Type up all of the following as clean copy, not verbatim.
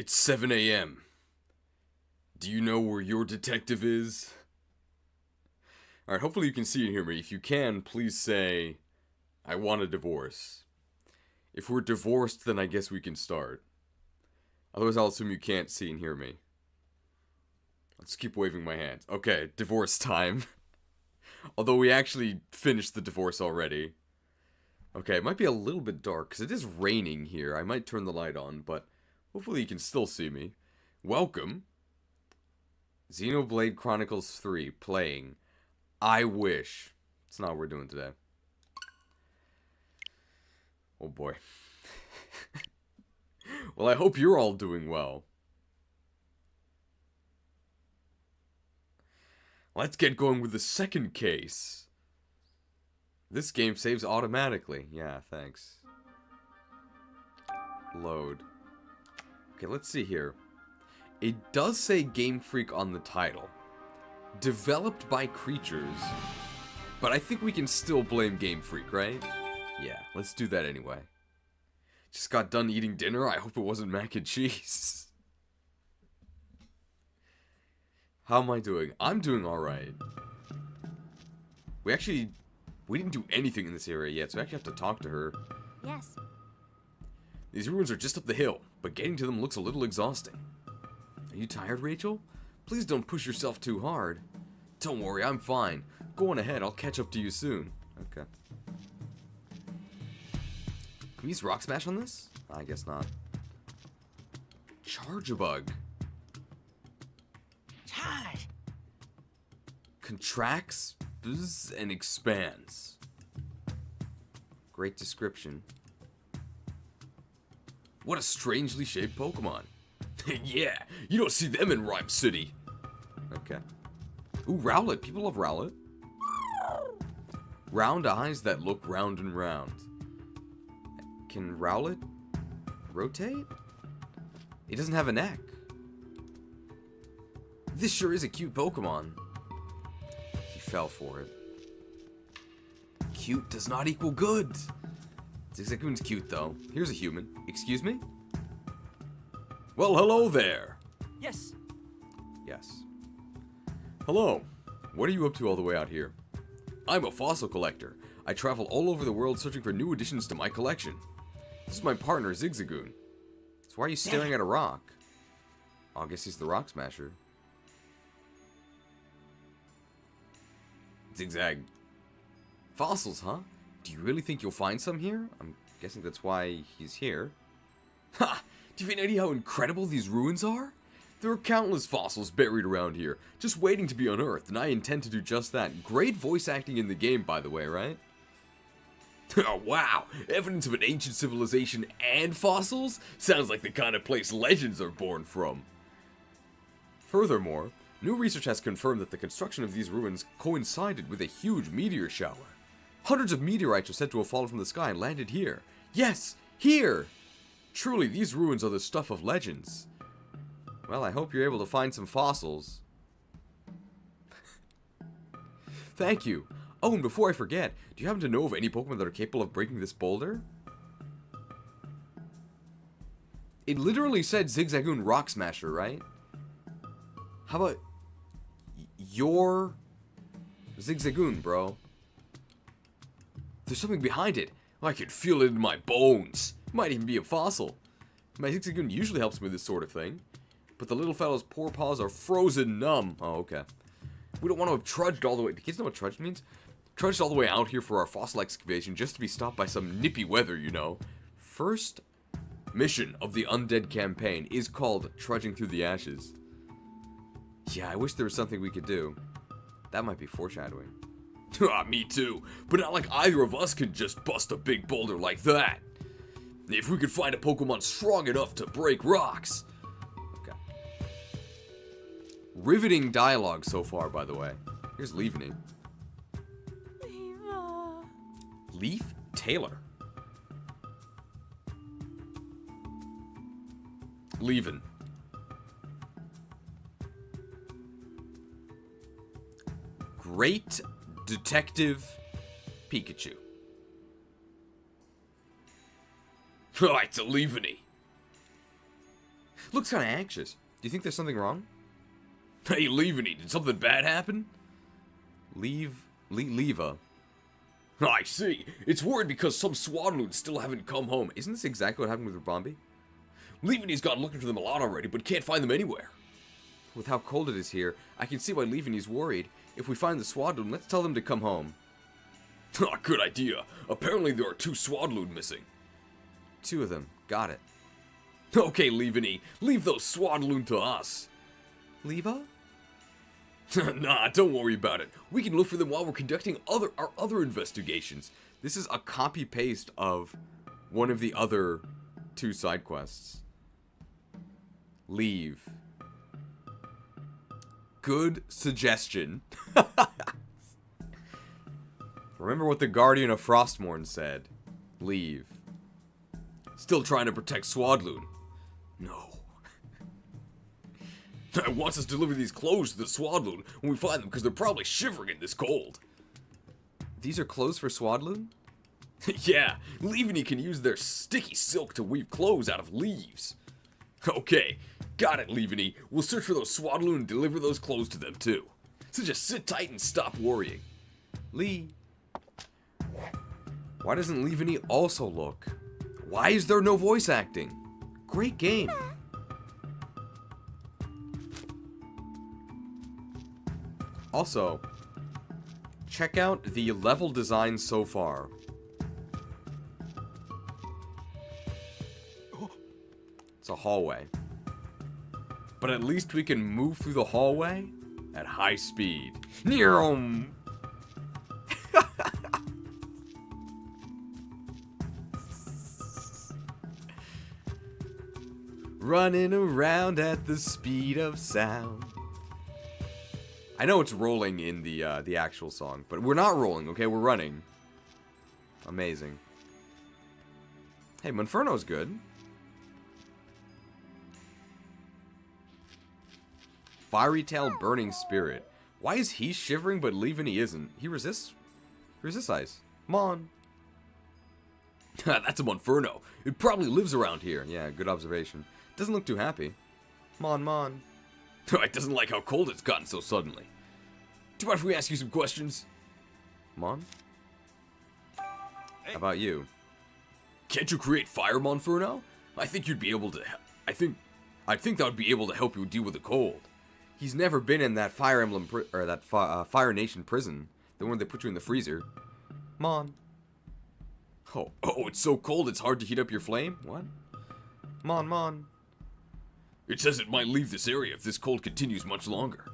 It's 7 a.m. Do you know where your detective is? Alright, hopefully you can see and hear me. If you can, please say, I want a divorce. If we're divorced, then I guess we can start. Otherwise, I'll assume you can't see and hear me. Let's keep waving my hand. Okay, divorce time. Although we actually finished the divorce already. Okay, it might be a little bit dark, because it is raining here. I might turn the light on, but hopefully you can still see me. Welcome. Xenoblade Chronicles 3, playing I Wish. It's not what we're doing today. Oh boy. Well, I hope you're all doing well. Let's get going with the second case. This game saves automatically. Yeah, thanks. Load. Okay, let's see here. It does say Game Freak on the title. Developed by creatures. But I think we can still blame Game Freak, right? Yeah, let's do that anyway. Just got done eating dinner. I hope it wasn't mac and cheese. How am I doing? I'm doing alright. We didn't do anything in this area yet, so I actually have to talk to her. Yes. These ruins are just up the hill, but getting to them looks a little exhausting. Are you tired, Rachel? Please don't push yourself too hard. Don't worry, I'm fine. Go on ahead, I'll catch up to you soon. Okay. Can we use Rock Smash on this? I guess not. Charge-a-bug. Charge. Contracts and expands. Great description. What a strangely shaped Pokemon. Yeah, you don't see them in Rhyme City. Okay. Ooh, Rowlet. People love Rowlet. Round eyes that look round and round. Can Rowlet rotate? It doesn't have a neck. This sure is a cute Pokemon. He fell for it. Cute does not equal good. Zigzagoon's cute, though. Here's a human. Excuse me? Well, hello there. Yes. Yes. Hello. What are you up to all the way out here? I'm a fossil collector. I travel all over the world searching for new additions to my collection. This is my partner, Zigzagoon. So why are you staring at a rock? Oh, I guess he's the rock smasher. Zigzag. Fossils, huh? Do you really think you'll find some here? I'm guessing that's why he's here. Ha! Do you have any idea how incredible these ruins are? There are countless fossils buried around here, just waiting to be unearthed, and I intend to do just that. Great voice acting in the game, by the way, right? Oh, wow! Evidence of an ancient civilization and fossils? Sounds like the kind of place legends are born from. Furthermore, new research has confirmed that the construction of these ruins coincided with a huge meteor shower. Hundreds of meteorites are said to have fallen from the sky and landed here. Yes, here! Truly, these ruins are the stuff of legends. Well, I hope you're able to find some fossils. Thank you. Oh, and before I forget, do you happen to know of any Pokemon that are capable of breaking this boulder? It literally said Zigzagoon Rock Smasher, right? How about your Zigzagoon, bro? There's something behind it. I can feel it in my bones. Might even be a fossil. My Zigzagoon usually helps me with this sort of thing. But the little fellow's poor paws are frozen numb. Oh, okay. We don't want to have trudged all the way. Do kids know what trudged means? Trudged all the way out here for our fossil excavation just to be stopped by some nippy weather, you know. First mission of the Undead campaign is called Trudging Through the Ashes. Yeah, I wish there was something we could do. That might be foreshadowing. Me too, but not like either of us can just bust a big boulder like that. If we could find a Pokemon strong enough to break rocks. Okay. Riveting dialogue so far, by the way. Here's Leavening. Leaf Taylor. Leavin'. Great Detective Pikachu. Right, to Leaveney. Looks kind of anxious. Do you think there's something wrong? Hey, Leaveny, did something bad happen? Leva. I see. It's worried because some swadloons still haven't come home. Isn't this exactly what happened with Rabambi? Leaveny's gone looking for them a lot already, but can't find them anywhere. With how cold it is here, I can see why Leaveny's worried. If we find the swadloon, let's tell them to come home. Good idea. Apparently there are 2 swadloon missing. 2 of them. Got it. Okay, Leaveny, leave those swadloon to us. Leva? Nah, don't worry about it. We can look for them while we're conducting our other investigations. This is a copy-paste of one of the other 2 side quests. Leave. Good suggestion. Remember what the Guardian of Frostmourne said. Leave. Still trying to protect Swadloon. No. It wants us to deliver these clothes to the Swadloon when we find them because they're probably shivering in this cold. These are clothes for Swadloon? Yeah, Leaveny can use their sticky silk to weave clothes out of leaves. Okay, got it, Leaveny. We'll search for those Swadloon and deliver those clothes to them too. So just sit tight and stop worrying. Lee. Why doesn't Leaveny also look? Why is there no voice acting? Great game. Also, check out the level design so far. It's a hallway. But at least we can move through the hallway at high speed. Running around at the speed of sound. I know it's rolling in the actual song, but we're not rolling, okay? We're running. Amazing. Hey, Monferno's good. Fiery Tail Burning Spirit. Why is he shivering but Leaveny isn't? He resists ice. Mon. That's a Monferno. It probably lives around here. Yeah, good observation. Doesn't look too happy. Mon. It doesn't like how cold it's gotten so suddenly. Do you mind if we ask you some questions? Mon? Hey. How about you? Can't you create fire, Monferno? I think you'd be able to. I think that would be able to help you deal with the cold. He's never been in that Fire Emblem Fire Nation prison, the one they put you in the freezer. Mon. Oh, it's so cold it's hard to heat up your flame? What? Mon. It says it might leave this area if this cold continues much longer.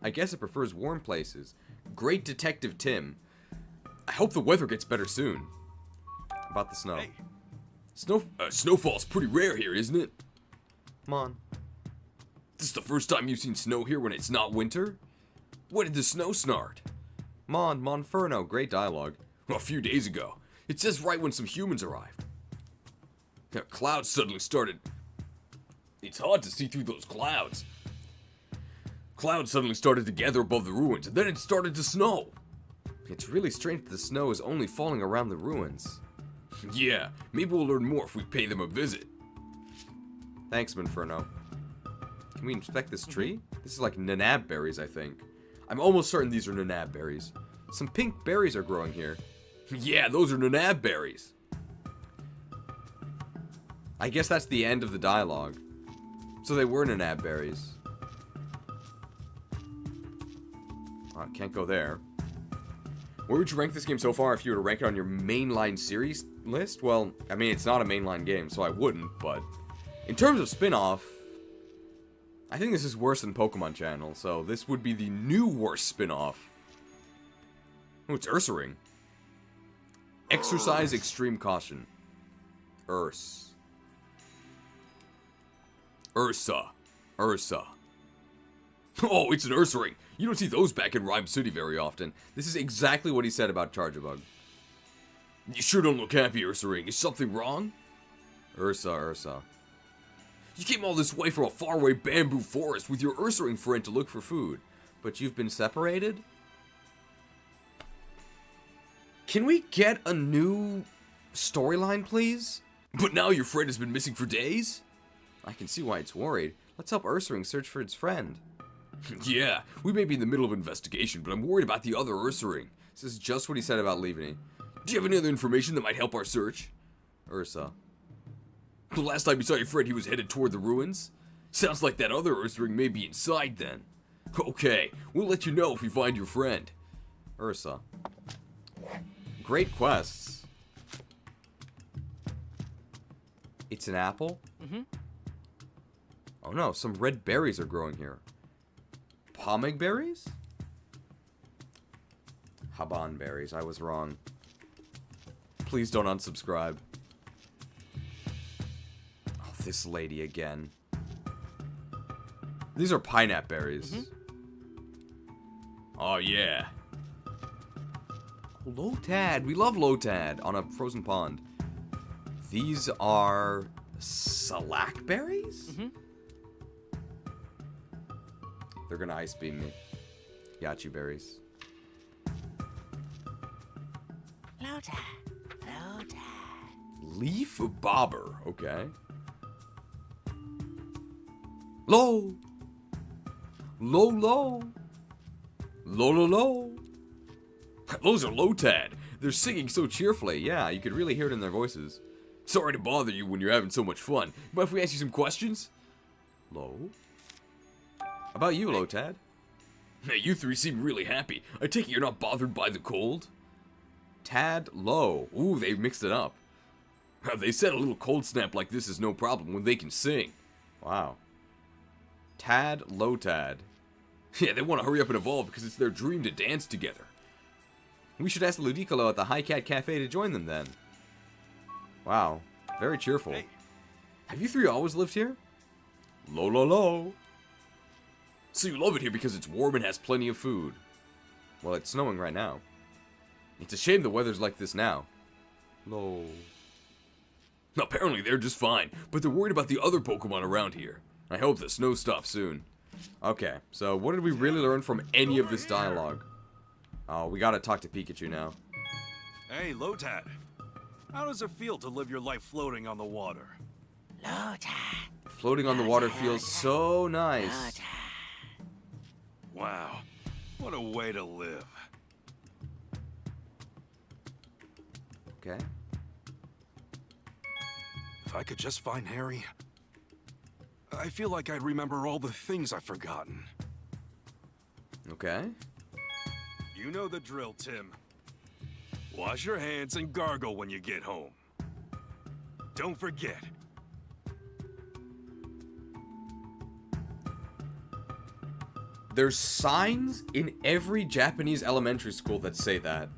I guess it prefers warm places. Great Detective Tim. I hope the weather gets better soon. About the snow. Hey. Snowfall's pretty rare here, isn't it? Mon. This is the first time you've seen snow here when it's not winter? When did the snow start? Monferno, great dialogue. A few days ago. It says right when some humans arrived. Clouds suddenly started. It's hard to see through those clouds. Clouds suddenly started to gather above the ruins, and then it started to snow. It's really strange that the snow is only falling around the ruins. Yeah, maybe we'll learn more if we pay them a visit. Thanks, Monferno. Can we inspect this tree? This is like nanab berries, I think. I'm almost certain these are nanab berries. Some pink berries are growing here. Yeah, those are nanab berries. I guess that's the end of the dialogue. So they were nanab berries. Oh, can't go there. Where would you rank this game so far if you were to rank it on your mainline series list? Well, I mean, it's not a mainline game, so I wouldn't, but in terms of spin-off, I think this is worse than Pokemon Channel, so this would be the new worst spin-off. Oh, it's Ursaring. Exercise extreme caution. Ursa. Oh, it's an Ursaring. You don't see those back in Rhyme City very often. This is exactly what he said about Charjabug. You sure don't look happy, Ursaring. Is something wrong? Ursa. You came all this way from a faraway bamboo forest with your Ursaring friend to look for food. But you've been separated? Can we get a new storyline, please? But now your friend has been missing for days? I can see why it's worried. Let's help Ursaring search for its friend. Yeah, we may be in the middle of an investigation, but I'm worried about the other Ursaring. This is just what he said about leaving me. Do you have any other information that might help our search? Ursa. The last time you saw your friend, he was headed toward the ruins? Sounds like that other Ursaring may be inside then. Okay, we'll let you know if we find your friend. Ursa. Great quests. It's an apple? Mm-hmm. Oh no, some red berries are growing here. Pomeg berries? Haban berries, I was wrong. Please don't unsubscribe. Oh, this lady again. These are pineapple berries. Mm-hmm. Oh yeah. Lotad, we love Lotad on a frozen pond. These are Salak berries? Mm-hmm. They're gonna ice beam me. Yachi berries. Lotad. Leaf bobber, okay. Low. Low, low. Low, low, low. Those are Lotad. They're singing so cheerfully. Yeah, you could really hear it in their voices. Sorry to bother you when you're having so much fun. But if we ask you some questions? Low? How about you, Lotad? Hey, you three seem really happy. I take it you're not bothered by the cold? Tad low. Ooh, they mixed it up. They said a little cold snap like this is no problem when they can sing. Wow. Tad Lotad. Yeah, they want to hurry up and evolve because it's their dream to dance together. We should ask Ludicolo at the High Cat Cafe to join them then. Wow. Very cheerful. Hey. Have you three always lived here? Low, low, low. So you love it here because it's warm and has plenty of food. Well, it's snowing right now. It's a shame the weather's like this now. Low. Apparently they're just fine, but they're worried about the other Pokemon around here. I hope the snow stops soon. Okay, so what did we really learn from any of this dialogue? Oh, we gotta talk to Pikachu now. Hey, Lotad. How does it feel to live your life floating on the water? Lotad. Floating on the water feels so nice. Wow. What a way to live. Okay. If I could just find Harry, I feel like I'd remember all the things I've forgotten. Okay. You know the drill, Tim. Wash your hands and gargle when you get home. Don't forget. There's signs in every Japanese elementary school that say that.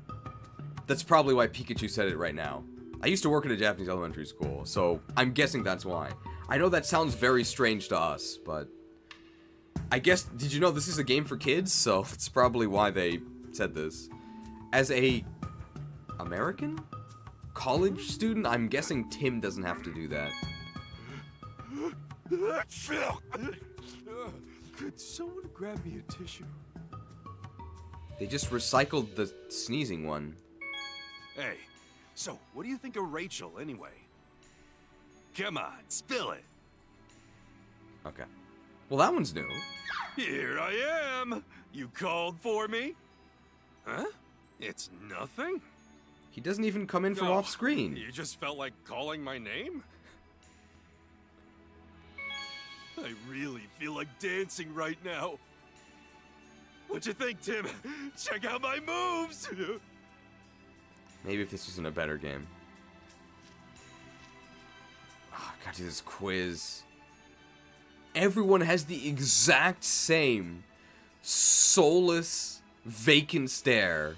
That's probably why Pikachu said it right now. I used to work at a Japanese elementary school, so I'm guessing that's why. I know that sounds very strange to us, but I guess, did you know this is a game for kids? So it's probably why they said this. As a American college student, I'm guessing Tim doesn't have to do that. Could someone grab me a tissue? They just recycled the sneezing one. Hey, so what do you think of Rachel anyway? Come on, spill it. Okay. Well, that one's new. Here I am. You called for me? Huh? It's nothing? He doesn't even come in from off screen. You just felt like calling my name? I really feel like dancing right now. What'd you think, Tim? Check out my moves! Maybe if this was in a better game. Oh, I gotta do this quiz. Everyone has the exact same soulless, vacant stare.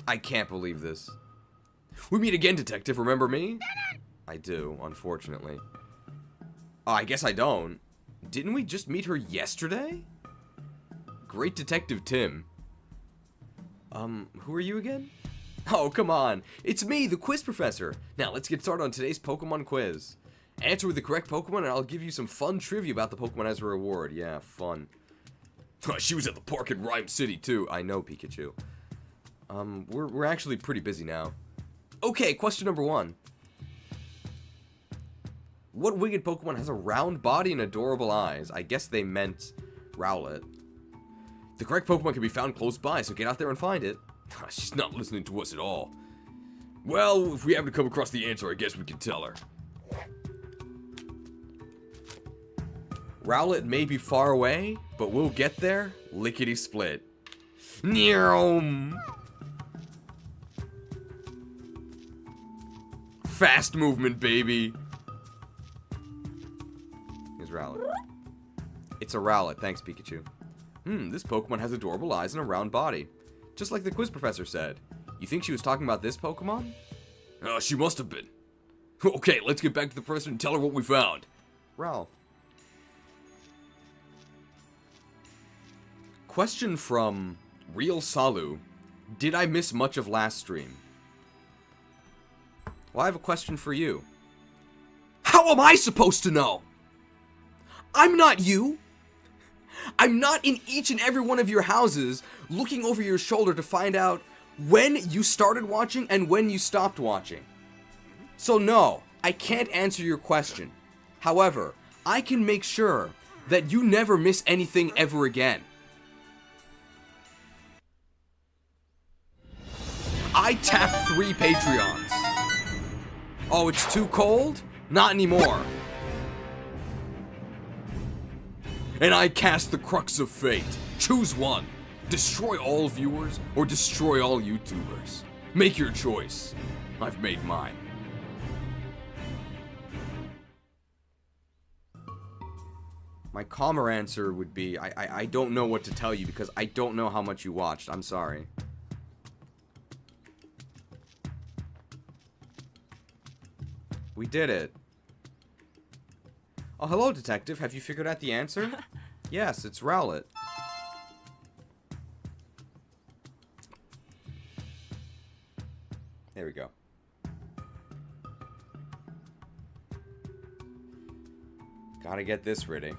I can't believe this. We meet again, Detective. Remember me? I do, unfortunately. Oh, I guess I don't. Didn't we just meet her yesterday? Great Detective Tim. Who are you again? Oh, come on. It's me, the quiz professor. Now, let's get started on today's Pokemon quiz. Answer with the correct Pokemon, and I'll give you some fun trivia about the Pokemon as a reward. Yeah, fun. She was at the park in Rhyme City, too. I know, Pikachu. We're actually pretty busy now. Okay, question number 1. What winged Pokemon has a round body and adorable eyes? I guess they meant Rowlet. The correct Pokemon can be found close by, so get out there and find it. She's not listening to us at all. Well, if we happen to come across the answer, I guess we can tell her. Rowlet may be far away, but we'll get there lickety-split. Neom! Fast movement, baby. Here's Rowlet. It's a Rowlet. Thanks, Pikachu. This Pokemon has adorable eyes and a round body. Just like the quiz professor said. You think she was talking about this Pokemon? She must have been. Okay, let's get back to the person and tell her what we found. Ralph. Question from Real Salu. Did I miss much of last stream? Well, I have a question for you. How am I supposed to know? I'm not you. I'm not in each and every one of your houses looking over your shoulder to find out when you started watching and when you stopped watching. So no, I can't answer your question. However, I can make sure that you never miss anything ever again. I tapped 3 Patreons. Oh, it's too cold? Not anymore. And I cast the crux of fate. Choose one. Destroy all viewers or destroy all YouTubers. Make your choice. I've made mine. My calmer answer would be, I don't know what to tell you because I don't know how much you watched. I'm sorry. We did it. Oh, hello, detective. Have you figured out the answer? Yes, it's Rowlet. There we go. Gotta get this ready.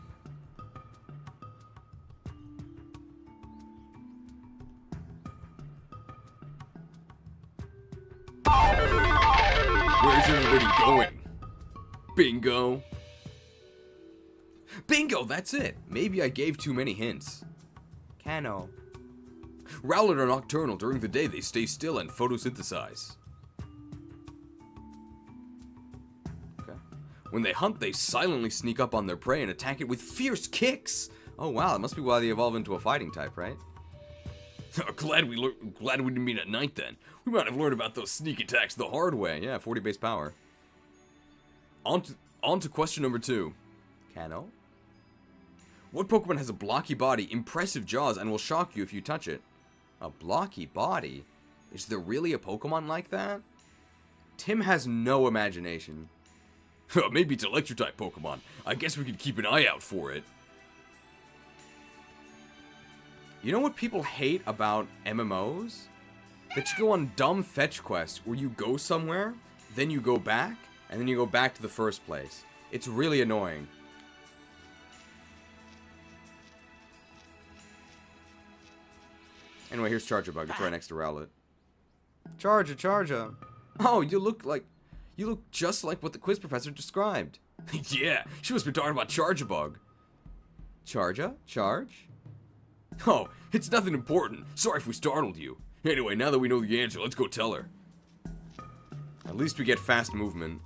Where's everybody going? Bingo. Bingo, that's it. Maybe I gave too many hints. Cano. Rowlet are nocturnal. During the day, they stay still and photosynthesize. Okay. When they hunt, they silently sneak up on their prey and attack it with fierce kicks. Oh wow, that must be why they evolve into a fighting type, right? Glad we didn't meet at night then. We might have learned about those sneak attacks the hard way. Yeah, 40 base power. On to question number 2. Cano? What Pokemon has a blocky body, impressive jaws, and will shock you if you touch it? A blocky body? Is there really a Pokemon like that? Tim has no imagination. Maybe it's Electric-type Pokemon. I guess we could keep an eye out for it. You know what people hate about MMOs? That you go on dumb fetch quests where you go somewhere, then you go back, and then you go back to the first place. It's really annoying. Anyway, here's Charjabug. It's right next to Rowlet. Charger. Oh, you look just like what the quiz professor described. Yeah, she must be talking about Charjabug. Charge? Oh, it's nothing important. Sorry if we startled you. Anyway, now that we know the answer, let's go tell her. At least we get fast movement.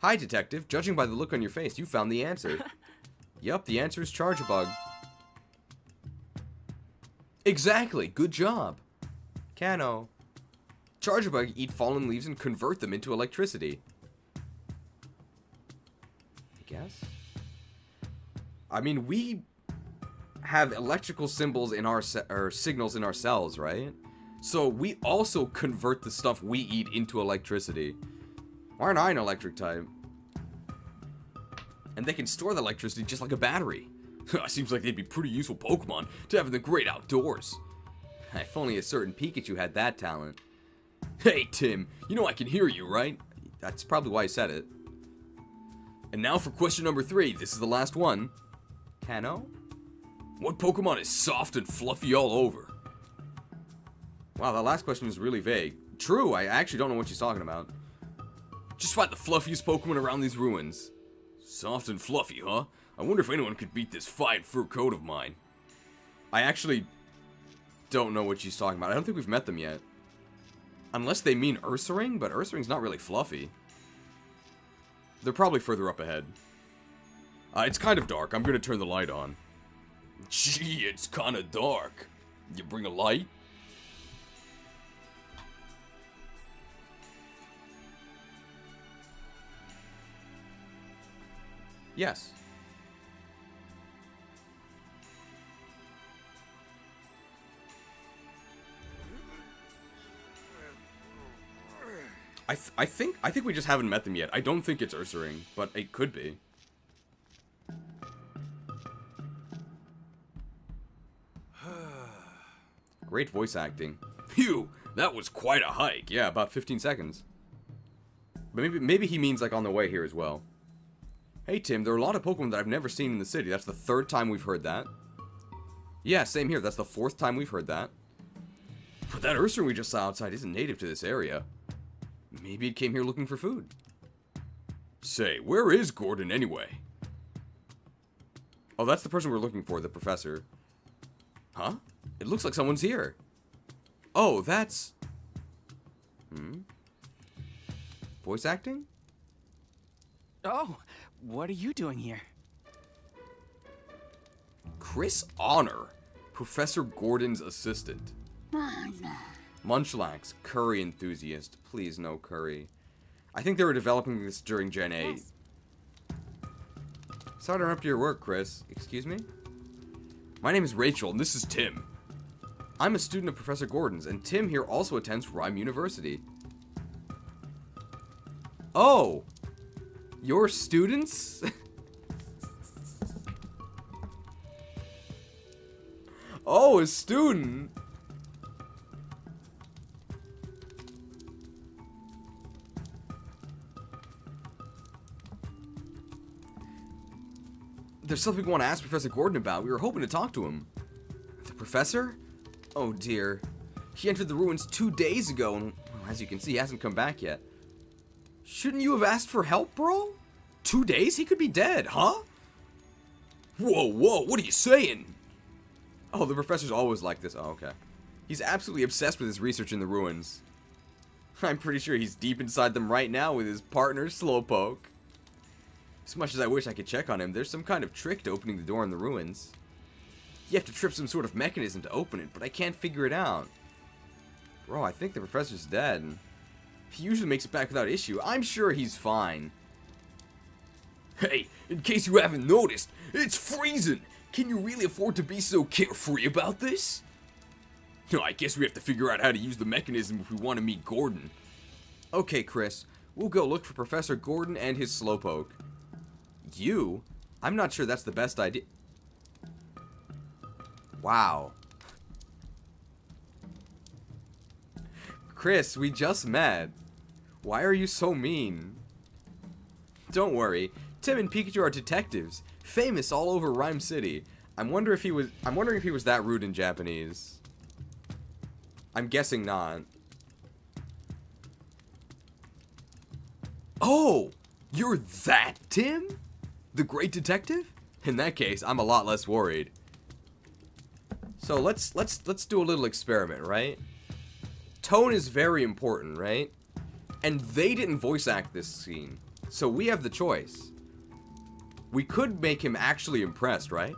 Hi, detective. Judging by the look on your face, you found the answer. Yup, the answer is Charjabug. Exactly. Good job. Cano. Charjabug eat fallen leaves and convert them into electricity. I guess. I mean, we have electrical symbols in our signals in our cells, right? So we also convert the stuff we eat into electricity. Why aren't I an electric type? And they can store the electricity just like a battery. Seems like they'd be pretty useful Pokemon to have in the great outdoors. If only a certain Pikachu had that talent. Hey, Tim, you know I can hear you, right? That's probably why I said it. And now for question number 3. This is the last one. Cano? What Pokemon is soft and fluffy all over? Wow, that last question is really vague. True, I actually don't know what she's talking about. Just find the fluffiest Pokemon around these ruins. Soft and fluffy, huh? I wonder if anyone could beat this fine fur coat of mine. I actually don't know what she's talking about. I don't think we've met them yet. Unless they mean Ursaring, but Ursaring's not really fluffy. They're probably further up ahead. It's kind of dark. I'm gonna turn the light on. Gee, it's kind of dark. You bring a light? Yes. I think we just haven't met them yet. I don't think it's Ursaring, but it could be. Great voice acting. Phew, that was quite a hike. Yeah, about 15 seconds. But maybe he means like on the way here as well. Hey Tim, there are a lot of Pokemon that I've never seen in the city. That's the 3rd time we've heard that. Yeah, same here. That's the 4th time we've heard that. But that Ursaring we just saw outside isn't native to this area. Maybe it came here looking for food. Say, where is Gordon anyway? Oh, that's the person we're looking for, the professor. Huh? It looks like someone's here. Oh, that's... Voice acting? Oh, what are you doing here? Chris Honor, Professor Gordon's assistant. Munchlax, curry enthusiast. Please, no curry. I think they were developing this during Gen 8. Yes. Sorry to interrupt your work, Chris. Excuse me? My name is Rachel, and this is Tim. I'm a student of Professor Gordon's, and Tim here also attends Rhyme University. Oh! Your students? Oh, a student! There's something we want to ask Professor Gordon about. We were hoping to talk to him. The professor? Oh dear. He entered the ruins 2 days ago, and well, as you can see, he hasn't come back yet. Shouldn't you have asked for help, bro? 2 days? He could be dead, huh? Whoa, what are you saying? Oh, the professor's always like this. Oh, okay. He's absolutely obsessed with his research in the ruins. I'm pretty sure he's deep inside them right now with his partner, Slowpoke. As much as I wish I could check on him, there's some kind of trick to opening the door in the ruins. You have to trip some sort of mechanism to open it, but I can't figure it out. Bro, I think the professor's dead. He usually makes it back without issue. I'm sure he's fine. Hey, in case you haven't noticed, it's freezing! Can you really afford to be so carefree about this? No, I guess we have to figure out how to use the mechanism if we want to meet Gordon. Okay, Chris. We'll go look for Professor Gordon and his Slowpoke. You? I'm not sure that's the best idea. Wow. Chris, we just met. Why are you so mean? Don't worry. Tim and Pikachu are detectives, famous all over Rhyme City. I'm wondering if he was that rude in Japanese. I'm guessing not. Oh, you're that Tim? The great detective? In that case, I'm a lot less worried. So let's do a little experiment, right? Tone is very important, right? And they didn't voice act this scene, so we have the choice. We could make him actually impressed, right?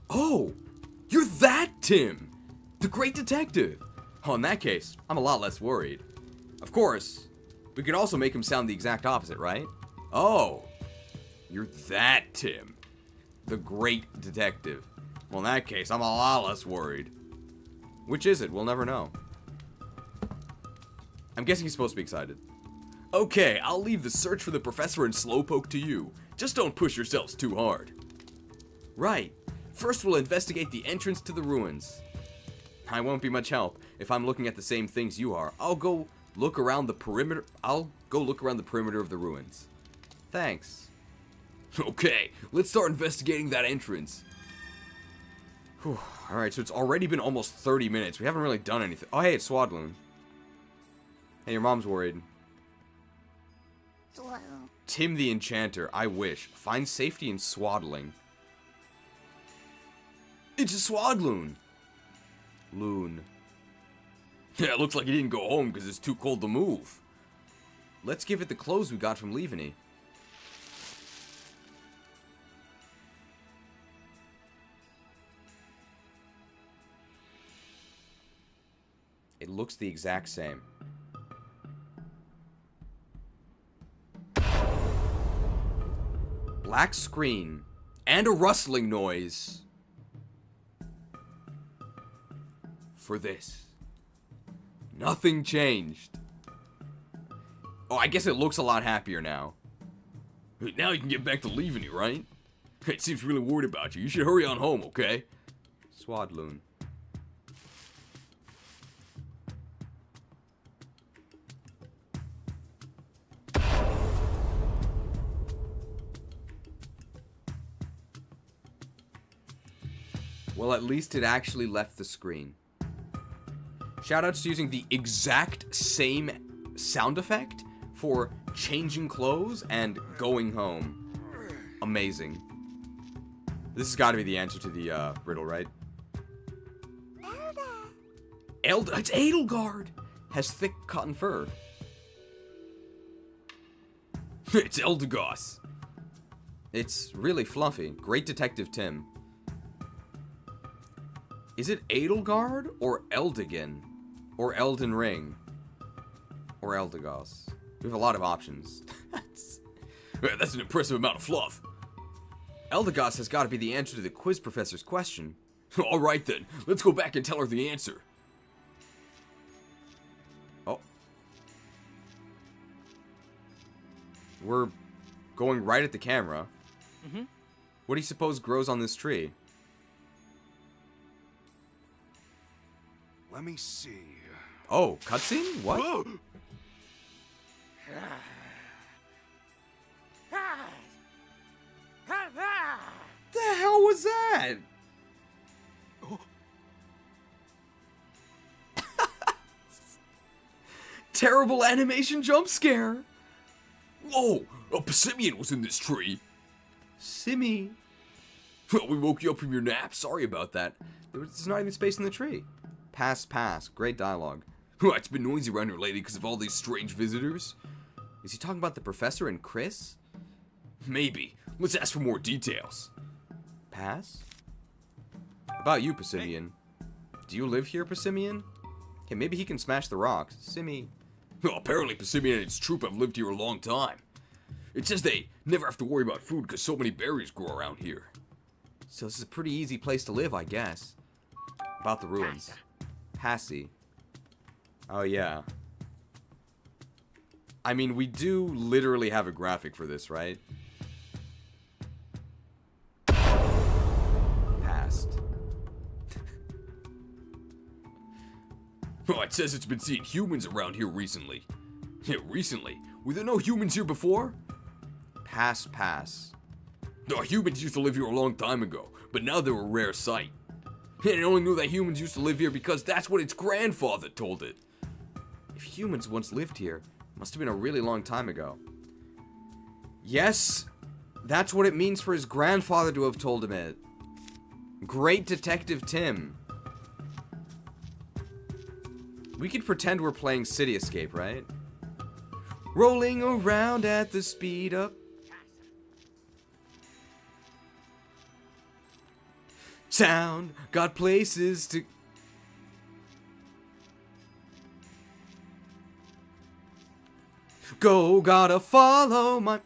Oh, you're that Tim, the great detective. Oh, in that case, I'm a lot less worried. Of course, we could also make him sound the exact opposite, right? Oh, you're that Tim, the great detective. Well, in that case, I'm a lot less worried. Which is it? We'll never know. I'm guessing he's supposed to be excited. Okay, I'll leave the search for the professor and Slowpoke to you. Just don't push yourselves too hard. Right. First, we'll investigate the entrance to the ruins. I won't be much help if I'm looking at the same things you are. I'll go look around the perimeter. I'll go look around the perimeter of the ruins. Thanks. Okay, let's start investigating that entrance. Alright, so it's already been almost 30 minutes. We haven't really done anything. Oh, hey, it's Swadloon. Hey, your mom's worried. Tim the Enchanter. I wish. Find safety in swaddling. It's a Swadloon. Loon. Yeah, it looks like he didn't go home because it's too cold to move. Let's give it the clothes we got from Leaveny. It looks the exact same. Black screen. And a rustling noise. For this. Nothing changed. Oh, I guess it looks a lot happier now. Now you can get back to Leaveny, right? It seems really worried about you. You should hurry on home, okay? Swadloon. Well, at least it actually left the screen. Shoutouts to using the exact same sound effect for changing clothes and going home. Amazing. This has got to be the answer to the riddle, right? It's Edelgard! Has thick cotton fur. It's Eldegoss. It's really fluffy. Great Detective Tim. Is it Edelgard or Eldigan? Or Elden Ring? Or Eldegoss? We have a lot of options. That's an impressive amount of fluff. Eldegoss has got to be the answer to the quiz professor's question. Alright then, let's go back and tell her the answer. Oh. We're going right at the camera. Mm-hmm. What do you suppose grows on this tree? Let me see. Oh, cutscene? What? Whoa! The hell was that? Terrible animation jump scare. Whoa, a Pissimian was in this tree. Simmy. Well, we woke you up from your nap. Sorry about that. There's not even space in the tree. Pass, pass. Great dialogue. It's been noisy around here lately because of all these strange visitors. Is he talking about the professor and Chris? Maybe. Let's ask for more details. Pass? About you, Pissimian. Do you live here, Pissimian? Okay, maybe he can smash the rocks. Simmy. Well, apparently Pissimian and his troop have lived here a long time. It says they never have to worry about food because so many berries grow around here. So this is a pretty easy place to live, I guess. About the ruins. Passy. Oh, yeah. I mean, we do literally have a graphic for this, right? Passed. Oh, it says it's been seeing humans around here recently. Yeah, recently? Were there no humans here before? Pass, pass. No, humans used to live here a long time ago, but now they're a rare sight. And it only knew that humans used to live here because that's what its grandfather told it. If humans once lived here, it must have been a really long time ago. Yes, that's what it means for his grandfather to have told him it. Great Detective Tim. We could pretend we're playing City Escape, right? Rolling around at the speed up. Sound, got places to... Go, gotta follow my...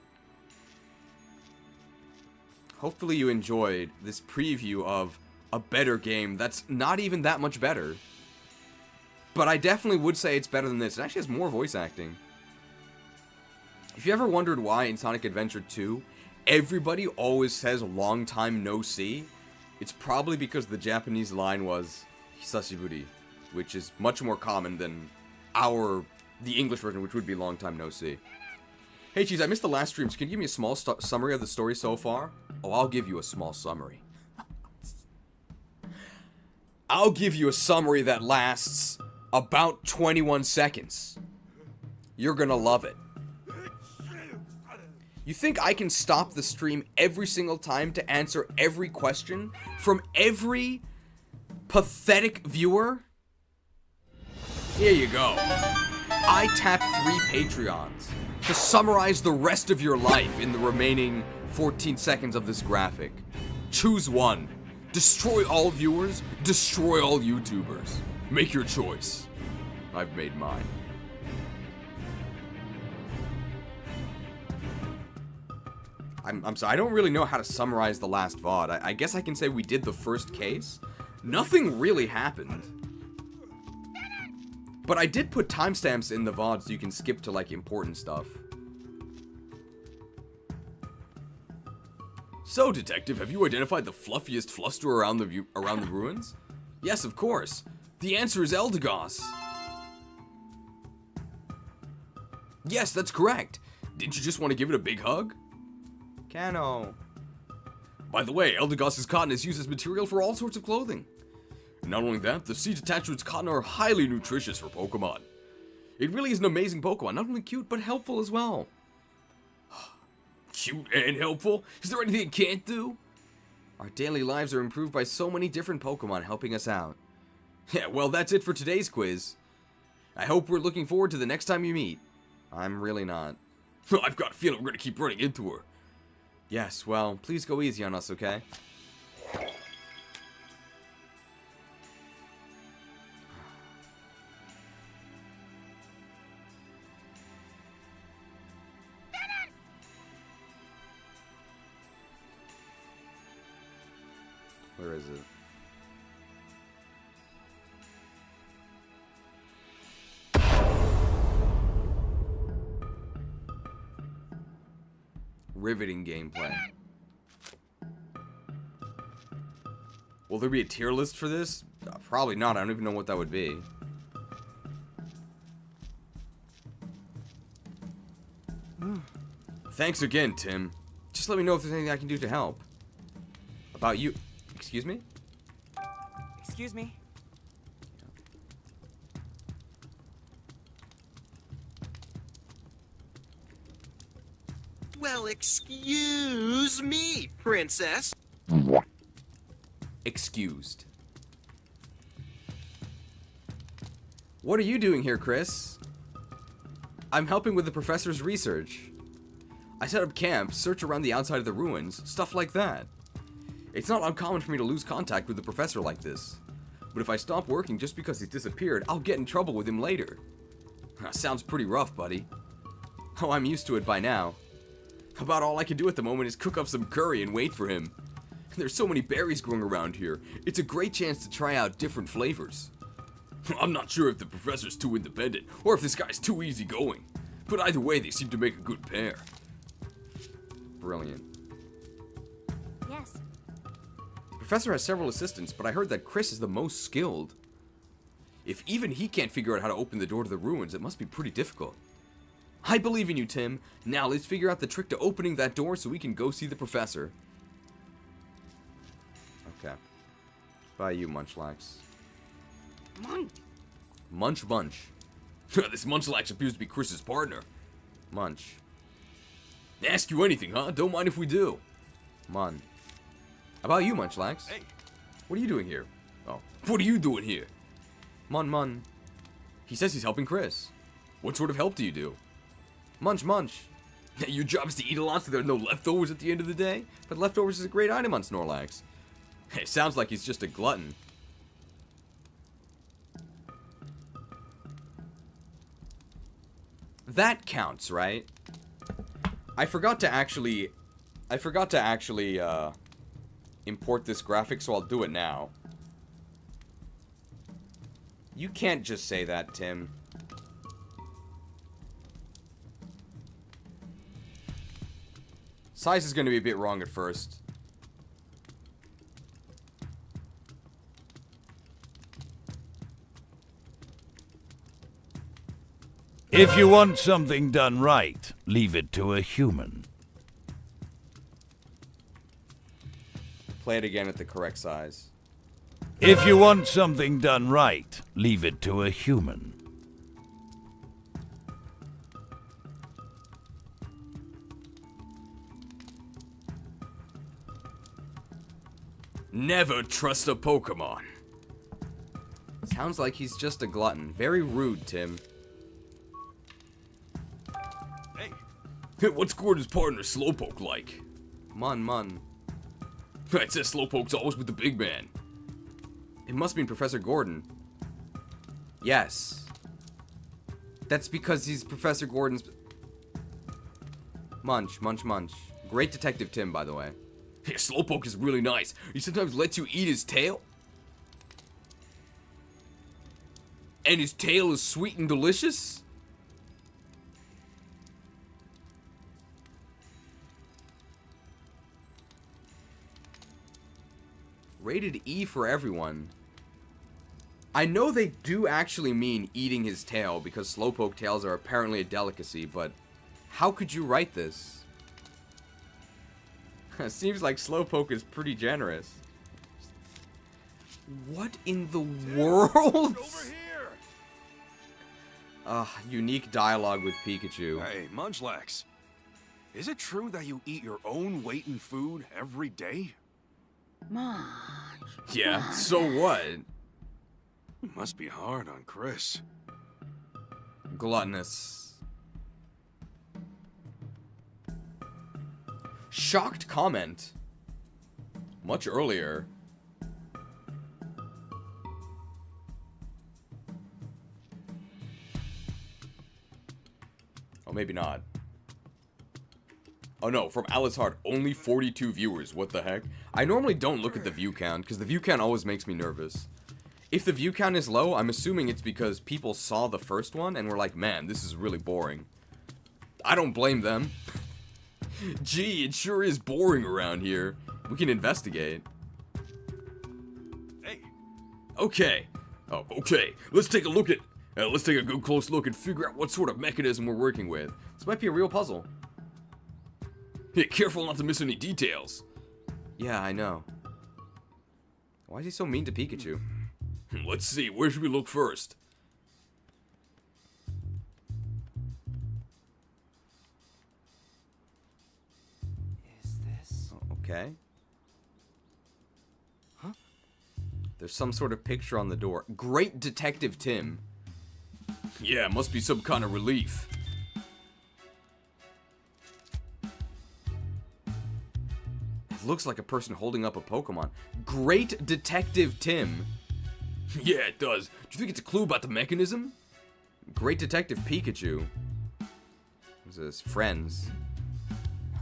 Hopefully you enjoyed this preview of a better game that's not even that much better. But I definitely would say it's better than this. It actually has more voice acting. If you ever wondered why in Sonic Adventure 2, everybody always says long time no see, it's probably because the Japanese line was Hisashiburi, which is much more common than the English version, which would be long time no see. Hey, Cheese, I missed the last stream, so can you give me a small summary of the story so far? Oh, I'll give you a small summary. I'll give you a summary that lasts about 21 seconds. You're gonna love it. You think I can stop the stream every single time to answer every question from every pathetic viewer? Here you go. I tap 3 Patreons to summarize the rest of your life in the remaining 14 seconds of this graphic. Choose one. Destroy all viewers, destroy all YouTubers. Make your choice. I've made mine. I'm sorry, I don't really know how to summarize the last VOD. I guess I can say we did the first case. Nothing really happened. But I did put timestamps in the VOD so you can skip to, like, important stuff. So, Detective, have you identified the fluffiest fluster around the ruins? Yes, of course. The answer is Eldegoss. Yes, that's correct. Didn't you just want to give it a big hug? Cano. By the way, Eldegoss's cotton is used as material for all sorts of clothing. Not only that, the seeds attached to its cotton are highly nutritious for Pokemon. It really is an amazing Pokemon, not only cute, but helpful as well. Cute and helpful? Is there anything it can't do? Our daily lives are improved by so many different Pokemon helping us out. Yeah, well, that's it for today's quiz. I hope we're looking forward to the next time you meet. I'm really not. I've got a feeling we're going to keep running into her. Yes, well, please go easy on us, okay? Where is it? Riveting gameplay. Will there be a tier list for this? Probably not. I don't even know what that would be. Thanks again, Tim. Just let me know if there's anything I can do to help. About you. Excuse me? Excuse me? Well, excuse me, princess. Excused. What are you doing here, Chris? I'm helping with the professor's research. I set up camp, search around the outside of the ruins, stuff like that. It's not uncommon for me to lose contact with the professor like this. But if I stop working just because he's disappeared, I'll get in trouble with him later. Sounds pretty rough, buddy. Oh, I'm used to it by now. About all I can do at the moment is cook up some curry and wait for him. There's so many berries growing around here. It's a great chance to try out different flavors. I'm not sure if the professor's too independent, or if this guy's too easygoing. But either way, they seem to make a good pair. Brilliant. Yes. The professor has several assistants, but I heard that Chris is the most skilled. If even he can't figure out how to open the door to the ruins, it must be pretty difficult. I believe in you, Tim. Now let's figure out the trick to opening that door so we can go see the professor. Okay. Bye, you Munchlax. Munch. Munch Munch. This Munchlax appears to be Chris's partner. Munch. Ask you anything, huh? Don't mind if we do. Mun. How about you, Munchlax? Hey. What are you doing here? Oh, what are you doing here? Mun. He says he's helping Chris. What sort of help do you do? Munch Munch. Your job is to eat a lot so there are no leftovers at the end of the day? But leftovers is a great item on Snorlax. It sounds like he's just a glutton. That counts, right? I forgot to actually import this graphic, so I'll do it now. You can't just say that, Tim. Size is going to be a bit wrong at first. If you want something done right, leave it to a human. Play it again at the correct size. If you want something done right, leave it to a human. Never trust a Pokemon. Sounds like he's just a glutton. Very rude, Tim. Hey, What's Gordon's partner Slowpoke like? Mun. It says Slowpoke's always with the big man. It must mean Professor Gordon. Yes. That's because he's Professor Gordon's... Munch. Great Detective Tim, by the way. Yeah, Slowpoke is really nice. He sometimes lets you eat his tail. And his tail is sweet and delicious? Rated E for everyone. I know they do actually mean eating his tail because Slowpoke tails are apparently a delicacy, but how could you write this? Seems like Slowpoke is pretty generous. What in the world? over here! Unique dialogue with Pikachu. Hey, Munchlax. Is it true that you eat your own weight in food every day? Yeah, so what? It must be hard on Chris. Gluttonous. Shocked comment. Much earlier. Oh, maybe not. Oh no, from Alice Hart, only 42 viewers. What the heck? I normally don't look at the view count, because the view count always makes me nervous. If the view count is low, I'm assuming it's because people saw the first one and were like, man, this is really boring. I don't blame them. Gee, it sure is boring around here. We can investigate. Hey, Okay. Oh, okay. Let's take a look at... let's take a good close look and figure out what sort of mechanism we're working with. This might be a real puzzle. Hey, careful not to miss any details. Yeah, I know. Why is he so mean to Pikachu? Let's see, where should we look first? Is this? Okay. Huh? There's some sort of picture on the door. Great Detective Tim. Yeah, must be some kind of relief. It looks like a person holding up a Pokemon. Great Detective Tim. Yeah, it does. Do you think it's a clue about the mechanism? Great Detective Pikachu. What's this? Friends.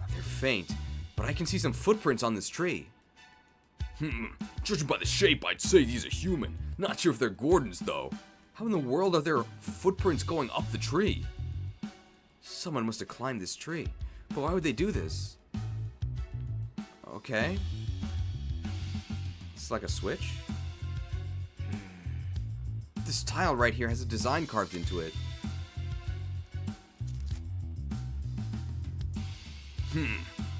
They're faint, but I can see some footprints on this tree. Judging by the shape, I'd say these are human. Not sure if they're Gordon's, though. How in the world are there footprints going up the tree? Someone must have climbed this tree. But why would they do this? Okay. It's like a switch. This tile right here has a design carved into it.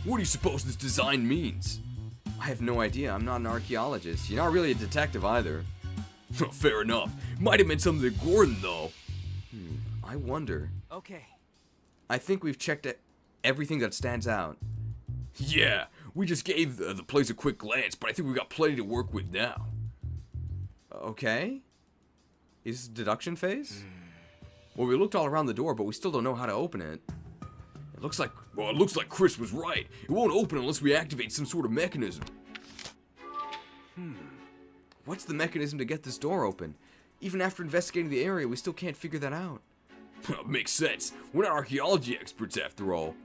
What do you suppose this design means? I have no idea. I'm not an archaeologist. You're not really a detective either. Fair enough. Might have meant something to Gordon, though. I wonder. Okay. I think we've checked everything that stands out. Yeah, we just gave the place a quick glance, but I think we've got plenty to work with now. Okay. Is deduction phase? Well, we looked all around the door, but we still don't know how to open it. It looks like Chris was right. It won't open unless we activate some sort of mechanism. What's the mechanism to get this door open? Even after investigating the area, we still can't figure that out. Makes sense. We're not archaeology experts after all.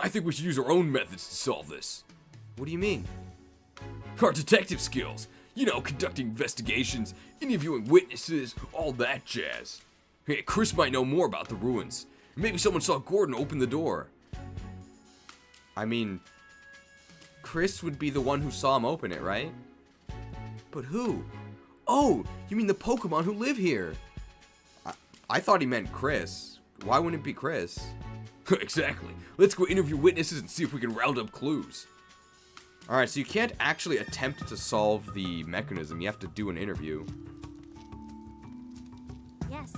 I think we should use our own methods to solve this. What do you mean? Our detective skills. You know, conducting investigations, interviewing witnesses, all that jazz. Hey, Chris might know more about the ruins. Maybe someone saw Gordon open the door. I mean, Chris would be the one who saw him open it, right? But who? Oh, you mean the Pokemon who live here? I thought he meant Chris. Why wouldn't it be Chris? Exactly. Let's go interview witnesses and see if we can round up clues. Alright, so you can't actually attempt to solve the mechanism. You have to do an interview. Yes.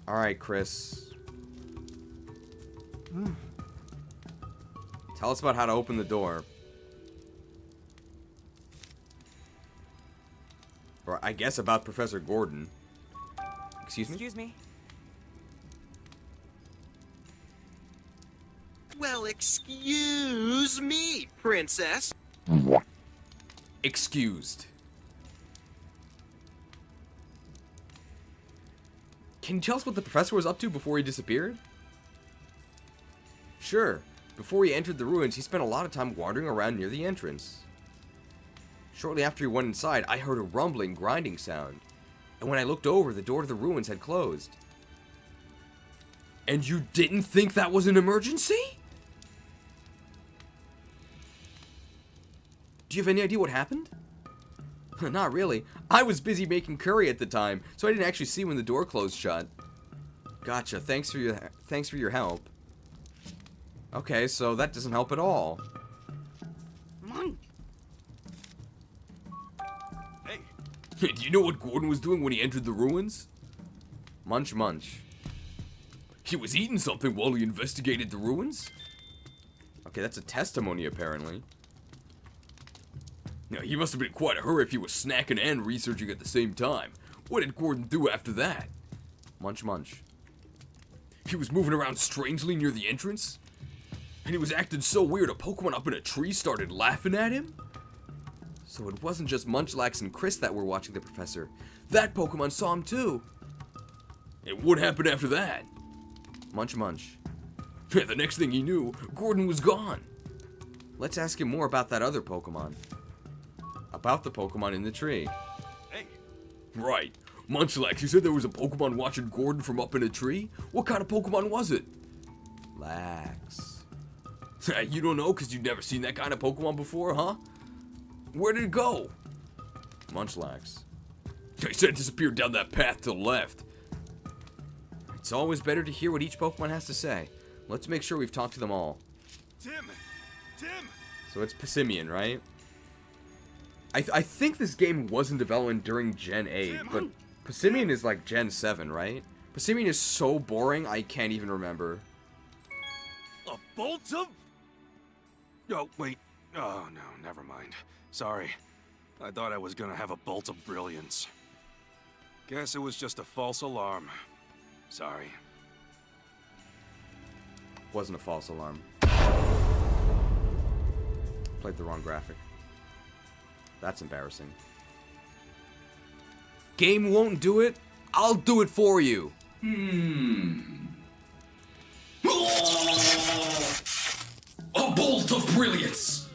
Alright, Chris. Tell us about how to open the door. Or I guess about Professor Gordon. Excuse me? Excuse me? Well, excuse me, Princess. Excused. Can you tell us what the professor was up to before he disappeared? Sure. Before he entered the ruins, he spent a lot of time wandering around near the entrance. Shortly after he went inside, I heard a rumbling, grinding sound. And when I looked over, the door to the ruins had closed. And you didn't think that was an emergency? Do you have any idea what happened? Not really. I was busy making curry at the time, so I didn't actually see when the door closed shut. Gotcha. Thanks for your help. Okay, so that doesn't help at all. Hey, Do you know what Gordon was doing when he entered the ruins? Munch munch. He was eating something while he investigated the ruins? Okay, that's a testimony apparently. Now, he must have been in quite a hurry if he was snacking and researching at the same time. What did Gordon do after that? Munch munch. He was moving around strangely near the entrance? And he was acting so weird a Pokemon up in a tree started laughing at him? So it wasn't just Munchlax and Chris that were watching the professor. That Pokemon saw him too. And what happened after that? Munch munch. The next thing he knew, Gordon was gone. Let's ask him more about that other Pokemon. About the Pokemon in the tree. hey. Right. Munchlax, you said there was a Pokemon watching Gordon from up in a tree? What kind of Pokemon was it? Lax. You don't know because you've never seen that kind of Pokemon before, huh? Where did it go? Munchlax. He said it disappeared down that path to the left. It's always better to hear what each Pokemon has to say. Let's make sure we've talked to them all. Tim! Tim! So it's Passimian, right? I think this game was in development during Gen 8, but Passimian is like Gen 7, right? Passimian is so boring, I can't even remember. A bolt of... Oh, wait. Oh, no, never mind. Sorry. I thought I was gonna have a bolt of brilliance. Guess it was just a false alarm. Sorry. Wasn't a false alarm. Played the wrong graphic. That's embarrassing. Game won't do it? I'll do it for you. A bolt of brilliance.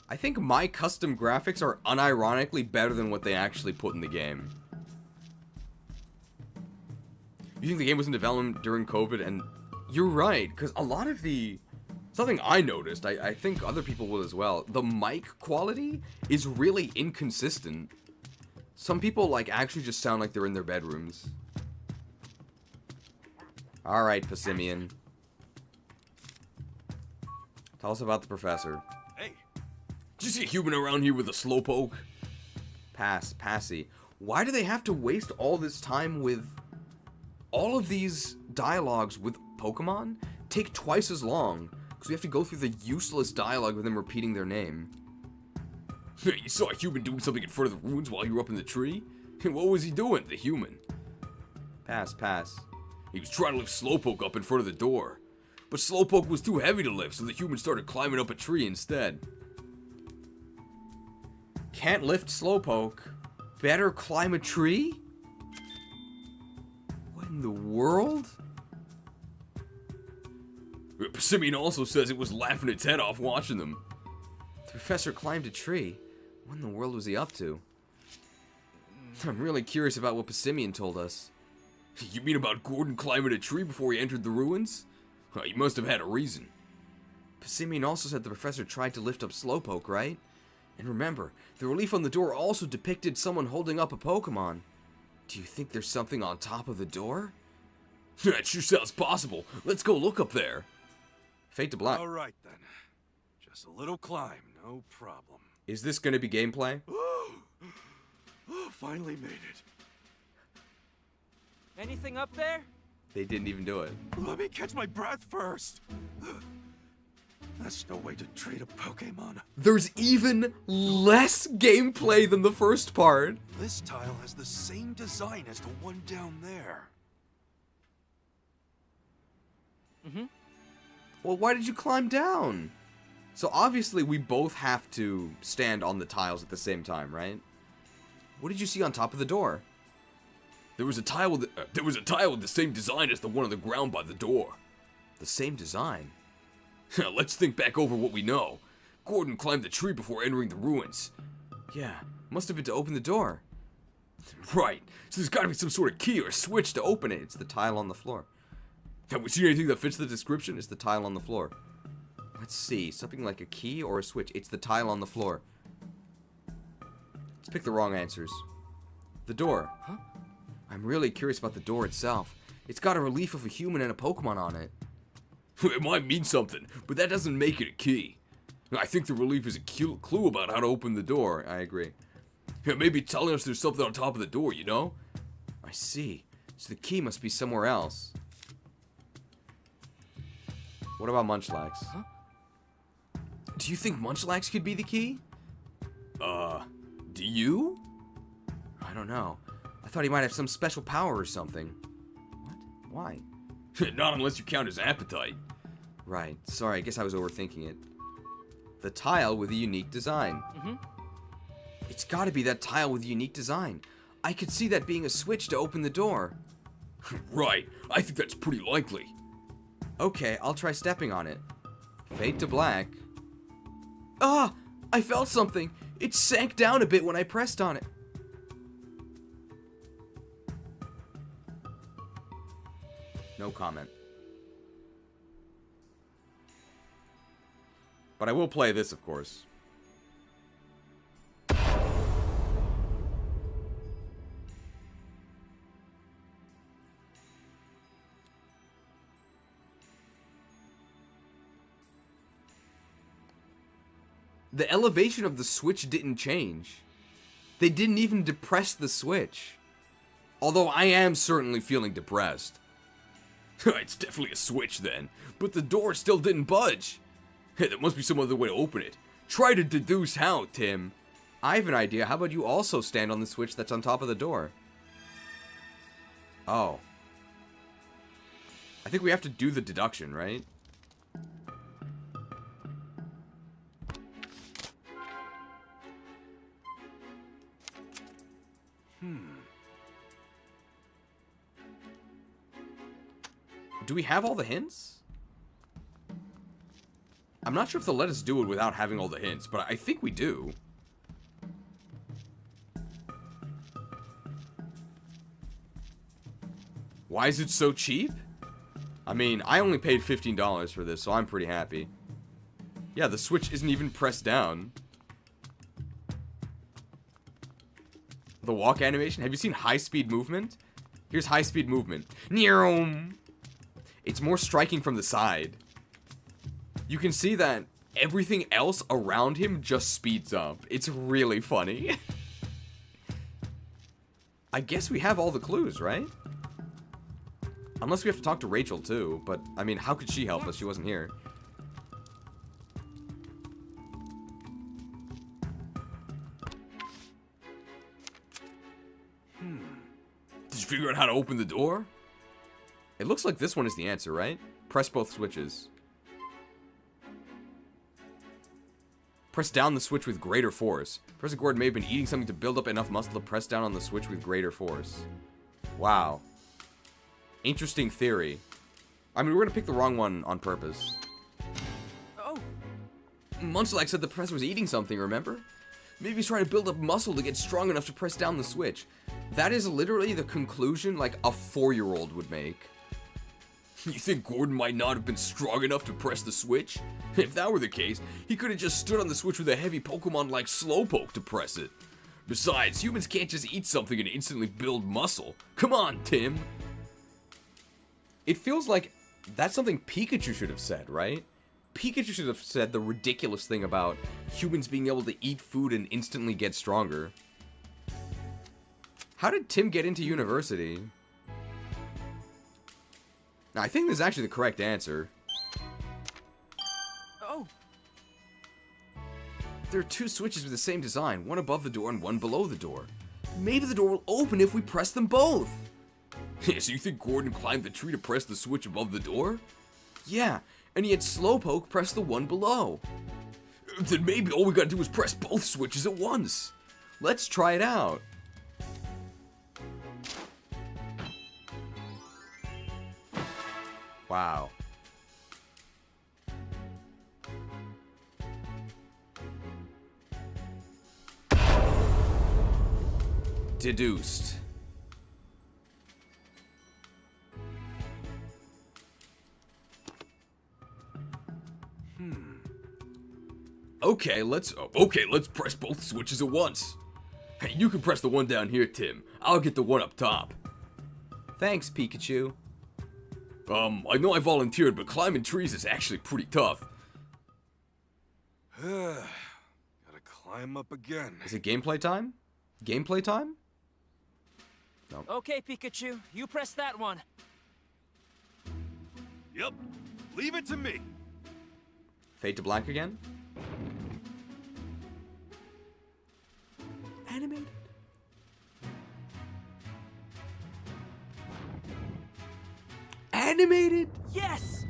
I think my custom graphics are unironically better than what they actually put in the game. You think the game was in development during COVID, and you're right, because a lot of the... Something I noticed, I think other people will as well, the mic quality is really inconsistent. Some people, like, actually just sound like they're in their bedrooms. Alright, Passimian. Tell us about the professor. Hey, Did you see a human around here with a slowpoke? Passy. Why do they have to waste all this time with... All of these dialogues with Pokemon take twice as long, because we have to go through the useless dialogue with them repeating their name. You saw a human doing something in front of the ruins while you were up in the tree? What was he doing, the human? Pass. He was trying to lift Slowpoke up in front of the door. But Slowpoke was too heavy to lift, so the human started climbing up a tree instead. Can't lift Slowpoke. Better climb a tree? What in the world? Passimian also says it was laughing its head off watching them. The professor climbed a tree. What in the world was he up to? I'm really curious about what Passimian told us. You mean about Gordon climbing a tree before he entered the ruins? Well, he must have had a reason. Passimian also said the professor tried to lift up Slowpoke, right? And remember, the relief on the door also depicted someone holding up a Pokemon. Do you think there's something on top of the door? That sure sounds possible. Let's go look up there. Fade to black. All right, then. Just a little climb, no problem. Is this gonna be gameplay? Oh, finally made it. Anything up there? They didn't even do it. Let me catch my breath first. That's no way to treat a Pokemon. There's even less gameplay than the first part. This tile has the same design as the one down there. Well, why did you climb down? So obviously we both have to stand on the tiles at the same time, right? What did you see on top of the door? There was a tile with the same design as the one on the ground by the door. The same design? Let's think back over what we know. Gordon climbed the tree before entering the ruins. Yeah, must have been to open the door. Right, so there's gotta be some sort of key or switch to open it. It's the tile on the floor. Have we seen anything that fits the description? It's the tile on the floor. Let's see, something like a key or a switch. It's the tile on the floor. Let's pick the wrong answers. The door. Huh? I'm really curious about the door itself. It's got a relief of a human and a Pokemon on it. It might mean something, but that doesn't make it a key. I think the relief is a clue about how to open the door. I agree. Maybe telling us there's something on top of the door, you know? I see. So the key must be somewhere else. What about Munchlax? Huh? Do you think Munchlax could be the key? Do you? I don't know. I thought he might have some special power or something. What? Why? Not unless you count his appetite. Right. Sorry, I guess I was overthinking it. The tile with a unique design. It's gotta be that tile with a unique design. I could see that being a switch to open the door. Right. I think that's pretty likely. Okay, I'll try stepping on it. Fade to black. Ah! I felt something! It sank down a bit when I pressed on it. No comment. But I will play this, of course. The elevation of the switch didn't change. They didn't even depress the switch. Although I am certainly feeling depressed. It's definitely a switch then, but the door still didn't budge. Hey, there must be some other way to open it. Try to deduce how, Tim. I have an idea. How about you also stand on the switch that's on top of the door? Oh. I think we have to do the deduction, right? Do we have all the hints? I'm not sure if they'll let us do it without having all the hints, but I think we do. Why is it so cheap? I mean, I only paid $15 for this, so I'm pretty happy. Yeah, the switch isn't even pressed down. The walk animation? Have you seen high-speed movement? Here's high-speed movement. It's more striking from the side. You can see that everything else around him just speeds up. It's really funny. I guess we have all the clues, right? Unless we have to talk to Rachel too, but I mean, how could she help us? She wasn't here. Did you figure out how to open the door? It looks like this one is the answer, right? Press both switches. Press down the switch with greater force. Professor Gordon may have been eating something to build up enough muscle to press down on the switch with greater force. Wow. Interesting theory. I mean, we're gonna pick the wrong one on purpose. Oh. Munchlax said the professor was eating something, remember? Maybe he's trying to build up muscle to get strong enough to press down the switch. That is literally the conclusion like a 4-year-old would make. You think Gordon might not have been strong enough to press the switch? If that were the case, he could have just stood on the switch with a heavy Pokemon like Slowpoke to press it. Besides, humans can't just eat something and instantly build muscle. Come on, Tim. It feels like that's something Pikachu should have said, right? Pikachu should have said the ridiculous thing about humans being able to eat food and instantly get stronger. How did Tim get into university? Now, I think this is actually the correct answer. Oh, There are two switches with the same design, one above the door and one below the door. Maybe the door will open if we press them both. So you think Gordon climbed the tree to press the switch above the door? Yeah, and he had Slowpoke press the one below. Then maybe all we gotta do is press both switches at once. Let's try it out. Wow. Deduced. Okay, let's press both switches at once. Hey, you can press the one down here, Tim. I'll get the one up top. Thanks, Pikachu. I know I volunteered, but climbing trees is actually pretty tough. Gotta climb up again. Is it gameplay time? Gameplay time? okay, Pikachu. You press that one. Yep. Leave it to me. Fade to black again? Animated. Animated? Yes!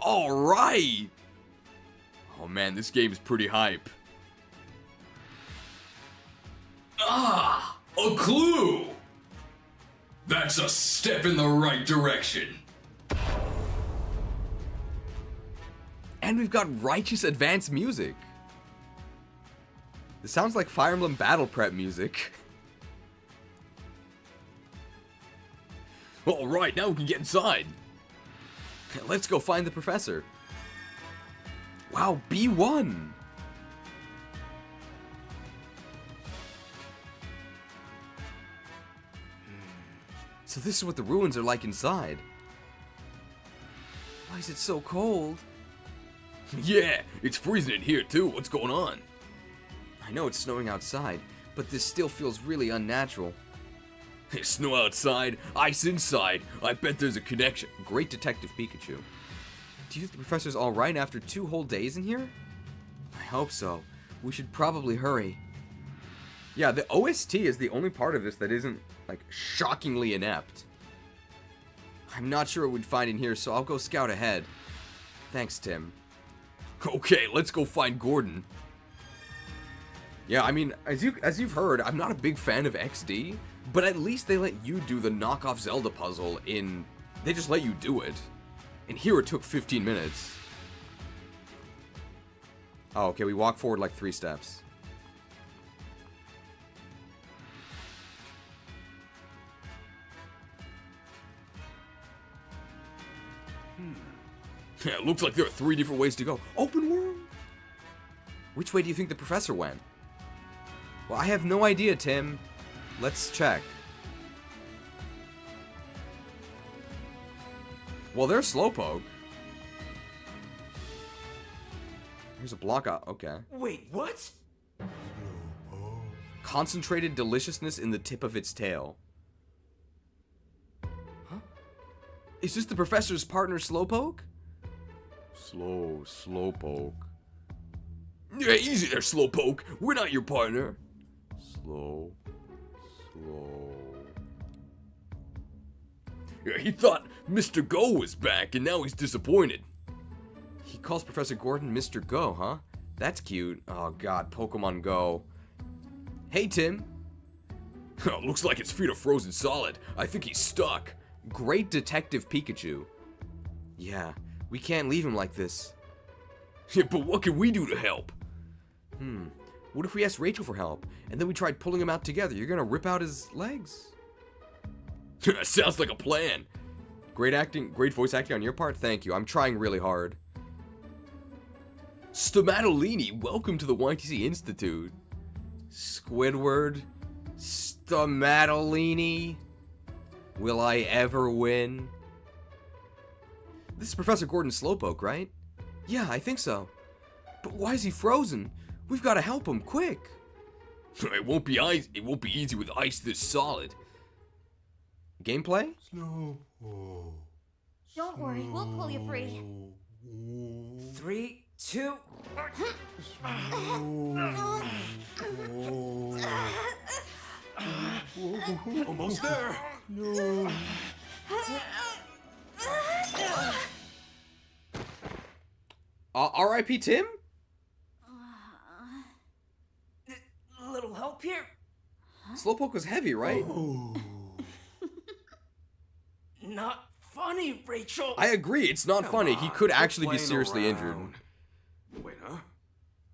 Alright! Oh man, this game is pretty hype. Ah! A clue! That's a step in the right direction. And we've got righteous advanced music. This sounds like Fire Emblem Battle Prep music. Alright, now we can get inside. Let's go find the professor. Wow, B1. So this is what the ruins are like inside. Why is it so cold? Yeah, it's freezing in here too. What's going on? I know it's snowing outside, but this still feels really unnatural. Snow outside, ice inside. I bet there's a connection. Great Detective Pikachu. Do you think the professor's alright after 2 whole days in here? I hope so. We should probably hurry. Yeah, the OST is the only part of this that isn't, like, shockingly inept. I'm not sure what we'd find in here, so I'll go scout ahead. Thanks, Tim. Okay, let's go find Gordon. Yeah, I mean, as you've heard, I'm not a big fan of XD, but at least they let you do the knockoff Zelda puzzle in... They just let you do it. And here it took 15 minutes. Oh, okay, we walk forward like 3 steps. Yeah, it looks like there are 3 different ways to go. Open world? Which way do you think the professor went? Well, I have no idea, Tim. Let's check. Well, there's Slowpoke. Here's a block out. Okay. Wait, what? Concentrated deliciousness in the tip of its tail. Huh? Is this the professor's partner, Slowpoke? Slowpoke. Yeah, easy there, Slowpoke. We're not your partner. Slow. Yeah, he thought Mr. Go was back, and now he's disappointed. He calls Professor Gordon Mr. Go, huh? That's cute. Oh god, Pokemon Go. Hey, Tim. Looks like his feet are frozen solid. I think he's stuck. Great Detective Pikachu. Yeah, we can't leave him like this. Yeah, but what can we do to help? What if we asked Rachel for help, and then we tried pulling him out together? You're gonna rip out his legs? Sounds like a plan. Great acting, great voice acting on your part. Thank you. I'm trying really hard. Stomatolini, welcome to the YTC Institute. Squidward, Stomatolini. Will I ever win? This is Professor Gordon Slowpoke, right? Yeah, I think so. But why is he frozen? We've got to help him, quick. It won't be easy with ice this solid. Gameplay? Don't worry, we'll pull you free. 3, 2. Almost there. R.I.P. Tim? Little help here? Slowpoke was heavy, right? Not funny, Rachel. I agree, it's not funny. He could Quit actually be playing seriously injured. around. Wait, huh?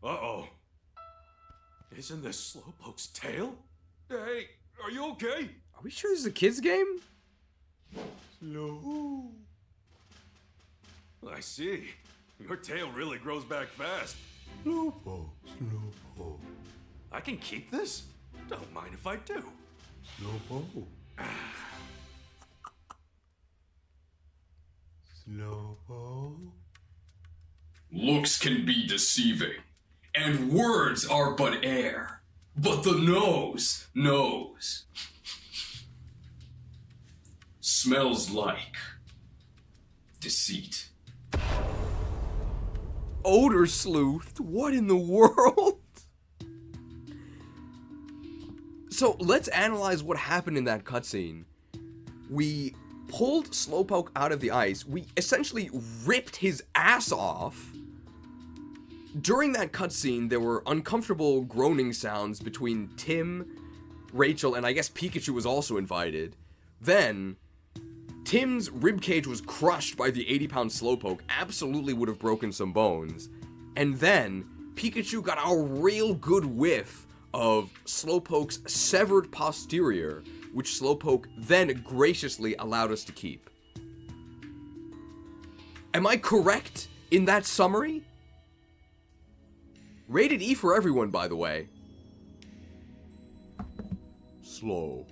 Uh-oh. Isn't this Slowpoke's tail? Hey, are you okay? Are we sure this is a kid's game? Slow. I see. Your tail really grows back fast. Slowpoke. I can keep this? Don't mind if I do. Slowpoke. Slowpoke. Looks can be deceiving, and words are but air. But the nose knows. Smells like deceit. Odor sleuth? What in the world? So let's analyze what happened in that cutscene. We pulled Slowpoke out of the ice. We essentially ripped his ass off. During that cutscene, there were uncomfortable groaning sounds between Tim, Rachel, and I guess Pikachu was also invited. Then, Tim's ribcage was crushed by the 80-pound Slowpoke, absolutely would have broken some bones. And then, Pikachu got a real good whiff of Slowpoke's severed posterior, which Slowpoke then graciously allowed us to keep. Am I correct in that summary? Rated E for everyone, by the way. Slow.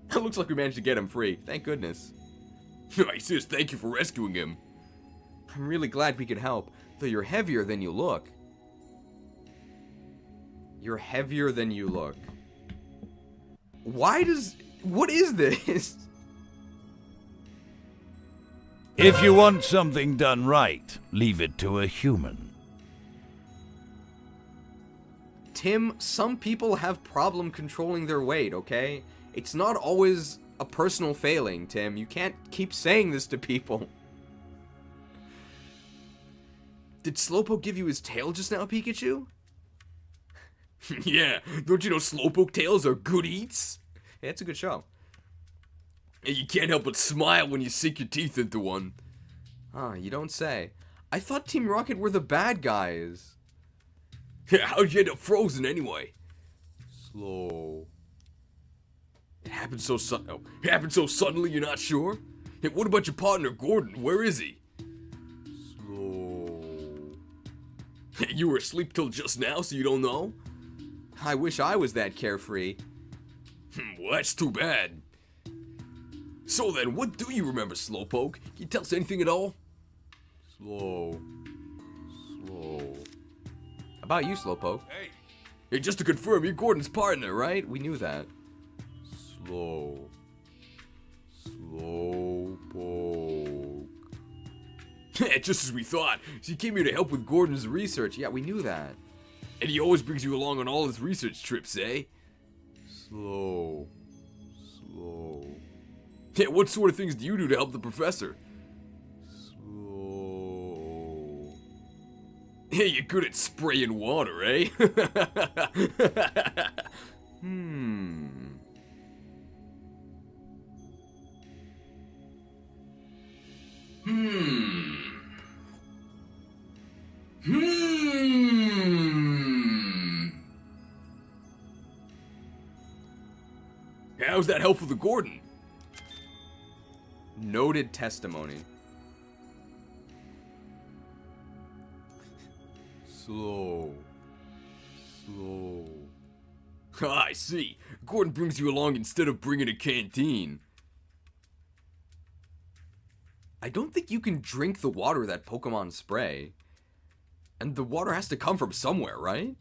It looks like we managed to get him free. Thank goodness. He says thank you for rescuing him. I'm really glad we could help, though you're heavier than you look. You're heavier than you look. What is this? If you want something done right, leave it to a human. Tim, some people have problem controlling their weight, okay? It's not always a personal failing, Tim. You can't keep saying this to people. Did Slowpoke give you his tail just now, Pikachu? Yeah, don't you know Slowpoke tails are good eats? Yeah, it's a good show. And you can't help but smile when you sink your teeth into one. Ah, you don't say. I thought Team Rocket were the bad guys. How'd you end up frozen anyway? Slow. It happened so suddenly you're not sure? Hey, what about your partner Gordon? Where is he? Slow. You were asleep till just now, so you don't know? I wish I was that carefree. Well, that's too bad. So then, what do you remember, Slowpoke? Can you tell us anything at all? Slow. How about you, Slowpoke? Hey, just to confirm, you're Gordon's partner, right? We knew that. Slowpoke. Just as we thought. She came here to help with Gordon's research. Yeah, we knew that. And he always brings you along on all his research trips, eh? Slow. Yeah, what sort of things do you do to help the professor? Slow. Hey, you're good at spraying water, eh? How's that helpful to Gordon? Noted testimony. Slow. Ah, I see. Gordon brings you along instead of bringing a canteen. I don't think you can drink the water that Pokemon spray. And the water has to come from somewhere, right?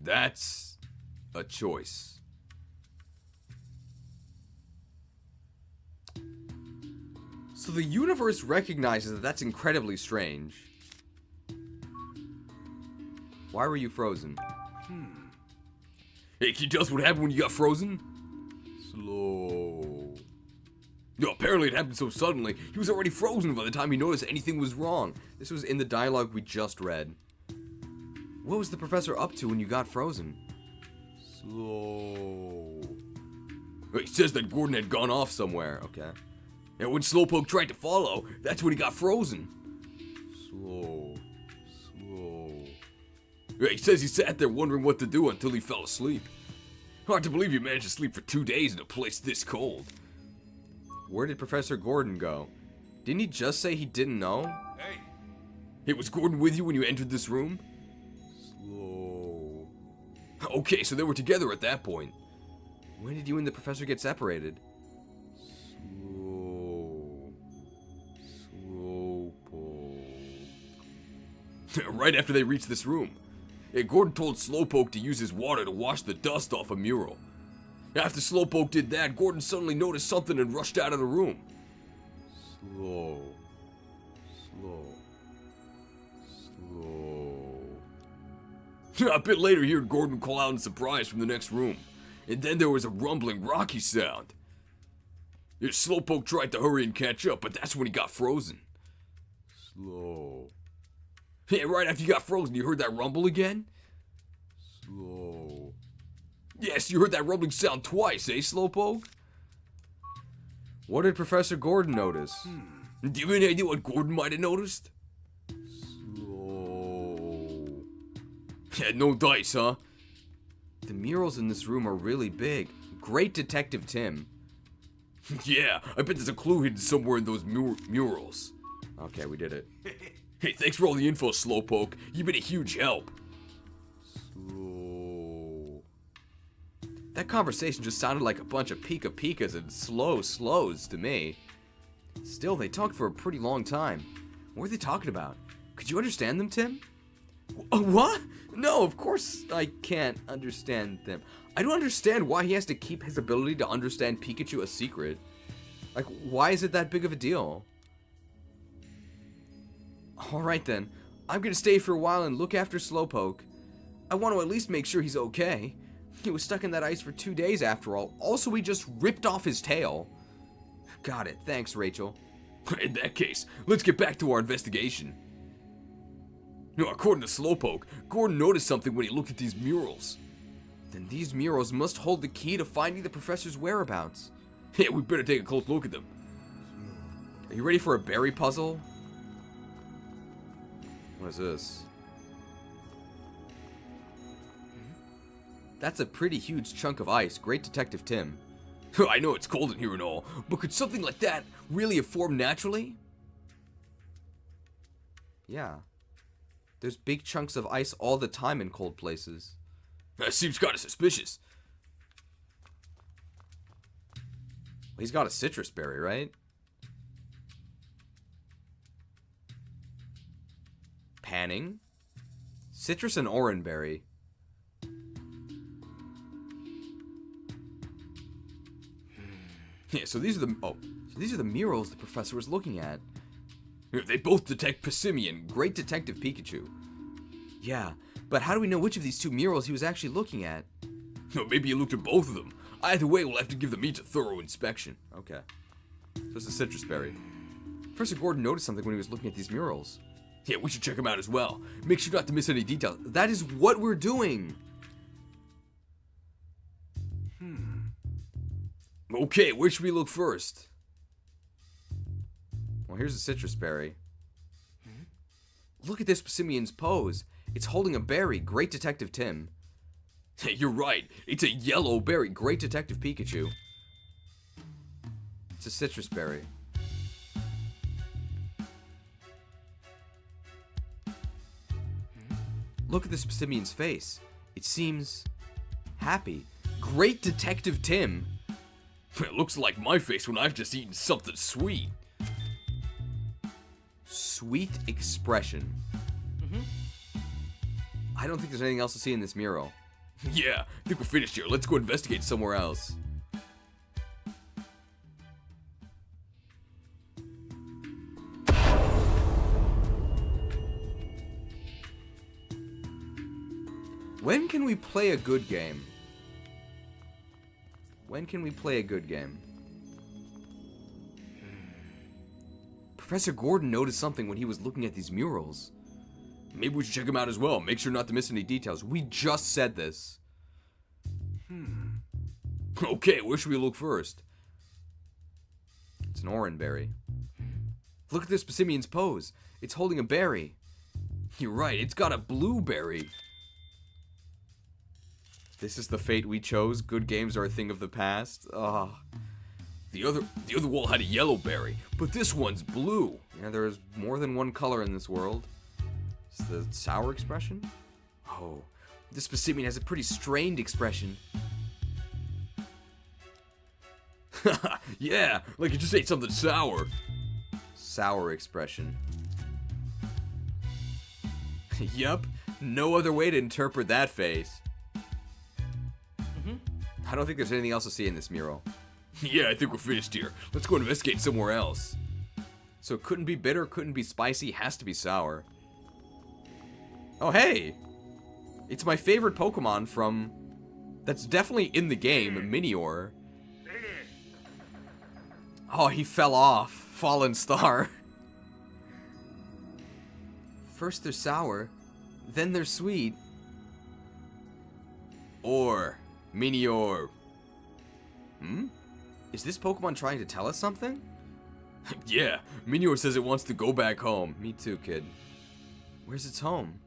That's a choice. So the universe recognizes that that's incredibly strange. Why were you frozen? Hey, can you tell us what happened when you got frozen? Slow. No, apparently it happened so suddenly, he was already frozen by the time he noticed anything was wrong. This was in the dialogue we just read. What was the professor up to when you got frozen? Slow. He says that Gordon had gone off somewhere, okay. And when Slowpoke tried to follow, that's when he got frozen. Slow. He says he sat there wondering what to do until he fell asleep. Hard to believe you managed to sleep for 2 days in a place this cold. Where did Professor Gordon go? Didn't he just say he didn't know? Hey! Hey, was Gordon with you when you entered this room? Slow. Okay, so they were together at that point. When did you and the professor get separated? Slowpoke. Right after they reached this room. Gordon told Slowpoke to use his water to wash the dust off a mural. After Slowpoke did that, Gordon suddenly noticed something and rushed out of the room. Slow. A bit later, he heard Gordon call out in surprise from the next room. And then there was a rumbling, rocky sound. Slowpoke tried to hurry and catch up, but that's when he got frozen. Slow. Yeah, right after you got frozen, you heard that rumble again? Slow. Yes, you heard that rumbling sound twice, eh, Slowpoke? What did Professor Gordon notice? Do you have any idea what Gordon might have noticed? Slow. Yeah, no dice, huh? The murals in this room are really big. Great Detective Tim. Yeah, I bet there's a clue hidden somewhere in those murals. Okay, we did it. Hey, thanks for all the info, Slowpoke. You've been a huge help. Slow. That conversation just sounded like a bunch of Pika-Pikas and slows to me. Still, they talked for a pretty long time. What were they talking about? Could you understand them, Tim? What? No, of course I can't understand them. I don't understand why he has to keep his ability to understand Pikachu a secret. Like, why is it that big of a deal? Alright then, I'm gonna stay for a while and look after Slowpoke. I want to at least make sure he's okay. He was stuck in that ice for 2 days after all. Also, we just ripped off his tail. Got it, thanks Rachel. In that case, let's get back to our investigation. According to Slowpoke, Gordon noticed something when he looked at these murals. Then these murals must hold the key to finding the professor's whereabouts. Yeah, we better take a close look at them. Are you ready for a berry puzzle? What is this? That's a pretty huge chunk of ice. Great Detective Tim. I know it's cold in here and all, but could something like that really have formed naturally? Yeah. There's big chunks of ice all the time in cold places. That seems kind of suspicious. Well, he's got a citrus berry, right? Panning. Citrus and oranberry. Yeah, so these are the murals the professor was looking at. They both detect Passimian, Great Detective Pikachu. Yeah, but how do we know which of these two murals he was actually looking at? Maybe he looked at both of them. Either way, we'll have to give them each a thorough inspection. Okay. So it's a citrus berry. Professor Gordon noticed something when he was looking at these murals. Yeah, we should check them out as well. Make sure not to miss any details. That is what we're doing. Okay, where should we look first? Well, here's a citrus berry. Look at this Passimian's pose. It's holding a berry. Great Detective Tim. You're right. It's a yellow berry. Great Detective Pikachu. It's a citrus berry. Look at the simian's face. It seems happy. Great Detective Tim. It looks like my face when I've just eaten something sweet. Sweet expression. I don't think there's anything else to see in this mural. Yeah, I think we're finished here. Let's go investigate somewhere else. When can we play a good game? When can we play a good game? Professor Gordon noticed something when he was looking at these murals. Maybe we should check them out as well. Make sure not to miss any Details. We just said this. Okay, where should we look first? It's an oranberry. Look at this simian's pose. It's holding a berry. You're right, it's got a blueberry. This is the fate we chose. Good games are a thing of the past. Ah. The other wall had a yellow berry, but this one's blue. Yeah, there's more than one color in this world. It's the sour expression? Oh, this simian has a pretty strained expression. Yeah, like you just ate something sour. Sour expression. Yup, no other way to interpret that face. I don't think there's anything else to see in this mural. Yeah, I think we're finished here. Let's go investigate somewhere else. So it couldn't be bitter, couldn't be spicy, has to be sour. Oh, hey! It's my favorite Pokemon from... That's definitely in the game, Minior. Oh, he fell off. Fallen star. First they're sour, then they're sweet. Or Minior. Is this Pokemon trying to tell us something? Yeah, Minior says it wants to go back home. Me too, kid. Where's its home?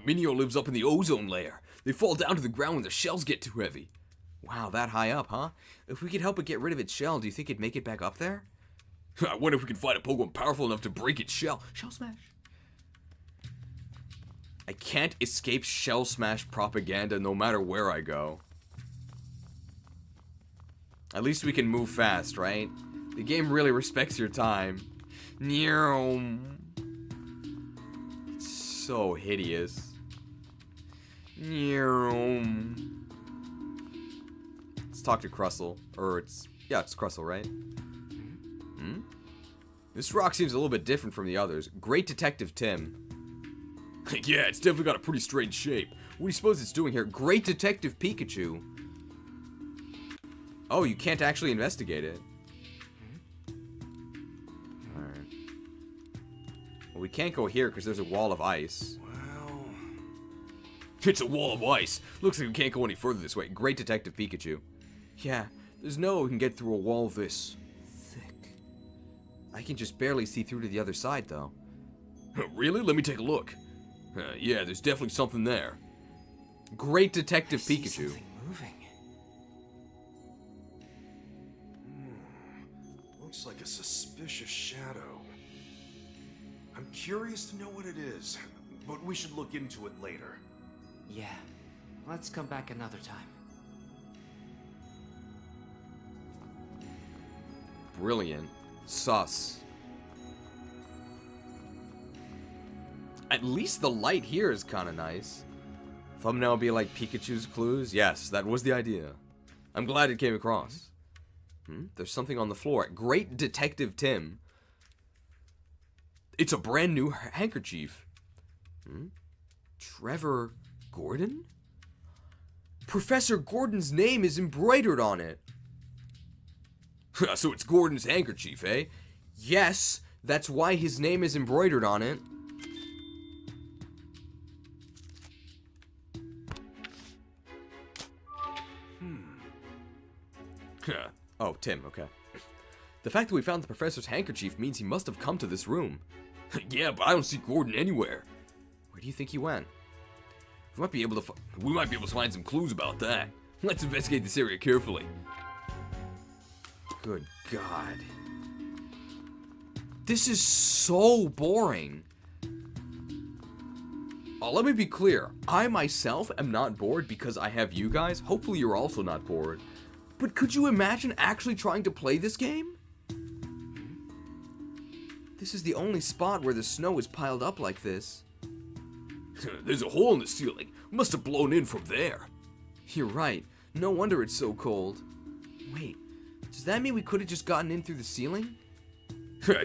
Minior lives up in the ozone layer. They fall down to the ground when their shells get too heavy. Wow, that high up, huh? If we could help it get rid of its shell, do you think it'd make it back up there? I wonder if we can find a Pokemon powerful enough to break its shell. Shell Smash. I can't escape Shell Smash propaganda no matter where I go. At least we can move fast, right? The game really respects your time. So hideous. Let's talk to Crustle. Or it's Crustle, right? This rock seems a little bit different from the others. Great Detective Tim. Yeah, it's definitely got a pretty strange shape. What do you suppose it's doing here? Great Detective Pikachu. Oh, you can't actually investigate it. Alright. Well, we can't go here because there's a wall of ice. Well, It's a wall of ice. Looks like we can't go any further this way. Great Detective Pikachu. Yeah, there's no way we can get through a wall this thick. I can just barely see through to the other side, though. Really? Let me take a look. Yeah, there's definitely something there. Great Detective See Pikachu. something moving. looks like a suspicious shadow. I'm curious to know what it is, but we should look into it later. Yeah, let's come back another time. Brilliant. Sus. At least the light here is kind of nice. Thumbnail will be like Pikachu's clues. Yes, that was the idea. I'm glad it came across. There's something on the floor. Great Detective Tim. It's a brand new handkerchief. Trevor Gordon? Professor Gordon's name is embroidered on it. So it's Gordon's handkerchief, eh? Yes, that's why his name is embroidered on it. Oh, Tim, okay. The fact that we found the professor's handkerchief means he must have come to this room. Yeah, but I don't see Gordon anywhere. Where do you think he went? We might be able to find some clues about that. Let's investigate this area carefully. Good God. This is so boring. Let me be clear. I myself am not bored because I have you guys. Hopefully you're also not bored. But could you imagine actually trying to play this game? This is the only spot where the snow is piled up like this. There's a hole in the ceiling. Must have blown in from there. You're right. No wonder it's so cold. Wait, does that mean we could have just gotten in through the ceiling?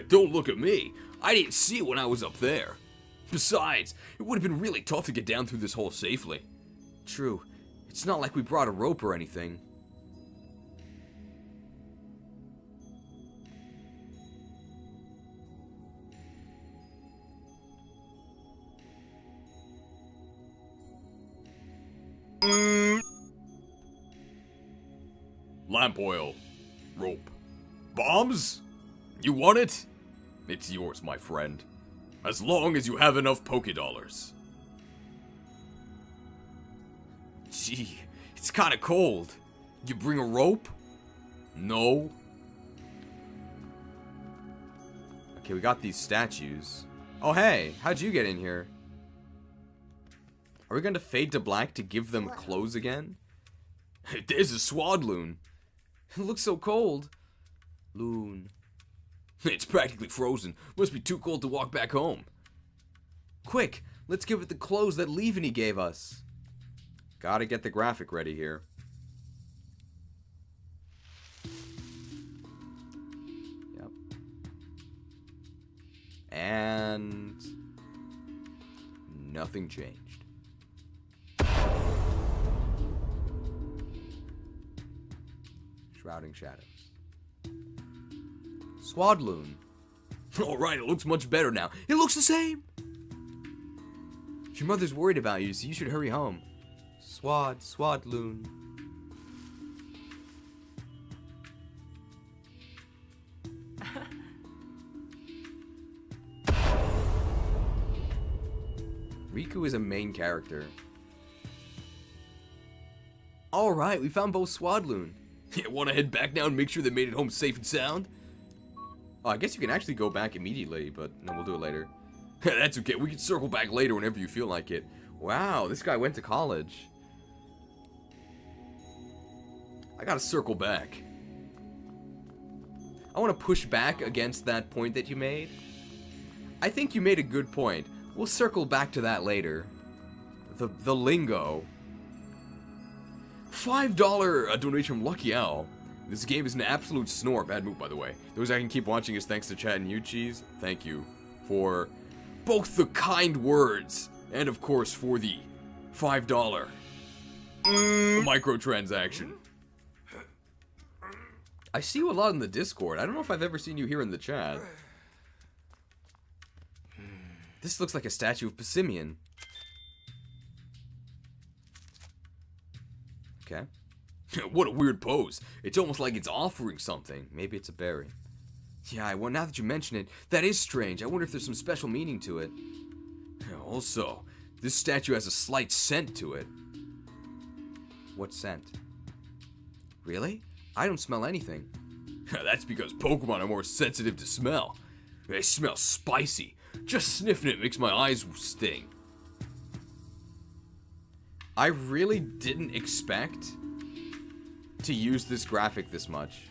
Don't look at me. I didn't see it when I was up there. Besides, it would have been really tough to get down through this hole safely. True. It's not like we brought a rope or anything. Lamp oil. Rope. Bombs? You want it? It's yours, my friend. As long as you have enough Pokédollars. Gee, it's kinda cold. You bring a rope? No. Okay, we got these statues. Oh hey, how'd you get in here? Are we going to fade to black to give them clothes again? There's a Swadloon. It looks so cold. Loon. It's practically frozen. Must be too cold to walk back home. Quick, let's give it the clothes that Levany gave us. Gotta get the graphic ready here. Yep. And nothing changed. Shrouding shadows. Swadloon. Alright, it looks much better now. It looks the same! Your mother's worried about you, so you should hurry home. Swadloon. Riku is a main character. Alright, we found both Swadloon. You wanna head back now and make sure they made it home safe and sound? Oh, I guess you can actually go back immediately, but no, we'll do it later. That's okay, we can circle back later whenever you feel like it. Wow, this guy went to college. I gotta circle back. I want to push back against that point that you made. I think you made a good point. We'll circle back to that later. The lingo. $5 donation from Lucky Owl. This game is an absolute snore. Bad move, by the way. Those I can keep watching is thanks to Chad and you, Cheese. Thank you for Both the kind words and, of course, for the $5 microtransaction. I see you a lot in the Discord. I don't know if I've ever seen you here in the chat. This looks like a statue of Passimian. Okay. What a weird pose. It's almost like it's offering something. Maybe it's a berry. Yeah, well, now that you mention it, that is strange. I wonder if there's some special meaning to it. Also, this statue has a slight scent to it. What scent? Really? I don't smell anything. That's because Pokemon are more sensitive to smell. They smell spicy. Just sniffing it makes my eyes sting. I really didn't expect to use this graphic this much.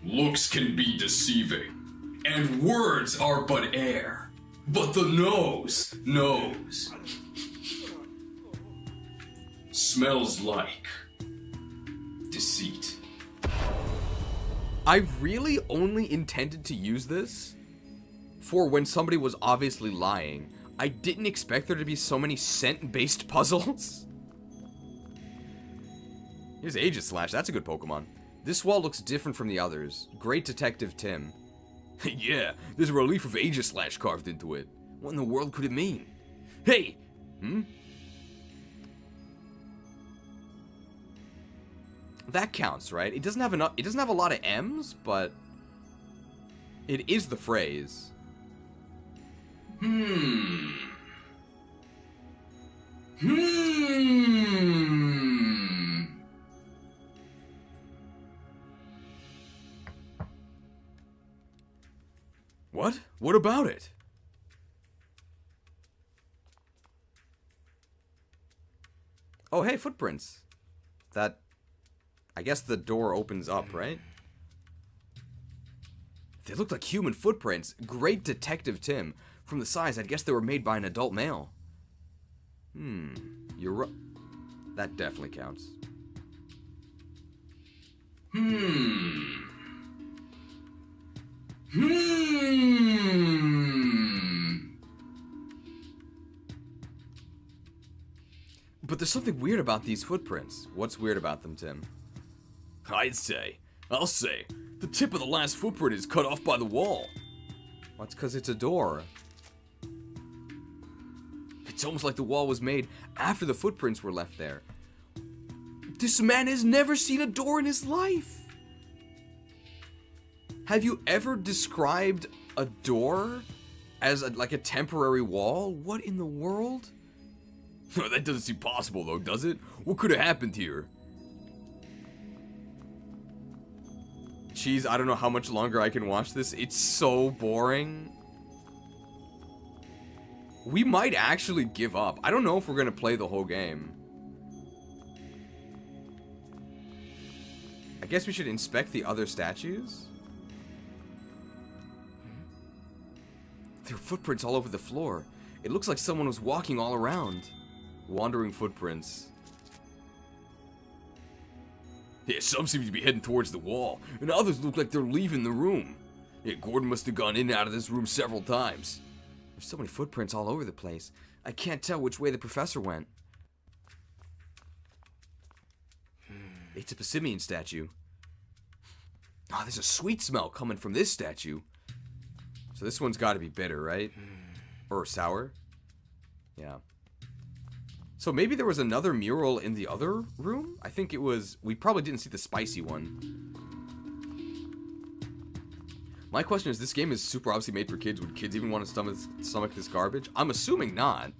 Looks can be deceiving, and words are but air. But the nose knows. Smells like deceit. I really only intended to use this for when somebody was obviously lying. I didn't expect there to be so many scent-based puzzles. Here's Aegislash, that's a good Pokemon. This wall looks different from the others. Great Detective Tim. Yeah, there's a relief of Aegislash carved into it. What in the world could it mean? Hey! That counts, right? It doesn't have enough. It doesn't have a lot of M's, but it is the phrase. What? What about it? Oh, hey, footprints. That... I guess the door opens up, right? They look like human footprints. Great Detective Tim. From the size, I'd guess they were made by an adult male. You're right. That definitely counts. But there's something weird about these footprints. What's weird about them, Tim? I'll say, the tip of the last footprint is cut off by the wall. Well, it's because it's a door. It's almost like the wall was made after the footprints were left there. This man has never seen a door in his life. Have you ever described a door as like a temporary wall? What in the world? That doesn't seem possible though, does it? What could have happened here? Jeez, I don't know how much longer I can watch this. It's so boring. We might actually give up. I don't know if we're going to play the whole game. I guess we should inspect the other statues. There are footprints all over the floor. It looks like someone was walking all around. Wandering footprints. Yeah, some seem to be heading towards the wall, and others look like they're leaving the room. Yeah, Gordon must have gone in and out of this room several times. There's so many footprints all over the place. I can't tell which way the professor went. It's a Persimmon statue. Oh, there's a sweet smell coming from this statue. So this one's got to be bitter, right? Or sour? Yeah. So maybe there was another mural in the other room? I think it was... We probably didn't see the spicy one. My question is, this game is super obviously made for kids. Would kids even want to stomach this garbage? I'm assuming not.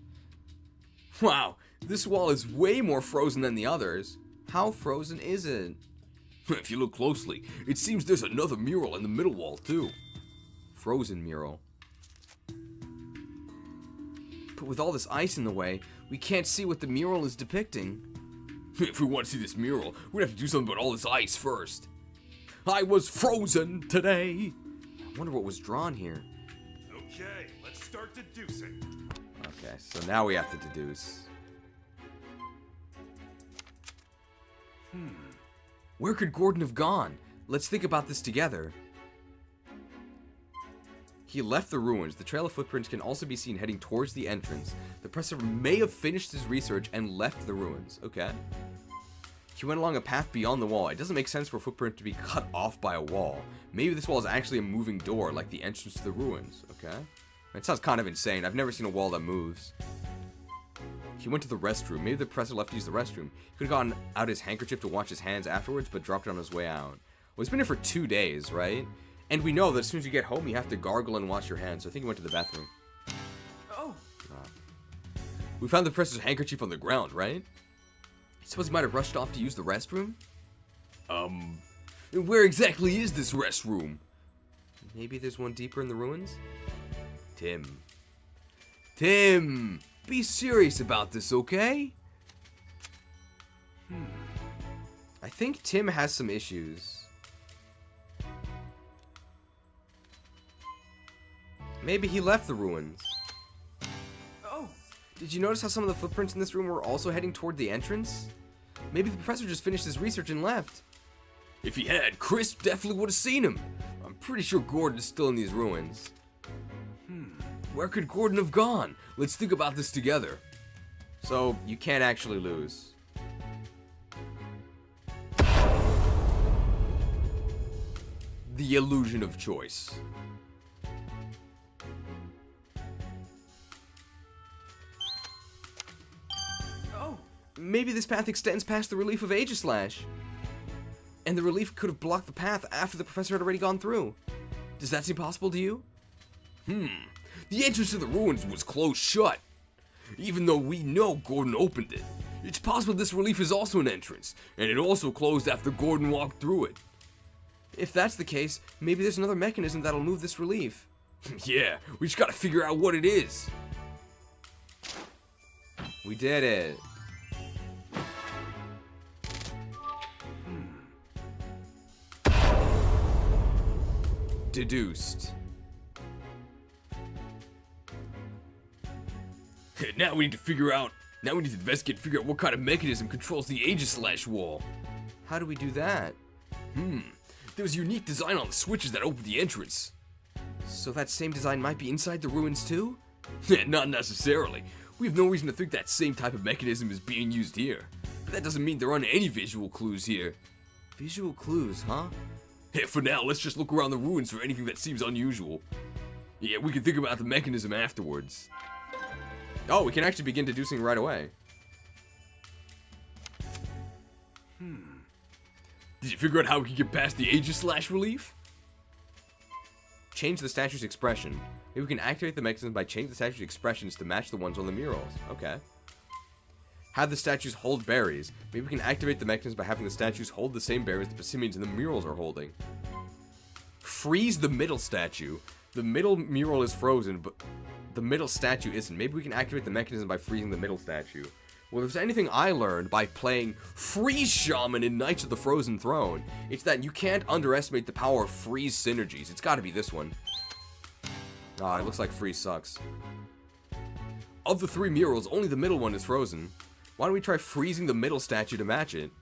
Wow, this wall is way more frozen than the others. How frozen is it? If you look closely, it seems there's another mural in the middle wall too. Frozen mural. But with all this ice in the way, we can't see what the mural is depicting. If we want to see this mural, we'd have to do something about all this ice first. I was frozen today. I wonder what was drawn here. Okay, let's start deducing. Okay, so now we have to deduce. Where could Gordon have gone? Let's think about this together. He left the ruins. The trail of footprints can also be seen heading towards the entrance. The professor may have finished his research and left the ruins. Okay. He went along a path beyond the wall. It doesn't make sense for a footprint to be cut off by a wall. Maybe this wall is actually a moving door, like the entrance to the ruins. Okay. It sounds kind of insane. I've never seen a wall that moves. He went to the restroom. Maybe the professor left to use the restroom. He could have gotten out his handkerchief to wash his hands afterwards, but dropped it on his way out. Well, he's been here for 2 days, right? And we know that as soon as you get home, you have to gargle and wash your hands. So I think he went to the bathroom. Oh. We found the professor's handkerchief on the ground, right? Suppose he might have rushed off to use the restroom? Where exactly is this restroom? Maybe there's one deeper in the ruins? Tim, be serious about this, okay? I think Tim has some issues. Maybe he left the ruins. Oh. Did you notice how some of the footprints in this room were also heading toward the entrance? Maybe the professor just finished his research and left. If he had, Chris definitely would have seen him. I'm pretty sure Gordon is still in these ruins. Where could Gordon have gone? Let's think about this together. So, you can't actually lose. The illusion of choice. Oh. Maybe this path extends past the relief of Aegislash. And the relief could have blocked the path after the professor had already gone through. Does that seem possible to you? The entrance to the ruins was closed shut. Even though we know Gordon opened it, it's possible this relief is also an entrance, and it also closed after Gordon walked through it. If that's the case, maybe there's another mechanism that'll move this relief. Yeah, we just gotta figure out what it is. We did it. Deduced. Now we need to investigate and figure out what kind of mechanism controls the Aegislash wall. How do we do that? There was a unique design on the switches that opened the entrance. So that same design might be inside the ruins too? Not necessarily. We have no reason to think that same type of mechanism is being used here. But that doesn't mean there aren't any visual clues here. Visual clues, huh? For now, let's just look around the ruins for anything that seems unusual. Yeah, we can think about the mechanism afterwards. Oh, we can actually begin deducing right away. Did you figure out how we can get past the Aegislash relief? Change the statue's expression. Maybe we can activate the mechanism by changing the statue's expressions to match the ones on the murals. Okay. Have the statues hold berries. Maybe we can activate the mechanism by having the statues hold the same berries the Pissimians in the murals are holding. Freeze the middle statue. The middle mural is frozen, but the middle statue isn't. Maybe we can activate the mechanism by freezing the middle statue. Well, if there's anything I learned by playing Freeze Shaman in Knights of the Frozen Throne, it's that you can't underestimate the power of freeze synergies. It's gotta be this one. Ah, it looks like freeze sucks. Of the 3 murals, only the middle one is frozen. Why don't we try freezing the middle statue to match it?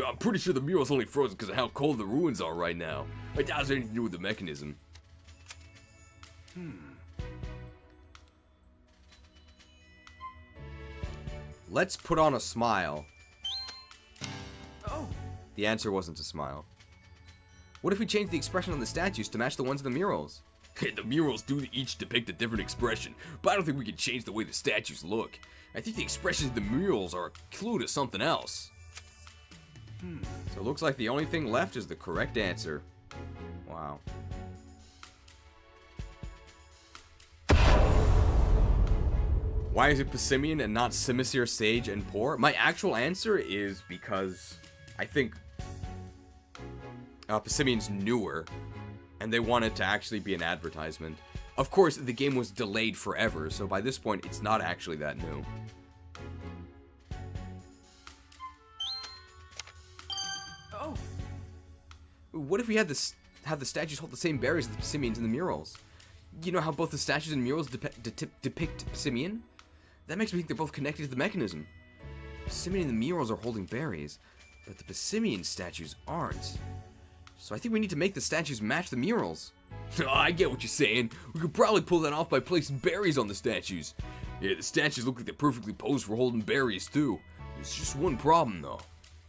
I'm pretty sure the mural's only frozen because of how cold the ruins are right now. I doubt it has anything to do with the mechanism. Let's put on a smile. Oh. The answer wasn't a smile. What if we change the expression on the statues to match the ones in the murals? The murals do each depict a different expression, but I don't think we can change the way the statues look. I think the expressions of the murals are a clue to something else. So it looks like the only thing left is the correct answer. Wow. Why is it Pissimian and not Simisear, Sage, and Poor? My actual answer is because I think Pissimian's newer, and they want it to actually be an advertisement. Of course, the game was delayed forever, so by this point, it's not actually that new. Oh. What if we had have the statues hold the same berries as the Pissimians in the murals? You know how both the statues and murals depict Pissimian? That makes me think they're both connected to the mechanism. Pissimian and the murals are holding berries, but the Pissimian statues aren't. So I think we need to make the statues match the murals. Oh, I get what you're saying. We could probably pull that off by placing berries on the statues. Yeah, the statues look like they're perfectly posed for holding berries, too. There's just one problem, though.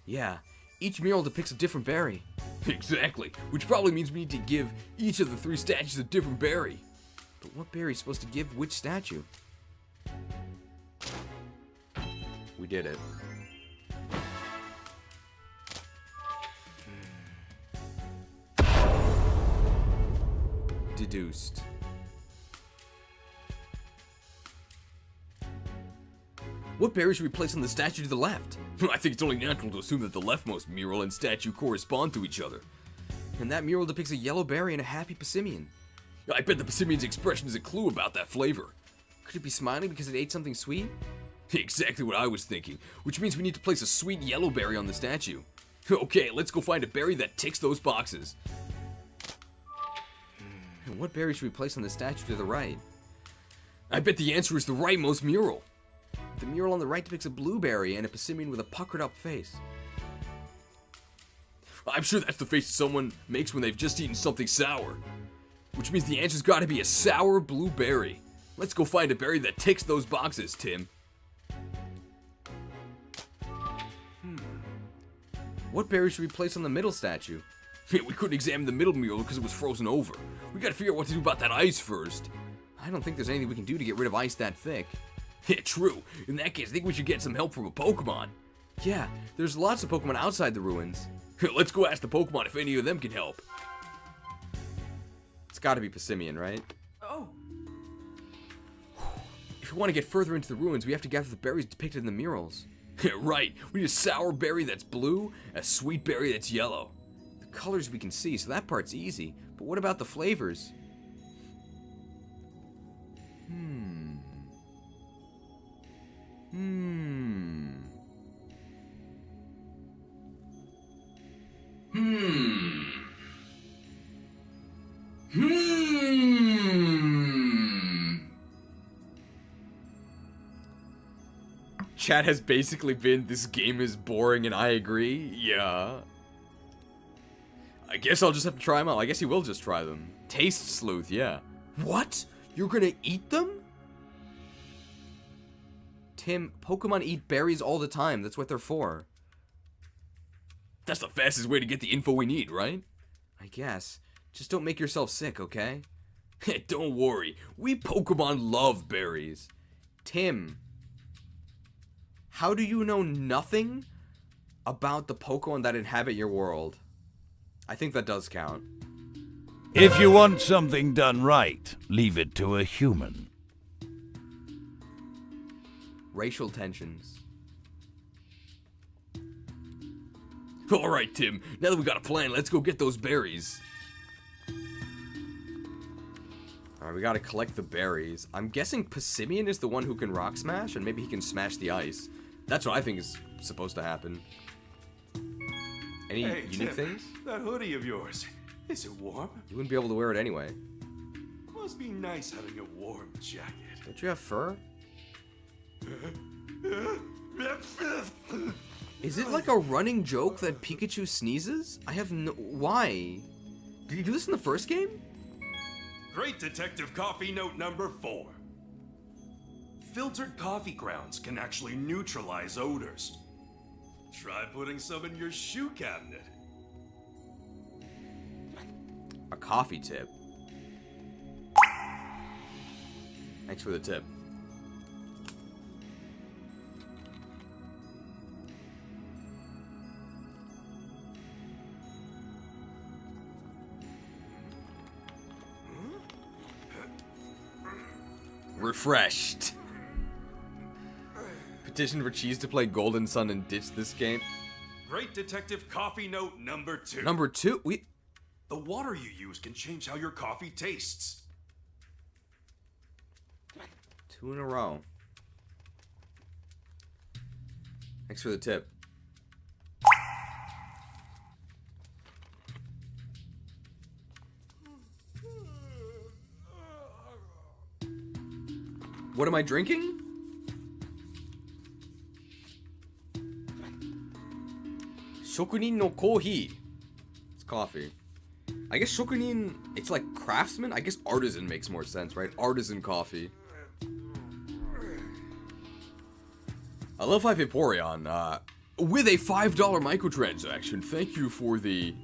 Yeah, each mural depicts a different berry. Exactly, which probably means we need to give each of the 3 statues a different berry. But what berry is supposed to give which statue? We did it. Deduced. What berry should we place on the statue to the left? I think it's only natural to assume that the leftmost mural and statue correspond to each other. And that mural depicts a yellow berry and a happy Pissimian. I bet the Pissimian's expression is a clue about that flavor. Could it be smiling because it ate something sweet? Exactly what I was thinking, which means we need to place a sweet yellow berry on the statue. Okay, let's go find a berry that ticks those boxes. And what berry should we place on the statue to the right? I bet the answer is the rightmost mural. The mural on the right depicts a blueberry and a Pissimian with a puckered up face. I'm sure that's the face someone makes when they've just eaten something sour. Which means the answer's gotta be a sour blueberry. Let's go find a berry that ticks those boxes, Tim. What berry should we place on the middle statue? We couldn't examine the middle mural because it was frozen over. We gotta figure out what to do about that ice first. I don't think there's anything we can do to get rid of ice that thick. Yeah, true. In that case, I think we should get some help from a Pokemon. Yeah, there's lots of Pokemon outside the ruins. Let's go ask the Pokemon if any of them can help. It's gotta be Pissimian, right? Oh. If we want to get further into the ruins, we have to gather the berries depicted in the murals. Right. We need a sour berry that's blue, a sweet berry that's yellow. The colors we can see, so that part's easy. But what about the flavors? chat has basically been, this game is boring and I agree. Yeah. I guess I'll just have to try them out. I guess he will just try them. Taste sleuth, yeah. What? You're gonna eat them? Tim, Pokemon eat berries all the time. That's what they're for. That's the fastest way to get the info we need, right? I guess. Just don't make yourself sick, okay? Don't worry. We Pokemon love berries. Tim, how do you know nothing about the Pokemon that inhabit your world? I think that does count. If you want something done right, leave it to a human. Racial tensions. Alright, Tim. Now that we got a plan, let's go get those berries. Alright, we gotta collect the berries. I'm guessing Passimian is the one who can rock smash, and maybe he can smash the ice. That's what I think is supposed to happen. Any unique Tim, things? That hoodie of yours, is it warm? You wouldn't be able to wear it anyway. Must be nice having a warm jacket. Don't you have fur? Is it like a running joke that Pikachu sneezes? I have no... Why? Did he do this in the first game? Great Detective Coffee Note number 4. Filtered coffee grounds can actually neutralize odors. Try putting some in your shoe cabinet. A coffee tip. Thanks for the tip. Refreshed. Petition for Cheese to play Golden Sun and ditch this game. Great Detective Coffee Note number 2. Number 2? The water you use can change how your coffee tastes. 2 in a row. Thanks for the tip. What am I drinking? Shokunin no Kohi. It's coffee. I guess Shokunin, it's like craftsman? I guess artisan makes more sense, right? Artisan coffee. I love 5 Vaporeon, with a $5 microtransaction. Thank you for the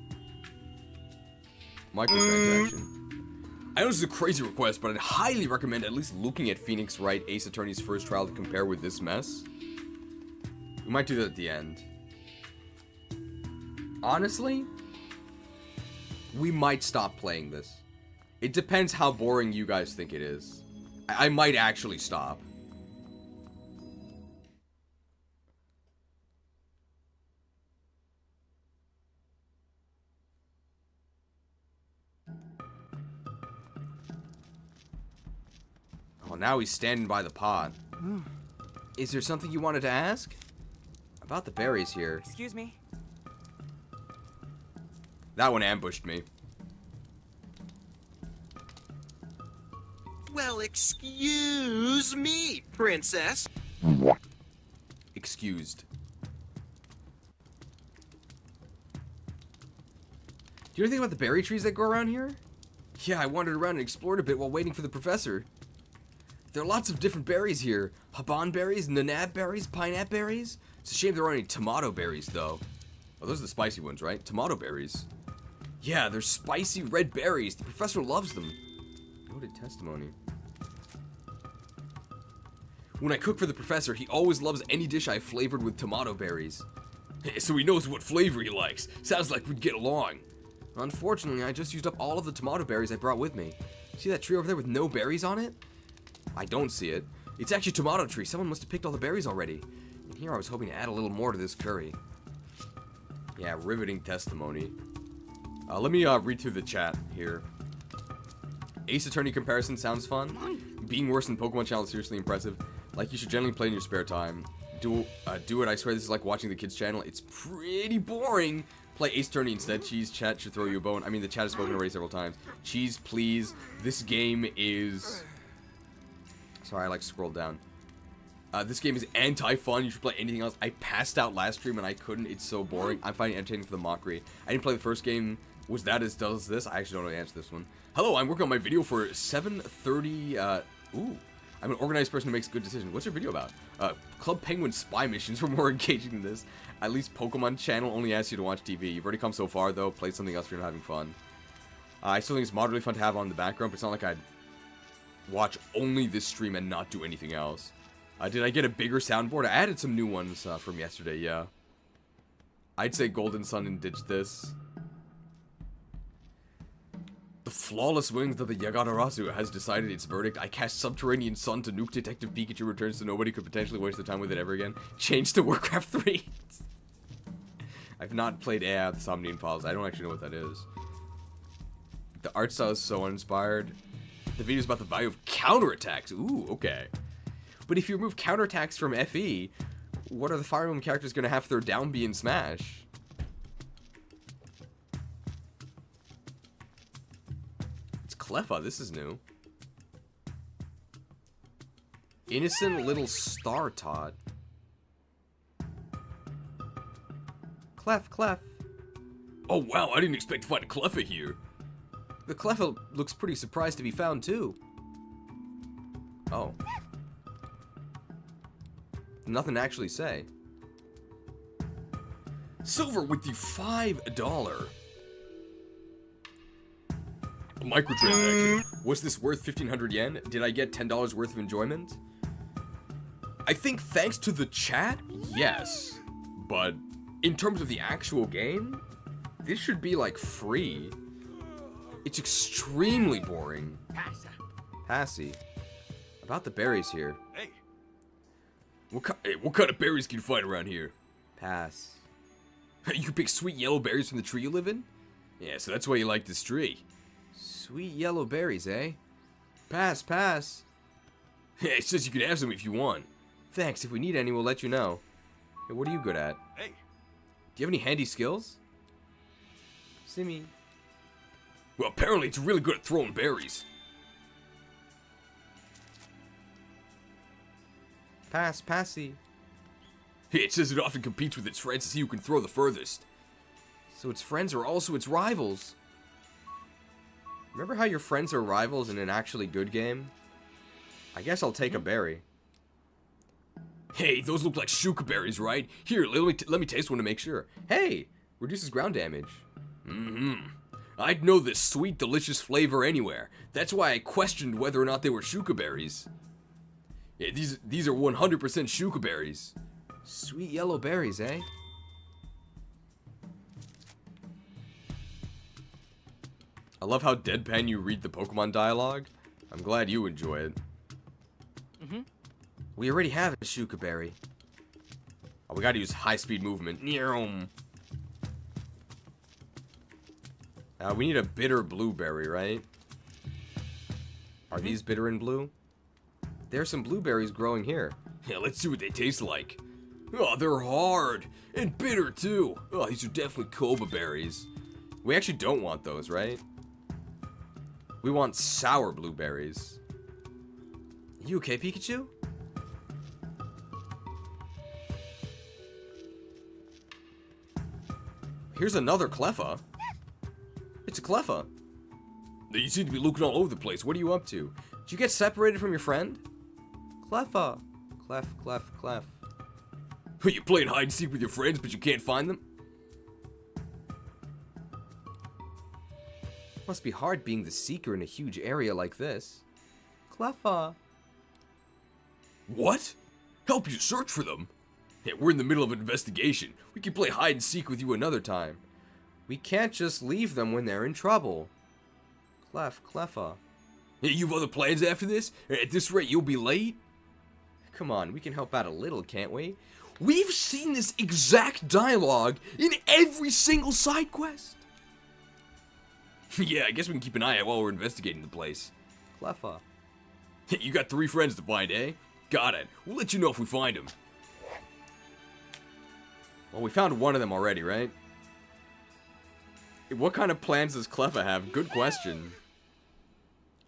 microtransaction. I know this is a crazy request, but I'd highly recommend at least looking at Phoenix Wright Ace Attorney's first trial to compare with this mess. We might do that at the end. Honestly, we might stop playing this. It depends how boring you guys think it is. I might actually stop. Oh, now he's standing by the pod. Is there something you wanted to ask? About the berries here. Excuse me. That one ambushed me. Well, excuse me, princess. Excused. Do you know anything about the berry trees that grow around here? Yeah, I wandered around and explored a bit while waiting for the professor. There are lots of different berries here. Haban berries, nanab berries, pineapple berries. It's a shame there aren't any tomato berries, though. Oh, those are the spicy ones, right? Tomato berries. Yeah, they're spicy red berries. The professor loves them. Noted testimony. When I cook for the professor, he always loves any dish I flavored with tomato berries. So he knows what flavor he likes. Sounds like we'd get along. Unfortunately, I just used up all of the tomato berries I brought with me. See that tree over there with no berries on it? I don't see it. It's actually a tomato tree. Someone must have picked all the berries already. And here I was hoping to add a little more to this curry. Yeah, riveting testimony. Let me read through the chat here. Ace Attorney comparison sounds fun. Being worse than Pokemon Channel is seriously impressive. Like you should generally play in your spare time. Do it. I swear this is like watching the kids' channel. It's pretty boring. Play Ace Attorney instead. Cheese, chat should throw you a bone. I mean, the chat has spoken already several times. Cheese, please. This game is... Sorry, I like scrolled down. This game is anti-fun. You should play anything else. I passed out last stream and I couldn't. It's so boring. I'm finding it entertaining for the mockery. I didn't play the first game. Was that as dull as this? I actually don't know the answer to this one. Hello, I'm working on my video for 7:30. Ooh. I'm an organized person who makes good decisions. What's your video about? Club Penguin spy missions were more engaging than this. At least Pokemon channel only asks you to watch TV. You've already come so far, though. Play something else if you're not having fun. I still think it's moderately fun to have on the background, but it's not like I'd watch only this stream and not do anything else. Did I get a bigger soundboard? I added some new ones from yesterday, yeah. I'd say Golden Sun and ditch this. The flawless wings of the Yagatarasu has decided its verdict. I cast Subterranean Sun to nuke Detective Pikachu returns so nobody could potentially waste their time with it ever again. Change to Warcraft 3. I've not played the Somnian Files. I don't actually know what that is. The art style is so uninspired. The video is about the value of counterattacks. Ooh, okay. But if you remove counterattacks from FE, what are the Fire Emblem characters going to have for their down B in Smash? It's Cleffa. This is new. Innocent little Star Tot. Clef. Oh wow, I didn't expect to find a Cleffa here. The Cleffa looks pretty surprised to be found, too. Oh. Nothing to actually say. Silver with the $5. A microtransaction. Was this worth 1,500 yen? Did I get $10 worth of enjoyment? I think thanks to the chat, yes. But in terms of the actual game, this should be like free. It's extremely boring. Passy. About the berries here. Hey. What kind of berries can you find around here? Pass. You can pick sweet yellow berries from the tree you live in? Yeah, so that's why you like this tree. Sweet yellow berries, eh? Pass. Yeah, it says you can have some if you want. Thanks, if we need any, we'll let you know. Hey, what are you good at? Hey. Do you have any handy skills? Simmy. Well, apparently it's really good at throwing berries. Passy. It says it often competes with its friends to see who can throw the furthest. So its friends are also its rivals. Remember how your friends are rivals in an actually good game? I guess I'll take a berry. Hey, those look like shuka berries, right? Here, let me taste one to make sure. Hey! Reduces ground damage. I'd know this sweet, delicious flavor anywhere. That's why I questioned whether or not they were shuka berries. Yeah, these are 100% shuka berries. Sweet yellow berries, eh? I love how deadpan you read the Pokemon dialogue. I'm glad you enjoy it. We already have a Shuka Berry. Oh, we gotta use high-speed movement. We need a bitter blueberry, right? Are these bitter and blue? There's some blueberries growing here. Yeah, let's see what they taste like. Oh, they're hard and bitter too. Oh, these are definitely Koba berries. We actually don't want those, right? We want sour blueberries. You okay, Pikachu? Here's another Cleffa. It's a Cleffa. You seem to be looking all over the place. What are you up to? Did you get separated from your friend? Cleffa. Clef. Are you playing hide and seek with your friends, but you can't find them? Must be hard being the seeker in a huge area like this. Cleffa. What? Help you search for them? Yeah, we're in the middle of an investigation. We can play hide and seek with you another time. We can't just leave them when they're in trouble. Cleffa. Hey, you have other plans after this? At this rate, you'll be late? Come on, we can help out a little, can't we? We've seen this exact dialogue in every single side quest. Yeah, I guess we can keep an eye out while we're investigating the place. Cleffa. You got 3 friends to find, eh? Got it. We'll let you know if we find them. Well, we found one of them already, right? What kind of plans does Cleffa have? Good question.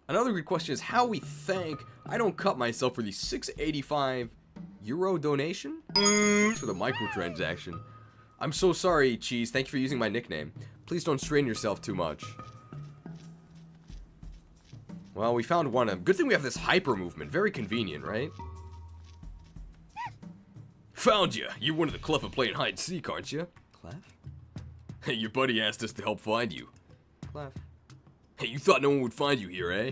Another good question is how we thank I don't cut myself for the 685 Euro donation? Thanks for the microtransaction. I'm so sorry, Cheese. Thank you for using my nickname. Please don't strain yourself too much. Well, we found one. Good thing we have this hyper movement. Very convenient, right? Found you. You're one of the clever playing hide and seek, aren't you? Clef? Hey, your buddy asked us to help find you. Clef. Hey, you thought no one would find you here, eh?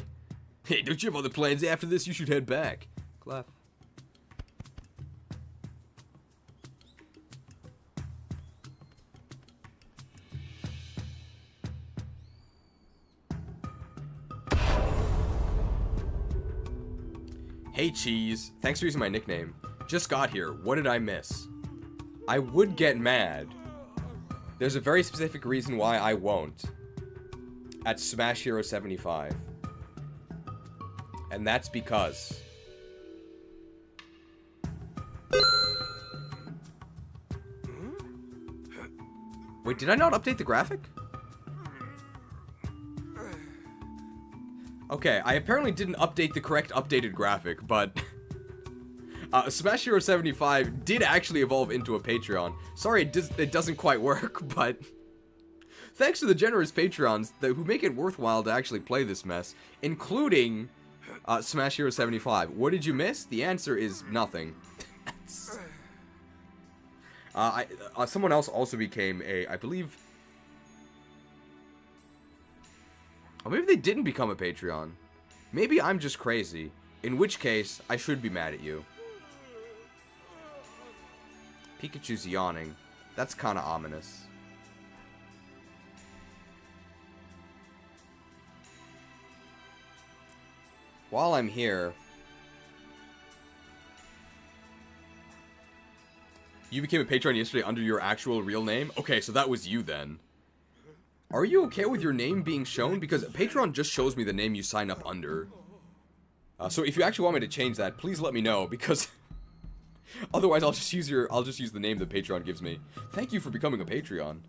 Hey, don't you have other plans after this? You should head back. Clef. Hey, Cheese. Thanks for using my nickname. Just got here. What did I miss? I would get mad. There's a very specific reason why I won't. At Smash Hero 75. And that's because... Wait, did I not update the graphic? Okay, I apparently didn't update the correct updated graphic, but... Smash Hero 75 did actually evolve into a Patreon. Sorry, it doesn't quite work, but... Thanks to the generous Patreons who make it worthwhile to actually play this mess, including Smash Hero 75. What did you miss? The answer is nothing. Someone else also became I believe... Or maybe they didn't become a Patreon. Maybe I'm just crazy. In which case, I should be mad at you. Pikachu's yawning. That's kind of ominous. While I'm here... You became a Patreon yesterday under your actual real name? Okay, so that was you then. Are you okay with your name being shown? Because Patreon just shows me the name you sign up under. So if you actually want me to change that, please let me know, because otherwise I'll just use the name that Patreon gives me. Thank you for becoming a Patreon.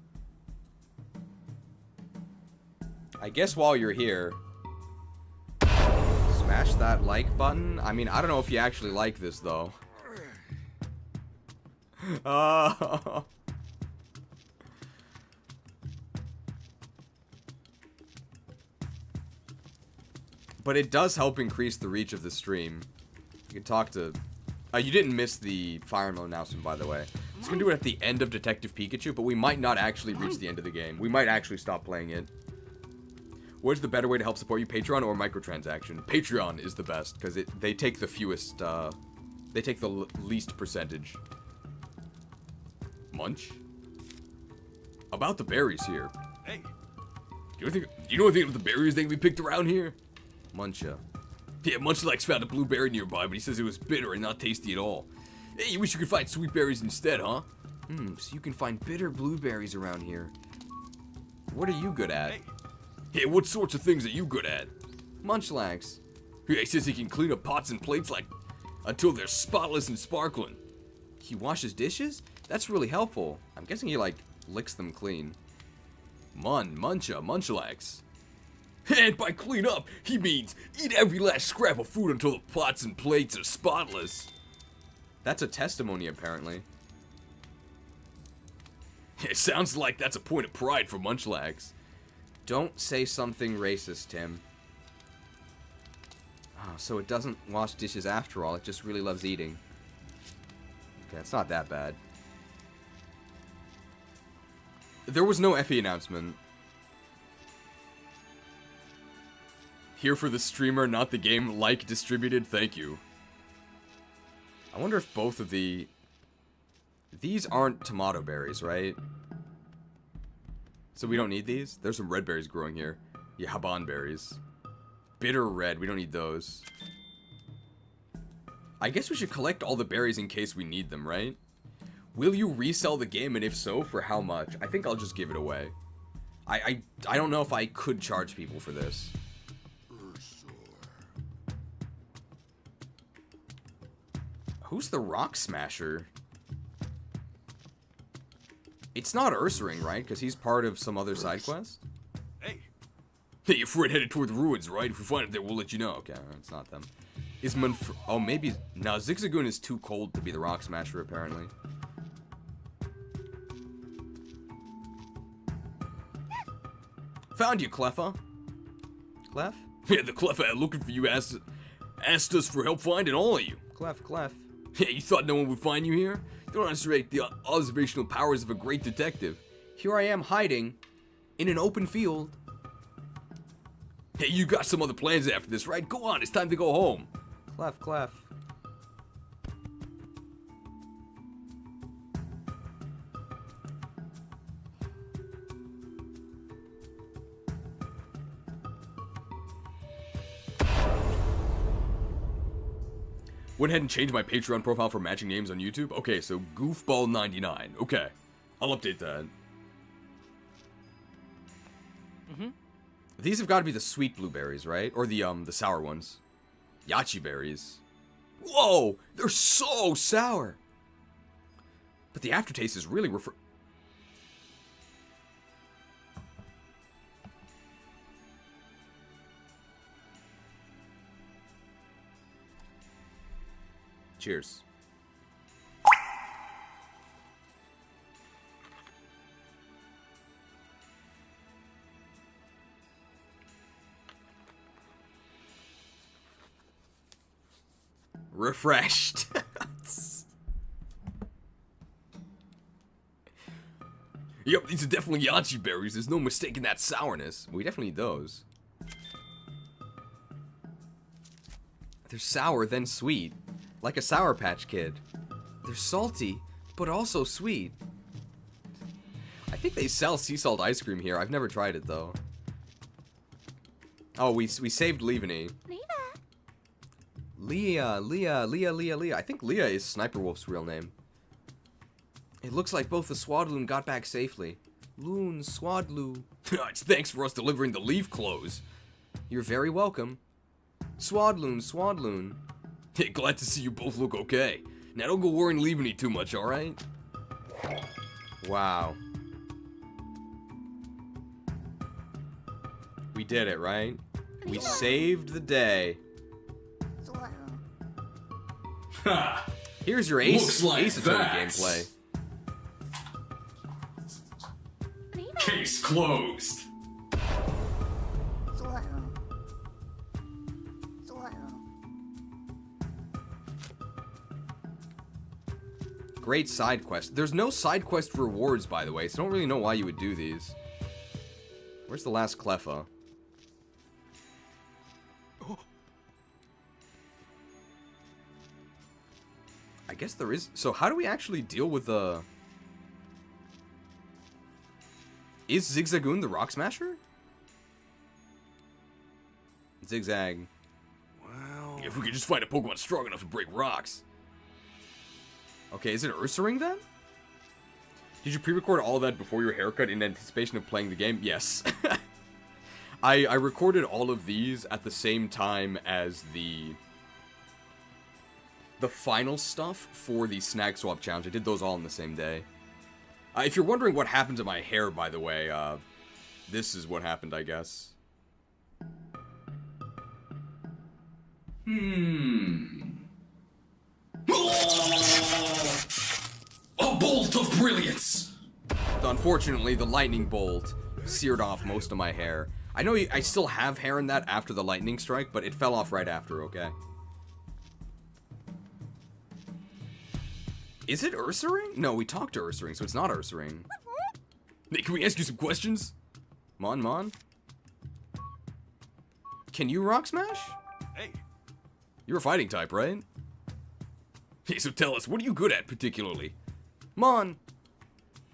I guess while you're here, smash that like button. I mean, I don't know if you actually like this though. But it does help increase the reach of the stream. You can talk to... you didn't miss the Fire Emblem announcement, by the way. It's gonna do it at the end of Detective Pikachu, but we might not actually reach the end of the game. We might actually stop playing it. What's the better way to help support you, Patreon or microtransaction? Patreon is the best, because they take the fewest, they take the least percentage. Munch? About the berries here. Hey. Do you know anything about the berries that we picked around here? Muncha. Yeah, Munchlax found a blueberry nearby, but he says it was bitter and not tasty at all. Hey, you wish you could find sweet berries instead, huh? So you can find bitter blueberries around here. What are you good at? Hey, what sorts of things are you good at? Munchlax. Yeah, he says he can clean up pots and plates until they're spotless and sparkling. He washes dishes? That's really helpful. I'm guessing he, licks them clean. Munchlax. And by clean up, he means eat every last scrap of food until the pots and plates are spotless. That's a testimony, apparently. It sounds like that's a point of pride for Munchlax. Don't say something racist, Tim. Oh, so it doesn't wash dishes after all, it just really loves eating. Okay, it's not that bad. There was no FE announcement. Here for the streamer, not the game. Like distributed, thank you. I wonder if both of the... These aren't tomato berries, right? So we don't need these? There's some red berries growing here. Yeah, haban berries. Bitter red, we don't need those. I guess we should collect all the berries in case we need them, right? Will you resell the game, and if so, for how much? I think I'll just give it away. I don't know if I could charge people for this. Who's the Rock Smasher? It's not Ursaring, right? Because he's part of some other side quest? Hey. Hey, your friend headed toward the ruins, right? If we find it there, we'll let you know. Okay, it's not them. Is oh, maybe... No, Zigzagoon is too cold to be the Rock Smasher, apparently. Found you, Cleffa. Clef? Yeah, the Cleffa looking for you asked us for help finding all of you. Clef. Yeah, you thought no one would find you here? You don't underestimate the observational powers of a great detective. Here I am hiding in an open field. Hey, you got some other plans after this, right? Go on, it's time to go home. Clef. Went ahead and changed my Patreon profile for matching names on YouTube. Okay, so Goofball99. Okay, I'll update that. These have got to be the sweet blueberries, right? Or the sour ones. Yachi berries. Whoa! They're so sour! But the aftertaste is really Cheers. Refreshed. Yep, these are definitely Yachi berries. There's no mistaking that sourness. We definitely need those. They're sour, then sweet. Like a Sour Patch Kid. They're salty, but also sweet. I think they sell sea salt ice cream here. I've never tried it, though. Oh, we saved Leaveney. Leah. I think Leah is Sniper Wolf's real name. It looks like both the Swadloon got back safely. Loon, Swadloo. It's thanks for us delivering the leaf clothes. You're very welcome. Swadloon. Hey, glad to see you both look okay. Now don't go worrying Leaveney too much, alright? Wow. We did it, right? We saved the day. Ha! Here's your Looks like Ace Attorney that. gameplay. Case closed. Great side quest. There's no side quest rewards, by the way, so I don't really know why you would do these. Where's the last Cleffa? I guess there is. So how do we actually deal with the... Is Zigzagoon the Rock Smasher? Zigzag. Well, If we could just find a Pokemon strong enough to break rocks. Okay, is it Ursaring then? Did you pre-record all that before your haircut in anticipation of playing the game? Yes. I recorded all of these at the same time as the final stuff for the Snag Swap Challenge. I did those all on the same day. If you're wondering what happened to my hair, by the way, this is what happened, I guess. A bolt of brilliance! Unfortunately, the lightning bolt seared off most of my hair. I know I still have hair in that after the lightning strike, but it fell off right after, okay? Is it Ursaring? No, we talked to Ursaring, so it's not Ursaring. Hey, can we ask you some questions? Mon? Can you Rock Smash? hey, You're a fighting type, right? Hey, so tell us, what are you good at particularly? Mon!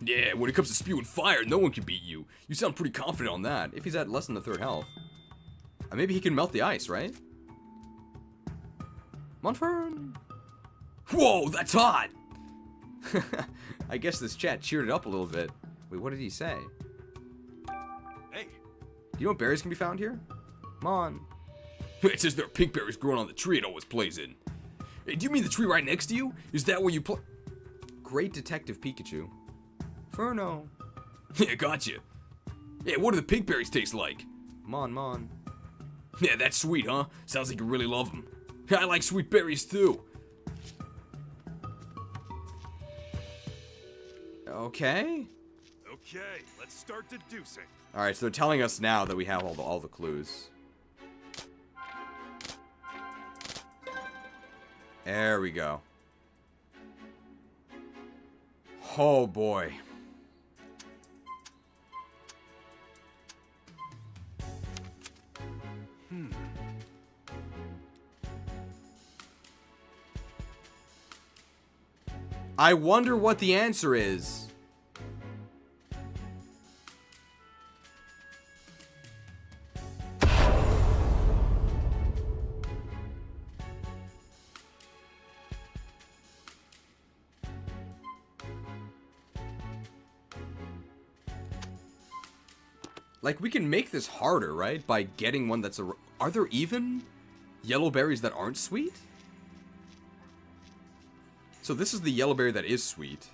Yeah, when it comes to spewing fire, no one can beat you. You sound pretty confident on that. If he's at less than the third health. Maybe he can melt the ice, right? Monfern! Whoa, that's hot! I guess this chat cheered it up a little bit. Wait, what did he say? hey. You know what berries can be found here? Mon. It says there are pink berries growing on the tree it always plays in. Hey, do you mean the tree right next to you? Is that where you play? Great Detective Pikachu. Furno. Yeah, gotcha. Yeah, what do the pink berries taste like? Mon. Yeah, that's sweet, huh? Sounds like you really love them. I like sweet berries too. Okay. Okay, let's start deducing. Alright, so they're telling us now that we have all the clues. There we go. Oh boy. I wonder what the answer is. Like, we can make this harder, right? By getting one that's a... Are there even yellow berries that aren't sweet? So this is the yellow berry that is sweet.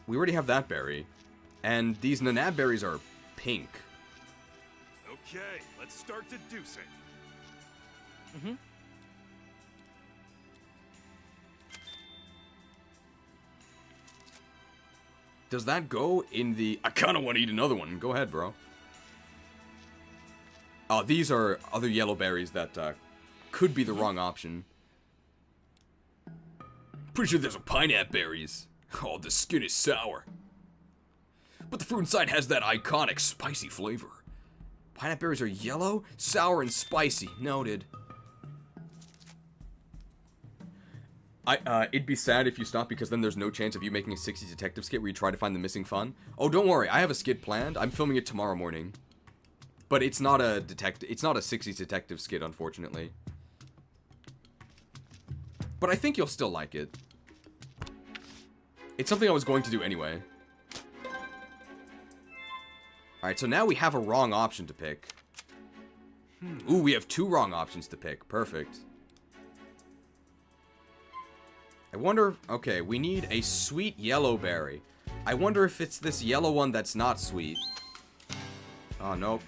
We already have that berry. And these nanab berries are pink. Okay, let's start deducing. Does that go in the... I kind of want to eat another one. Go ahead, bro. Oh, these are other yellow berries that could be the wrong option. Pretty sure there's a pineapple berries. Oh, the skin is sour. But the fruit inside has that iconic spicy flavor. Pineapple berries are yellow, sour, and spicy. Noted. It'd be sad if you stop because then there's no chance of you making a 60s detective skit where you try to find the missing fun. Oh, don't worry. I have a skit planned. I'm filming it tomorrow morning. But it's not a it's not a 60s detective skit, unfortunately. But I think you'll still like it. It's something I was going to do anyway. Alright, so now we have a wrong option to pick. Ooh, we have 2 wrong options to pick. Perfect. I wonder... Okay, we need a sweet yellow berry. I wonder if it's this yellow one that's not sweet. Oh, nope.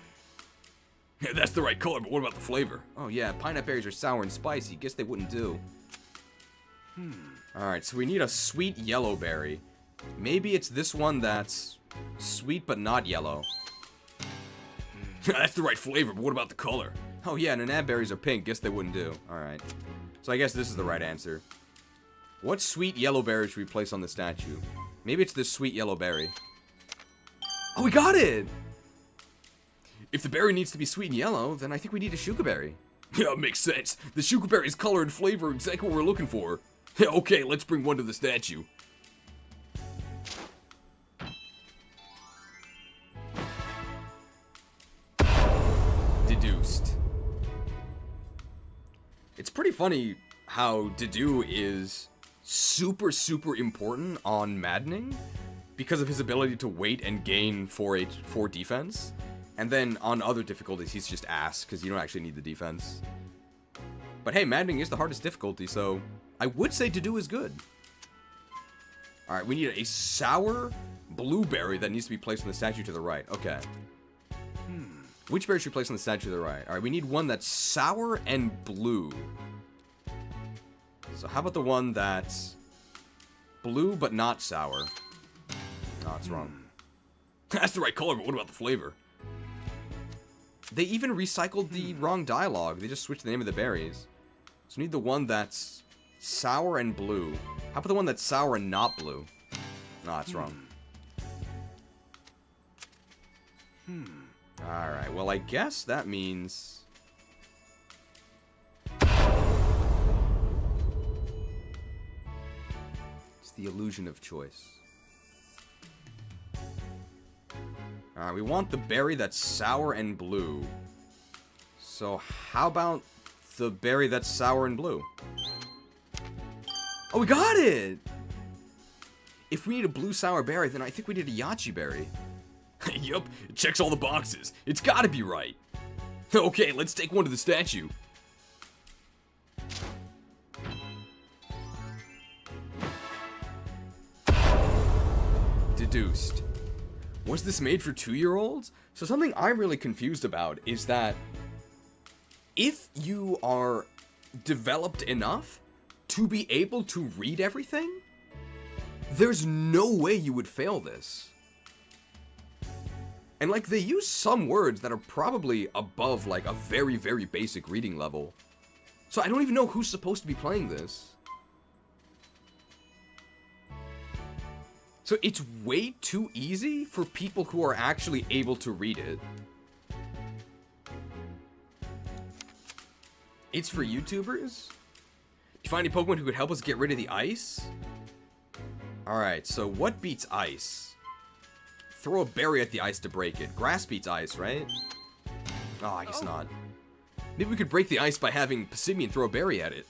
Yeah, that's the right color, but what about the flavor? Oh, yeah, pineapple berries are sour and spicy. Guess they wouldn't do. Alright, so we need a sweet yellow berry. Maybe it's this one that's sweet but not yellow. That's the right flavor, but what about the color? Oh, yeah, nanab berries are pink. Guess they wouldn't do. Alright. So I guess this is the right answer. What sweet yellow berry should we place on the statue? Maybe it's this sweet yellow berry. Oh, we got it! If the berry needs to be sweet and yellow, then I think we need a shuka berry. Yeah, makes sense. The shuka berry's color and flavor are exactly what we're looking for. Yeah, okay, let's bring one to the statue. Deduced. It's pretty funny how Dedu is super important on Maddening because of his ability to wait and gain 4 defense. And then on other difficulties, he's just ass because you don't actually need the defense. But hey, Maddening is the hardest difficulty, so I would say Dedu is good. Alright, we need a sour blueberry that needs to be placed on the statue to the right. Okay. Which berry should we place on the statue to the right? Alright, we need one that's sour and blue. So how about the one that's blue but not sour? No, it's wrong. That's the right color, but what about the flavor? They even recycled the wrong dialogue. They just switched the name of the berries. So we need the one that's sour and blue. How about the one that's sour and not blue? No, it's wrong. Alright, well, I guess that means... It's the illusion of choice. Alright, we want the berry that's sour and blue. So how about the berry that's sour and blue? Oh, we got it! If we need a blue sour berry, then I think we need a yachi berry. Yup, it checks all the boxes. It's gotta be right. Okay, let's take one to the statue. Deduced. Was this made for 2-year-olds? So something I'm really confused about is that if you are developed enough to be able to read everything, there's no way you would fail this. And like, they use some words that are probably above like a very, very basic reading level. So I don't even know who's supposed to be playing this. So it's way too easy for people who are actually able to read it. It's for YouTubers? Do you find any Pokemon who could help us get rid of the ice? Alright, so what beats ice? Throw a berry at the ice to break it. Grass beats ice, right? Oh, I guess not. Maybe we could break the ice by having Passimian throw a berry at it.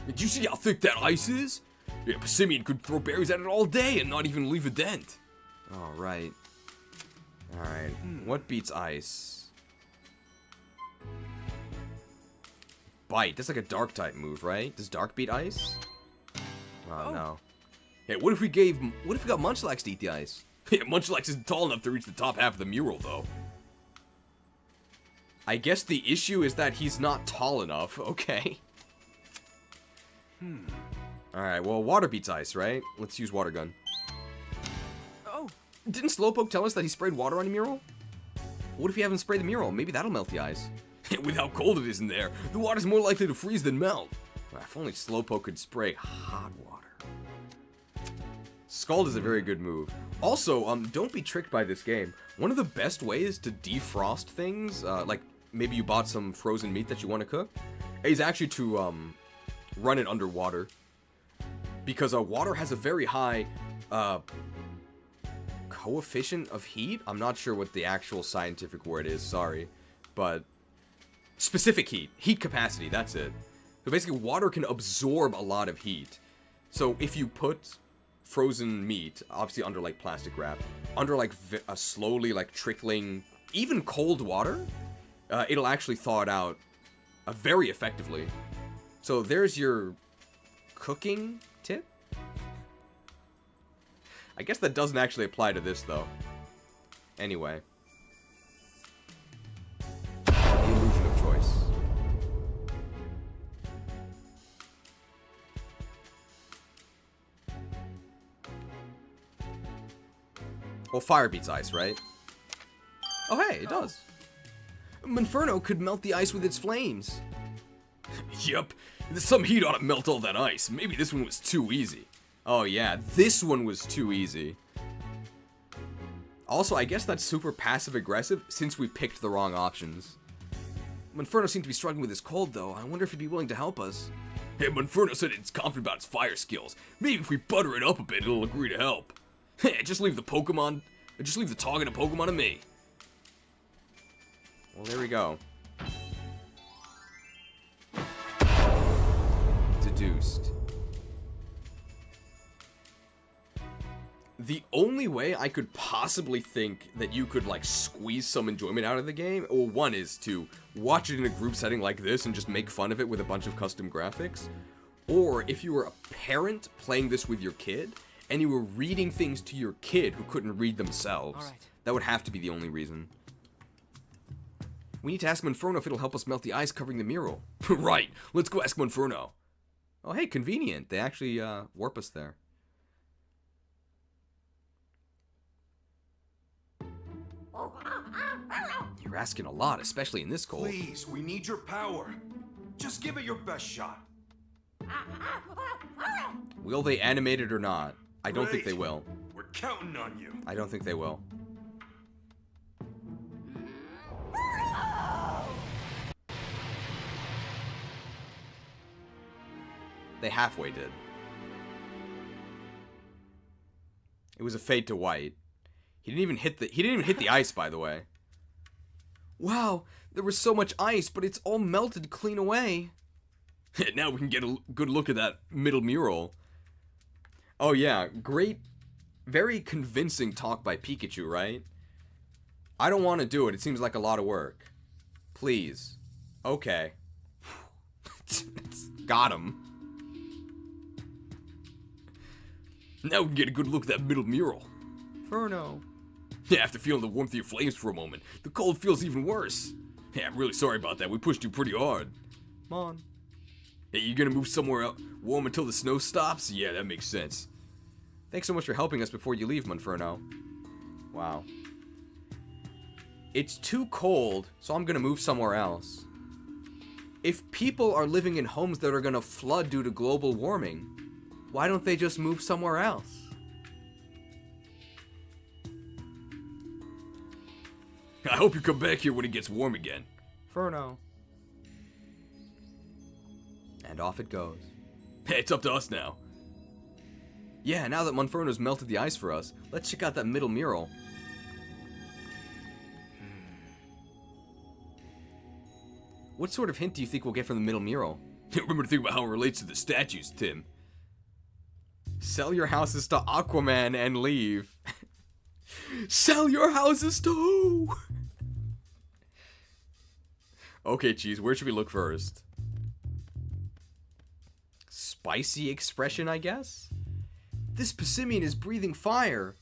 Did you see how thick that ice is? Yeah, Passimian could throw berries at it all day and not even leave a dent. Alright. Alright, what beats ice? Bite, that's like a dark type move, right? Does dark beat ice? Oh, no. Hey, what if we got Munchlax to eat the ice? Yeah, Munchlax isn't tall enough to reach the top half of the mural, though. I guess the issue is that he's not tall enough, okay. Alright, well, water beats ice, right? Let's use water gun. Oh. Didn't Slowpoke tell us that he sprayed water on a mural? What if you haven't sprayed the mural? Maybe that'll melt the ice. With how cold it is in there, the water's more likely to freeze than melt. If only Slowpoke could spray hot water. Scald is a very good move. Also, don't be tricked by this game. One of the best ways to defrost things, like maybe you bought some frozen meat that you want to cook, is actually to run it underwater. Because water has a very high coefficient of heat. I'm not sure what the actual scientific word is, sorry. But specific heat capacity, that's it. So basically water can absorb a lot of heat. So if you put frozen meat, obviously under like plastic wrap, under like a slowly like trickling, even cold water, it'll actually thaw it out very effectively. So there's your cooking tip. I guess that doesn't actually apply to this though. Anyway. The illusion of choice. Well, fire beats ice, right? Oh, hey, it does. Monferno could melt the ice with its flames. Yep, some heat ought to melt all that ice. Maybe this one was too easy. Oh yeah, this one was too easy. Also, I guess that's super passive-aggressive since we picked the wrong options. Monferno seemed to be struggling with his cold, though. I wonder if he'd be willing to help us. Hey, Monferno said it's confident about its fire skills. Maybe if we butter it up a bit, it'll agree to help. Just leave the talking to Pokemon to me. Well, there we go. Deduced. The only way I could possibly think that you could, like, squeeze some enjoyment out of the game, well, one is to watch it in a group setting like this and just make fun of it with a bunch of custom graphics. Or if you were a parent playing this with your kid, and you were reading things to your kid who couldn't read themselves. All right. That would have to be the only reason. We need to ask Monferno if it'll help us melt the ice covering the mural. Right, let's go ask Monferno. Oh, hey, convenient. They actually warp us there. You're asking a lot, especially in this cold. Please, we need your power. Just give it your best shot. Will they animate it or not? I don't think they Great. will. We're counting on you. I don't think they will. They halfway did. It was a fade to white. He didn't even hit the ice, by the way. Wow, there was so much ice, but it's all melted clean away. Now we can get a good look at that middle mural. Oh yeah, great, very convincing talk by Pikachu, right? I don't want to do it. It seems like a lot of work. Please. Okay. Got him. Now we can get a good look at that middle mural. Inferno. Yeah, after feeling the warmth of your flames for a moment, the cold feels even worse. Yeah, I'm really sorry about that. We pushed you pretty hard. Come on. Hey, you gonna move somewhere warm until the snow stops? Yeah, that makes sense. Thanks so much for helping us before you leave, Monferno. Wow. It's too cold, so I'm gonna move somewhere else. If people are living in homes that are gonna flood due to global warming, why don't they just move somewhere else? I hope you come back here when it gets warm again. Ferno. And off it goes. Hey, it's up to us now. Yeah, now that Monferno's melted the ice for us, let's check out that middle mural. What sort of hint do you think we'll get from the middle mural? Remember to think about how it relates to the statues, Tim. Sell your houses to Aquaman and leave. Sell your houses to who? Okay, Cheese, where should we look first? Spicy expression, I guess? This Passimian is breathing fire.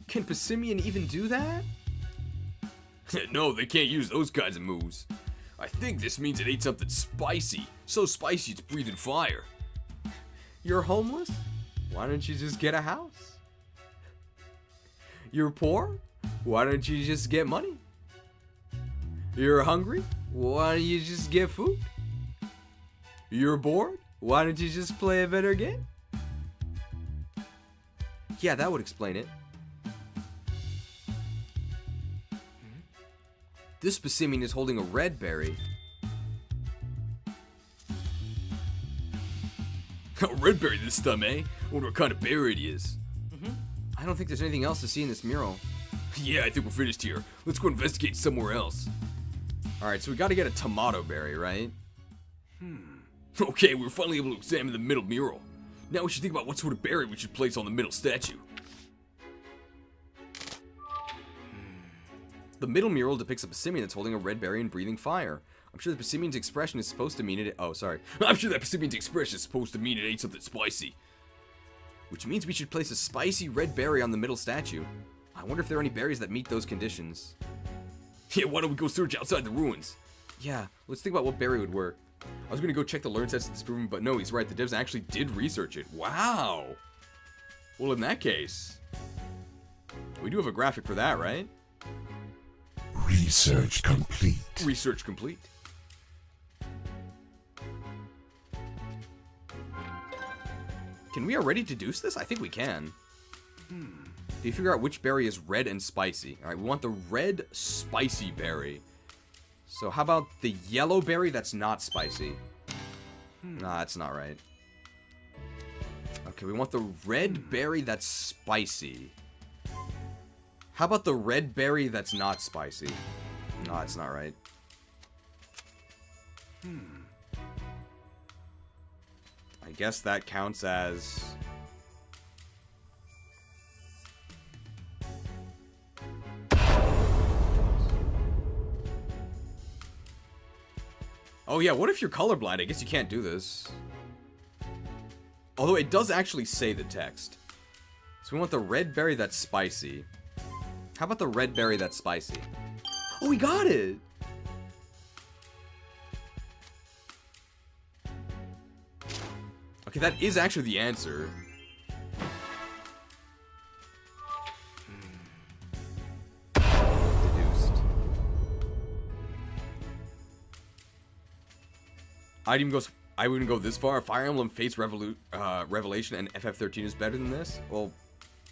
Can Passimian even do that? No, they can't use those kinds of moves. I think this means it ate something spicy. So spicy it's breathing fire. You're homeless? Why don't you just get a house? You're poor? Why don't you just get money? You're hungry? Why don't you just get food? You're bored? Why don't you just play a better game? Yeah, that would explain it. This Passimian is holding a red berry. A red berry this time, eh? I wonder what kind of berry it is. I don't think there's anything else to see in this mural. Yeah, I think we're finished here. Let's go investigate somewhere else. Alright, so we gotta get a tomato berry, right? Okay, we're finally able to examine the middle mural. Now we should think about what sort of berry we should place on the middle statue. The middle mural depicts a Passimian that's holding a red berry and breathing fire. I'm sure the Passimian's expression is supposed to mean it. Oh, sorry. I'm sure that Passimian's expression is supposed to mean it ate something spicy. Which means we should place a spicy red berry on the middle statue. I wonder if there are any berries that meet those conditions. Yeah, why don't we go search outside the ruins? Yeah, let's think about what berry would work. I was gonna go check the learn test to disprove him, but no, he's right. The devs actually did research it. Wow. Well, in that case, we do have a graphic for that, right? Research complete. Research complete. Can we already deduce this? I think we can. Do you figure out which berry is red and spicy? Alright, we want the red spicy berry. So how about the yellow berry that's not spicy? Nah, that's not right. Okay, we want the red berry that's spicy. How about the red berry that's not spicy? No, that's not right. I guess that counts as... Oh yeah, what if you're colorblind? I guess you can't do this. Although it does actually say the text. So we want the red berry that's spicy. How about the red berry that's spicy? Oh, we got it! Okay, that is actually the answer. Deduced. I wouldn't go this far. Fire Emblem Fates Revelation and FF13 is better than this? Well,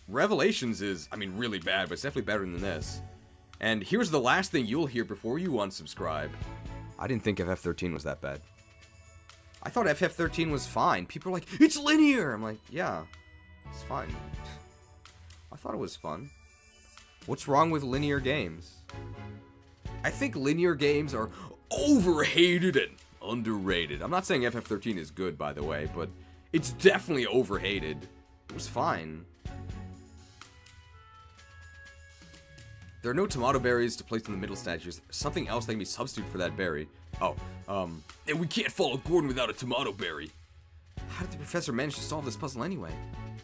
Revelations is, I mean, really bad, but it's definitely better than this. And here's the last thing you'll hear before you unsubscribe. I didn't think FF13 was that bad. I thought FF13 was fine. People are like, it's linear! I'm like, yeah, it's fine. I thought it was fun. What's wrong with linear games? I think linear games are overhated and underrated. I'm not saying FF13 is good, by the way, but it's definitely overhated. It was fine. There are no tomato berries to place in the middle statues. Something else that can be substitute for that berry. Oh, and we can't follow Gordon without a tomato berry. How did the professor manage to solve this puzzle anyway?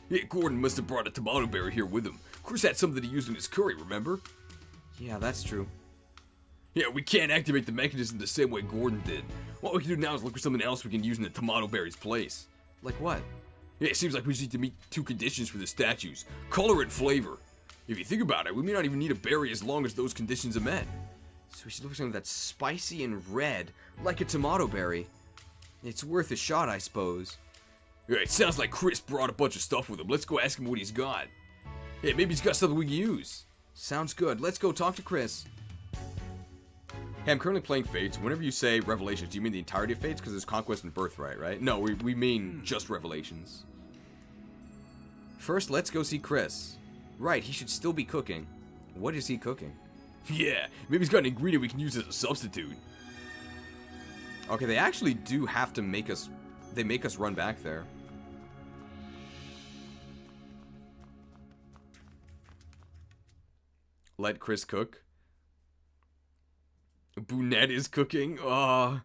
Yeah, Gordon must have brought a tomato berry here with him. Chris had something he used in his curry, remember? Yeah, that's true. Yeah, we can't activate the mechanism the same way Gordon did. What we can do now is look for something else we can use in the tomato berry's place. Like what? Yeah, it seems like we just need to meet 2 conditions for the statues. Color and flavor. If you think about it, we may not even need a berry as long as those conditions are met. So we should look for something that's spicy and red, like a tomato berry. It's worth a shot, I suppose. Yeah, it sounds like Chris brought a bunch of stuff with him. Let's go ask him what he's got. Yeah, maybe he's got something we can use. Sounds good. Let's go talk to Chris. Hey, I'm currently playing Fates. Whenever you say Revelations, do you mean the entirety of Fates? Because there's Conquest and Birthright, right? No, we mean just Revelations. First, let's go see Chris. Right, he should still be cooking. What is he cooking? Yeah, maybe he's got an ingredient we can use as a substitute. Okay, they actually do have to make us... They make us run back there. Let Chris cook. Bounette is cooking. Alright,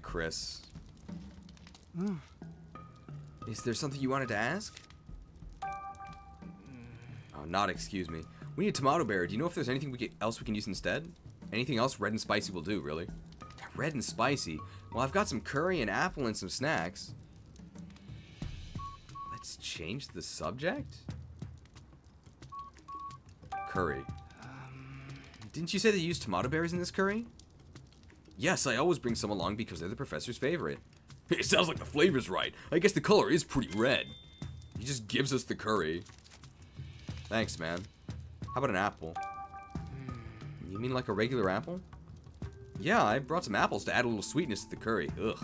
Chris. Is there something you wanted to ask? Oh, not excuse me. We need a tomato berry. Do you know if there's anything else we can use instead? Anything else red and spicy will do, really. Red and spicy? Well, I've got some curry and apple and some snacks. Let's change the subject? Curry. Didn't you say they used tomato berries in this curry? Yes, I always bring some along because they're the professor's favorite. It sounds like the flavor's right. I guess the color is pretty red. He just gives us the curry. Thanks, man. How about an apple? You mean like a regular apple? Yeah, I brought some apples to add a little sweetness to the curry. Ugh.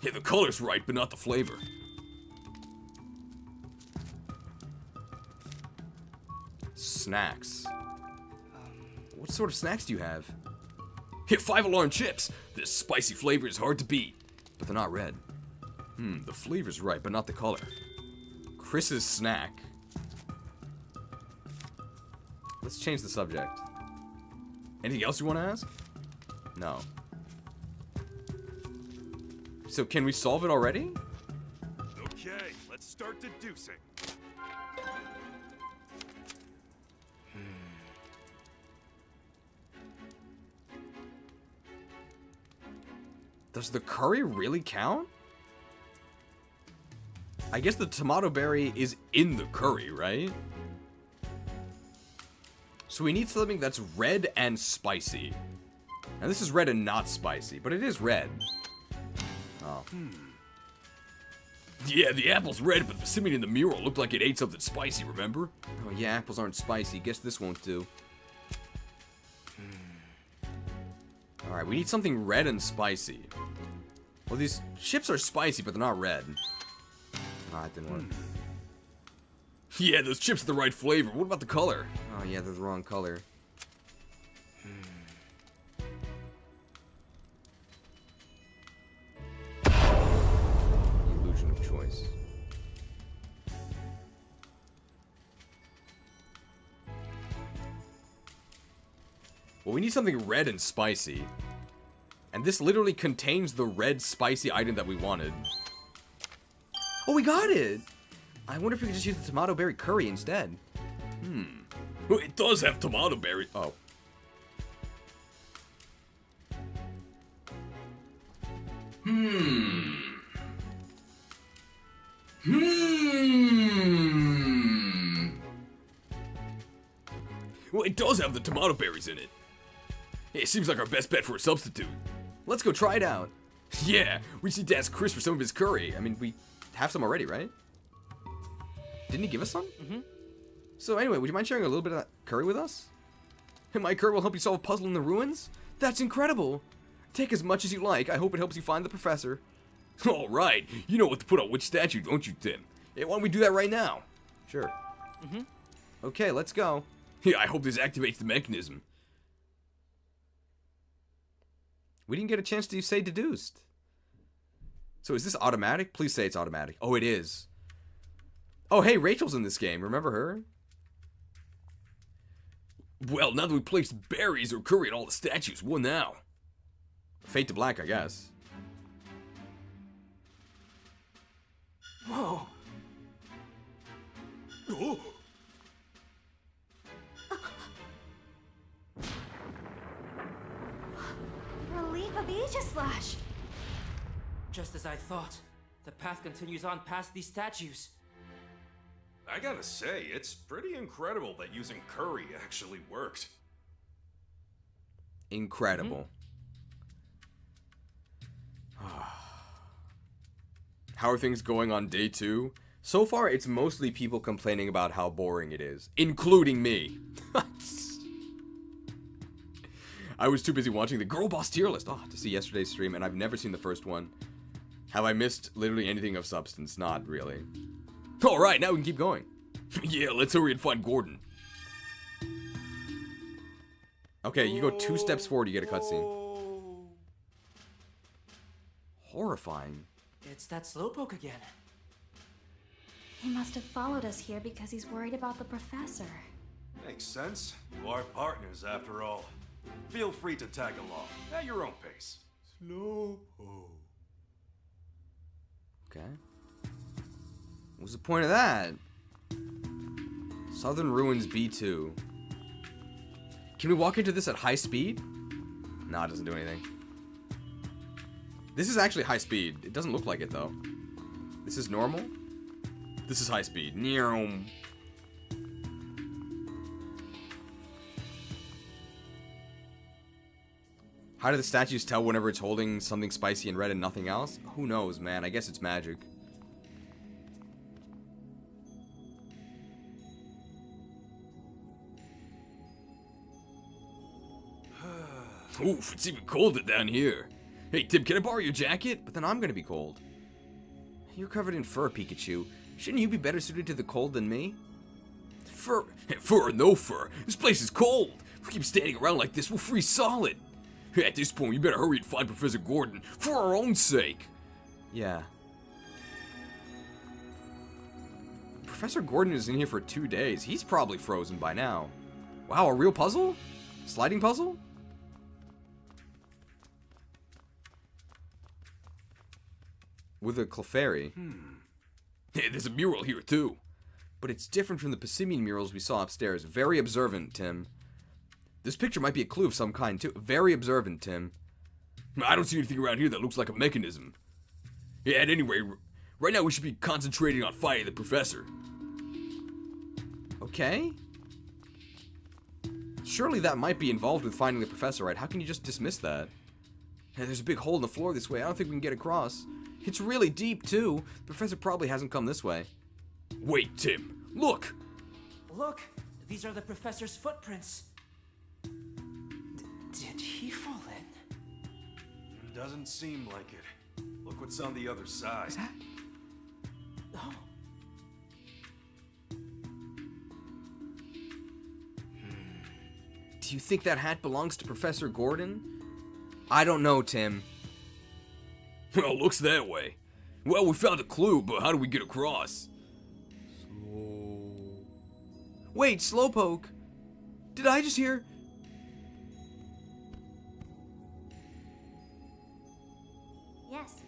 Yeah, the color's right, but not the flavor. Snacks. What sort of snacks do you have? Hit 5-alarm chips. This spicy flavor is hard to beat. But they're not red. The flavor's right, but not the color. Chris's snack. Let's change the subject. Anything else you want to ask? No. So can we solve it already? Okay, let's start deducing. Does the curry really count? I guess the tomato berry is in the curry, right? So we need something that's red and spicy. Now this is red and not spicy, but it is red. Oh. Yeah, the apple's red, but the simian in the mural looked like it ate something spicy, remember? Oh yeah, apples aren't spicy. Guess this won't do. Alright, we need something red and spicy. Well, these chips are spicy, but they're not red. Ah, it didn't work. Yeah, those chips are the right flavor. What about the color? Oh yeah, they're the wrong color. Illusion of choice. Well, we need something red and spicy. And this literally contains the red spicy item that we wanted. Oh, we got it! I wonder if we could just use the tomato berry curry instead. Well, it does have tomato berry. Oh. Well, it does have the tomato berries in it. It seems like our best bet for a substitute. Let's go try it out. Yeah, we just need to ask Chris for some of his curry. I mean, we have some already, right? Didn't he give us some? So anyway, would you mind sharing a little bit of that curry with us? And my curry will help you solve a puzzle in the ruins? That's incredible! Take as much as you like. I hope it helps you find the professor. All right, you know what to put on which statue, don't you, Tim? Hey, why don't we do that right now? Sure. Okay, let's go. Yeah, I hope this activates the mechanism. We didn't get a chance to say deduced. So is this automatic? Please say it's automatic. Oh, it is. Oh, hey, Rachel's in this game. Remember her? Well, now that we placed berries or curry at all the statues, what now? Fade to black, I guess. Whoa. Oh. Relief of Aegislash. Just as I thought. The path continues on past these statues. I gotta say, it's pretty incredible that using curry actually worked. Incredible. How are things going on day 2? So far, it's mostly people complaining about how boring it is, including me. I was too busy watching the Girl Boss tier list to see yesterday's stream, and I've never seen the first one. Have I missed literally anything of substance? Not really. Alright, now we can keep going. Yeah, let's hurry and find Gordon. Okay, you go 2 steps forward, you get a cutscene. Horrifying. It's that slowpoke again. He must have followed us here because he's worried about the professor. Makes sense. You are partners after all. Feel free to tag along at your own pace. Slowpoke. Okay. What's the point of that? Southern Ruins B2. Can we walk into this at high speed? No, it doesn't do anything. This is actually high speed. It doesn't look like it, though. This is normal? This is high speed. Neom. How do the statues tell whenever it's holding something spicy and red and nothing else? Who knows, man? I guess it's magic. Oof, it's even colder down here. Hey, Tim, can I borrow your jacket? But then I'm gonna be cold. You're covered in fur, Pikachu. Shouldn't you be better suited to the cold than me? Fur or no fur, this place is cold. If we keep standing around like this, we'll freeze solid. At this point, we better hurry and find Professor Gordon, for our own sake. Yeah. Professor Gordon is in here for 2 days. He's probably frozen by now. Wow, a real puzzle? Sliding puzzle? With a Clefairy. Hey, there's a mural here, too. But it's different from the Passimian murals we saw upstairs. Very observant, Tim. This picture might be a clue of some kind, too. Very observant, Tim. I don't see anything around here that looks like a mechanism. Yeah, and anyway, right now we should be concentrating on fighting the professor. Okay. Surely that might be involved with finding the professor, right? How can you just dismiss that? Hey, there's a big hole in the floor this way. I don't think we can get across. It's really deep, too. The professor probably hasn't come this way. Wait, Tim. Look! Look! These are the professor's footprints. Did he fall in? Doesn't seem like it. Look what's on the other side. Is that? Oh. Do you think that hat belongs to Professor Gordon? I don't know, Tim. Well, looks that way. Well, we found a clue, but how do we get across? Wait, Slowpoke. Did I just hear... Yes.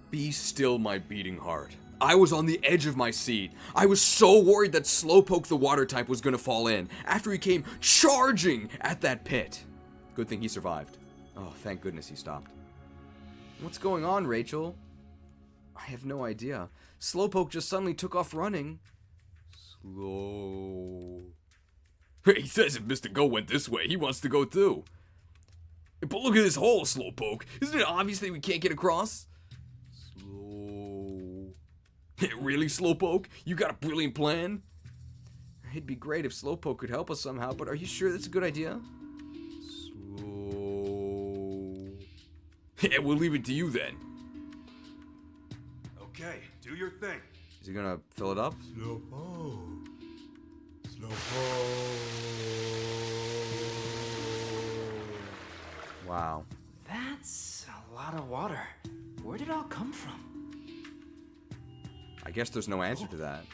Be still, my beating heart. I was on the edge of my seat. I was so worried that Slowpoke the water type was gonna fall in after he came charging at that pit. Good thing he survived. Oh, thank goodness he stopped. What's going on, Rachel? I have no idea. Slowpoke just suddenly took off running. Slow. He says if Mr. Go went this way, he wants to go too. But look at this hole, Slowpoke. Isn't it obvious that we can't get across? Slow. Really, Slowpoke? You got a brilliant plan? It'd be great if Slowpoke could help us somehow, but are you sure that's a good idea? Slow. Yeah, we'll leave it to you then. Okay, do your thing. Is he gonna fill it up? Slowpoke. Wow. That's a lot of water. Where did it all come from? I guess there's no answer to that.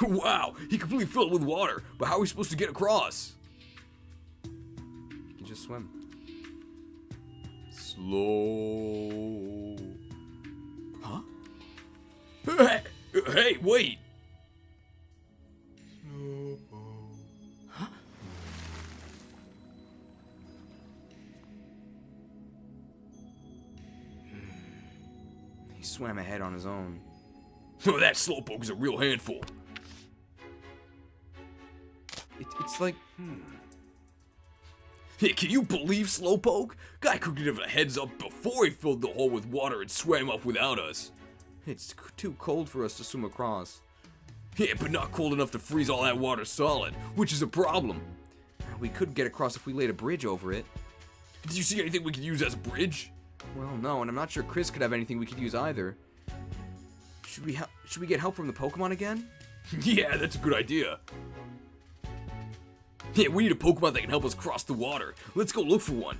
Wow, he completely filled it with water, but how are we supposed to get across? You can just swim. Slow. Huh? Hey, wait! He swam ahead on his own. Oh, that slowpoke is a real handful. It's like... Hey, can you believe Slowpoke? Guy could give it a heads up before he filled the hole with water and swam off without us. It's too cold for us to swim across. Yeah, but not cold enough to freeze all that water solid, which is a problem. We could get across if we laid a bridge over it. Did you see anything we could use as a bridge? Well, no, and I'm not sure Chris could have anything we could use either. Should we get help from the Pokemon again? Yeah, that's a good idea. Yeah, we need a Pokemon that can help us cross the water. Let's go look for one.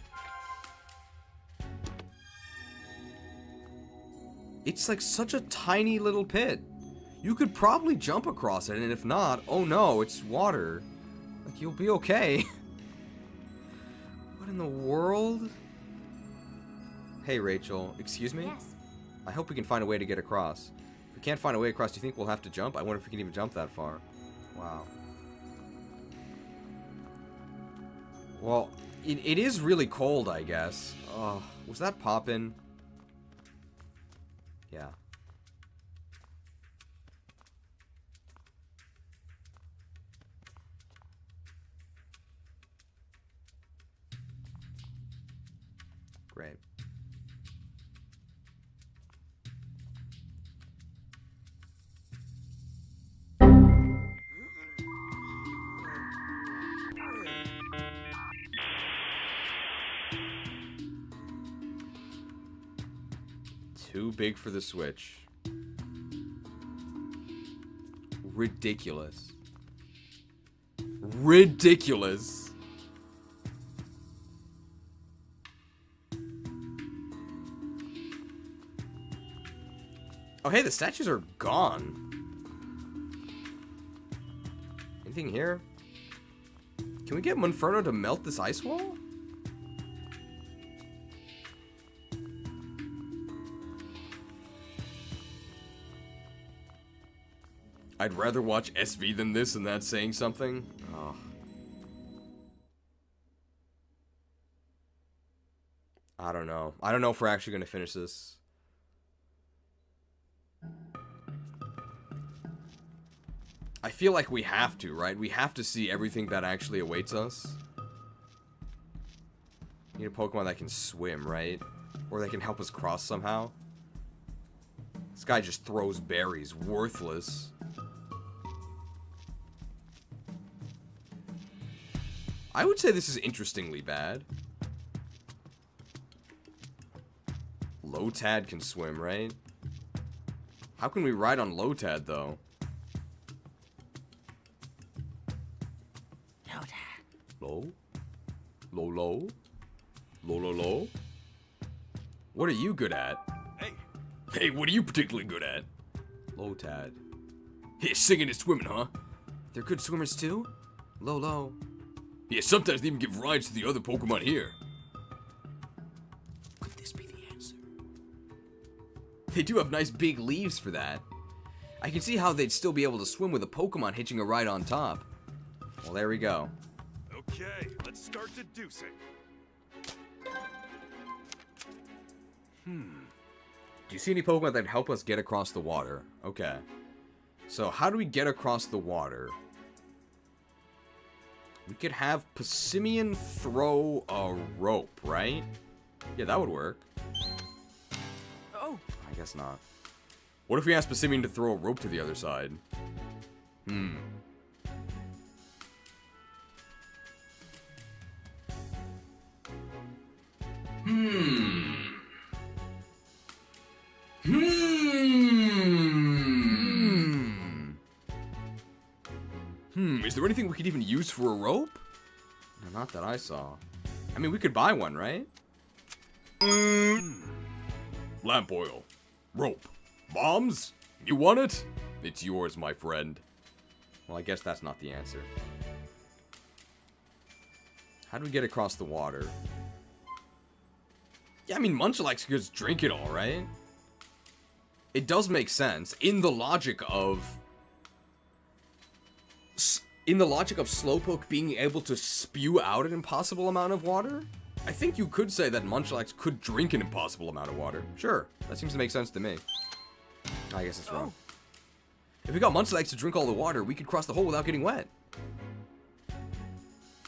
It's like such a tiny little pit. You could probably jump across it, and if not, oh no, it's water. Like, you'll be okay. What in the world? Hey, Rachel, excuse me? Yes. I hope we can find a way to get across. If we can't find a way across, do you think we'll have to jump? I wonder if we can even jump that far. Wow. Well, it is really cold, I guess. Oh, was that poppin'? Yeah. Great. Too big for the Switch. Ridiculous. Ridiculous. Oh, hey, the statues are gone. Anything here? Can we get Monferno to melt this ice wall? I'd rather watch SV than this, and that's saying something. Oh. I don't know. I don't know if we're actually going to finish this. I feel like we have to, right? We have to see everything that actually awaits us. Need a Pokemon that can swim, right? Or that can help us cross somehow. This guy just throws berries. Worthless. I would say this is interestingly bad. Lotad can swim, right? How can we ride on Lotad, though? Low? Low, low? Low, low, low? What are you good at? Hey, what are you particularly good at? Lotad. Hey, singing and swimming, huh? They're good swimmers, too? Low, low. Yeah, sometimes they even give rides to the other Pokemon here. Could this be the answer? They do have nice big leaves for that. I can see how they'd still be able to swim with a Pokemon hitching a ride on top. Well, there we go. Okay, let's start deducing. Do you see any Pokemon that help us get across the water? Okay. So, how do we get across the water? We could have Passimian throw a rope, right? Yeah, that would work. Oh, I guess not. What if we asked Passimian to throw a rope to the other side? Is there anything we could even use for a rope? No, not that I saw. I mean, we could buy one, right? Lamp oil. Rope. Bombs? You want it? It's yours, my friend. Well, I guess that's not the answer. How do we get across the water? Yeah, I mean, Munchlax could just drink it all, right? It does make sense in the logic of Slowpoke being able to spew out an impossible amount of water. I think you could say that Munchlax could drink an impossible amount of water. Sure, that seems to make sense to me. I guess it's wrong. If we got Munchlax to drink all the water, we could cross the hole without getting wet.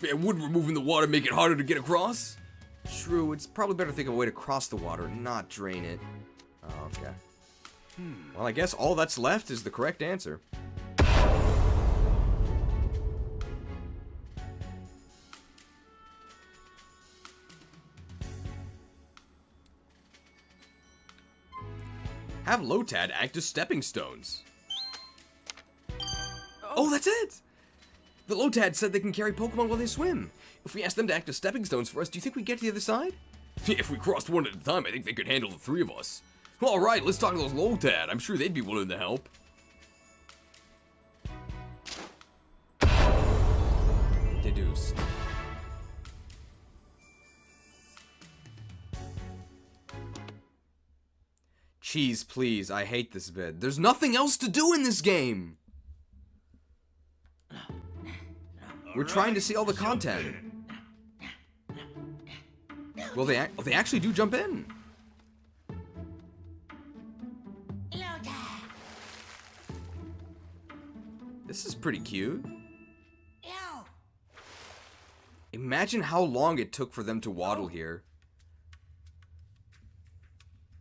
Yeah, would removing the water make it harder to get across? True, it's probably better to think of a way to cross the water, not drain it. Oh, okay. Well, I guess all that's left is the correct answer. Have Lotad act as stepping stones. Oh, that's it! The Lotad said they can carry Pokemon while they swim. If we ask them to act as stepping stones for us, do you think we'd get to the other side? If we crossed one at a time, I think they could handle the three of us. Alright, let's talk to those Lotad. I'm sure they'd be willing to help. Deduced. Cheese, please. I hate this bit. There's nothing else to do in this game. We're trying to see all the content. Well, they actually do jump in. This is pretty cute. Imagine how long it took for them to waddle here.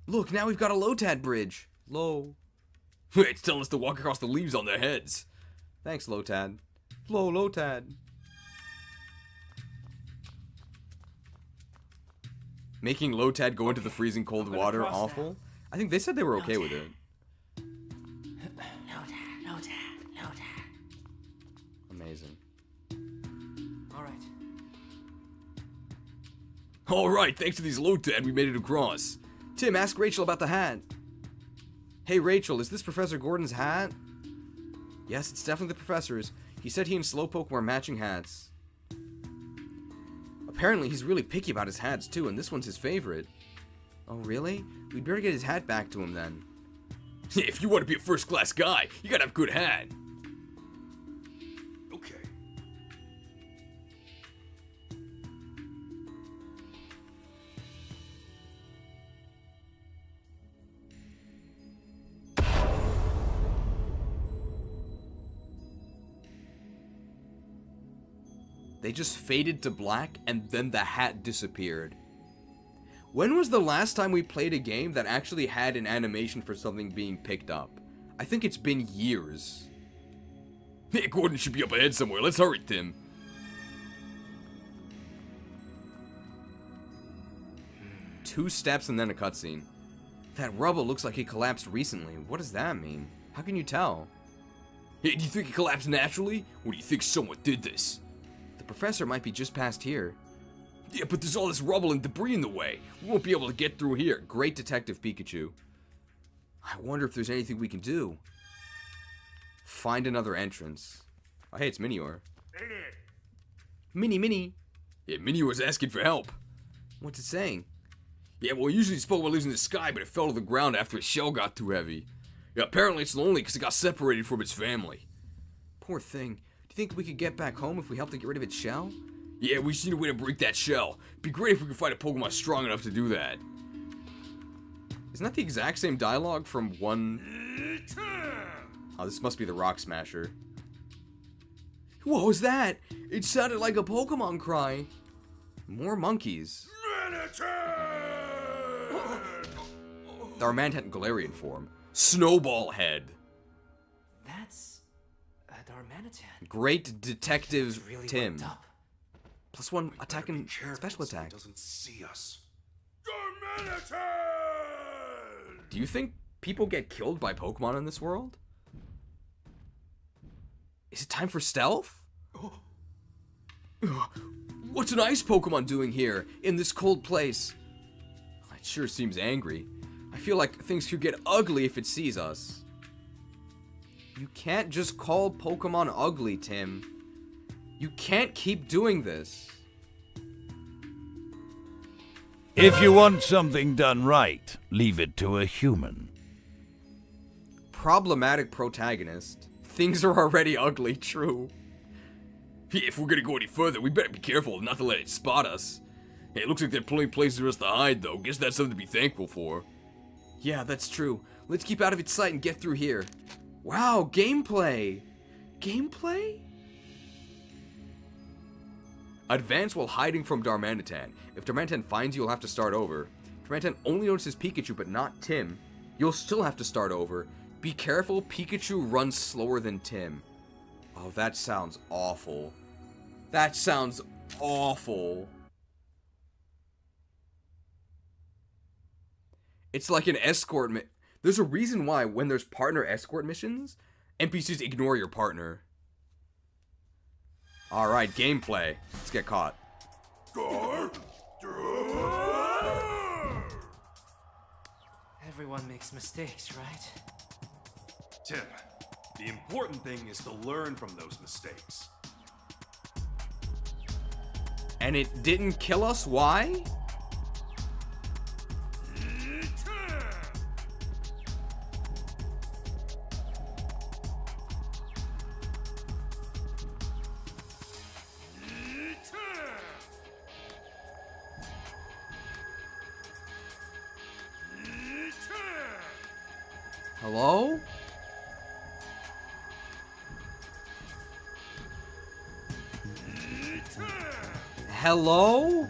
Look, now we've got a Lotad bridge. Low. It's telling us to walk across the leaves on their heads. Thanks, Lotad. Lotad. Making Lotad go into the freezing cold water awful? I think they said they were okay with it. Lotad. Amazing. Alright. Alright, thanks to these Lotad, we made it across. Tim, ask Rachel about the hat. Hey Rachel, is this Professor Gordon's hat? Yes, it's definitely the professor's. He said he and Slowpoke wear matching hats. Apparently he's really picky about his hats too, and this one's his favorite. Oh really? We'd better get his hat back to him then. If you want to be a first-class guy, you gotta have a good hat. Okay. They just faded to black and then the hat disappeared. When was the last time we played a game that actually had an animation for something being picked up? I think it's been years. Hey, Gordon should be up ahead somewhere. Let's hurry, Tim. Two steps and then a cutscene. That rubble looks like it collapsed recently. What does that mean? How can you tell? Hey, do you think it collapsed naturally? Or do you think someone did this? The professor might be just past here. Yeah, but there's all this rubble and debris in the way. We won't be able to get through here. Great Detective Pikachu. I wonder if there's anything we can do. Find another entrance. Oh, hey, it's Minior. Mini. Yeah, Minnie was asking for help. What's it saying? Yeah, well, usually it spoke about losing the sky, but it fell to the ground after its shell got too heavy. Yeah, apparently it's lonely because it got separated from its family. Poor thing. Do you think we could get back home if we helped to get rid of its shell? Yeah, we just need a way to break that shell. It'd be great if we could find a Pokemon strong enough to do that. Isn't that the exact same dialogue from one... Oh, this must be the Rock Smasher. What was that? It sounded like a Pokemon cry. More monkeys. Darmanitan Galarian form. Snowball head. That's a Darmanitan. Great Detective Really Tim. worked up. +1 attack and special so he attack. doesn't see us. Do you think people get killed by Pokemon in this world? Is it time for stealth? What's an ice Pokemon doing here, in this cold place? It sure seems angry. I feel like things could get ugly if it sees us. You can't just call Pokemon ugly, Tim. You can't keep doing this. If you want something done right, leave it to a human. Problematic protagonist. Things are already ugly, true. Hey, if we're gonna go any further, we better be careful not to let it spot us. Hey, it looks like there are plenty of places for us to hide, though. Guess that's something to be thankful for. Yeah, that's true. Let's keep out of its sight and get through here. Wow, gameplay! Gameplay? Advance while hiding from Darmanitan. If Darmanitan finds you, you'll have to start over. Darmanitan only notices Pikachu, but not Tim. You'll still have to start over. Be careful, Pikachu runs slower than Tim. Oh, that sounds awful. That sounds awful. It's like an escort There's a reason why when there's partner escort missions, NPCs ignore your partner. Alright, gameplay. Let's get caught. Everyone makes mistakes, right? Tim, the important thing is to learn from those mistakes. And it didn't kill us? Why? Hello? Hello?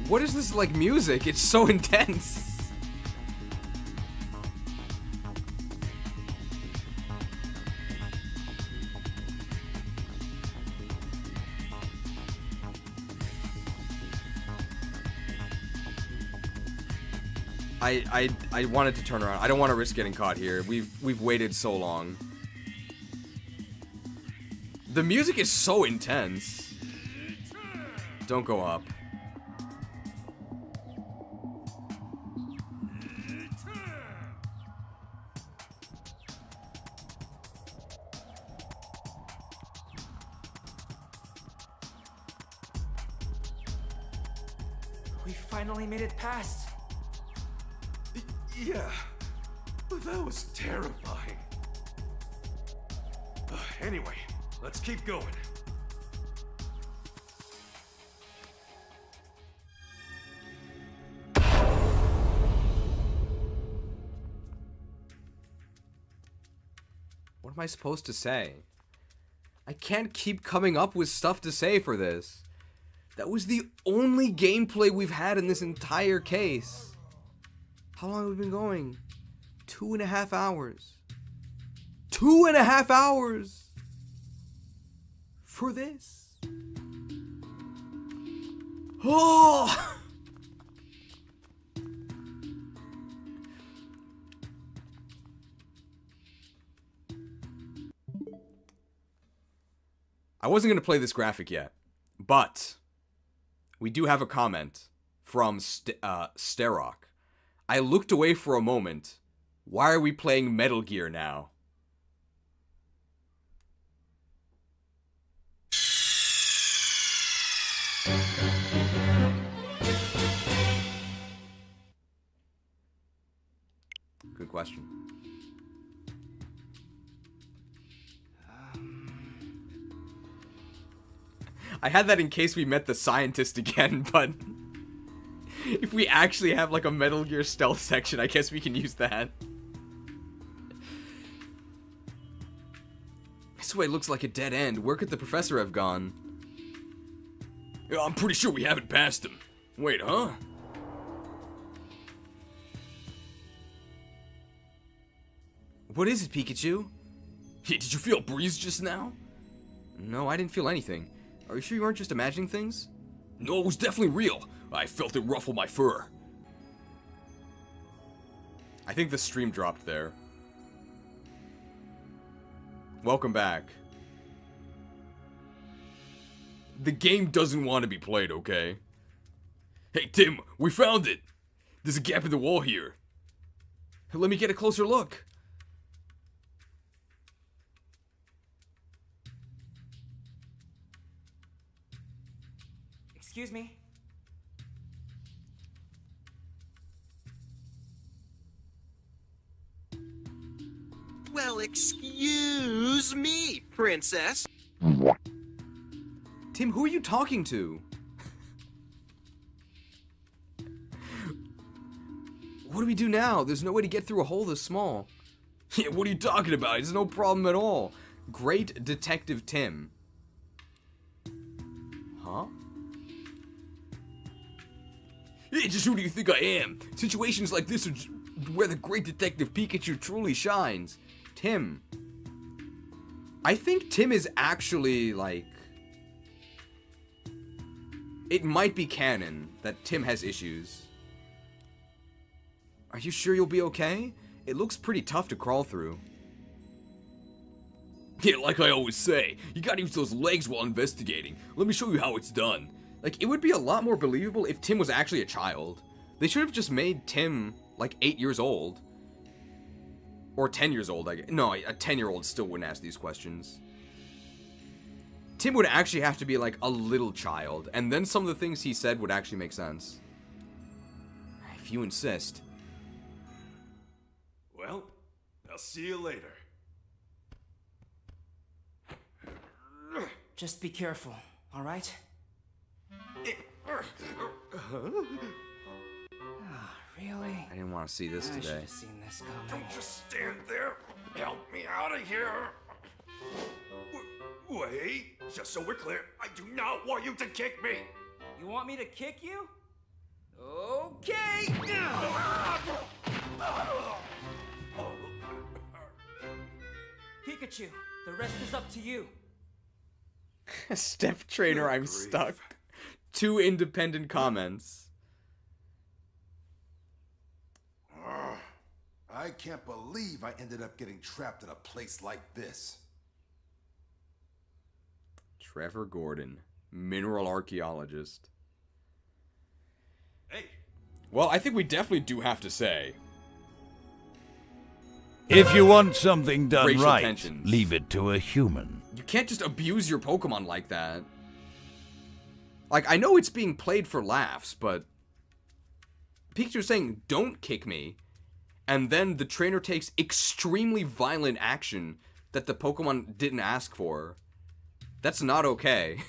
What is this like music? It's so intense. I wanted to turn around. I don't want to risk getting caught here. We've waited so long. The music is so intense. Don't go up. We finally made it past. Yeah, but that was terrifying. Anyway, let's keep going. What am I supposed to say? I can't keep coming up with stuff to say for this. That was the only gameplay we've had in this entire case. How long have we been going? 2.5 hours. 2.5 hours! For this? Oh! I wasn't going to play this graphic yet, but we do have a comment from Starrock. I looked away for a moment. Why are we playing Metal Gear now? Good question. I had that in case we met the scientist again, but if we actually have like a Metal Gear stealth section, I guess we can use that. This way looks like a dead end. Where could the professor have gone? Yeah, I'm pretty sure we haven't passed him. Wait, huh? What is it, Pikachu? Hey, did you feel a breeze just now? No, I didn't feel anything. Are you sure you weren't just imagining things? No, it was definitely real. I felt it ruffle my fur. I think the stream dropped there. Welcome back. The game doesn't want to be played, okay? Hey, Tim, we found it! There's a gap in the wall here. Let me get a closer look. Excuse me. Well, excuse me, Princess. Tim, who are you talking to? What do we do now? There's no way to get through a hole this small. Yeah, what are you talking about? It's no problem at all. Great Detective Tim. Huh? Hey, just who do you think I am? Situations like this are where the great Detective Pikachu truly shines. Tim. I think Tim is actually, like... It might be canon that Tim has issues. Are you sure you'll be okay? It looks pretty tough to crawl through. Yeah, like I always say, you gotta use those legs while investigating. Let me show you how it's done. Like, it would be a lot more believable if Tim was actually a child. They should have just made Tim, like, 8 years old. Or 10 years old, I guess. No, a 10-year-old still wouldn't ask these questions. Tim would actually have to be, like, a little child. And then some of the things he said would actually make sense. If you insist. Well, I'll see you later. Just be careful, all right? Really? I didn't want to see this I should today. have seen this coming. Don't just stand there. Help me out of here. Wait, just so we're clear, I do not want you to kick me. You want me to kick you? Okay! Pikachu, the rest is up to you. Step trainer, I'm stuck. 2 independent comments. I can't believe I ended up getting trapped in a place like this. Trevor Gordon, mineral archaeologist. Hey. Well, I think we definitely do have to say, If you want something done Racial right, tensions. leave it to a human. you can't just abuse your Pokemon like that. Like, I know it's being played for laughs, but Pikachu's saying, don't kick me, and then the trainer takes extremely violent action that the Pokemon didn't ask for. That's not okay.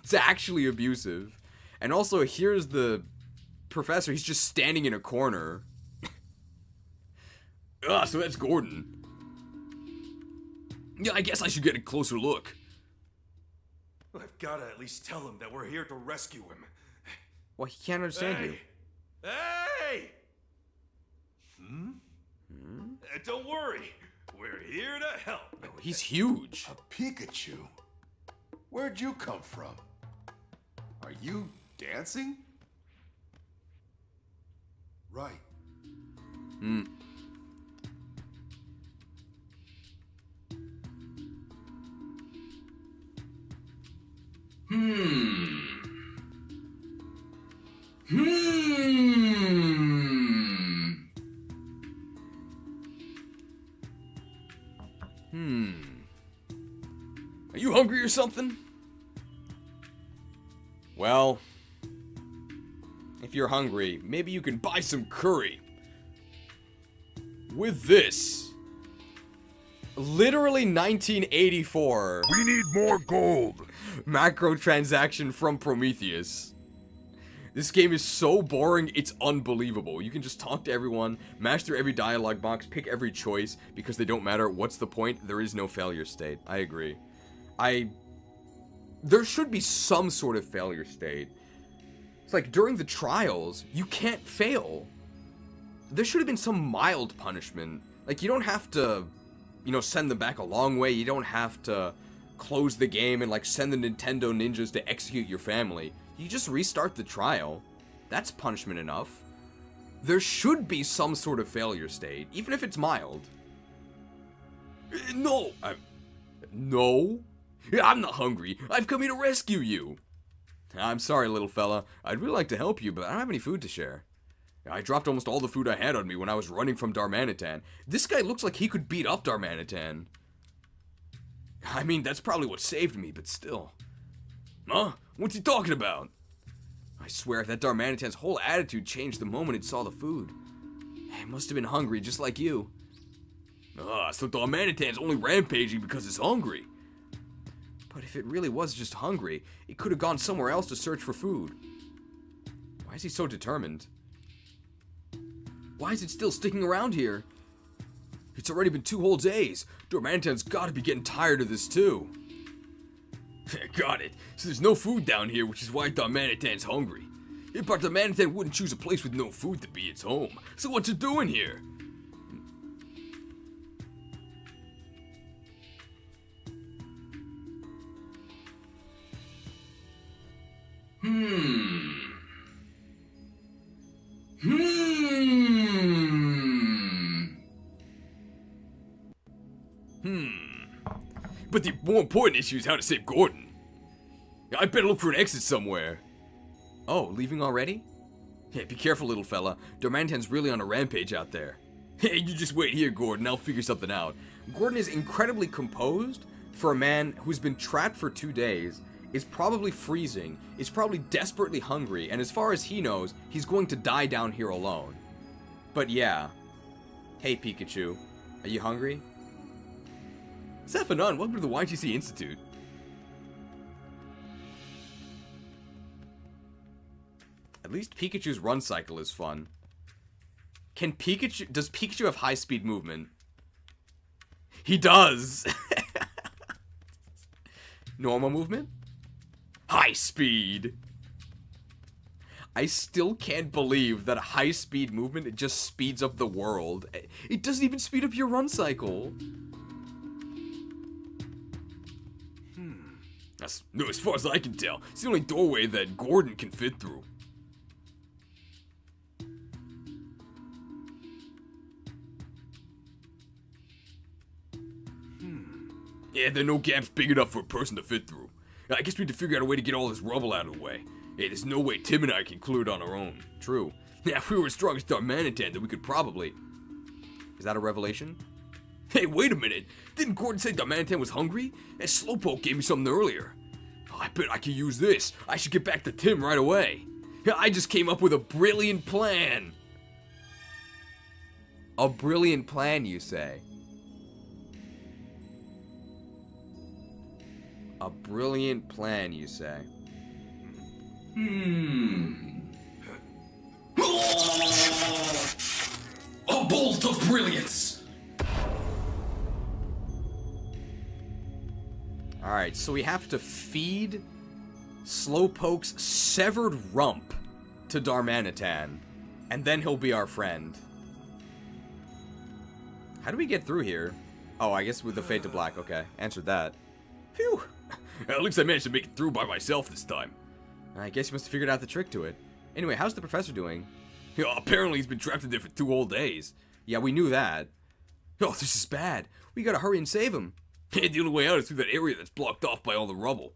It's actually abusive. And also, here's the professor, he's just standing in a corner. Ah, so that's Gordon. Yeah, I guess I should get a closer look. I've got to at least tell him that we're here to rescue him. Well, he can't understand you. Hey! Don't worry. We're here to help. He's huge. A Pikachu? Where'd you come from? Are you dancing? Right. Are you hungry or something? Well, if you're hungry, Maybe you can buy some curry. With this. literally 1984 We need more gold. macro transaction from Prometheus. This game is so boring, it's unbelievable. You can just talk to everyone, mash through every dialogue box, pick every choice, because they don't matter. What's the point? There is no failure state. I agree. There should be some sort of failure state. It's like, during the trials, you can't fail. There should have been some mild punishment. Like, you don't have to, you know, send them back a long way. You don't have to close the game and, like, send the Nintendo ninjas to execute your family. You just restart the trial. That's punishment enough. There should be some sort of failure state, even if it's mild. No. No? I'm not hungry. I've come here to rescue you. I'm sorry, little fella. I'd really like to help you, but I don't have any food to share. I dropped almost all the food I had on me when I was running from Darmanitan. This guy looks like he could beat up Darmanitan. I mean, that's probably what saved me, but still. Huh? What's he talking about? I swear, that Darmanitan's whole attitude changed the moment it saw the food. He must have been hungry, just like you. So Darmanitan's only rampaging because it's hungry. But if it really was just hungry, it could have gone somewhere else to search for food. Why is he so determined? Why is it still sticking around here? It's already been 2 whole days. Darmanitan's gotta be getting tired of this too. Got it. So there's no food down here, which is why Darmanitan's hungry. Yeah, but Darmanitan wouldn't choose a place with no food to be its home. So what's it doing here? But the more important issue is how to save Gordon. I better look for an exit somewhere. Oh, leaving already? Yeah, be careful, little fella. Darmanitan's really on a rampage out there. Hey, you just wait here, Gordon. I'll figure something out. Gordon is incredibly composed for a man who's been trapped for 2 days, is probably freezing, is probably desperately hungry, and as far as he knows, he's going to die down here alone. But yeah. Hey, Pikachu. Are you hungry? Sephanon, welcome to the YTC Institute. At least Pikachu's run cycle is fun. Does Pikachu have high speed movement? He does! Normal movement? High speed! I still can't believe that high speed movement, it just speeds up the world. It doesn't even speed up your run cycle. No, as far as I can tell, it's the only doorway that Gordon can fit through. Yeah, there are no gaps big enough for a person to fit through. I guess we need to figure out a way to get all this rubble out of the way. Hey, there's no way Tim and I can clear it on our own. True. Yeah, if we were as strong as Darmanitan, then we could probably... Is that a revelation? Hey, wait a minute. Didn't Gordon say Darmanitan was hungry? That Slowpoke gave me something earlier. Oh, I bet I could use this. I should get back to Tim right away. I just came up with a brilliant plan. A brilliant plan, you say? A brilliant plan, you say? A bolt of brilliance! Alright, so we have to feed Slowpoke's severed rump to Darmanitan, and then he'll be our friend. How do we get through here? Oh, I guess with the Fade to Black. Okay, answered that. Phew! At least I managed to make it through by myself this time. I guess you must have figured out the trick to it. Anyway, how's the professor doing? Apparently he's been trapped in there for 2 whole days. Yeah, we knew that. Oh, this is bad. We gotta hurry and save him. The only way out is through that area that's blocked off by all the rubble.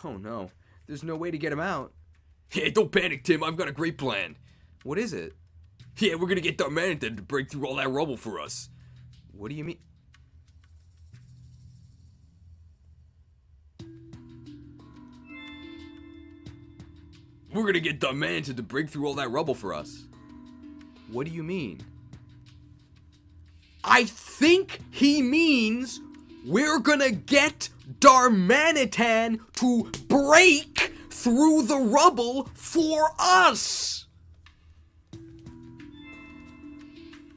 Oh no, there's no way to get him out. Hey, don't panic, Tim. I've got a great plan. What is it? Yeah, we're gonna get Darmanitan to break through all that rubble for us. What do you mean? We're gonna get Darmanitan to break through all that rubble for us. What do you mean? I think he means we're gonna get Darmanitan to break through the rubble for us!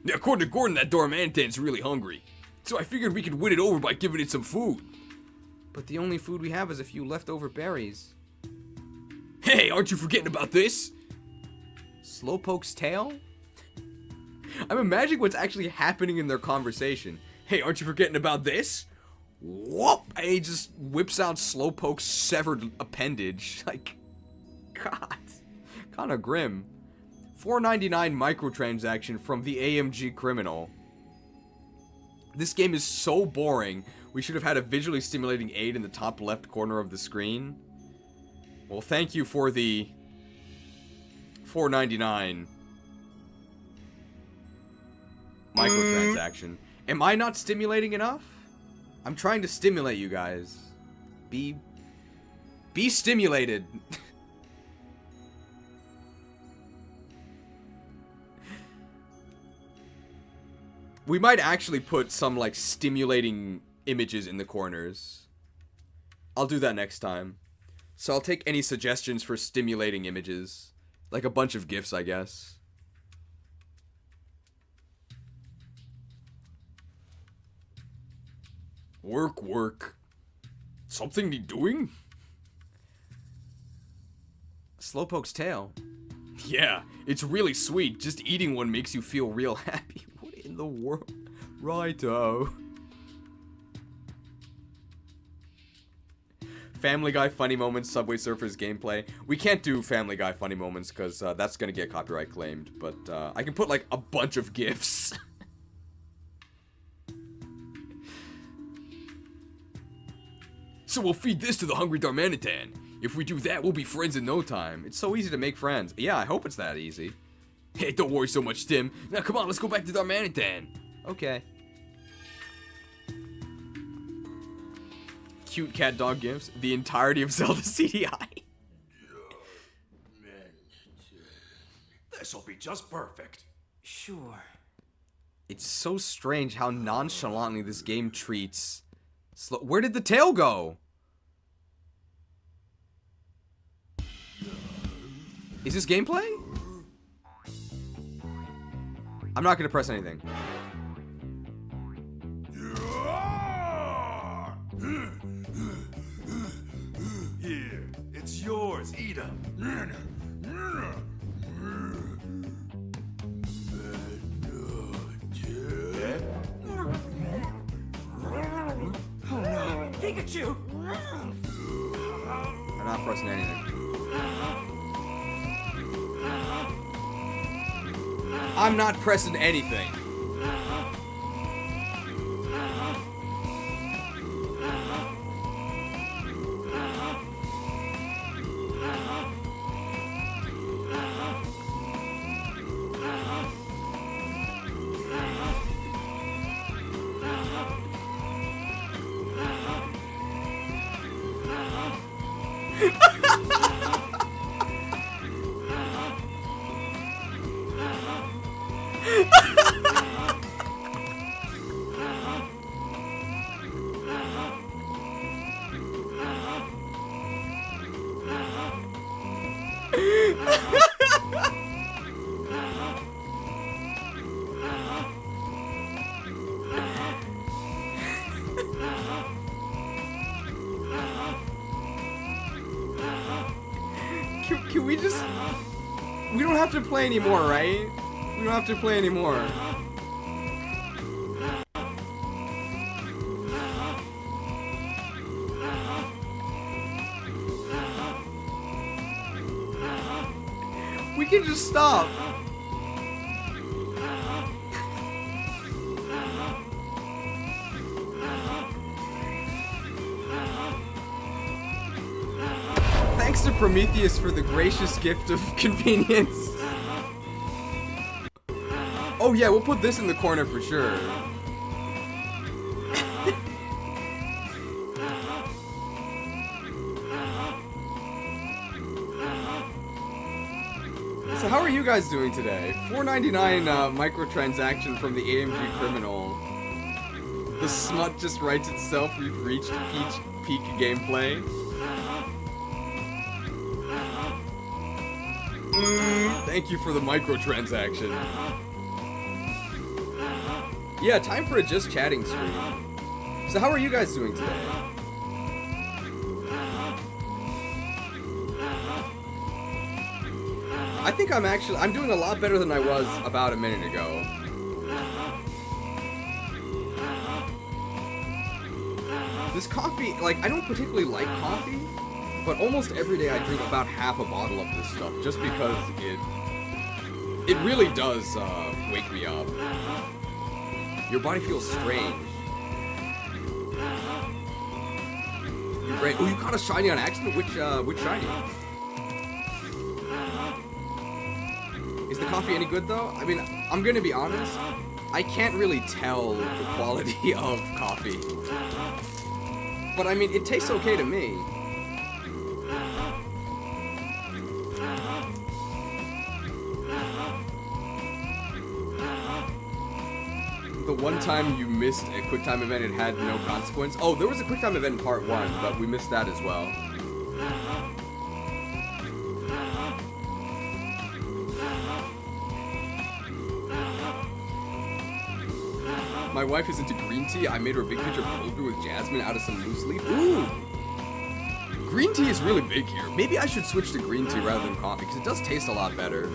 Now, according to Gordon, that Darmanitan's really hungry. So I figured we could win it over by giving it some food. But the only food we have is a few leftover berries. Hey, aren't you forgetting about this? Slowpoke's tail? I'm imagining what's actually happening in their conversation. Hey, aren't you forgetting about this? Whoop! And he just whips out Slowpoke's severed appendage. Like, God. Kinda grim. $4.99 microtransaction from the AMG criminal. This game is so boring. We should have had a visually stimulating aid in the top left corner of the screen. Well, thank you for the $4.99 microtransaction. Am I not stimulating enough? I'm trying to stimulate you guys. Be stimulated. We might actually put some, like, stimulating images in the corners. I'll do that next time. So I'll take any suggestions for stimulating images. Like a bunch of GIFs, I guess. Work. Something need doing? Slowpoke's tail. Yeah, it's really sweet. Just eating one makes you feel real happy. What in the world? Righto. Family Guy funny moments, Subway Surfers gameplay. We can't do Family Guy funny moments because that's gonna get copyright claimed. But I can put like a bunch of GIFs. So we'll feed this to the hungry Darmanitan. If we do that, we'll be friends in no time. It's so easy to make friends. Yeah, I hope it's that easy. Hey, don't worry so much, Tim. Now come on, let's go back to Darmanitan. Okay. Cute cat dog gifts. The entirety of Zelda CDI. This'll be just perfect. Sure. It's so strange how nonchalantly this game treats... Where did the tail go? Is this gameplay? I'm not gonna press anything. Here, it's yours. Eat 'em. Pikachu! I'm not pressing anything. I'm not pressing anything. Can we just... We don't have to play anymore, right? We don't have to play anymore. We can just stop. Thanks to Prometheus for the gracious gift of convenience. Oh yeah, we'll put this in the corner for sure. So how are you guys doing today? $4.99 microtransaction from the AMG criminal. The smut just writes itself. We've reached peak gameplay. Thank you for the microtransaction. Yeah, time for a just chatting stream. So how are you guys doing today? I think I'm doing a lot better than I was about a minute ago. This coffee, like, I don't particularly like coffee, but almost every day I drink about half a bottle of this stuff, just because it really does, wake me up. Your body feels strange. Your brain. Oh, you caught a shiny on accident? Which shiny? Is the coffee any good though? I mean, I'm gonna be honest. I can't really tell the quality of coffee. But I mean, it tastes okay to me. The one time you missed a quick time event, it had no consequence. Oh, there was a quick time event in part 1, but we missed that as well. My wife is into green tea. I made her a big pitcher of cold brew with jasmine out of some loose leaf. Ooh! Green tea is really big here. Maybe I should switch to green tea rather than coffee, because it does taste a lot better.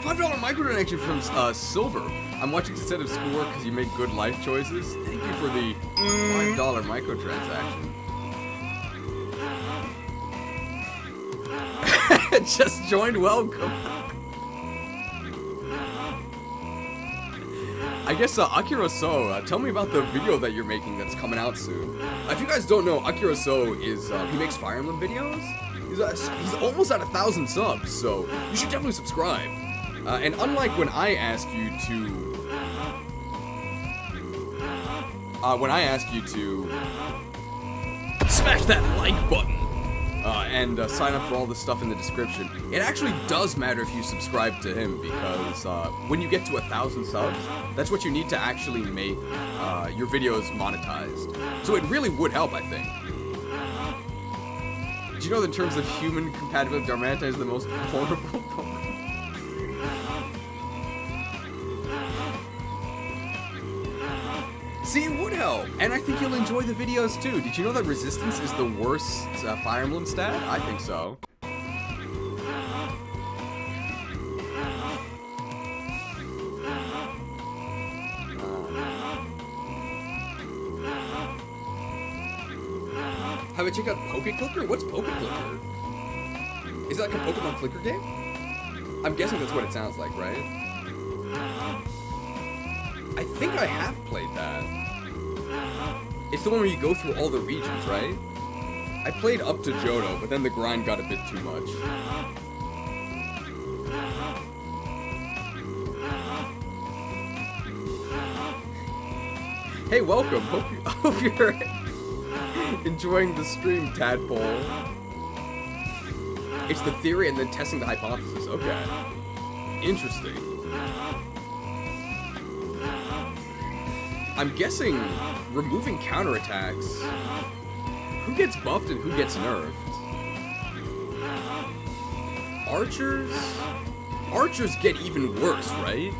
$5 microdonation from Silver. I'm watching instead of schoolwork because you make good life choices. Thank you for the $5 microtransaction. Just joined, welcome. I guess Akira So, tell me about the video that you're making that's coming out soon. If you guys don't know, Akira So is, he makes Fire Emblem videos. He's almost at 1,000 subs, so you should definitely subscribe. And unlike when I asked you to, smash that like button, and sign up for all the stuff in the description, it actually does matter if you subscribe to him, because when you get to 1,000 subs, that's what you need to actually make your videos monetized. So it really would help, I think. Do you know that in terms of human compatibility, Darmanitan is the most vulnerable Pokemon? See, it would help, and I think you'll enjoy the videos too. Did you know that Resistance is the worst Fire Emblem stat? I think so. Have I checked out PokeClicker? What's PokeClicker? Is that like a Pokemon clicker game? I'm guessing that's what it sounds like, right? I think I have played that. It's the one where you go through all the regions, right? I played up to Johto, but then the grind got a bit too much. Hey, welcome. Hope you're enjoying the stream, Tadpole. It's the theory and then testing the hypothesis. Okay. Interesting. I'm guessing removing counterattacks. Who gets buffed and who gets nerfed? Archers get even worse, right?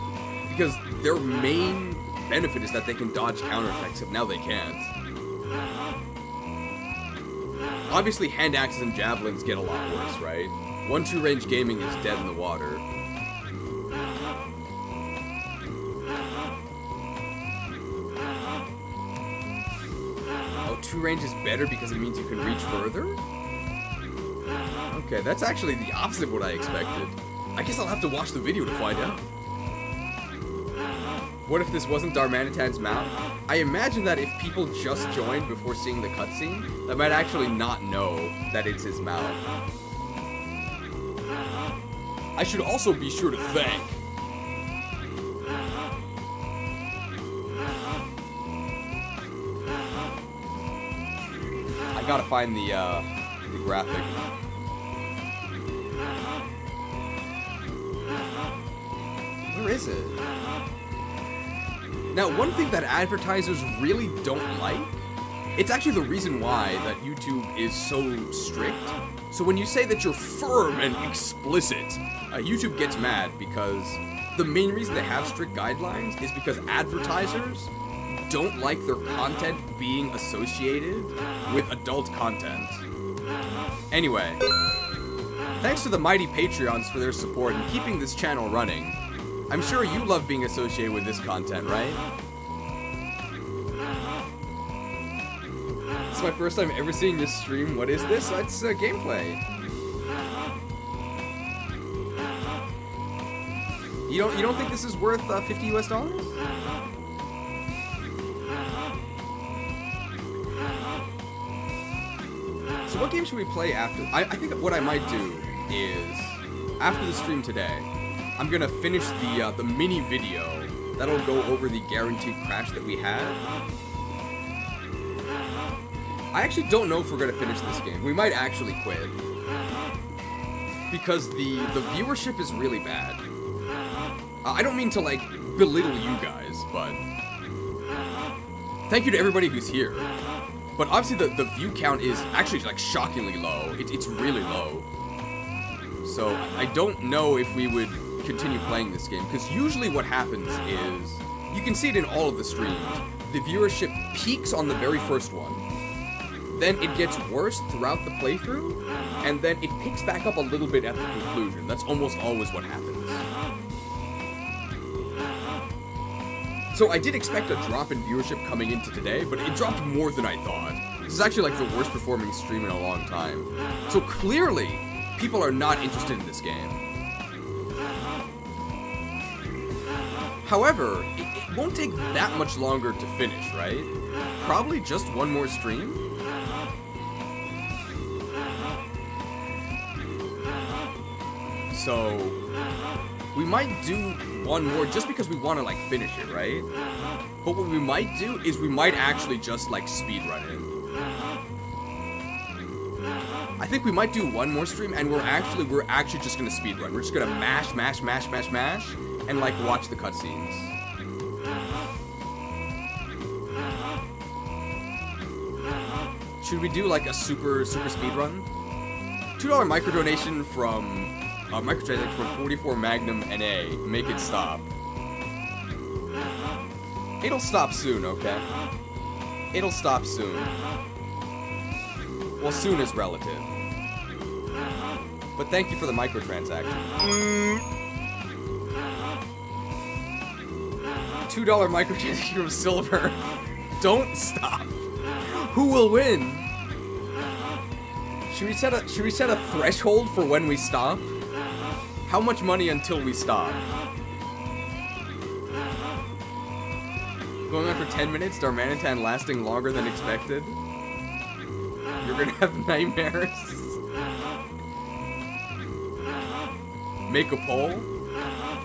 Because their main benefit is that they can dodge counterattacks, except now they can't. Obviously, hand axes and javelins get a lot worse, right? 1-2 range gaming is dead in the water. Oh, 2 range is better because it means you can reach further? Okay, that's actually the opposite of what I expected. I guess I'll have to watch the video to find out. What if this wasn't Darmanitan's mouth? I imagine that if people just joined before seeing the cutscene, they might actually not know that it's his mouth. I should also be sure to thank. I gotta find the graphic. Where is it? Now, one thing that advertisers really don't like, it's actually the reason why that YouTube is so strict. So when you say that you're firm and explicit, YouTube gets mad because the main reason they have strict guidelines is because advertisers don't like their content being associated with adult content. Anyway, thanks to the mighty Patreons for their support and keeping this channel running. I'm sure you love being associated with this content, right? This is my first time ever seeing this stream. What is this? It's gameplay. You don't think this is worth $50 US? So what game should we play after? I think what I might do is, after the stream today, I'm gonna finish the mini video that'll go over the guaranteed crash that we had. I actually don't know if we're gonna finish this game. We might actually quit. Because the viewership is really bad. I don't mean to, like, belittle you guys, but... Thank you to everybody who's here. But obviously the view count is actually, like, shockingly low. It's really low. So I don't know if we would continue playing this game, because usually what happens is, you can see it in all of the streams, the viewership peaks on the very first one, then it gets worse throughout the playthrough, and then it picks back up a little bit at the conclusion. That's almost always what happens. So I did expect a drop in viewership coming into today, but it dropped more than I thought. This is actually like the worst performing stream in a long time. So clearly, people are not interested in this game. However, it won't take that much longer to finish, right? Probably just one more stream? So, we might do one more just because we want to, like, finish it, right? But what we might do is we might actually just, like, speedrun it. I think we might do one more stream, and we're actually just gonna speedrun. We're just gonna mash, and, like, watch the cutscenes. Should we do, like, a super speedrun? $2 micro donation from... microtransaction from 44 Magnum NA. Make it stop. It'll stop soon, okay? It'll stop soon. Well, soon is relative. But thank you for the microtransaction. $2 microtransaction from Silver. Don't stop. Who will win? Should we set a threshold for when we stop? How much money until we stop? Going on for 10 minutes, Darmanitan lasting longer than expected. You're gonna have nightmares. Make a poll?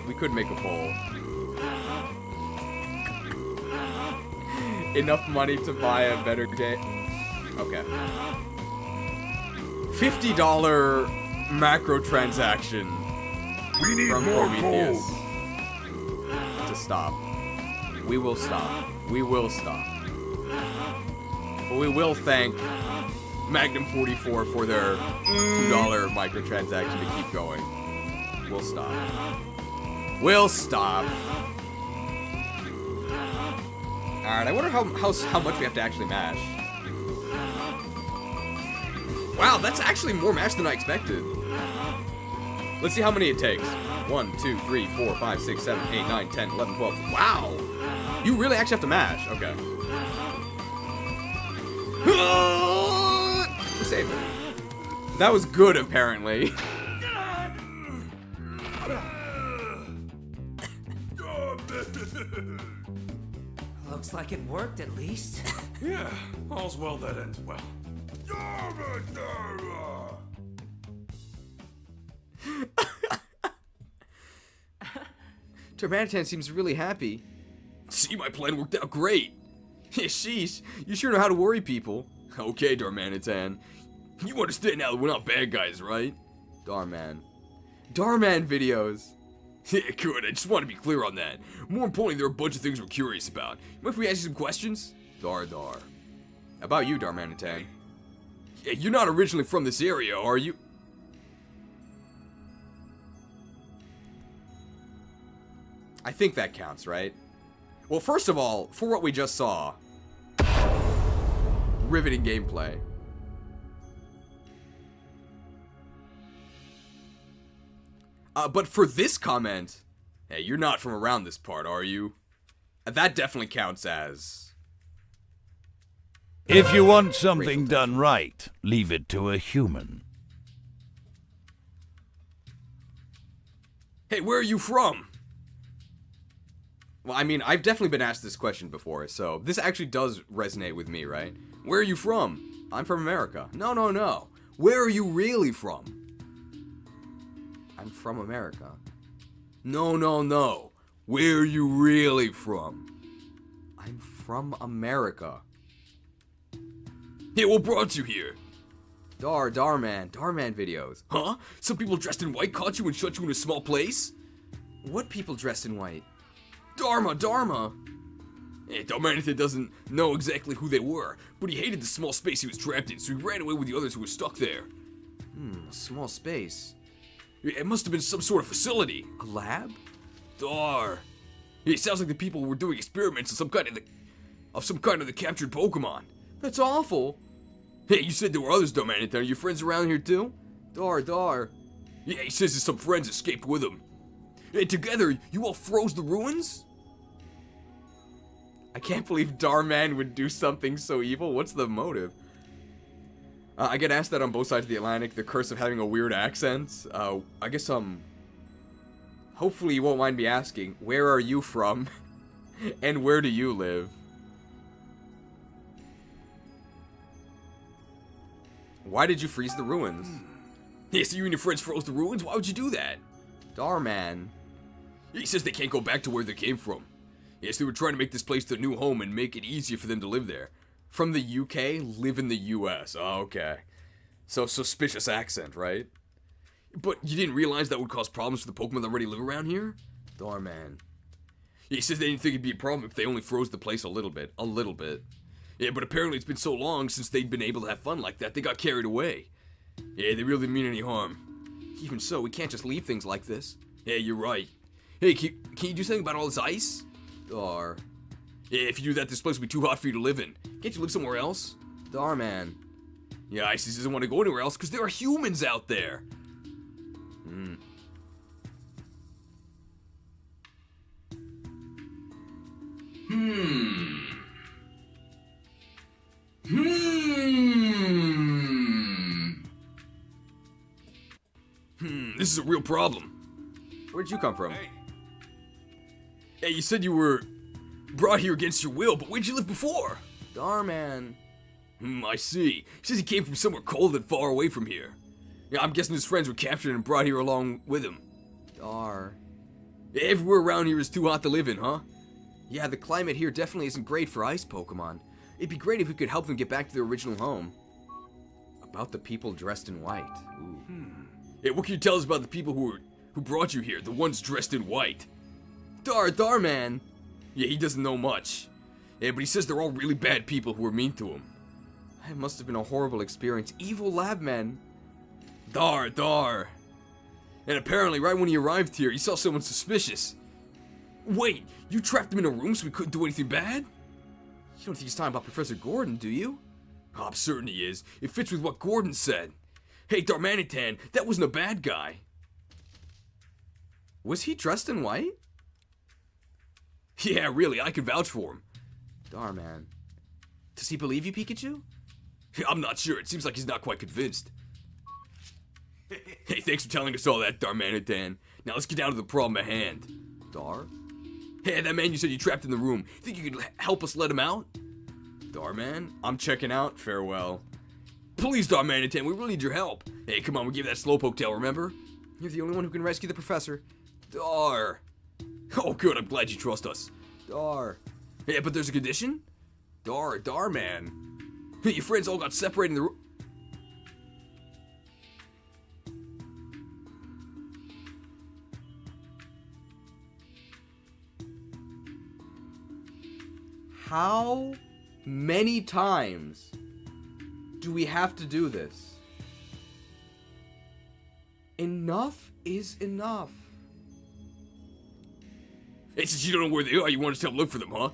We could make a poll. Enough money to buy a better game. Okay. $50 macro transaction. We need from more Prometheus. gold. To stop. We will stop. We will stop. But we will thank Magnum 44 for their $2 microtransaction to keep going. We'll stop. We'll stop. Alright, I wonder how much we have to actually mash. Wow, that's actually more mash than I expected. Let's see how many it takes. 1, 2, 3, 4, 5, 6, 7, 8, 9, 10, 11, 12. Wow! You really actually have to mash. Okay. We're saving. That was good, apparently. Looks like it worked, at least. Yeah, all's well that ends well. Darmanitan seems really happy. See, my plan worked out great. Sheesh, you sure know how to worry people. Okay, Darmanitan. You understand now that we're not bad guys, right? Darman videos. Yeah, good, I just want to be clear on that. More importantly, there are a bunch of things we're curious about. Mind if we ask you some questions? Dar. About you, Darmanitan. Yeah, you're not originally from this area, are you? I think that counts, right? Well, first of all, for what we just saw, riveting gameplay. But for this comment, hey, you're not from around this part, are you? That definitely counts as... If you want something done right, leave it to a human. Hey, where are you from? Well, I mean, I've definitely been asked this question before, so this actually does resonate with me, right? Where are you from? I'm from America. No, no, no. Where are you really from? I'm from America. No, no, no. Where are you really from? I'm from America. Hey, what brought you here? Darman videos. Huh? Some people dressed in white caught you and shut you in a small place? What people dressed in white? Dharma. Hey, Darmanitan doesn't know exactly who they were, but he hated the small space he was trapped in, so he ran away with the others who were stuck there. A small space. It must have been some sort of facility. A lab? It sounds like the people were doing experiments on some kind of the captured Pokemon. That's awful. Hey, you said there were others, Darmanitan. Are your friends around here too? Dar. Yeah, he says that some friends escaped with him. And together, you all froze the ruins? I can't believe Darman would do something so evil. What's the motive? I get asked that on both sides of the Atlantic. The curse of having a weird accent. I guess, hopefully you won't mind me asking, where are you from? And where do you live? Why did you freeze the ruins? Yeah, so you and your friends froze the ruins? Why would you do that? Darman. He says they can't go back to where they came from. Yes, they were trying to make this place their new home and make it easier for them to live there. From the UK, live in the US. Oh, okay. So, suspicious accent, right? But you didn't realize that would cause problems for the Pokemon that already live around here? Darman. He says they didn't think it'd be a problem if they only froze the place a little bit. A little bit. Yeah, but apparently it's been so long since they'd been able to have fun like that, they got carried away. Yeah, they really didn't mean any harm. Even so, we can't just leave things like this. Yeah, you're right. Hey, can you do something about all this ice? Dar. Yeah, if you do that, this place will be too hot for you to live in. Can't you live somewhere else? Darman. Yeah, Isis doesn't want to go anywhere else because there are humans out there. This is a real problem. Where'd you come from? Hey, you said you were brought here against your will, but where'd you live before? Darman. I see. He says he came from somewhere cold and far away from here. Yeah, I'm guessing his friends were captured and brought here along with him. Dar. Everywhere around here is too hot to live in, huh? Yeah, the climate here definitely isn't great for ice Pokemon. It'd be great if we could help them get back to their original home. About the people dressed in white. Ooh. Hey, what can you tell us about the people who brought you here, the ones dressed in white? Darman. Yeah, he doesn't know much. Yeah, but he says they're all really bad people who were mean to him. It must have been a horrible experience. Evil lab men. Dar. And apparently, right when he arrived here, he saw someone suspicious. Wait, you trapped him in a room so we couldn't do anything bad? You don't think he's talking about Professor Gordon, do you? Oh, I'm certain he is. It fits with what Gordon said. Hey, Darmanitan, that wasn't a bad guy. Was he dressed in white? Yeah, really, I can vouch for him. Darman. Does he believe you, Pikachu? I'm not sure. It seems like he's not quite convinced. Hey, thanks for telling us all that, Darmanitan. Now let's get down to the problem at hand. Dar? Hey, that man you said you trapped in the room. Think you could help us let him out? Darman? I'm checking out. Farewell. Please, Darmanitan, we really need your help. Hey, come on, we gave that Slowpoke tail, remember? You're the only one who can rescue the professor. Dar. Oh, good, I'm glad you trust us. Dar. Yeah, but there's a condition? Darman. Hey, your friends all got separated in the room. How many times do we have to do this? Enough is enough. Hey, since you don't know where they are, you want us to help look for them, huh?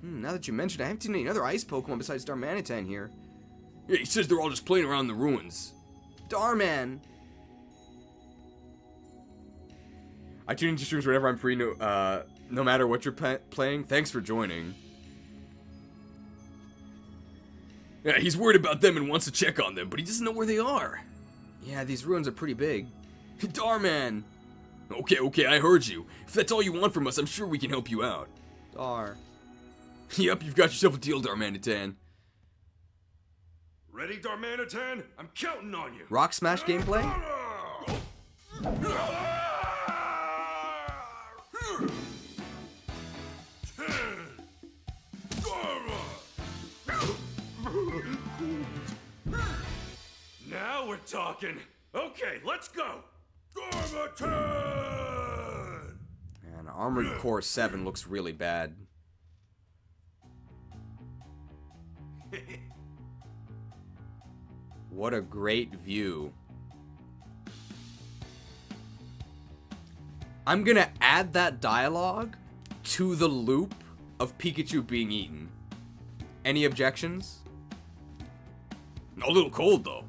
Now that you mention it, I haven't seen any other ice Pokemon besides Darmanitan here. Yeah, he says they're all just playing around in the ruins. Darman! I tune into streams whenever I'm free, no matter what you're playing. Thanks for joining. Yeah, he's worried about them and wants to check on them, but he doesn't know where they are. Yeah, these ruins are pretty big. Darman! Okay, I heard you. If that's all you want from us, I'm sure we can help you out. Dar. Yep, you've got yourself a deal, Darmanitan. Ready, Darmanitan? I'm counting on you. Rock Smash gameplay? Now we're talking. Okay, let's go. Darmanitan! And Armored Core 7 looks really bad. What a great view. I'm gonna add that dialogue to the loop of Pikachu being eaten. Any objections? A little cold, though.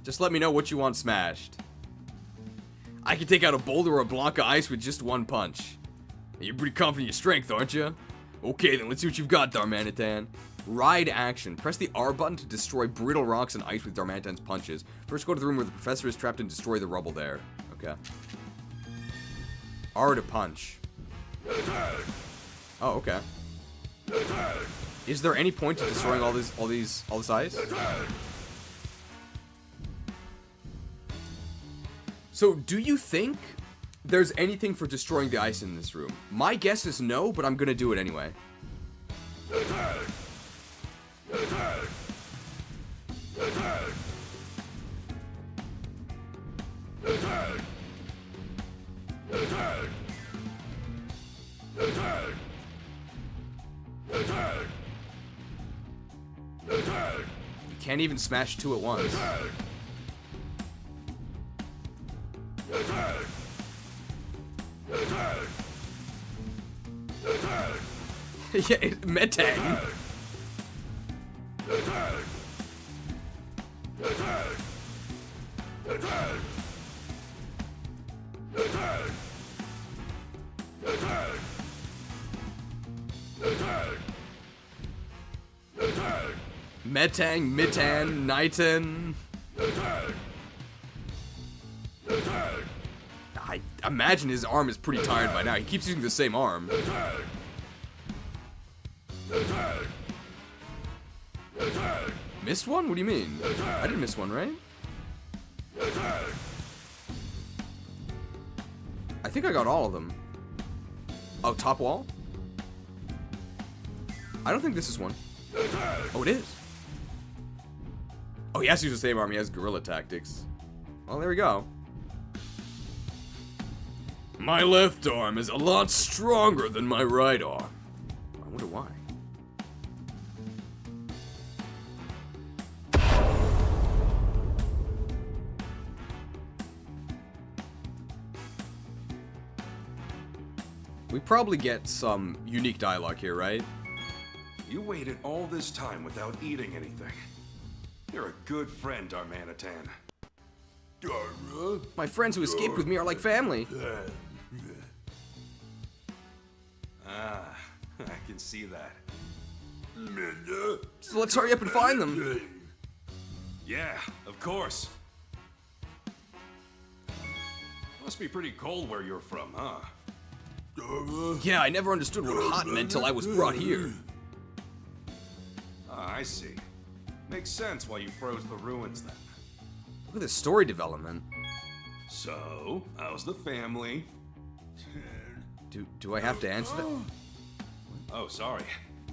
Just let me know what you want smashed. I can take out a boulder or a block of ice with just one punch. You're pretty confident in your strength, aren't you? Okay, then let's see what you've got, Darmanitan. Ride action. Press the R button to destroy brittle rocks and ice with Darmanitan's punches. First go to the room where the professor is trapped and destroy the rubble there. Okay. R to punch. Oh, okay. Is there any point to destroying all this ice? So, do you think there's anything for destroying the ice in this room? My guess is no, but I'm gonna do it anyway. You can't even smash two at once. Yeah, Metang. Metang, Mitan, Nitan. I imagine his arm is pretty tired by now. He keeps using the same arm. Missed one? What do you mean? I didn't miss one, right? I think I got all of them. Oh, top wall? I don't think this is one. Oh, it is. Oh, he has to use the same arm. He has guerrilla tactics. Well, there we go. My left arm is a lot stronger than my right arm. I wonder why. We probably get some unique dialogue here, right? You waited all this time without eating anything. You're a good friend, Darmanitan. My friends who escaped with me are like family. Ah, I can see that. So let's hurry up and find them. Yeah, of course. Must be pretty cold where you're from, huh? Yeah, I never understood what hot meant till I was brought here. Ah, I see. Makes sense why you froze the ruins then. Look at this story development. So, how's the family? Do I have to answer that? Oh, sorry.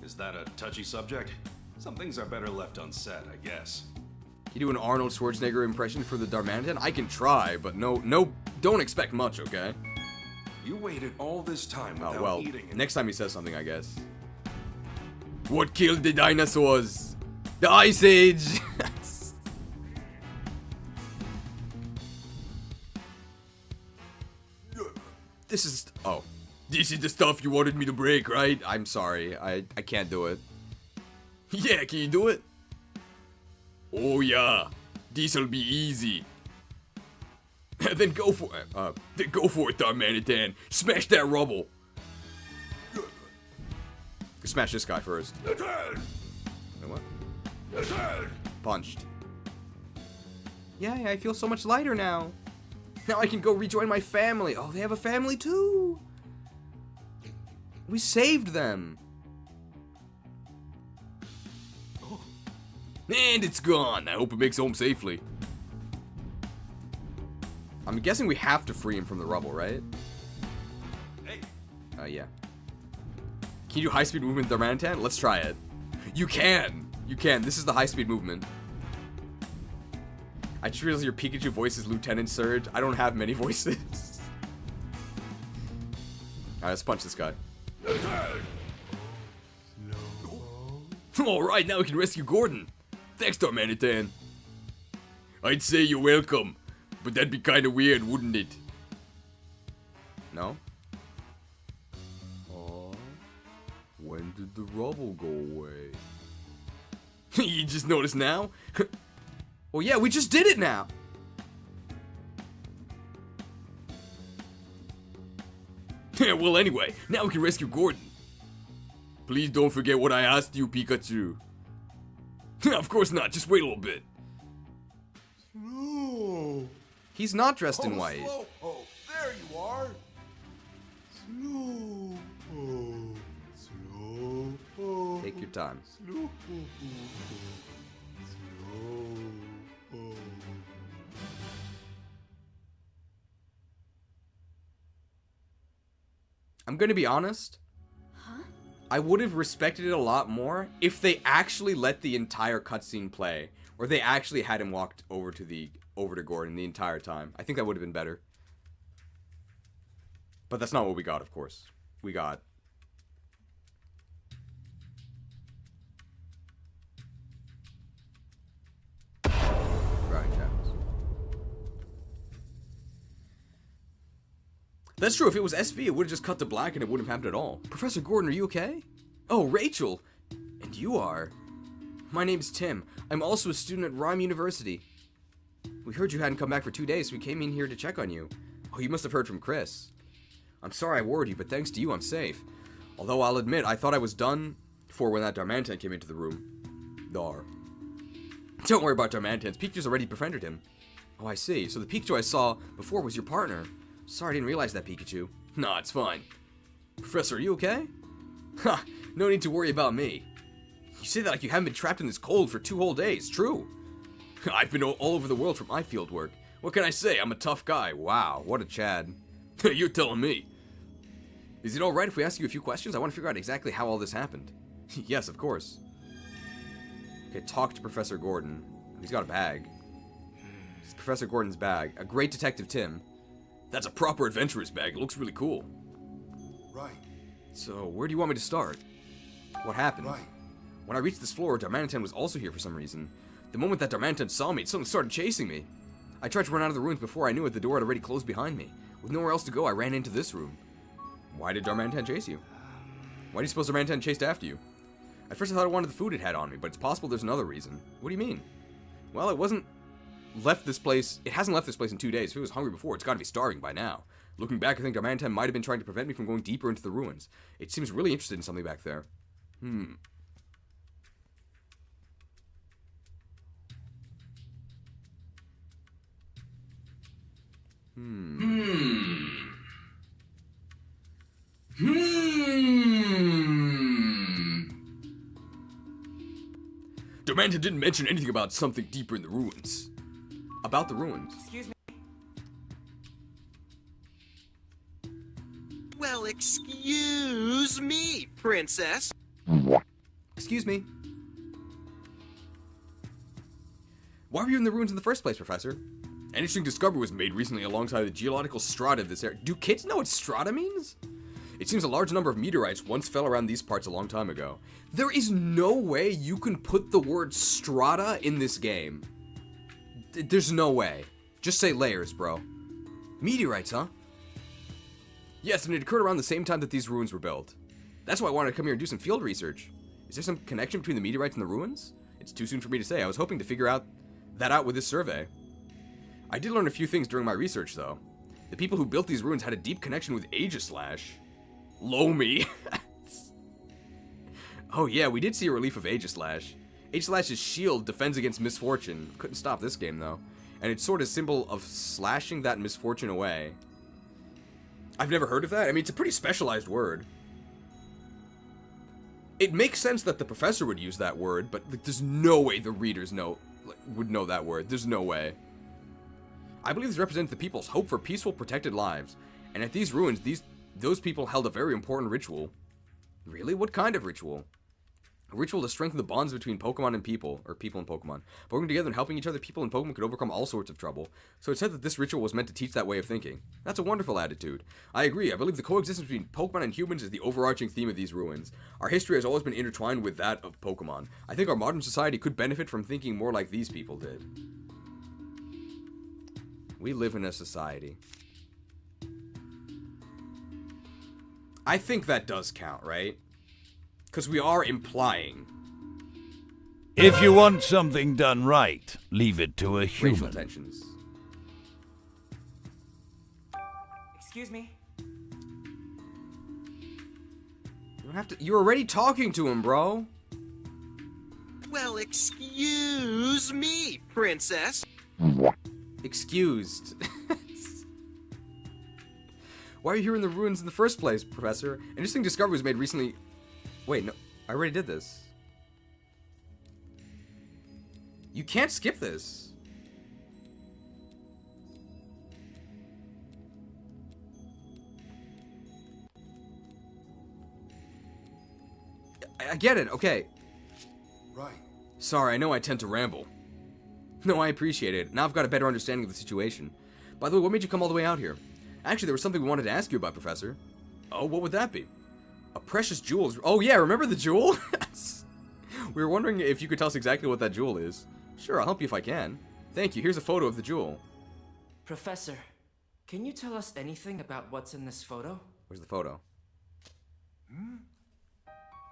Is that a touchy subject? Some things are better left unsaid, I guess. You do an Arnold Schwarzenegger impression for the Darmanitan? I can try, but no, don't expect much, okay? You waited all this time without Oh, well, eating it. next time he says something, I guess. What killed the dinosaurs? The Ice Age! This is... Oh. This is the stuff you wanted me to break, right? I'm sorry. I can't do it. Yeah, can you do it? Oh yeah, this'll be easy. Then go for it. Darmanitan. Smash that rubble. Smash this guy first. Wait, what? Punched. Yeah, I feel so much lighter now. Now I can go rejoin my family. Oh, they have a family too. We saved them. And it's gone. I hope it makes it home safely. I'm guessing we have to free him from the rubble, right? Hey. Yeah. Can you do high-speed movement, Darmanitan? Let's try it. You can. You can. This is the high-speed movement. I just realized your Pikachu voice is Lieutenant Surge. I don't have many voices. Alright, let's punch this guy. Alright, now we can rescue Gordon. Thanks, Darmanitan. I'd say you're welcome, but that'd be kinda weird, wouldn't it? No? Oh. When did the rubble go away? You just noticed now? Well, yeah, we just did it now. Well, anyway, now we can rescue Gordon. Please don't forget what I asked you, Pikachu. Of course not, just wait a little bit. Slow. He's not dressed in white. Slow. Oh, there you are. Slow. Oh, slow. Oh, Take your time. slow. Slow. Oh. I'm gonna be honest. Huh? I would have respected it a lot more if they actually let the entire cutscene play, or they actually had him walked over to Gordon the entire time. I think that would have been better. But that's not what we got, of course. We got Routing channels. That's true. If it was SV, it would have just cut to black and it wouldn't have happened at all. Professor Gordon, are you okay? Oh, Rachel. And you are? My name's Tim. I'm also a student at Rhyme University. We heard you hadn't come back for 2 days, so we came in here to check on you. Oh, you must have heard from Chris. I'm sorry I worried you, but thanks to you, I'm safe. Although I'll admit, I thought I was done for when that Darmanitan came into the room. Dar. Don't worry about Darmanitans. Pikachu's already befriended him. Oh, I see. So the Pikachu I saw before was your partner. Sorry, I didn't realize that, Pikachu. Nah, it's fine. Professor, are you okay? Ha! No need to worry about me. You say that like you haven't been trapped in this cold for 2 whole days. True. I've been all over the world for my field work. What can I say? I'm a tough guy. Wow, what a Chad. You're telling me. Is it alright if we ask you a few questions? I want to figure out exactly how all this happened. Yes, of course. Okay, talk to Professor Gordon. He's got a bag. It's Professor Gordon's bag. A great detective, Tim. That's a proper adventurous bag. It looks really cool. Right. So, where do you want me to start? What happened? Right. When I reached this floor, Darmanitan was also here for some reason. The moment that Darmanitan saw me, something started chasing me. I tried to run out of the ruins before I knew it. The door had already closed behind me. With nowhere else to go, I ran into this room. Why did Darmanitan chase you? Why do you suppose Darmanitan chased after you? At first I thought I wanted the food it had on me, but it's possible there's another reason. What do you mean? Well, it hasn't left this place in 2 days. If it was hungry before, it's gotta be starving by now. Looking back, I think Darmanitan might have been trying to prevent me from going deeper into the ruins. It seems really interested in something back there. Darmanitan didn't mention anything about something deeper in the ruins. About the ruins. Excuse me. Well, excuse me, princess. Excuse me. Why were you in the ruins in the first place, Professor? An interesting discovery was made recently alongside the geological strata of this area. Do kids know what strata means? It seems a large number of meteorites once fell around these parts a long time ago. There is no way you can put the word strata in this game. There's no way. Just say layers, bro. Meteorites, huh? Yes, and it occurred around the same time that these ruins were built. That's why I wanted to come here and do some field research. Is there some connection between the meteorites and the ruins? It's too soon for me to say. I was hoping to figure that out with this survey. I did learn a few things during my research, though. The people who built these ruins had a deep connection with Aegislash. Lomi. Oh yeah, we did see a relief of Aegislash. Aegislash's shield defends against misfortune. Couldn't stop this game, though. and it's sort of symbol of slashing that misfortune away. I've never heard of that. I mean, it's a pretty specialized word. It makes sense that the professor would use that word, but like, there's no way the readers would know that word. There's no way. I believe this represents the people's hope for peaceful, protected lives. And at these ruins, those people held a very important ritual. Really? What kind of ritual? A ritual to strengthen the bonds between Pokemon and people, or people and Pokemon. Working together and helping each other, people and Pokemon could overcome all sorts of trouble. So it said that this ritual was meant to teach that way of thinking. That's a wonderful attitude. I agree. I believe the coexistence between Pokemon and humans is the overarching theme of these ruins. Our history has always been intertwined with that of Pokemon. I think our modern society could benefit from thinking more like these people did. We live in a society. I think that does count, right? Because we are implying. If you want something done right, leave it to a Racial human. tensions. Excuse me. You don't have to. You're already talking to him, bro. Well, excuse me, princess. Excused. Why are you here in the ruins in the first place, Professor? An interesting discovery was made recently. Wait, no. I already did this. You can't skip this. I get it, okay. Right. Sorry, I know I tend to ramble. No, I appreciate it. Now I've got a better understanding of the situation. By the way, what made you come all the way out here? Actually, there was something we wanted to ask you about, Professor. Oh, what would that be? A precious jewel. Oh yeah, remember the jewel? We were wondering if you could tell us exactly what that jewel is. Sure, I'll help you if I can. Thank you. Here's a photo of the jewel. Professor, can you tell us anything about what's in this photo? Where's the photo?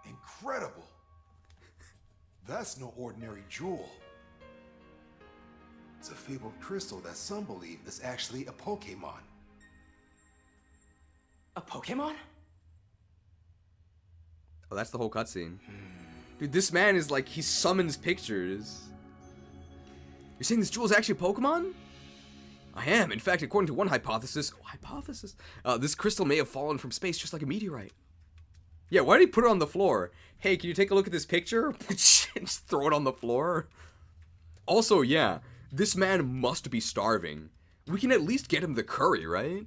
Incredible. That's no ordinary jewel. It's a fabled crystal that some believe is actually a Pokemon. A Pokemon? Oh, that's the whole cutscene. Dude, this man is like, he summons pictures. You're saying this jewel is actually a Pokemon? I am. In fact, according to one hypothesis, this crystal may have fallen from space just like a meteorite. Yeah, why did he put it on the floor? Hey, can you take a look at this picture? Just throw it on the floor. Also, yeah, this man must be starving. We can at least get him the curry, right?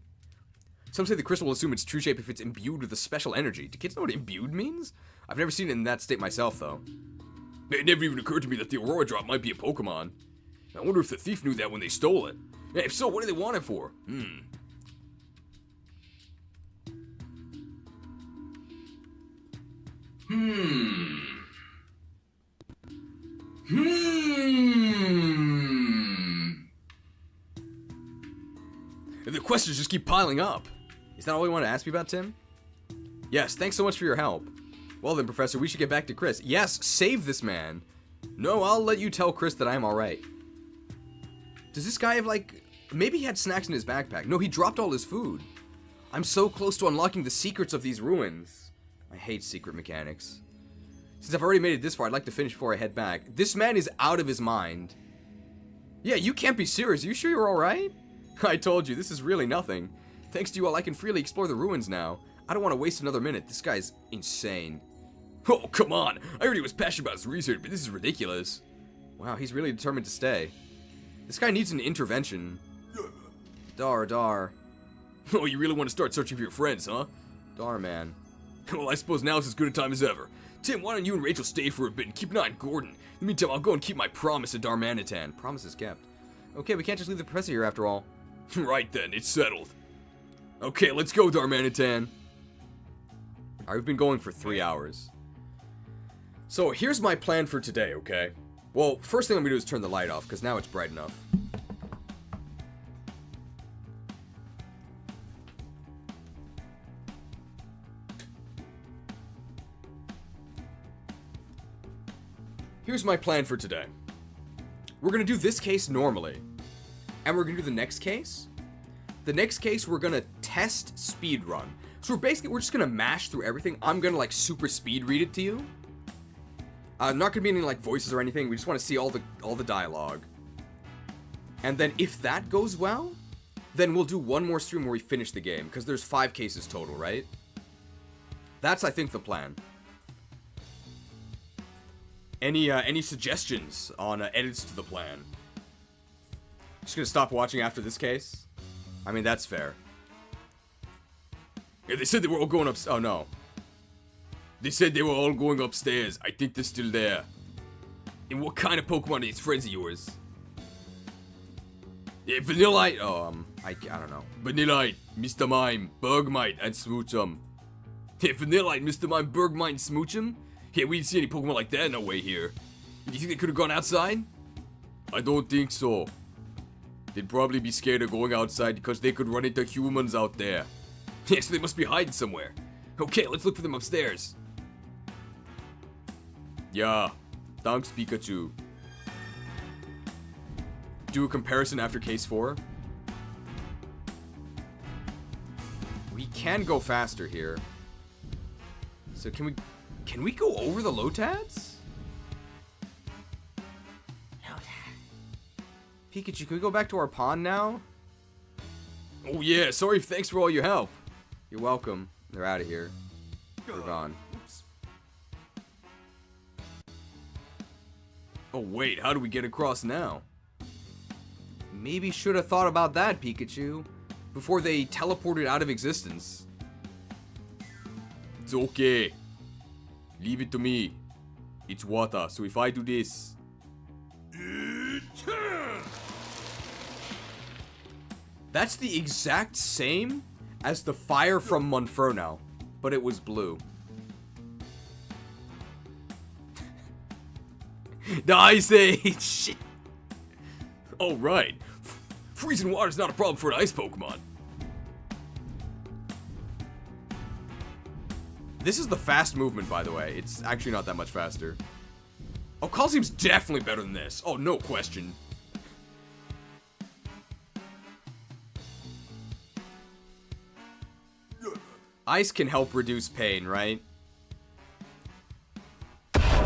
Some say the crystal will assume its true shape if it's imbued with a special energy. Do kids know what imbued means? I've never seen it in that state myself, though. It never even occurred to me that the Aurora Drop might be a Pokemon. I wonder if the thief knew that when they stole it. If so, what do they want it for? The questions just keep piling up. Is that all you want to ask me about, Tim? Yes, thanks so much for your help. Well then, Professor, we should get back to Chris. Yes, save this man. No, I'll let you tell Chris that I'm alright. Does this guy have, like... Maybe he had snacks in his backpack. No, he dropped all his food. I'm so close to unlocking the secrets of these ruins. I hate secret mechanics. Since I've already made it this far, I'd like to finish before I head back. This man is out of his mind. Yeah, you can't be serious. Are you sure you're alright? I told you, this is really nothing. Thanks to you all, I can freely explore the ruins now. I don't want to waste another minute. This guy's insane. Oh, come on. I heard he was passionate about his research, but this is ridiculous. Wow, he's really determined to stay. This guy needs an intervention. Dar. Oh, you really want to start searching for your friends, huh? Dar, man. Well, I suppose now's as good a time as ever. Tim, why don't you and Rachel stay for a bit and keep an eye on Gordon? In the meantime, I'll go and keep my promise to Darmanitan. Promise is kept. Okay, we can't just leave the professor here after all. Right then, it's settled. Okay, let's go, Darmanitan. Alright, we've been going for 3 hours. So, here's my plan for today, okay? Well, first thing I'm gonna do is turn the light off, because now it's bright enough. Here's my plan for today. We're gonna do this case normally. And we're gonna do the next case. The next case, we're gonna test speed run. So we're just gonna mash through everything. I'm gonna like super speed read it to you. Not gonna be any like voices or anything. We just want to see all the dialogue. And then if that goes well, then we'll do one more stream where we finish the game, because there's 5 cases total, right? That's, I think, the plan. Any suggestions on edits to the plan? Just gonna stop watching after this case? I mean, that's fair. Yeah, they said they were all going up. Oh no. They said they were all going upstairs. I think they're still there. And what kind of Pokemon are these friends of yours? Yeah, Vanillite. Oh, I don't know. Vanillite, Mr. Mime, Bergmite, and Smoochum. Yeah, Vanillite, Mr. Mime, Bergmite, and Smoochum? Yeah, we didn't see any Pokemon like that no way here. Do you think they could have gone outside? I don't think so. They'd probably be scared of going outside because they could run into humans out there. Yeah, so they must be hiding somewhere. Okay, let's look for them upstairs. Yeah, thanks, Pikachu. Do a comparison after case 4. We can go faster here. So can we go over the Lotads? Pikachu, can we go back to our pond now? Oh yeah, sorry, thanks for all your help. You're welcome. They're out of here. They're gone. Oh wait, how do we get across now? Maybe should have thought about that, Pikachu, before they teleported out of existence. It's okay. Leave it to me. It's water, so if I do this... That's the exact same as the fire from Monferno, but it was blue. The Ice Age! Oh, right. Freezing water is not a problem for an ice Pokemon. This is the fast movement, by the way. It's actually not that much faster. Oh, Coliseum's definitely better than this. Oh, no question. Ice can help reduce pain, right?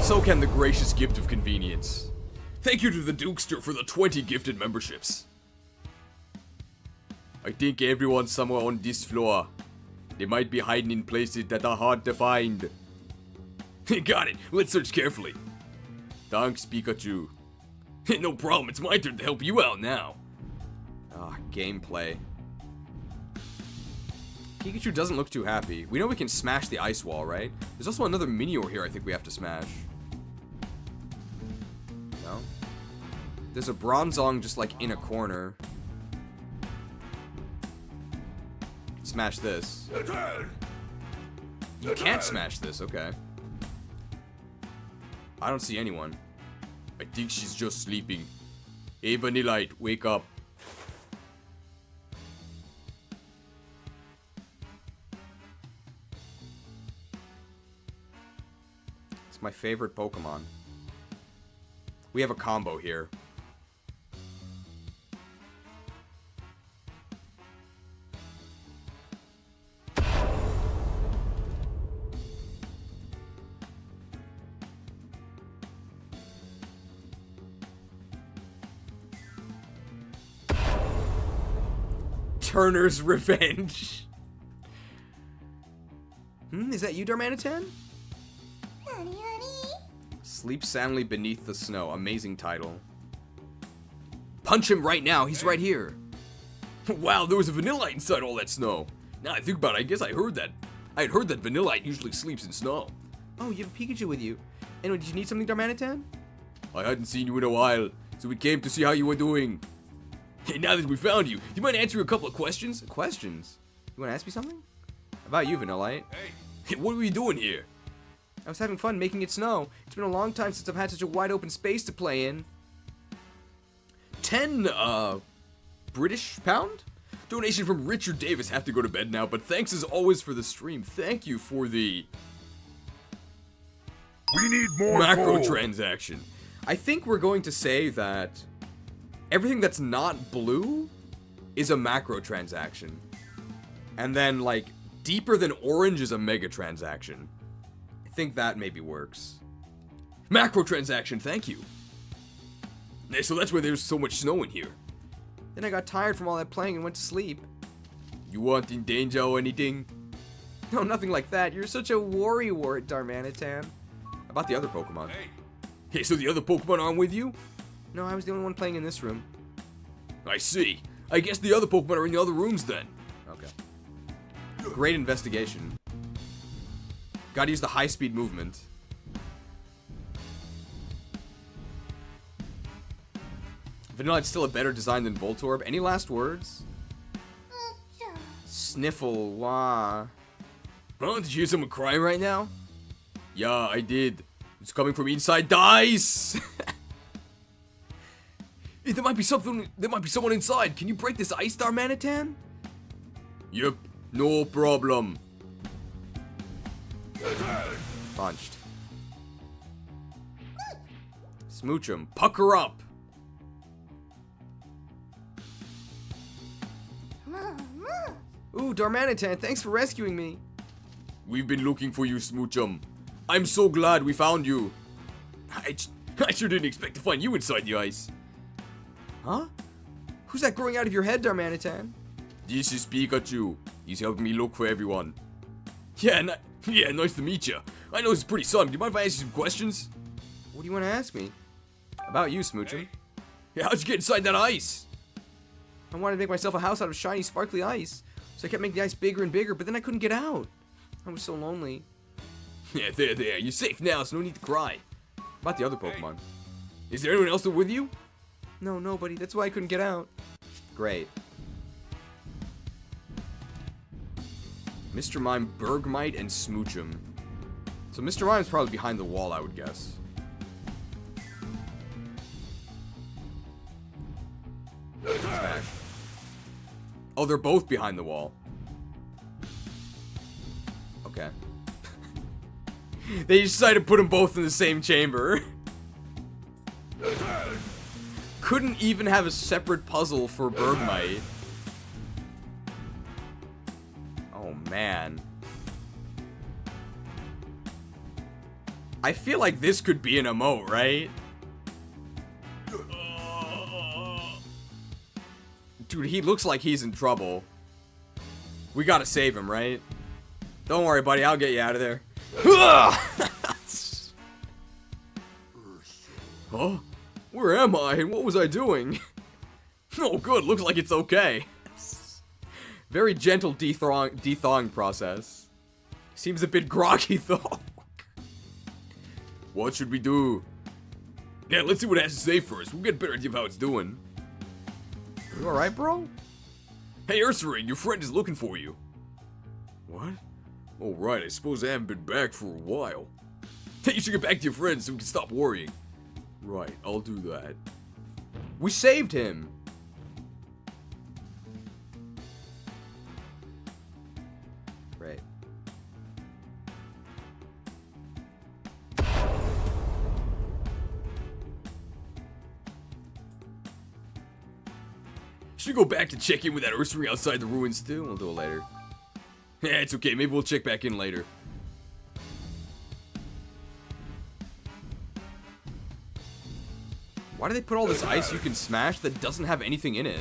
So can the gracious gift of convenience. Thank you to the Dukester for the 20 gifted memberships. I think everyone's somewhere on this floor. They might be hiding in places that are hard to find. Got it. Let's search carefully. Thanks, Pikachu. No problem. It's my turn to help you out now. Ah, gameplay. Pikachu doesn't look too happy. We know we can smash the ice wall, right? There's also another Minior here I think we have to smash. No? There's a Bronzong just like in a corner. Smash this. You can't smash this, okay. I don't see anyone. I think she's just sleeping. Hey, Vanillite, wake up. It's my favorite Pokemon. We have a combo here. Turner's Revenge. Is that you, Darmanitan? Sleep soundly beneath the snow. Amazing title. Punch him right now. He's right here. Wow, there was a Vanillite inside all that snow. Now I think about it, I guess I had heard that Vanillite usually sleeps in snow. Oh, you have a Pikachu with you. Anyway, did you need something, Darmanitan? I hadn't seen you in a while, so we came to see how you were doing. Hey, now that we found you, do you mind answering a couple of questions? Questions? You want to ask me something? About you, Vanillite. Hey, what are we doing here? I was having fun making it snow. It's been a long time since I've had such a wide open space to play in. 10, British pound? Donation from Richard Davis. Have to go to bed now, but thanks as always for the stream. Thank you for the... We need more macro gold. Transaction. I think we're going to say that everything that's not blue is a macro transaction. And then, like, deeper than orange is a mega transaction. I think that maybe works. Macro transaction, thank you. Yeah, so that's why there's so much snow in here. Then I got tired from all that playing and went to sleep. You want in danger or anything? No, nothing like that. You're such a worrywart, Darmanitan. About the other Pokemon. Hey, so the other Pokemon aren't with you? No, I was the only one playing in this room. I see. I guess the other Pokemon are in the other rooms then. Okay. Great investigation. Gotta use the high-speed movement. Vanillite's still a better design than Voltorb. Any last words? Sniffle, wah. Huh? Did you hear someone crying right now? Yeah, I did. It's coming from inside the ice. Hey, there might be someone inside. Can you break this ice, Darmanitan? Yep, no problem. Punched. Smooch him. Pucker up. Ooh, Darmanitan, thanks for rescuing me. We've been looking for you, Smoochum. I'm so glad we found you. I sure didn't expect to find you inside the ice. Huh? Who's that growing out of your head, Darmanitan? This is Pikachu. He's helping me look for everyone. Yeah, nice to meet you. I know this is pretty sudden. Do you mind if I ask you some questions? What do you want to ask me? About you, Smoochum. Yeah, how'd you get inside that ice? I wanted to make myself a house out of shiny, sparkly ice. So I kept making the ice bigger and bigger, but then I couldn't get out. I was so lonely. Yeah, there. You're safe now, so no need to cry. About the other Pokemon. Is there anyone else there with you? No, nobody. That's why I couldn't get out. Great. Mr. Mime, Bergmite, and Smoochum. So Mr. Mime's probably behind the wall, I would guess. Smash. Oh, they're both behind the wall. Okay. They decided to put them both in the same chamber. Couldn't even have a separate puzzle for Bergmite. Oh, man. I feel like this could be an emote, right? Dude, he looks like he's in trouble. We gotta save him, right? Don't worry, buddy. I'll get you out of there. Huh? Where am I? And what was I doing? Oh, good. Looks like it's okay. Very gentle de-thawing process. Seems a bit groggy, though. What should we do? Yeah, let's see what it has to say first. We'll get a better idea of how it's doing. You alright, bro? Hey, Ursula, your friend is looking for you. What? Oh, right. I suppose I haven't been back for a while. Hey, you should get back to your friends so we can stop worrying. Right, I'll do that. We saved him. Right. Should we go back to check in with that Ursary outside the ruins too? We'll do it later. Yeah, it's okay. Maybe we'll check back in later. Why do they put all this ice you can smash that doesn't have anything in it?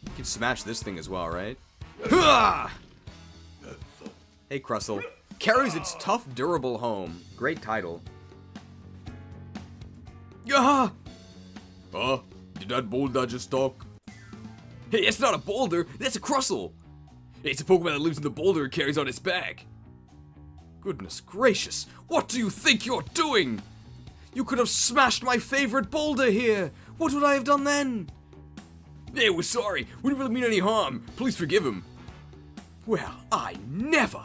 You can smash this thing as well, right? Hey, Crustle. Carries its tough, durable home. Great title. Huh? Did that boulder just talk? Hey, that's not a boulder. That's a Crustle. It's a Pokemon that lives in the boulder and carries on its back. Goodness gracious, what do you think you're doing? You could have smashed my favorite boulder here. What would I have done then? Hey, we're sorry. We didn't really mean any harm. Please forgive him. Well, I never.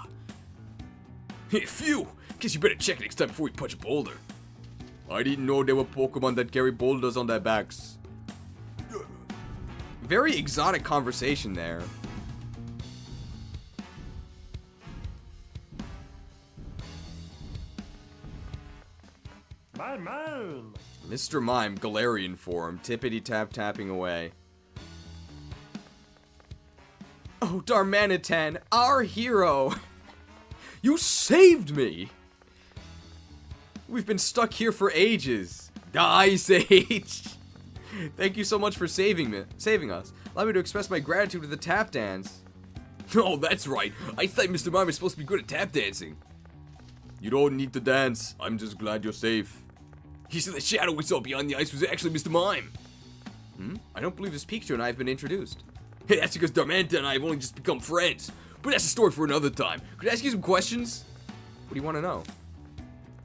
Hey, phew. Guess you better check next time before we punch a boulder. I didn't know there were Pokemon that carry boulders on their backs. Very exotic conversation there. My man. Mr. Mime, Galarian form, tippity-tap-tapping away. Oh, Darmanitan, our hero! You saved me! We've been stuck here for ages. Ice Age! Thank you so much for saving us. Allow me to express my gratitude with the tap dance. Oh, that's right. I thought Mr. Mime was supposed to be good at tap dancing. You don't need to dance. I'm just glad you're safe. He said the shadow we saw beyond the ice was actually Mr. Mime. I don't believe this Pikachu and I have been introduced. Hey, that's because Darmanitan and I have only just become friends. But that's a story for another time. Could I ask you some questions? What do you want to know?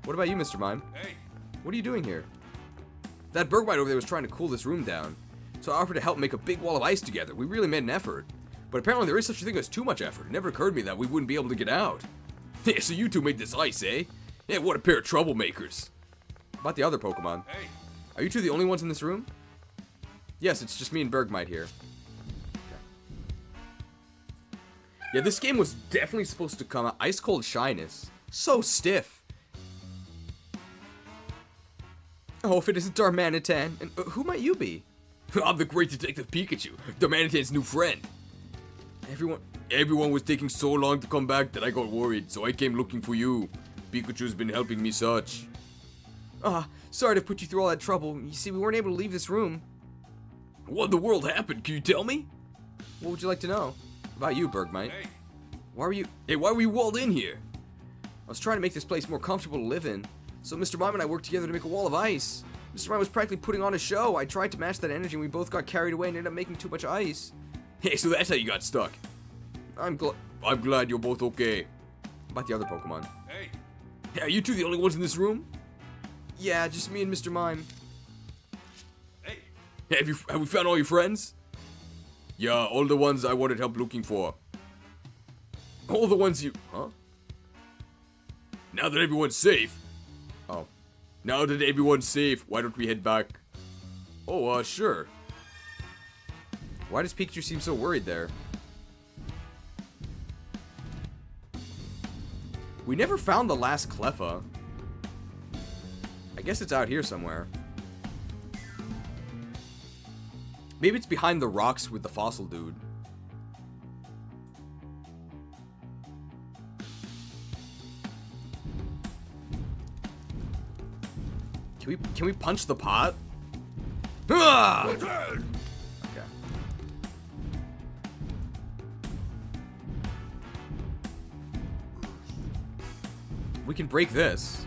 What about you, Mr. Mime? Hey. What are you doing here? That Bergmite over there was trying to cool this room down, so I offered to help make a big wall of ice together. We really made an effort. But apparently there is such a thing as too much effort. It never occurred to me that we wouldn't be able to get out. Yeah, so you two made this ice, eh? Yeah, what a pair of troublemakers. About the other Pokemon. Hey. Are you two the only ones in this room? Yes, it's just me and Bergmite here. Yeah, this game was definitely supposed to come out. Ice Cold Shyness. So stiff. Oh, if it isn't Darmanitan. And who might you be? I'm the great Detective Pikachu, Darmanitan's new friend. Everyone was taking so long to come back that I got worried, so I came looking for you. Pikachu's been helping me such. Sorry to put you through all that trouble. You see, we weren't able to leave this room. What in the world happened? Can you tell me? What would you like to know? About you, Bergmite. Hey. Why were you... Hey, why were you walled in here? I was trying to make this place more comfortable to live in. So Mr. Mime and I worked together to make a wall of ice. Mr. Mime was practically putting on a show. I tried to match that energy and we both got carried away and ended up making too much ice. Hey, so that's how you got stuck. I'm glad you're both okay. About the other Pokemon. Hey. Hey, are you two the only ones in this room? Yeah, just me and Mr. Mime. Hey. Hey, have we found all your friends? Yeah, all the ones I wanted help looking for. All the ones you... Huh? Now that everyone's safe... Oh. Now that everyone's safe, why don't we head back? Oh, sure. Why does Pikachu seem so worried there? We never found the last Cleffa. I guess it's out here somewhere. Maybe it's behind the rocks with the fossil dude. Can we punch the pot? Ah! Okay. We can break this.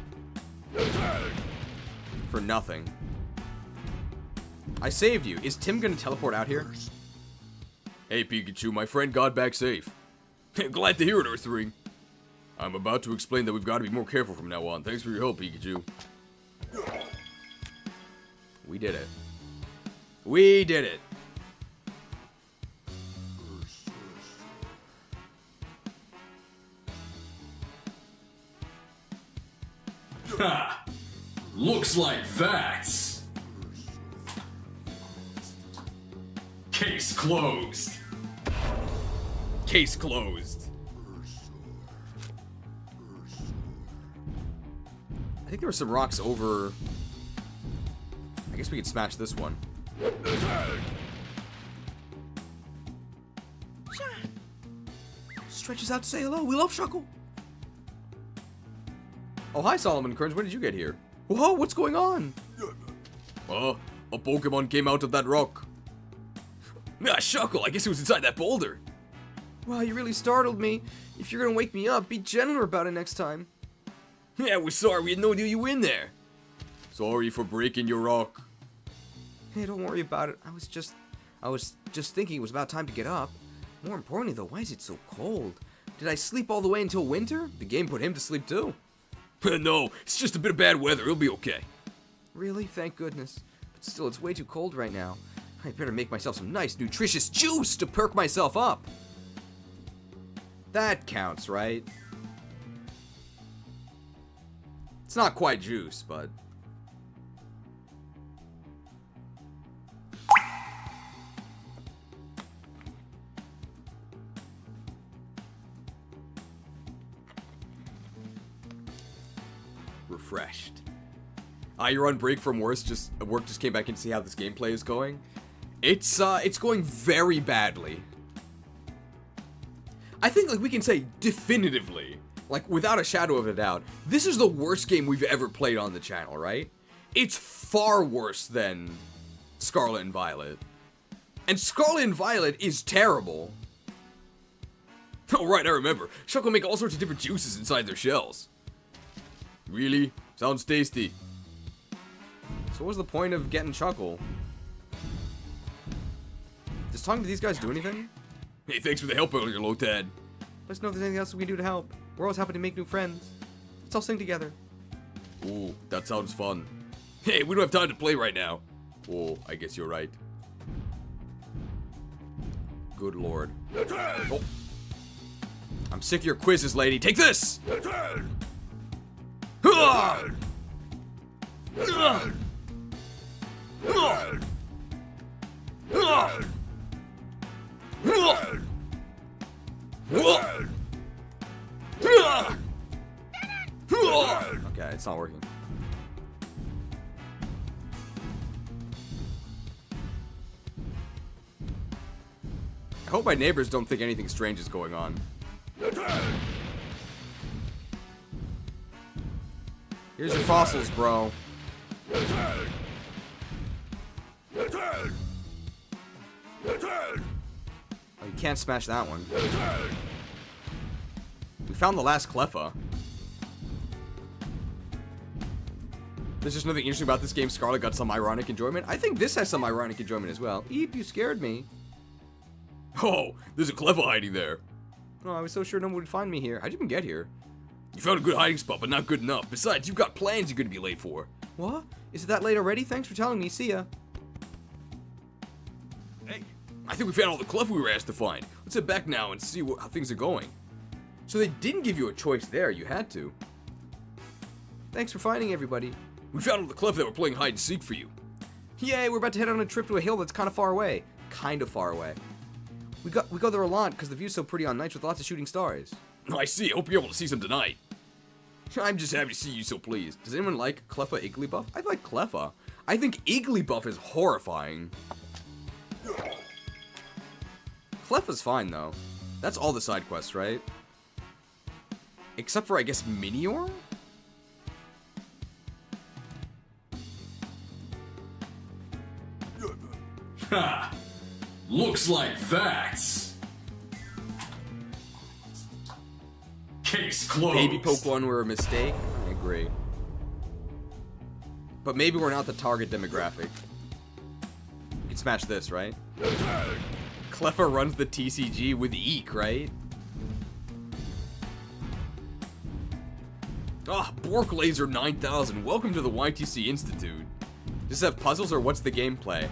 For nothing. I saved you. Is Tim gonna teleport out here? Hey Pikachu, my friend got back safe. Glad to hear it, Earthring. I'm about to explain that we've got to be more careful from now on. Thanks for your help, Pikachu. We did it. We did it. Ha! Looks like that's... Case closed. Case closed. I think there were some rocks over... I guess we could smash this one. Stretches out to say hello. We love Shuckle. Oh, hi, Solomon Kearns. When did you get here? Whoa, what's going on? A Pokemon came out of that rock. Ah, Shuckle, I guess it was inside that boulder. Wow, you really startled me. If you're gonna wake me up, be gentler about it next time. Yeah, we're sorry. We had no idea you were in there. Sorry for breaking your rock. Hey, don't worry about it. I was just thinking it was about time to get up. More importantly, though, why is it so cold? Did I sleep all the way until winter? The game put him to sleep, too. No, it's just a bit of bad weather. It'll be okay. Really? Thank goodness. But still, it's way too cold right now. I better make myself some nice, nutritious juice to perk myself up. That counts, right? It's not quite juice, but... refreshed. You're on break from work. Just came back in to see how this gameplay is going. It's going very badly. I think like we can say definitively, like without a shadow of a doubt, this is the worst game we've ever played on the channel, right? It's far worse than Scarlet and Violet. And Scarlet and Violet is terrible. Oh, right, I remember. Shark will make all sorts of different juices inside their shells. Really? Sounds tasty. So what was the point of getting Chuckle? Does talking to these guys do anything? Hey, thanks for the help earlier, Lotad. Let's know if there's anything else we can do to help. We're always happy to make new friends. Let's all sing together. Ooh, that sounds fun. Hey, we don't have time to play right now. Oh, I guess you're right. Good lord. Oh. I'm sick of your quizzes, lady. Take this! Okay, it's not working. I hope my neighbors don't think anything strange is going on. Here's your fossils, bro. Oh, you can't smash that one. We found the last Cleffa. There's just nothing interesting about this game. Scarlet got some ironic enjoyment. I think this has some ironic enjoyment as well. Eep, you scared me. Oh, there's a Cleffa hiding there. Oh, I was so sure no one would find me here. How'd you even get here? You found a good hiding spot, but not good enough. Besides, you've got plans you're gonna be late for. What? Is it that late already? Thanks for telling me. See ya. Hey. I think we found all the Cleffa we were asked to find. Let's head back now and see how things are going. So they didn't give you a choice there. You had to. Thanks for finding everybody. We found all the Cleffa that were playing hide and seek for you. Yay, we're about to head on a trip to a hill that's kind of far away. Kind of far away. We go there a lot because the view's so pretty on nights with lots of shooting stars. I see. I hope you're able to see some tonight. I'm just happy to see you so pleased. Does anyone like Cleffa Igglybuff? I like Cleffa. I think Igglybuff is horrifying. Cleffa's fine, though. That's all the side quests, right? Except for, I guess, Minior? Ha! Looks like that's... Case closed. Baby Pokemon were a mistake? I agree. But maybe we're not the target demographic. You can smash this, right? Cleffa runs the TCG with Eek, right? Ah, Bork Laser 9000. Welcome to the YTC Institute. Does this have puzzles or what's the gameplay?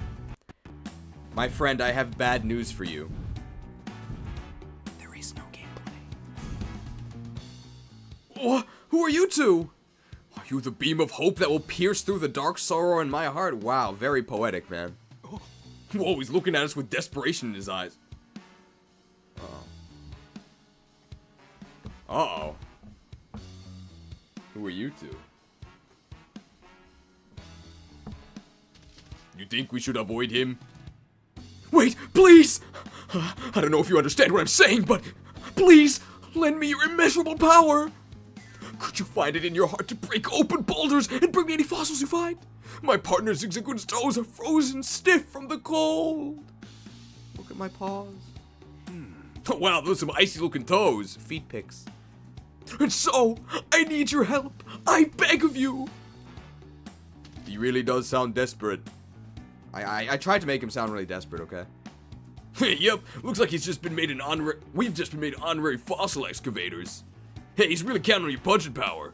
My friend, I have bad news for you. There is no gameplay. What? Who are you two? Are you the beam of hope that will pierce through the dark sorrow in my heart? Wow, very poetic, man. Whoa, he's looking at us with desperation in his eyes. Uh-oh. Uh-oh. Who are you two? You think we should avoid him? Wait, please! I don't know if you understand what I'm saying, but please, lend me your immeasurable power! Could you find it in your heart to break open boulders and bring me any fossils you find? My partner Zigzagoon's toes are frozen stiff from the cold. Look at my paws. Oh wow, those are some icy looking toes. Feet pics. And so, I need your help. I beg of you. He really does sound desperate. I tried to make him sound really desperate, okay? Yep, looks like we've just been made honorary fossil excavators. Hey, he's really counting on your punching power.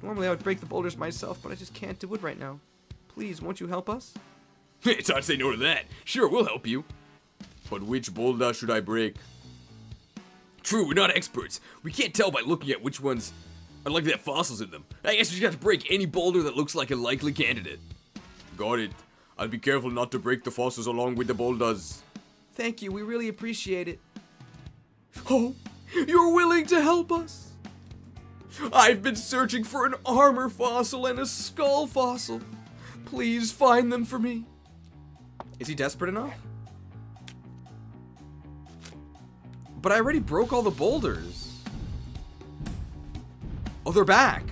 Normally I would break the boulders myself, but I just can't do it right now. Please, won't you help us? It's hard to say no to that. Sure, we'll help you. But which boulder should I break? True, we're not experts. We can't tell by looking at which ones are likely to have fossils in them. I guess we just have to break any boulder that looks like a likely candidate. Got it. I'll be careful not to break the fossils along with the boulders. Thank you, we really appreciate it. Oh, you're willing to help us? I've been searching for an armor fossil and a skull fossil. Please find them for me. Is he desperate enough? But I already broke all the boulders. Oh, they're back.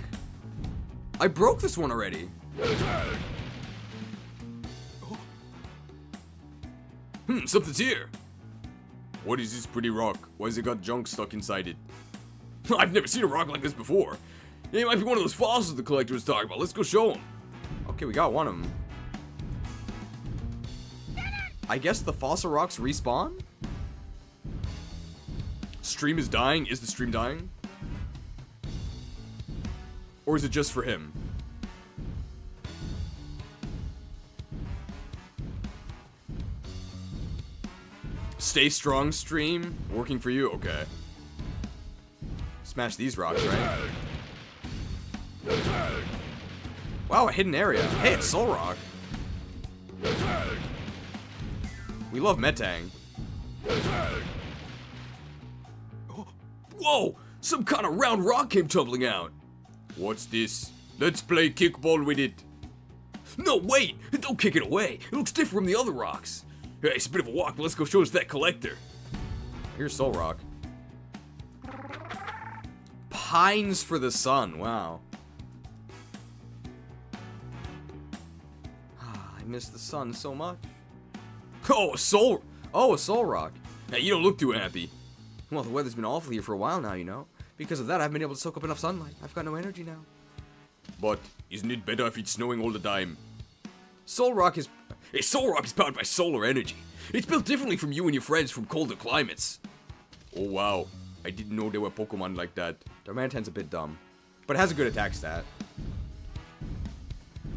I broke this one already. Something's here. What is this pretty rock? Why has it got junk stuck inside it? I've never seen a rock like this before. It might be one of those fossils the collector was talking about. Let's go show him. Okay, we got one of them. I guess the fossil rocks respawn? Stream is dying. Is the stream dying? Or is it just for him? Stay strong, stream. Working for you? Okay. Smash these rocks, right? Wow, a hidden area. Hey, it's Soul Rock. We love Metang. Whoa! Some kind of round rock came tumbling out. What's this? Let's play kickball with it. No, wait! Don't kick it away. It looks different from the other rocks. Hey, it's a bit of a walk, but let's go show us that collector. Here's Soul Rock. Pines for the sun. Wow. I miss the sun so much. Oh, a soul Rock. Hey, you don't look too happy. Well, the weather's been awful here for a while now, you know. Because of that, I've been able to soak up enough sunlight. I've got no energy now. But isn't it better if it's snowing all the time? Soul Rock is powered by solar energy. It's built differently from you and your friends from colder climates. Oh wow, I didn't know there were Pokemon like that. Darmanitan's a bit dumb, but it has a good attack stat.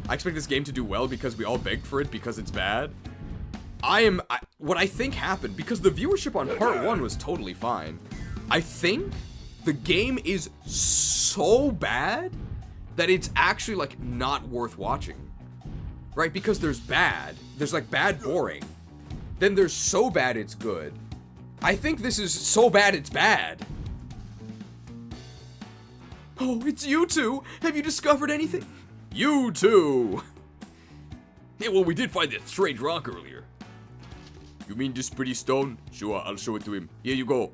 I expect this game to do well because we all begged for it because it's bad. What I think happened, because the viewership on part 1 was totally fine, I think the game is so bad that it's actually, like, not worth watching. Right? Because there's like bad boring. Then there's so bad it's good. I think this is so bad it's bad. Oh, it's you two! Have you discovered anything? You too! Hey, well, we did find that strange rock earlier. You mean this pretty stone? Sure, I'll show it to him. Here you go.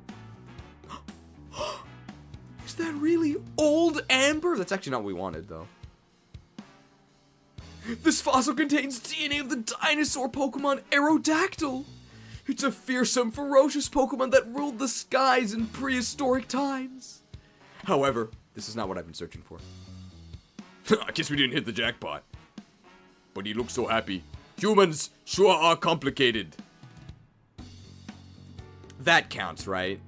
Is that really old amber? That's actually not what we wanted, though. This fossil contains DNA of the dinosaur Pokemon Aerodactyl. It's a fearsome, ferocious Pokemon that ruled the skies in prehistoric times. However, this is not what I've been searching for. I guess we didn't hit the jackpot. But he looks so happy. Humans sure are complicated. That counts, right?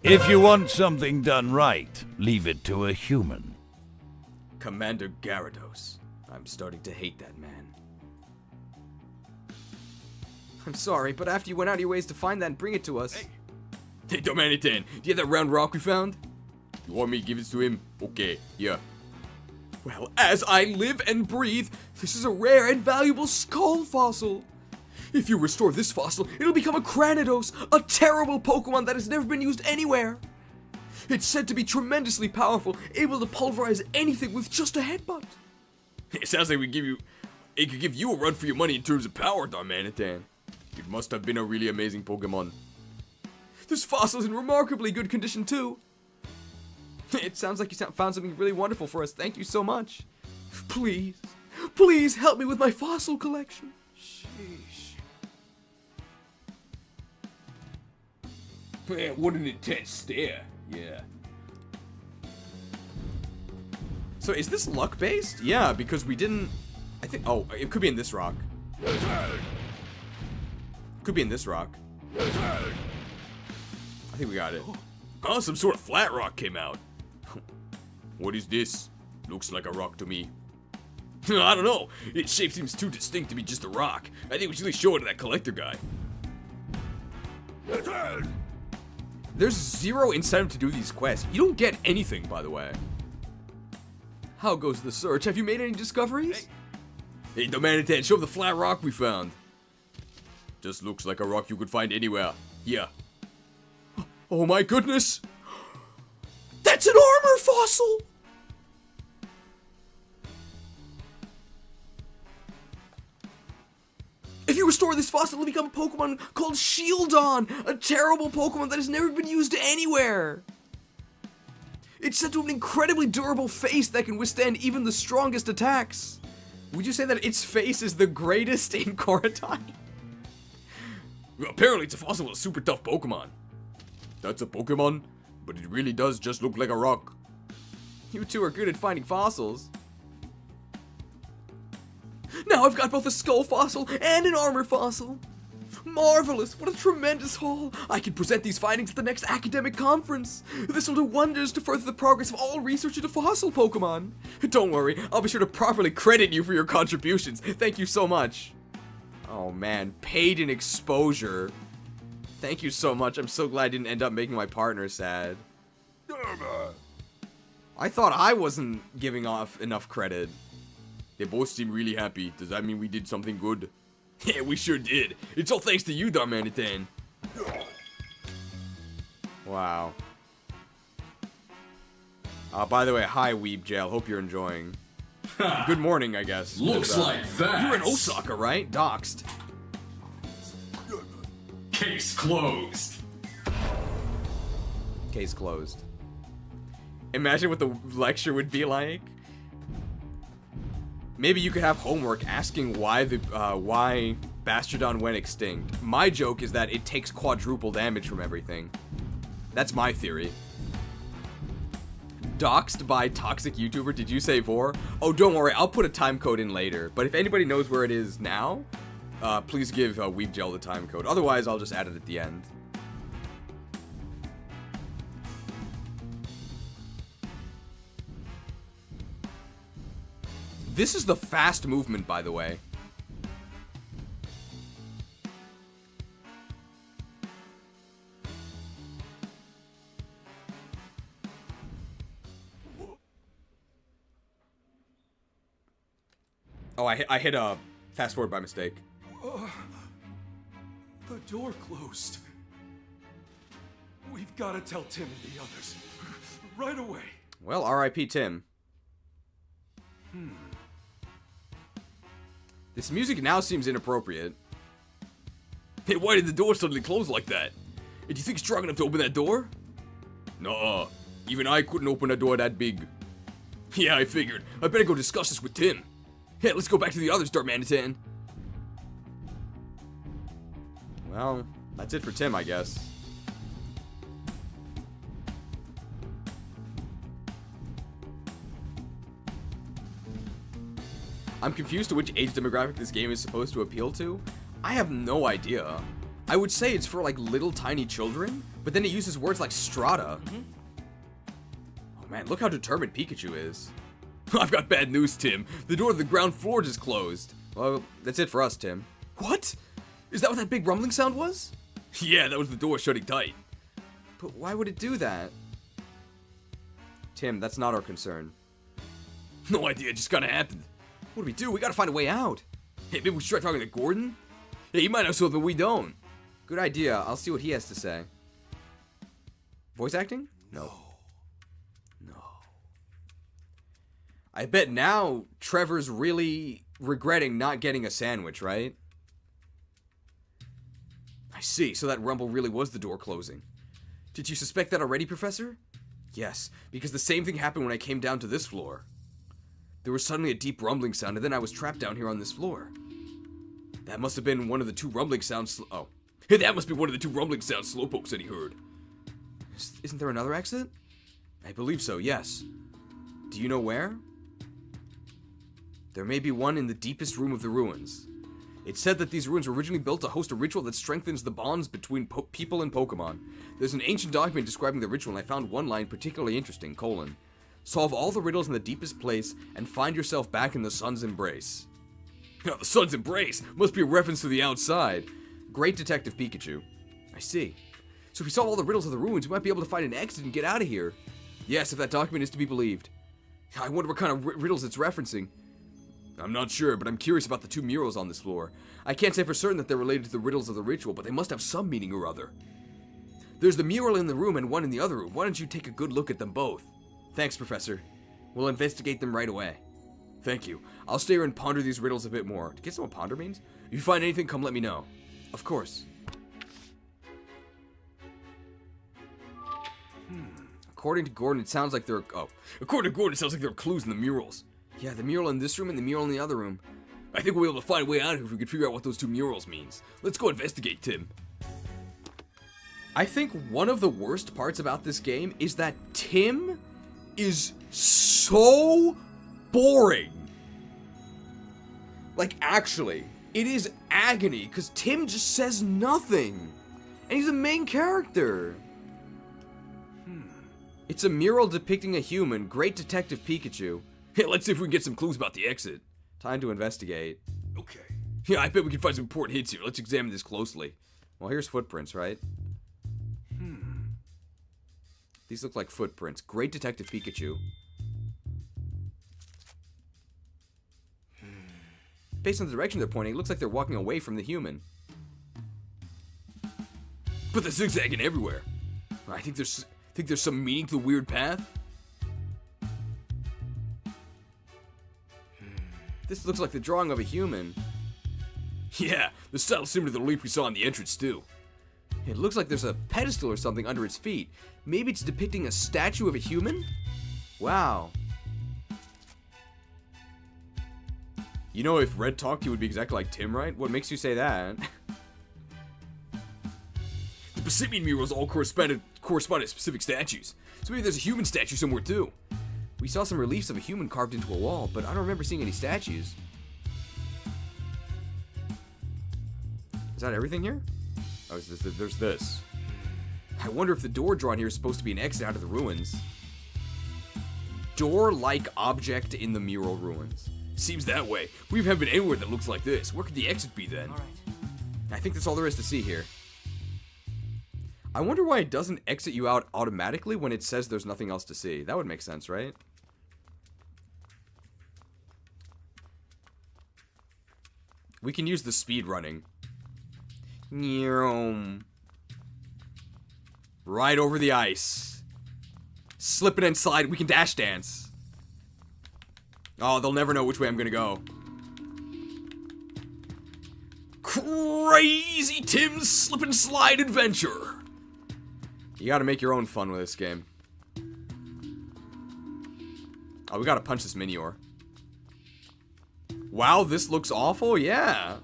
If you want something done right, leave it to a human. Commander Gyarados. I'm starting to hate that man. I'm sorry, but after you went out of your ways to find that and bring it to us... Hey, Daminitan, do you have that round rock we found? You want me to give it to him? Okay, yeah. Well, as I live and breathe, this is a rare and valuable skull fossil. If you restore this fossil, it'll become a Cranidos, a terrible Pokemon that has never been used anywhere. It's said to be tremendously powerful, able to pulverize anything with just a headbutt. It sounds like it could give you a run for your money in terms of power, Darmanitan. It must have been a really amazing Pokemon. This fossil's in remarkably good condition too. It sounds like you found something really wonderful for us. Thank you so much. Please, please help me with my fossil collection. Sheesh. Man, what an intense stare. Yeah. So is this luck based? Yeah, because we didn't... I think... Oh, it could be in this rock. Could be in this rock. I think we got it. Oh, some sort of flat rock came out. What is this? Looks like a rock to me. I don't know. Its shape seems too distinct to be just a rock. I think we should really show it to that collector guy. There's zero incentive to do these quests. You don't get anything, by the way. How goes the search? Have you made any discoveries? Hey, Damanitan, show him the flat rock we found. Just looks like a rock you could find anywhere. Yeah. Oh my goodness! That's an armor fossil! If you restore this fossil, it'll become a Pokemon called Shieldon, a terrible Pokemon that has never been used anywhere. It's said to have an incredibly durable face that can withstand even the strongest attacks. Would you say that its face is the greatest in Koratai? Well, apparently it's a fossil of a super tough Pokemon. That's a Pokemon, but it really does just look like a rock. You two are good at finding fossils. Now I've got both a skull fossil and an armor fossil. Marvelous! What a tremendous haul! I can present these findings at the next academic conference. This will do wonders to further the progress of all research into fossil Pokemon. Don't worry, I'll be sure to properly credit you for your contributions. Thank you so much. Oh man, paid in exposure. Thank you so much. I'm so glad I didn't end up making my partner sad. I thought I wasn't giving off enough credit. They both seem really happy. Does that mean we did something good? Yeah, we sure did. It's all thanks to you, Darmanitan. Wow. By the way, hi Weeb Jail. Hope you're enjoying. Good morning, I guess. Looks like that. You're in Osaka, right? Doxed. Case closed. Case closed. Imagine what the lecture would be like. Maybe you could have homework asking why Bastardon went extinct. My joke is that it takes quadruple damage from everything. That's my theory. Doxed by toxic YouTuber, did you say Vor? Oh, don't worry, I'll put a time code in later. But if anybody knows where it is now, please give Weebgel the time code. Otherwise, I'll just add it at the end. This is the fast movement, by the way. Oh, I hit a fast forward by mistake. The door closed. We've got to tell Tim and the others. Right away. Well, R.I.P. Tim. This music now seems inappropriate. Hey, why did the door suddenly close like that? Did you think it's strong enough to open that door? Nuh-uh. Even I couldn't open a door that big. Yeah, I figured. I better go discuss this with Tim. Yeah, let's go back to the others, Darmanitan. Well, that's it for Tim, I guess. I'm confused to which age demographic this game is supposed to appeal to. I have no idea. I would say it's for like little tiny children, but then it uses words like strata. Oh man, look how determined Pikachu is. I've got bad news, Tim. The door to the ground floor just closed. Well, that's it for us, Tim. What? Is that what that big rumbling sound was? Yeah, that was the door shutting tight. But why would it do that? Tim, that's not our concern. No idea, it just kinda happened. What do we do? We gotta find a way out. Hey, maybe we should try talking to Gordon? Yeah, he might know something we don't. Good idea. I'll see what he has to say. Voice acting? No. I bet now Trevor's really regretting not getting a sandwich, right? I see, so that rumble really was the door closing. Did you suspect that already, Professor? Yes, because the same thing happened when I came down to this floor. There was suddenly a deep rumbling sound, and then I was trapped down here on this floor. That must have been one of the two rumbling sounds. Oh. Hey, that must be one of the two rumbling sounds Slowpoke said he heard. Isn't there another exit? I believe so, yes. Do you know where? There may be one in the deepest room of the ruins. It's said that these ruins were originally built to host a ritual that strengthens the bonds between people and Pokemon. There's an ancient document describing the ritual, and I found one line particularly interesting, : solve all the riddles in the deepest place, and find yourself back in the sun's embrace. Now, the sun's embrace must be a reference to the outside. Great Detective Pikachu. I see. So if we solve all the riddles of the ruins, we might be able to find an exit and get out of here. Yes, if that document is to be believed. I wonder what kind of riddles it's referencing. I'm not sure, but I'm curious about the two murals on this floor. I can't say for certain that they're related to the riddles of the ritual, but they must have some meaning or other. There's the mural in the room and one in the other room. Why don't you take a good look at them both? Thanks, Professor. We'll investigate them right away. Thank you. I'll stay here and ponder these riddles a bit more. Do you guess what ponder means? If you find anything, come let me know. Of course. According to Gordon, it sounds like there are... Oh. According to Gordon, it sounds like there are clues in the murals. Yeah, the mural in this room and the mural in the other room. I think we'll be able to find a way out of here if we can figure out what those two murals means. Let's go investigate, Tim. I think one of the worst parts about this game is that Tim is so boring. Like, actually, it is agony, because Tim just says nothing. And he's the main character. It's a mural depicting a human. Great Detective Pikachu. Hey, let's see if we can get some clues about the exit. Time to investigate. Okay. Yeah, I bet we can find some important hits here. Let's examine this closely. Well, here's footprints, right? These look like footprints. Great Detective Pikachu. Based on the direction they're pointing, it looks like they're walking away from the human. But they're zigzagging everywhere. I think there's some meaning to the weird path. This looks like the drawing of a human. Yeah, the style is similar to the relief we saw in the entrance too. It looks like there's a pedestal or something under its feet. Maybe it's depicting a statue of a human? Wow. You know, if Red talked, he would be exactly like Tim, right? What makes you say that? The Passimian murals all correspond to specific statues. So maybe there's a human statue somewhere too. We saw some reliefs of a human carved into a wall, but I don't remember seeing any statues. Is that everything here? Oh, there's this. I wonder if the door drawn here is supposed to be an exit out of the ruins. Door-like object in the mural ruins. Seems that way. We haven't been anywhere that looks like this. Where could the exit be then? Alright. I think that's all there is to see here. I wonder why it doesn't exit you out automatically when it says there's nothing else to see. That would make sense, right? We can use the speed running. Right over the ice. Slipping and sliding. We can dash dance. Oh, they'll never know which way I'm gonna go. Crazy Tim's slip and slide adventure. You gotta make your own fun with this game. Oh, we gotta punch this Minior. Wow, this looks awful? Yeah.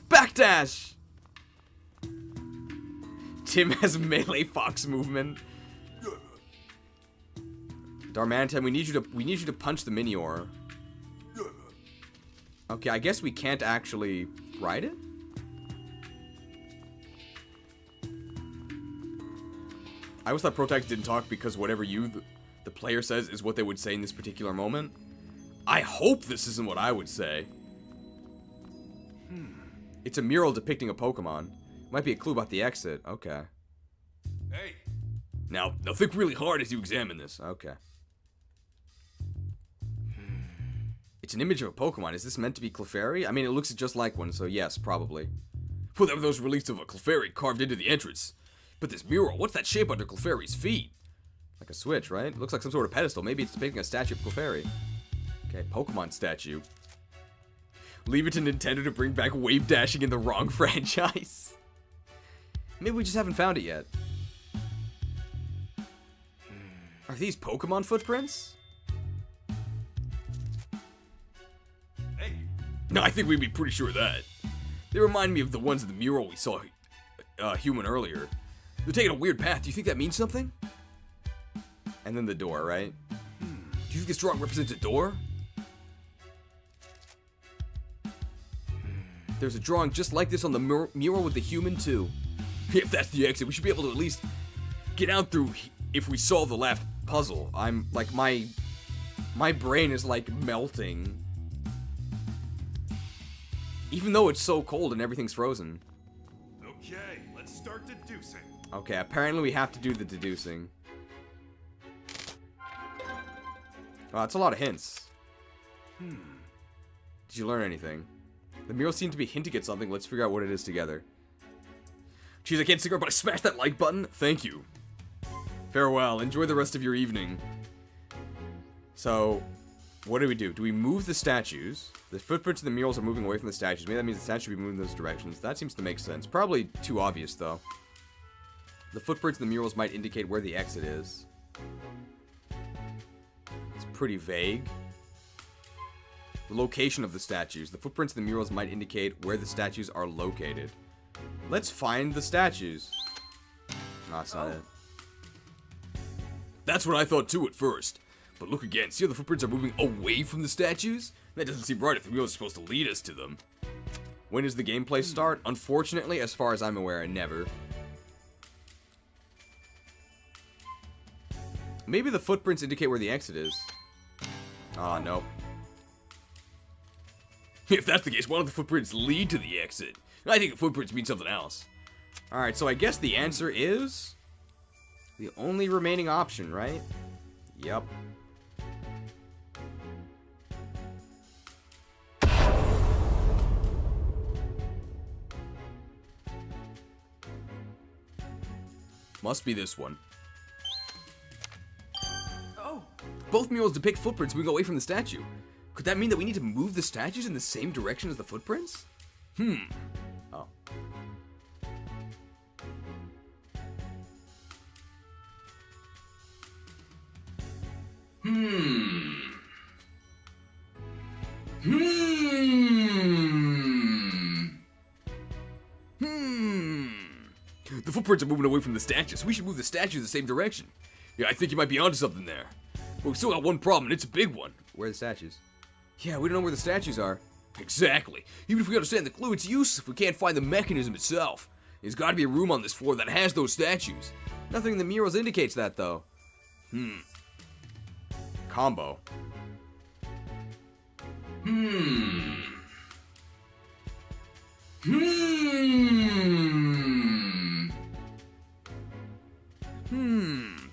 Backdash! Tim has melee fox movement. Darmanitan, we need you to punch the Minior. Okay, I guess we can't actually ride it? I always thought protagonists didn't talk because whatever the player says is what they would say in this particular moment. I hope this isn't what I would say. It's a mural depicting a Pokemon. Might be a clue about the exit. Okay. Hey. Now think really hard as you examine this. Okay. It's an image of a Pokemon. Is this meant to be Clefairy? I mean, it looks just like one, so yes, probably. Well, there were those reliefs of a Clefairy carved into the entrance. But this mural, what's that shape under Clefairy's feet? Like a switch, right? Looks like some sort of pedestal. Maybe it's depicting a statue of Clefairy. Okay, Pokemon statue. Leave it to Nintendo to bring back wave dashing in the wrong franchise. Maybe we just haven't found it yet. Are these Pokemon footprints? Hey. No, I think we'd be pretty sure of that. They remind me of the ones in the mural we saw human earlier. They're taking a weird path. Do you think that means something? And then the door, right? Do you think this drawing represents a door? There's a drawing just like this on the mural with the human too. If that's the exit, we should be able to at least get out through if we solve the last puzzle. I'm like, my brain is like melting. Even though it's so cold and everything's frozen. Okay, let's start deducing. Okay, apparently we have to do the deducing. Wow, that's a lot of hints. Did you learn anything? The mural seemed to be hinting at something. Let's figure out what it is together. Jeez, I can't stick around, but I smashed that like button. Thank you. Farewell. Enjoy the rest of your evening. So, what do? Do we move the statues? The footprints of the murals are moving away from the statues. Maybe that means the statue should be moving in those directions. That seems to make sense. Probably too obvious, though. The footprints of the murals might indicate where the exit is. It's pretty vague. The location of the statues. The footprints in the murals might indicate where the statues are located. Let's find the statues. No, that's not it. That's what I thought too at first. But look again, see how the footprints are moving away from the statues? That doesn't seem right if the wheel is supposed to lead us to them. When does the gameplay start? Unfortunately, as far as I'm aware, never. Maybe the footprints indicate where the exit is. Ah, no. If that's the case, why don't the footprints lead to the exit? I think the footprints mean something else. Alright, so I guess the answer is the only remaining option, right? Yep. Must be this one. Oh! Both murals depict footprints moving away from the statue. Could that mean that we need to move the statues in the same direction as the footprints? Oh. The footprints are moving away from the statues. We should move the statues the same direction. Yeah, I think you might be onto something there. But we've still got one problem, and it's a big one. Where are the statues? Yeah, we don't know where the statues are. Exactly. Even if we understand the clue, it's useless if we can't find the mechanism itself. There's got to be a room on this floor that has those statues. Nothing in the murals indicates that, though. Combo.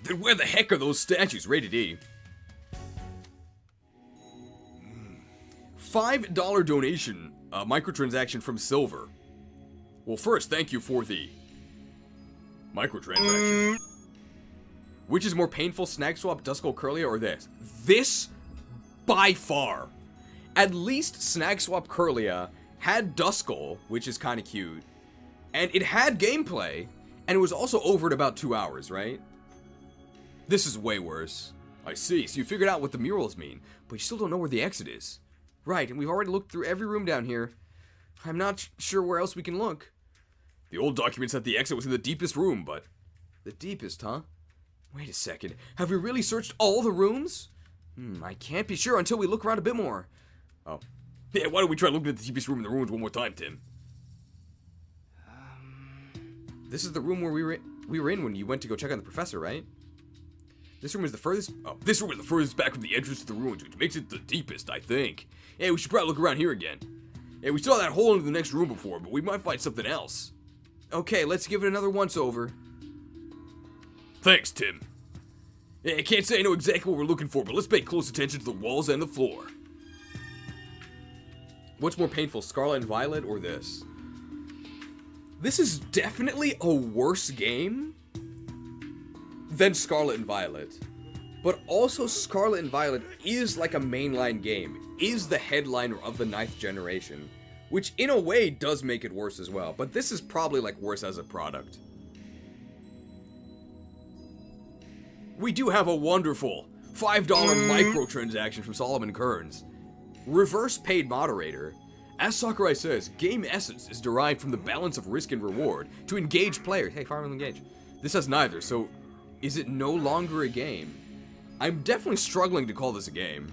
Then where the heck are those statues? Rated E. $5 donation, microtransaction from Silver. Well, first, thank you for the microtransaction. Which is more painful, Snag Swap, Duskull Curlia, or this? This, by far. At least Snag Swap Curlia had Duskull, which is kind of cute, and it had gameplay, and it was also over in about 2 hours, right? This is way worse. I see, so you figured out what the murals mean. But you still don't know where the exit is. Right, and we've already looked through every room down here. I'm not sure where else we can look. The old document said the exit was in the deepest room, but... The deepest, huh? Wait a second. Have we really searched all the rooms? I can't be sure until we look around a bit more. Oh. Yeah, why don't we try looking at the deepest room in the ruins one more time, Tim? This is the room where we were in when you went to go check on the professor, right? This room is the furthest... Oh, this room is the furthest back from the entrance to the ruins, which makes it the deepest, I think. Yeah, we should probably look around here again. Yeah, we saw that hole into the next room before, but we might find something else. Okay, let's give it another once-over. Thanks, Tim. Yeah, I can't say I know exactly what we're looking for, but let's pay close attention to the walls and the floor. What's more painful, Scarlet and Violet or this? This is definitely a worse game than Scarlet and Violet. But also Scarlet and Violet is like a mainline game, is the headliner of the 9th generation, which in a way does make it worse as well, but this is probably like worse as a product. We do have a wonderful $5 microtransaction from Solomon Kearns. Reverse paid moderator. As Sakurai says, game essence is derived from the balance of risk and reward to engage players. Hey, Farmville engage. This has neither, so is it no longer a game? I'm definitely struggling to call this a game.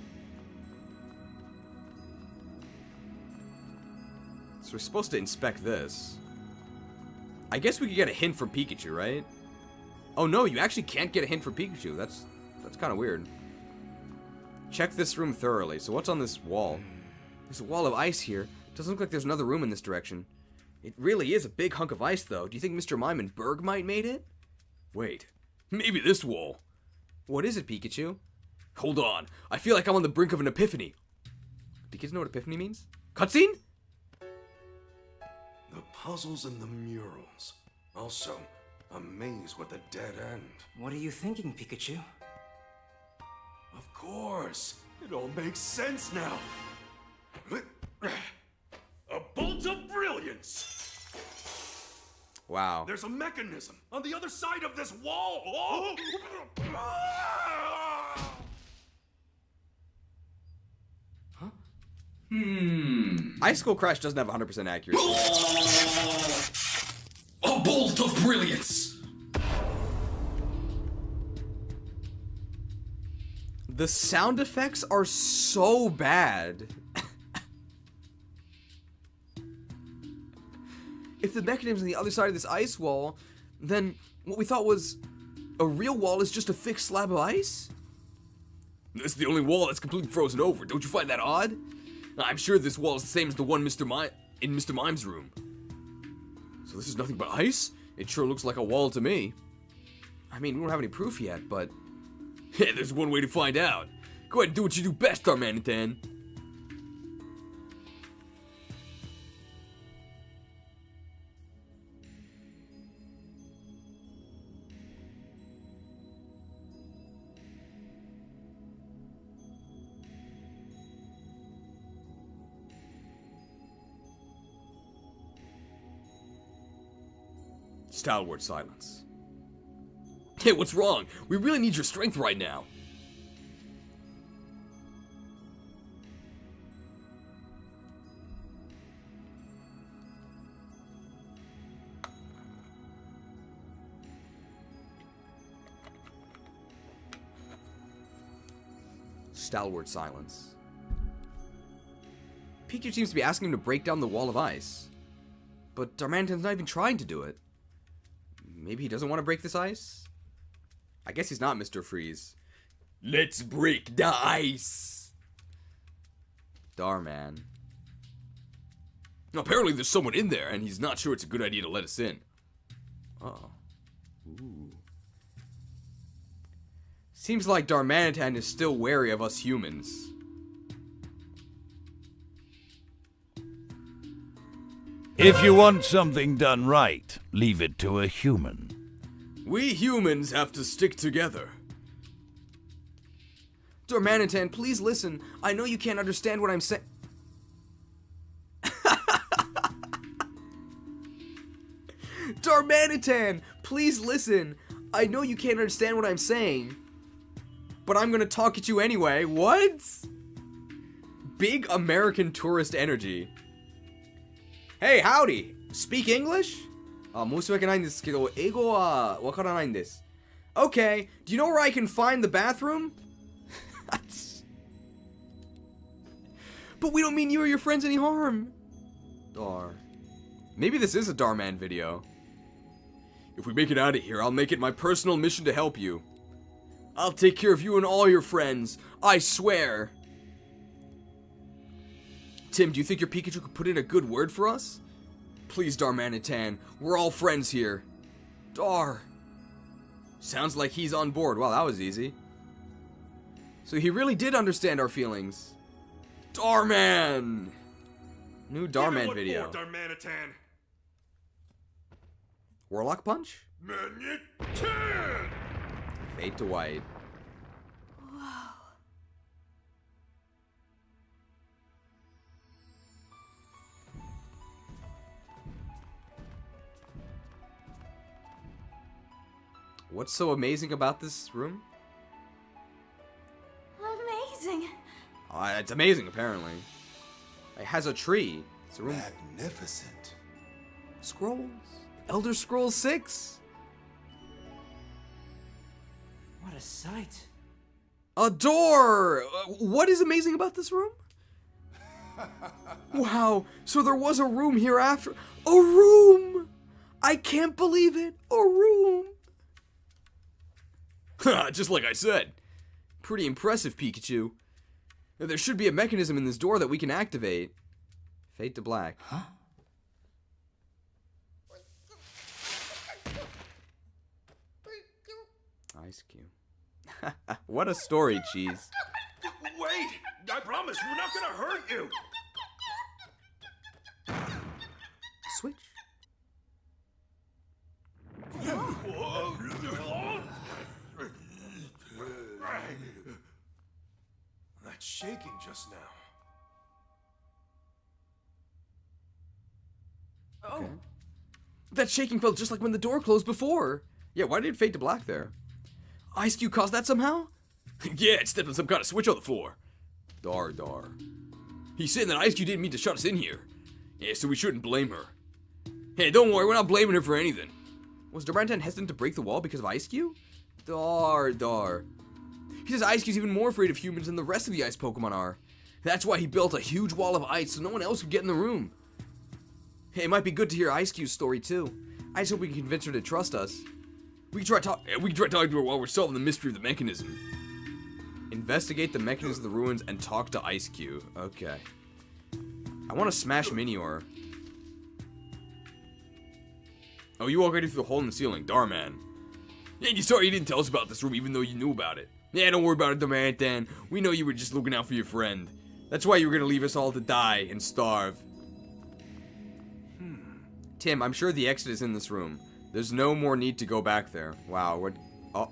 So we're supposed to inspect this. I guess we could get a hint from Pikachu, right? Oh no, you actually can't get a hint from Pikachu. That's kind of weird. Check this room thoroughly. So what's on this wall? There's a wall of ice here. Doesn't look like there's another room in this direction. It really is a big hunk of ice, though. Do you think Mr. Mime and Bergmite made it? Wait, maybe this wall. What is it, Pikachu? Hold on, I feel like I'm on the brink of an epiphany. Do kids know what epiphany means? Cutscene? The puzzles and the murals. Also, a maze with a dead end. What are you thinking, Pikachu? Of course, it all makes sense now. A bolt of brilliance! Wow. There's a mechanism on the other side of this wall. Oh! Icicle Crash doesn't have 100% accuracy. A bolt of brilliance! The sound effects are so bad. If the mechanism's on the other side of this ice wall, then what we thought was a real wall is just a fixed slab of ice? This is the only wall that's completely frozen over. Don't you find that odd? I'm sure this wall is the same as the one in Mr. Mime's room. So this is nothing but ice? It sure looks like a wall to me. I mean, we don't have any proof yet, but... Yeah, there's one way to find out. Go ahead and do what you do best, Darmanitan. Stalwart silence. Hey, what's wrong? We really need your strength right now. Stalwart silence. Pikachu seems to be asking him to break down the wall of ice. But Darmanitan's not even trying to do it. Maybe he doesn't want to break this ice? I guess he's not Mr. Freeze. Let's break the ice. Darman. Apparently there's someone in there, and he's not sure it's a good idea to let us in. Uh-oh. Ooh. Seems like Darmanitan is still wary of us humans. If you want something done right, leave it to a human. We humans have to stick together. Darmanitan, please listen. I know you can't understand what I'm saying. Darmanitan, please listen. I know you can't understand what I'm saying, but I'm gonna talk at you anyway. What? Big American tourist energy. Hey, howdy. Speak English? 申し訳ないんですけど、英語はわからないんです. Okay, do you know where I can find the bathroom? But we don't mean you or your friends any harm. Dar. Maybe this is a Darman video. If we make it out of here, I'll make it my personal mission to help you. I'll take care of you and all your friends. I swear. Tim, do you think your Pikachu could put in a good word for us? Please, Darmanitan. We're all friends here. Dar. Sounds like he's on board. Wow, that was easy. So he really did understand our feelings. Darman! New Darman video. Darmanitan. Warlock Punch? Daminitan! Fade to white. Whoa. What's so amazing about this room? Amazing. It's amazing, apparently. It has a tree. It's a room. Magnificent. Scrolls. Elder Scrolls 6. What a sight. A door! What is amazing about this room? Wow, so there was a room here after. A room! I can't believe it. A room. Just like I said. Pretty impressive, Pikachu. There should be a mechanism in this door that we can activate. Fade to black. Huh? Ice cube. What a story, Cheese. Wait! I promise, we're not gonna hurt you! Switch. That's shaking just now. Oh, Okay. That shaking felt just like when the door closed before. Yeah, why did it fade to black there? Ice Cube caused that somehow? Yeah, it stepped on some kind of switch on the floor. Dar. He's saying that Ice Cube didn't mean to shut us in here. Yeah, so we shouldn't blame her. Hey, don't worry, we're not blaming her for anything. Was Darmanitan hesitant to break the wall because of Ice Cube? Dar. He says Ice Cube's even more afraid of humans than the rest of the ice Pokemon are. That's why he built a huge wall of ice so no one else could get in the room. Hey, it might be good to hear Ice Cube's story too. I just hope we can convince her to trust us. We can try talking to her while we're solving the mystery of the mechanism. Investigate the mechanism of the ruins and talk to Ice Cube. Okay. I want to smash Minior. Oh, you walked right through the hole in the ceiling, Darman. Yeah, you sorry you didn't tell us about this room even though you knew about it. Yeah, don't worry about it, Daminitan. We know you were just looking out for your friend. That's why you were gonna leave us all to die and starve. Tim, I'm sure the exit is in this room. There's no more need to go back there. Wow, what? Oh.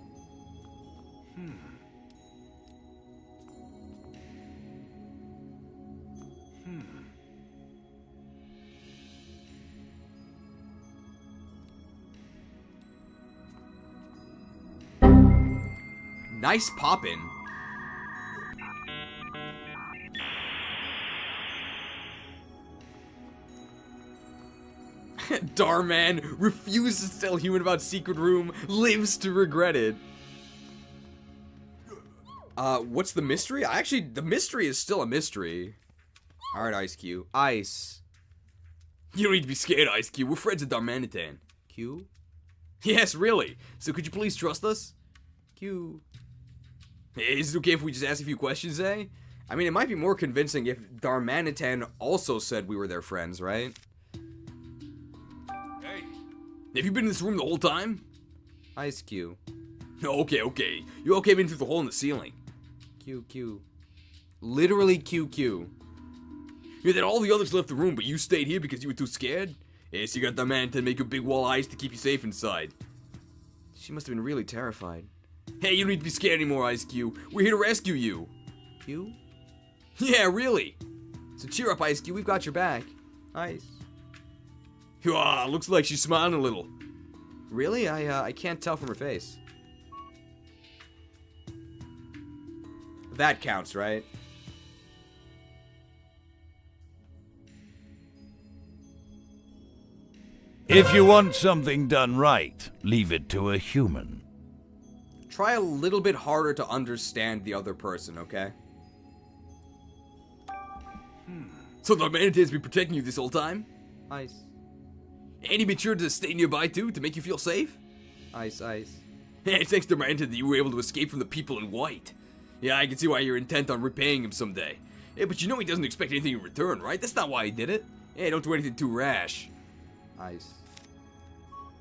Nice poppin'. Darman refuses to tell human about secret room, lives to regret it. What's the mystery? The mystery is still a mystery. Alright, Ice Cube. Ice. You don't need to be scared, Ice Cube. We're friends with Darmanitan. Q? Yes, really. So could you please trust us? Q. Hey, is it okay if we just ask a few questions, eh? I mean, it might be more convincing if Darmanitan also said we were their friends, right? Hey, have you been in this room the whole time? Ice Cube. Okay. You all came in through the hole in the ceiling. Q. Literally Q. Yeah, then all the others left the room, but you stayed here because you were too scared? Yeah, so you got the man to make a big wall of ice to keep you safe inside. She must have been really terrified. Hey, you don't need to be scared anymore, Ice Cube. We're here to rescue you. Q? Yeah, really. So cheer up, Ice Cube. We've got your back. Ice. Ah, looks like she's smiling a little. Really? I can't tell from her face. That counts, right? If you want something done right, leave it to a human. Try a little bit harder to understand the other person, okay? So the Daminitan's been protecting you this whole time? Ice. And he made sure to stay nearby too, to make you feel safe? Ice. Yeah, it's thanks to Daminitan that you were able to escape from the people in white. Yeah, I can see why you're intent on repaying him someday. Yeah, but you know he doesn't expect anything in return, right? That's not why he did it. Yeah, don't do anything too rash. Ice.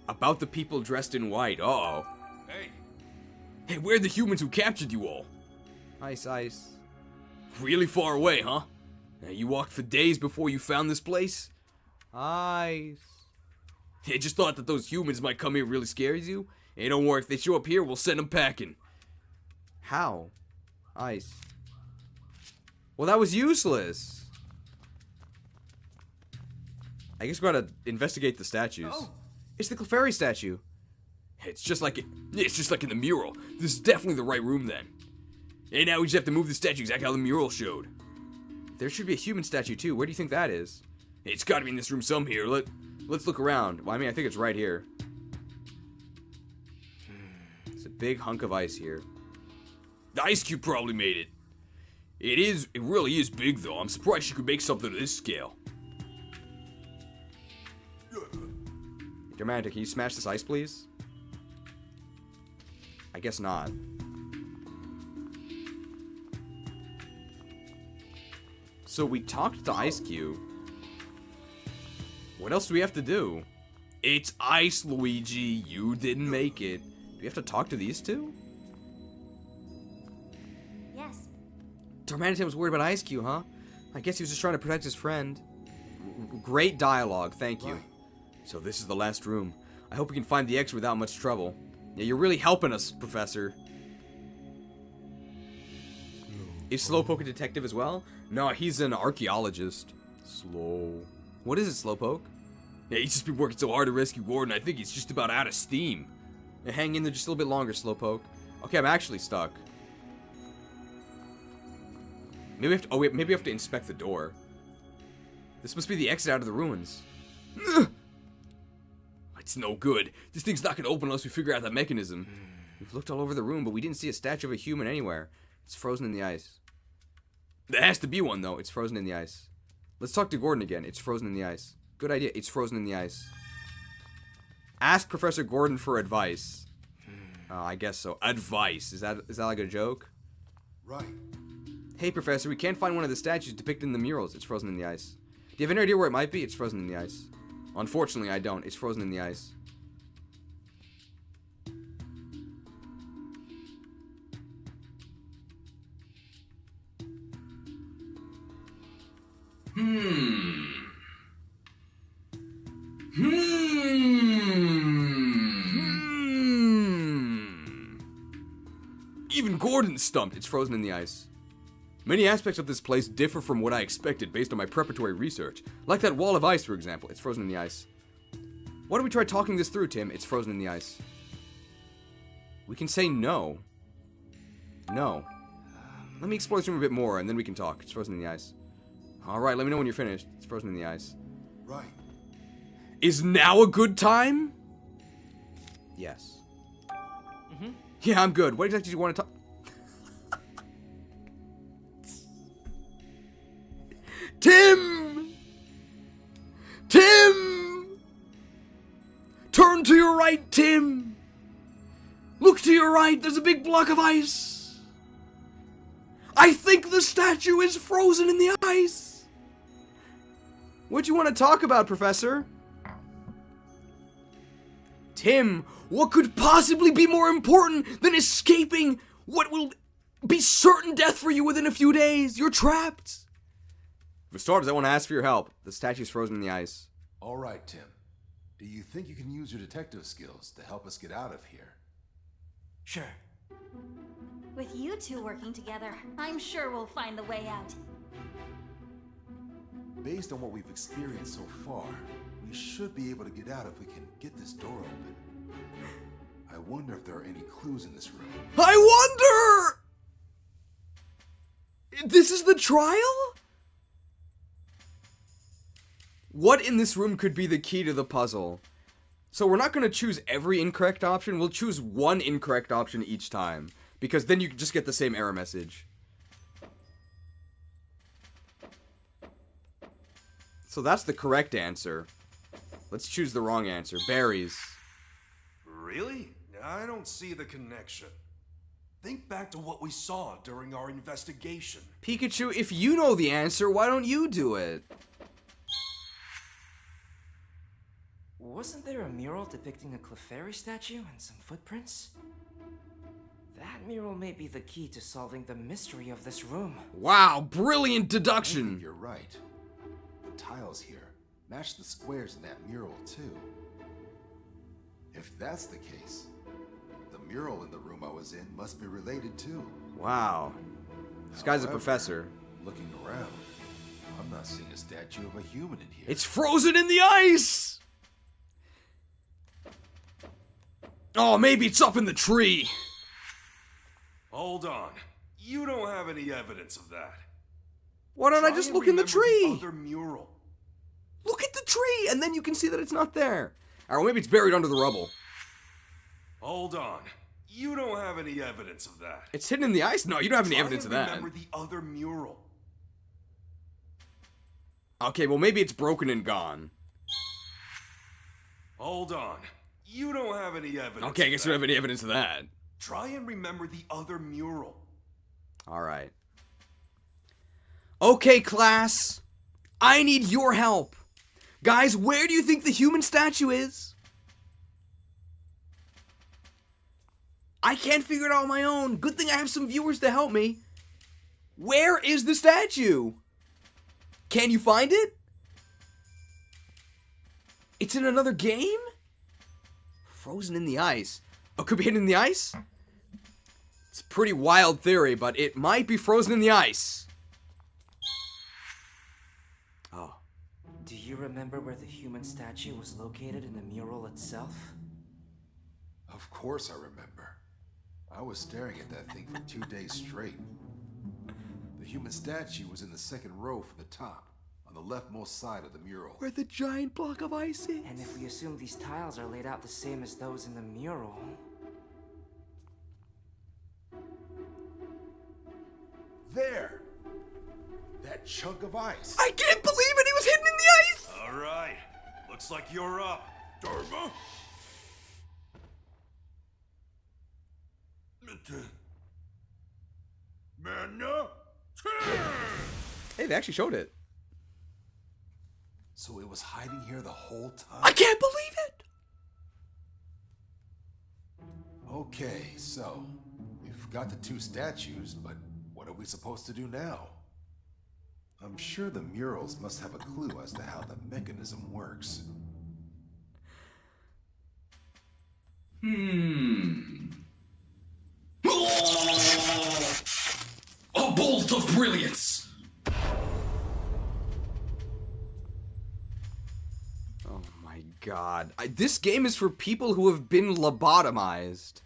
About the people dressed in white. Uh-oh. Hey, where are the humans who captured you all? Ice. Really far away, huh? Now, you walked for days before you found this place? Ice. Yeah, just thought that those humans might come here really scares you? Hey, don't worry, if they show up here, we'll send them packing. How? Ice. Well, that was useless. I guess we gotta investigate the statues. Oh. It's the Clefairy statue. It's just like in the mural. This is definitely the right room then. And now we just have to move the statue exactly how the mural showed. There should be a human statue too. Where do you think that is? It's gotta be in this room some here. Let's look around. Well, I mean, I think it's right here. It's a big hunk of ice here. The Ice Cube probably made it. It really is big though. I'm surprised she could make something of this scale. Darmanitan, can you smash this ice, please? I guess not. So we talked to Ice Cube. What else do we have to do? It's ice, Luigi. You didn't make it. Do we have to talk to these two? Yes. Darmanitan was worried about Ice Cube, huh? I guess he was just trying to protect his friend. Great dialogue, thank you. So this is the last room. I hope we can find the exit without much trouble. Yeah, you're really helping us, Professor. Is Slowpoke a detective as well? No, he's an archaeologist. Slow. What is it, Slowpoke? Yeah, he's just been working so hard to rescue Gordon, I think he's just about out of steam. Yeah, hang in there just a little bit longer, Slowpoke. Okay, I'm actually stuck. Maybe we have to, oh wait, maybe we have to inspect the door. This must be the exit out of the ruins. It's no good. This thing's not gonna open unless we figure out that mechanism. We've looked all over the room, but we didn't see a statue of a human anywhere. It's frozen in the ice. There has to be one, though. It's frozen in the ice. Let's talk to Gordon again. It's frozen in the ice. Good idea. It's frozen in the ice. Ask Professor Gordon for advice. I guess so. Advice. Is that like a joke? Right. Hey, Professor, we can't find one of the statues depicted in the murals. It's frozen in the ice. Do you have any idea where it might be? It's frozen in the ice. Unfortunately, I don't. It's frozen in the ice. Even Gordon's stumped. It's frozen in the ice. Many aspects of this place differ from what I expected based on my preparatory research. Like that wall of ice, for example. It's frozen in the ice. Why don't we try talking this through, Tim? It's frozen in the ice. We can say no. No. Let me explore this room a bit more, and then we can talk. It's frozen in the ice. Alright, let me know when you're finished. It's frozen in the ice. Right. Is now a good time? Yes. Yeah, I'm good. What exactly do you want to talk? Tim! Tim! Turn to your right, Tim! Look to your right, there's a big block of ice! I think the statue is frozen in the ice! What do you want to talk about, Professor? Tim, what could possibly be more important than escaping what will be certain death for you within a few days? You're trapped! For starters, I want to ask for your help. The statue's frozen in the ice. All right, Tim. Do you think you can use your detective skills to help us get out of here? Sure. With you two working together, I'm sure we'll find the way out. Based on what we've experienced so far, we should be able to get out if we can get this door open. I wonder if there are any clues in this room. I wonder! This is the trial? What in this room could be the key to the puzzle? So we're not going to choose every incorrect option. We'll choose one incorrect option each time. Because then you just get the same error message. So that's the correct answer. Let's choose the wrong answer. Berries. Really? I don't see the connection. Think back to what we saw during our investigation. Pikachu, if you know the answer, why don't you do it? Wasn't there a mural depicting a Clefairy statue and some footprints? That mural may be the key to solving the mystery of this room. Wow, brilliant I deduction. think you're right. The tiles here match the squares in that mural, too. If that's the case, the mural in the room I was in must be related, too. Wow. This guy's a However, professor. Looking around, I'm not seeing a statue of a human in here. It's frozen in the ice! Oh, maybe it's up in the tree. Hold on. You don't have any evidence of that. Why don't I Try just and look in the remember tree? other mural. Look at the tree, and then you can see that it's not there. Or maybe it's buried under the rubble. Hold on. You don't have any evidence of that. It's hidden in the ice? No, you don't have any evidence of that. Remember the other mural. Okay, well maybe it's broken and gone. Hold on. You don't have any evidence. Okay, I guess of you don't that. have any evidence of that. Try and remember the other mural. Alright. Okay, class. I need your help. Guys, where do you think the human statue is? I can't figure it out on my own. Good thing I have some viewers to help me. Where is the statue? Can you find it? It's in another game? Frozen in the ice. Oh, could be hidden in the ice? It's a pretty wild theory, but it might be frozen in the ice. Oh. Do you remember where the human statue was located in the mural itself? Of course I remember. I was staring at that thing for 2 days straight. The human statue was in the second row from the top, on the leftmost side of the mural. Where the giant block of ice is. And if we assume these tiles are laid out the same as those in the mural... There! That chunk of ice! I can't believe it! He was hidden in the ice! All right. Looks like you're up, Dharma. Mana. Hey, they actually showed it. So it was hiding here the whole time? I can't believe it! Okay, so we've got the 2 statues, but what are we supposed to do now? I'm sure the murals must have a clue as to how the mechanism works. A bolt of brilliance! Oh my god. This game is for people who have been lobotomized.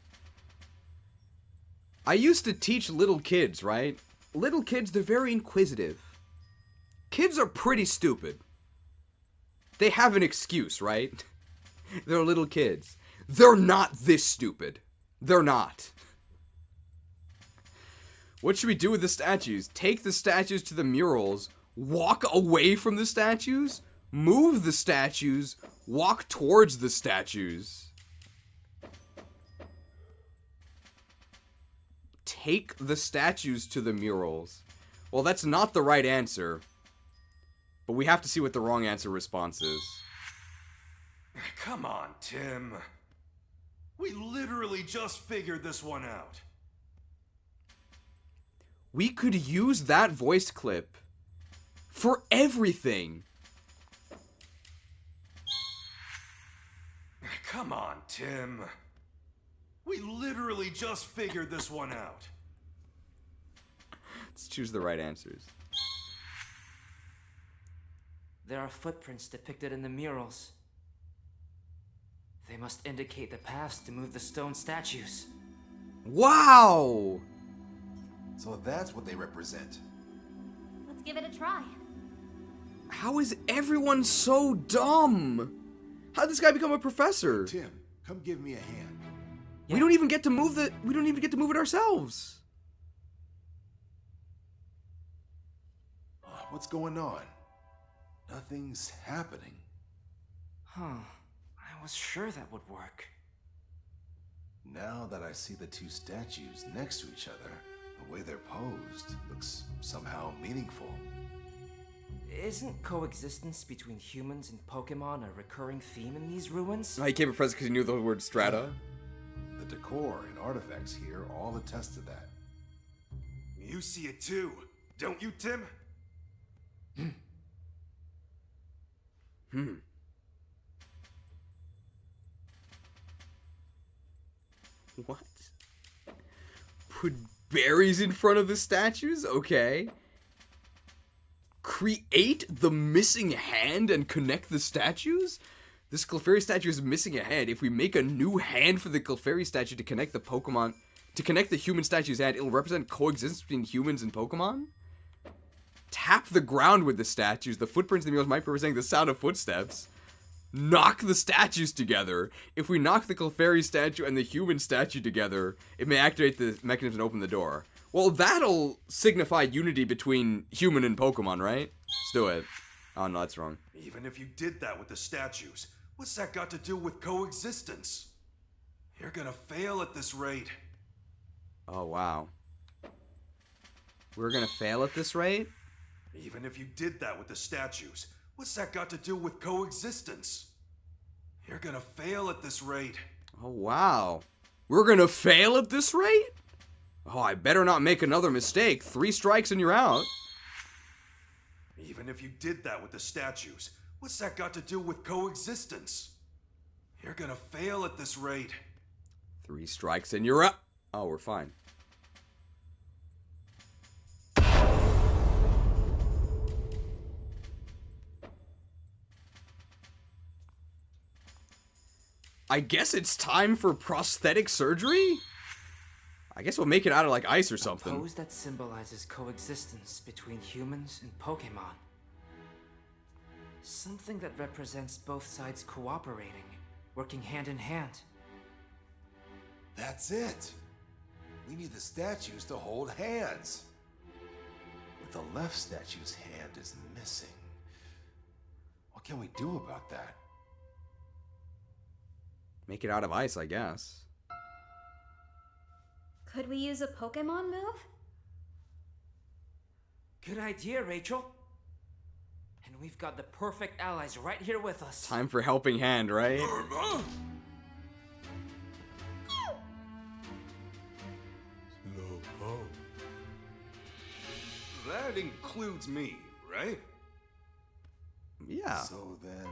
I used to teach little kids, right? Little kids, they're very inquisitive. Kids are pretty stupid. They have an excuse, right? They're little kids. They're not this stupid. They're not. What should we do with the statues? Take the statues to the murals, walk away from the statues, move the statues, walk towards the statues. Take the statues to the murals. Well, that's not the right answer. But we have to see what the wrong answer response is. Come on, Tim. We literally just figured this one out. We could use that voice clip for everything. Come on, Tim. We literally just figured this one out. Let's choose the right answers. There are footprints depicted in the murals. They must indicate the paths to move the stone statues. Wow! So that's what they represent. Let's give it a try. How is everyone so dumb? How'd this guy become a professor? Tim, come give me a hand. We don't even get to move it ourselves. What's going on? Nothing's happening. Huh. I was sure that would work. Now that I see the 2 statues next to each other, the way they're posed looks somehow meaningful. Isn't coexistence between humans and Pokemon a recurring theme in these ruins? He came a present because he knew the word strata. The decor and artifacts here all attest to that. You see it too, don't you, Tim? What? Put berries in front of the statues? Okay. Create the missing hand and connect the statues? This Clefairy statue is missing a hand. If we make a new hand for the Clefairy statue to connect the Pokemon, to connect the human statue's hand, it'll represent coexistence between humans and Pokemon? Tap the ground with the statues. The footprints in the murals might be representing the sound of footsteps. Knock the statues together. If we knock the Clefairy statue and the human statue together, it may activate the mechanism and open the door. Well, that'll signify unity between human and Pokemon, right? Let's do it. Oh, no, that's wrong. Even if you did that with the statues, what's that got to do with coexistence? You're gonna fail at this rate. Oh, wow. We're gonna fail at this rate? Even if you did that with the statues, what's that got to do with coexistence? You're gonna fail at this rate. Oh, wow. We're gonna fail at this rate? Oh, I better not make another mistake. 3 strikes and you're out. Even if you did that with the statues, what's that got to do with coexistence? You're gonna fail at this rate. 3 strikes and you're out. Oh, we're fine. I guess it's time for prosthetic surgery? I guess we'll make it out of like ice or A something. pose that symbolizes coexistence between humans and Pokemon. Something that represents both sides cooperating, working hand in hand. That's it. We need the statues to hold hands. But the left statue's hand is missing. What can we do about that? Make it out of ice, I guess. Could we use a Pokemon move? Good idea, Rachel. And we've got the perfect allies right here with us. Time for helping hand, right? That includes me, right? Yeah. So then,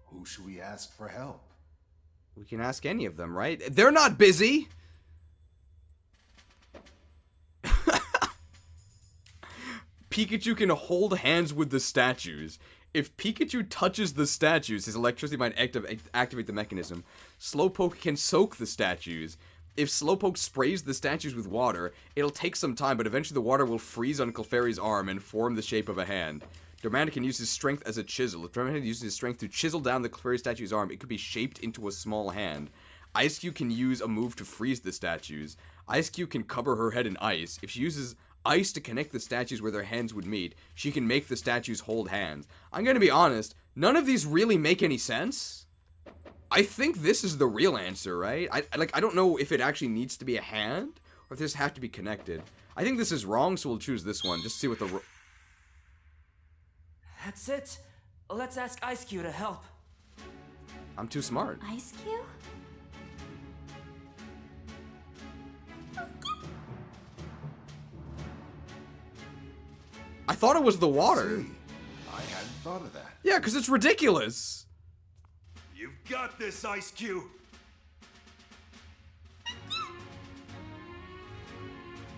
who should we ask for help? We can ask any of them, right? They're not busy! Pikachu can hold hands with the statues. If Pikachu touches the statues, his electricity might activate the mechanism. Slowpoke can soak the statues. If Slowpoke sprays the statues with water, it'll take some time, but eventually the water will freeze on Clefairy's arm and form the shape of a hand. Darmanitan can use his strength as a chisel. If Darmanitan uses his strength to chisel down the Clefairy statue's arm, it could be shaped into a small hand. Ice-Cube can use a move to freeze the statues. Ice-Cube can cover her head in ice. If she uses ice to connect the statues where their hands would meet, she can make the statues hold hands. I'm gonna be honest, none of these really make any sense. I think this is the real answer, right? I don't know if it actually needs to be a hand, or if this has to be connected. I think this is wrong, so we'll choose this one, just to see what the... That's it. Let's ask Ice-Cube to help. I'm too smart. Ice-Cube? I thought it was the water. See, I hadn't thought of that. Yeah, because it's ridiculous. You've got this, Ice-Cube.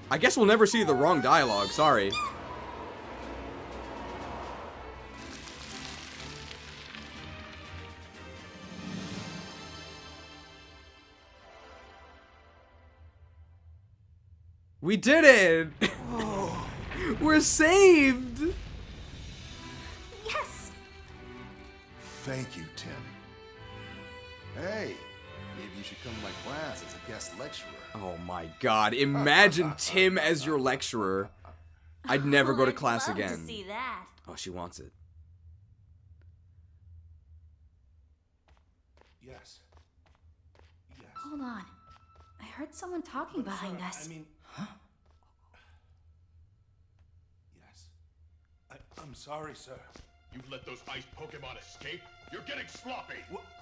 I guess we'll never see the wrong dialogue, sorry. We did it! We're saved! Yes! Thank you, Tim. Hey, maybe you should come to my class as a guest lecturer. Oh my god, imagine Tim as your lecturer. I'd never go to class I'd love again. To see that. Oh, she wants it. Yes. Yes. Hold on. I heard someone talking behind us. I mean... Yes. I'm sorry, sir. You've let those ice Pokemon escape? You're getting sloppy!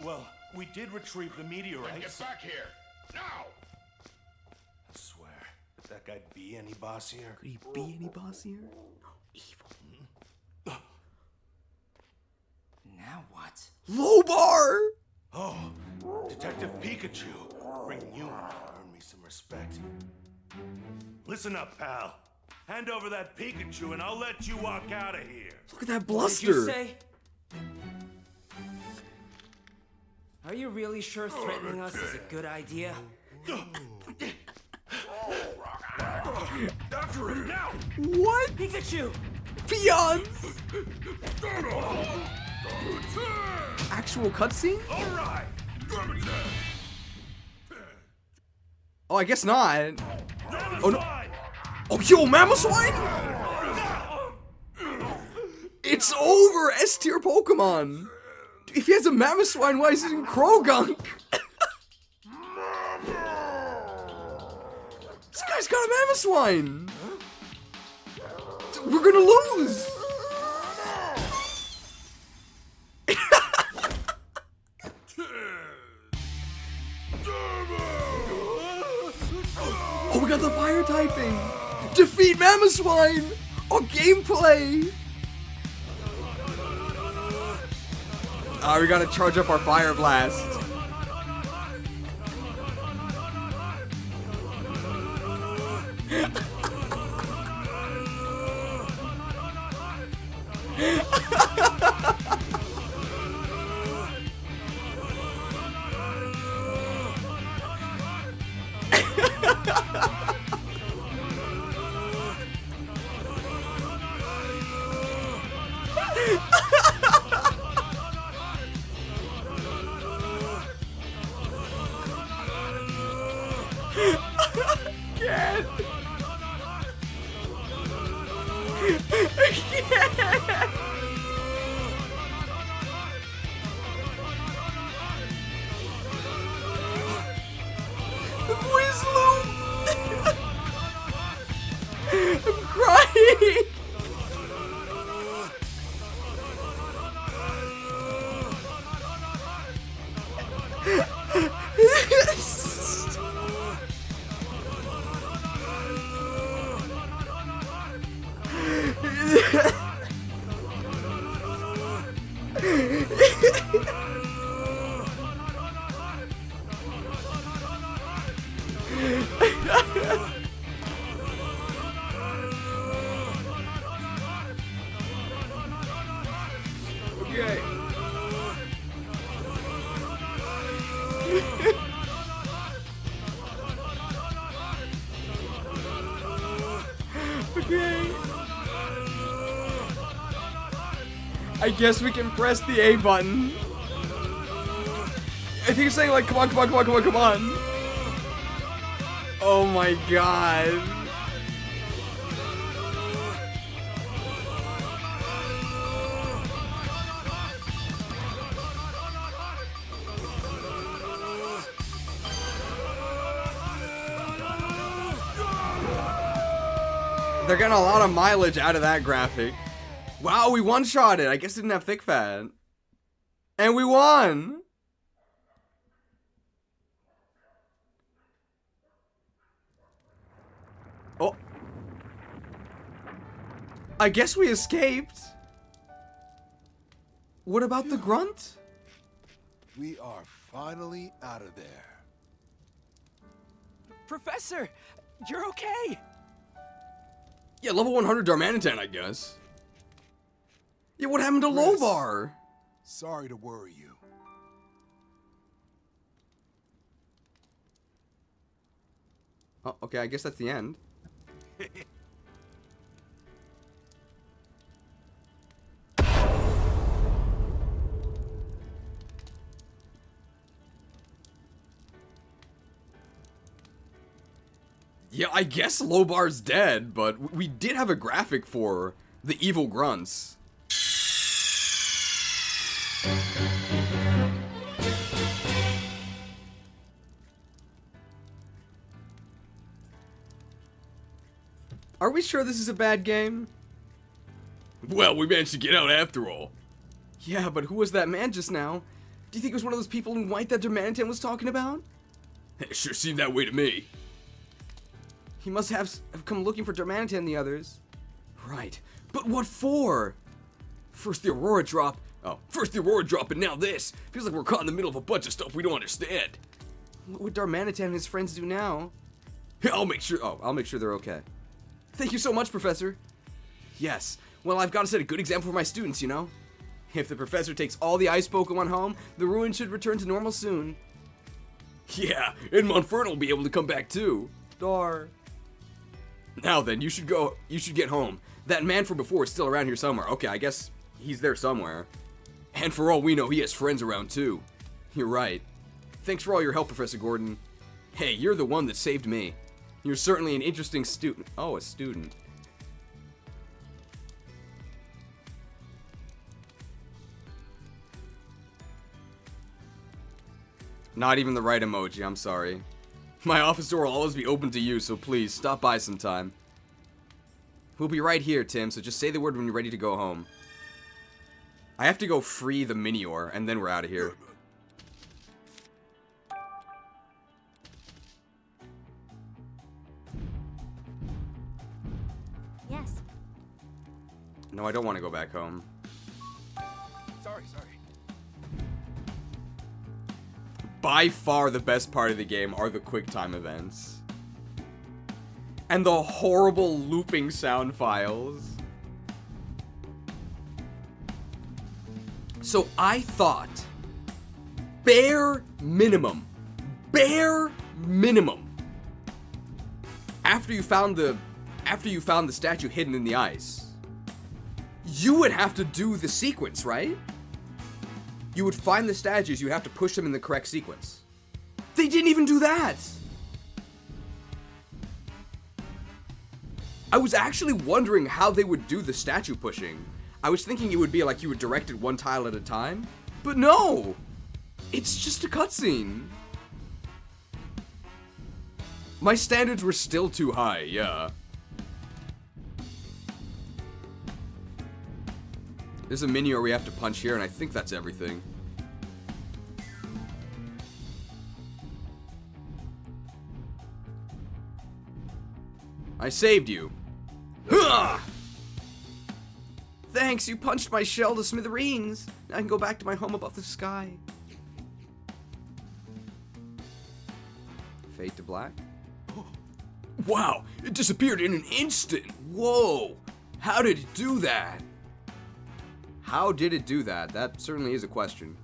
Well, we did retrieve the meteorites. Then get back here! Now! I swear, could that guy be any bossier? Could he be any bossier? Evil. Now what? Lobar! Oh, Detective Pikachu. Bringing you in to earn me some respect. Listen up, pal. Hand over that Pikachu and I'll let you walk out of here. Look at that What did you bluster! say? Are you really sure threatening us is a good idea? After him now! What? Pikachu! Peons! Actual cutscene? Alright! Oh, I guess not. Oh no. Oh, yo, Mamoswine? It's over! S tier Pokemon! If he has a Mamoswine, why is it in Krogunk? This guy's got a Mamoswine! We're gonna lose! Oh, we got the fire typing! Defeat Mamoswine! Oh, gameplay! Ah, we gotta charge up our Fire Blast. can't. I can't. The voice loop. I'm crying. Okay. Okay. I guess we can press the A button. I think it's saying like, come on, come on, come on, come on, come on. Oh my god. They're getting a lot of mileage out of that graphic. Wow, we one-shot it. I guess it didn't have thick fat. And we won! Oh. I guess we escaped. What about the grunt? We are finally out of there. Professor, you're okay. Yeah, level 100 Darmanitan, I guess. Yeah, what happened to Chris, Lobar? Sorry to worry you. Oh, okay, I guess that's the end. Yeah, I guess Lobar's dead, but we did have a graphic for the evil grunts. Are we sure this is a bad game? Well, we managed to get out after all. Yeah, but who was that man just now? Do you think it was one of those people in white that Darmanitan was talking about? It sure seemed that way to me. He must have come looking for Darmanitan and the others. Right, but what for? First the Aurora drop. Oh, first the Aurora drop and now this. Feels like we're caught in the middle of a bunch of stuff we don't understand. What would Darmanitan and his friends do now? I'll make sure. Oh, I'll make sure they're okay. Thank you so much, Professor. Yes, well, I've got to set a good example for my students, you know? If the Professor takes all the ice Pokemon home, the ruin should return to normal soon. Yeah, and Monferno will be able to come back too. Dar. Now then, you should get home. That man from before is still around here somewhere. Okay, I guess he's there somewhere. And for all we know, he has friends around too. You're right. Thanks for all your help, Professor Gordon. Hey, you're the one that saved me. You're certainly an interesting student. Oh, a student. Not even the right emoji, I'm sorry. My office door will always be open to you, so please, stop by sometime. We'll be right here, Tim, so just say the word when you're ready to go home. I have to go free the Minior, and then we're out of here. Yes. No, I don't want to go back home. Sorry. By far the best part of the game are the quick time events. And the horrible looping sound files. So I thought, bare minimum, after you found the statue hidden in the ice, you would have to do the sequence, right? You would find the statues, you have to push them in the correct sequence. They didn't even do that! I was actually wondering how they would do the statue pushing. I was thinking it would be like you would direct it one tile at a time. But no! It's just a cutscene. My standards were still too high, yeah. There's a mini where we have to punch here, and I think that's everything. I saved you. Huh! Thanks, you punched my shell to smithereens. Now I can go back to my home above the sky. Fade to black. Wow, it disappeared in an instant. Whoa, how did it do that? How did it do that? That certainly is a question.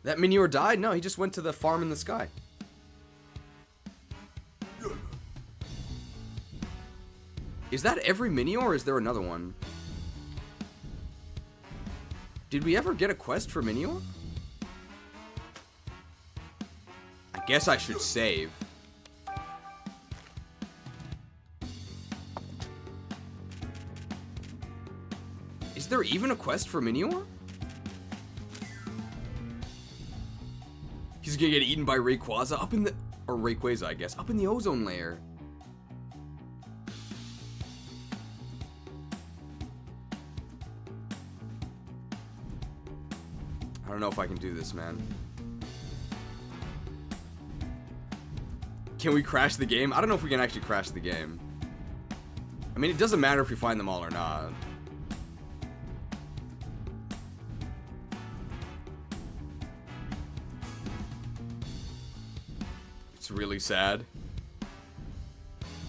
That Minior died? No, he just went to the farm in the sky. Is that every Minior, or is there another one? Did we ever get a quest for Minior? I guess I should save. Is there even a quest for Minior? He's gonna get eaten by Rayquaza up in the... Or Rayquaza, I guess. Up in the ozone layer. I don't know if I can do this, man. Can we crash the game? I don't know if we can actually crash the game. I mean, it doesn't matter if we find them all or not. It's really sad.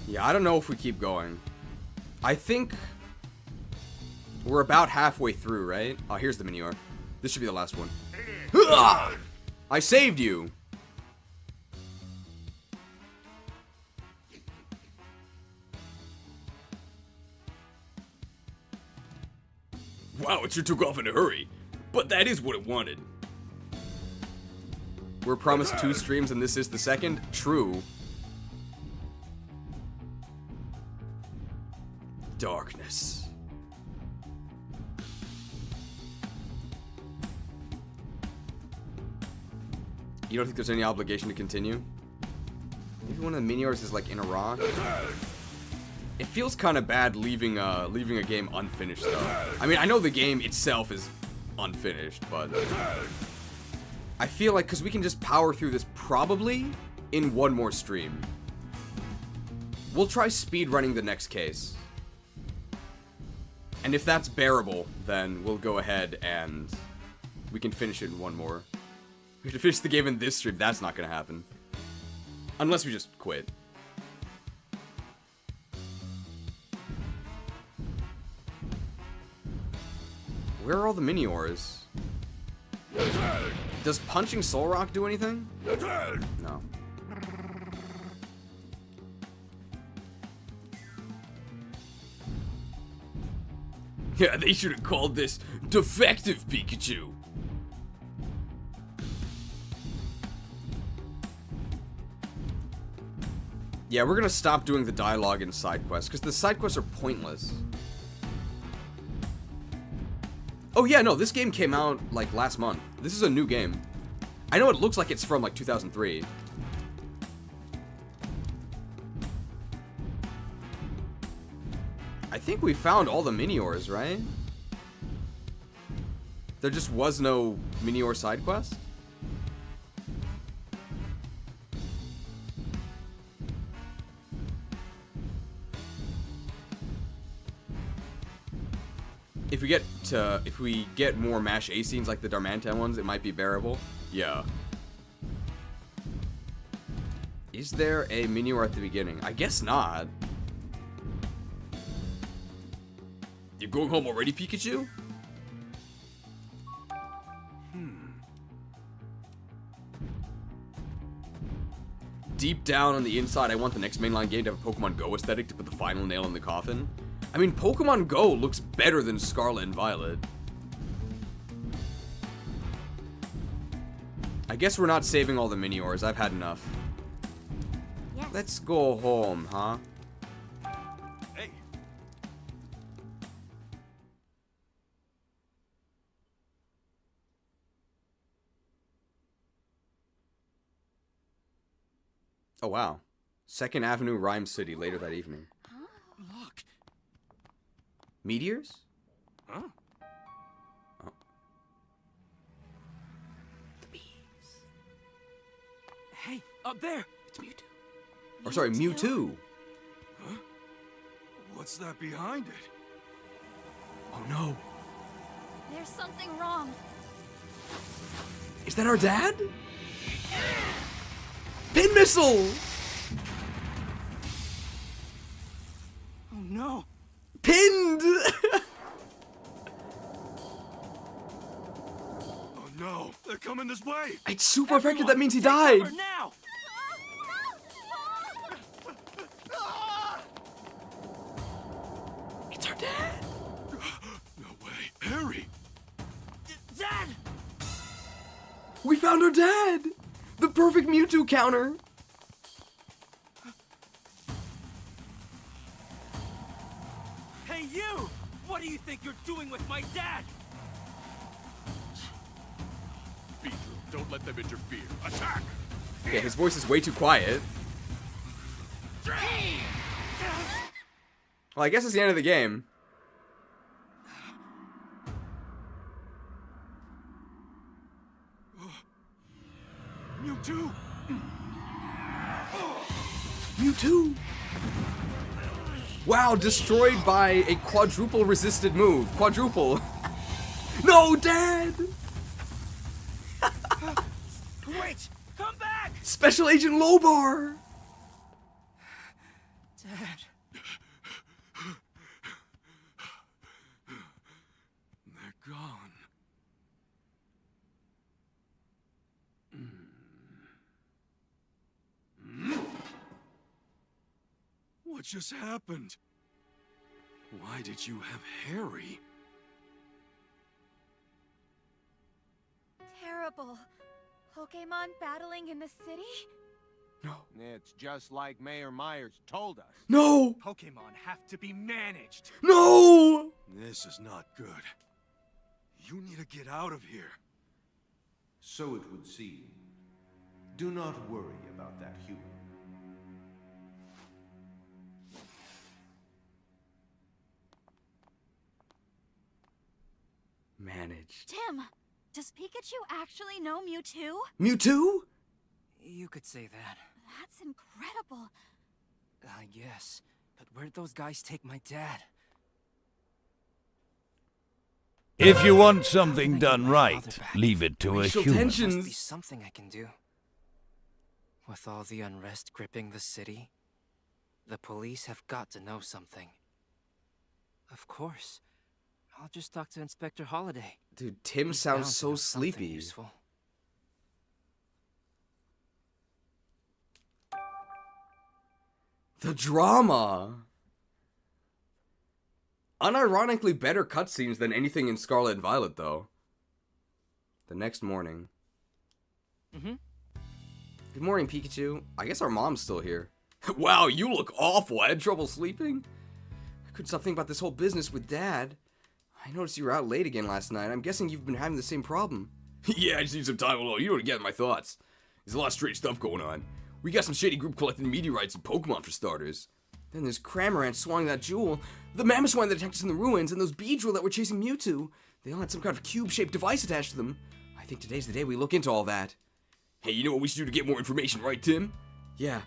Yeah, I don't know if we keep going. I think we're about halfway through, right? Oh, here's the Minior. This should be the last one. I saved you! Wow, it sure took off in a hurry. But that is what it wanted. We're promised 2 streams and this is the second? True. Darkness. You don't think there's any obligation to continue? Maybe one of the Miniors is like in a rock? It feels kind of bad leaving a game unfinished though. I mean, I know the game itself is unfinished, but I feel like because we can just power through this probably in one more stream. We'll try speed running the next case. And if that's bearable, then we'll go ahead and we can finish it in one more. We have to finish the game in this stream. That's not going to happen. Unless we just quit. Where are all the Miniors? Does punching Soul Rock do anything? No. Yeah, they should have called this Defective Pikachu. Yeah, we're gonna stop doing the dialogue in side quests, because the side quests are pointless. Oh yeah, no, this game came out, like, last month. This is a new game. I know it looks like it's from, like, 2003. I think we found all the Miniors, right? There just was no Minior side quest? If we get more MASH A scenes like the Darmanitan ones, it might be bearable. Yeah. Is there a Minior at the beginning? I guess not. You're going home already, Pikachu? Deep down on the inside, I want the next mainline game to have a Pokemon Go aesthetic to put the final nail in the coffin. I mean, Pokemon Go looks better than Scarlet and Violet. I guess we're not saving all the mini-ores. I've had enough. Yes. Let's go home, huh? Hey, Oh, wow. 2nd Avenue, Rhyme City, later that evening. look. Meteors? Huh? Oh. Hey, up there! It's Mewtwo. Or sorry, Mewtwo. Huh? What's that behind it? Oh no. There's something wrong. Is that our dad? Pin missile! Oh no! Pinned! Oh no, they're coming this way. It's super effective. That means he died. Cover now! It's our dad. No way, Harry. Dad! We found our dad. The perfect Mewtwo counter. Hey, you! What do you think you're doing with my dad? Beetle, don't let them interfere. Attack! Yeah, his voice is way too quiet. Well, I guess it's the end of the game. Mewtwo. Mewtwo. Wow, destroyed by a quadruple resisted move. Quadruple. No, Dad! Wait! Come back! Special Agent Lobar! Dad. They're gone. What just happened? Why did you have Harry? Terrible. Pokemon battling in the city? No. It's just like Mayor Myers told us. No! Pokemon have to be managed. No! This is not good. You need to get out of here. So it would seem. Do not worry about that human. Managed. Tim, does Pikachu actually know Mewtwo? Mewtwo? You could say that. That's incredible. I guess. But where'd those guys take my dad? If you want something I get done my right, father back? leave it to a Racial human. tensions. Must be something I can do. With all the unrest gripping the city, the police have got to know something. Of course. I'll just talk to Inspector Holiday. Dude, Tim He's sounds bound to so know something sleepy. useful. The drama! Unironically better cutscenes than anything in Scarlet and Violet, though. The next morning. Mm-hmm. Good morning, Pikachu. I guess our mom's still here. Wow, you look awful. I had trouble sleeping. I couldn't stop thinking about this whole business with Dad. I noticed you were out late again last night. I'm guessing you've been having the same problem. Yeah, I just need some time alone. You don't get my thoughts. There's a lot of strange stuff going on. We got some shady group collecting meteorites and Pokemon for starters. Then there's Cramorant swallowing that jewel, the Mamoswine that attacked us in the ruins, and those Beedrill that were chasing Mewtwo. They all had some kind of cube-shaped device attached to them. I think today's the day we look into all that. Hey, you know what we should do to get more information, right, Tim? Yeah.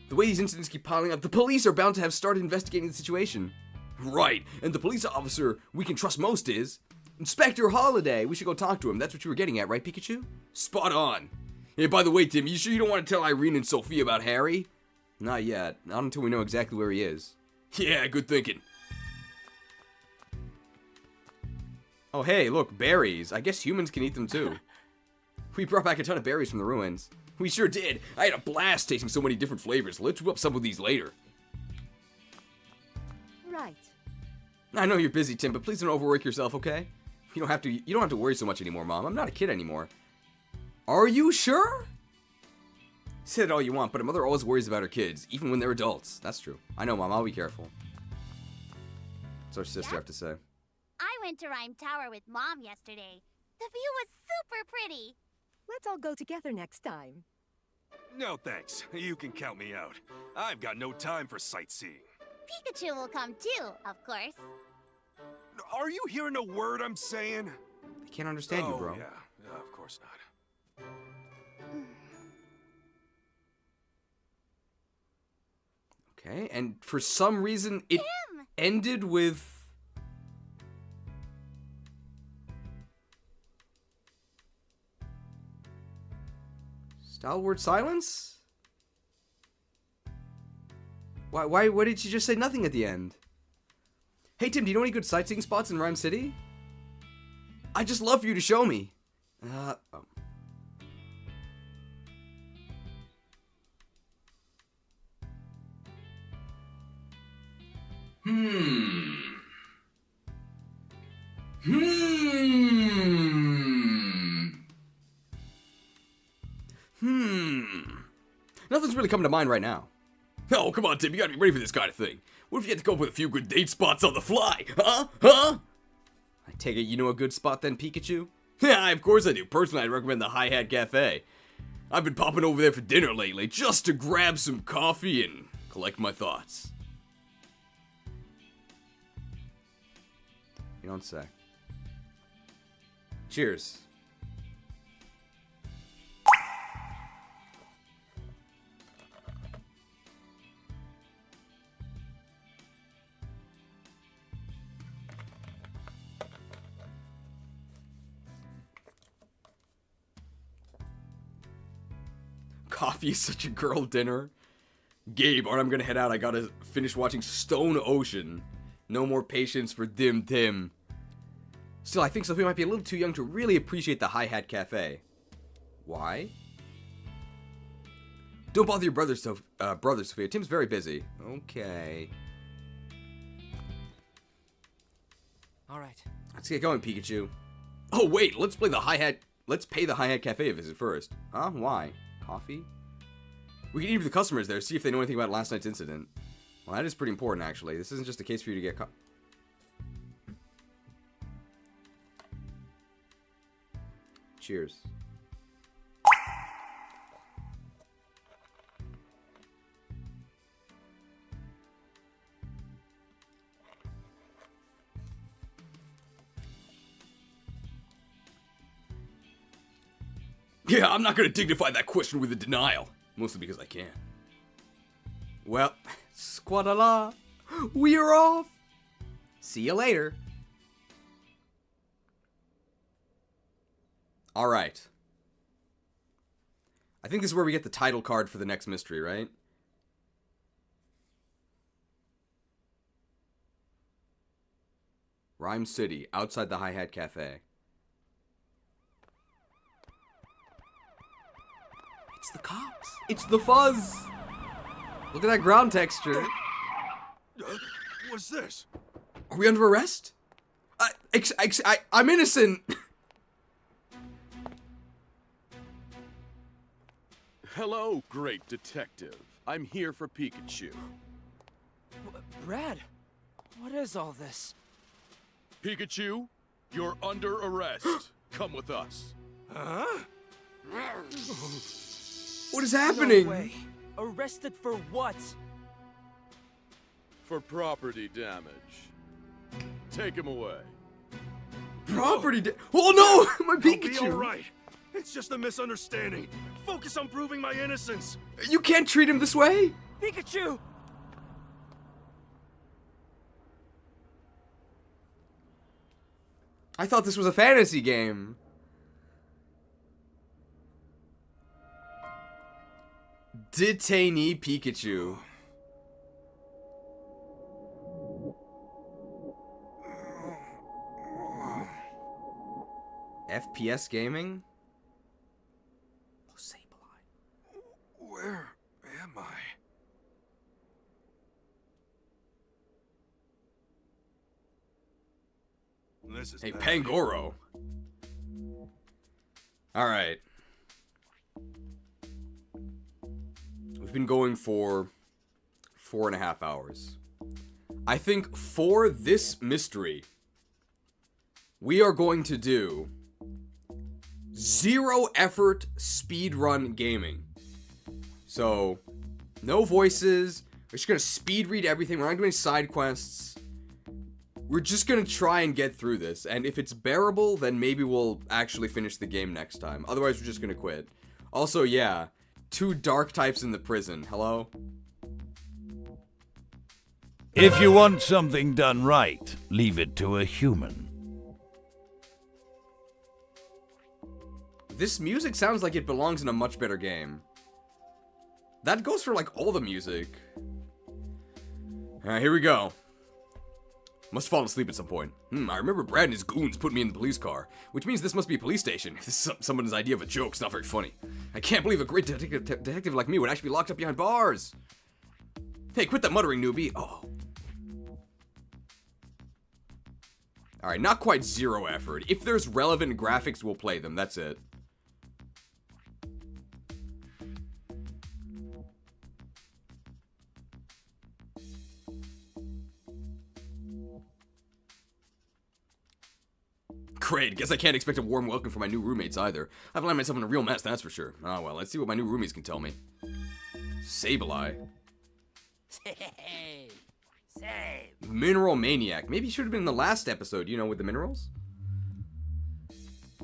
The way these incidents keep piling up, the police are bound to have started investigating the situation. Right, and the police officer we can trust most is... Inspector Holiday! We should go talk to him. That's what you were getting at, right, Pikachu? Spot on. Hey, by the way, Tim, you sure you don't want to tell Irene and Sophia about Harry? Not yet. Not until we know exactly where he is. Yeah, good thinking. Oh, hey, look, berries. I guess humans can eat them, too. We brought back a ton of berries from the ruins. We sure did. I had a blast tasting so many different flavors. Let's whip up some of these later. Right. I know you're busy, Tim, but please don't overwork yourself, okay? You don't have to worry so much anymore, Mom. I'm not a kid anymore. Are you sure? Say it all you want, but a mother always worries about her kids, even when they're adults. That's true. I know, Mom. I'll be careful. What's our sister have to say? I went to Rhyme Tower with Mom yesterday. The view was super pretty. Let's all go together next time. No thanks. You can count me out. I've got no time for sightseeing. Pikachu will come too, of course. Are you hearing a word I'm saying? I can't understand you, bro. Yeah, of course not. Okay, and for some reason it ended with... Stalwart silence? Why did you just say nothing at the end? Hey Tim, do you know any good sightseeing spots in Rhyme City? I'd just love for you to show me. Oh. Nothing's really coming to mind right now. Oh, come on, Tim. You gotta be ready for this kind of thing. What if you had to come up with a few good date spots on the fly? Huh? I take it you know a good spot then, Pikachu? Yeah, of course I do. Personally, I'd recommend the Hi-Hat Cafe. I've been popping over there for dinner lately, just to grab some coffee and collect my thoughts. You don't say. Cheers. Coffee is such a girl dinner. Gabe, alright, I'm gonna head out. I gotta finish watching Stone Ocean. No more patience for Dim Tim. Still, I think Sophia might be a little too young to really appreciate the Hi-Hat Cafe. Why? Don't bother your brother, Sophia. Tim's very busy. Okay. Alright. Let's get going, Pikachu. Oh, wait, let's pay the Hi-Hat Cafe a visit first. Huh? Why? Coffee? We can interview the customers there, see if they know anything about last night's incident. Well, that is pretty important, actually. This isn't just a case for you to get Cheers. Yeah, I'm not gonna dignify that question with a denial. Mostly because I can. Well, squadala, we're off. See you later. Alright. I think this is where we get the title card for the next mystery, right? Rhyme City, outside the Hi-Hat Cafe. It's the cops. It's the fuzz. Look at that ground texture. What's this? Are we under arrest? I'm innocent. Hello, great detective. I'm here for Pikachu. Brad, what is all this? Pikachu, you're under arrest. Come with us. Huh? What is happening? No way. Arrested for what? For property damage. Take him away. Property oh no! My Pikachu! I'll be alright. It's just a misunderstanding. Focus on proving my innocence. You can't treat him this way! Pikachu! I thought this was a fantasy game. Detainee Pikachu. FPS gaming? Where am I? This is Hey, bad. Pangoro. Alright. been going for 4.5 hours. I think for this mystery, we are going to do 0 effort speedrun gaming. So, no voices. We're just gonna speed read everything. We're not doing side quests. We're just gonna try and get through this. And if it's bearable, then maybe we'll actually finish the game next time. Otherwise, we're just gonna quit. Also, yeah, 2 dark types in the prison. Hello? If you want something done right, leave it to a human. This music sounds like it belongs in a much better game. That goes for, like, all the music. Alright, here we go. Must have fallen asleep at some point. I remember Brad and his goons put me in the police car, which means this must be a police station. If this is someone's idea of a joke, it's not very funny. I can't believe a great detective like me would actually be locked up behind bars. Hey, quit that muttering, newbie. Oh. Alright, not quite 0 effort. If there's relevant graphics, we'll play them. That's it. Great, guess I can't expect a warm welcome from my new roommates either. I've landed myself in a real mess, that's for sure. Oh well, let's see what my new roomies can tell me. Sableye. Mineral Maniac. Maybe he should have been in the last episode, you know, with the minerals?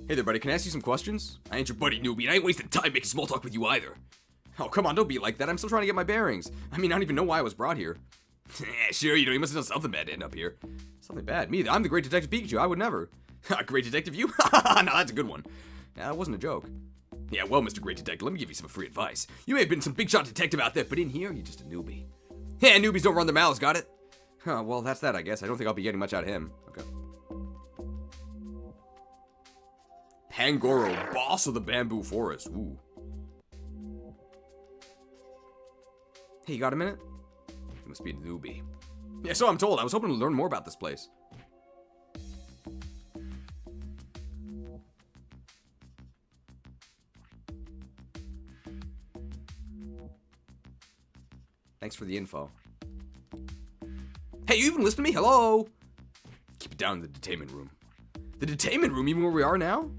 Hey there, buddy, can I ask you some questions? I ain't your buddy, newbie, and I ain't wasting time making small talk with you either. Oh, come on, don't be like that. I'm still trying to get my bearings. I mean, I don't even know why I was brought here. Sure, you know, you must have done something bad to end up here. Something bad? Me? I'm the great detective Pikachu. I would never. Great detective, you? No, that's a good one. Yeah, that wasn't a joke. Yeah, well, Mr. Great Detective, let me give you some free advice. You may have been some big shot detective out there, but in here, you're just a newbie. Yeah, newbies don't run their mouths, got it? Huh, well, that's that, I guess. I don't think I'll be getting much out of him. Okay. Pangoro, boss of the bamboo forest. Ooh. Hey, you got a minute? You must be a newbie. Yeah, so I'm told. I was hoping to learn more about this place. Thanks for the info. Hey, you even listen to me? Hello? Keep it down in the detainment room. The detainment room, even where we are now?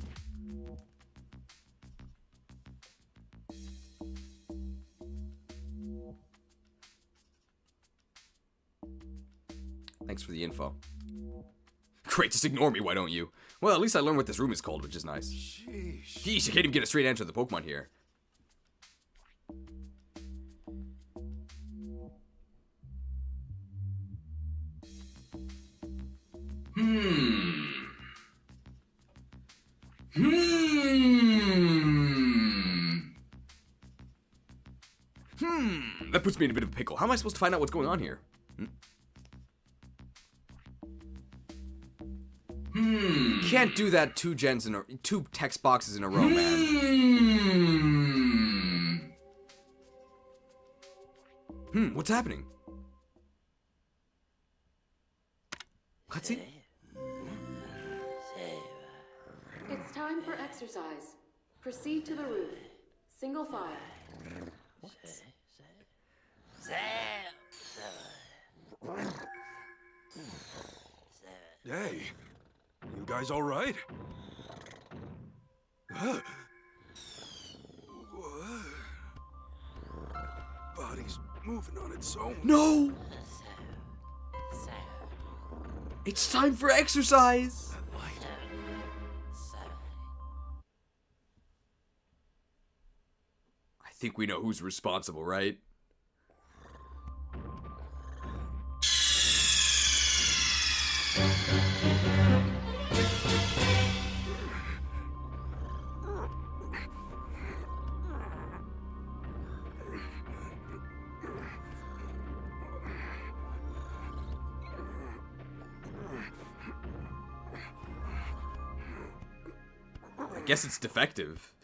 Thanks for the info. Great, just ignore me, why don't you? Well, at least I learned what this room is called, which is nice. Sheesh, you can't even get a straight answer to the Pokemon here. That puts me in a bit of a pickle. How am I supposed to find out what's going on here? Can't do that 2 text boxes in a row, man. What's happening? Cutscene? It's time for exercise. Proceed to the roof. Single file. What? Hey, you guys all right? Body's moving on its own. No! It's time for exercise! I think we know who's responsible, right? I guess it's defective.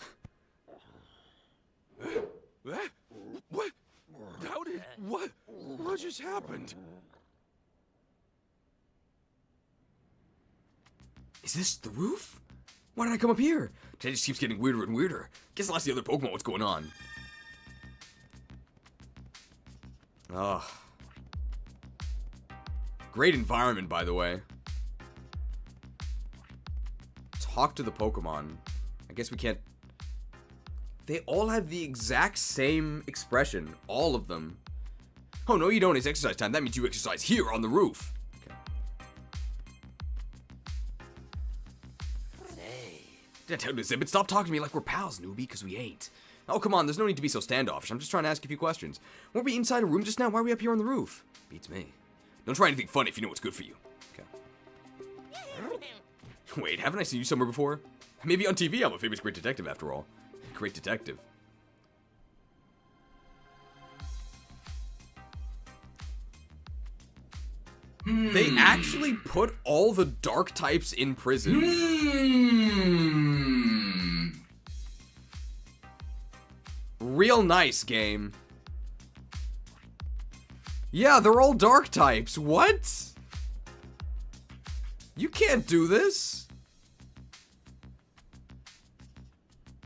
What? How did... What just happened? Is this the roof? Why did I come up here? Today just keeps getting weirder and weirder. Guess I'll ask the other Pokemon what's going on. Ugh. Great environment, by the way. Talk to the Pokemon. I guess we can't... They all have the exact same expression. All of them. Oh, no, you don't. It's exercise time. That means you exercise here on the roof. Did I tell you to zip it? Stop talking to me like we're pals, newbie, because we ain't. Oh, come on, there's no need to be so standoffish. I'm just trying to ask a few questions. Weren't we inside a room just now? Why are we up here on the roof? Beats me. Don't try anything fun if you know what's good for you. Okay. Wait, haven't I seen you somewhere before? Maybe on TV. I'm a famous great detective, after all. Great detective. They actually put all the dark types in prison. Real nice, game. Yeah, they're all dark types. What? You can't do this.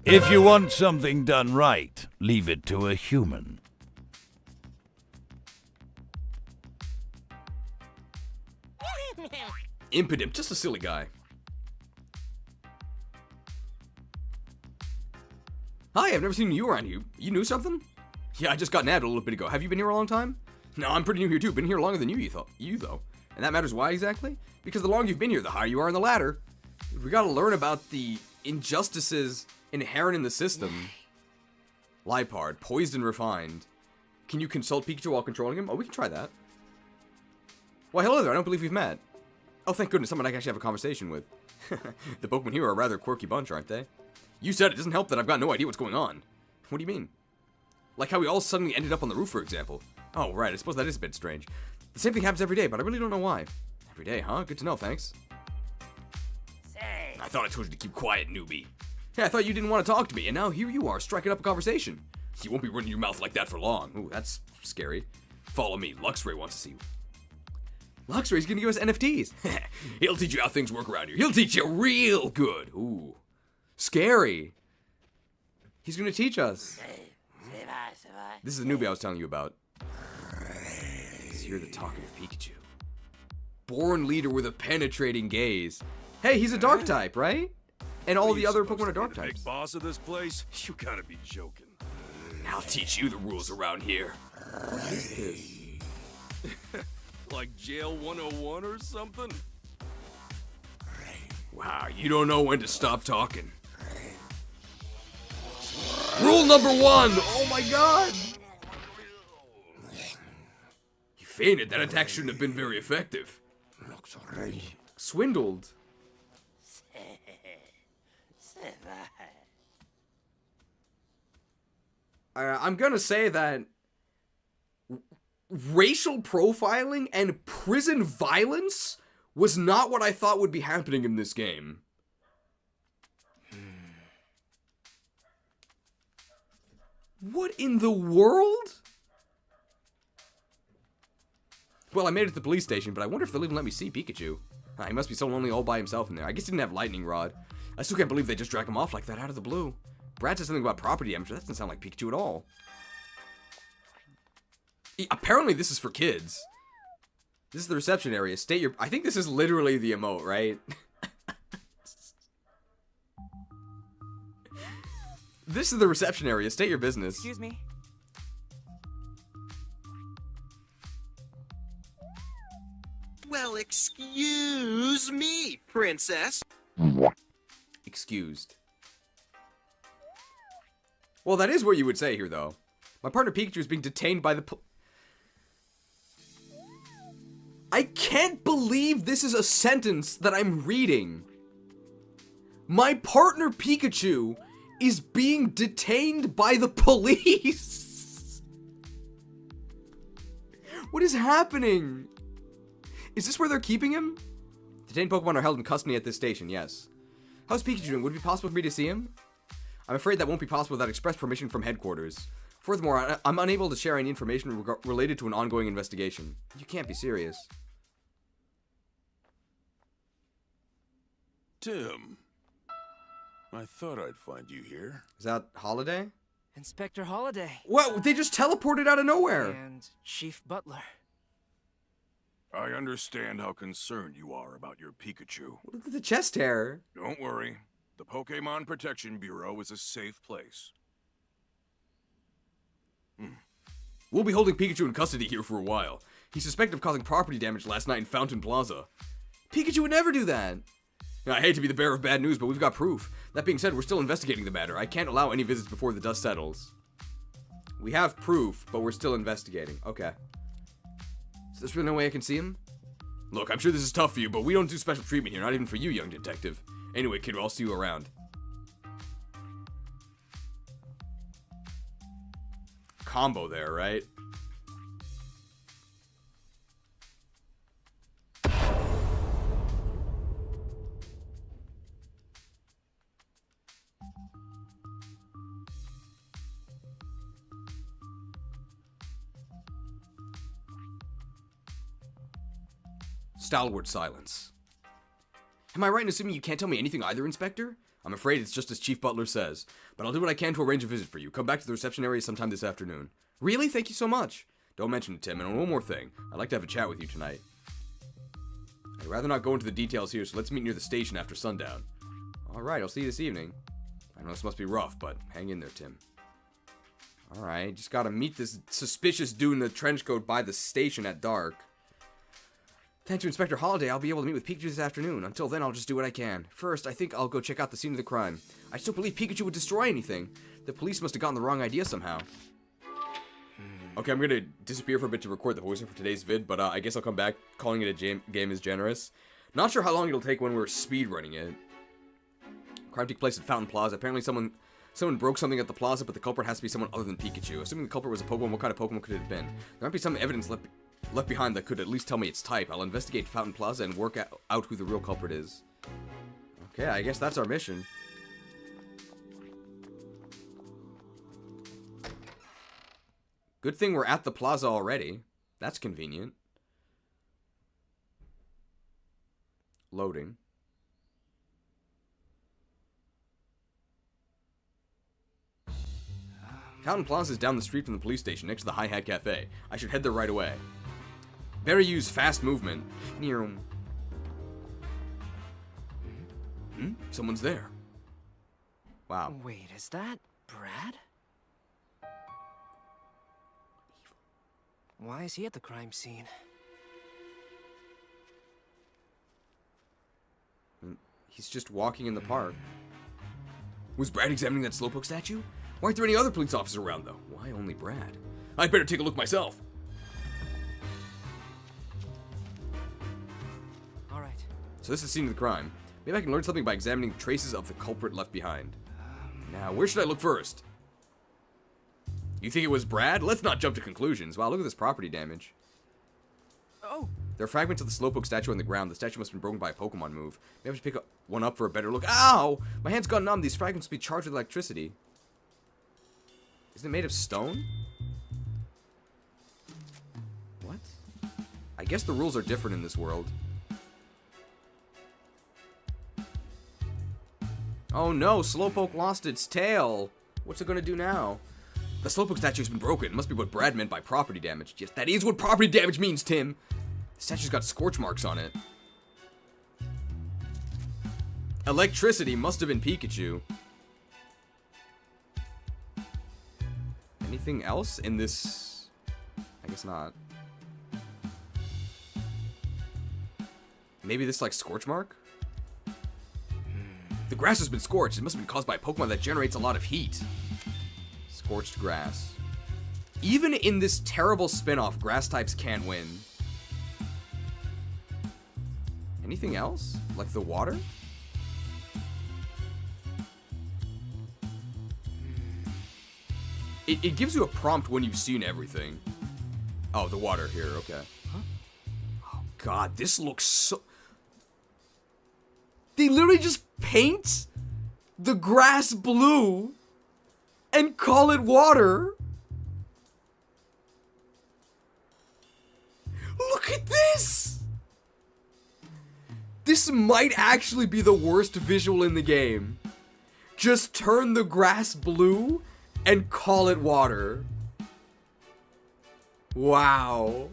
If you want something done right, leave it to a human. Impidimp, just a silly guy. Hi, I've never seen you around here. You knew something? Yeah, I just got nabbed a little bit ago. Have you been here a long time? No, I'm pretty new here too. Been here longer than you though. And that matters why exactly? Because the longer you've been here, the higher you are on the ladder. We gotta learn about the injustices inherent in the system. Lipard, poised and refined. Can you consult Pikachu while controlling him? Oh, we can try that. Why, hello there. I don't believe we've met. Oh, thank goodness, someone I can actually have a conversation with. The Pokemon here are a rather quirky bunch, aren't they? You said it doesn't help that I've got no idea what's going on. What do you mean? Like how we all suddenly ended up on the roof, for example. Oh, right, I suppose that is a bit strange. The same thing happens every day, but I really don't know why. Every day, huh? Good to know, thanks. I thought I told you to keep quiet, newbie. Hey, I thought you didn't want to talk to me, and now here you are, striking up a conversation. You won't be running your mouth like that for long. Ooh, that's scary. Follow me, Luxray wants to see you. Luxray's gonna give us NFTs. He'll teach you how things work around here. He'll teach you real good. Ooh. Scary. He's gonna teach us. This is the newbie I was telling you about. You're the talkative Pikachu. Born leader with a penetrating gaze. Hey, he's a dark type, right? And all the other Pokemon are dark types. Big boss of this place? You gotta be joking. I'll teach you the rules around here. What is this? Like Jail 101 or something? Wow, you don't know when to stop talking. Rule number 1! Oh my god! He fainted. That attack shouldn't have been very effective. Swindled. I'm gonna say that racial profiling and prison violence was not what I thought would be happening in this game. What in the world? Well, I made it to the police station, but I wonder if they'll even let me see Pikachu. He must be so lonely all by himself in there. I guess he didn't have lightning rod. I still can't believe they just dragged him off like that out of the blue. Brad said something about property damage, but that doesn't sound like Pikachu at all. Apparently this is for kids. This is the reception area. State your... I think this is literally the emote, right? This is the reception area. State your business. Excuse me. Well, excuse me, princess. Excused. Well, that is what you would say here, though. My partner Pikachu is being detained by the I can't believe this is a sentence that I'm reading. My partner Pikachu is being detained by the police. What is happening? Is this where they're keeping him? Detained Pokemon are held in custody at this station, yes. How's Pikachu doing? Would it be possible for me to see him? I'm afraid that won't be possible without express permission from headquarters. Furthermore, I'm unable to share any information related to an ongoing investigation. You can't be serious. Tim, I thought I'd find you here. Is that Holiday? Inspector Holiday. What? They just teleported out of nowhere. And Chief Butler. I understand how concerned you are about your Pikachu. Look at the chest hair. Don't worry. The Pokemon Protection Bureau is a safe place. We'll be holding Pikachu in custody here for a while. He's suspected of causing property damage last night in Fountain Plaza. Pikachu would never do that. Now, I hate to be the bearer of bad news, but we've got proof. That being said, we're still investigating the matter. I can't allow any visits before the dust settles. We have proof, but we're still investigating. Okay. So there's really no way I can see him? Look, I'm sure this is tough for you, but we don't do special treatment here, not even for you, young detective. Anyway, kid, I'll see you around. Combo there, right? Stalwart silence. Am I right in assuming you can't tell me anything either, Inspector? I'm afraid it's just as Chief Butler says, but I'll do what I can to arrange a visit for you. Come back to the reception area sometime this afternoon. Really? Thank you so much. Don't mention it, Tim, and one more thing. I'd like to have a chat with you tonight. I'd rather not go into the details here, so let's meet near the station after sundown. Alright, I'll see you this evening. I know this must be rough, but hang in there, Tim. Alright, just gotta meet this suspicious dude in the trench coat by the station at dark. Thanks to Inspector Holiday, I'll be able to meet with Pikachu this afternoon. Until then, I'll just do what I can. First, I think I'll go check out the scene of the crime. I still believe Pikachu would destroy anything. The police must have gotten the wrong idea somehow. Okay, I'm gonna disappear for a bit to record the voiceover for today's vid, but I guess I'll come back. Calling it a game is generous. Not sure how long it'll take when we're speedrunning it. Crime took place at Fountain Plaza. Apparently someone broke something at the plaza, but the culprit has to be someone other than Pikachu. Assuming the culprit was a Pokemon, what kind of Pokemon could it have been? There might be some evidence left behind that could at least tell me its type. I'll investigate Fountain Plaza and work out who the real culprit is. Okay, I guess that's our mission. Good thing we're at the plaza already. That's convenient. Loading. Fountain Plaza is down the street from the police station, next to the Hi Hat Cafe. I should head there right away. Better use fast movement. Someone's there. Wow. Wait, is that Brad? Why is he at the crime scene? He's just walking in the park. Was Brad examining that Slowpoke statue? Why aren't there any other police officers around, though? Why only Brad? I'd better take a look myself. Alright. So this is the scene of the crime. Maybe I can learn something by examining the traces of the culprit left behind. Now, where should I look first? You think it was Brad? Let's not jump to conclusions. Wow, look at this property damage. Oh! There are fragments of the Slowpoke statue on the ground. The statue must have been broken by a Pokemon move. Maybe I should pick one up for a better look. Ow! My hand's gone numb. These fragments must be charged with electricity. Isn't it made of stone? What? I guess the rules are different in this world. Oh no, Slowpoke lost its tail. What's it gonna do now? The Slowpoke statue's been broken. It must be what Brad meant by property damage. Yes, that is what property damage means, Tim. The statue's got scorch marks on it. Electricity must have been Pikachu. Anything else in this? I guess not. Maybe this, like, scorch mark? The grass has been scorched. It must have been caused by a Pokemon that generates a lot of heat. Scorched grass. Even in this terrible spin-off, grass types can win. Anything else? Like the water? It gives you a prompt when you've seen everything. Oh, the water here, okay. Huh? Oh god, this looks so... They literally just paint the grass blue and call it water. Look at this! This might actually be the worst visual in the game. Just turn the grass blue and call it water. Wow.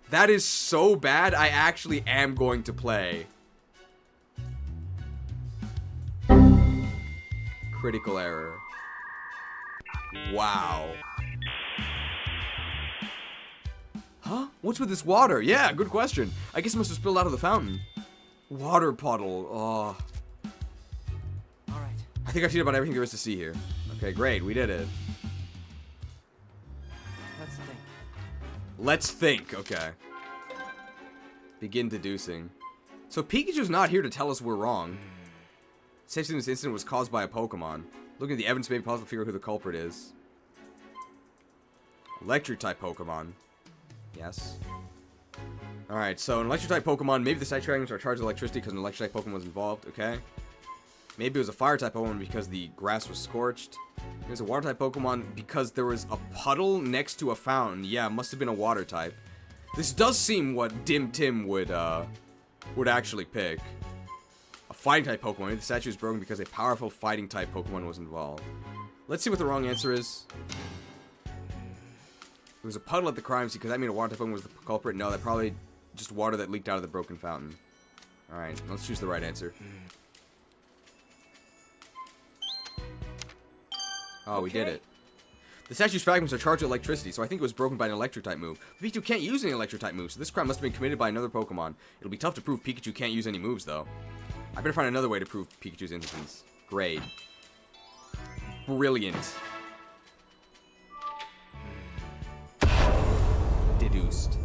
That is so bad, I actually am going to play. Critical error. Wow. Huh? What's with this water? Yeah, good question. I guess it must have spilled out of the fountain. Water puddle. Oh. Alright. I think I've seen about everything there is to see here. Okay, great. We did it. Let's think. Let's think. Okay. Begin deducing. So Pikachu's not here to tell us we're wrong. Essentially, this incident was caused by a Pokemon. Looking at the evidence, maybe possible to figure out who the culprit is. Electric-type Pokemon. Yes. Alright, so an Electric-type Pokemon, maybe the Side Dragons are charged with electricity because an Electric-type Pokemon was involved, okay? Maybe it was a Fire-type Pokemon because the grass was scorched. It was a Water-type Pokemon because there was a puddle next to a fountain. Yeah, it must have been a Water-type. This does seem what Dim Tim would actually pick. A Fighting-type Pokemon. Maybe the statue is broken because a powerful Fighting-type Pokemon was involved. Let's see what the wrong answer is. It was a puddle at the crime scene. Because that mean a Water-type Pokemon was the culprit? No, that probably just water that leaked out of the broken fountain. Alright, let's choose the right answer. Oh, we did it. The statue's fragments are charged with electricity, so I think it was broken by an Electric-type move. Pikachu can't use any Electric-type moves, so this crime must have been committed by another Pokemon. It'll be tough to prove Pikachu can't use any moves, though. I better find another way to prove Pikachu's innocence. Great. Brilliant. Deduced.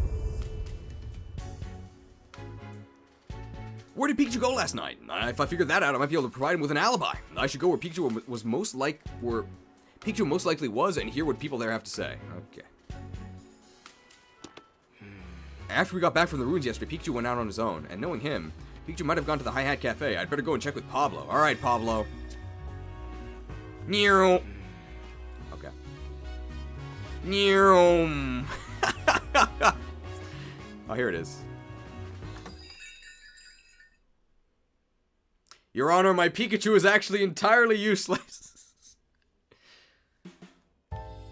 Where did Pikachu go last night? If I figured that out, I might be able to provide him with an alibi. I should go where Pikachu was Pikachu most likely was, and hear what people there have to say. Okay. After we got back from the ruins yesterday, Pikachu went out on his own, and knowing him, Pikachu might have gone to the Hi Hat Cafe. I'd better go and check with Pablo. Alright, Pablo. Nero. Okay. Nero. Oh, here it is. Your Honor, my Pikachu is actually entirely useless.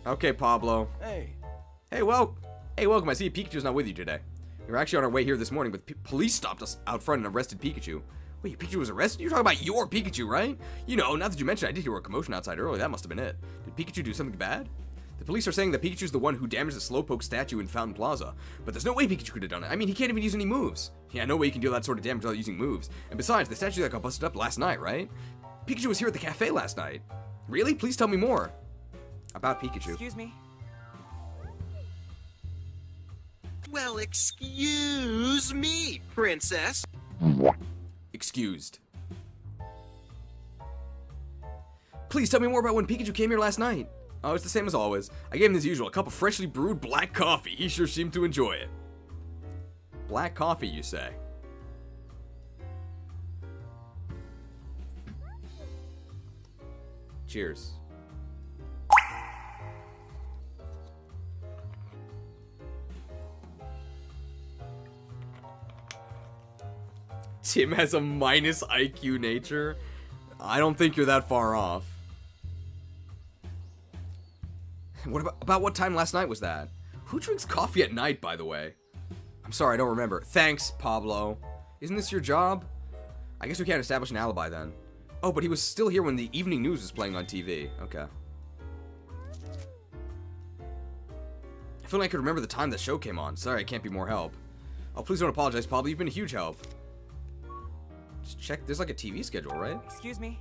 Okay, Pablo. Hey. Hey, welcome. I see Pikachu's not with you today. We were actually on our way here this morning, but police stopped us out front and arrested Pikachu. Wait, Pikachu was arrested? You're talking about your Pikachu, right? You know, now that you mentioned it, I did hear a commotion outside earlier. That must have been it. Did Pikachu do something bad? The police are saying that Pikachu's the one who damaged the Slowpoke statue in Fountain Plaza. But there's no way Pikachu could have done it. I mean, he can't even use any moves. Yeah, no way you can deal that sort of damage without using moves. And besides, the statue that got busted up last night, right? Pikachu was here at the cafe last night. Really? Please tell me more. About Pikachu. Excuse me. Well, excuse me, princess. Excused. Please tell me more about when Pikachu came here last night. Oh, it's the same as always. I gave him as usual, a cup of freshly brewed black coffee. He sure seemed to enjoy it. Black coffee, you say? Cheers. Tim has a minus IQ nature. I don't think you're that far off. What about what time last night was that? Who drinks coffee at night, by the way? I'm sorry, I don't remember. Thanks, Pablo. Isn't this your job? I guess we can't establish an alibi then. Oh, but he was still here when the evening news was playing on TV. Okay. I feel like I could remember the time the show came on. Sorry, I can't be more help. Oh, please don't apologize, Pablo. You've been a huge help. Just check. There's like a TV schedule, right? Excuse me.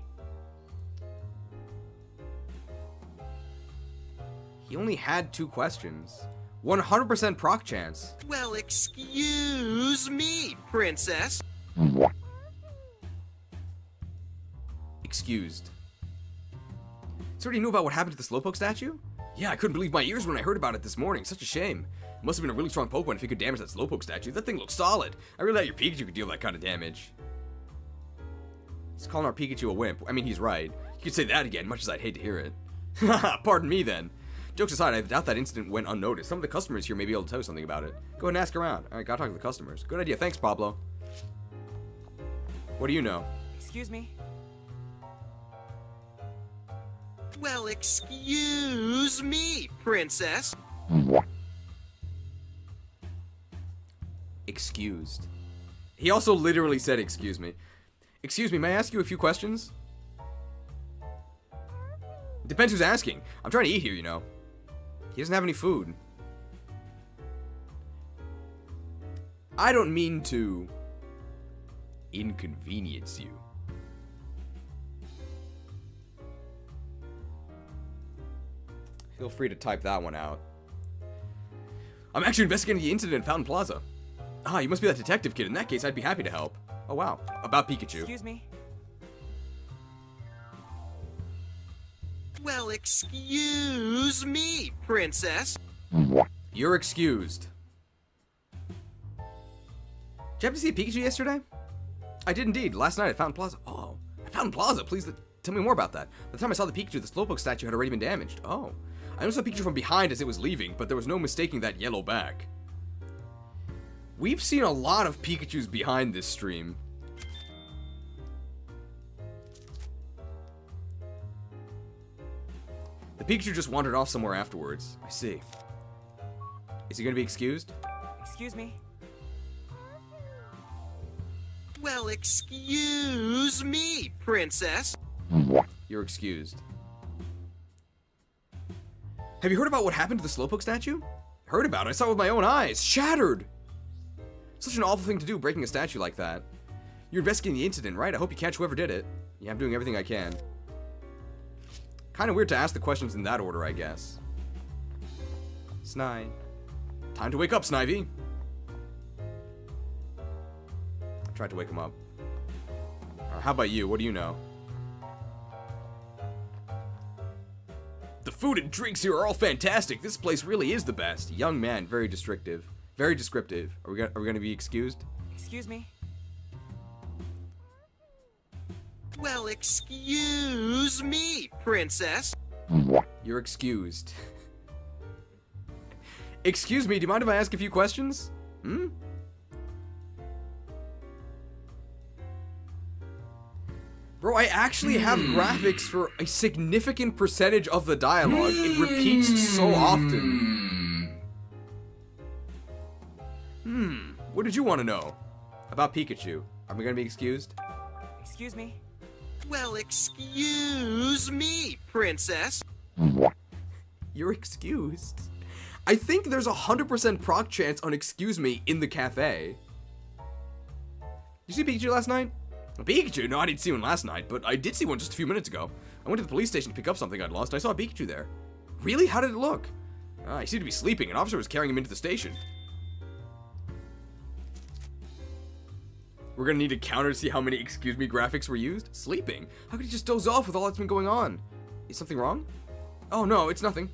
He only had 2 questions. 100% proc chance. Well, excuse me, princess. Excused. So already knew about what happened to the Slowpoke statue? Yeah, I couldn't believe my ears when I heard about it this morning. Such a shame. It must have been a really strong Pokemon if he could damage that Slowpoke statue. That thing looks solid. I really thought your Pikachu could deal that kind of damage. He's calling our Pikachu a wimp. I mean, he's right. You could say that again, much as I'd hate to hear it. Haha, pardon me then. Jokes aside, I doubt that incident went unnoticed. Some of the customers here may be able to tell you something about it. Go ahead and ask around. Alright, gotta talk to the customers. Good idea. Thanks, Pablo. What do you know? Excuse me. Well, excuse me, princess. Excused. He also literally said, excuse me. Excuse me, may I ask you a few questions? Depends who's asking. I'm trying to eat here, you know. He doesn't have any food. I don't mean to inconvenience you. Feel free to type that one out. I'm actually investigating the incident at Fountain Plaza. Ah, you must be that detective kid. In that case, I'd be happy to help. Oh, wow. About Pikachu. Excuse me? Well, excuse me, princess. You're excused. Did you happen to see a Pikachu yesterday? I did indeed. Last night at Fountain Plaza. Oh, at Fountain Plaza? Please tell me more about that. By the time I saw the Pikachu, the Slowpoke statue had already been damaged. Oh. I only saw Pikachu from behind as it was leaving, but there was no mistaking that yellow back. We've seen a lot of Pikachus behind this stream. The Pikachu just wandered off somewhere afterwards. I see. Is he gonna be excused? Excuse me? Well, excuse me, princess. You're excused. Have you heard about what happened to the Slowpoke statue? Heard about it. I saw it with my own eyes. Shattered! Such an awful thing to do, breaking a statue like that. You're investigating the incident, right? I hope you catch whoever did it. Yeah, I'm doing everything I can. Kind of weird to ask the questions in that order, I guess. Snide. Time to wake up, Snivy. I tried to wake him up. How about you? What do you know? The food and drinks here are all fantastic. This place really is the best. Young man, very descriptive. Very descriptive. Are we gonna be excused? Excuse me? Well, excuse me, princess. You're excused. Excuse me, do you mind if I ask a few questions? Hmm? Bro, I actually have graphics for a significant percentage of the dialogue. It repeats so often. What did you want to know? About Pikachu. Are we gonna be excused? Excuse me? Well, excuse me, princess. You're excused. I think there's 100% proc chance on excuse me in the cafe. Did you see Pikachu last night? Pikachu? No, I didn't see one last night, but I did see one just a few minutes ago. I went to the police station to pick up something I'd lost, and I saw a Pikachu there. Really? How did it look? He seemed to be sleeping. An officer was carrying him into the station. We're gonna need a counter to see how many excuse me graphics were used. Sleeping? How could he just doze off with all that's been going on? Is something wrong? Oh no, it's nothing.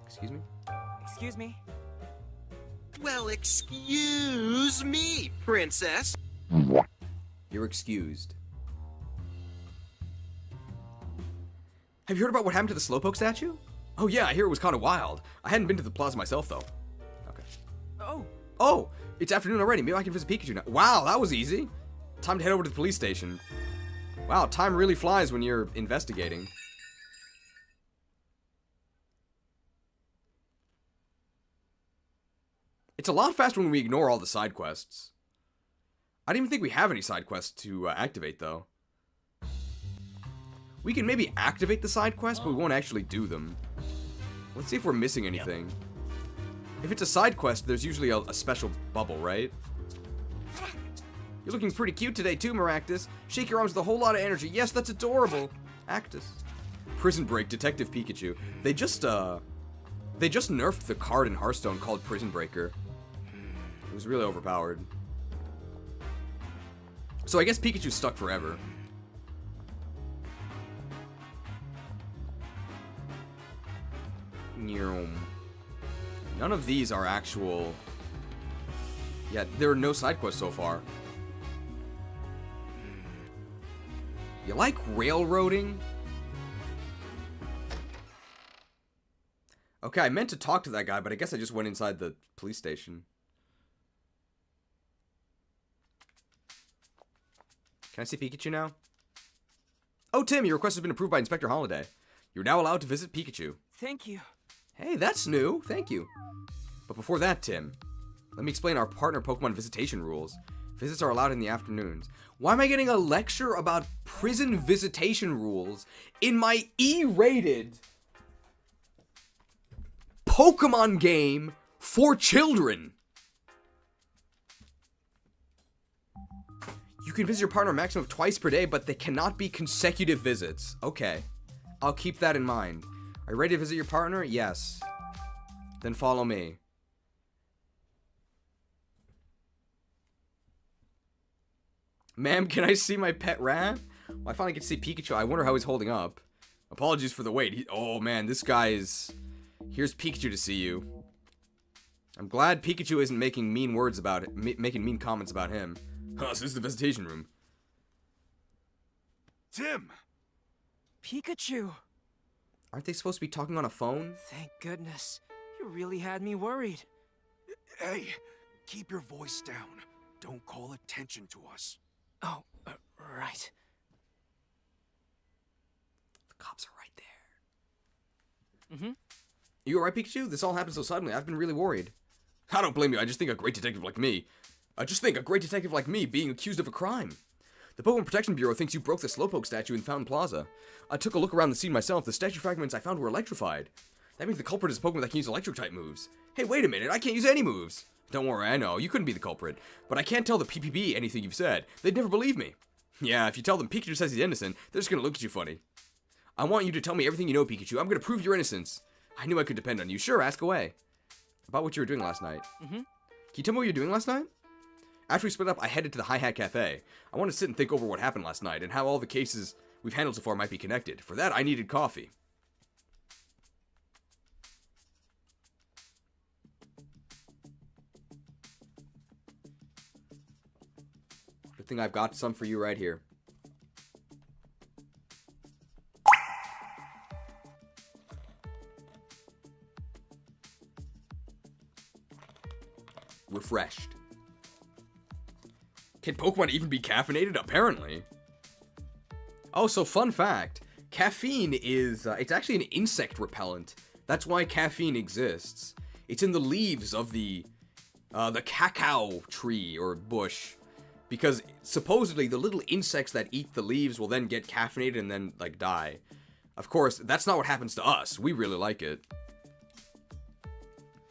Excuse me? Excuse me? Well, excuse me, princess. You're excused. Have you heard about what happened to the Slowpoke statue? Oh yeah, I hear it was kind of wild. I hadn't been to the plaza myself though. Okay. Oh, it's afternoon already. Maybe I can visit Pikachu now. Wow, that was easy. Time to head over to the police station. Wow, time really flies when you're investigating. It's a lot faster when we ignore all the side quests. I don't even think we have any side quests to activate, though. We can maybe activate the side quests, but we won't actually do them. Let's see if we're missing anything. If it's a side quest, there's usually a special bubble, right? You're looking pretty cute today, too, Maractus. Shake your arms with a whole lot of energy. Yes, that's adorable. Actus. Prison Break, Detective Pikachu. They just nerfed the card in Hearthstone called Prison Breaker. It was really overpowered. So I guess Pikachu's stuck forever. None of these are actual... Yeah, there are no side quests so far. You like railroading? Okay, I meant to talk to that guy, but I guess I just went inside the police station. Can I see Pikachu now? Oh, Tim, your request has been approved by Inspector Holiday. You're now allowed to visit Pikachu. Thank you. Hey, that's new. Thank you. But before that, Tim, let me explain our partner Pokemon visitation rules. Visits are allowed in the afternoons. Why am I getting a lecture about prison visitation rules in my E-rated Pokemon game for children? You can visit your partner a maximum of twice per day, but they cannot be consecutive visits. Okay. I'll keep that in mind. Are you ready to visit your partner? Yes. Then follow me. Ma'am, can I see my pet rat? Well, I finally get to see Pikachu. I wonder how he's holding up. Apologies for the wait. Oh man, this guy is... Here's Pikachu to see you. I'm glad Pikachu isn't making mean words about it, making mean comments about him. Huh, so this is the visitation room. Tim! Pikachu! Aren't they supposed to be talking on a phone? Thank goodness. You really had me worried. Hey, keep your voice down. Don't call attention to us. Oh, right. The cops are right there. You alright, Pikachu? This all happened so suddenly. I've been really worried. I don't blame you. I just think a great detective like me being accused of a crime. The Pokemon Protection Bureau thinks you broke the Slowpoke statue in Fountain Plaza. I took a look around the scene myself. The statue fragments I found were electrified. That means the culprit is a Pokemon that can use electric-type moves. Hey, wait a minute. I can't use any moves. Don't worry, I know. You couldn't be the culprit. But I can't tell the PPB anything you've said. They'd never believe me. Yeah, if you tell them Pikachu says he's innocent, they're just gonna look at you funny. I want you to tell me everything you know, Pikachu. I'm gonna prove your innocence. I knew I could depend on you. Sure, ask away. About what you were doing last night. Can you tell me what you were doing last night? After we split up, I headed to the Hi-Hat Cafe. I want to sit and think over what happened last night and how all the cases we've handled so far might be connected. For that, I needed coffee. Good thing I've got some for you right here. Refreshed. Can Pokemon even be caffeinated? Apparently. Oh, so fun fact. Caffeine is, it's actually an insect repellent. That's why caffeine exists. It's in the leaves of the cacao tree or bush. Because supposedly the little insects that eat the leaves will then get caffeinated and then, like, die. Of course, that's not what happens to us. We really like it.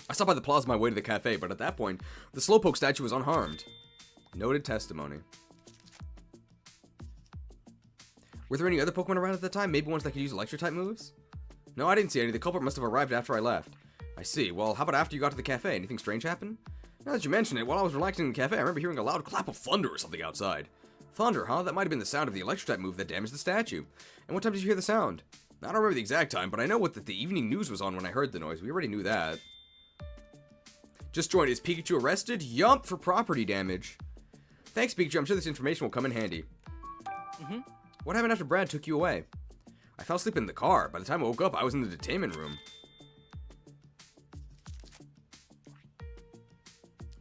I stopped by the plaza on my way to the cafe, but at that point, the Slowpoke statue was unharmed. Noted testimony. Were there any other Pokemon around at the time? Maybe ones that could use electric-type moves? No, I didn't see any. The culprit must have arrived after I left. I see. Well, how about after you got to the cafe? Anything strange happen? Now that you mention it, while I was relaxing in the cafe, I remember hearing a loud clap of thunder or something outside. Thunder, huh? That might have been the sound of the electric-type move that damaged the statue. And what time did you hear the sound? I don't remember the exact time, but I know what the evening news was on when I heard the noise. We already knew that. Just joined. Is Pikachu arrested? Yup, for property damage. Thanks, Pikachu. I'm sure this information will come in handy. What happened after Brad took you away? I fell asleep in the car. By the time I woke up, I was in the detainment room.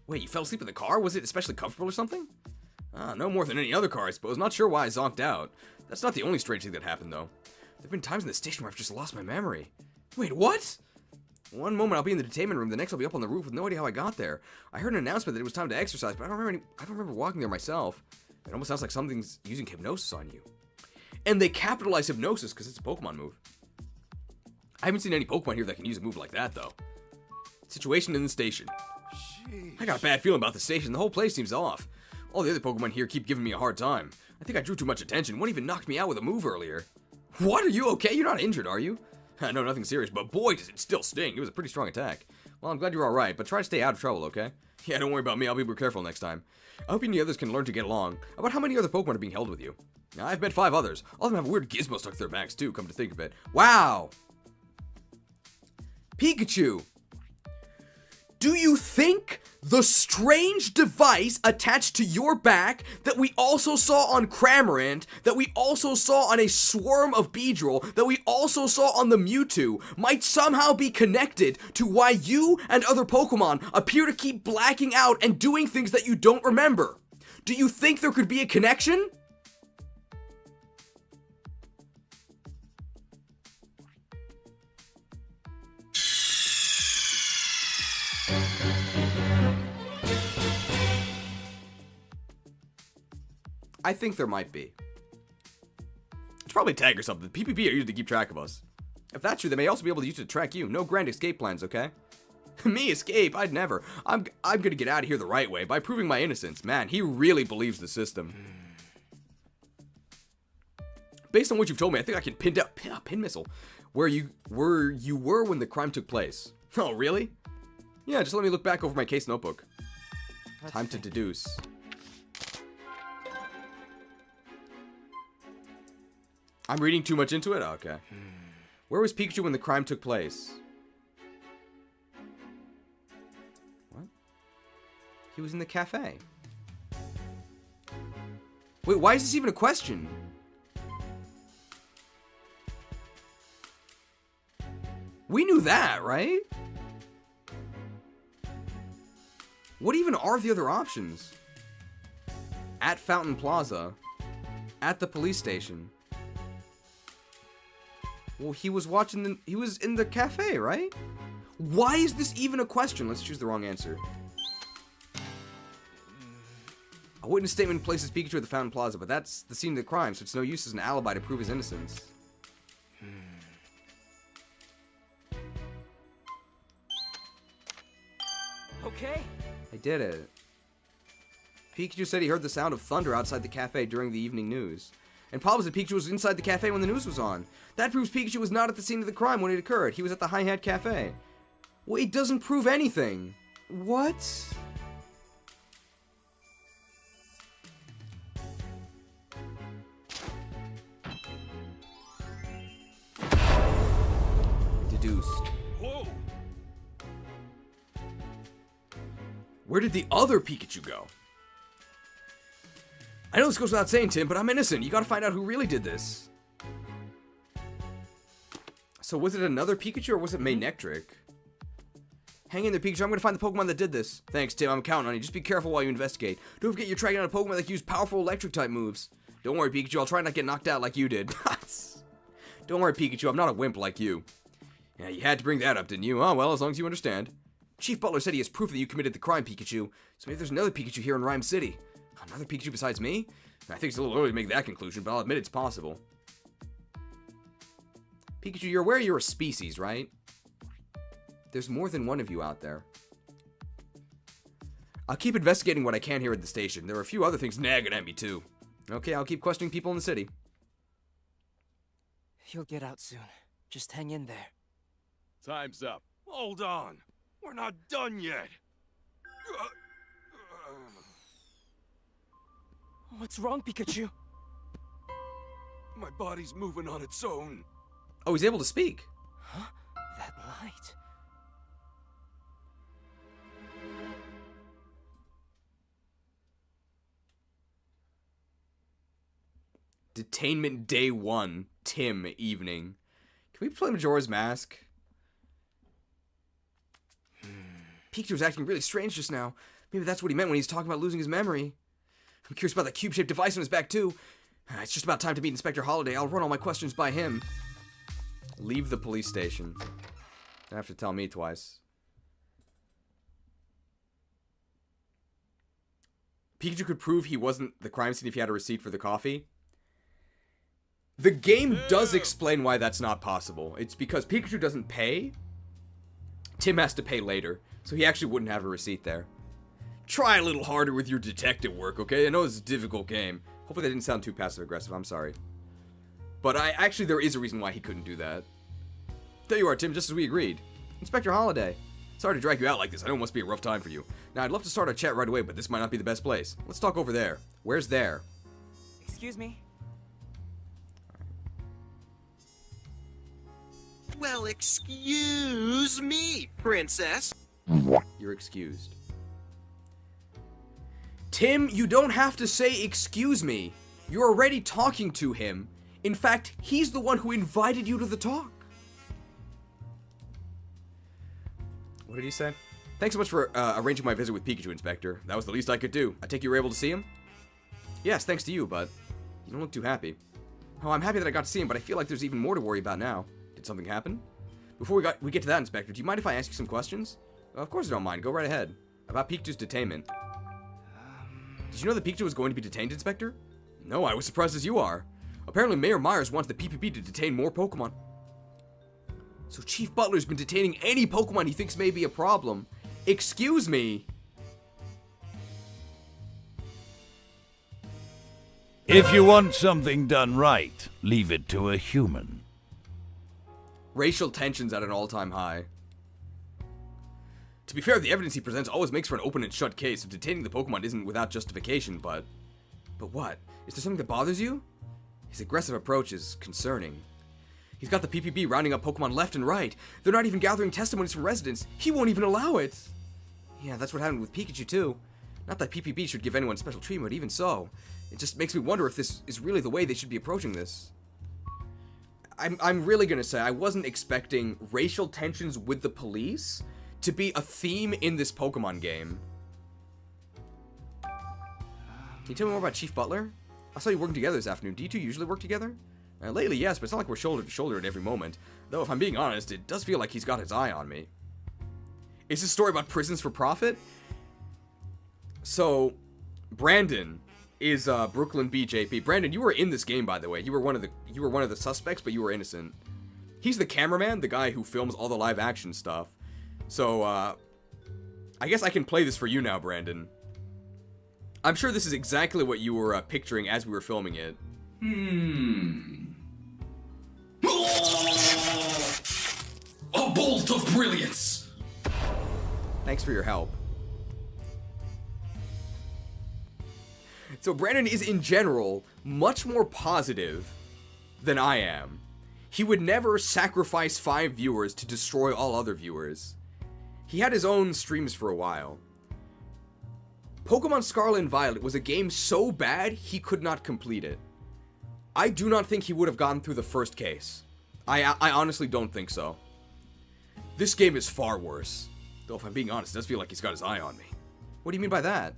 Wait, you fell asleep in the car? Was it especially comfortable or something? No more than any other car, I suppose. Not sure why I zonked out. That's not the only strange thing that happened, though. There have been times in the station where I've just lost my memory. Wait, what? One moment I'll be in the detainment room, the next I'll be up on the roof with no idea how I got there. I heard an announcement that it was time to exercise, but I don't remember walking there myself. It almost sounds like something's using hypnosis on you. And they capitalize hypnosis because it's a Pokemon move. I haven't seen any Pokemon here that can use a move like that, though. Situation in the station. Jeez. I got a bad feeling about the station. The whole place seems off. All the other Pokemon here keep giving me a hard time. I think I drew too much attention. One even knocked me out with a move earlier. What? Are you okay? You're not injured, are you? No, nothing serious, but boy, does it still sting. It was a pretty strong attack. Well, I'm glad you're alright, but try to stay out of trouble, okay? Yeah, don't worry about me. I'll be more careful next time. I hope you and the others can learn to get along. About how many other Pokemon are being held with you? I've met 5 others. All of them have weird gizmos stuck to their backs, too, come to think of it. Wow! Pikachu! Do you think the strange device attached to your back that we also saw on Cramorant, that we also saw on a swarm of Beedrill, that we also saw on the Mewtwo, might somehow be connected to why you and other Pokemon appear to keep blacking out and doing things that you don't remember? Do you think there could be a connection? I think there might be. It's probably a tag or something. PPP are used to keep track of us. If that's true, they may also be able to use it to track you. No grand escape plans, okay? Me escape? I'd never. I'm gonna get out of here the right way by proving my innocence. Man, he really believes the system. Based on what you've told me, I think I can pin missile where you were when the crime took place. Oh, really? Yeah, just let me look back over my case notebook. Time to deduce. I'm reading too much into it? Okay. Where was Pikachu when the crime took place? What? He was in the cafe. Wait, why is this even a question? We knew that, right? What even are the other options? At Fountain Plaza. At the police station. Well, he was in the cafe, right? Why is this even a question? Let's choose the wrong answer. A witness statement places Pikachu at the Fountain Plaza, but that's the scene of the crime, so it's no use as an alibi to prove his innocence. Okay. I did it. Pikachu said he heard the sound of thunder outside the cafe during the evening news. And Pablo said Pikachu was inside the cafe when the news was on. That proves Pikachu was not at the scene of the crime when it occurred. He was at the Hi-Hat Cafe. Well, it doesn't prove anything. What? Deduced. Whoa! Where did the other Pikachu go? I know this goes without saying, Tim, but I'm innocent. You gotta find out who really did this. So was it another Pikachu or was it Manectric? Hang in there, Pikachu. I'm gonna find the Pokemon that did this. Thanks, Tim. I'm counting on you. Just be careful while you investigate. Don't forget you're tracking down a Pokemon that can use powerful electric type moves. Don't worry, Pikachu. I'll try not to get knocked out like you did. Don't worry, Pikachu. I'm not a wimp like you. Yeah, you had to bring that up, didn't you? Oh, well, as long as you understand. Chief Butler said he has proof that you committed the crime, Pikachu. So maybe there's another Pikachu here in Rhyme City. Another Pikachu besides me? I think it's a little early to make that conclusion, but I'll admit it's possible. Pikachu, you're aware you're a species, right? There's more than one of you out there. I'll keep investigating what I can here at the station. There are a few other things nagging at me, too. Okay, I'll keep questioning people in the city. You'll get out soon. Just hang in there. Time's up. Hold on. We're not done yet. What's wrong, Pikachu? My body's moving on its own. Oh, he's able to speak. Huh? That light. Detainment Day 1. Tim evening. Can we play Majora's Mask? Pikachu was acting really strange just now. Maybe that's what he meant when he's talking about losing his memory. I'm curious about that cube-shaped device on his back, too. It's just about time to meet Inspector Holiday. I'll run all my questions by him. Leave the police station. Don't have to tell me twice. Pikachu could prove he wasn't the crime scene if he had a receipt for the coffee. The game does explain why that's not possible. It's because Pikachu doesn't pay. Tim has to pay later, so he actually wouldn't have a receipt there. Try a little harder with your detective work, okay? I know it's a difficult game. Hopefully that didn't sound too passive-aggressive. I'm sorry. But actually, there is a reason why he couldn't do that. There you are, Tim, just as we agreed. Inspector Holiday. Sorry to drag you out like this. I know it must be a rough time for you. Now, I'd love to start a chat right away, but this might not be the best place. Let's talk over there. Where's there? Excuse me? Well, excuse me, princess. You're excused. Tim, you don't have to say excuse me. You're already talking to him. In fact, he's the one who invited you to the talk. What did he say? Thanks so much for arranging my visit with Pikachu, Inspector. That was the least I could do. I take you were able to see him? Yes, thanks to you, but you don't look too happy. Oh, I'm happy that I got to see him, but I feel like there's even more to worry about now. Did something happen? Before we get to that, Inspector, do you mind if I ask you some questions? Of course I don't mind. Go right ahead. About Pikachu's detainment. Did you know that Pikachu was going to be detained, Inspector? No, I was surprised as you are. Apparently Mayor Myers wants the PPP to detain more Pokemon. So Chief Butler's been detaining any Pokemon he thinks may be a problem. Excuse me? If you want something done right, leave it to a human. Racial tensions at an all-time high. To be fair, the evidence he presents always makes for an open and shut case, so detaining the Pokemon isn't without justification, but... But what? Is there something that bothers you? His aggressive approach is concerning. He's got the PPP rounding up Pokemon left and right. They're not even gathering testimonies from residents. He won't even allow it. Yeah, that's what happened with Pikachu too. Not that PPP should give anyone special treatment, but even so. It just makes me wonder if this is really the way they should be approaching this. I'm really gonna say I wasn't expecting racial tensions with the police to be a theme in this Pokemon game. Can you tell me more about Chief Butler? I saw you working together this afternoon. Do you two usually work together? Lately, yes, but it's not like we're shoulder to shoulder at every moment. Though, if I'm being honest, it does feel like he's got his eye on me. Is this story about prisons for profit? So, Brandon is Brooklyn BJP. Brandon, you were in this game, by the way. You were one of the suspects, but you were innocent. He's the cameraman, the guy who films all the live action stuff. So, I guess I can play this for you now, Brandon. I'm sure this is exactly what you were picturing as we were filming it. A bolt of brilliance! Thanks for your help. So Brandon is, in general, much more positive than I am. He would never sacrifice 5 viewers to destroy all other viewers. He had his own streams for a while. Pokemon Scarlet and Violet was a game so bad, he could not complete it. I do not think he would have gotten through the first case. I honestly don't think so. This game is far worse. Though if I'm being honest, it does feel like he's got his eye on me. What do you mean by that?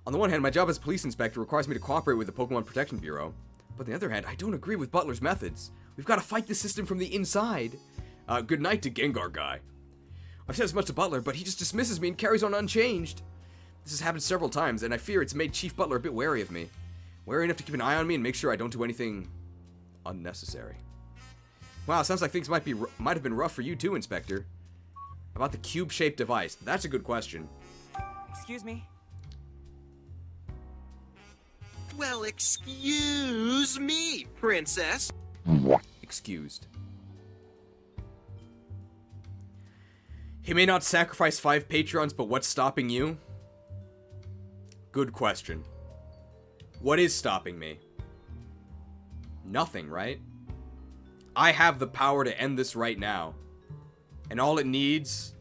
On the one hand, my job as a police inspector requires me to cooperate with the Pokemon Protection Bureau. But on the other hand, I don't agree with Butler's methods. We've got to fight the system from the inside. Good night to Gengar guy. I've said as much to Butler, but he just dismisses me and carries on unchanged. This has happened several times, and I fear it's made Chief Butler a bit wary of me. Wary enough to keep an eye on me and make sure I don't do anything unnecessary. Wow, sounds like things might have been rough for you too, Inspector. About the cube-shaped device. That's a good question. Excuse me? Well, excuse me, Princess. Excused. He may not sacrifice 5 Patreons, but what's stopping you? Good question. What is stopping me? Nothing, right? I have the power to end this right now. And all it needs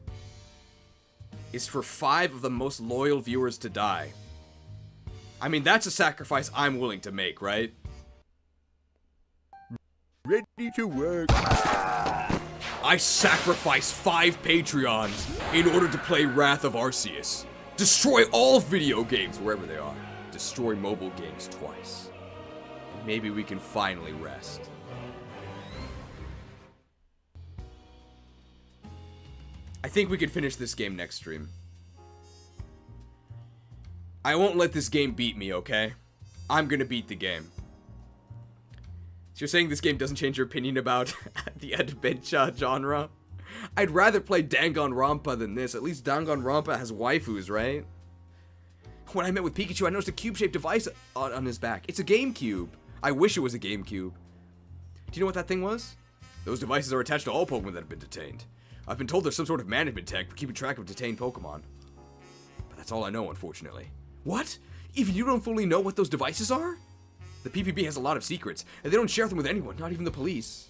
is for 5 of the most loyal viewers to die. I mean, that's a sacrifice I'm willing to make, right? Ready to work. I sacrifice 5 Patreons in order to play Wrath of Arceus. Destroy all video games wherever they are. Destroy mobile games twice. And maybe we can finally rest. I think we could finish this game next stream. I won't let this game beat me, okay? I'm gonna beat the game. So you're saying this game doesn't change your opinion about the adventure genre? I'd rather play Danganronpa than this. At least Danganronpa has waifus, right? When I met with Pikachu, I noticed a cube-shaped device on his back. It's a GameCube. I wish it was a GameCube. Do you know what that thing was? Those devices are attached to all Pokemon that have been detained. I've been told there's some sort of management tech for keeping track of detained Pokemon. But that's all I know, unfortunately. What? Even you don't fully know what those devices are? The PPB has a lot of secrets, and they don't share them with anyone, not even the police.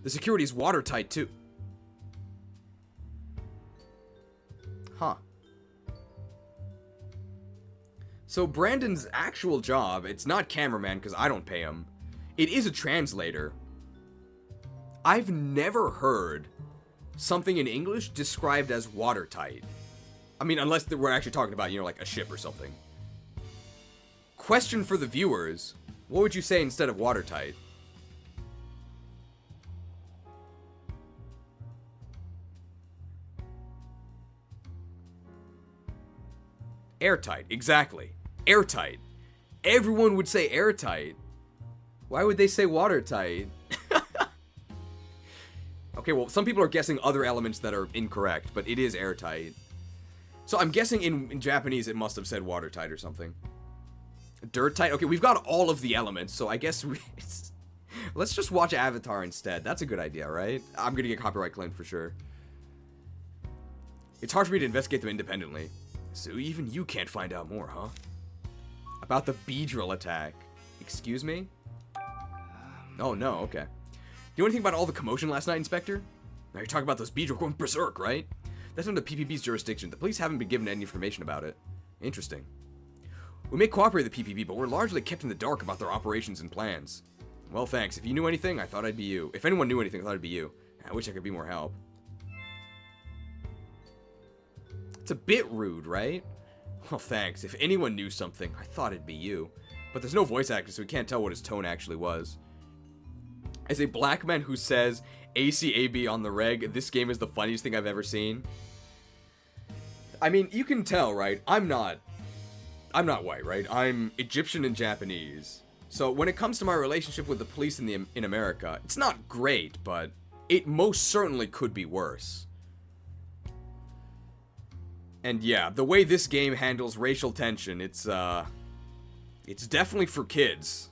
The security is watertight, too. Huh. So Brandon's actual job, it's not cameraman because I don't pay him. It is a translator. I've never heard something in English described as watertight. I mean, unless we're actually talking about, you know, like a ship or something. Question for the viewers. What would you say instead of watertight? Airtight, exactly. Airtight. everyone would say airtight. Why would they say watertight? Okay, well, some people are guessing other elements that are incorrect, but it is airtight. So I'm guessing in Japanese it must have said watertight or something. Dirt tight? Okay, we've got all of the elements, so I guess let's just watch Avatar instead. That's a good idea, right? I'm gonna get copyright claimed for sure. It's hard for me to investigate them independently. So even you can't find out more, huh? About the Beedrill attack. Excuse me? Oh, no, okay. You know anything about all the commotion last night, Inspector? Now you're talking about those Beedrill going berserk, right? That's under the PPP's jurisdiction. The police haven't been given any information about it. Interesting. We may cooperate with the PPP, but we're largely kept in the dark about their operations and plans. Well, thanks. If you knew anything, I thought I'd be you. If anyone knew anything, I thought it'd be you. I wish I could be more help. It's a bit rude, right? Well, thanks. If anyone knew something, I thought it'd be you. But there's no voice actor, so we can't tell what his tone actually was. As a black man who says ACAB on the reg, this game is the funniest thing I've ever seen. I mean, you can tell, right? I'm not white, right? I'm Egyptian and Japanese. So when it comes to my relationship with the police in America, it's not great, but it most certainly could be worse. And yeah, the way this game handles racial tension, it's definitely for kids.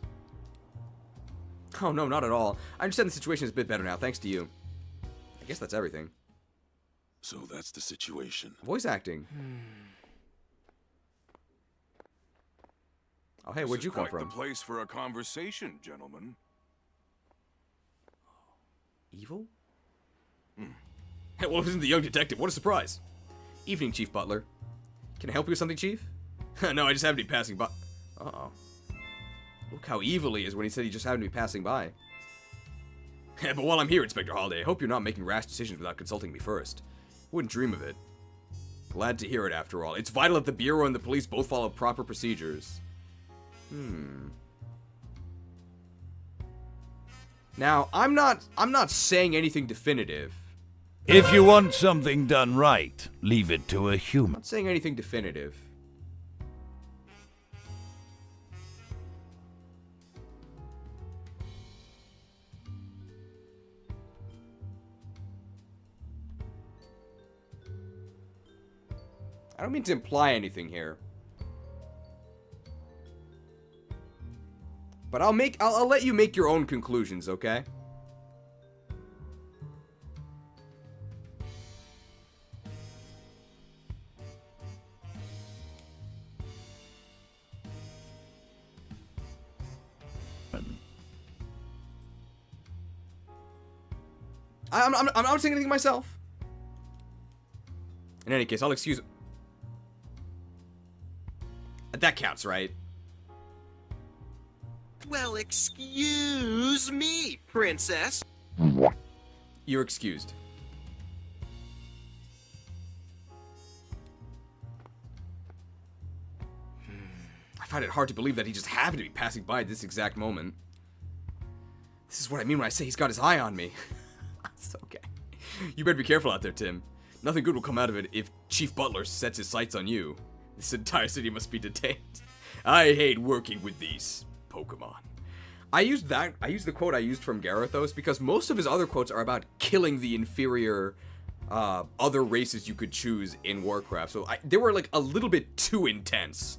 Oh no, not at all. I understand the situation is a bit better now, thanks to you. I guess that's everything. So that's the situation. Voice acting. Oh hey, where'd you come from? Quite the place for a conversation, gentlemen. Evil? Hey, well, isn't the young detective? What a surprise. Evening, Chief Butler. Can I help you with something, Chief? No, I just happened to be passing by. Uh-oh. Look how evil he is when he said he just happened to be passing by. But while I'm here, Inspector Holiday, I hope you're not making rash decisions without consulting me first. Wouldn't dream of it. Glad to hear it, after all. It's vital that the Bureau and the police both follow proper procedures. Now, I'm not saying anything definitive. If you want something done right, leave it to a human. I'm not saying anything definitive. I don't mean to imply anything here. But I'll let you make your own conclusions, okay? I'm not saying anything myself. In any case, I'll excuse... That counts, right? Well, excuse me, Princess. You're excused. I find it hard to believe that he just happened to be passing by at this exact moment. This is what I mean when I say he's got his eye on me. It's okay. You better be careful out there, Tim. Nothing good will come out of it if Chief Butler sets his sights on you. This entire city must be detained. I hate working with these Pokemon. I used the quote I used from Gyarados because most of his other quotes are about killing the inferior other races you could choose in Warcraft. So they were like a little bit too intense.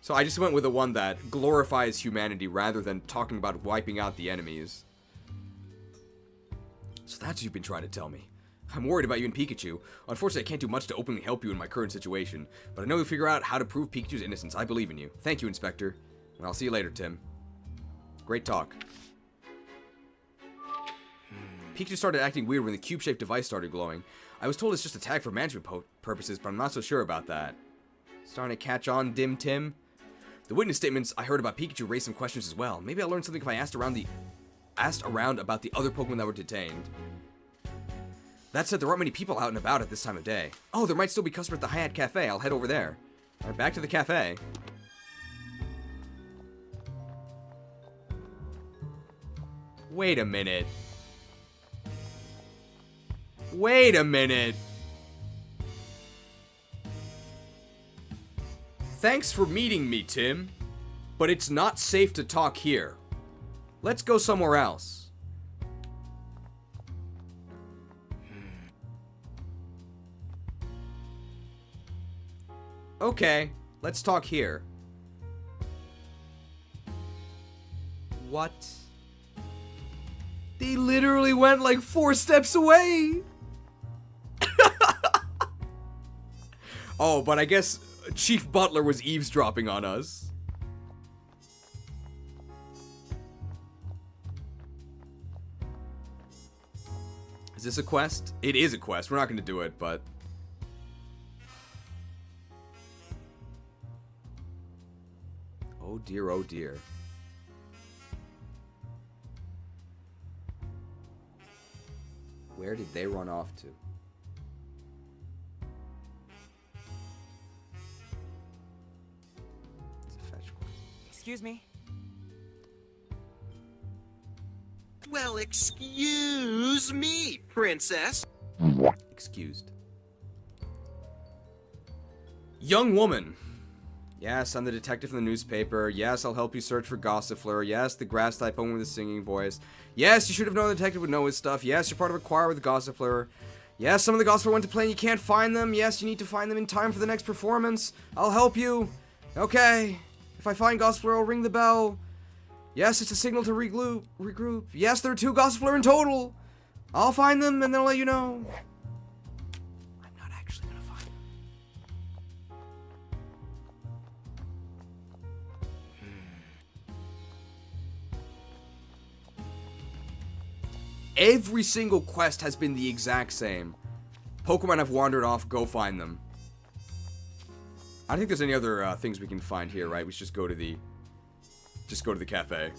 So I just went with the one that glorifies humanity rather than talking about wiping out the enemies. So that's what you've been trying to tell me. I'm worried about you and Pikachu. Unfortunately, I can't do much to openly help you in my current situation, but I know you'll figure out how to prove Pikachu's innocence. I believe in you. Thank you, Inspector. And I'll see you later, Tim. Great talk. Pikachu started acting weird when the cube-shaped device started glowing. I was told it's just a tag for management purposes, but I'm not so sure about that. Starting to catch on, Dim Tim? The witness statements I heard about Pikachu raised some questions as well. Maybe I'll learn something if I asked around about the other Pokemon that were detained. That said, there aren't many people out and about at this time of day. Oh, there might still be customers at the Hyatt Cafe. I'll head over there. Alright, back to the cafe. Wait a minute. Wait a minute. Thanks for meeting me, Tim. But it's not safe to talk here. Let's go somewhere else. Okay, let's talk here. What? They literally went like 4 steps away. Oh, but I guess Chief Butler was eavesdropping on us. Is this a quest? It is a quest. We're not going to do it, but... Oh dear, oh dear. Where did they run off to? It's a fetch quest. Excuse me. Well, excuse me, princess. Excused. Young woman. Yes, I'm the detective from the newspaper. Yes, I'll help you search for Gossifleur. Yes, the grass type home with the singing voice. Yes, you should have known the detective would know his stuff. Yes, you're part of a choir with Gossifleur. Yes, some of the Gossifleur went to play and you can't find them. Yes, you need to find them in time for the next performance. I'll help you. Okay. If I find Gossifleur, I'll ring the bell. Yes, it's a signal to regroup. Yes, there are 2 Gossifleur in total. I'll find them and then I'll let you know. I'm not actually gonna find them. Every single quest has been the exact same. Pokemon have wandered off, go find them. I don't think there's any other things we can find here, right? We should just go to the cafe.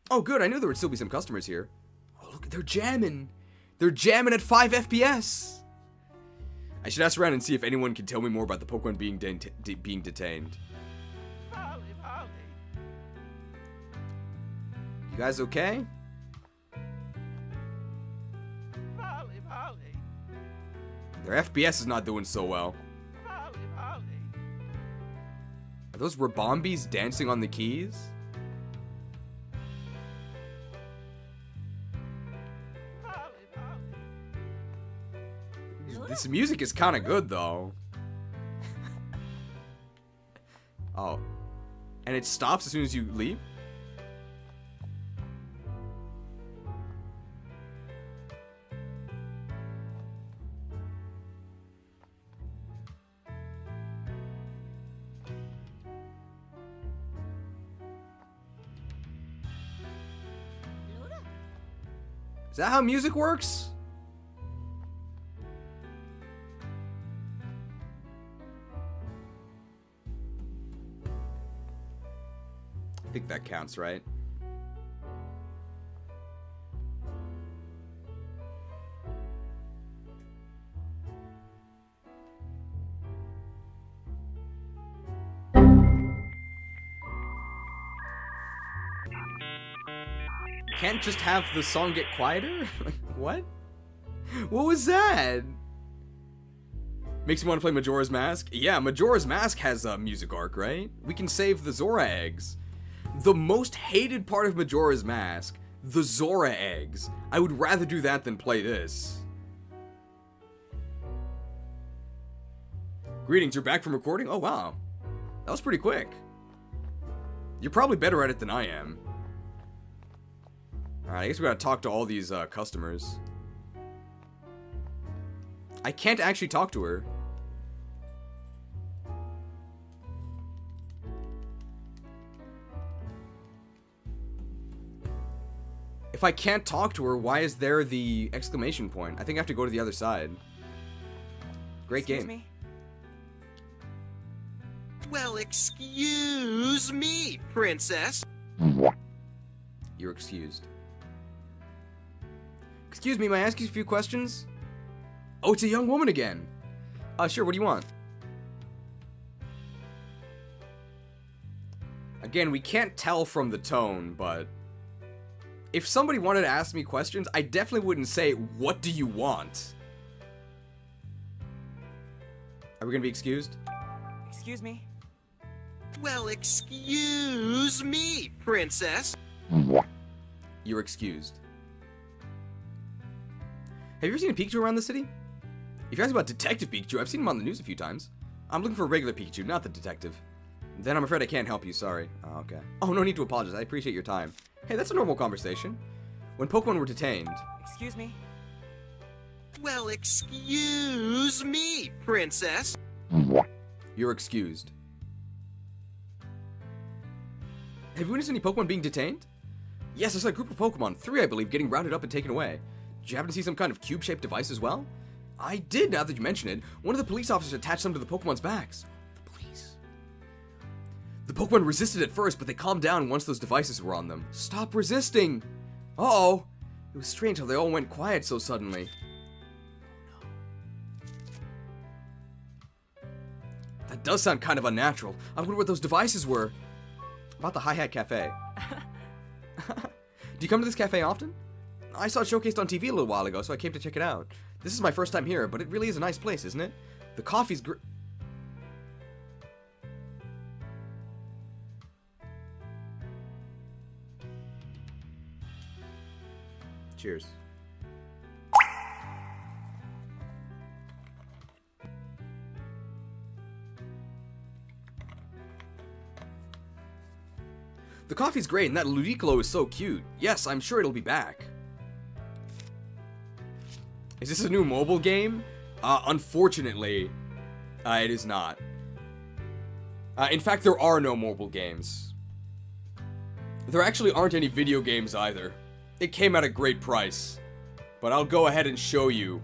Oh, good. I knew there would still be some customers here. Oh, look, they're jamming. They're jamming at 5 FPS. I should ask around and see if anyone can tell me more about the Pokemon being detained. You guys okay? Their FPS is not doing so well. Are those Rabombis dancing on the keys? This music is kind of good, though. Oh. And it stops as soon as you leave? Is that how music works? I think that counts, right? Can't just have the song get quieter? What? What was that? Makes me want to play Majora's Mask? Yeah, Majora's Mask has a music arc, right? We can save the Zora eggs. The most hated part of Majora's Mask, the Zora eggs. I would rather do that than play this. Greetings, you're back from recording? Oh, wow. That was pretty quick. You're probably better at it than I am. Alright, I guess we gotta talk to all these customers. I can't actually talk to her. If I can't talk to her, why is there the exclamation point? I think I have to go to the other side. Great Excuse game. Me? Well, excuse me, princess. You're excused. Excuse me, may I ask you a few questions? Oh, it's a young woman again. Sure, what do you want? Again, we can't tell from the tone, but if somebody wanted to ask me questions, I definitely wouldn't say, what do you want? Are we gonna be excused? Excuse me? Well, excuse me, princess. You're excused. Have you ever seen a Pikachu around the city? If you're asking about Detective Pikachu, I've seen him on the news a few times. I'm looking for a regular Pikachu, not the detective. Then I'm afraid I can't help you, sorry. Oh, okay. Oh, no need to apologize, I appreciate your time. Hey, that's a normal conversation. When Pokemon were detained... Excuse me? Well, excuse me, princess. You're excused. Have you witnessed any Pokemon being detained? Yes, I saw a group of Pokemon, 3 I believe, getting rounded up and taken away. Did you happen to see some kind of cube-shaped device as well? I did, now that you mention it. One of the police officers attached some to the Pokemon's backs. The police. The Pokemon resisted at first, but they calmed down once those devices were on them. Stop resisting! Uh-oh! It was strange how they all went quiet so suddenly. That does sound kind of unnatural. I wonder what those devices were. About the Hi-Hat Cafe. Do you come to this cafe often? I saw it showcased on TV a little while ago, so I came to check it out. This is my first time here, but it really is a nice place, isn't it? The coffee's Cheers. The coffee's great, and that Ludicolo is so cute. Yes, I'm sure it'll be back. Is this a new mobile game? Unfortunately, it is not. In fact, there are no mobile games. There actually aren't any video games either. It came at a great price. But I'll go ahead and show you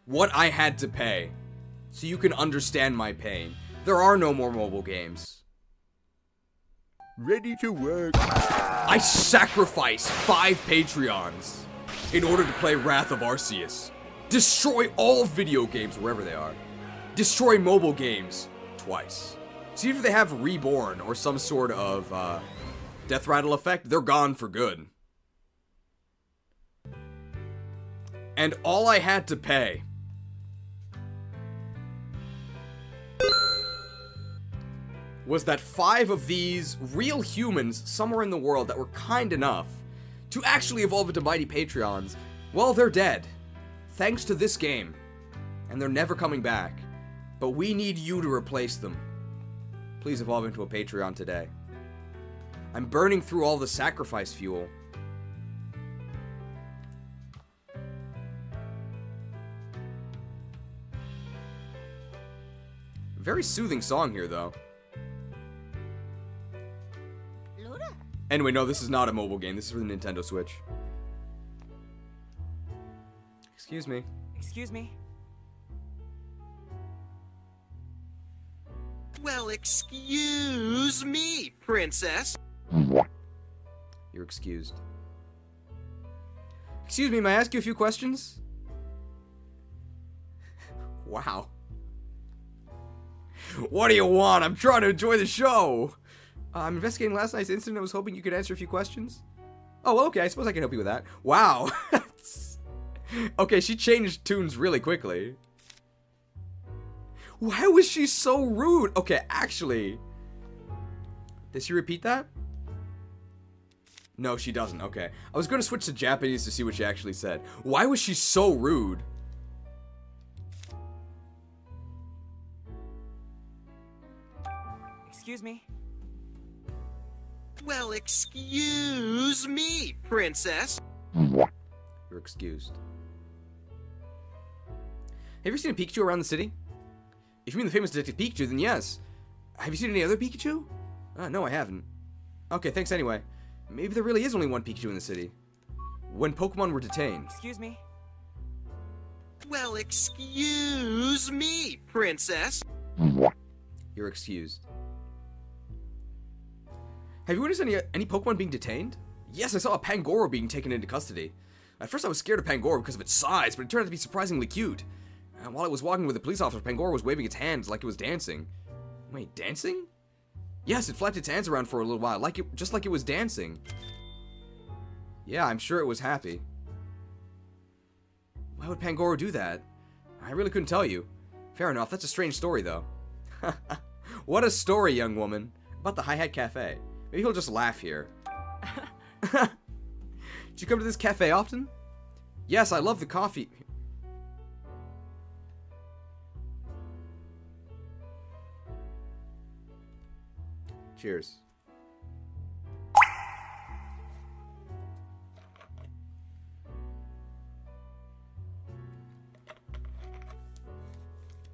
what I had to pay, so you can understand my pain. There are no more mobile games. Ready to work. I sacrificed 5 Patreons in order to play Wrath of Arceus. Destroy all video games wherever they are. Destroy mobile games twice. See if they have Reborn or some sort of Death Rattle effect. They're gone for good. And all I had to pay was that 5 of these real humans somewhere in the world that were kind enough to actually evolve into mighty Patreons, well, they're dead. Thanks to this game. And they're never coming back. But we need you to replace them. Please evolve into a Patreon today. I'm burning through all the sacrifice fuel. Very soothing song here, though. Anyway, no, this is not a mobile game. This is for the Nintendo Switch. Excuse me. Excuse me? Well, excuse me, princess. You're excused. Excuse me, may I ask you a few questions? Wow. What do you want? I'm trying to enjoy the show. I'm investigating last night's incident. I was hoping you could answer a few questions. Oh, well, okay. I suppose I can help you with that. Wow. Okay, she changed tunes really quickly. Why was she so rude? Okay, actually. Did she repeat that? No, she doesn't. Okay. I was going to switch to Japanese to see what she actually said. Why was she so rude? Excuse me? Well, excuse me, princess. You're excused. Have you seen a Pikachu around the city? If you mean the famous Detective Pikachu, then yes. Have you seen any other Pikachu? No, I haven't. Okay, thanks anyway. Maybe there really is only one Pikachu in the city. When Pokemon were detained. Excuse me? Well, excuse me, princess. You're excused. Have you witnessed any Pokemon being detained? Yes, I saw a Pangoro being taken into custody. At first I was scared of Pangoro because of its size, but it turned out to be surprisingly cute. And while I was walking with the police officer, Pangoro was waving its hands like it was dancing. Wait, dancing? Yes, it flapped its hands around for a little while, just like it was dancing. Yeah, I'm sure it was happy. Why would Pangoro do that? I really couldn't tell you. Fair enough, that's a strange story, though. What a story, young woman. About the Hi-Hat Cafe. Maybe he'll just laugh here. Did you come to this cafe often? Yes, I love the coffee. Cheers.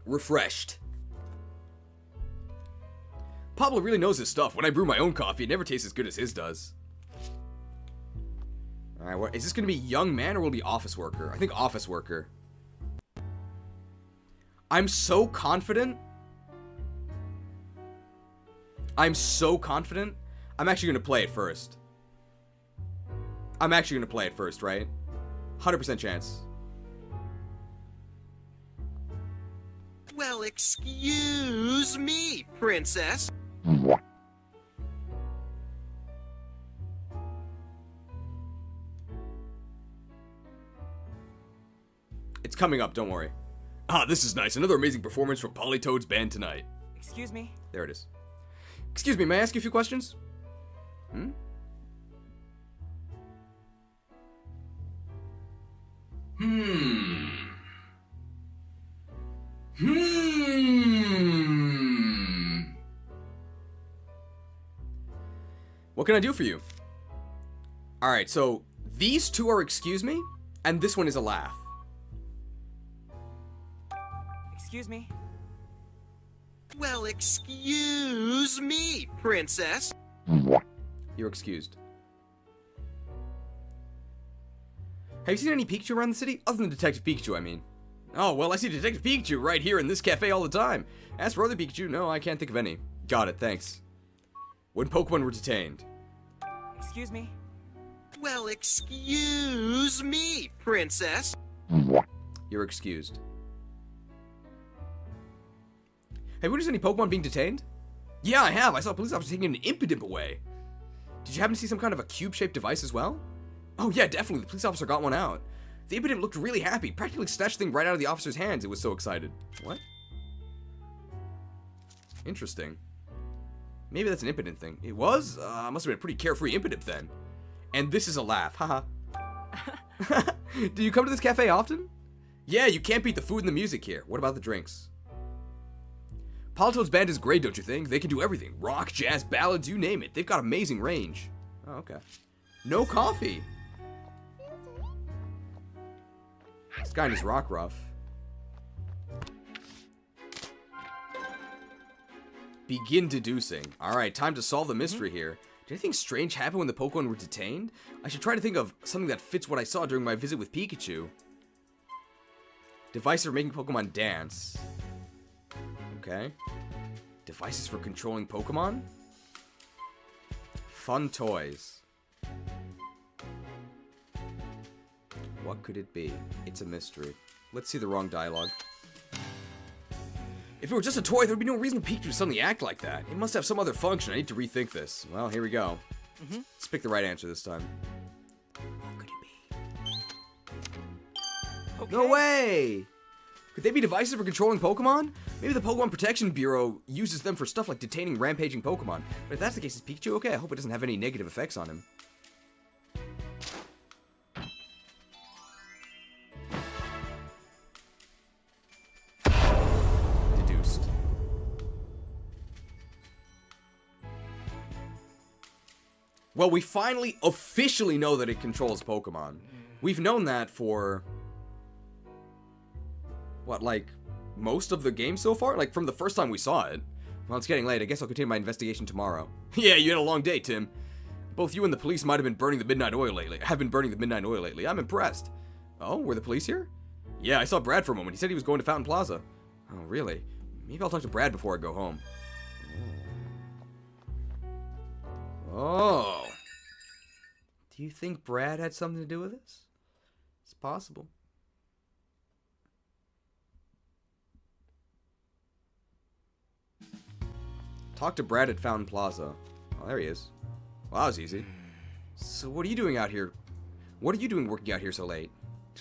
Refreshed. Pablo really knows his stuff. When I brew my own coffee, it never tastes as good as his does. Alright, what is this gonna be, young man or will it be office worker? I think office worker. I'm so confident. I'm actually gonna play it first. Right? 100% chance. Well, excuse me, princess. It's coming up, don't worry. Ah, this is nice. Another amazing performance from Polytoad's band tonight. Excuse me? There it is. Excuse me, may I ask you a few questions? What can I do for you? Alright, so these two are excuse me, and this one is a laugh. Excuse me? Well, excuse me, princess. You're excused. Have you seen any Pikachu around the city? Other than Detective Pikachu, I mean. Oh, well, I see Detective Pikachu right here in this cafe all the time. As for other Pikachu, no, I can't think of any. Got it, thanks. When Pokemon were detained. Excuse me? Well, excuse me, princess. You're excused. Have you noticed any Pokemon being detained? Yeah, I have. I saw a police officer taking an Impidimp away. Did you happen to see some kind of a cube-shaped device as well? Oh yeah, definitely. The police officer got one out. The Impidimp looked really happy. Practically snatched the thing right out of the officer's hands. It was so excited. What? Interesting. Maybe that's an Impidimp thing. It was? Must have been a pretty carefree Impidimp then. And this is a laugh. Haha. Do you come to this cafe often? Yeah, you can't beat the food and the music here. What about the drinks? Polytoad's band is great, don't you think? They can do everything. Rock, jazz, ballads, you name it. They've got amazing range. Oh, okay. No coffee. This guy is rock rough. Begin deducing. Alright, time to solve the mystery here. Did anything strange happen when the Pokemon were detained? I should try to think of something that fits what I saw during my visit with Pikachu. Devices for making Pokemon dance. Okay. Devices for controlling Pokemon? Fun toys. What could it be? It's a mystery. Let's see the wrong dialogue. If it were just a toy, there would be no reason Pikachu to suddenly act like that. It must have some other function. I need to rethink this. Well, here we go. Let's pick the right answer this time. What could it be? Okay. No way! Could they be devices for controlling Pokemon? Maybe the Pokemon Protection Bureau uses them for stuff like detaining rampaging Pokemon. But if that's the case, is Pikachu okay? I hope it doesn't have any negative effects on him. Deduced. Well, we finally officially know that it controls Pokemon. We've known that for... what, like, most of the game so far? Like, from the first time we saw it. Well, it's getting late. I guess I'll continue my investigation tomorrow. Yeah, you had a long day, Tim. Both you and the police might have been burning the midnight oil lately. I'm impressed. Oh, were the police here? Yeah, I saw Brad for a moment. He said he was going to Fountain Plaza. Oh, really? Maybe I'll talk to Brad before I go home. Oh. Do you think Brad had something to do with this? It's possible. Talk to Brad at Fountain Plaza. Oh, there he is. Well, that was easy. So what are you doing out here? What are you doing working out here so late?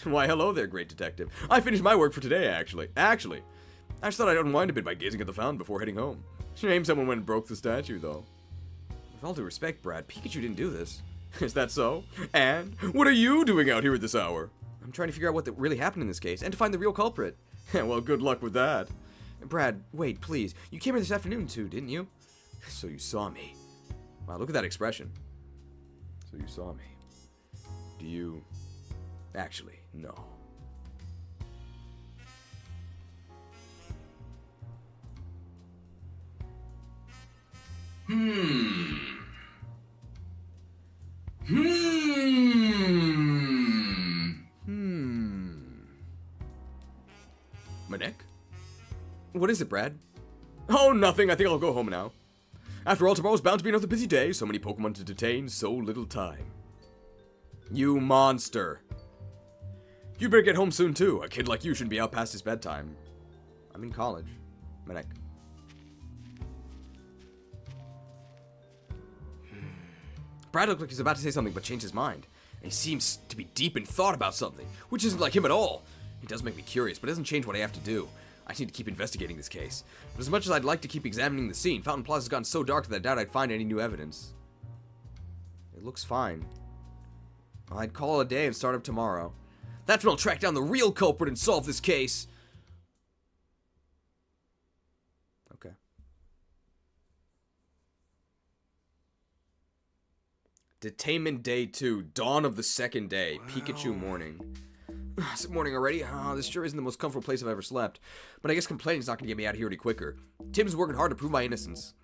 Why, hello there, great detective. I finished my work for today, actually. I just thought I'd unwind a bit by gazing at the fountain before heading home. Shame someone went and broke the statue, though. With all due respect, Brad, Pikachu didn't do this. Is that so? And what are you doing out here at this hour? I'm trying to figure out what really happened in this case, and to find the real culprit. Well, good luck with that. Brad, wait, please. You came here this afternoon, too, didn't you? So you saw me. Wow, look at that expression. So you saw me. Do you... actually, no. Manek? What is it, Brad? Oh, nothing. I think I'll go home now. After all, tomorrow's bound to be another busy day. So many Pokemon to detain, so little time. You monster. You better get home soon, too. A kid like you shouldn't be out past his bedtime. I'm in college. Manek. Brad looked like he's about to say something, but changed his mind. And he seems to be deep in thought about something, which isn't like him at all. He does make me curious, but it doesn't change what I have to do. I just need to keep investigating this case. But as much as I'd like to keep examining the scene, Fountain Plaza's gotten so dark that I doubt I'd find any new evidence. It looks fine. I'd call it a day and start up tomorrow. That's when I'll track down the real culprit and solve this case. Okay. Detainment Day 2, dawn of the second day, Pikachu morning. It's morning already? Oh, this sure isn't the most comfortable place I've ever slept. But I guess complaining's not gonna get me out of here any quicker. Tim's working hard to prove my innocence.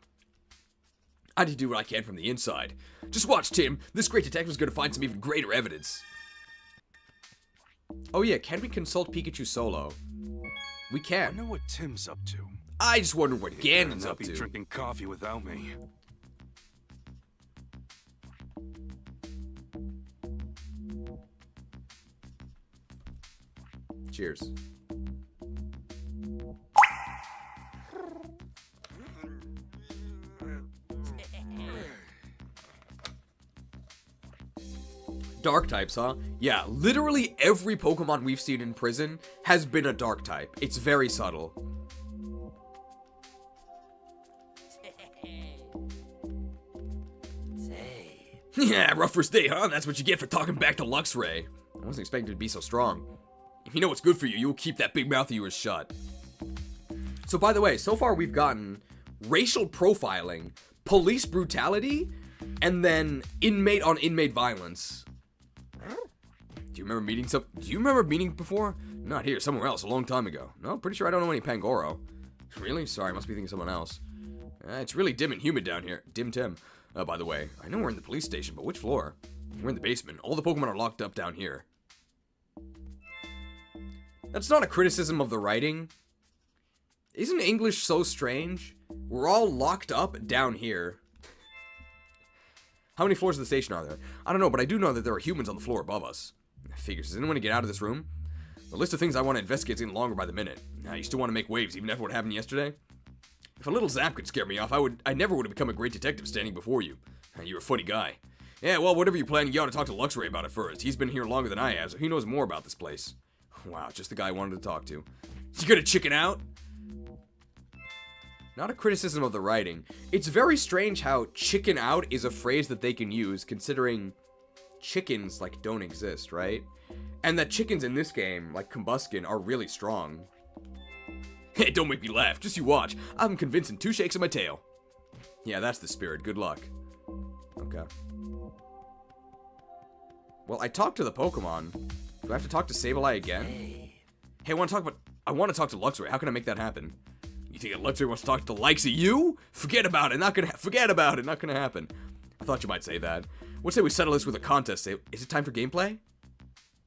I need to do what I can from the inside. Just watch, Tim. This great detective's gonna find some even greater evidence. Oh yeah, can we consult Pikachu solo? We can. I know what Tim's up to. I just wonder what Ganon's up Be to. drinking coffee without me. Cheers. Dark types, huh? Yeah, literally every Pokemon we've seen in prison has been a dark type. It's very subtle. Yeah, rough first day, huh? That's what you get for talking back to Luxray. I wasn't expecting it to be so strong. If you know what's good for you, you'll keep that big mouth of yours shut. So by the way, so far we've gotten racial profiling, police brutality, and then inmate on inmate violence. Do you remember meeting before? Not here, somewhere else, a long time ago. No, pretty sure I don't know any Pangoro. Really? Sorry, must be thinking of someone else. It's really dim and humid down here. Dim Tim. By the way, I know we're in the police station, but which floor? We're in the basement. All the Pokemon are locked up down here. That's not a criticism of the writing. Isn't English so strange? We're all locked up down here. How many floors of the station are there? I don't know, but I do know that there are humans on the floor above us. Figures, does anyone get out of this room? The list of things I want to investigate is getting longer by the minute. Now, you still want to make waves even after what happened yesterday? If a little zap could scare me off, I never would have become a great detective standing before you. You're a funny guy. Yeah, well, whatever you're planning, you ought to talk to Luxray about it first. He's been here longer than I have, so he knows more about this place. Wow, just the guy I wanted to talk to. You gonna chicken out? Not a criticism of the writing. It's very strange how chicken out is a phrase that they can use, considering chickens, like, don't exist, right? And that chickens in this game, like Combuskin, are really strong. Hey, don't make me laugh. Just you watch. I'm convinced in 2 shakes of my tail. Yeah, that's the spirit. Good luck. Okay. Well, I talked to the Pokemon. Do I have to talk to Sableye again? Hey, I want to talk to Luxray. How can I make that happen? You think that Luxray wants to talk to the likes of you? Forget about it. Forget about it. Not gonna happen. I thought you might say that. What say we settle this with a contest? Is it time for gameplay?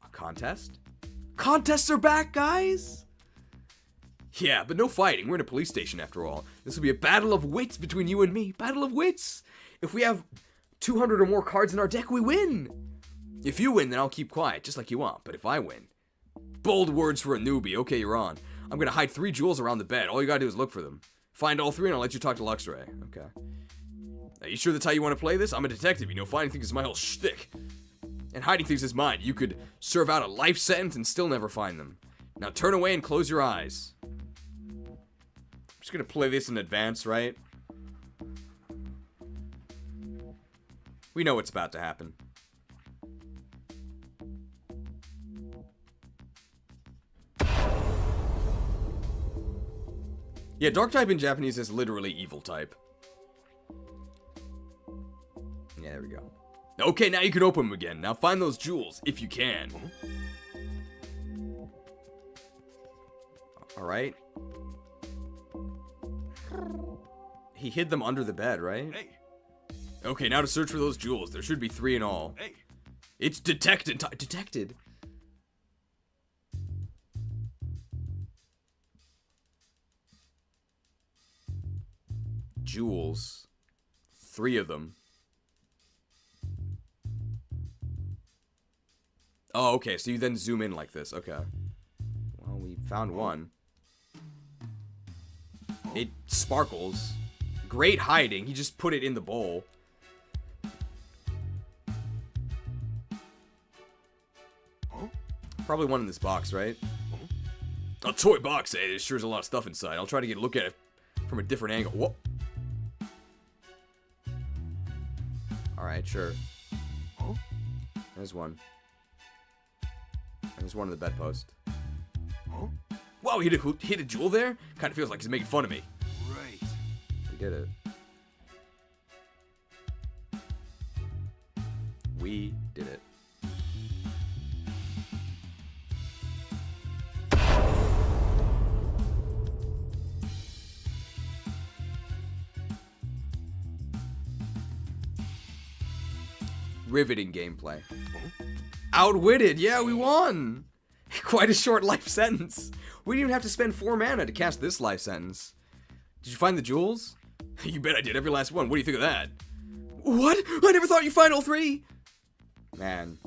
A contest? Contests are back, guys! Yeah, but no fighting. We're in a police station after all. This will be a battle of wits between you and me. Battle of wits! If we have 200 or more cards in our deck, we win! If you win, then I'll keep quiet, just like you want. But if I win... Bold words for a newbie. Okay, you're on. I'm gonna hide 3 jewels around the bed. All you gotta do is look for them. Find all 3 and I'll let you talk to Luxray. Okay. Are you sure that's how you want to play this? I'm a detective. You know, finding things is my whole shtick. And hiding things is mine. You could serve out a life sentence and still never find them. Now turn away and close your eyes. I'm just gonna play this in advance, right? We know what's about to happen. Yeah, dark type in Japanese is literally evil type. Yeah, there we go. Okay, now you can open them again. Now find those jewels, if you can. Alright. He hid them under the bed, right? Hey. Okay, now to search for those jewels. There should be 3 in all. Hey. It's detected. Detected. Jewels. 3 of them. Oh, okay, so you then zoom in like this. Okay. Well, we found one. It sparkles. Great hiding. He just put it in the bowl. Probably one in this box, right? A toy box, eh? There sure is a lot of stuff inside. I'll try to get a look at it from a different angle. Whoa. Alright, sure. There's one. There's one in the bedpost. Wow, he hit a jewel there? Kind of feels like he's making fun of me. Right. We did it. We did it. Riveting gameplay. Outwitted! Yeah, we won! Quite a short life sentence. We didn't even have to spend 4 mana to cast this life sentence. Did you find the jewels? You bet I did, every last one. What do you think of that? What? I never thought you'd find all 3! Man.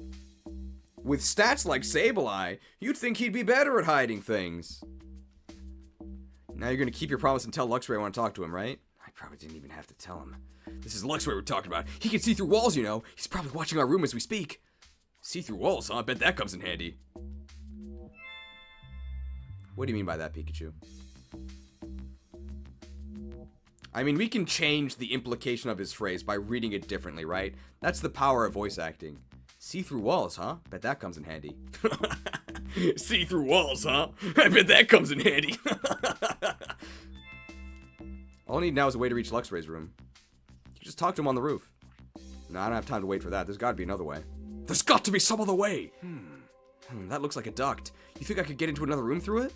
With stats like Sableye, you'd think he'd be better at hiding things. Now you're gonna keep your promise and tell Luxray I want to talk to him, right? I probably didn't even have to tell him. This is Luxray we're talking about. He can see through walls, you know. He's probably watching our room as we speak. See through walls, huh? I bet that comes in handy. What do you mean by that, Pikachu? I mean, we can change the implication of his phrase by reading it differently, right? That's the power of voice acting. See through walls, huh? Bet that comes in handy. See through walls, huh? I bet that comes in handy. All I need now is a way to reach Luxray's room. You can just talk to him on the roof. No, I don't have time to wait for that. There's got to be another way. There's got to be some other way! That looks like a duct. You think I could get into another room through it?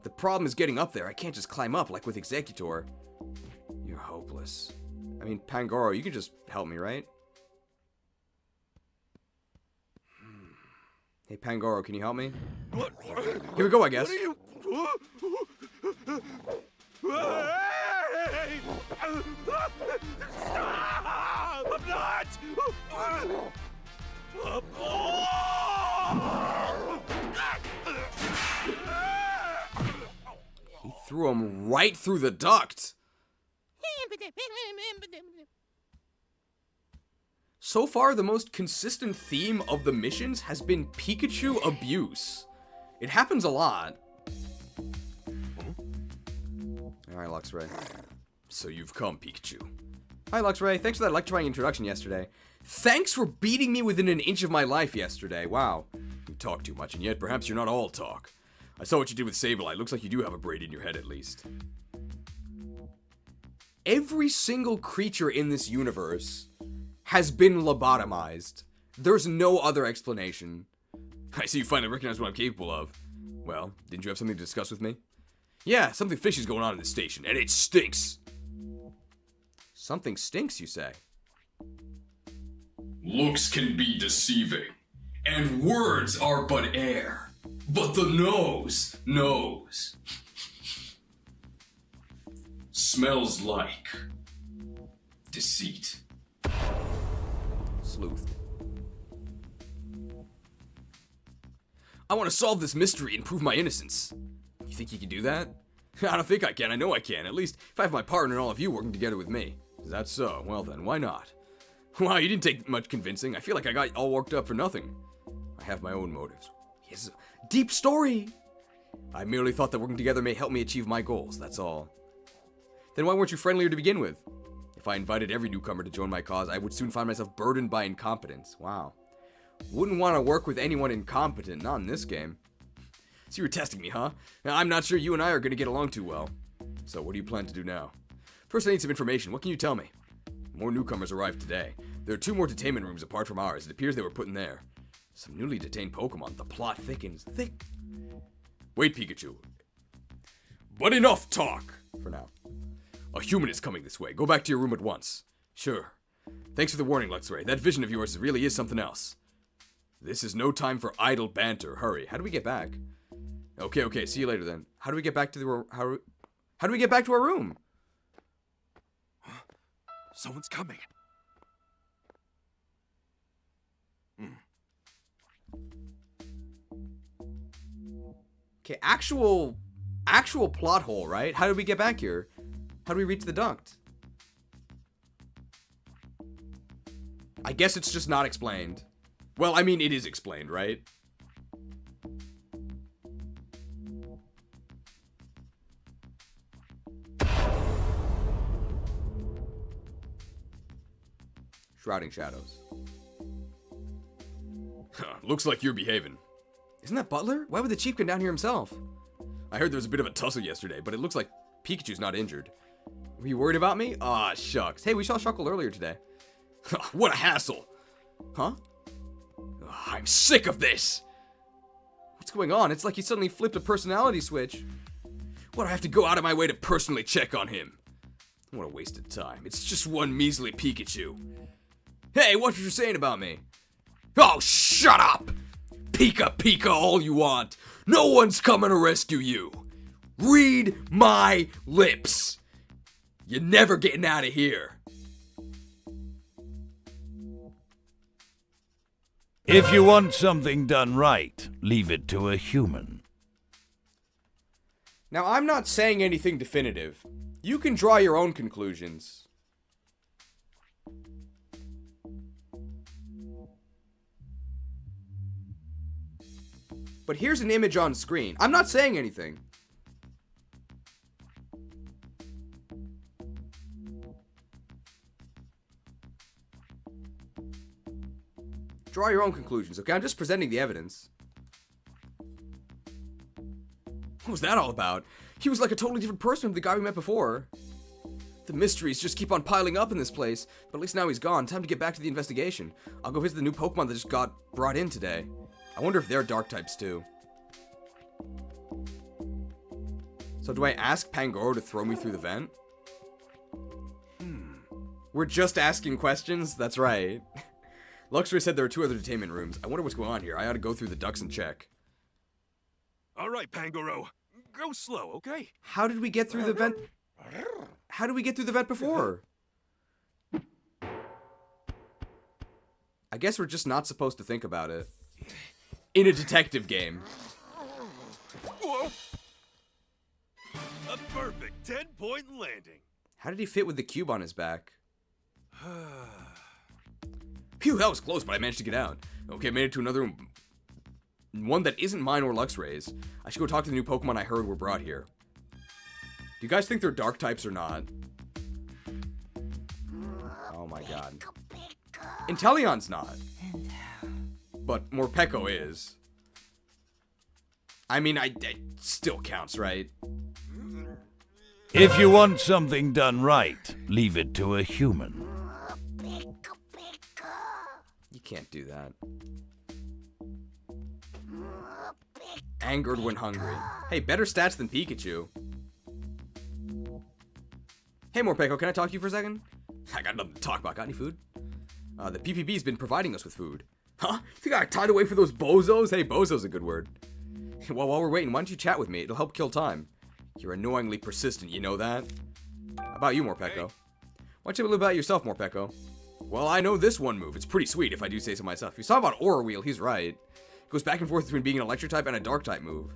The problem is getting up there. I can't just climb up like with Executor. You're hopeless. I mean, Pangoro, you can just help me, right? Hey, Pangoro, can you help me? Here we go, I guess. Stop! I'm not! He threw him right through the duct. So far, the most consistent theme of the missions has been Pikachu abuse. It happens a lot. Alright, Luxray. So you've come, Pikachu. Hi, Luxray. Thanks for that electrifying introduction yesterday. Thanks for beating me within an inch of my life yesterday. Wow. You talk too much, and yet perhaps you're not all talk. I saw what you did with Sableye. Looks like you do have a braid in your head, at least. Every single creature in this universe has been lobotomized. There's no other explanation. I see you finally recognize what I'm capable of. Well, didn't you have something to discuss with me? Yeah, something fishy's going on in this station, and it stinks. Something stinks, you say? Looks can be deceiving, and words are but air, but the nose knows. Smells like deceit. Sleuth. I want to solve this mystery and prove my innocence. You think you can do that? I don't think I can. I know I can. At least if I have my partner and all of you working together with me. Is that so? Well then, why not? Wow, you didn't take much convincing. I feel like I got all worked up for nothing. I have my own motives. Yes, deep story. I merely thought that working together may help me achieve my goals, that's all. Then why weren't you friendlier to begin with? If I invited every newcomer to join my cause, I would soon find myself burdened by incompetence. Wow. Wouldn't want to work with anyone incompetent, not in this game. So you were testing me, huh? Now, I'm not sure you and I are going to get along too well. So what do you plan to do now? First, I need some information. What can you tell me? More newcomers arrived today. There are 2 more detainment rooms apart from ours. It appears they were put in there. Some newly detained Pokemon. The plot thickens. Wait, Pikachu. But enough talk, for now. A human is coming this way. Go back to your room at once. Sure. Thanks for the warning, Luxray. That vision of yours really is something else. This is no time for idle banter. Hurry. How do we get back? Okay. See you later then. How do we get back to the how do we get back to our room? Someone's coming. Okay, actual plot hole, right? How did we get back here? How do we reach the duct? I guess it's just not explained. Well, I mean, it is explained, right? Shrouding shadows. Looks like you're behaving. Isn't that Butler? Why would the chief come down here himself? I heard there was a bit of a tussle yesterday, but it looks like Pikachu's not injured. Were you worried about me? Aw, shucks. Hey, we saw Shuckle earlier today. What a hassle. Huh? I'm sick of this. What's going on? It's like he suddenly flipped a personality switch. What, I have to go out of my way to personally check on him? What a waste of time. It's just one measly Pikachu. Hey, what you saying about me? Oh, shut up! Pika all you want. No one's coming to rescue you. Read my lips. You're never getting out of here. If you want something done right, leave it to a human. Now, I'm not saying anything definitive. You can draw your own conclusions. But here's an image on screen. I'm not saying anything. Draw your own conclusions, okay? I'm just presenting the evidence. What was that all about? He was like a totally different person from the guy we met before. The mysteries just keep on piling up in this place, but at least now he's gone. Time to get back to the investigation. I'll go visit the new Pokemon that just got brought in today. I wonder if they're dark types too. So do I ask Pangoro to throw me through the vent? We're just asking questions? That's right. Luxray said there are 2 other detainment rooms. I wonder what's going on here. I ought to go through the ducts and check. All right, Pangoro. Go slow, okay? How did we get through the vent? How did we get through the vent before? I guess we're just not supposed to think about it. In a detective game. Whoa. A perfect 10-point landing. How did he fit with the cube on his back? Phew, that was close, but I managed to get out. Okay, made it to another room. One that isn't mine or Luxray's. I should go talk to the new Pokemon I heard were brought here. Do you guys think they're dark types or not? Oh my god. Inteleon's not. But Morpeko is. I mean, it still counts, right? If you want something done right, leave it to a human. You can't do that. Angered when hungry. Hey, better stats than Pikachu. Hey, Morpeko, can I talk to you for a second? I got nothing to talk about. Got any food? The PPB's been providing us with food. Huh? You think I tied away for those bozos? Hey, bozo's a good word. Well, while we're waiting, why don't you chat with me? It'll help kill time. You're annoyingly persistent, you know that? How about you, Morpeko? Why don't you tell me a little about yourself, Morpeko? Well, I know this one move. It's pretty sweet, if I do say so myself. If you talk about Aura Wheel, he's right. It goes back and forth between being an electric type and a dark type move.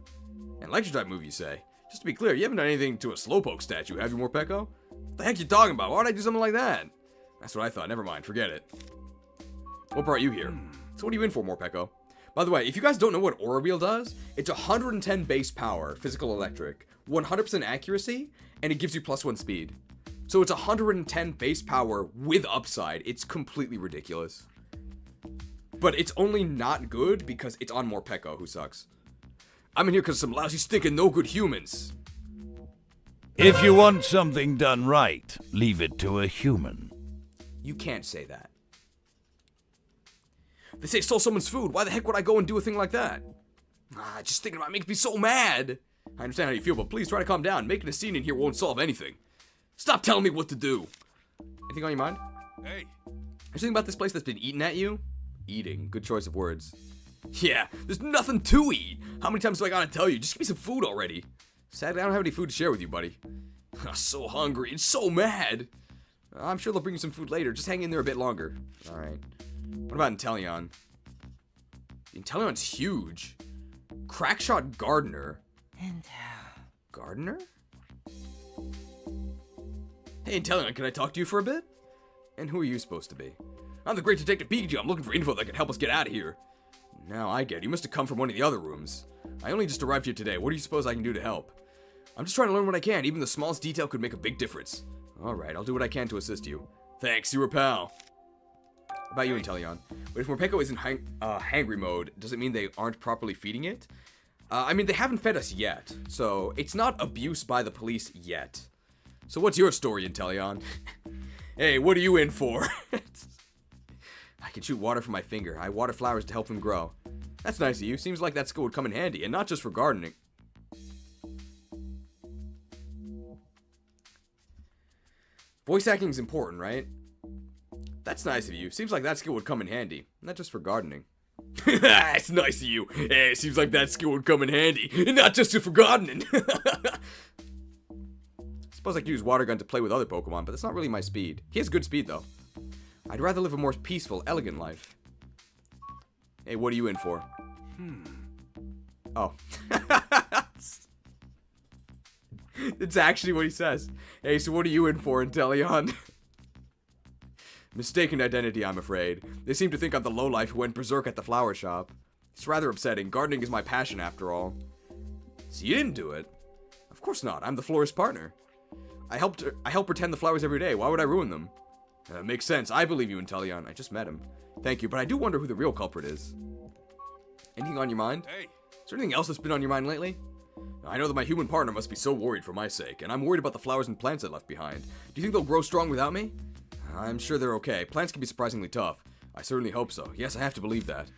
An electric type move, you say? Just to be clear, you haven't done anything to a Slowpoke statue, have you, Morpeko? What the heck you talking about? Why would I do something like that? That's what I thought. Never mind. Forget it. What brought you here? So what are you in for, Morpeko? By the way, if you guys don't know what Aura Wheel does, it's 110 base power, physical electric, 100% accuracy, and it gives you +1 speed. So it's 110 base power with upside. It's completely ridiculous. But it's only not good because it's on Morpeko, who sucks. I'm in here because some lousy, stinking, no-good humans. If you want something done right, leave it to a human. You can't say that. They say I stole someone's food. Why the heck would I go and do a thing like that? Just thinking about it makes me so mad. I understand how you feel, but please try to calm down. Making a scene in here won't solve anything. Stop telling me what to do. Anything on your mind? Hey. Anything about this place that's been eating at you? Eating. Good choice of words. Yeah, there's nothing to eat. How many times do I gotta tell you? Just give me some food already. Sadly, I don't have any food to share with you, buddy. I'm so hungry and so mad. I'm sure they'll bring you some food later. Just hang in there a bit longer. Alright. What about Inteleon? Inteleon's huge. Crackshot Gardener. Gardener? Hey, Inteleon, can I talk to you for a bit? And who are you supposed to be? I'm the great Detective Pikachu. I'm looking for info that can help us get out of here. Now I get it. You must have come from one of the other rooms. I only just arrived here today. What do you suppose I can do to help? I'm just trying to learn what I can. Even the smallest detail could make a big difference. Alright, I'll do what I can to assist you. Thanks, you're a pal. How about you, Inteleon? But if Morpeko is in hangry mode, does it mean they aren't properly feeding it? I mean, they haven't fed us yet, so it's not abuse by the police yet. So what's your story, Inteleon? Hey, what are you in for? I can shoot water from my finger. I water flowers to help them grow. That's nice of you. Seems like that skill would come in handy, and not just for gardening. Voice acting is important, right? That's nice of you. Seems like that skill would come in handy, not just for gardening. It's nice of you. Hey, seems like that skill would come in handy, and not just for gardening. Suppose I could use Water Gun to play with other Pokemon, but that's not really my speed. He has good speed, though. I'd rather live a more peaceful, elegant life. Hey, what are you in for? Oh. It's actually what he says. Hey, so what are you in for, Inteleon? Mistaken identity, I'm afraid. They seem to think I'm the lowlife who went berserk at the flower shop. It's rather upsetting. Gardening is my passion, after all. So you didn't do it? Of course not. I'm the florist's partner. I help pretend the flowers every day. Why would I ruin them? Makes sense. I believe you, Inteleon. I just met him. Thank you, but I do wonder who the real culprit is. Anything on your mind? Hey. Is there anything else that's been on your mind lately? I know that my human partner must be so worried for my sake, and I'm worried about the flowers and plants I left behind. Do you think they'll grow strong without me? I'm sure they're okay. Plants can be surprisingly tough. I certainly hope so. Yes, I have to believe that.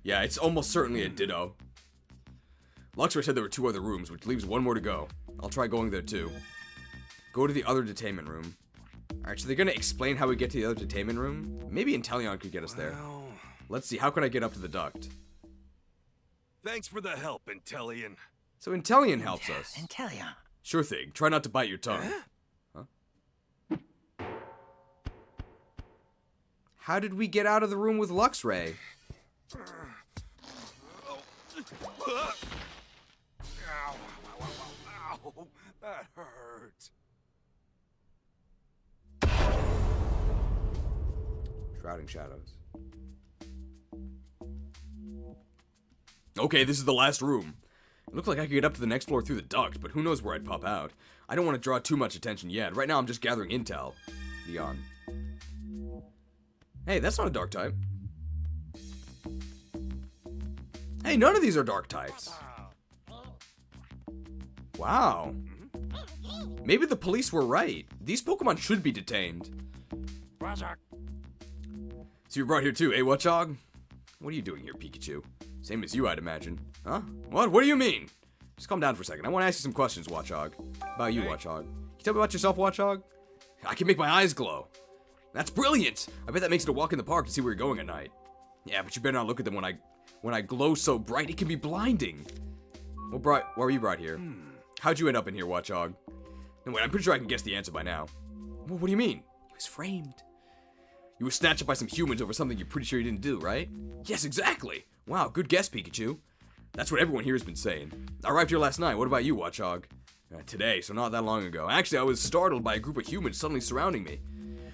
Yeah, it's almost certainly a ditto. Luxray said there were 2 other rooms, which leaves 1 more to go. I'll try going there too. Go to the other detainment room. Alright, so they're gonna explain how we get to the other detainment room? Maybe Inteleon could get us there. Let's see, how can I get up to the duct? Thanks for the help, Inteleon. So Inteleon helps us. Inteleon. Sure thing. Try not to bite your tongue. Huh? How did we get out of the room with Luxray? Ow, that hurts. Shrouding shadows. Okay, this is the last room. It looked like I could get up to the next floor through the duct, but who knows where I'd pop out. I don't want to draw too much attention yet. Right now I'm just gathering intel. Leon. Hey, that's not a dark type. Hey, none of these are dark types. Wow. Maybe the police were right. These Pokemon should be detained. So you're brought here too, eh, Watchog? What are you doing here, Pikachu? Same as you, I'd imagine. Huh? What? What do you mean? Just calm down for a second. I want to ask you some questions, Watchog. About you, Watchog. Can you tell me about yourself, Watchog? I can make my eyes glow. That's brilliant! I bet that makes it a walk in the park to see where you're going at night. Yeah, but you better not look at them when I glow so bright it can be blinding. Why were you brought here? How'd you end up in here, Watchog? No, wait, I'm pretty sure I can guess the answer by now. Well, what do you mean? He was framed. You were snatched up by some humans over something you're pretty sure you didn't do, right? Yes, exactly! Wow, good guess, Pikachu. That's what everyone here has been saying. I arrived here last night. What about you, Watchog? Today, so not that long ago. Actually, I was startled by a group of humans suddenly surrounding me.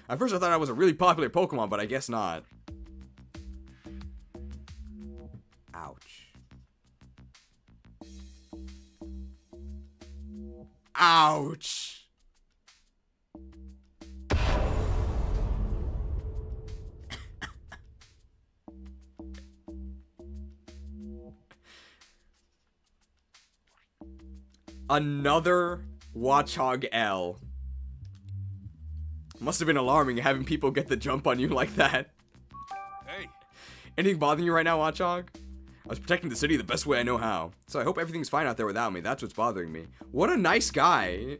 At first I thought I was a really popular Pokemon, but I guess not. Ouch. Ouch. Another Watchog L. Must have been alarming having people get the jump on you like that. Hey. Anything bothering you right now, Watchog? I was protecting the city the best way I know how. So I hope everything's fine out there without me. That's what's bothering me. What a nice guy.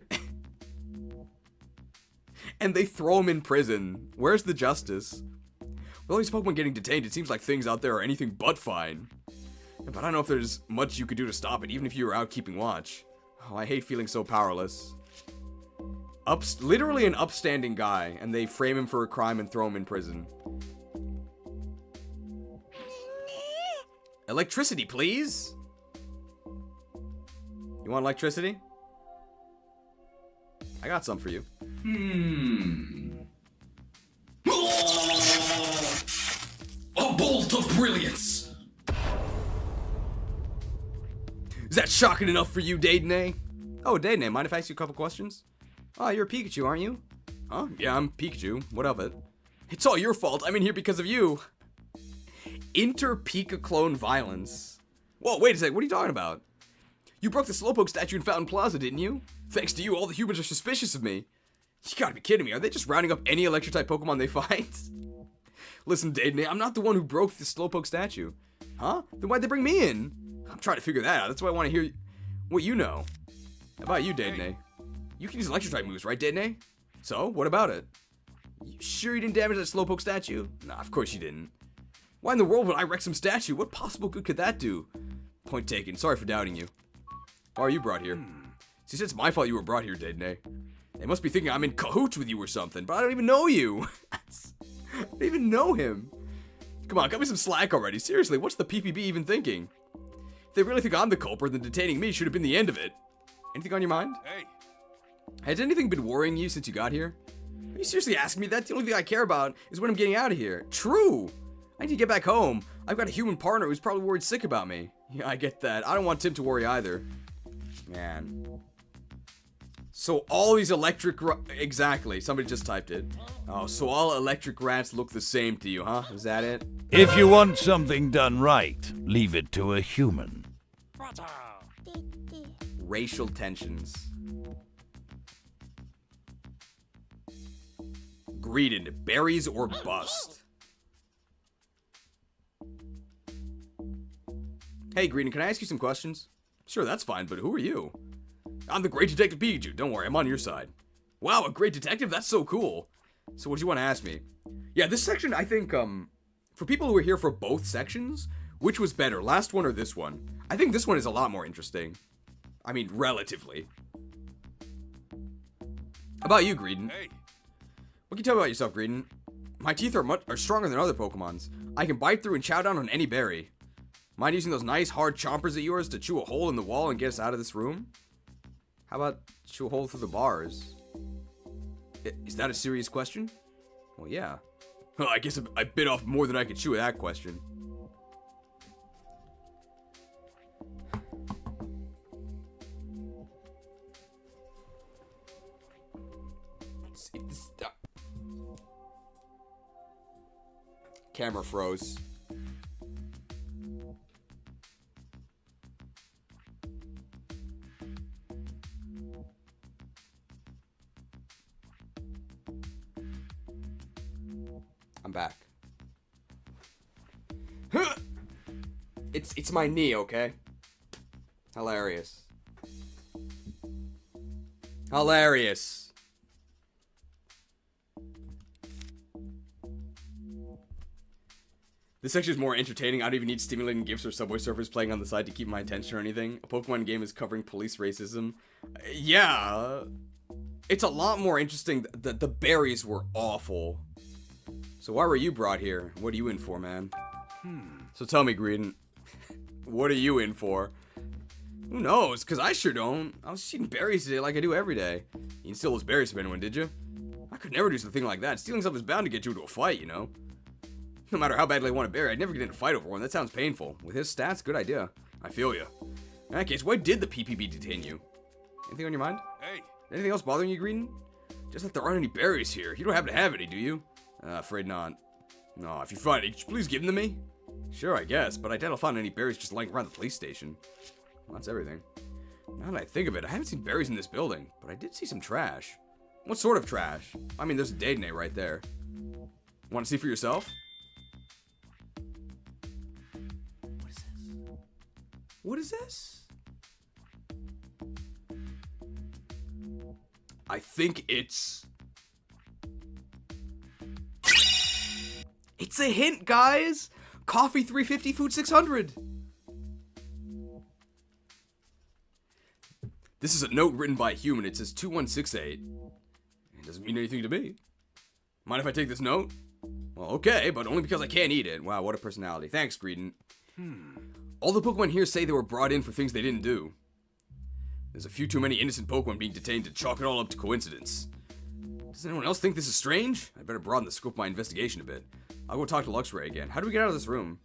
And they throw him in prison. Where's the justice? With all these Pokemon getting detained, it seems like things out there are anything but fine. But I don't know if there's much you could do to stop it, even if you were out keeping watch. Oh, I hate feeling so powerless. Literally an upstanding guy, and they frame him for a crime and throw him in prison. Electricity, please. You want electricity? I got some for you. A bolt of brilliance. Is that shocking enough for you, Dayton? Oh, Dayton, mind if I ask you a couple questions? Oh, you're a Pikachu, aren't you? Huh? Yeah, I'm Pikachu. What of it? It's all your fault. I'm in here because of you. Inter-Pika clone violence. Whoa, wait a sec. What are you talking about? You broke the Slowpoke statue in Fountain Plaza, didn't you? Thanks to you, all the humans are suspicious of me. You gotta be kidding me. Are they just rounding up any Electric-type Pokemon they find? Listen, Dayton, I'm not the one who broke the Slowpoke statue. Huh? Then why'd they bring me in? I'm trying to figure that out. That's why I want to hear what you know. How about you, Dayton? You can use Electric-type moves, right, Dayton? So, what about it? You sure you didn't damage that Slowpoke statue? Nah, of course you didn't. Why in the world would I wreck some statue? What possible good could that do? Point taken. Sorry for doubting you. Why are you brought here? See, it's my fault you were brought here, Dayton. They must be thinking I'm in cahoots with you or something, but I don't even know you. I don't even know him. Come on, cut me some slack already. Seriously, what's the PPB even thinking? If they really think I'm the culprit, then detaining me should have been the end of it. Anything on your mind? Hey. Has anything been worrying you since you got here? Are you seriously asking me that? The only thing I care about is when I'm getting out of here. True! I need to get back home. I've got a human partner who's probably worried sick about me. Yeah, I get that. I don't want Tim to worry either. Man. So all these electric... Exactly. Somebody just typed it. Oh, so all electric rats look the same to you, huh? Is that it? If you want something done right, leave it to a human. Racial tensions. Greeted. Berries or bust. Hey, Greeting, can I ask you some questions? Sure, that's fine, but who are you? I'm the Great Detective Pikachu. Don't worry, I'm on your side. Wow, a great detective? That's so cool. So what do you want to ask me? Yeah, this section, I think, for people who are here for both sections, which was better, last one or this one? I think this one is a lot more interesting. I mean, relatively. How about you, Greedon? Hey. What can you tell me about yourself, Greedon? My teeth are stronger than other Pokemons. I can bite through and chow down on any berry. Mind using those nice hard chompers of yours to chew a hole in the wall and get us out of this room? How about chew a hole through the bars? Is that a serious question? Well, yeah. Well, I guess I bit off more than I could chew with that question. Camera froze. I'm back. It's my knee, okay? Hilarious. Hilarious. This section is more entertaining. I don't even need stimulating gifs or Subway Surfers playing on the side to keep my attention or anything. A Pokemon game is covering police racism. Yeah. It's a lot more interesting. The berries were awful. So why were you brought here? What are you in for, man? So tell me, Greedon. What are you in for? Who knows? Because I sure don't. I was just eating berries today like I do every day. You didn't steal those berries from anyone, did you? I could never do something like that. Stealing stuff is bound to get you into a fight, you know? No matter how badly I want a berry, I'd never get in a fight over one. That sounds painful. With his stats, good idea. I feel you. In that case, why did the PPB detain you? Anything on your mind? Hey. Anything else bothering you, Greedon? Just that there aren't any berries here. You don't happen to have any, do you? Afraid not. No, if you find any, could you please give them to me? Sure, I guess, but I doubt I'll find any berries just lying around the police station. Well, that's everything. Now that I think of it, I haven't seen berries in this building, but I did see some trash. What sort of trash? I mean, there's a Dedenne right there. Want to see for yourself? What is this? I think it's a hint, guys! Coffee 350, food 600. This is a note written by a human. It says 2168. It doesn't mean anything to me. Mind if I take this note? Well, okay, but only because I can't eat it. Wow, what a personality. Thanks, Greedon. All the Pokemon here say they were brought in for things they didn't do. There's a few too many innocent Pokemon being detained to chalk it all up to coincidence. Does anyone else think this is strange? I better broaden the scope of my investigation a bit. I'll go talk to Luxray again. How do we get out of this room?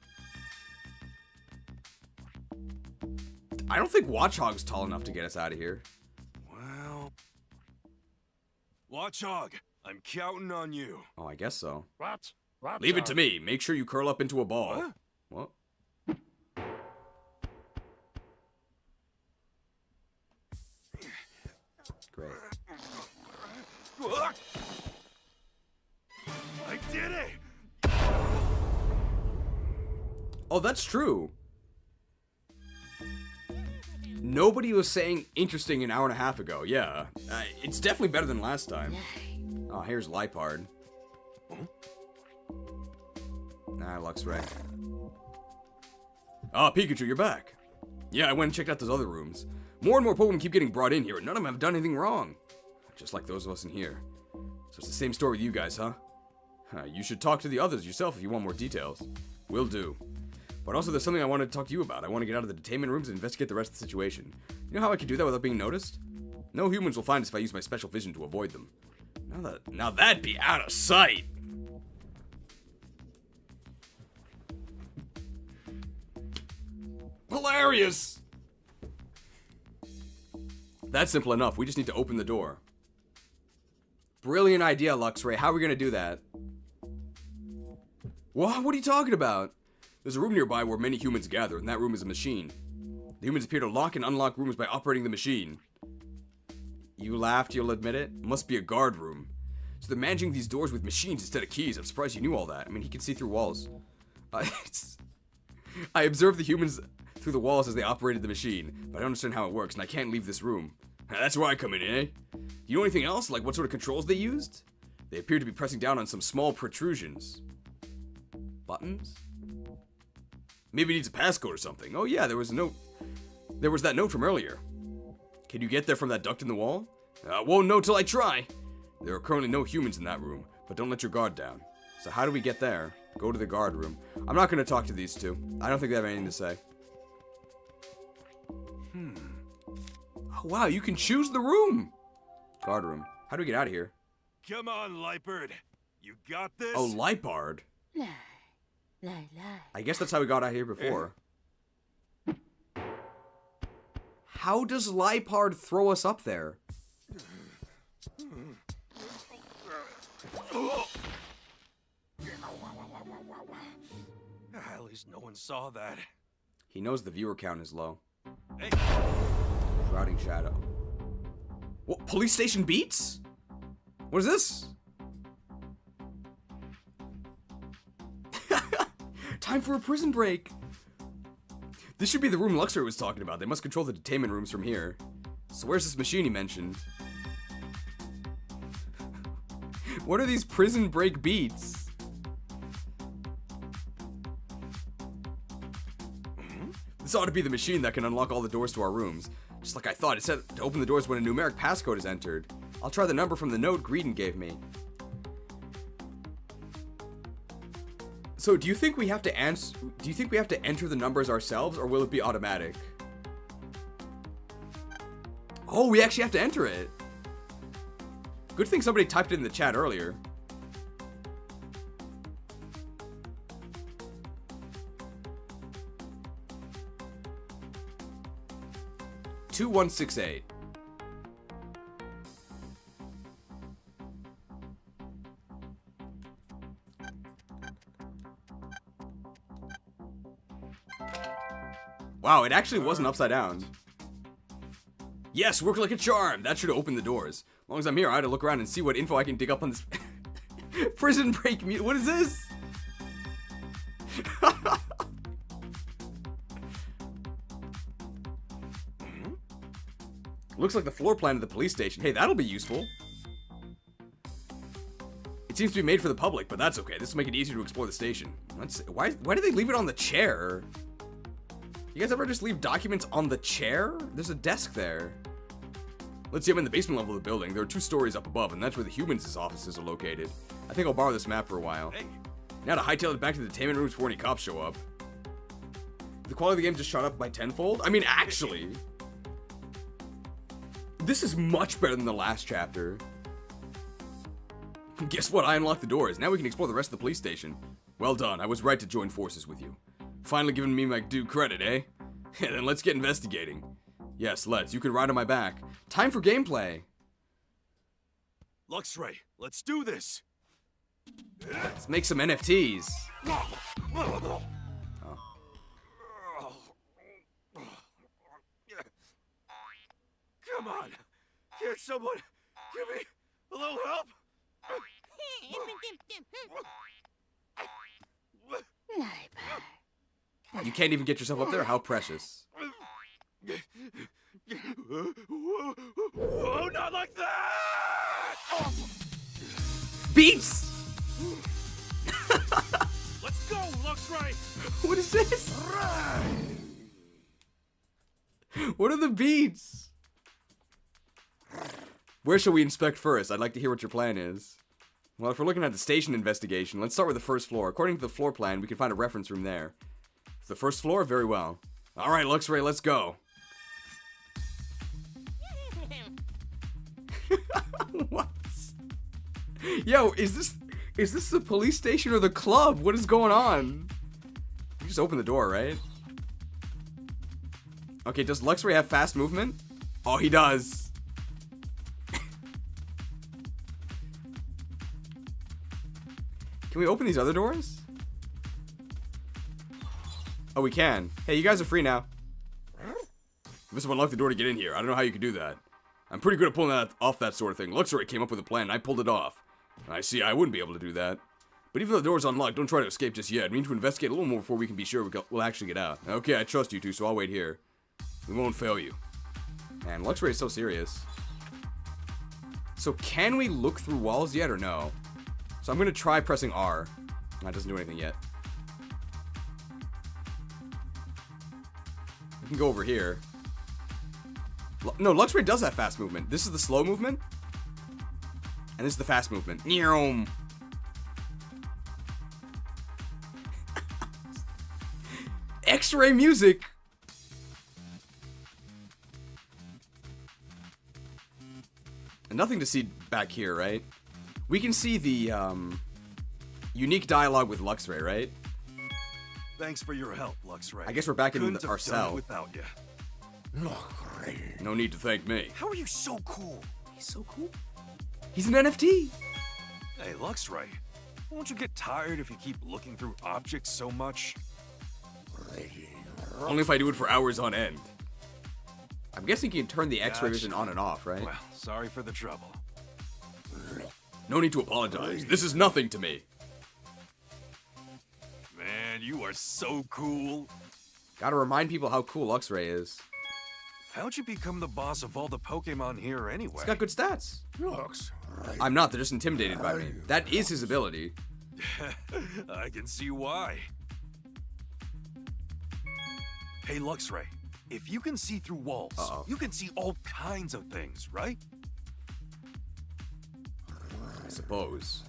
I don't think Watchog's tall enough to get us out of here. Well... Watchog, I'm counting on you. Oh, I guess so. What? Leave it to me. Make sure you curl up into a ball. What? Great. I did it! Oh, that's true. Nobody was saying interesting an hour and a half ago. Yeah. It's definitely better than last time. Oh, here's Lipard. Nah, Luxray. Ah, Pikachu, you're back. Yeah, I went and checked out those other rooms. More and more Pokemon keep getting brought in here, and none of them have done anything wrong. Just like those of us in here. So it's the same story with you guys, huh? You should talk to the others yourself if you want more details. Will do. But also there's something I wanted to talk to you about. I want to get out of the detainment rooms and investigate the rest of the situation. You know how I could do that without being noticed? No humans will find us if I use my special vision to avoid them. Now that'd be out of sight! Hilarious! That's simple enough. We just need to open the door. Brilliant idea, Luxray. How are we gonna do that? What are you talking about? There's a room nearby where many humans gather, and that room is a machine. The humans appear to lock and unlock rooms by operating the machine. You laughed, you'll admit it? Must be a guard room. So they're managing these doors with machines instead of keys. I'm surprised you knew all that. I mean, he can see through walls. I observed the humans through the walls as they operated the machine, but I don't understand how it works, and I can't leave this room. That's where I come in, eh? Do you know anything else? Like what sort of controls they used? They appear to be pressing down on some small protrusions. Buttons? Maybe it needs a passcode or something. Oh yeah, there was a note. There was that note from earlier. Can you get there from that duct in the wall? Won't know till I try. There are currently no humans in that room, but don't let your guard down. So how do we get there? Go to the guard room. I'm not going to talk to these two. I don't think they have anything to say. Oh, wow, you can choose the room. Guard room. How do we get out of here? Come on, Lipard. You got this? Oh, Lipard. I guess that's how we got out here before. How does Lipard throw us up there? At least no one saw that. He knows the viewer count is low. Hey. Shrouding Shadow. What? Police station beats? What is this? Time for a prison break. This should be the room Luxray was talking about. They must control the detainment rooms from here. So where's this machine he mentioned? What are these prison break beats? This ought to be the machine that can unlock all the doors to our rooms. Just like I thought, it said to open the doors when a numeric passcode is entered. I'll try the number from the note Greedon gave me. So, do you think we have to enter the numbers ourselves, or will it be automatic? Oh, we actually have to enter it. Good thing somebody typed it in the chat earlier. $2168. Wow, it actually wasn't upside down. Yes, work like a charm. That should open the doors. As long as I'm here, I had to look around and see what info I can dig up on this prison break. What is this? Looks like the floor plan of the police station. Hey, that'll be useful. It seems to be made for the public, but that's okay. This will make it easier to explore the station. Why did they leave it on the chair? You guys ever just leave documents on the chair? There's a desk there. Let's see, I'm in the basement level of the building. There are 2 stories up above, and that's where the humans' offices are located. I think I'll borrow this map for a while. Hey. Now to hightail it back to the detainment rooms before any cops show up. The quality of the game just shot up by tenfold? I mean, actually. This is much better than the last chapter. Guess what? I unlocked the doors. Now we can explore the rest of the police station. Well done. I was right to join forces with you. Finally giving me my due credit, eh? Then let's get investigating. Yes, let's. You can ride on my back. Time for gameplay. Luxray, let's do this. Let's make some NFTs. Oh. Come on. Can't someone give me a little help? You can't even get yourself up there? How precious. Oh, not like that! Oh. Beats! Let's go, Luxray! What is this? What are the beats? Where shall we inspect first? I'd like to hear what your plan is. Well, if we're looking at the station investigation, let's start with the first floor. According to the floor plan, we can find a reference room there. It's the first floor? Very well. Alright, Luxray, let's go. What? Yo, is this the police station or the club? What is going on? You just open the door, right? Okay, does Luxray have fast movement? Oh, he does. Can we open these other doors? Oh, we can. Hey, you guys are free now. You must have unlocked the door to get in here. I don't know how you could do that. I'm pretty good at pulling off that sort of thing. Luxray came up with a plan, and I pulled it off. I see, I wouldn't be able to do that. But even though the door's unlocked, don't try to escape just yet. We need to investigate a little more before we can be sure we'll actually get out. Okay, I trust you two, so I'll wait here. We won't fail you. Man, Luxray is so serious. So can we look through walls yet or no? So I'm going to try pressing R. That doesn't do anything yet. We can go over here. No, Luxray does have fast movement. This is the slow movement. And this is the fast movement. X-ray music. And nothing to see back here, right? We can see the unique dialogue with Luxray, right? Thanks for your help, Luxray. I guess we're back in our cell. Without you. No need to thank me. How are you so cool? He's so cool. He's an NFT. Hey, Luxray, won't you get tired if you keep looking through objects so much? Only if I do it for hours on end. I'm guessing you can turn the X-ray vision on and off, right? Well, sorry for the trouble. No need to apologize. This is nothing to me. Man, you are so cool. Gotta remind people how cool Luxray is. How'd you become the boss of all the Pokemon here anyway? He's got good stats. I'm not, they're just intimidated by me. That is his ability. I can see why. Hey, Luxray, if you can see through walls, you can see all kinds of things, right? I suppose.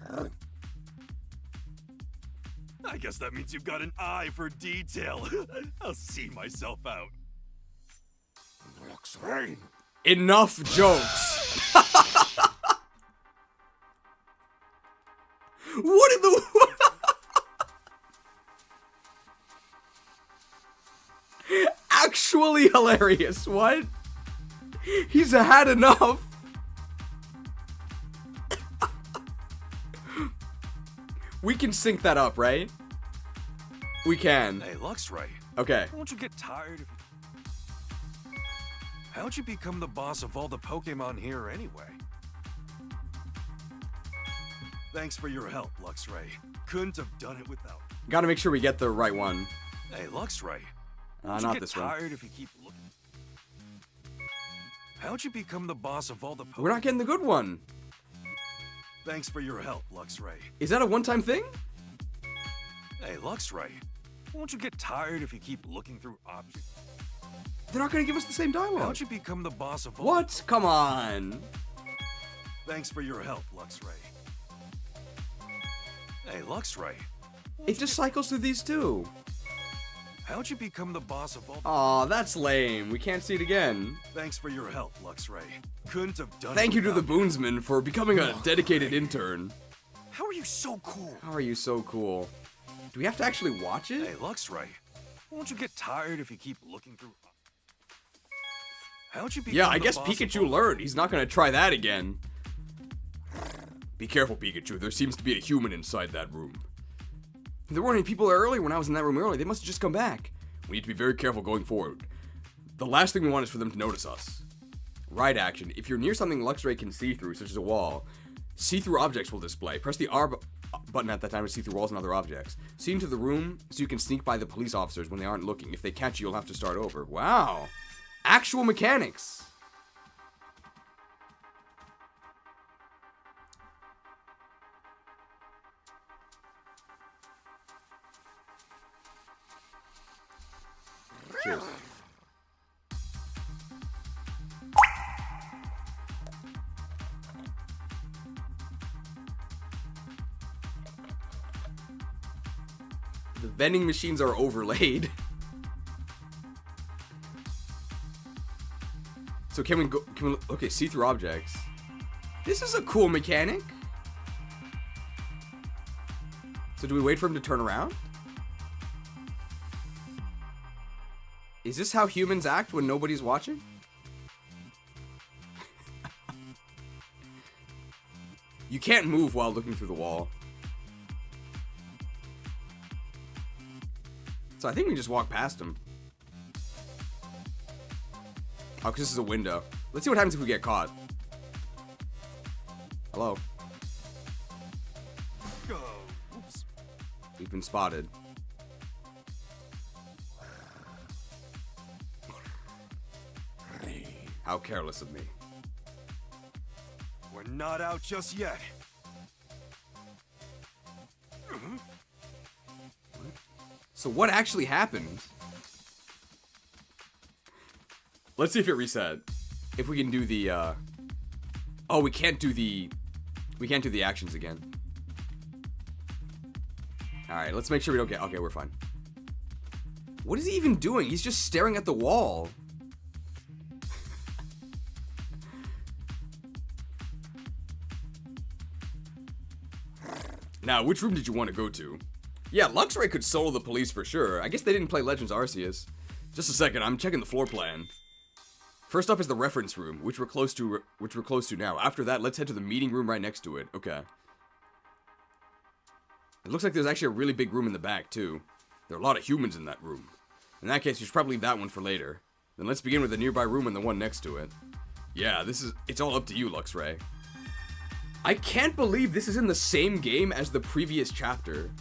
I guess that means you've got an eye for detail. I'll see myself out. Enough jokes. What in the... Actually hilarious. What? He's had enough. We can sync that up, right? We can. Hey, Luxray. Okay. Won't you get tired of... How'd you become the boss of all the Pokemon here anyway? Thanks for your help, Luxray. Couldn't have done it without. Gotta make sure we get the right one. Hey, Luxray. Won't Not you get this one. tired if you keep looking? How'd you become the boss of all the Pokemon? We're not getting the good one. Thanks for your help, Luxray. Is that a one-time thing? Hey, Luxray. Won't you get tired if you keep looking through objects? They're not gonna give us the same dialogue. How'd you become the boss of all... What? Come on. Thanks for your help, Luxray. Hey, Luxray. It just cycles through these two. How'd you become the boss of all... Aw, that's lame. We can't see it again. Thanks for your help, Luxray. Couldn't have done Thank it you to the without Boonsman for becoming a dedicated intern. How are you so cool? How are you so cool? Do we have to actually watch it? Hey, Luxray. Won't you get tired if you keep looking through... How'd you become Yeah, I the guess boss Pikachu learned. He's not gonna try that again. Be careful, Pikachu. There seems to be a human inside that room. There weren't any people there earlier when I was in that room earlier. They must have just come back. We need to be very careful going forward. The last thing we want is for them to notice us. Right action. If you're near something Luxray can see through, such as a wall, see-through objects will display. Press the R button at that time to see through walls and other objects. See into the room so you can sneak by the police officers when they aren't looking. If they catch you, you'll have to start over. Wow. Actual mechanics. Cheers. The vending machines are overlaid. So can we go, okay, see-through objects. This is a cool mechanic. So do we wait for him to turn around? Is this how humans act when nobody's watching? You can't move while looking through the wall. So I think we just walk past him. Oh, because this is a window. Let's see what happens if we get caught. Hello. Oops. We've been spotted. How careless of me. We're not out just yet. So what actually happened? Let's see if it reset. If we can do the, oh, we can't do the actions again. Alright, let's make sure we don't get, okay, we're fine. What is he even doing? He's just staring at the wall. Now, which room did you want to go to? Yeah, Luxray could solo the police for sure. I guess they didn't play Legends Arceus. Just a second, I'm checking the floor plan. First up is the reference room, which we're close to now. After that, let's head to the meeting room right next to it. Okay. It looks like there's actually a really big room in the back, too. There are a lot of humans in that room. In that case, we should probably leave that one for later. Then let's begin with the nearby room and the one next to it. Yeah, it's all up to you, Luxray. I can't believe this is in the same game as the previous chapter.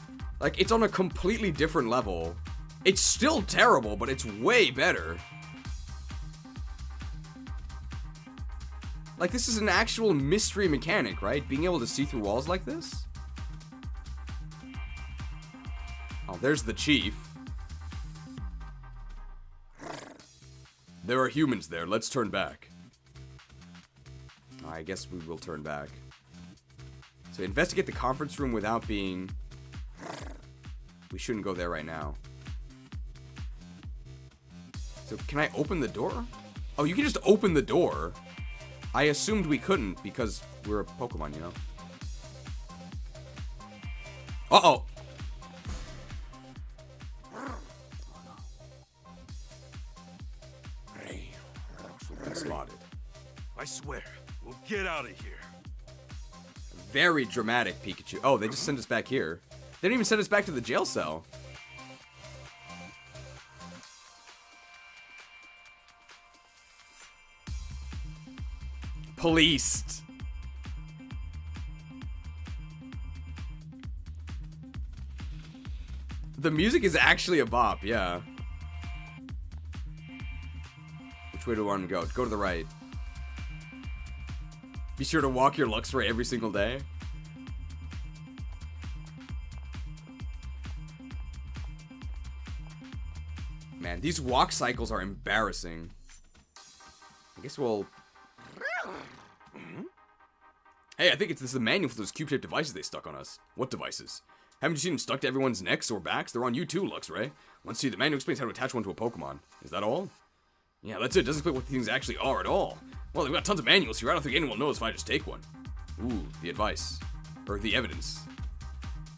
Like, it's on a completely different level. It's still terrible, but it's way better. Like, this is an actual mystery mechanic, right? Being able to see through walls like this? Oh, there's the chief. There are humans there. Let's turn back. I guess we will turn back. So investigate the conference room without being... We shouldn't go there right now. So can I open the door? Oh, you can just open the door. I assumed we couldn't because we're a Pokemon, you know? Uh-oh. Spotted. I swear, we'll get out of here. Very dramatic, Pikachu. Oh, they just sent us back here. They didn't even send us back to the jail cell. Policed. The music is actually a bop, yeah. Which way do I want to go? Go to the right. Be sure to walk your Luxray every single day. Man, these walk cycles are embarrassing. I guess we'll... Hey, I think this is the manual for those cube-shaped devices they stuck on us. What devices? Haven't you seen them stuck to everyone's necks or backs? They're on you too, Luxray. Let's see, the manual explains how to attach one to a Pokemon. Is that all? Yeah, that's it. Doesn't explain what things actually are at all. Well, they've got tons of manuals here. I don't think anyone knows if I just take one. Ooh, the advice. Or the evidence.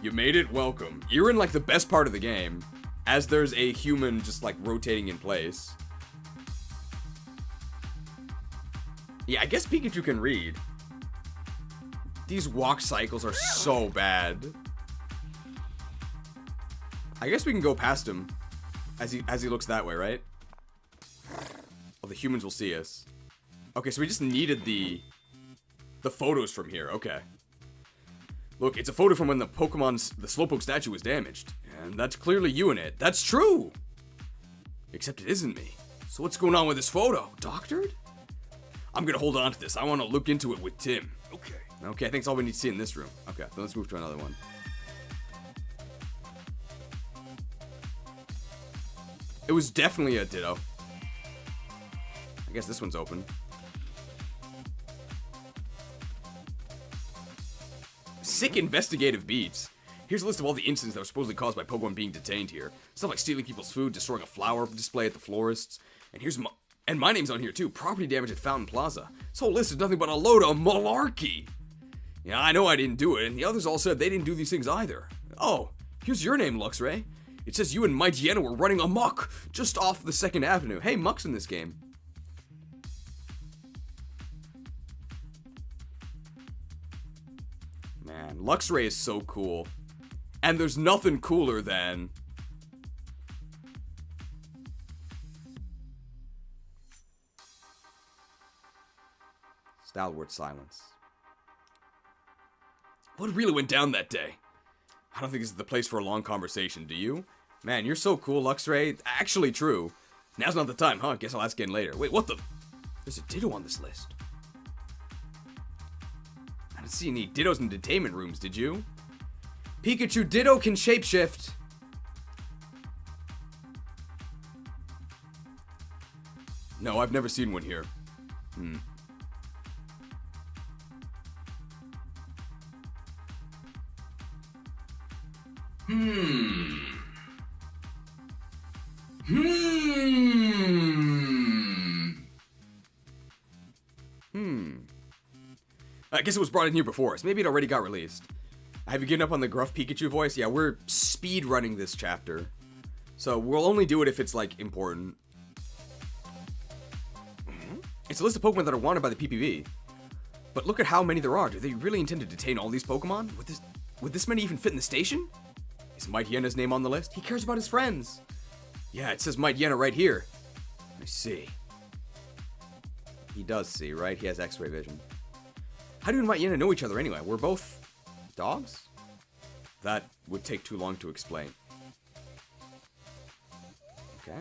You made it, welcome. You're in, like, the best part of the game. As there's a human just, like, rotating in place. Yeah, I guess Pikachu can read. These walk cycles are so bad. I guess we can go past him. As he looks that way, right? Oh, the humans will see us. Okay, so we just needed the photos from here. Okay. Look, it's a photo from when the Slowpoke statue was damaged. And that's clearly you in it. That's true! Except it isn't me. So what's going on with this photo? Doctored? I'm gonna hold on to this. I want to look into it with Tim. Okay. Okay, I think that's all we need to see in this room. Okay, then let's move to another one. It was definitely a Ditto. I guess this one's open. Sick investigative beats. Here's a list of all the incidents that were supposedly caused by Pokemon being detained here. Stuff like stealing people's food, destroying a flower display at the florist's. And my name's on here too. Property damage at Fountain Plaza. This whole list is nothing but a load of malarkey. Yeah, I know I didn't do it, and the others all said they didn't do these things either. Oh, here's your name, Luxray. It says you and Mighty Yenna were running amok just off the 2nd Avenue. Hey, Muck's in this game. Man, Luxray is so cool. And there's nothing cooler than... Stalwart silence. What really went down that day? I don't think this is the place for a long conversation, do you? Man, you're so cool, Luxray. Actually true. Now's not the time, huh? Guess I'll ask again later. Wait, what the? There's a Ditto on this list. I didn't see any Dittos in detainment rooms, did you? Pikachu Ditto can shapeshift. No, I've never seen one here. I guess it was brought in here before us. Maybe it already got released. Have you given up on the gruff Pikachu voice? Yeah, we're speed running this chapter. So we'll only do it if it's, like, important. It's a list of Pokemon that are wanted by the PPV. But look at how many there are. Do they really intend to detain all these Pokemon? Would this many even fit in the station? Is Mighty Yenna's name on the list? He cares about his friends. Yeah, it says Mighty Yenna right here. I see. He does see, right? He has X-ray vision. How do you and Mighty Yenna know each other anyway? We're both dogs? That would take too long to explain. Okay.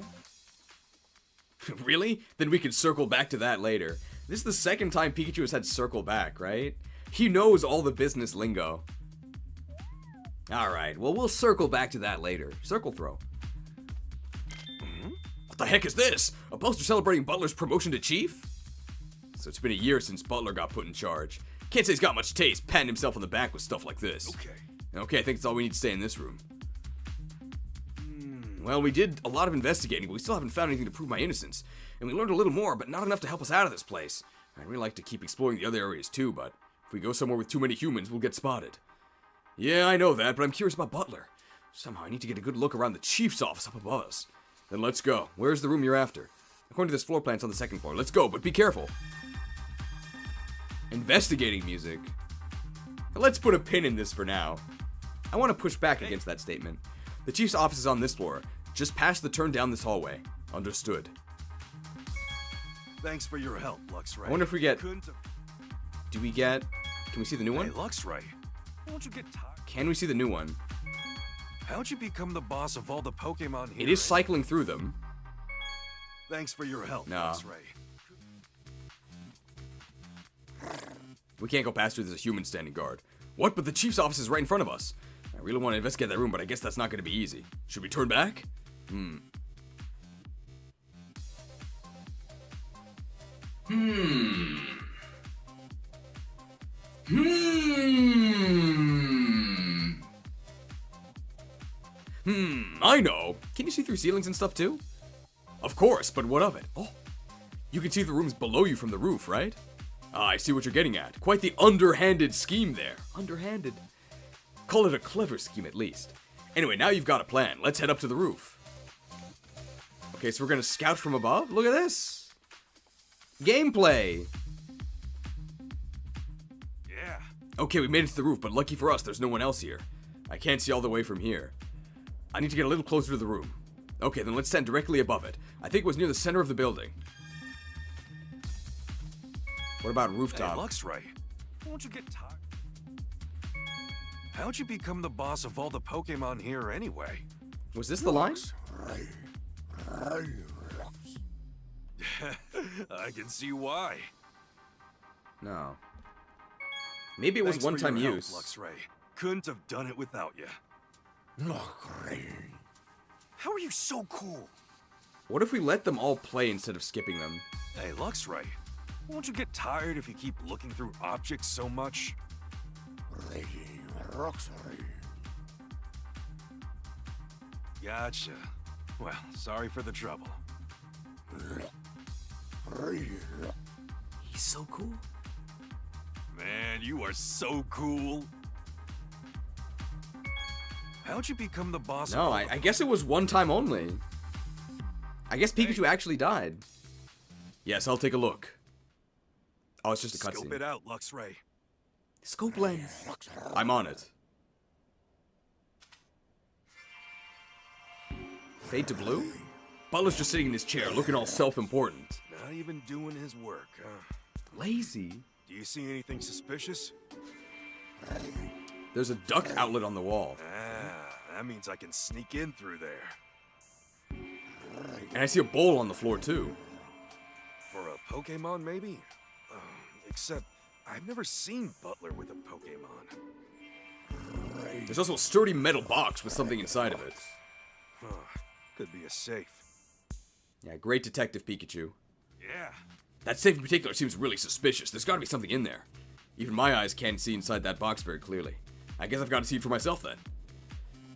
Really? Then we can circle back to that later. This is the second time Pikachu has had circle back, right? He knows all the business lingo. Alright, well, we'll circle back to that later. Circle throw. What the heck is this? A poster celebrating Butler's promotion to chief? So it's been a year since Butler got put in charge. Can't say he's got much taste, patting himself on the back with stuff like this. Okay, I think that's all we need to stay in this room. Well, we did a lot of investigating, but we still haven't found anything to prove my innocence. And we learned a little more, but not enough to help us out of this place. I'd really like to keep exploring the other areas too, but if we go somewhere with too many humans, we'll get spotted. Yeah, I know that, but I'm curious about Butler. Somehow I need to get a good look around the chief's office up above us. Then let's go. Where's the room you're after? According to this floor plan, it's on the second floor. Let's go, but be careful. Investigating music. Let's put a pin in this for now. I want to push back against that statement. The chief's office is on this floor. Just past the turn down this hallway. Understood. Thanks for your help, Luxray. I wonder if we get... Do we get... Can we see the new one? Hey, Luxray. Won't you get tired? Can we see the new one? How'd you become the boss of all the Pokemon here? It is cycling through them. Thanks for your help, No. Luxray. We can't go past her. There's a human standing guard. What? But the chief's office is right in front of us. I really want to investigate that room, but I guess that's not going to be easy. Should we turn back? I know. Can you see through ceilings and stuff too? Of course, but what of it? Oh, you can see the rooms below you from the roof, right? Ah, I see what you're getting at. Quite the underhanded scheme there. Underhanded. Call it a clever scheme at least. Anyway, now you've got a plan. Let's head up to the roof. Okay, so we're gonna scout from above? Look at this! Gameplay! Yeah. Okay, we made it to the roof, but lucky for us, there's no one else here. I can't see all the way from here. I need to get a little closer to the room. Okay, then let's stand directly above it. I think it was near the center of the building. What about rooftop? Hey, Luxray. Won't you get tired? How'd you become the boss of all the Pokemon here anyway? Was this the line? I can see why. No. Maybe it was Thanks for one-time your use. help, Luxray. Couldn't have done it without you. How are you so cool? What if we let them all play instead of skipping them? Hey, Luxray. Won't you get tired if you keep looking through objects so much? Gotcha. Well, sorry for the trouble. He's so cool. Man, you are so cool. How'd you become the boss No, of all I guess it was one time only. I guess Pikachu actually died. Yes, I'll take a look. Oh, it's just a Scope cutscene. it out, Luxray. Scope lens. I'm on it. Fade to blue? Butler's just sitting in his chair, looking all self-important. Not even doing his work, huh? Lazy. Do you see anything suspicious? There's a duct outlet on the wall. Ah, that means I can sneak in through there. And I see a bowl on the floor, too. For a Pokemon, maybe? Except, I've never seen Butler with a Pokemon. There's also a sturdy metal box with something inside of it. Huh. Could be a safe. Yeah, great Detective Pikachu. Yeah. That safe in particular seems really suspicious. There's gotta be something in there. Even my eyes can't see inside that box very clearly. I guess I've got to see it for myself then.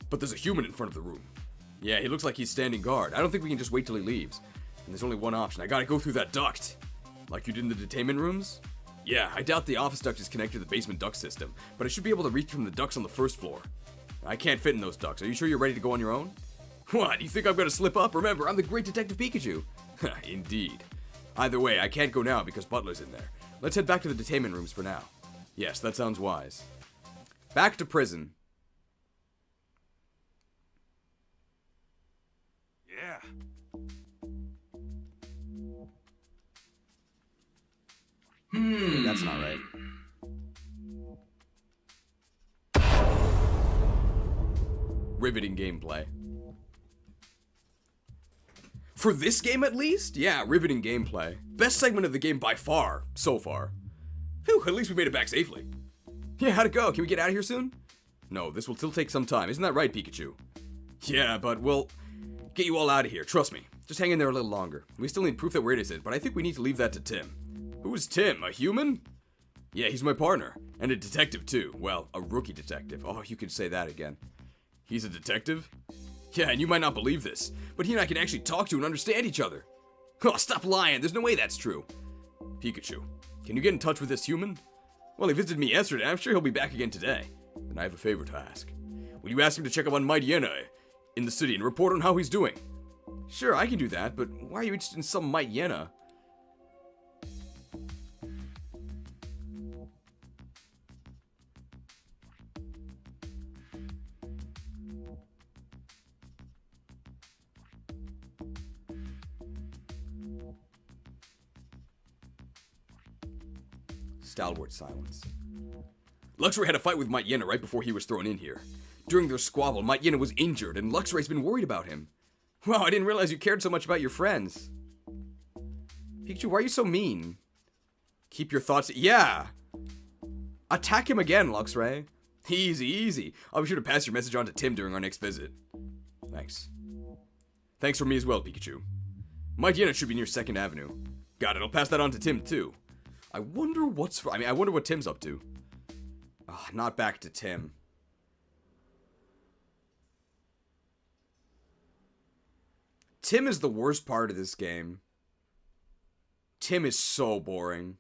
But there's a human in front of the room. Yeah, he looks like he's standing guard. I don't think we can just wait till he leaves. And there's only one option. I gotta go through that duct. Like you did in the detainment rooms? Yeah, I doubt the office duct is connected to the basement duct system, but I should be able to reach from the ducts on the first floor. I can't fit in those ducts. Are you sure you're ready to go on your own? What, you think I'm gonna slip up? Remember, I'm the great Detective Pikachu. Indeed. Either way, I can't go now because Butler's in there. Let's head back to the detainment rooms for now. Yes, that sounds wise. Back to prison. Yeah. That's not right. Riveting gameplay. For this game at least? Yeah, riveting gameplay. Best segment of the game by far, so far. Phew, at least we made it back safely. Yeah, how'd it go? Can we get out of here soon? No, this will still take some time. Isn't that right, Pikachu? Yeah, but we'll get you all out of here. Trust me. Just hang in there a little longer. We still need proof that we're innocent, but I think we need to leave that to Tim. Who's Tim? A human? Yeah, he's my partner. And a detective, too. Well, a rookie detective. Oh, you can say that again. He's a detective? Yeah, and you might not believe this, but he and I can actually talk to and understand each other. Oh, stop lying. There's no way that's true. Pikachu, can you get in touch with this human? Well, he visited me yesterday. I'm sure he'll be back again today. Then I have a favor to ask. Will you ask him to check up on Mighty Yenna in the city and report on how he's doing? Sure, I can do that, but why are you interested in some Mighty Yenna? Stalwart silence. Luxray had a fight with Might Yenna right before he was thrown in here. During their squabble, Might Yenna was injured, and Luxray's been worried about him. Wow, I didn't realize you cared so much about your friends. Pikachu, why are you so mean? Keep your thoughts... Yeah! Attack him again, Luxray. Easy, easy. I'll be sure to pass your message on to Tim during our next visit. Thanks. Thanks from me as well, Pikachu. Might Yenna should be near 2nd Avenue. Got it, I'll pass that on to Tim, too. I wonder what Tim's up to. Ah, not back to Tim. Tim is the worst part of this game. Tim is so boring.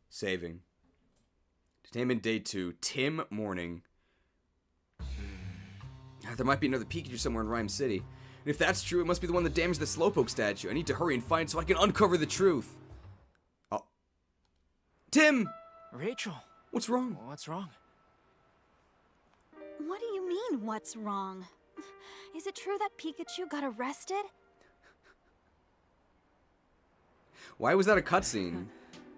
Saving. Detainment day 2. Tim morning. There might be another Pikachu somewhere in Rhyme City. And if that's true, it must be the one that damaged the Slowpoke statue. I need to hurry and find so I can uncover the truth. Oh. Tim! Rachel. What's wrong? What's wrong? What do you mean, what's wrong? Is it true that Pikachu got arrested? Why was that a cutscene?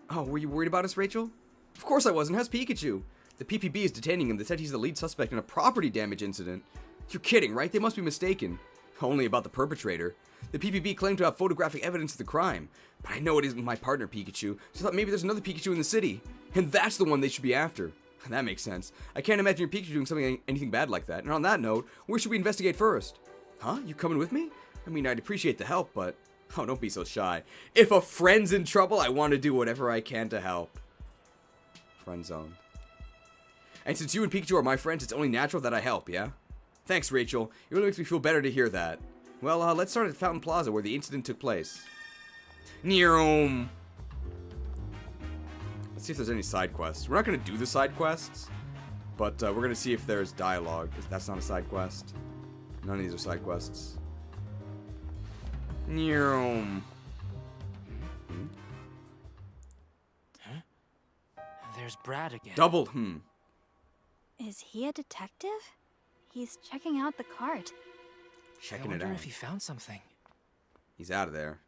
Oh, were you worried about us, Rachel? Of course I wasn't. How's Pikachu? The PPB is detaining him. They said he's the lead suspect in a property damage incident. You're kidding, right? They must be mistaken. Only about the perpetrator. The PPB claimed to have photographic evidence of the crime. But I know it isn't my partner, Pikachu, so I thought maybe there's another Pikachu in the city. And that's the one they should be after. That makes sense. I can't imagine your Pikachu doing anything bad like that. And on that note, where should we investigate first? Huh? You coming with me? I mean, I'd appreciate the help, but... Oh, don't be so shy. If a friend's in trouble, I want to do whatever I can to help. Friend zone. And since you and Pikachu are my friends, it's only natural that I help, yeah? Thanks, Rachel. It really makes me feel better to hear that. Well, let's start at Fountain Plaza, where the incident took place. Let's see if there's any side quests. We're not going to do the side quests, but we're going to see if there's dialogue. That's not a side quest. None of these are side quests. There's Brad again. Double, Is he a detective? He's checking out the cart. Checking I it wonder out. if he found something. He's out of there.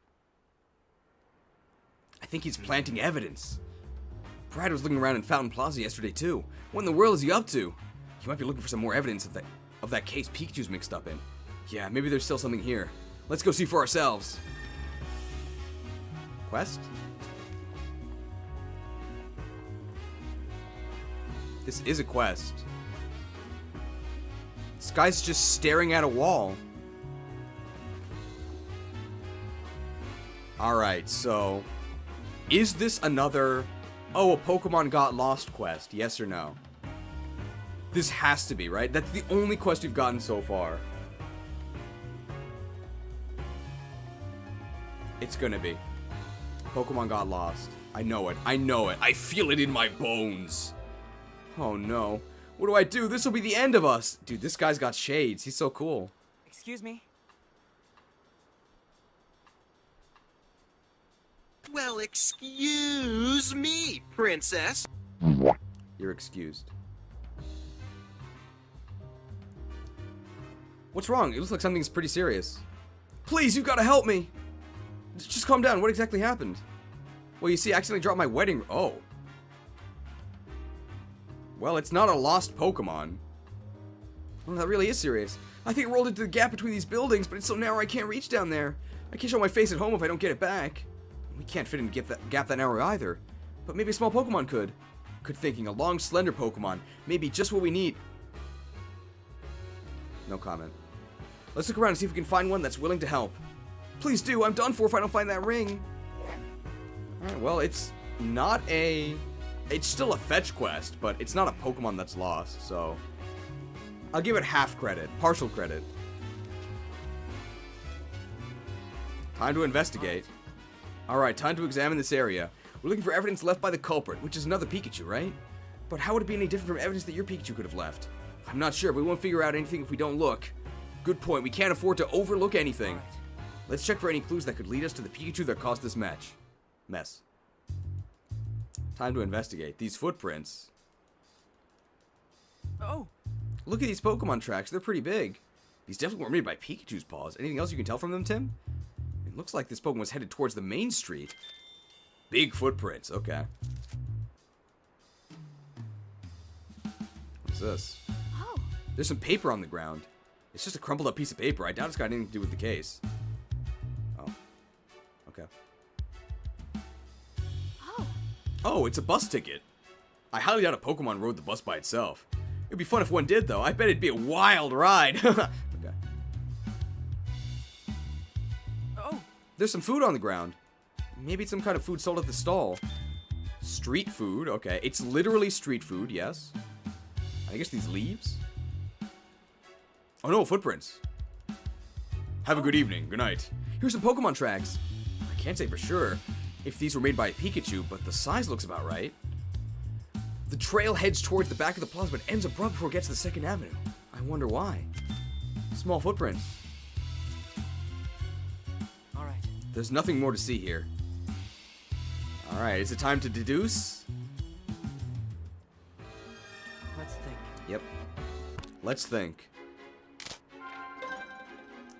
I think he's planting evidence. Brad was looking around in Fountain Plaza yesterday too. What in the world is he up to? He might be looking for some more evidence of that case Pikachu's mixed up in. Yeah, maybe there's still something here. Let's go see for ourselves. Quest? This is a quest. This guy's just staring at a wall. Alright, so... Is this another... Oh, a Pokemon got lost quest? Yes or no? This has to be, right? That's the only quest we've gotten so far. It's gonna be. Pokemon got lost. I know it. I know it. I feel it in my bones. Oh no. What do I do? This will be the end of us. Dude, this guy's got shades. He's so cool. Excuse me? Well, excuse me, princess. You're excused. What's wrong? It looks like something's pretty serious. Please, you've got to help me. Just calm down. What exactly happened? Well, you see, I accidentally dropped my wedding... Oh. Well, it's not a lost Pokemon. Well, that really is serious. I think it rolled into the gap between these buildings, but it's so narrow I can't reach down there. I can't show my face at home if I don't get it back. We can't fit in the gap that narrow either. But maybe a small Pokemon could. Good thinking. A long, slender Pokemon. Maybe just what we need. No comment. Let's look around and see if we can find one that's willing to help. Please do. I'm done for if I don't find that ring. Alright, well, it's not a... It's still a fetch quest, but it's not a Pokemon that's lost, so... I'll give it half credit. Partial credit. Time to investigate. Alright, time to examine this area. We're looking for evidence left by the culprit, which is another Pikachu, right? But how would it be any different from evidence that your Pikachu could have left? I'm not sure, but we won't figure out anything if we don't look. Good point. We can't afford to overlook anything. Right. Let's check for any clues that could lead us to the Pikachu that caused this mess. Time to investigate. These footprints. Oh! Look at these Pokemon tracks. They're pretty big. These definitely weren't made by Pikachu's paws. Anything else you can tell from them, Tim? It looks like this Pokemon was headed towards the main street. Big footprints. Okay. What's this? Oh. There's some paper on the ground. It's just a crumpled up piece of paper. I doubt it's got anything to do with the case. Oh. Okay. Oh. Oh, it's a bus ticket. I highly doubt a Pokemon rode the bus by itself. It'd be fun if one did, though. I bet it'd be a wild ride. Okay. Oh. There's some food on the ground. Maybe it's some kind of food sold at the stall. Street food. Okay. It's literally street food, yes. I guess these leaves? Oh no, footprints. Have a good evening. Good night. Here's some Pokemon tracks. I can't say for sure if these were made by a Pikachu, but the size looks about right. The trail heads towards the back of the plaza, but ends abrupt before it gets to the 2nd Avenue. I wonder why. Small footprints. Alright. There's nothing more to see here. Alright, is it time to deduce? Let's think. Yep. Let's think.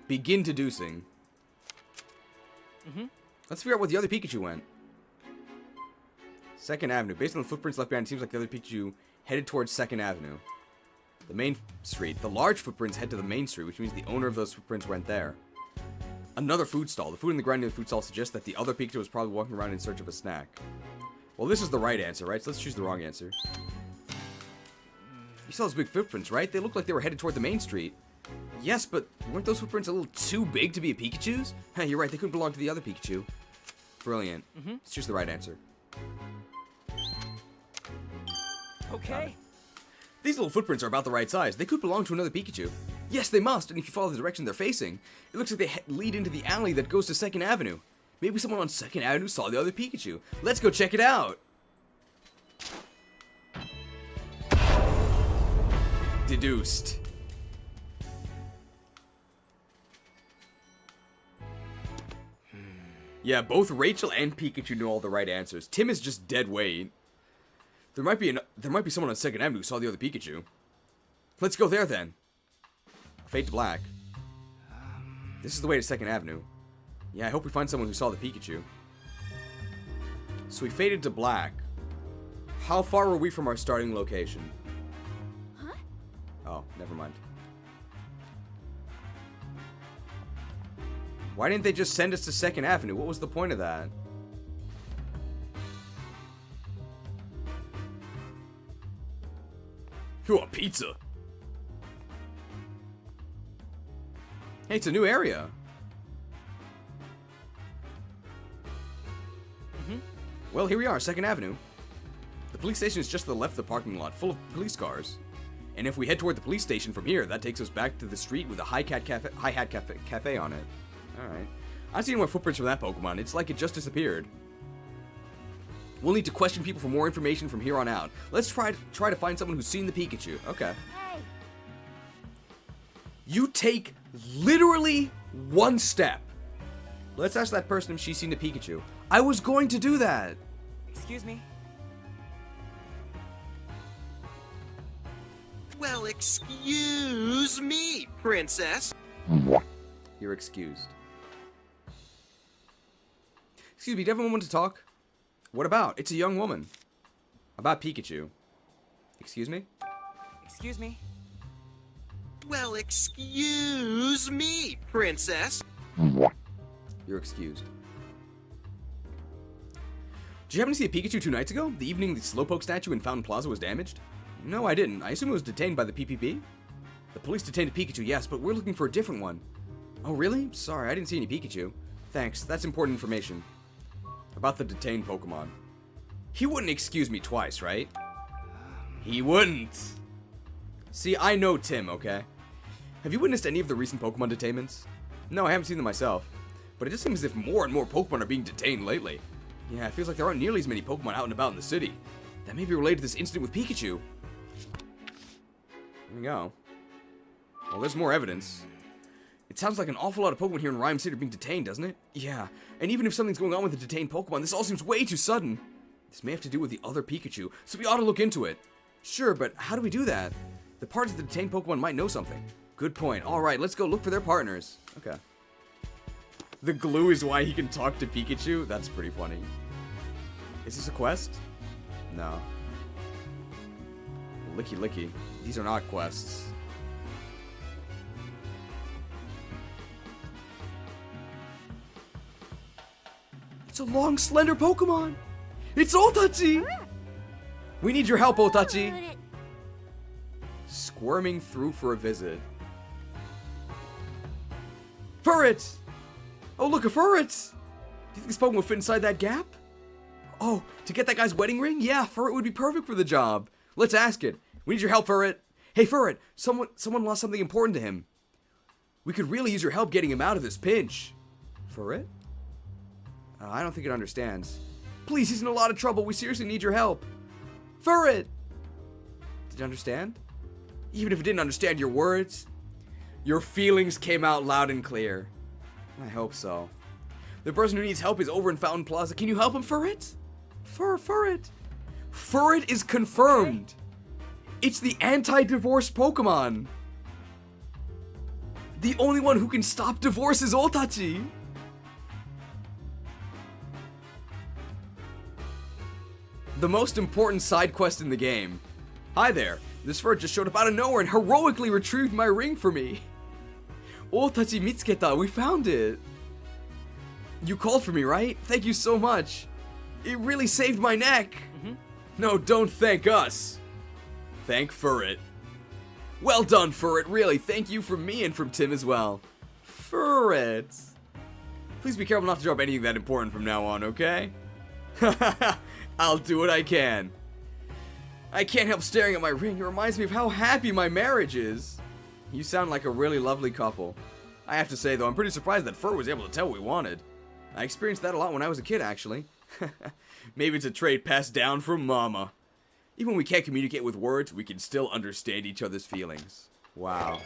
Begin deducing. Let's figure out where the other Pikachu went. 2nd Avenue. Based on the footprints left behind, it seems like the other Pikachu headed towards 2nd Avenue. The main street. The large footprints head to the main street, which means the owner of those footprints went there. Another food stall. The food in the ground near the food stall suggests that the other Pikachu was probably walking around in search of a snack. Well, this is the right answer, right? So let's choose the wrong answer. You saw those big footprints, right? They looked like they were headed toward the main street. Yes, but weren't those footprints a little too big to be a Pikachu's? Hey, you're right. They couldn't belong to the other Pikachu. Brilliant. Let's choose the right answer. Okay. These little footprints are about the right size. They could belong to another Pikachu. Yes, they must, and if you follow the direction they're facing, it looks like they lead into the alley that goes to 2nd Avenue. Maybe someone on 2nd Avenue saw the other Pikachu. Let's go check it out! Deduced. Yeah, both Rachel and Pikachu knew all the right answers. Tim is just dead weight. There might be someone on 2nd Avenue who saw the other Pikachu. Let's go there then. Fade to black. This is the way to 2nd Avenue. Yeah, I hope we find someone who saw the Pikachu. So we faded to black. How far were we from our starting location? Huh? Oh, never mind. Why didn't they just send us to 2nd Avenue? What was the point of that? You want pizza? Hey, it's a new area. Well, here we are, 2nd Avenue. The police station is just to the left of the parking lot, full of police cars. And if we head toward the police station from here, that takes us back to the street with a Hi Hat Cafe on it. Alright. I don't see any more footprints from that Pokemon. It's like it just disappeared. We'll need to question people for more information from here on out. Let's try to find someone who's seen the Pikachu. Okay. Hey. You take literally one step. Let's ask that person if she's seen the Pikachu. I was going to do that. Excuse me. Well, excuse me, princess. You're excused. Excuse me, do you have a moment to talk? What about? It's a young woman. About Pikachu. Excuse me? Excuse me. Well, excuse me, princess. You're excused. Did you happen to see a Pikachu 2 nights ago? The evening the Slowpoke statue in Fountain Plaza was damaged? No, I didn't. I assume it was detained by the PPP? The police detained a Pikachu, yes, but we're looking for a different one. Oh, really? Sorry, I didn't see any Pikachu. Thanks, that's important information. About the detained Pokemon. He wouldn't excuse me twice, right? He wouldn't. See, I know Tim, okay? Have you witnessed any of the recent Pokemon detainments? No, I haven't seen them myself. But it just seems as if more and more Pokemon are being detained lately. Yeah, it feels like there aren't nearly as many Pokemon out and about in the city. That may be related to this incident with Pikachu. There we go. Well, there's more evidence. It sounds like an awful lot of Pokemon here in Rhyme City are being detained, doesn't it? Yeah, and even if something's going on with the detained Pokemon, this all seems way too sudden. This may have to do with the other Pikachu, so we ought to look into it. Sure, but how do we do that? The parts of the detained Pokemon might know something. Good point. Alright, let's go look for their partners. Okay. The glue is why he can talk to Pikachu? That's pretty funny. Is this a quest? No. Licky licky. These are not quests. It's a long, slender Pokemon! It's Otachi! We need your help, Otachi! Squirming through for a visit. Furret! Oh, look, a Furret! Do you think this Pokemon will fit inside that gap? Oh, to get that guy's wedding ring? Yeah, Furret would be perfect for the job. Let's ask it. We need your help, Furret. Hey, Furret, someone lost something important to him. We could really use your help getting him out of this pinch. Furret? I don't think it understands. Please, he's in a lot of trouble. We seriously need your help. Furret! Did you understand? Even if it didn't understand your words, your feelings came out loud and clear. I hope so. The person who needs help is over in Fountain Plaza. Can you help him, Furret? Furret. Furret is confirmed. It's the anti-divorce Pokemon. The only one who can stop divorce is Otachi. The most important side quest in the game. Hi there. This Furret just showed up out of nowhere and heroically retrieved my ring for me. Otachi Mitsuketa, we found it. You called for me, right? Thank you so much. It really saved my neck. No, don't thank us. Thank Furret. Well done, Furret. Really, thank you from me and from Tim as well. Furret. Please be careful not to drop anything that important from now on, okay? I'll do what I can. I can't help staring at my ring. It reminds me of how happy my marriage is. You sound like a really lovely couple. I have to say, though, I'm pretty surprised that Fur was able to tell what we wanted. I experienced that a lot when I was a kid, actually. Maybe it's a trait passed down from Mama. Even when we can't communicate with words, we can still understand each other's feelings. Wow.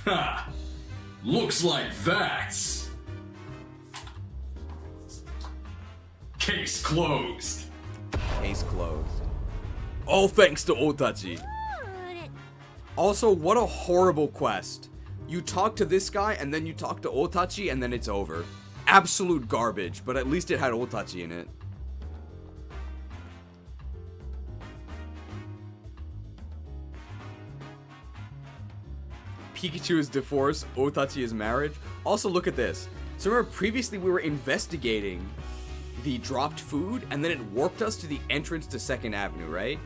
Ha! Looks like that's... Case closed. Case closed. All thanks to Otachi. Also, what a horrible quest. You talk to this guy, and then you talk to Otachi, and then it's over. Absolute garbage, but at least it had Otachi in it. Pikachu is divorced, Otachi is marriage. Also, look at this. So remember, previously we were investigating the dropped food, and then it warped us to the entrance to 2nd Avenue, right?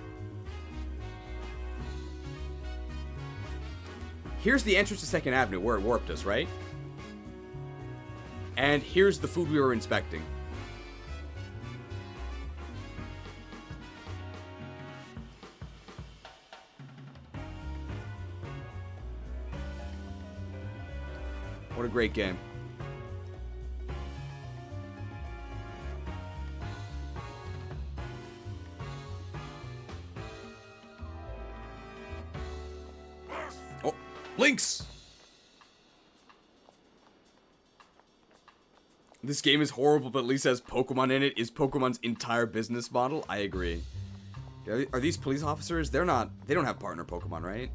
Here's the entrance to 2nd Avenue, where it warped us, right? And here's the food we were inspecting. What a great game. Oh, Lynx! This game is horrible, but at least has Pokemon in it. Is Pokemon's entire business model? I agree. Are these police officers? They don't have partner Pokemon, right?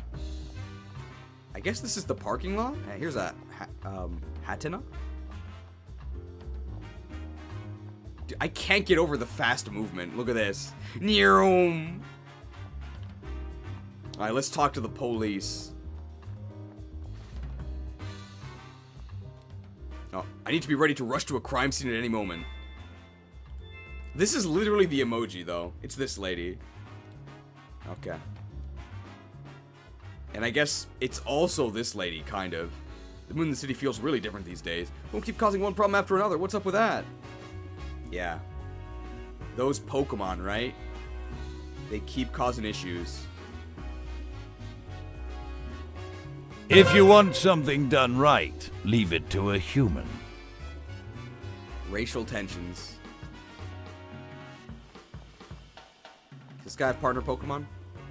I guess this is the parking lot? Here's a Hatenna? Dude, I can't get over the fast movement. Look at this. Alright, let's talk to the police. Oh, I need to be ready to rush to a crime scene at any moment. This is literally the emoji, though. It's this lady. Okay. And I guess it's also this lady, kind of. The moon in the city feels really different these days. Won't keep causing one problem after another. What's up with that? Yeah. Those Pokemon, right? They keep causing issues. If you want something done right, leave it to a human. Racial tensions. This guy have partner Pokemon?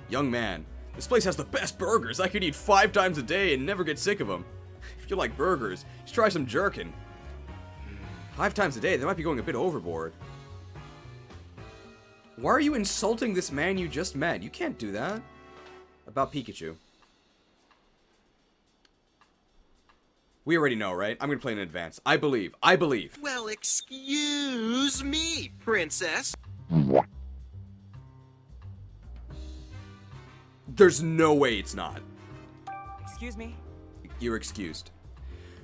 Young man, this place has the best burgers. I could eat 5 times a day and never get sick of them. If you like burgers, just try some jerkin. 5 times a day, they might be going a bit overboard. Why are you insulting this man you just met? You can't do that. About Pikachu. We already know, right? I'm gonna play in advance. I believe. I believe. Well, excuse me, princess. There's no way it's not. Excuse me? You're excused.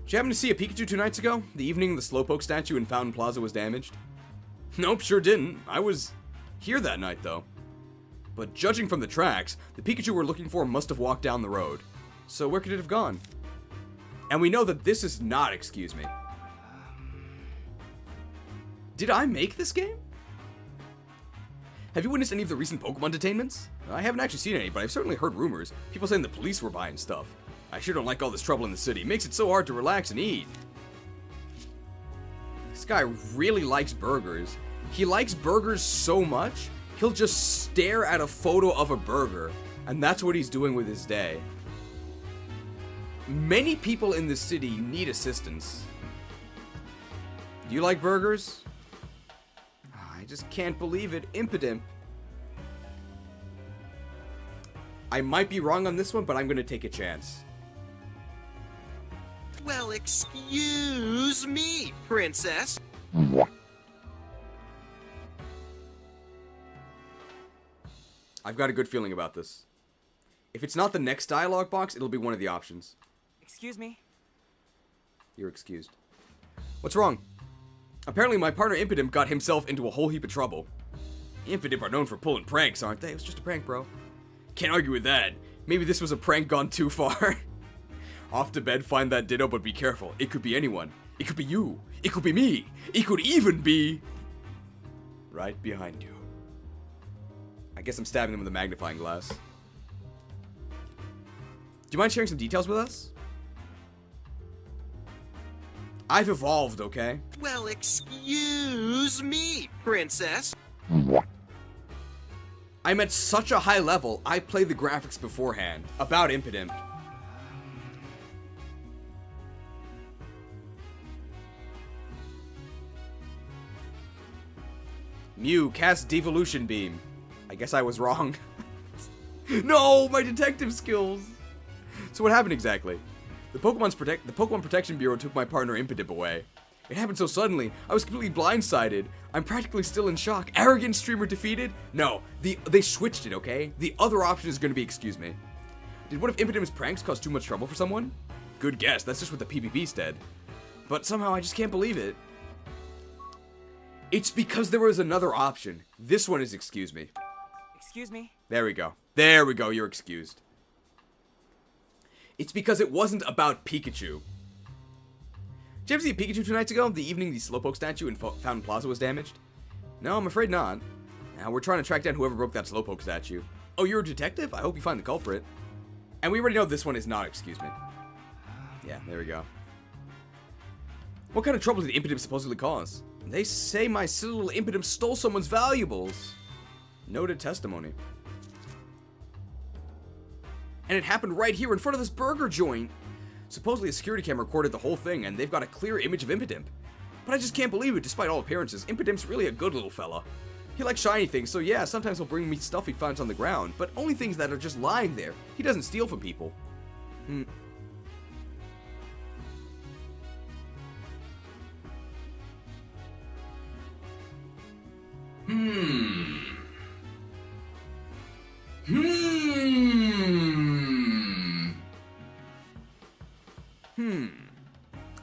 Did you happen to see a Pikachu 2 nights ago? The evening the Slowpoke statue in Fountain Plaza was damaged? Nope, sure didn't. I was here that night, though. But judging from the tracks, the Pikachu we're looking for must have walked down the road. So where could it have gone? And we know that this is not excuse me. Did I make this game? Have you witnessed any of the recent Pokemon detainments? I haven't actually seen any, but I've certainly heard rumors. People saying the police were buying stuff. I sure don't like all this trouble in the city. It makes it so hard to relax and eat. This guy really likes burgers. He likes burgers so much, he'll just stare at a photo of a burger, and that's what he's doing with his day. Many people in this city need assistance. Do you like burgers? I just can't believe it. Impidimp. I might be wrong on this one, but I'm gonna take a chance. Well, excuse me, princess. I've got a good feeling about this. If it's not the next dialogue box, it'll be one of the options. Excuse me? You're excused. What's wrong? Apparently my partner Impidimp got himself into a whole heap of trouble. Impidimp are known for pulling pranks, aren't they? It was just a prank, bro. Can't argue with that. Maybe this was a prank gone too far. Off to bed, find that ditto, but be careful. It could be anyone. It could be you. It could be me. It could even be right behind you. I guess I'm stabbing them with a magnifying glass. Do you mind sharing some details with us? I've evolved, okay? Well, excuse me, princess. I'm at such a high level, I played the graphics beforehand. About Impidimp. Mew, cast Devolution Beam. I guess I was wrong. No, my detective skills. So what happened exactly? The Pokemon Protection Bureau took my partner Impidimp away. It happened so suddenly, I was completely blindsided. I'm practically still in shock. Arrogant streamer defeated? No, they switched it, okay? The other option is going to be excuse me. Did one of Impidimp's pranks cause too much trouble for someone? Good guess, that's just what the PvP said. But somehow I just can't believe it. It's because there was another option. This one is excuse me. Excuse me? There we go. There we go, you're excused. It's because it wasn't about Pikachu. Did you ever see a Pikachu 2 nights ago? The evening the Slowpoke statue in Fountain Plaza was damaged? No, I'm afraid not. Now, we're trying to track down whoever broke that Slowpoke statue. Oh, you're a detective? I hope you find the culprit. And we already know this one is not excuse me. Yeah, there we go. What kind of trouble did Impidimp supposedly cause? They say my silly little Impidimp stole someone's valuables. Noted testimony. And it happened right here in front of this burger joint. Supposedly a security camera recorded the whole thing, and they've got a clear image of Impidimp. But I just can't believe it, despite all appearances. Impidimp's really a good little fella. He likes shiny things, so yeah, sometimes he'll bring me stuff he finds on the ground, but only things that are just lying there. He doesn't steal from people.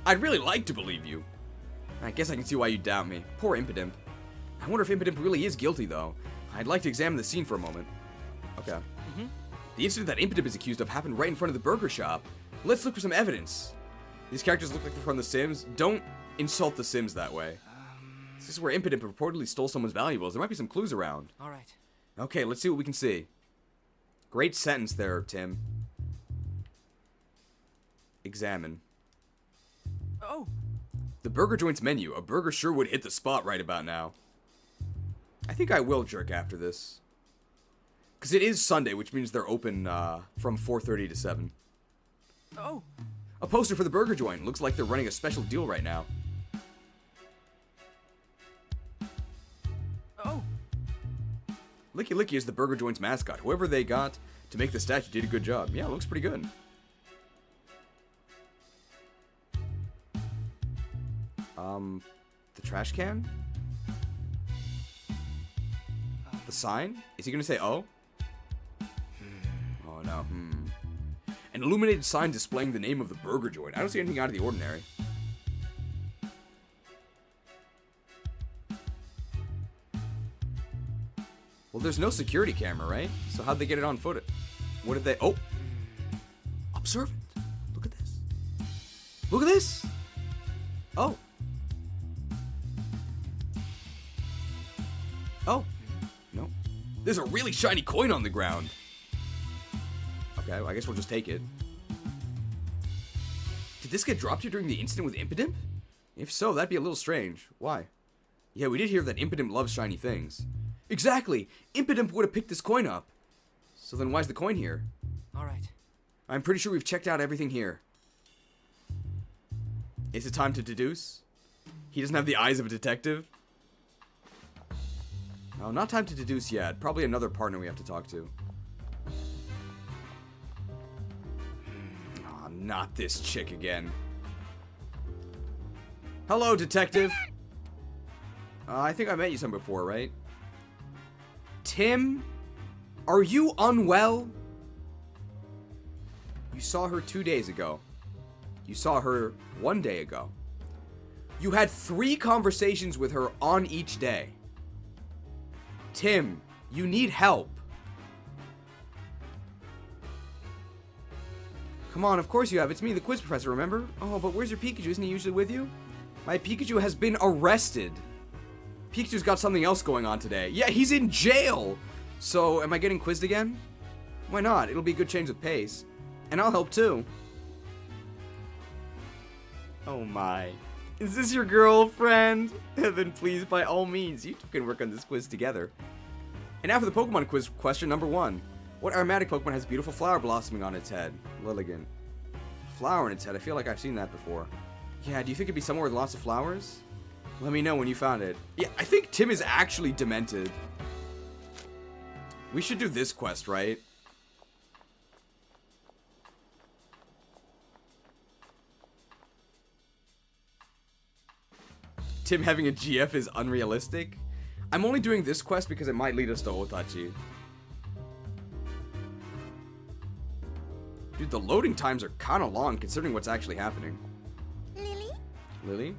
I'd really like to believe you. I guess I can see why you doubt me. Poor Impidimp. I wonder if Impidimp really is guilty, though. I'd like to examine the scene for a moment. Okay. The incident that Impidimp is accused of happened right in front of the burger shop. Let's look for some evidence. These characters look like they're from The Sims. Don't insult The Sims that way. This is where Impidimp reportedly stole someone's valuables. There might be some clues around. Alright. Okay, let's see what we can see. Great sentence there, Tim. Examine. Oh! The burger joint's menu. A burger sure would hit the spot right about now. I think I will jerk after this. Because it is Sunday, which means they're open from 4:30 to 7. Oh. A poster for the burger joint. Looks like they're running a special deal right now. Oh. Licky Licky is the burger joint's mascot. Whoever they got to make the statue did a good job. Yeah, it looks pretty good. The trash can? The sign? Is he gonna say oh? Oh no, An illuminated sign displaying the name of the burger joint. I don't see anything out of the ordinary. Well, there's no security camera, right? So how'd they get it on footage? What did they... Oh! Observant. Look at this. Look at this! Oh. Oh. No. There's a really shiny coin on the ground. Okay, well, I guess we'll just take it. Did this get dropped here during the incident with Impidimp? If so, that'd be a little strange. Why? Yeah, we did hear that Impidimp loves shiny things. Exactly! Impidimp would have picked this coin up. So then why's the coin here? Alright. I'm pretty sure we've checked out everything here. Is it time to deduce? He doesn't have the eyes of a detective? No, not time to deduce yet. Probably another partner we have to talk to. Oh, not this chick again. Hello, detective. I think I met you some before, right? Tim? Are you unwell? You saw her 2 days ago. You saw her 1 day ago. You had 3 conversations with her on each day. Tim, you need help. Come on, of course you have. It's me, the quiz professor, remember? Oh, but where's your Pikachu? Isn't he usually with you? My Pikachu has been arrested. Pikachu's got something else going on today. Yeah, he's in jail! So, am I getting quizzed again? Why not? It'll be a good change of pace. And I'll help too. Oh my. Is this your girlfriend? Then please, by all means, you two can work on this quiz together. And now for the Pokemon quiz question number 1. What aromatic Pokemon has a beautiful flower blossoming on its head? Lilligant. Flower on its head, I feel like I've seen that before. Yeah, do you think it'd be somewhere with lots of flowers? Let me know when you found it. Yeah, I think Tim is actually demented. We should do this quest, right? Tim having a GF is unrealistic. I'm only doing this quest because it might lead us to Otachi. Dude, the loading times are kind of long considering what's actually happening. Lily? Lily?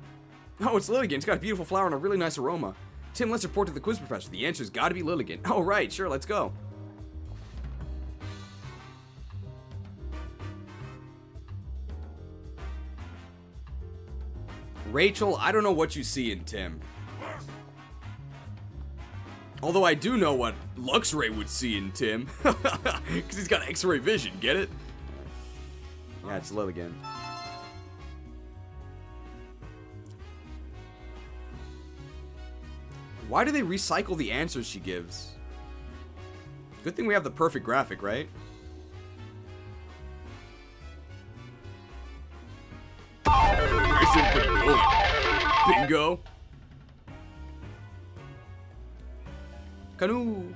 Oh, it's Lilligant. It's got a beautiful flower and a really nice aroma. Tim, let's report to the quiz professor. The answer's gotta be Lilligant. Oh, right. Sure, let's go. Rachel, I don't know what you see in Tim. Although I do know what Luxray would see in Tim. Because he's got X-ray vision, get it? Yeah, it's Lilligant. Why do they recycle the answers she gives? Good thing we have the perfect graphic, right? This is pretty cool. Bingo. Canoe.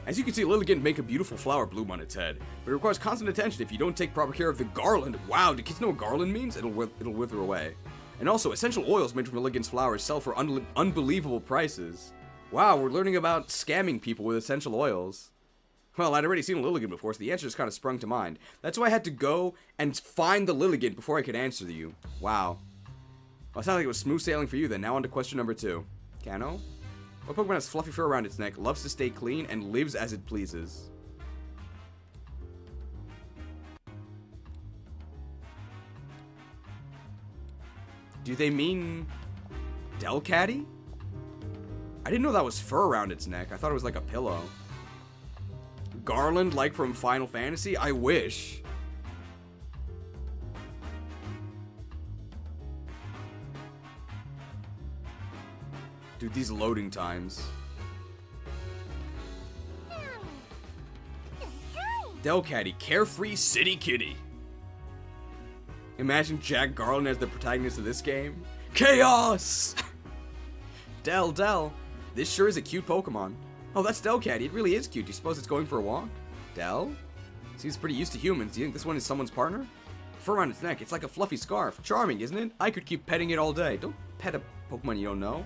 As you can see, Lilligant make a beautiful flower bloom on its head, but it requires constant attention if you don't take proper care of the garland. Wow, do kids know what garland means? It'll wither away. And also, essential oils made from Lilligant's flowers sell for unbelievable prices. Wow, we're learning about scamming people with essential oils. Well, I'd already seen a Lilligant before, so the answer just kind of sprung to mind. That's why I had to go and find the Lilligant before I could answer you. Wow. Well, it sounds like it was smooth sailing for you then. Now on to question number 2. Cano? What Pokemon has fluffy fur around its neck, loves to stay clean, and lives as it pleases? Do they mean Delcatty? I didn't know that was fur around its neck. I thought it was like a pillow. Garland, like from Final Fantasy? I wish. Dude, these loading times. Delcatty, carefree city kitty. Imagine Jack Garland as the protagonist of this game. Chaos! Del, this sure is a cute Pokemon. Oh, that's Delcatty. It really is cute. Do you suppose it's going for a walk? Del? Seems pretty used to humans. Do you think this one is someone's partner? Fur around its neck. It's like a fluffy scarf. Charming, isn't it? I could keep petting it all day. Don't pet a Pokemon you don't know.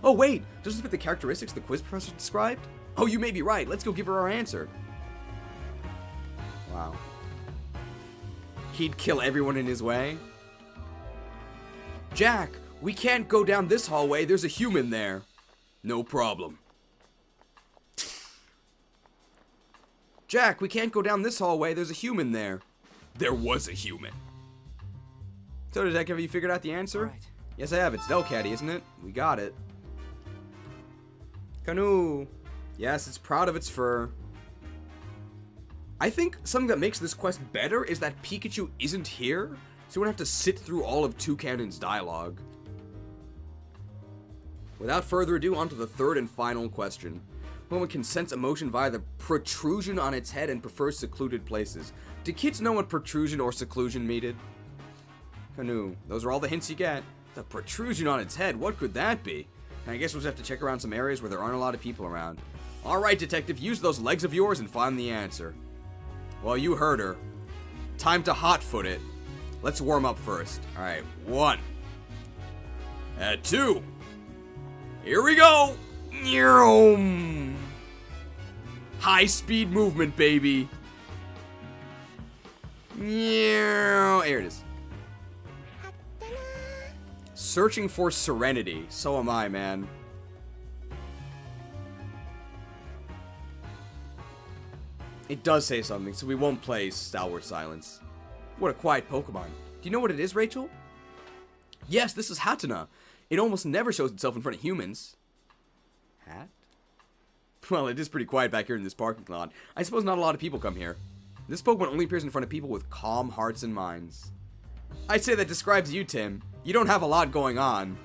Oh, wait. Does this fit the characteristics the quiz professor described? Oh, you may be right. Let's go give her our answer. Wow. He'd kill everyone in his way. Jack, we can't go down this hallway. There's a human there. No problem. Jack, we can't go down this hallway. There's a human there. There was a human. So, Detective, have you figured out the answer? Right. Yes, I have. It's Delcatty, isn't it? We got it. Canoe. Yes, it's proud of its fur. I think something that makes this quest better is that Pikachu isn't here, so we don't have to sit through all of Toucanon's dialogue. Without further ado, on to the third and final question. Woman can sense emotion via the protrusion on its head and prefers secluded places. Do kids know what protrusion or seclusion mean? Canoe. Those are all the hints you get. The protrusion on its head, what could that be? And I guess we'll just have to check around some areas where there aren't a lot of people around. Alright, Detective, use those legs of yours and find the answer. Well, you heard her. Time to hotfoot it. Let's warm up first. Alright, 1. 2. Here we go! High speed movement, baby. Here it is. Searching for serenity. So am I, man. It does say something, so we won't play Stalwart Silence. What a quiet Pokemon. Do you know what it is, Rachel? Yes, this is Hatena. It almost never shows itself in front of humans. Hat? Well, it is pretty quiet back here in this parking lot. I suppose not a lot of people come here. This Pokemon only appears in front of people with calm hearts and minds. I'd say that describes you, Tim. You don't have a lot going on.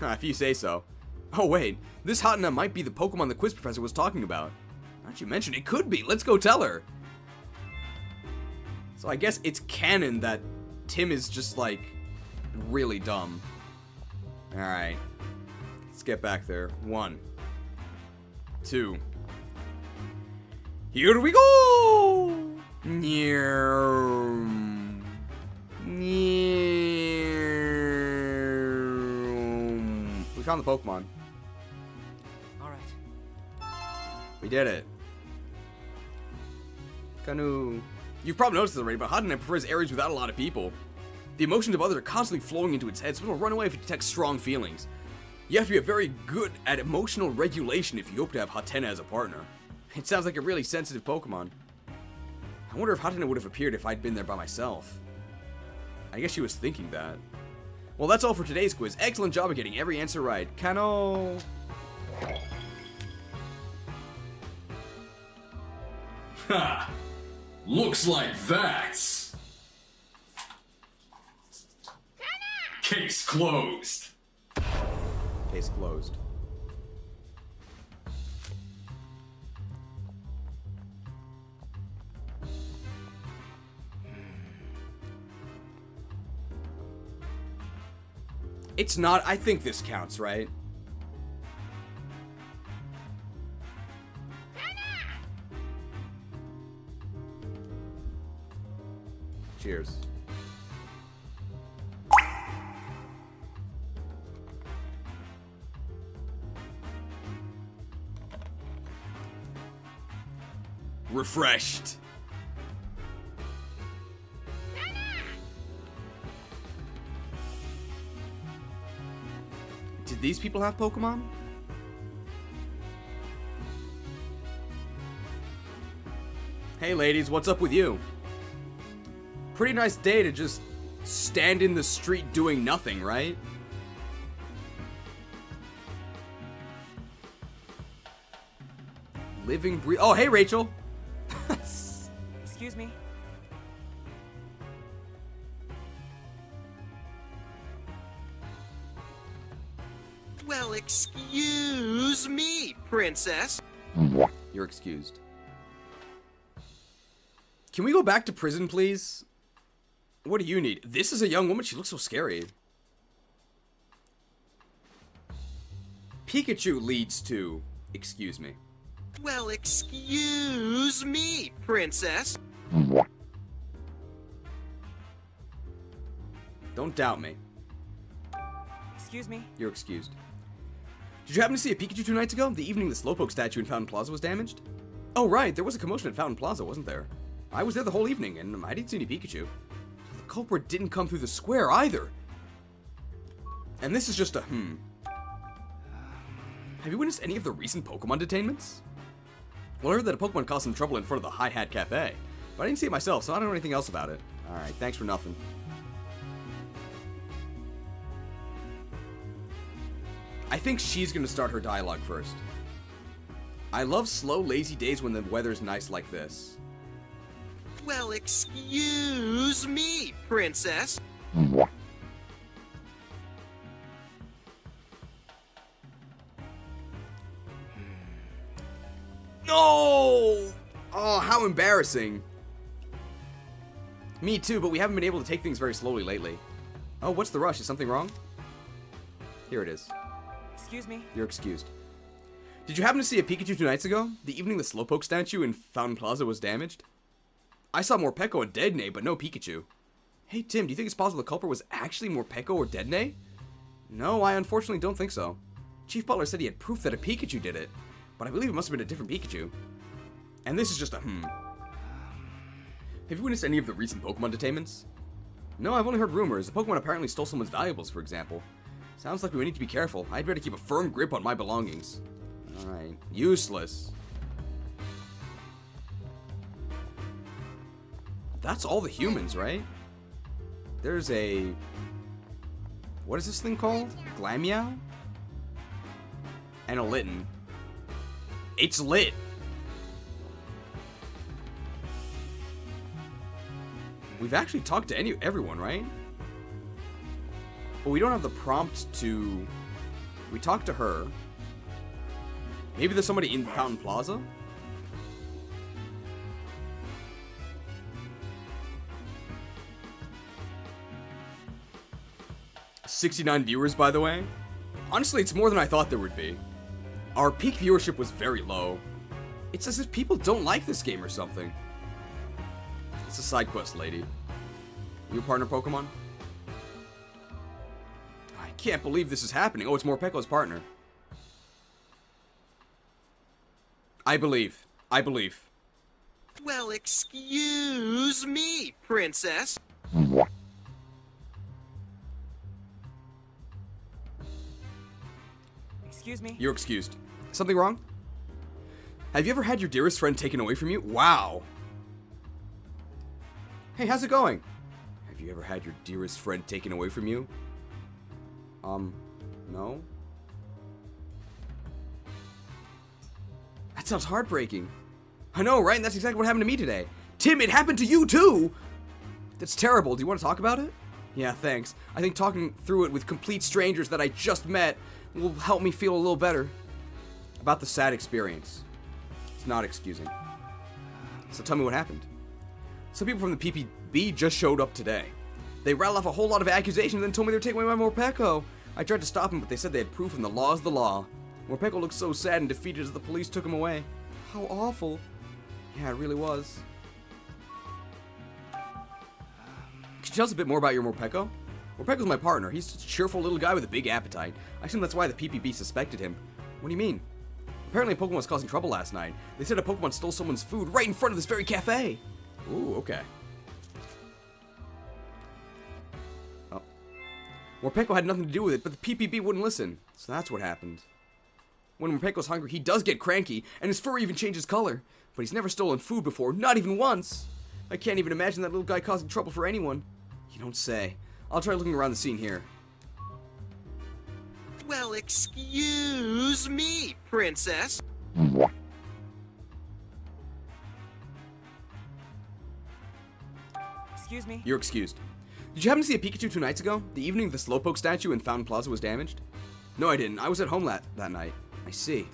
If you say so. Oh, wait. This Hatena might be the Pokemon the quiz professor was talking about. Now that you mentioned it, could be. Let's go tell her. So I guess it's canon that Tim is just, like, really dumb. Alright. Let's get back there. 1. 2. Here we go! We found the Pokemon. Alright. We did it. Canoe. You've probably noticed this already, but Hatena prefers areas without a lot of people. The emotions of others are constantly flowing into its head, so it'll run away if it detects strong feelings. You have to be very good at emotional regulation if you hope to have Hatena as a partner. It sounds like a really sensitive Pokemon. I wonder if Hatena would have appeared if I'd been there by myself. I guess she was thinking that. Well, that's all for today's quiz. Excellent job of getting every answer right. Kano! Ha! Looks like that's... Case closed. Case closed. It's not. I think this counts, right? Cheers. Refreshed. Did these people have Pokemon? Hey ladies, what's up with you? Pretty nice day to just stand in the street doing nothing, right? Living, breathe. Oh, hey Rachel. Excuse me. Well, excuse me, princess. You're excused. Can we go back to prison, please? What do you need? This is a young woman. She looks so scary. Pikachu leads to... Excuse me. Well, excuse me, princess. Don't doubt me. Excuse me? You're excused. Did you happen to see a Pikachu 2 nights ago? The evening the Slowpoke statue in Fountain Plaza was damaged? Oh, right. There was a commotion at Fountain Plaza, wasn't there? I was there the whole evening, and I didn't see any Pikachu. The culprit didn't come through the square, either. And this is just a Have you witnessed any of the recent Pokemon detainments? Well, I heard that a Pokemon caused some trouble in front of the Hi-Hat Cafe. But I didn't see it myself, so I don't know anything else about it. Alright, thanks for nothing. I think she's gonna start her dialogue first. I love slow, lazy days when the weather's nice like this. Well, excuse me, princess. No! Oh, how embarrassing. Me too, but we haven't been able to take things very slowly lately. Oh, what's the rush? Is something wrong? Here it is. Excuse me? You're excused. Did you happen to see a Pikachu 2 nights ago? The evening the Slowpoke statue in Fountain Plaza was damaged? I saw Morpeko and Dedenne, but no Pikachu. Hey Tim, do you think it's possible the culprit was actually Morpeko or Dedenne? No, I unfortunately don't think so. Chief Butler said he had proof that a Pikachu did it, but I believe it must have been a different Pikachu. And this is just a Have you witnessed any of the recent Pokemon detainments? No, I've only heard rumors. The Pokemon apparently stole someone's valuables, for example. Sounds like we need to be careful. I'd better keep a firm grip on my belongings. Alright. Useless. That's all the humans, right? There's a... What is this thing called? Glameow? And a Litten. It's lit! We've actually talked to everyone, right? But we don't have the prompt to... We talked to her. Maybe there's somebody in Fountain Plaza? $69 viewers, by the way. Honestly, it's more than I thought there would be. Our peak viewership was very low. It's as if people don't like this game or something. It's a side quest, lady. You a partner Pokemon? I can't believe this is happening. Oh, it's Morpeko's partner. I believe. I believe. Well, excuse me, princess. Excuse me? You're excused. Something wrong? Have you ever had your dearest friend taken away from you? Wow. Hey, how's it going? Have you ever had your dearest friend taken away from you? No? That sounds heartbreaking. I know, right? And that's exactly what happened to me today. Tim, it happened to you too! That's terrible. Do you want to talk about it? Yeah, thanks. I think talking through it with complete strangers that I just met will help me feel a little better about the sad experience. It's not excusing. So tell me what happened. Some people from the PPB just showed up today. They rattled off a whole lot of accusations and then told me they were taking away my Morpeko. I tried to stop them, but they said they had proof and the law is the law. Morpeko looked so sad and defeated as the police took him away. How awful. Yeah, it really was. Could you tell us a bit more about your Morpeko? Morpeko's my partner. He's just a cheerful little guy with a big appetite. I assume that's why the PPB suspected him. What do you mean? Apparently a Pokemon was causing trouble last night. They said a Pokemon stole someone's food right in front of this very cafe. Ooh, okay. Oh. Morpeko had nothing to do with it, but the PPB wouldn't listen. So that's what happened. When Morpeko's hungry, he does get cranky, and his fur even changes color. But he's never stolen food before, not even once. I can't even imagine that little guy causing trouble for anyone. You don't say. I'll try looking around the scene here. Well, excuse me, princess. Excuse me? You're excused. Did you happen to see a Pikachu 2 nights ago? The evening the Slowpoke statue in Fountain Plaza was damaged? No, I didn't. I was at home that night. I see.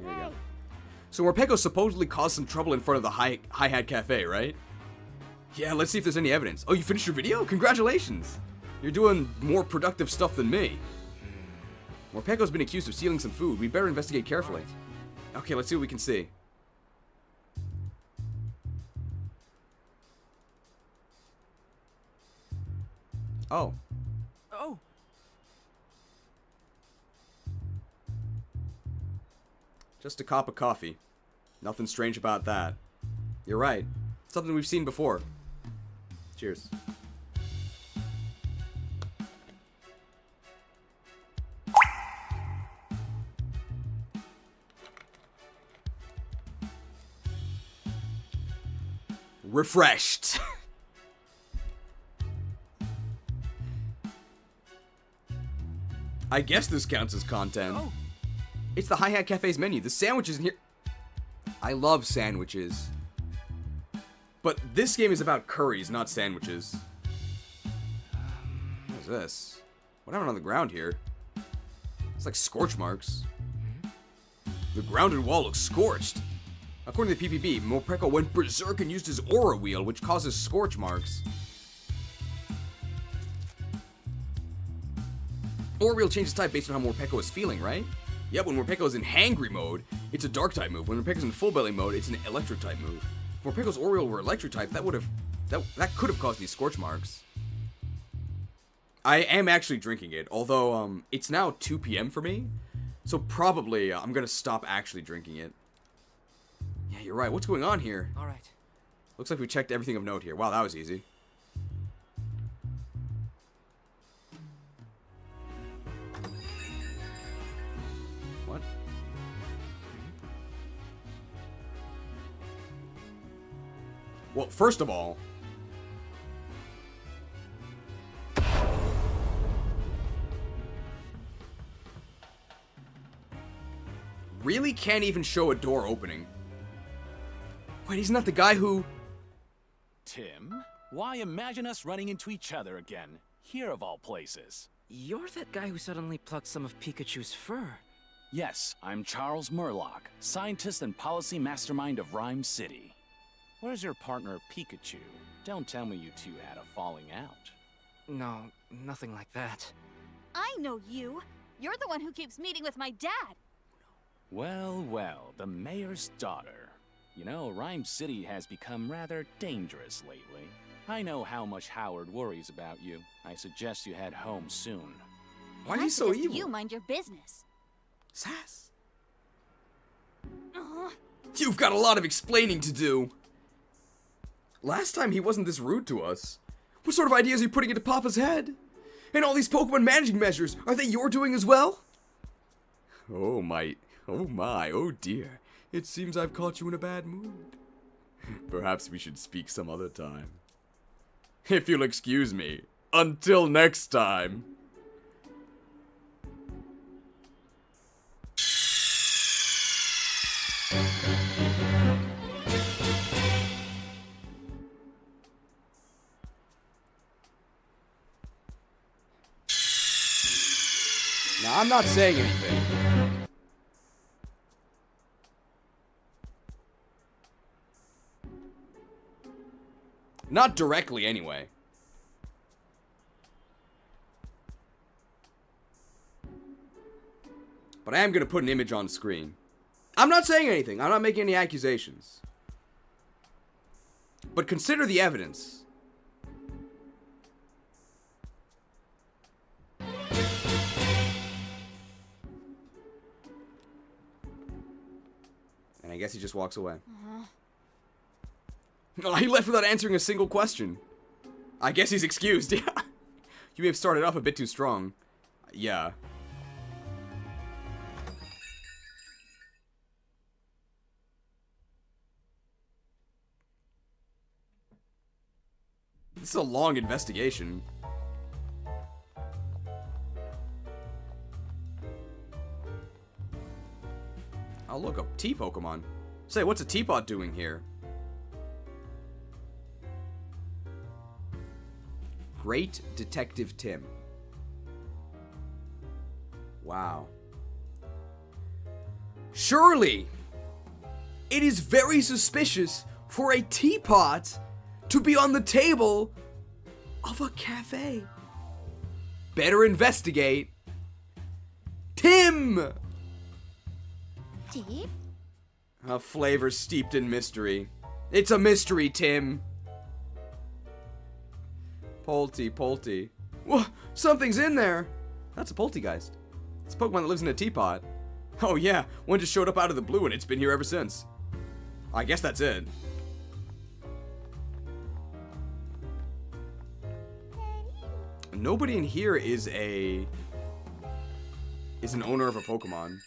There you go. So Morpeko supposedly caused some trouble in front of the Hi-Hat Cafe, right? Yeah, let's see if there's any evidence. Oh, you finished your video? Congratulations! You're doing more productive stuff than me. Morpeko's been accused of stealing some food. We'd better investigate carefully. Okay, let's see what we can see. Oh. Oh. Just a cup of coffee. Nothing strange about that. You're right. Something we've seen before. Cheers. Refreshed. I guess this counts as content. Oh. It's the Hi-Hat Cafe's menu. The sandwiches in here. I love sandwiches. But this game is about curries, not sandwiches. What is this? What happened on the ground here? It's like scorch marks. The ground and wall looks scorched. According to the PPB, Morpeko went berserk and used his aura wheel, which causes scorch marks. Aura wheel changes type based on how Morpeko is feeling, right? Yeah, when Morpeko is in hangry mode, it's a dark type move. When Morpeko's in full belly mode, it's an electric type move. If Morpeko's aura wheel were electric type, that could have caused these scorch marks. I am actually drinking it, although it's now 2 p.m. for me, so probably I'm gonna stop actually drinking it. Yeah, you're right. What's going on here? All right. Looks like we checked everything of note here. Wow, that was easy. What? Well, first of all, really can't even show a door opening. Wait, he's not the guy who... Tim? Why imagine us running into each other again? Here of all places. You're that guy who suddenly plucked some of Pikachu's fur. Yes, I'm Charles Murlock, scientist and policy mastermind of Rhyme City. Where's your partner Pikachu? Don't tell me you two had a falling out. No, nothing like that. I know you. You're the one who keeps meeting with my dad. Well, well, the mayor's daughter. You know, Rhyme City has become rather dangerous lately. I know how much Howard worries about you. I suggest you head home soon. Why are you so evil? You mind your business. Sass. You've got a lot of explaining to do. Last time he wasn't this rude to us. What sort of ideas are you putting into Papa's head? And all these Pokemon managing measures, are they your doing as well? Oh my, oh dear. It seems I've caught you in a bad mood. Perhaps we should speak some other time. If you'll excuse me. Until next time. Now, I'm not saying anything. Not directly, anyway. But I am going to put an image on screen. I'm not saying anything. I'm not making any accusations. But consider the evidence. And I guess he just walks away. Oh, he left without answering a single question. I guess he's excused, yeah. You may have started off a bit too strong. Yeah. This is a long investigation. I'll look up T-Pokemon. Say, what's a teapot doing here? Great Detective Tim. Wow. Surely! It is very suspicious for a teapot to be on the table of a cafe. Better investigate. Tim! Deep? A flavor steeped in mystery. It's a mystery, Tim. Polty. Whoa, something's in there. That's a poltergeist. It's a Pokemon that lives in a teapot. Oh yeah, one just showed up out of the blue and it's been here ever since. I guess that's it. Nobody in here is an owner of a Pokemon.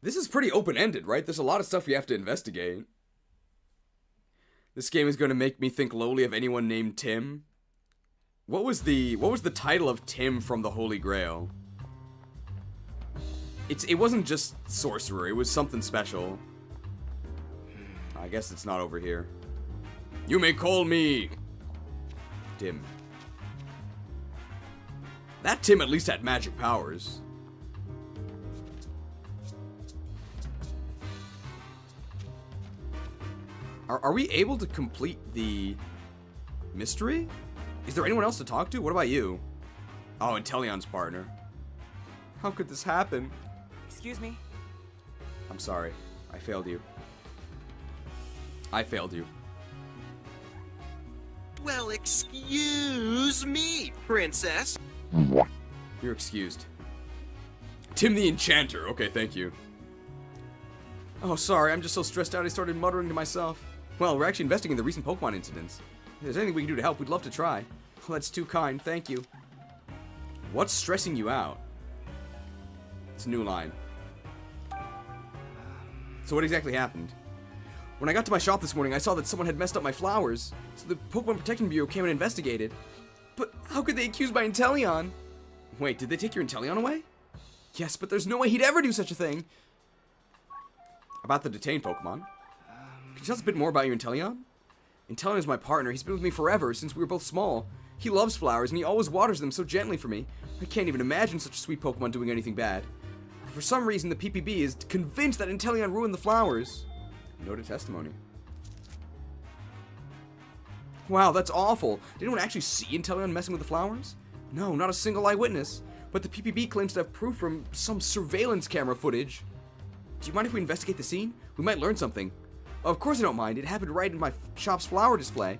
This is pretty open-ended, right? There's a lot of stuff we have to investigate. This game is going to make me think lowly of anyone named Tim. What was the title of Tim from the Holy Grail? It wasn't just sorcerer, it was something special. I guess it's not over here. You may call me Tim. That Tim at least had magic powers. Are we able to complete the mystery? Is there anyone else to talk to? What about you? Oh, Inteleon's partner. How could this happen? Excuse me. I'm sorry. I failed you. I failed you. Well, excuse me, princess. You're excused. Tim the Enchanter. Okay, thank you. Oh, sorry. I'm just so stressed out I started muttering to myself. Well, we're actually investigating the recent Pokemon incidents. If there's anything we can do to help, we'd love to try. Oh, that's too kind. Thank you. What's stressing you out? It's a new line. So what exactly happened? When I got to my shop this morning, I saw that someone had messed up my flowers. So the Pokemon Protection Bureau came and investigated. But how could they accuse my Inteleon? Wait, did they take your Inteleon away? Yes, but there's no way he'd ever do such a thing. About the detained Pokemon. Can you tell us a bit more about your Inteleon? Inteleon is my partner. He's been with me forever, since we were both small. He loves flowers, and he always waters them so gently for me. I can't even imagine such a sweet Pokemon doing anything bad. But for some reason, the PPB is convinced that Inteleon ruined the flowers. Noted testimony. Wow, that's awful. Did anyone actually see Inteleon messing with the flowers? No, not a single eyewitness. But the PPB claims to have proof from some surveillance camera footage. Do you mind if we investigate the scene? We might learn something. Of course I don't mind. It happened right in my shop's flower display.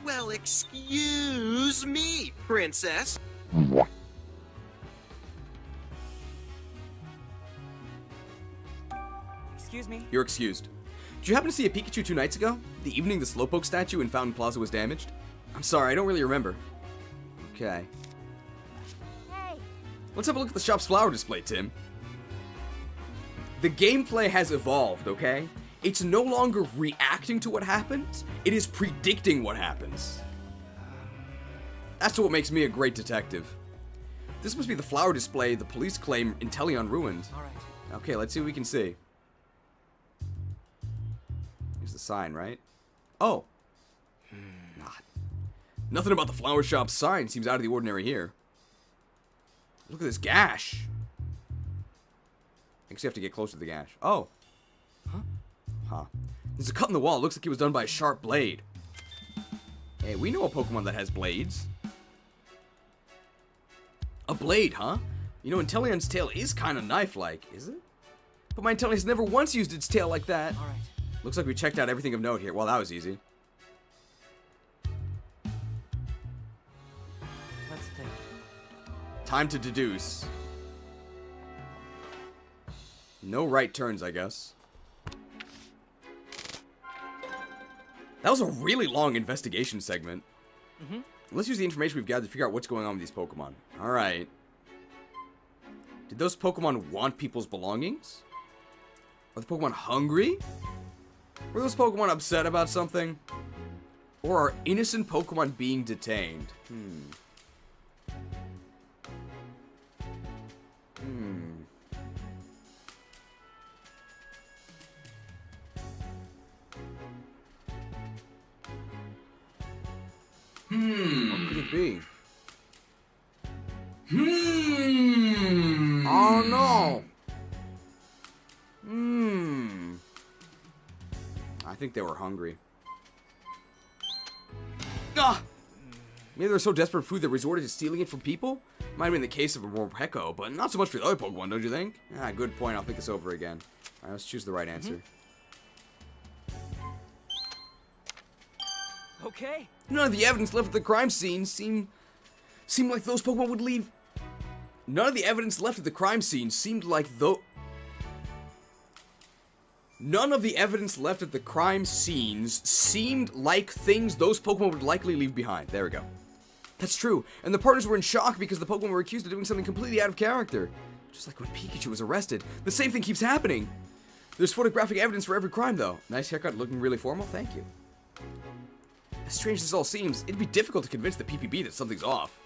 Well, excuse me, princess. Excuse me. You're excused. Did you happen to see a Pikachu 2 nights ago? The evening the Slowpoke statue in Fountain Plaza was damaged? I'm sorry, I don't really remember. Okay. Hey. Let's have a look at the shop's flower display, Tim. The gameplay has evolved, okay? It's no longer reacting to what happens, it is predicting what happens. That's what makes me a great detective. This must be the flower display the police claim Inteleon ruined. Alright. Okay, let's see what we can see. Here's the sign, right? Oh. Nothing about the flower shop's sign seems out of the ordinary here. Look at this gash. I guess you have to get closer to the gash. Oh. Huh. There's a cut in the wall. It looks like it was done by a sharp blade. Hey, we know a Pokemon that has blades. A blade, huh? You know, Inteleon's tail is kind of knife-like, is it? But my Inteleon's never once used its tail like that. Alright. Looks like we checked out everything of note here. Well, that was easy. Let's think. Time to deduce. No right turns, I guess. That was a really long investigation segment. Let's use the information we've gathered to figure out what's going on with these Pokemon. Alright. Did those Pokemon want people's belongings? Are the Pokemon hungry? Were those Pokemon upset about something? Or are innocent Pokemon being detained? What could it be? Oh no. I think they were hungry. Ah! Maybe they were so desperate for food they resorted to stealing it from people? Might have been the case of a Morpeko, but not so much for the other Pokemon, don't you think? Ah, good point. I'll think this over again. Alright, let's choose the right answer. Okay. None of the evidence left at the crime scene seemed like those Pokemon would leave. None of the evidence left at the crime scene seemed like though. None of the evidence left at the crime scenes seemed like things those Pokemon would likely leave behind. There we go. That's true, and the partners were in shock because the Pokemon were accused of doing something completely out of character. Just like when Pikachu was arrested. The same thing keeps happening. There's photographic evidence for every crime, though. Nice haircut, looking really formal, thank you. As strange as this all seems, it'd be difficult to convince the PPB that something's off.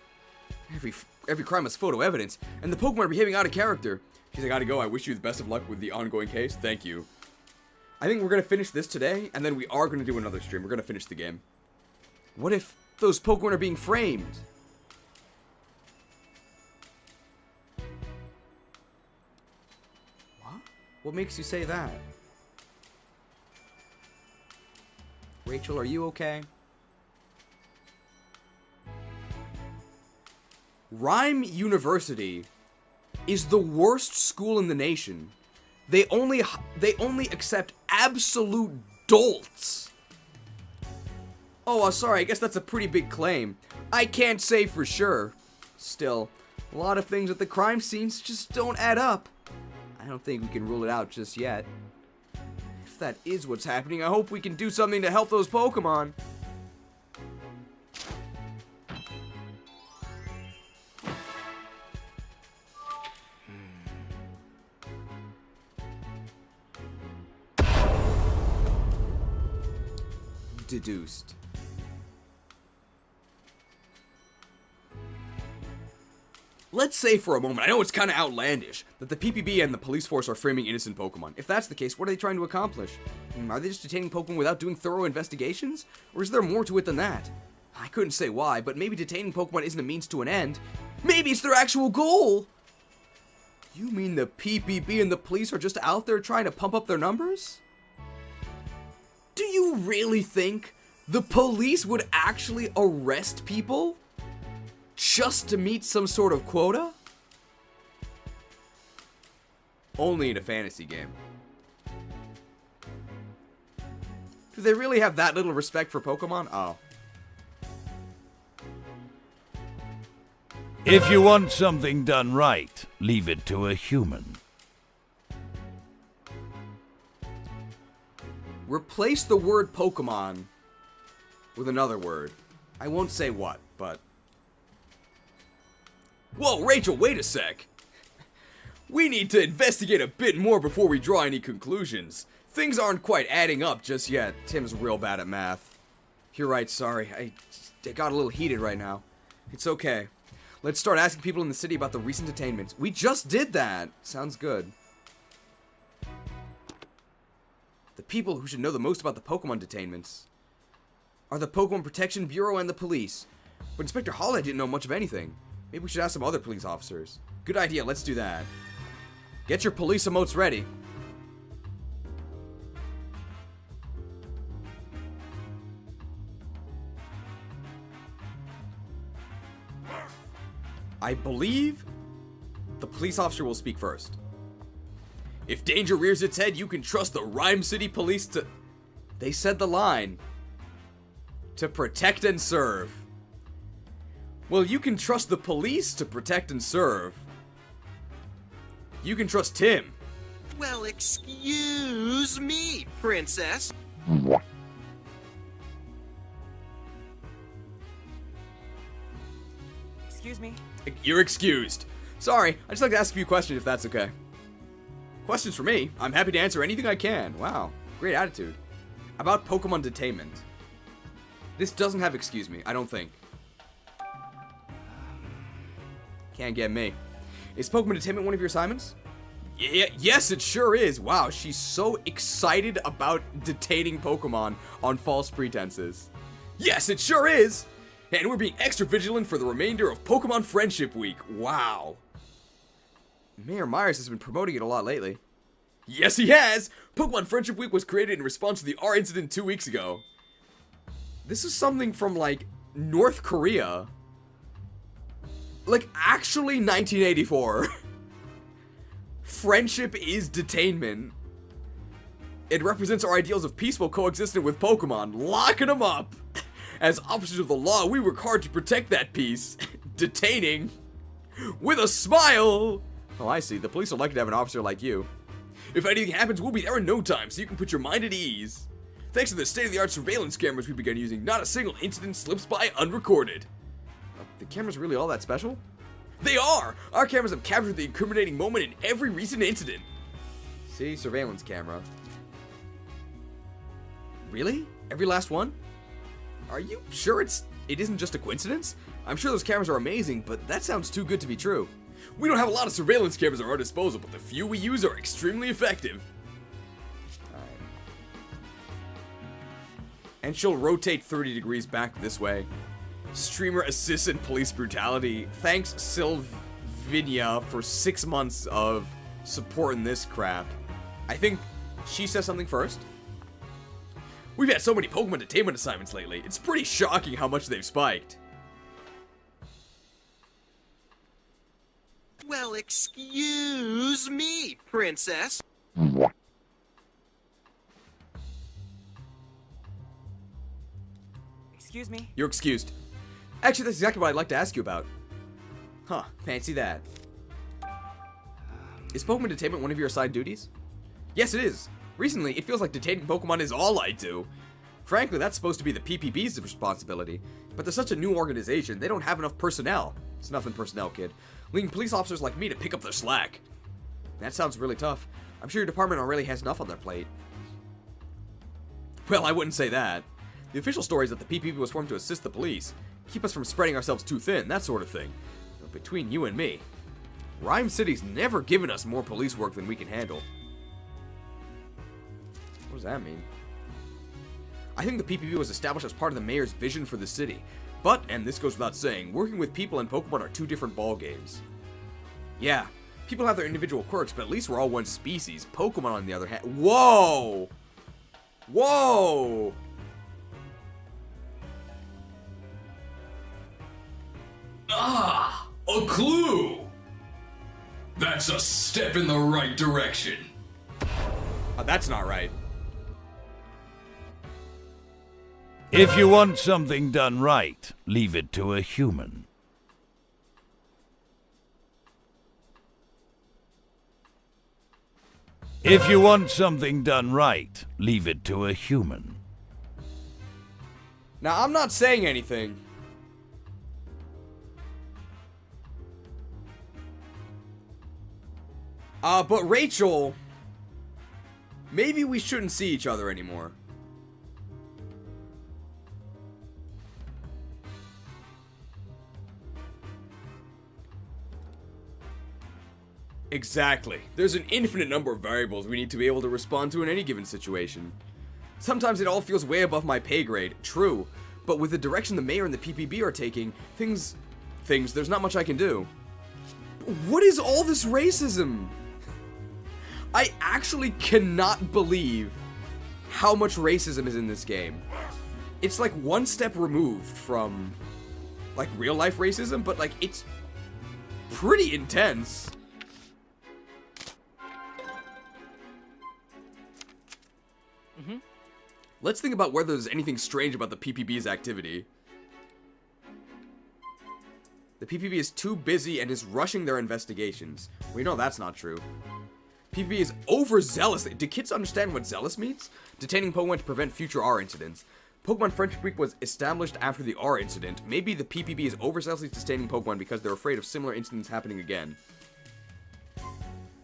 Every crime has photo evidence, and the Pokemon are behaving out of character. She's like, I gotta go, I wish you the best of luck with the ongoing case, thank you. I think we're gonna finish this today, and then we are gonna do another stream. We're gonna finish the game. What if those Pokemon are being framed? What? What makes you say that? Rachel, are you okay? Rhyme University is the worst school in the nation. They only accept absolute dolts. Oh, sorry, I guess that's a pretty big claim. I can't say for sure. Still, a lot of things at the crime scenes just don't add up. I don't think we can rule it out just yet. If that is what's happening, I hope we can do something to help those Pokemon. Deduced. Let's say for a moment, I know it's kind of outlandish, that the PPB and the police force are framing innocent Pokemon. If that's the case, what are they trying to accomplish? Are they just detaining Pokemon without doing thorough investigations? Or is there more to it than that? I couldn't say why, but maybe detaining Pokemon isn't a means to an end. Maybe it's their actual goal! You mean the PPB and the police are just out there trying to pump up their numbers? Do you really think the police would actually arrest people just to meet some sort of quota? Only in a fantasy game. Do they really have that little respect for Pokemon? Oh. If you want something done right, leave it to a human. Replace the word Pokemon with another word. I won't say what, but... Whoa, Rachel, wait a sec! We need to investigate a bit more before we draw any conclusions. Things aren't quite adding up just yet. Tim's real bad at math. You're right, sorry. I got a little heated right now. It's okay. Let's start asking people in the city about the recent detainments. We just did that! Sounds good. The people who should know the most about the Pokemon detainments are the Pokemon Protection Bureau and the police. But Inspector Holliday didn't know much of anything. Maybe we should ask some other police officers. Good idea, let's do that. Get your police emotes ready. I believe the police officer will speak first. If danger rears its head, you can trust the Rhyme City Police to... They said the line. To protect and serve. Well, you can trust the police to protect and serve. You can trust Tim. Well, excuse me, princess. Excuse me. You're excused. Sorry, I'd just like to ask a few questions if that's okay. Questions for me? I'm happy to answer anything I can. Wow, great attitude. About Pokemon detainment. This doesn't have excuse me, I don't think. Can't get me. Is Pokemon detainment one of your assignments? Yes, it sure is. Wow, she's so excited about detaining Pokemon on false pretenses. Yes, it sure is. And we're being extra vigilant for the remainder of Pokemon Friendship Week. Wow. Mayor Myers has been promoting it a lot lately. Yes, he has! Pokemon Friendship Week was created in response to the R incident 2 weeks ago. This is something from, like, North Korea. Like, actually 1984. Friendship is detainment. It represents our ideals of peaceful coexistence with Pokemon, locking them up. As officers of the law, we work hard to protect that peace. Detaining. With a smile. Oh, I see. The police are lucky to have an officer like you. If anything happens, we'll be there in no time, so you can put your mind at ease. Thanks to the state-of-the-art surveillance cameras we've begun using, not a single incident slips by unrecorded. The cameras really all that special? They are! Our cameras have captured the incriminating moment in every recent incident. See? Surveillance camera. Really? Every last one? Are you sure it isn't just a coincidence? I'm sure those cameras are amazing, but that sounds too good to be true. We don't have a lot of surveillance cameras at our disposal, but the few we use are extremely effective. And she'll rotate 30 degrees back this way. Streamer assists in police brutality. Thanks, Sylvinia, for 6 months of supporting this crap. I think she says something first. We've had so many Pokemon detainment assignments lately. It's pretty shocking how much they've spiked. Well, excuse me, Princess. Excuse me? You're excused. Actually, that's exactly what I'd like to ask you about. Huh, fancy that. Is Pokemon detainment one of your assigned duties? Yes, it is. Recently, it feels like detaining Pokemon is all I do. Frankly, that's supposed to be the PPB's responsibility, but they're such a new organization, they don't have enough personnel. It's nothing personnel, kid. Leaving police officers like me to pick up their slack. That sounds really tough. I'm sure your department already has enough on their plate. Well, I wouldn't say that. The official story is that the PPB was formed to assist the police, keep us from spreading ourselves too thin, that sort of thing. But between you and me, Rhyme City's never given us more police work than we can handle. What does that mean? I think the PPB was established as part of the mayor's vision for the city. But, and this goes without saying, working with people and Pokemon are two different ballgames. Yeah, people have their individual quirks, but at least we're all one species. Pokemon, on the other hand... Whoa! Whoa! Ah! A clue! That's a step in the right direction. Oh, that's not right. If you want something done right, leave it to a human. If you want something done right, leave it to a human. Now, I'm not saying anything. But Rachel, maybe we shouldn't see each other anymore. Exactly. There's an infinite number of variables we need to be able to respond to in any given situation. Sometimes it all feels way above my pay grade, true, but with the direction the mayor and the PPB are taking, there's not much I can do. What is all this racism? I actually cannot believe how much racism is in this game. It's like one step removed from, like, real life racism, but, like, it's pretty intense. Let's think about whether there's anything strange about the PPB's activity. The PPB is too busy and is rushing their investigations. We know that's not true. PPB is overzealous. Do kids understand what zealous means? Detaining Pokemon to prevent future R incidents. Pokemon Friendship Week was established after the R incident. Maybe the PPB is overzealously detaining Pokemon because they're afraid of similar incidents happening again.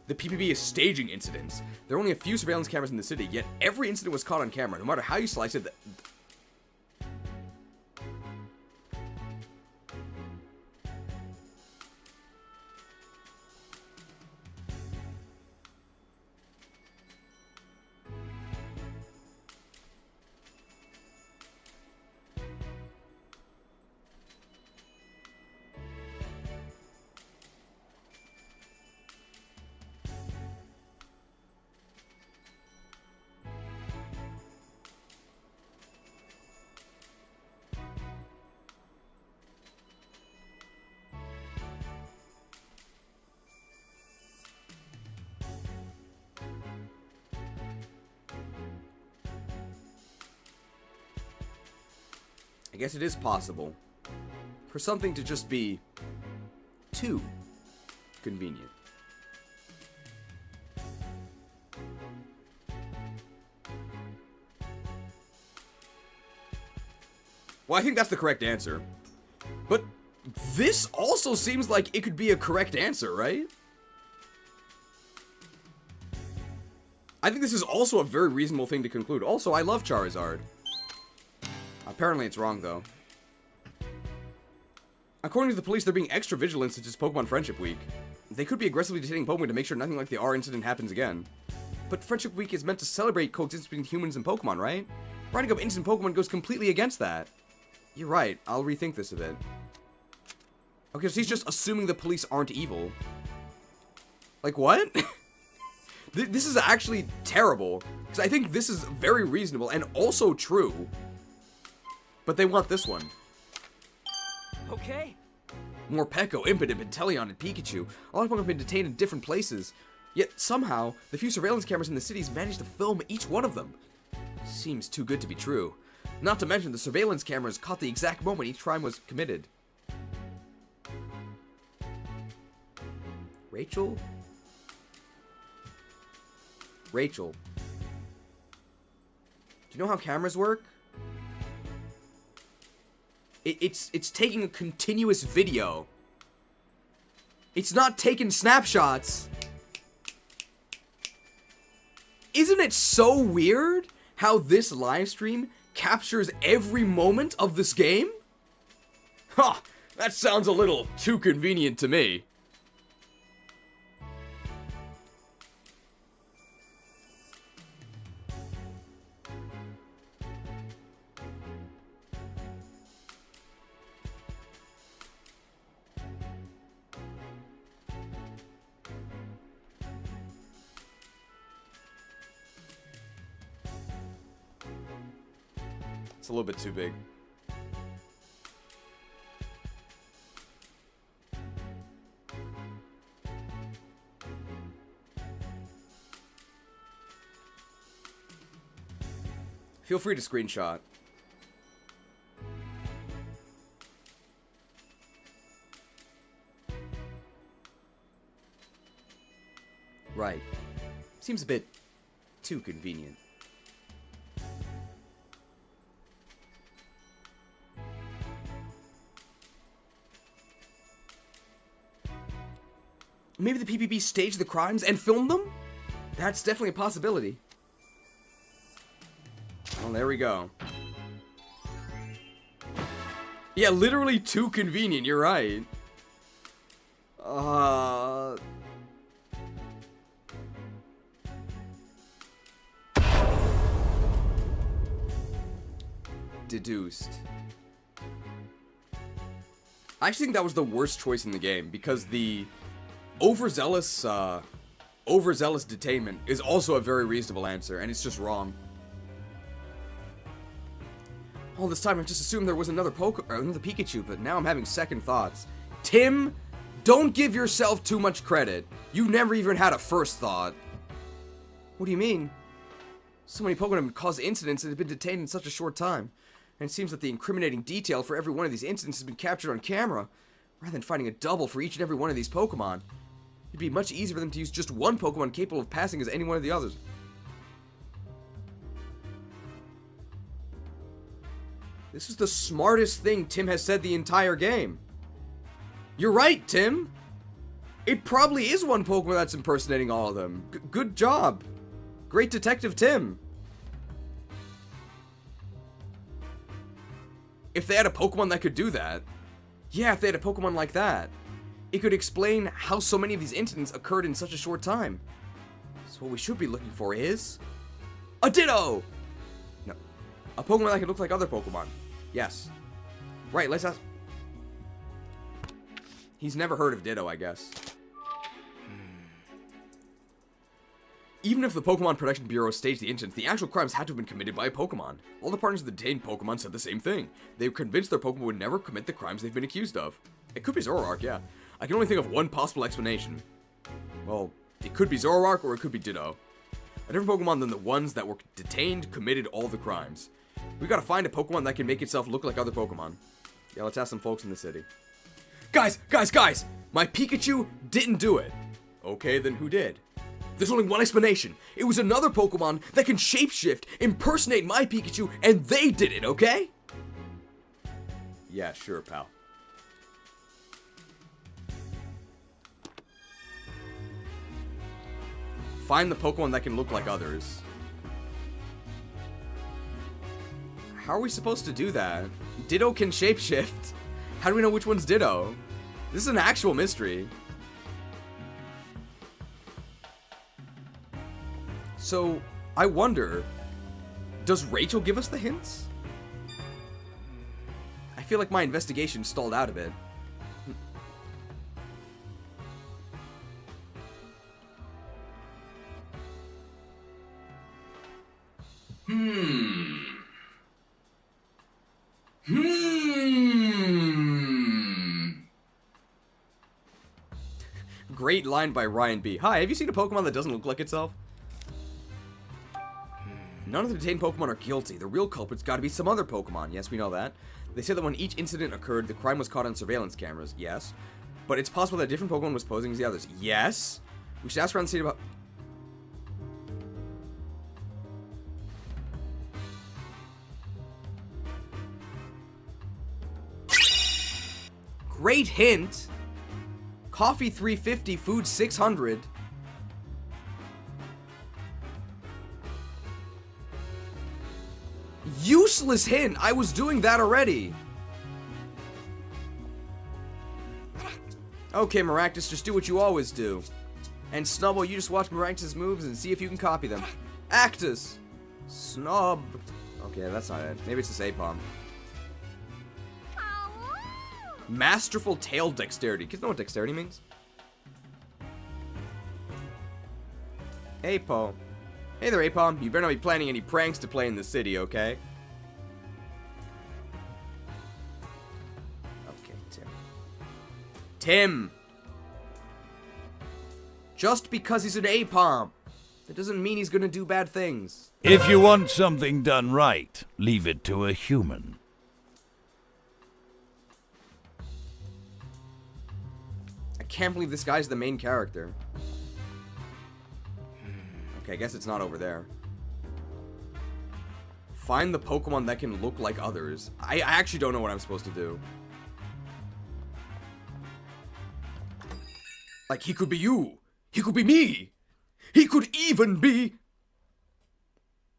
The PPB is staging incidents. There are only a few surveillance cameras in the city, yet every incident was caught on camera. No matter how you slice it, I guess it is possible for something to just be too convenient. Well, I think that's the correct answer. But this also seems like it could be a correct answer, right? I think this is also a very reasonable thing to conclude. Also, I love Charizard. Apparently it's wrong, though. According to the police, they're being extra vigilant since it's Pokemon Friendship Week. They could be aggressively detaining Pokemon to make sure nothing like the R incident happens again. But Friendship Week is meant to celebrate coexistence between humans and Pokemon, right? Writing up instant Pokemon goes completely against that. You're right, I'll rethink this a bit. Okay, so he's just assuming the police aren't evil. Like, what? This is actually terrible. Because I think this is very reasonable and also true. But they want this one. Okay. More Peko, Impidimp, Inteleon, and Pikachu. A lot of Pokemon have been detained in different places. Yet, somehow, the few surveillance cameras in the cities managed to film each one of them. Seems too good to be true. Not to mention, the surveillance cameras caught the exact moment each crime was committed. Rachel? Rachel. Do you know how cameras work? It's taking a continuous video. It's not taking snapshots. Isn't it so weird how this live stream captures every moment of this game? Ha! That sounds a little too convenient to me. It's a little bit too big. Feel free to screenshot. Right. Seems a bit too convenient. Maybe the PPP staged the crimes and filmed them? That's definitely a possibility. Well, there we go. Yeah, literally too convenient, you're right. Deduced. I actually think that was the worst choice in the game, because the overzealous detainment is also a very reasonable answer, and it's just wrong. All this time, I just assumed there was another Pikachu, but now I'm having second thoughts. Tim, don't give yourself too much credit. You never even had a first thought. What do you mean? So many Pokemon have caused incidents that have been detained in such a short time. And it seems that the incriminating detail for every one of these incidents has been captured on camera, rather than finding a double for each and every one of these Pokemon. It'd be much easier for them to use just one Pokemon capable of passing as any one of the others. This is the smartest thing Tim has said the entire game. You're right, Tim. It probably is one Pokemon that's impersonating all of them. Good job. Great Detective Tim. If they had a Pokemon that could do that. Yeah, if they had a Pokemon like that. It could explain how so many of these incidents occurred in such a short time. So what we should be looking for is a Ditto! No. A Pokemon that could look like other Pokemon. Yes. Right, let's ask. He's never heard of Ditto, I guess. Even if the Pokemon Protection Bureau staged the incidents, the actual crimes had to have been committed by a Pokemon. All the partners of the detained Pokemon said the same thing. They were convinced their Pokemon would never commit the crimes they've been accused of. It could be Zoroark, yeah. I can only think of one possible explanation. Well, it could be Zoroark or it could be Ditto. A different Pokemon than the ones that were detained committed all the crimes. We gotta find a Pokemon that can make itself look like other Pokemon. Yeah, let's ask some folks in the city. Guys! My Pikachu didn't do it. Okay, then who did? There's only one explanation. It was another Pokemon that can shapeshift, impersonate my Pikachu, and they did it, okay? Yeah, sure, pal. Find the Pokemon that can look like others. How are we supposed to do that? Ditto can shapeshift. How do we know which one's Ditto? This is an actual mystery. So, I wonder, does Rachel give us the hints? I feel like my investigation stalled out a bit. Great line by Ryan B. Hi, have you seen a Pokemon that doesn't look like itself? None of the detained Pokemon are guilty. The real culprit's gotta be some other Pokemon. Yes, we know that. They said that when each incident occurred, the crime was caught on surveillance cameras. Yes. But it's possible that a different Pokemon was posing as the others. Yes. We should ask around the city about... Great hint. Coffee 350, food 600. Useless hint. I was doing that already. Okay, Maractus, just do what you always do. And Snubble, you just watch Maractus' moves and see if you can copy them. Actus. Snub. Okay, that's not it. Maybe it's this Apom. Masterful tail dexterity. Kids know what dexterity means? Apom. Hey there, Apom. You better not be planning any pranks to play in the city, okay? Okay, Tim. Just because he's an Apom, that doesn't mean he's gonna do bad things. If you want something done right, leave it to a human. I can't believe this guy's the main character. Okay, I guess it's not over there. Find the Pokemon that can look like others. I actually don't know what I'm supposed to do. Like, he could be you. He could be me. He could even be...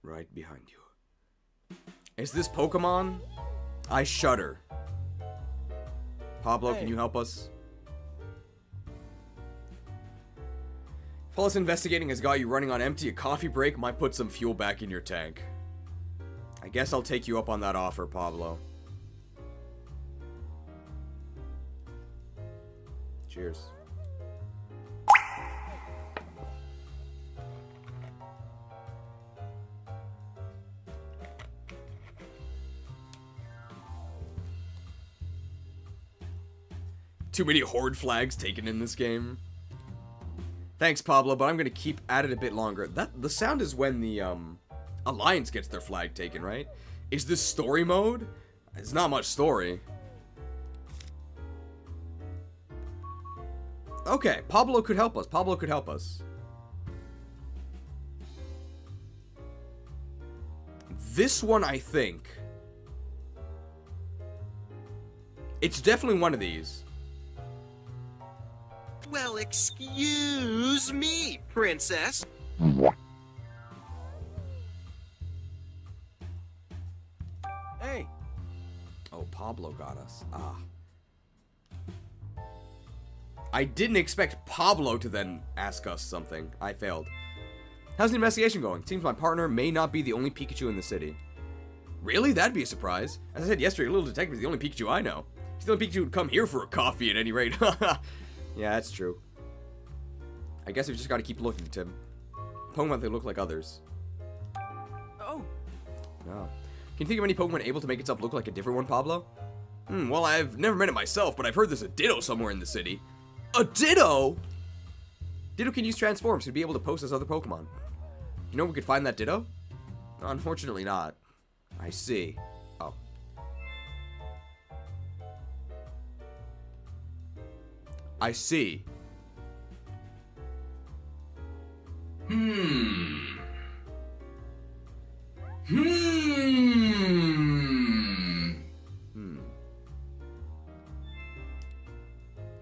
right behind you. Is this Pokemon? I shudder. Pablo, can you help us? If all this investigating has got you running on empty, a coffee break might put some fuel back in your tank. I guess I'll take you up on that offer, Pablo. Cheers. Too many horde flags taken in this game. Thanks, Pablo, but I'm gonna keep at it a bit longer. The sound is when the Alliance gets their flag taken, right? Is this story mode? It's not much story. Okay, Pablo could help us. Pablo could help us. This one, I think. It's definitely one of these. Well, excuse me, princess. Hey. Oh, Pablo got us. Ah. I didn't expect Pablo to then ask us something. I failed. How's the investigation going? Seems my partner may not be the only Pikachu in the city. Really? That'd be a surprise. As I said yesterday, Little Detective is the only Pikachu I know. He's the only Pikachu who'd come here for a coffee at any rate. Yeah, that's true. I guess we've just got to keep looking, Tim. Pokemon that look like others. Oh. No. Can you think of any Pokemon able to make itself look like a different one, Pablo? Well, I've never met it myself, but I've heard there's a Ditto somewhere in the city. A Ditto? Ditto can use transforms to be able to pose as other Pokemon. You know where we could find that Ditto? Unfortunately not. I see. Oh. I see. Hmm.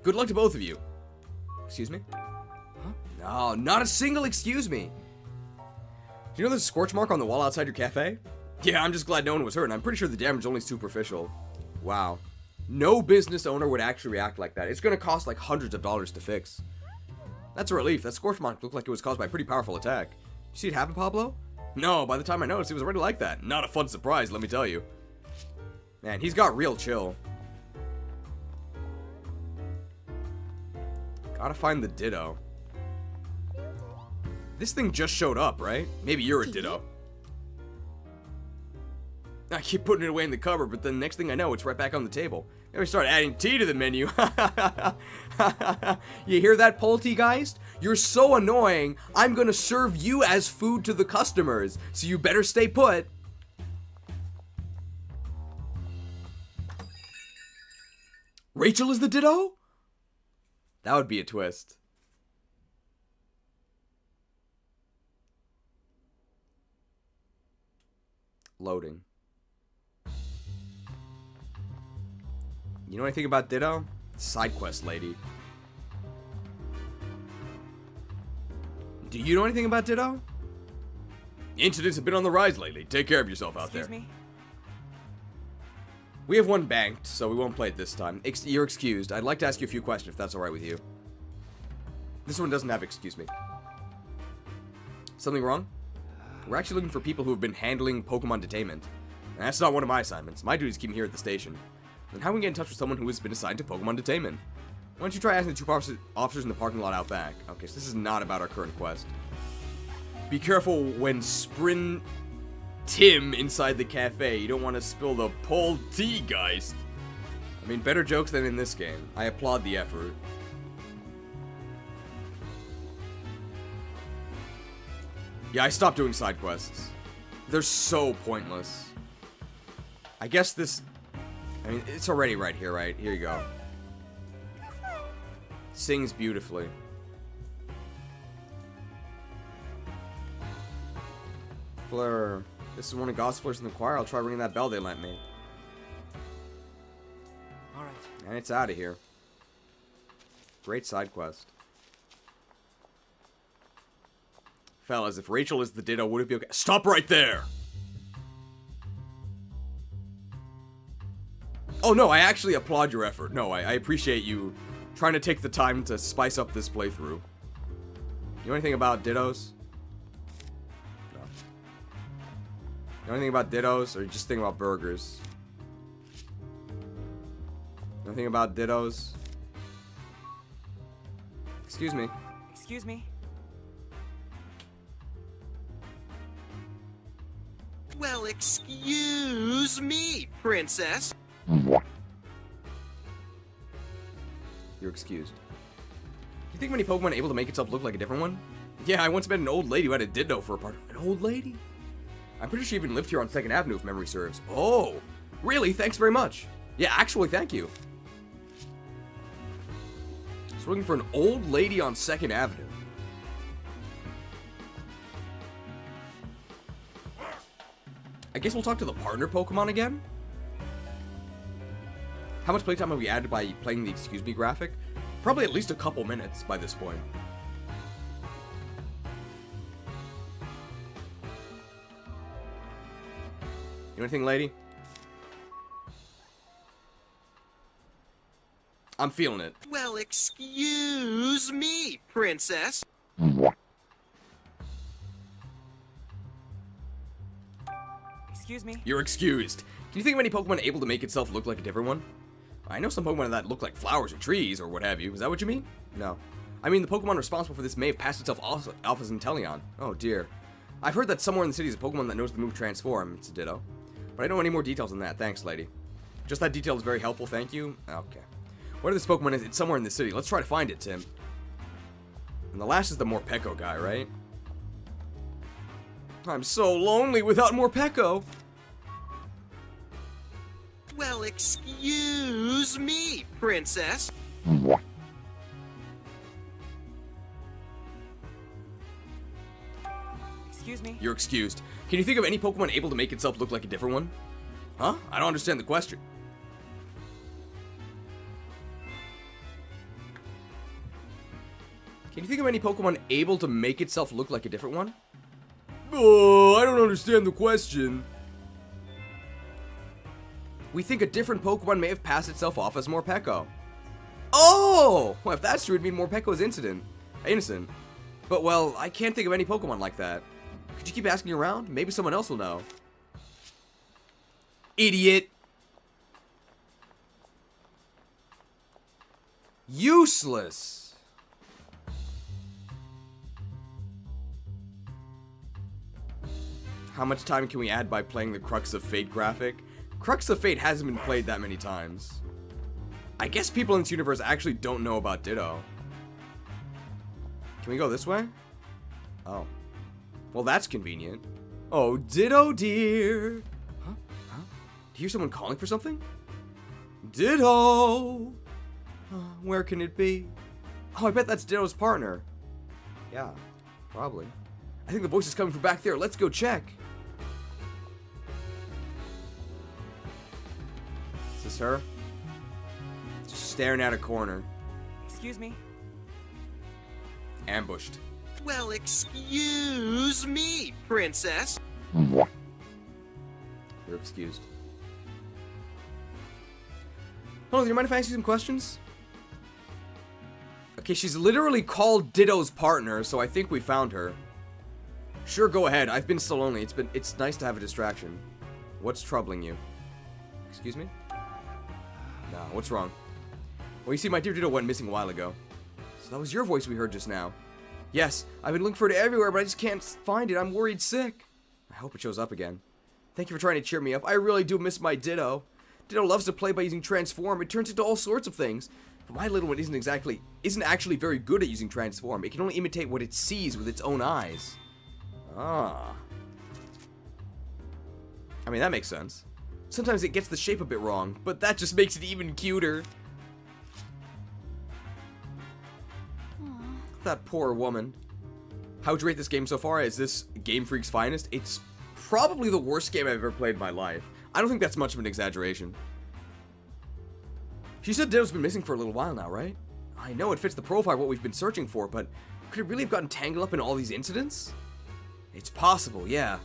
Good luck to both of you. Excuse me? Huh? No, not a single excuse me. Do you know there's a scorch mark on the wall outside your cafe? Yeah, I'm just glad no one was hurt, and I'm pretty sure the damage is only superficial. Wow. No business owner would actually react like that. It's gonna cost like hundreds of dollars to fix. That's a relief. That scorch mark looked like it was caused by a pretty powerful attack. You see it happen, Pablo? No, by the time I noticed, it was already like that. Not a fun surprise, let me tell you. Man, he's got real chill. Gotta find the Ditto. This thing just showed up, right? Maybe you're a Ditto. I keep putting it away in the cupboard, but then next thing I know, it's right back on the table. Maybe we start adding tea to the menu. You hear that, Poltergeist? You're so annoying, I'm gonna serve you as food to the customers, so you better stay put. Rachel is the Ditto? That would be a twist. Loading. You know anything about Ditto? Sidequest lady. Do you know anything about Ditto? Incidents have been on the rise lately. Take care of yourself out there. Excuse me? We have one banked, so we won't play it this time. You're excused. I'd like to ask you a few questions, if that's alright with you. This one doesn't have excuse me. Something wrong? We're actually looking for people who have been handling Pokemon detainment. And that's not one of my assignments. My duty is keeping here at the station. And how can we get in touch with someone who has been assigned to Pokemon detainment? Why don't you try asking the two officers in the parking lot out back? Okay, so this is not about our current quest. Be careful when Sprint Tim inside the cafe. You don't want to spill the Poltergeist. I mean, better jokes than in this game. I applaud the effort. Yeah, I stopped doing side quests. They're so pointless. I guess this... I mean, it's already right here, right? Here you go. Sings beautifully. Fleur. This is one of Gospelers in the choir. I'll try ringing that bell they lent me. Alright. And it's out of here. Great side quest. Fellas, if Rachel is the Ditto, would it be okay? Stop right there! Oh no, I actually applaud your effort. No, I appreciate you trying to take the time to spice up this playthrough. You know anything about Dittos? No. You know anything about Dittos, or you just think about burgers? Anything about Dittos? Excuse me. Excuse me? Well, excuse me, princess. You're excused. Do you think many Pokemon are able to make itself look like a different one? Yeah, I once met an old lady who had a Ditto for a partner. An old lady? I'm pretty sure she even lived here on 2nd Avenue, if memory serves. Oh, really? Thanks very much. Yeah, actually, thank you. So looking for an old lady on 2nd Avenue. I guess we'll talk to the partner Pokemon again? How much playtime have we added by playing the Excuse Me graphic? Probably at least a couple minutes by this point. You know anything, lady? I'm feeling it. Well, excuse me, princess. Excuse me? You're excused. Do you think of any Pokemon able to make itself look like a different one? I know some Pokemon that look like flowers or trees or what have you. Is that what you mean? No. I mean, the Pokemon responsible for this may have passed itself off as Inteleon. Oh dear. I've heard that somewhere in the city is a Pokemon that knows the move Transform. It's a Ditto. But I don't know any more details than that. Thanks, lady. Just that detail is very helpful, thank you. Okay. Whatever this Pokemon is, it's somewhere in the city. Let's try to find it, Tim. And the last is the Morpeko guy, right? I'm so lonely without Morpeko. Well, excuse me, Princess. Excuse me? You're excused. Can you think of any Pokemon able to make itself look like a different one? Huh? I don't understand the question. Can you think of any Pokemon able to make itself look like a different one? Oh, I don't understand the question. We think a different Pokemon may have passed itself off as Morpeko. Oh! Well, if that's true, it'd mean Morpeko is innocent. But, well, I can't think of any Pokemon like that. Could you keep asking around? Maybe someone else will know. Idiot! Useless! How much time can we add by playing the Crux of Fate graphic? Crux of Fate hasn't been played that many times. I guess people in this universe actually don't know about Ditto. Can we go this way? Oh. Well, that's convenient. Oh, Ditto dear. Huh? Huh? Do you hear someone calling for something? Ditto! Where can it be? Oh, I bet that's Ditto's partner. Yeah, probably. I think the voice is coming from back there. Let's go check. Is this her? Just staring at a corner. Excuse me? Ambushed. Well, excuse me, Princess. You're excused. Hold on, do you mind if I ask you some questions? Okay, she's literally called Ditto's partner, so I think we found her. Sure, go ahead. I've been so lonely. It's nice to have a distraction. What's troubling you? Excuse me? No, what's wrong? Well, you see, my dear Ditto went missing a while ago. So that was your voice we heard just now. Yes, I've been looking for it everywhere, but I just can't find it. I'm worried sick. I hope it shows up again. Thank you for trying to cheer me up. I really do miss my Ditto. Ditto loves to play by using Transform. It turns into all sorts of things. But my little one isn't actually very good at using Transform. It can only imitate what it sees with its own eyes. Ah. I mean, that makes sense. Sometimes it gets the shape a bit wrong, but that just makes it even cuter. That poor woman. How would you rate this game so far? Is this Game Freak's finest? It's probably the worst game I've ever played in my life. I don't think that's much of an exaggeration. She said Ditto's been missing for a little while now, right? I know it fits the profile of what we've been searching for, but could it really have gotten tangled up in all these incidents? It's possible, yeah.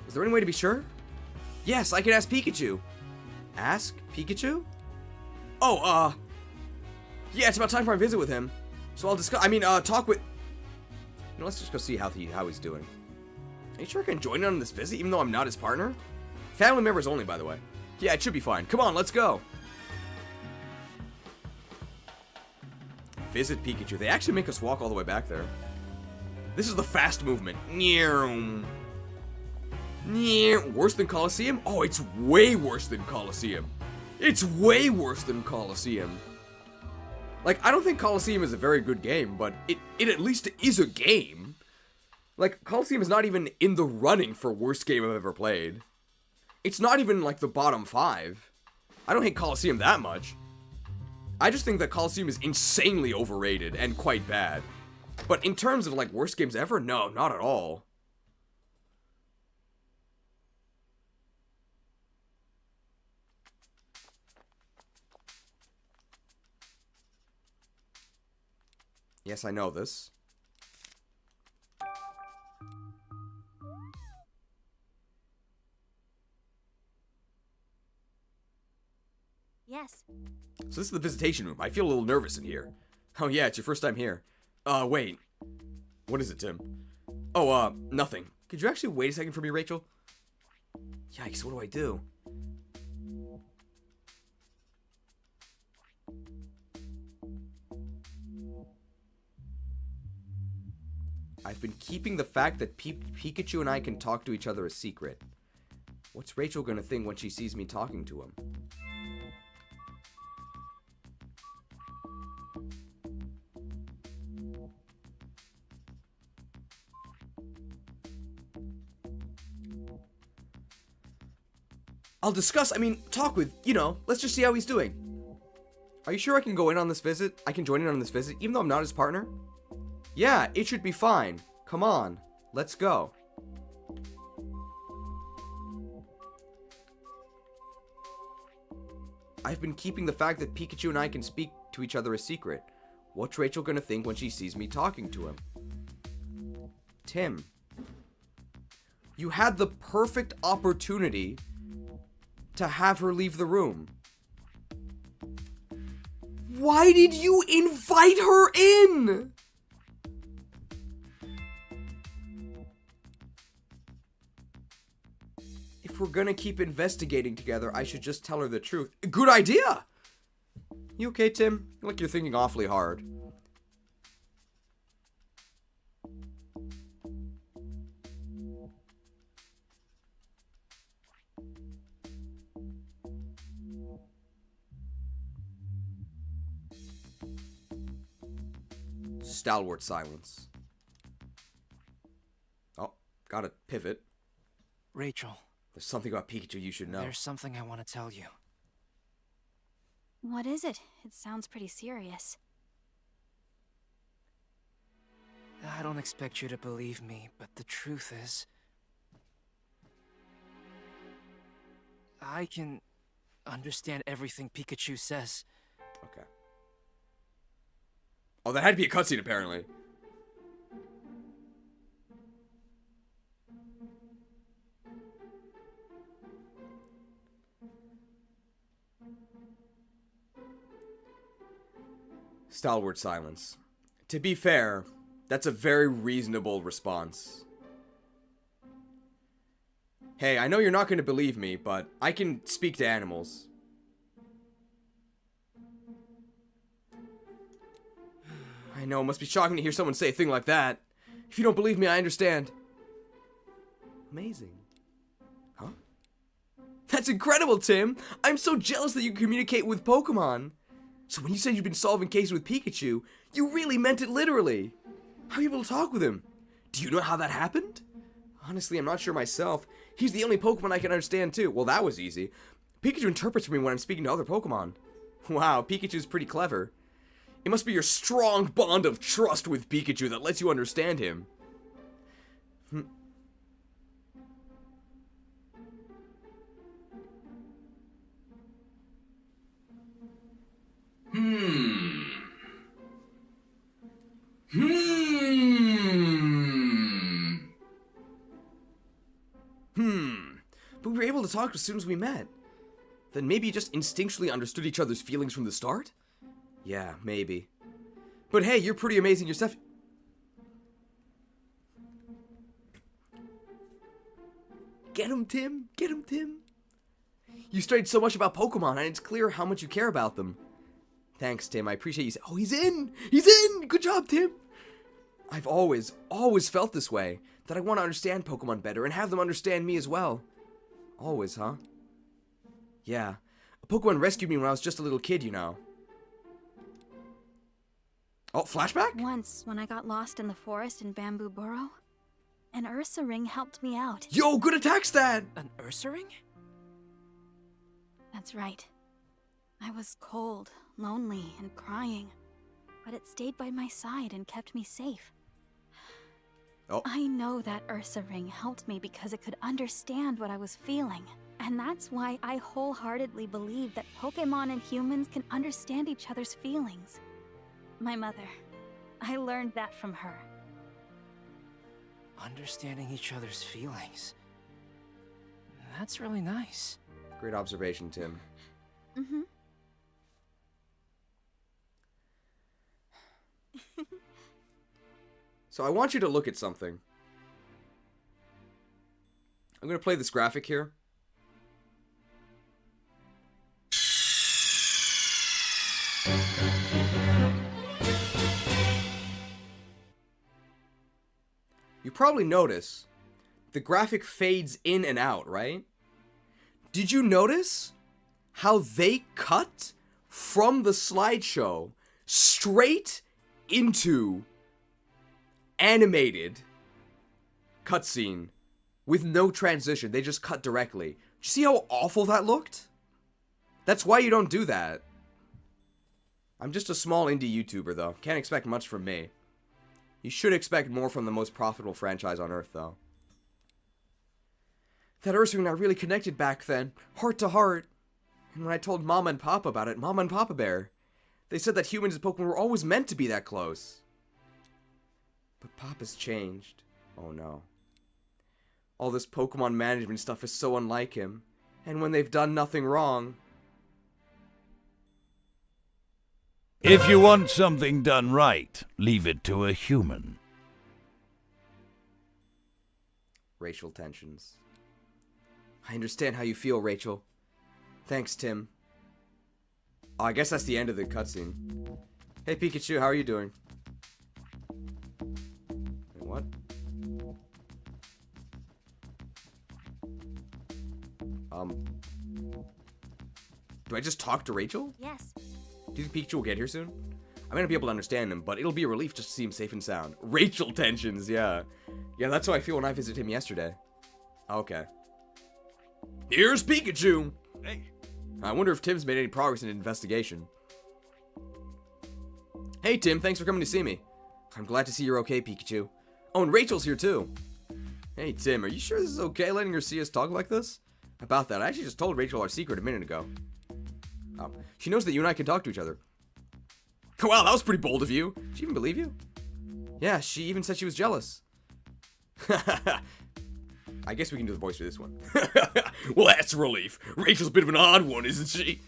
Is there any way to be sure? Yes, I can ask Pikachu. Ask Pikachu? Oh, yeah, it's about time for my visit with him. So I'll talk with... You know, let's just go see how he's doing. Are you sure I can join in on this visit, even though I'm not his partner? Family members only, by the way. Yeah, it should be fine. Come on, let's go. Visit Pikachu. They actually make us walk all the way back there. This is the fast movement. Worse than Colosseum? Oh, it's way worse than Colosseum. It's way worse than Colosseum. Like, I don't think Colosseum is a very good game, but it at least is a game. Like, Colosseum is not even in the running for worst game I've ever played. It's not even, like, the bottom 5. I don't hate Colosseum that much. I just think that Colosseum is insanely overrated and quite bad. But in terms of, like, worst games ever, no, not at all. Yes, I know this. Yes. So this is the visitation room. I feel a little nervous in here. Oh yeah, it's your first time here. Wait. What is it, Tim? Oh, nothing. Could you actually wait a second for me, Rachel? Yikes, what do I do? I've been keeping the fact that Pikachu and I can talk to each other a secret. What's Rachel gonna think when she sees me talking to him? I'll discuss, talk with, let's just see how he's doing. Are you sure I can go in on this visit? I can join in on this visit, even though I'm not his partner? Yeah, it should be fine. Come on, let's go. I've been keeping the fact that Pikachu and I can speak to each other a secret. What's Rachel gonna think when she sees me talking to him? Tim, you had the perfect opportunity to have her leave the room. Why did you invite her in? If we're gonna keep investigating together, I should just tell her the truth. Good idea! You okay, Tim? You look like you're thinking awfully hard. Stalwart silence. Oh, gotta pivot. Rachel. There's something about Pikachu you should know. There's something I want to tell you. What is it? It sounds pretty serious. I don't expect you to believe me, but the truth is... I can understand everything Pikachu says. Okay. Oh, that had to be a cutscene, apparently. Stalwart silence. To be fair, that's a very reasonable response. Hey, I know you're not going to believe me, but I can speak to animals. I know, it must be shocking to hear someone say a thing like that. If you don't believe me, I understand. Amazing. Huh? That's incredible, Tim! I'm so jealous that you communicate with Pokemon. So when you said you've been solving cases with Pikachu, you really meant it literally. How are you able to talk with him? Do you know how that happened? Honestly, I'm not sure myself. He's the only Pokemon I can understand too. Well, that was easy. Pikachu interprets for me when I'm speaking to other Pokemon. Wow, Pikachu's pretty clever. It must be your strong bond of trust with Pikachu that lets you understand him. But we were able to talk as soon as we met. Then maybe you just instinctually understood each other's feelings from the start? Yeah, maybe. But hey, you're pretty amazing yourself. Get him, Tim. Get him, Tim. You studied so much about Pokemon, and it's clear how much you care about them. Thanks, Tim. I appreciate you. Oh, he's in! He's in! Good job, Tim! I've always felt this way. That I want to understand Pokemon better and have them understand me as well. Always, huh? Yeah. A Pokemon rescued me when I was just a little kid, you know. Oh, flashback? Once, when I got lost in the forest in Bamboo Burrow, an Ursa ring helped me out. Yo, good attack stat! An Ursa ring? That's right. I was cold, lonely, and crying, but it stayed by my side and kept me safe. Oh. I know that Ursa ring helped me because it could understand what I was feeling. And that's why I wholeheartedly believe that Pokemon and humans can understand each other's feelings. My mother. I learned that from her. Understanding each other's feelings. That's really nice. Great observation, Tim. Mm-hmm. So I want you to look at something. I'm going to play this graphic here. You probably notice the graphic fades in and out, right? Did you notice how they cut from the slideshow straight into animated cutscene with no transition? They just cut directly you see how awful that looked? That's why you don't do that. I'm just a small indie YouTuber, though. Can't expect much from me. You should expect more from the most profitable franchise on Earth, though. That Ursaring and I really connected back then, heart to heart. And when I told Mama and Papa about it, Mama and Papa Bear, they said that humans and Pokemon were always meant to be that close. But Papa's changed. Oh no. All this Pokemon management stuff is so unlike him. And when they've done nothing wrong... If you want something done right, leave it to a human. Racial tensions. I understand how you feel, Rachel. Thanks, Tim. Oh, I guess that's the end of the cutscene. Hey, Pikachu, how are you doing? Wait, what? Do I just talk to Rachel? Yes. Do you think Pikachu will get here soon? I may not be able to understand him, but it'll be a relief just to see him safe and sound. Rachel tensions, yeah. Yeah, that's how I feel when I visited him yesterday. Okay. Here's Pikachu! Hey. I wonder if Tim's made any progress in the investigation. Hey Tim, thanks for coming to see me. I'm glad to see you're okay, Pikachu. Oh, and Rachel's here too. Hey Tim, are you sure this is okay letting her see us talk like this? About that, I actually just told Rachel our secret a minute ago. Oh, she knows that you and I can talk to each other. Wow, that was pretty bold of you. Did she even believe you? Yeah, she even said she was jealous. I guess we can do the voice for this one. Well, that's a relief. Rachel's a bit of an odd one, isn't she?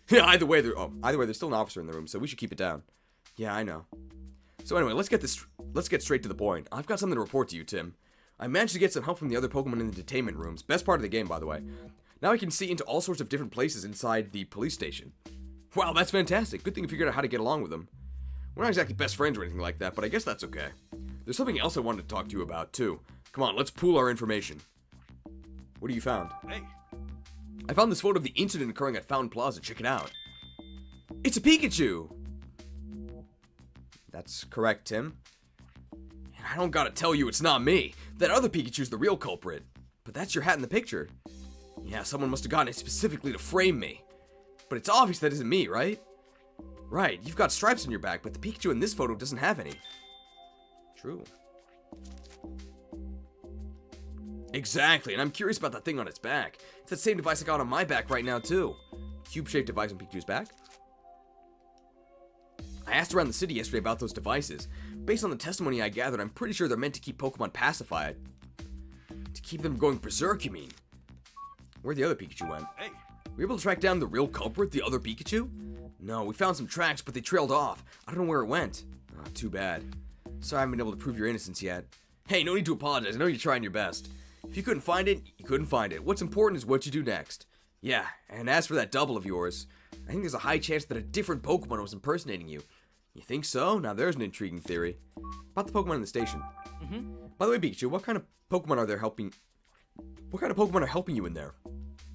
Yeah, either way, there's still an officer in the room, so we should keep it down. Yeah, I know. So anyway, let's get straight to the point. I've got something to report to you, Tim. I managed to get some help from the other Pokemon in the detainment rooms. Best part of the game, by the way. Now I can see into all sorts of different places inside the police station. Wow, that's fantastic. Good thing you figured out how to get along with them. We're not exactly best friends or anything like that, but I guess that's okay. There's something else I wanted to talk to you about, too. Come on, let's pool our information. What have you found? Hey. I found this photo of the incident occurring at Fountain Plaza. Check it out. It's a Pikachu! That's correct, Tim. And I don't gotta tell you it's not me. That other Pikachu's the real culprit. But that's your hat in the picture. Yeah, someone must have gotten it specifically to frame me. But it's obvious that isn't me, right? Right, you've got stripes on your back, but the Pikachu in this photo doesn't have any. True. Exactly, and I'm curious about that thing on its back. It's that same device I got on my back right now, too. Cube-shaped device on Pikachu's back. I asked around the city yesterday about those devices. Based on the testimony I gathered, I'm pretty sure they're meant to keep Pokemon pacified. To keep them going berserk, you mean? Where'd the other Pikachu went? Hey. Were you able to track down the real culprit, the other Pikachu? No, we found some tracks, but they trailed off. I don't know where it went. Oh, too bad. Sorry I haven't been able to prove your innocence yet. Hey, no need to apologize. I know you're trying your best. If you couldn't find it, you couldn't find it. What's important is what you do next. Yeah, and as for that double of yours, I think there's a high chance that a different Pokemon was impersonating you. You think so? Now there's an intriguing theory. About the Pokemon in the station. By the way, Pikachu, what kind of Pokemon are helping you in there?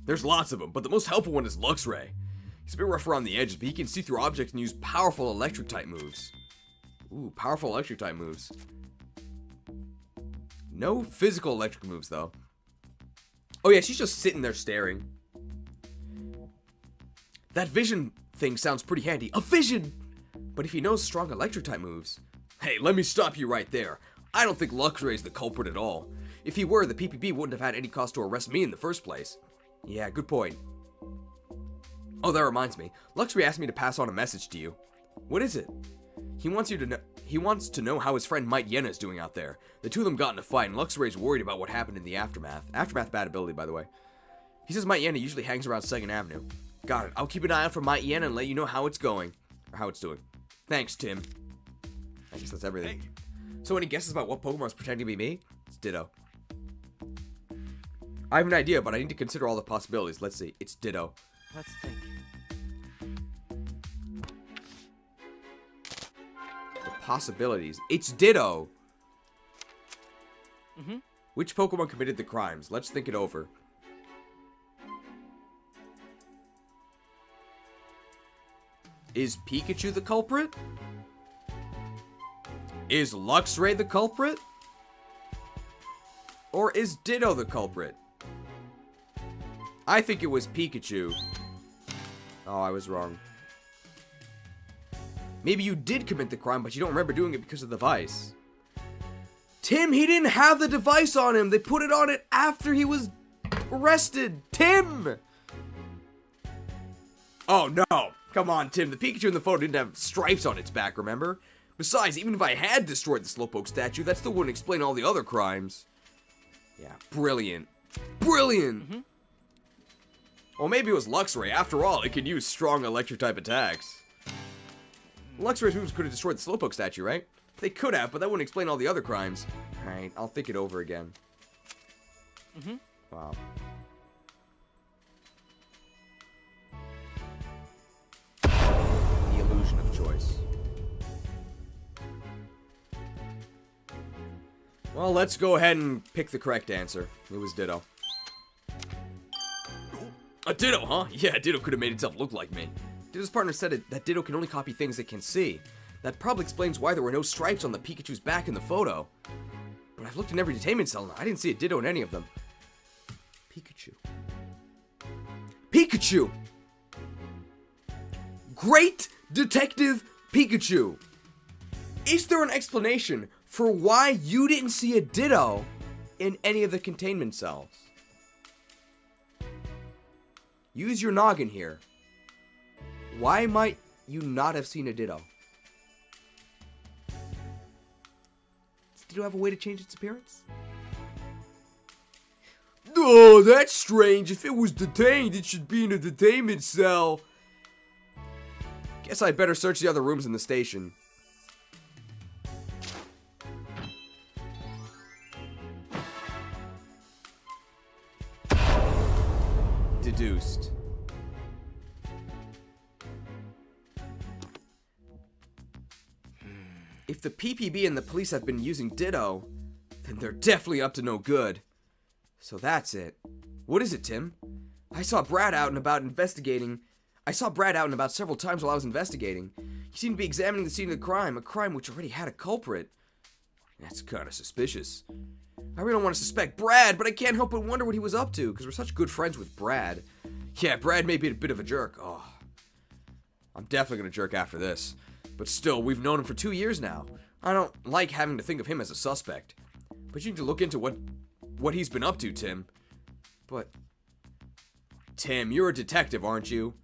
There's lots of them, but the most helpful one is Luxray. He's a bit rough around the edges, but he can see through objects and use powerful electric-type moves. Ooh, powerful electric-type moves. No physical electric moves, though. Oh yeah, she's just sitting there staring. That vision thing sounds pretty handy. A vision! But if he knows strong electric-type moves... Hey, let me stop you right there. I don't think Luxray is the culprit at all. If he were, the PPP wouldn't have had any cause to arrest me in the first place. Yeah, good point. Oh, that reminds me. Luxray asked me to pass on a message to you. What is it? He wants to know how his friend Might Yenna is doing out there. The two of them got in a fight, and Luxray's worried about what happened in the aftermath. Aftermath bad ability, by the way. He says Might Yenna usually hangs around 2nd Avenue. Got it. I'll keep an eye out for Might Yenna and let you know how it's going. Or how it's doing. Thanks, Tim. I guess that's everything. Hey. So any guesses about what Pokemon is pretending to be me? It's Ditto. I have an idea, but I need to consider all the possibilities. Let's see. It's Ditto. Let's think. The possibilities. It's Ditto. Which Pokemon committed the crimes? Let's think it over. Is Pikachu the culprit? Is Luxray the culprit? Or is Ditto the culprit? I think it was Pikachu. Oh, I was wrong. Maybe you did commit the crime, but you don't remember doing it because of the device. Tim, he didn't have the device on him. They put it on it after he was arrested. Tim! Oh, no. Come on, Tim. The Pikachu in the photo didn't have stripes on its back, remember? Besides, even if I had destroyed the Slowpoke statue, that still wouldn't explain all the other crimes. Yeah, brilliant. Brilliant! Well, maybe it was Luxray. After all, it could use strong electric-type attacks. Luxray's moves could have destroyed the Slowpoke statue, right? They could have, but that wouldn't explain all the other crimes. Alright, I'll think it over again. Wow. The illusion of choice. Well, let's go ahead and pick the correct answer. It was Ditto. A Ditto, huh? Yeah, Ditto could have made itself look like me. Ditto's partner said that Ditto can only copy things it can see. That probably explains why there were no stripes on the Pikachu's back in the photo. But I've looked in every detainment cell and I didn't see a Ditto in any of them. Pikachu. Pikachu! Great Detective Pikachu! Is there an explanation for why you didn't see a Ditto in any of the containment cells? Use your noggin here. Why might you not have seen a Ditto? Does Ditto have a way to change its appearance? Oh, that's strange. If it was detained, it should be in a detainment cell. Guess I'd better search the other rooms in the station. Deduced. If the PPB and the police have been using Ditto, then they're definitely up to no good. So that's it. What is it, Tim? I saw Brad out and about several times while I was investigating. He seemed to be examining the scene of the crime, a crime which already had a culprit. That's kind of suspicious. I really don't want to suspect Brad, but I can't help but wonder what he was up to, because we're such good friends with Brad. Yeah, Brad may be a bit of a jerk. Oh, I'm definitely going to jerk after this. But still, we've known him for 2 years now. I don't like having to think of him as a suspect. But you need to look into what he's been up to, Tim. But, Tim, you're a detective, aren't you?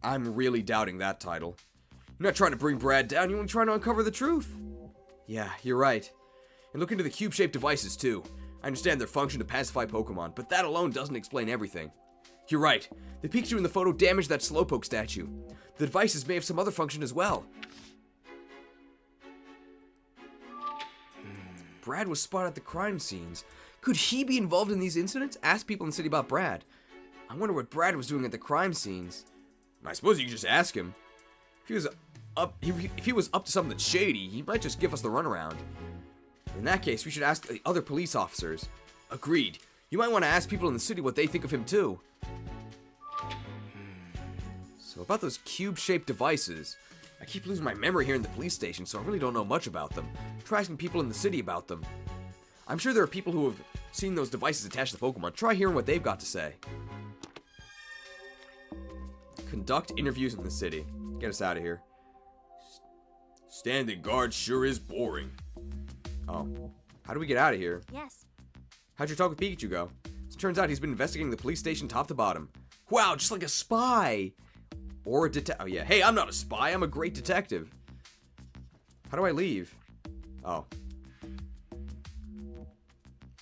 I'm really doubting that title. You're not trying to bring Brad down, you're only trying to uncover the truth. Yeah, you're right. And look into the cube-shaped devices, too. I understand their function to pacify Pokemon, but that alone doesn't explain everything. You're right. The Pikachu in the photo damaged that Slowpoke statue. The devices may have some other function as well. Brad was spotted at the crime scenes. Could he be involved in these incidents? Ask people in the city about Brad. I wonder what Brad was doing at the crime scenes. I suppose you could just ask him. If he was up to something that's shady, he might just give us the runaround. In that case, we should ask the other police officers. Agreed. You might want to ask people in the city what they think of him too. So about those cube-shaped devices, I keep losing my memory here in the police station, so I really don't know much about them. Try asking people in the city about them. I'm sure there are people who have seen those devices attached to Pokemon. Try hearing what they've got to say. Conduct interviews in the city. Get us out of here. Standing guard sure is boring. Oh. How do we get out of here? Yes. How'd your talk with Pikachu go? It turns out he's been investigating the police station top to bottom. Wow, just like a spy! Or a detective. Oh yeah, hey, I'm not a spy, I'm a great detective. How do I leave? Oh.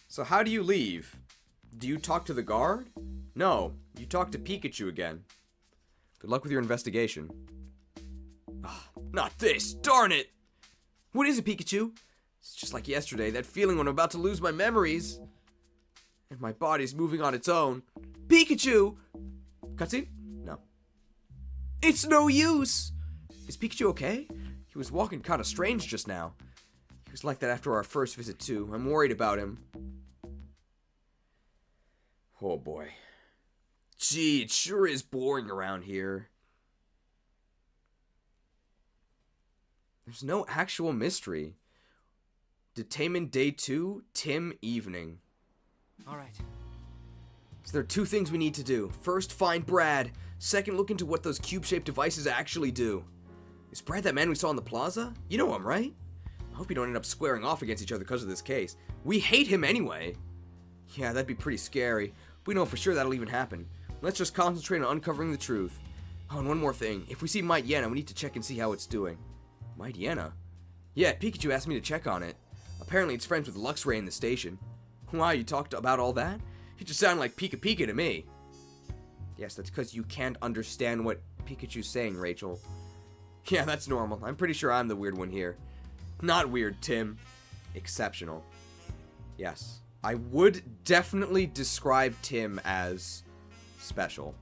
So how do you leave? Do you talk to the guard? No, you talk to Pikachu again. Good luck with your investigation. Ah, not this, darn it! What is it, Pikachu? It's just like yesterday, that feeling when I'm about to lose my memories. And my body's moving on its own. Pikachu! Cutscene? No. It's no use! Is Pikachu okay? He was walking kind of strange just now. He was like that after our first visit too. I'm worried about him. Oh boy. Gee, it sure is boring around here. There's no actual mystery. Detainment Day 2, Tim Evening. Alright. So there are two things we need to do. First, find Brad. Second, look into what those cube-shaped devices actually do. Is Brad that man we saw in the plaza? You know him, right? I hope you don't end up squaring off against each other because of this case. We hate him anyway. Yeah, that'd be pretty scary. We know for sure that'll even happen. Let's just concentrate on uncovering the truth. Oh, and one more thing. If we see Might Yenna, we need to check and see how it's doing. Might Yenna? Yeah, Pikachu asked me to check on it. Apparently it's friends with Luxray in the station. Wow, you talked about all that? It just sounded like Pika Pika to me. Yes, that's because you can't understand what Pikachu's saying, Rachel. Yeah, that's normal. I'm pretty sure I'm the weird one here. Not weird, Tim. Exceptional. Yes. I would definitely describe Tim as special.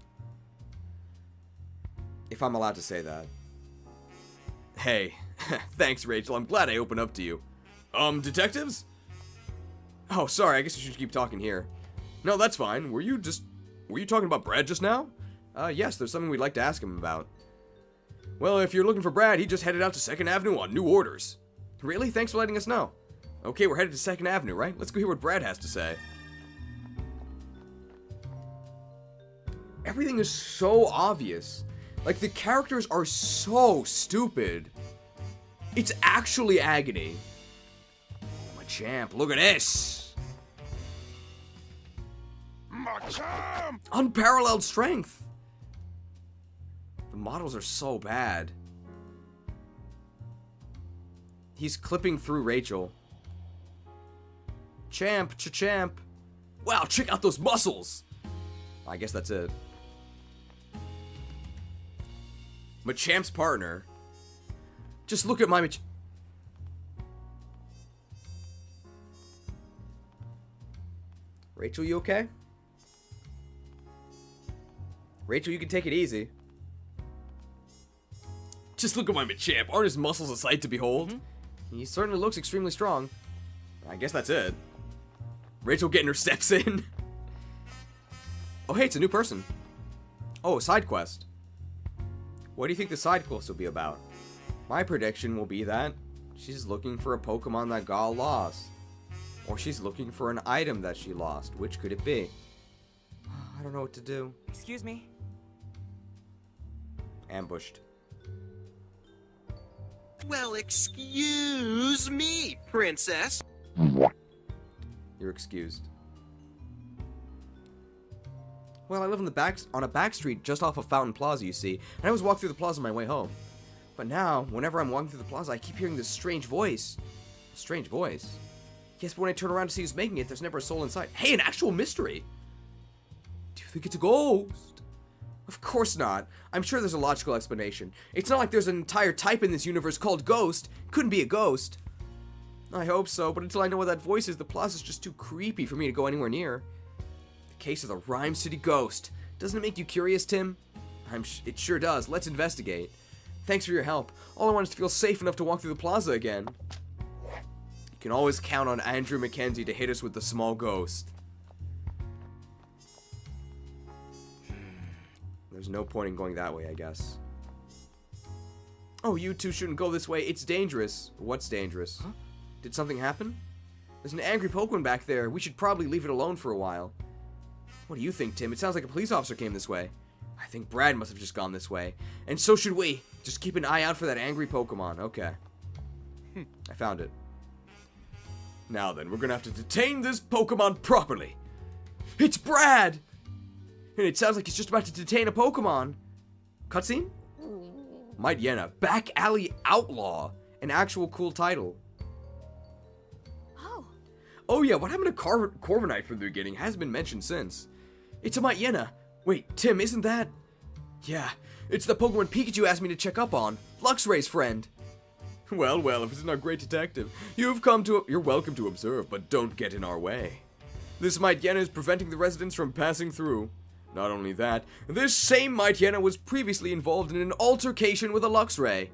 If I'm allowed to say that. Hey. Thanks, Rachel. I'm glad I opened up to you. Detectives? Oh, sorry. I guess we should keep talking here. No, that's fine. Were you talking about Brad just now? Yes, there's something we'd like to ask him about. Well, if you're looking for Brad, he just headed out to 2nd Avenue on new orders. Really? Thanks for letting us know. Okay, we're headed to 2nd Avenue, right? Let's go hear what Brad has to say. Everything is so obvious. Like, the characters are so stupid. It's actually agony. Oh, my champ, look at this. My champ! Unparalleled strength. The models are so bad. He's clipping through Rachel. Champ, champ. Wow, check out those muscles. I guess that's it. Machamp's partner. Just look at my Rachel, you okay? Rachel, you can take it easy. Just look at my Machamp. Aren't his muscles a sight to behold? He certainly looks extremely strong. I guess that's it. Rachel getting her steps in. Oh, hey, it's a new person. Oh, Sidequest. What do you think the Sidequest will be about? My prediction will be that she's looking for a Pokemon that got lost. Or she's looking for an item that she lost. Which could it be? I don't know what to do. Excuse me. Ambushed. Well, excuse me, princess. You're excused. Well, I live on a back street just off of Fountain Plaza, you see, and I always walk through the plaza on my way home. But now, whenever I'm walking through the plaza, I keep hearing this strange voice. A strange voice? Yes, but when I turn around to see who's making it, there's never a soul inside. Hey, an actual mystery! Do you think it's a ghost? Of course not. I'm sure there's a logical explanation. It's not like there's an entire type in this universe called ghost. Couldn't be a ghost. I hope so, but until I know what that voice is, the plaza's just too creepy for me to go anywhere near. The case of the Rhyme City Ghost. Doesn't it make you curious, Tim? It sure does. Let's investigate. Thanks for your help. All I want is to feel safe enough to walk through the plaza again. You can always count on Andrew Mackenzie to hit us with the small ghost. There's no point in going that way, I guess. Oh, you two shouldn't go this way. It's dangerous. What's dangerous? Huh? Did something happen? There's an angry Pokemon back there. We should probably leave it alone for a while. What do you think, Tim? It sounds like a police officer came this way. I think Brad must have just gone this way. And so should we. Just keep an eye out for that angry Pokemon. Okay. I found it. Now then, we're gonna have to detain this Pokemon properly. It's Brad! And it sounds like he's just about to detain a Pokemon. Cutscene? Might Yenna. Back Alley Outlaw. An actual cool title. Oh yeah, what happened to Corviknight from the beginning hasn't been mentioned since. It's a Might Yenna. Wait, Tim, isn't that... Yeah, it's the Pokemon Pikachu asked me to check up on. Luxray's friend. Well, well, if it's our great detective, you're welcome to observe, but don't get in our way. This Might Yenna is preventing the residents from passing through. Not only that, this same Might Yenna was previously involved in an altercation with a Luxray.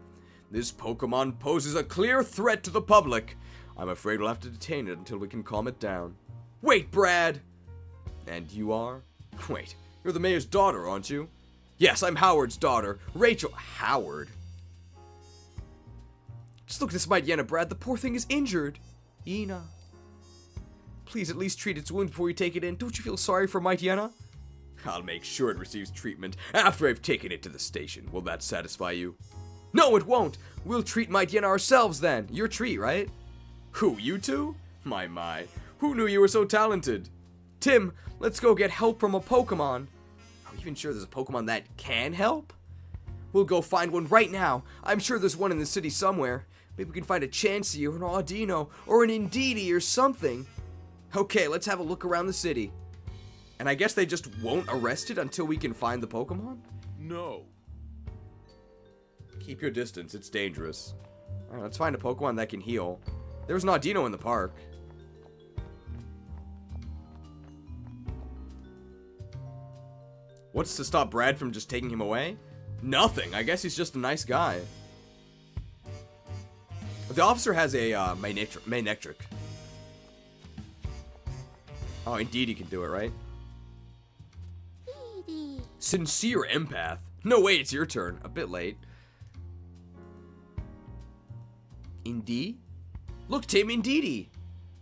This Pokemon poses a clear threat to the public. I'm afraid we'll have to detain it until we can calm it down. Wait, Brad! And you are? Wait, you're the mayor's daughter, aren't you? Yes, I'm Howard's daughter. Rachel. Howard? Just look at this Might Yenna, Brad. The poor thing is injured. Ina. Please at least treat its wounds before you take it in. Don't you feel sorry for Mightyena? I'll make sure it receives treatment after I've taken it to the station. Will that satisfy you? No, it won't. We'll treat Mightyena ourselves then. Your treat, right? Who, you two? My. Who knew you were so talented? Tim, let's go get help from a Pokemon. Are you even sure there's a Pokemon that can help? We'll go find one right now. I'm sure there's one in the city somewhere. Maybe we can find a Chansey or an Audino or an Indeedee or something. Okay, let's have a look around the city. And I guess they just won't arrest it until we can find the Pokemon? No. Keep your distance, it's dangerous. Alright, let's find a Pokemon that can heal. There's an Audino in the park. What's to stop Brad from just taking him away? Nothing. I guess he's just a nice guy. The officer has a Manectric. Oh, indeed he can do it, right? Sincere empath. No way, it's your turn. A bit late. Indeed? Look, Tim, Indeedee.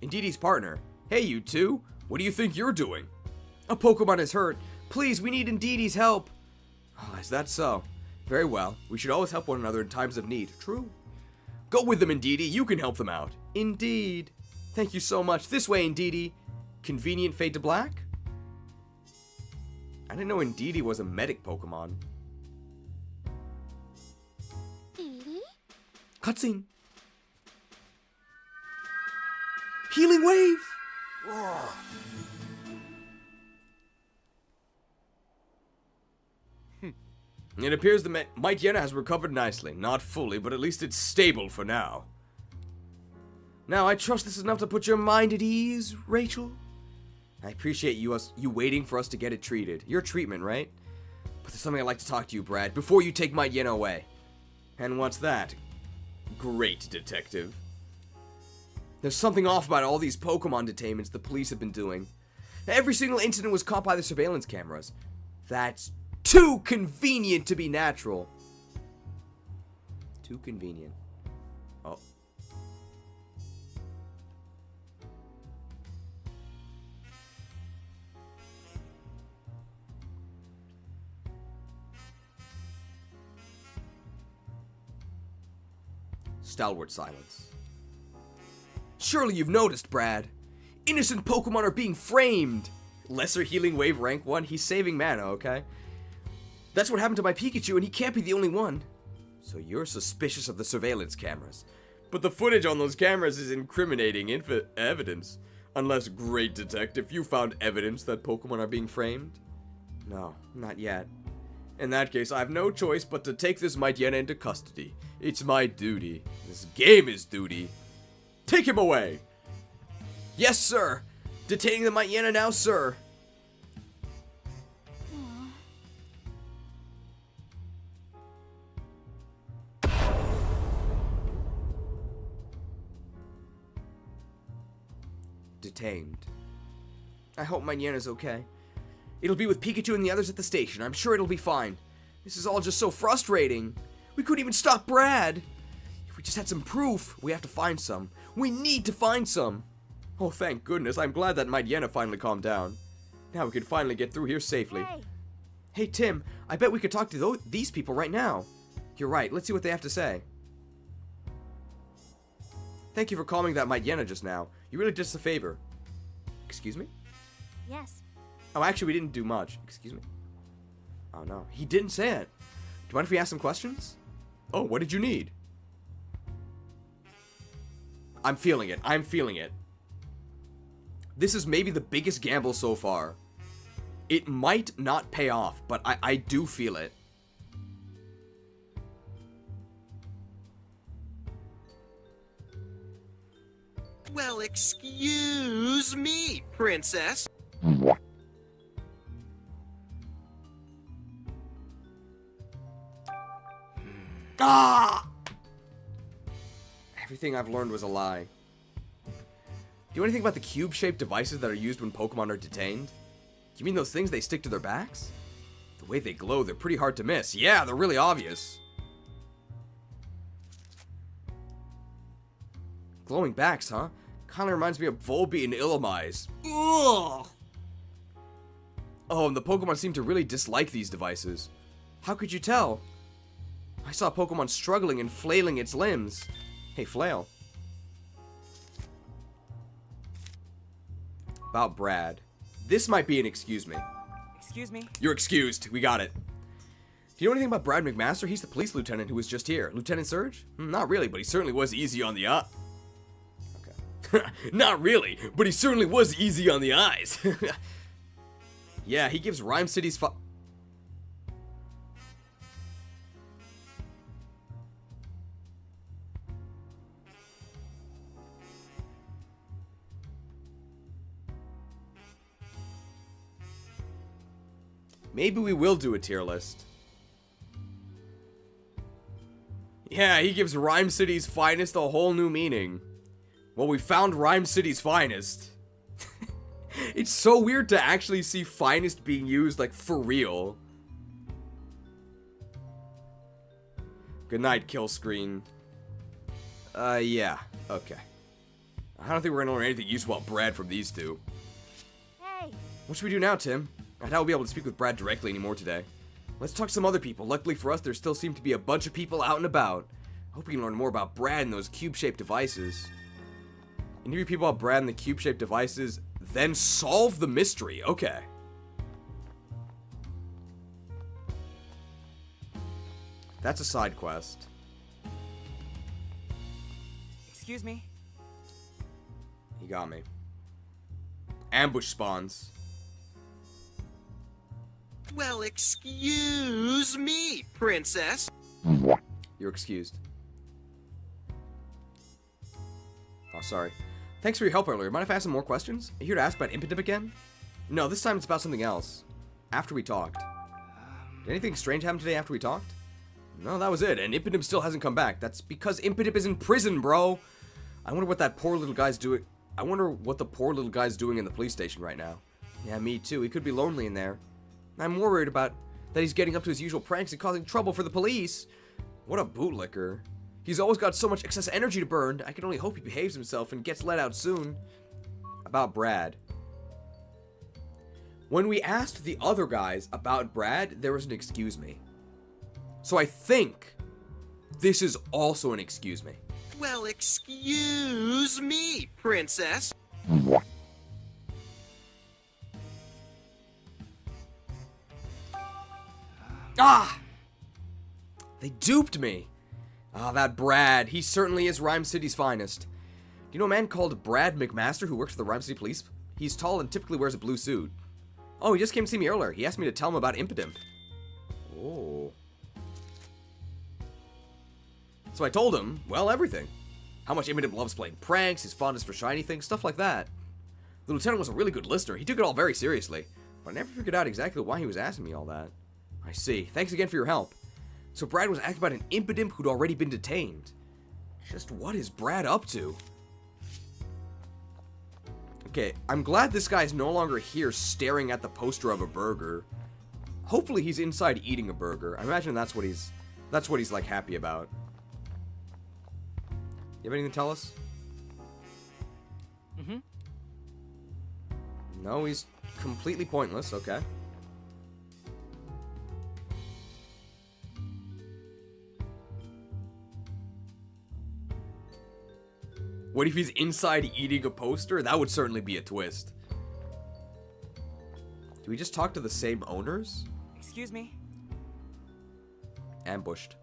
Indeedee's partner. Hey, you two. What do you think you're doing? A Pokemon is hurt. Please, we need Indeedee's help. Oh, is that so? Very well. We should always help one another in times of need. True. Go with them, Indeedee. You can help them out. Indeed. Thank you so much. This way, Indeedee. Convenient fade to black? I didn't know Indeedee was a medic Pokemon. Cutscene. Healing wave. It appears the Mightyena has recovered nicely. Not fully, but at least it's stable for now. Now, I trust this is enough to put your mind at ease, Rachel. I appreciate you waiting for us to get it treated. Your treatment, right? But there's something I'd like to talk to you, Brad, before you take Mightyena away. And what's that? Great detective. There's something off about all these Pokemon detainments the police have been doing. Every single incident was caught by the surveillance cameras. That's too convenient to be natural. Too convenient. Oh. Stalwart silence. Surely you've noticed, Brad. Innocent Pokemon are being framed. Lesser healing wave rank 1. He's saving mana, okay? That's what happened to my Pikachu, and he can't be the only one. So you're suspicious of the surveillance cameras. But the footage on those cameras is incriminating evidence. Unless, great detective, you found evidence that Pokemon are being framed? No, not yet. In that case, I have no choice but to take this Mightyena into custody. It's my duty. This game is duty. Take him away! Yes, sir! Detaining the Mightyena now, sir! Detained. I hope Mignena's okay. It'll be with Pikachu and the others at the station. I'm sure it'll be fine. This is all just so frustrating. We couldn't even stop Brad. If we just had some proof. We have to find some. We need to find some. Oh, thank goodness. I'm glad that Mightyena finally calmed down. Now we can finally get through here safely. Hey, Tim. I bet we could talk to these people right now. You're right. Let's see what they have to say. Thank you for calming that Mightyena just now. You really did us a favor. Excuse me? Yes. Oh, actually, we didn't do much. Excuse me? Oh, no. He didn't say it. Do you mind if we ask some questions? Oh, what did you need? I'm feeling it. I'm feeling it. This is maybe the biggest gamble so far. It might not pay off, but I do feel it. Well, excuse me, princess. Ah! Everything I've learned was a lie. Do you know anything about the cube-shaped devices that are used when Pokemon are detained? You mean those things they stick to their backs? The way they glow, they're pretty hard to miss. Yeah, they're really obvious. Glowing backs, huh? Kinda reminds me of Volbeat and Illumise. Ugh! Oh, and the Pokemon seem to really dislike these devices. How could you tell? I saw Pokemon struggling and flailing its limbs. Hey, Flail. About Brad. This might be an excuse me. Excuse me? You're excused. We got it. Do you know anything about Brad McMaster? He's the police lieutenant who was just here. Lieutenant Surge? Not really, but he certainly was easy on the eye. Okay. Not really, but he certainly was easy on the eyes. Yeah, he gives Rhyme City's Maybe we will do a tier list. Yeah, he gives Rhyme City's finest a whole new meaning. Well, we found Rhyme City's finest. It's so weird to actually see finest being used, like, for real. Good night, kill screen. Yeah. Okay. I don't think we're gonna learn anything useful about Brad from these two. Hey. What should we do now, Tim? I doubt we'll be able to speak with Brad directly anymore today. Let's talk to some other people. Luckily for us, there still seem to be a bunch of people out and about. I hope we can learn more about Brad and those cube-shaped devices. Interview people about Brad and the cube-shaped devices, then solve the mystery. Okay. That's a side quest. Excuse me? He got me. Ambush spawns. Well, excuse me, princess. You're excused. Oh, sorry. Thanks for your help earlier. Mind if I ask some more questions? Are you here to ask about Impidip again? No, this time it's about something else. After we talked. Did anything strange happen today after we talked? No, that was it. And Impidip still hasn't come back. That's because Impidip is in prison, bro. I wonder what that poor little guy's doing. I wonder what the poor little guy's doing in the police station right now. Yeah, me too. He could be lonely in there. I'm more worried about that he's getting up to his usual pranks and causing trouble for the police. What a bootlicker. He's always got so much excess energy to burn. I can only hope he behaves himself and gets let out soon. About Brad. When we asked the other guys about Brad, there was an excuse me. So I think this is also an excuse me. Well, excuse me, princess. Ah! They duped me. Ah, that Brad. He certainly is Rhyme City's finest. Do you know a man called Brad McMaster who works for the Rhyme City Police? He's tall and typically wears a blue suit. Oh, he just came to see me earlier. He asked me to tell him about Impidimp. Oh. So I told him, well, everything. How much Impidimp loves playing pranks, his fondness for shiny things, stuff like that. The lieutenant was a really good listener. He took it all very seriously. But I never figured out exactly why he was asking me all that. I see. Thanks again for your help. So Brad was asking about an Impidimp who'd already been detained. Just what is Brad up to? Okay, I'm glad this guy's no longer here staring at the poster of a burger. Hopefully he's inside eating a burger. I imagine that's what he's like happy about. You have anything to tell us? Mm-hmm. No, he's completely pointless. Okay. What if he's inside eating a poster? That would certainly be a twist. Do we just talk to the same owners? Excuse me? Ambushed.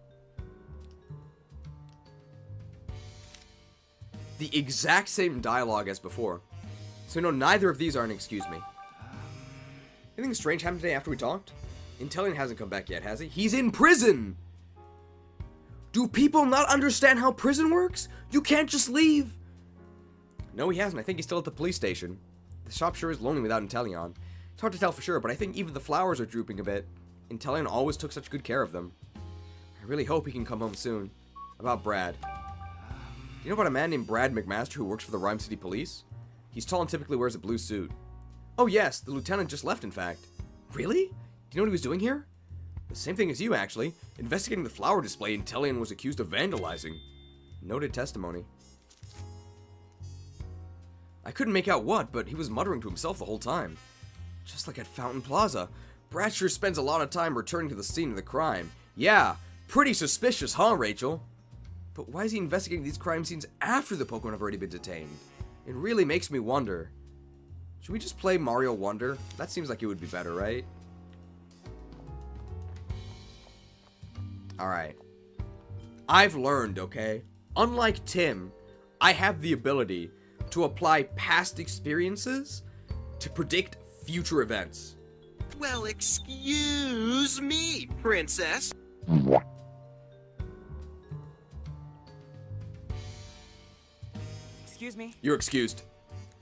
The exact same dialogue as before. So no, neither of these are an excuse me. Anything strange happened today after we talked? Intellion hasn't come back yet, has he? He's in prison! Do people not understand how prison works? You can't just leave! No, he hasn't. I think he's still at the police station. The shop sure is lonely without Intellion. It's hard to tell for sure, but I think even the flowers are drooping a bit. Intellion always took such good care of them. I really hope he can come home soon. About Brad. Do you know about a man named Brad McMaster who works for the Rhyme City Police? He's tall and typically wears a blue suit. Oh yes, the lieutenant just left, in fact. Really? Do you know what he was doing here? The same thing as you, actually. Investigating the flower display Intellion was accused of vandalizing. Noted testimony. I couldn't make out what, but he was muttering to himself the whole time. Just like at Fountain Plaza. Brad sure spends a lot of time returning to the scene of the crime. Yeah, pretty suspicious, huh, Rachel? But why is he investigating these crime scenes after the Pokemon have already been detained? It really makes me wonder. Should we just play Mario Wonder? That seems like it would be better, right? Alright. I've learned, okay? Unlike Tim, I have the ability to apply past experiences to predict future events. Well, excuse me, Princess. Excuse me? You're excused.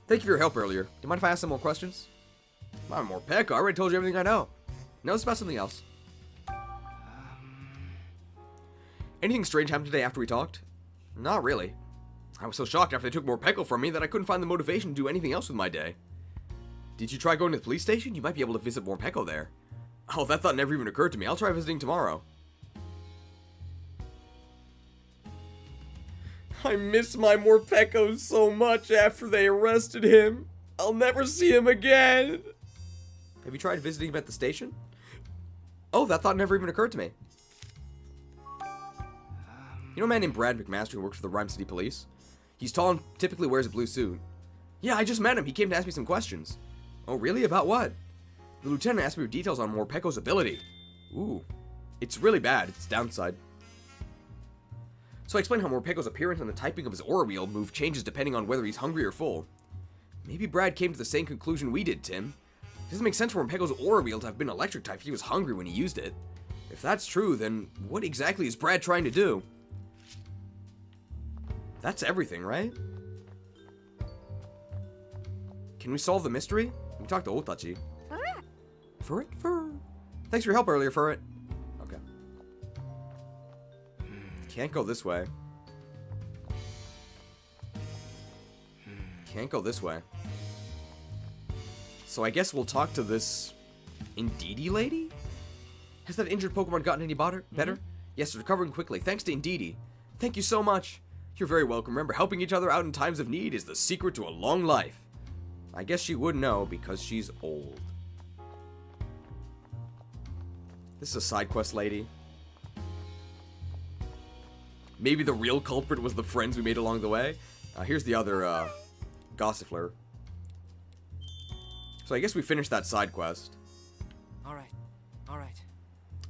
Thank you for your help earlier. Do you mind if I ask some more questions? I'm more Pekka. I already told you everything I know. Now it's about something else. Anything strange happened today after we talked? Not really. I was so shocked after they took Morpeko from me that I couldn't find the motivation to do anything else with my day. Did you try going to the police station? You might be able to visit Morpeko there. Oh, that thought never even occurred to me. I'll try visiting tomorrow. I miss my Morpeko so much after they arrested him. I'll never see him again. Have you tried visiting him at the station? Oh, that thought never even occurred to me. You know a man named Brad McMaster who works for the Rhyme City Police? He's tall and typically wears a blue suit. Yeah, I just met him. He came to ask me some questions. Oh, really? About what? The lieutenant asked me for details on Morpeko's ability. Ooh. It's really bad. It's downside. So I explained how Morpeko's appearance and the typing of his aura wheel move changes depending on whether he's hungry or full. Maybe Brad came to the same conclusion we did, Tim. It doesn't make sense for Morpeko's aura wheel to have been electric type if he was hungry when he used it. If that's true, then what exactly is Brad trying to do? That's everything, right? Can we solve the mystery? We talked to Otachi. Furret? Thanks for your help earlier, Furret. Okay. Can't go this way. Can't go this way. So I guess we'll talk to this Indeedee lady? Has that injured Pokemon gotten any better? Yes, it's recovering quickly. Thanks to Indeedee. Thank you so much. You're very welcome. Remember, helping each other out in times of need is the secret to a long life. I guess she would know because she's old. This is a side quest lady. Maybe the real culprit was the friends we made along the way. Here's the other Gossifleur. So I guess we finished that side quest. Alright.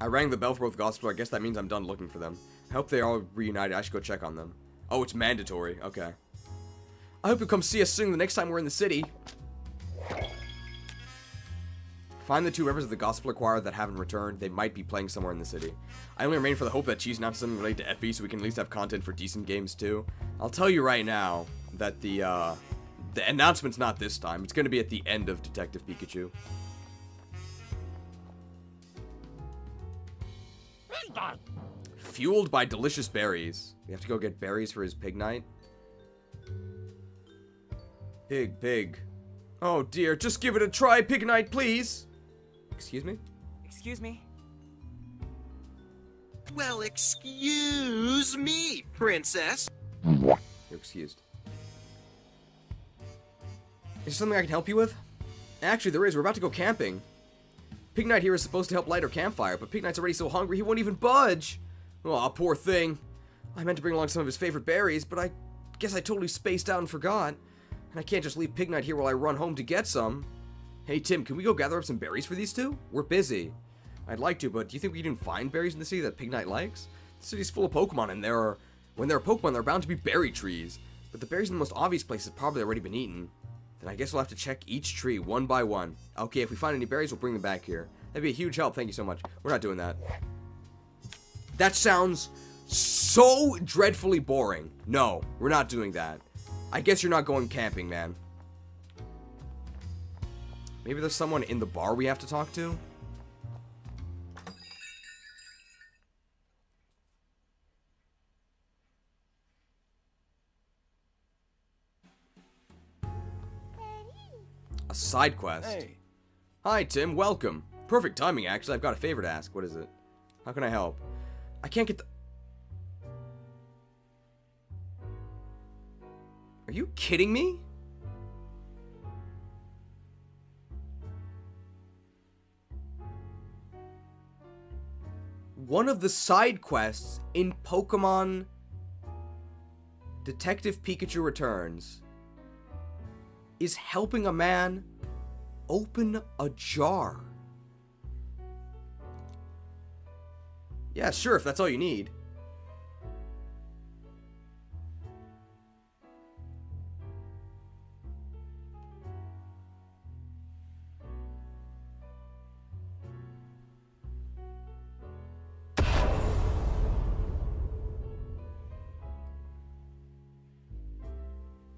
I rang the bell for both Gossifleur. I guess that means I'm done looking for them. I hope they all reunited. I should go check on them. Oh, it's mandatory. Okay. I hope you'll come see us soon the next time we're in the city. Find the 2 members of the Gossifleur Choir that haven't returned. They might be playing somewhere in the city. I only remain for the hope that Cheese announces something related to Effie so we can at least have content for decent games too. I'll tell you right now that the announcement's not this time. It's going to be at the end of Detective Pikachu. Fueled by delicious berries. We have to go get berries for his pig night. Pig. Oh dear, just give it a try, pig night, please. Excuse me? Excuse me? Well, excuse me, Princess. You're excused. Is there something I can help you with? Actually, there is. We're about to go camping. Pig Knight here is supposed to help light our campfire, but Pig Knight's already so hungry he won't even budge. Aw, poor thing. I meant to bring along some of his favorite berries, but I guess I totally spaced out and forgot. And I can't just leave Pig Knight here while I run home to get some. Hey, Tim, can we go gather up some berries for these two? We're busy. I'd like to, but do you think we can find berries in the city that Pig Knight likes? The city's full of Pokemon, and when there are Pokemon, there are bound to be berry trees. But the berries in the most obvious places have probably already been eaten. Then I guess we'll have to check each tree one by one. Okay, if we find any berries, we'll bring them back here. That'd be a huge help. Thank you so much. We're not doing that. That sounds so dreadfully boring. No, we're not doing that. I guess you're not going camping, man. Maybe there's someone in the bar we have to talk to? A side quest. Hey. Hi, Tim. Welcome. Perfect timing, actually. I've got a favor to ask. What is it? How can I help? I can't get the... Are you kidding me? one of the side quests in Pokemon Detective Pikachu Returns is helping a man open a jar. Yeah, sure, if that's all you need.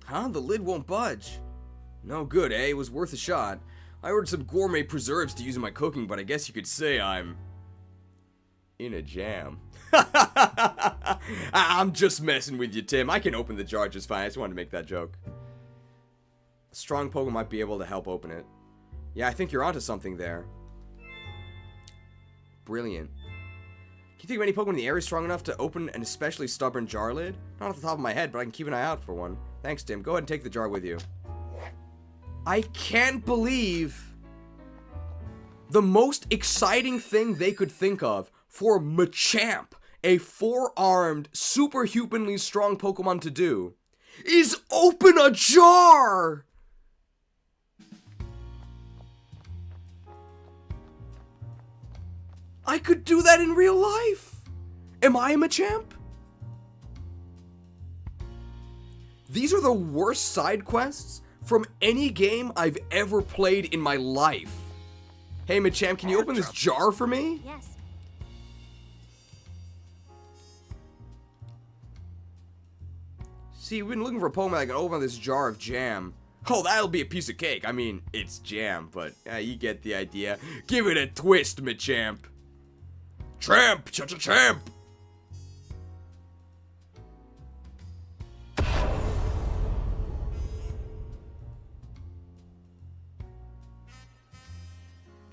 Huh? The lid won't budge. No good, eh? It was worth a shot. I ordered some gourmet preserves to use in my cooking, but I guess you could say I'm in a jam. I'm just messing with you, Tim. I can open the jar just fine. I just wanted to make that joke. A strong Pokemon might be able to help open it. Yeah, I think you're onto something there. Brilliant. Can you think of any Pokemon in the area strong enough to open an especially stubborn jar lid? Not off the top of my head, but I can keep an eye out for one. Thanks, Tim. Go ahead and take the jar with you. I can't believe the most exciting thing they could think of for Machamp, a 4-armed, superhumanly strong Pokemon to do, is open a jar! I could do that in real life! Am I a Machamp? These are the worst side quests from any game I've ever played in my life. Hey, Machamp, can you open this jar for me? Yes. See, we've been looking for a Pokemon that can open this jar of jam. Oh, that'll be a piece of cake. I mean, it's jam, but you get the idea. Give it a twist, Machamp. Tramp! Cha-cha-champ!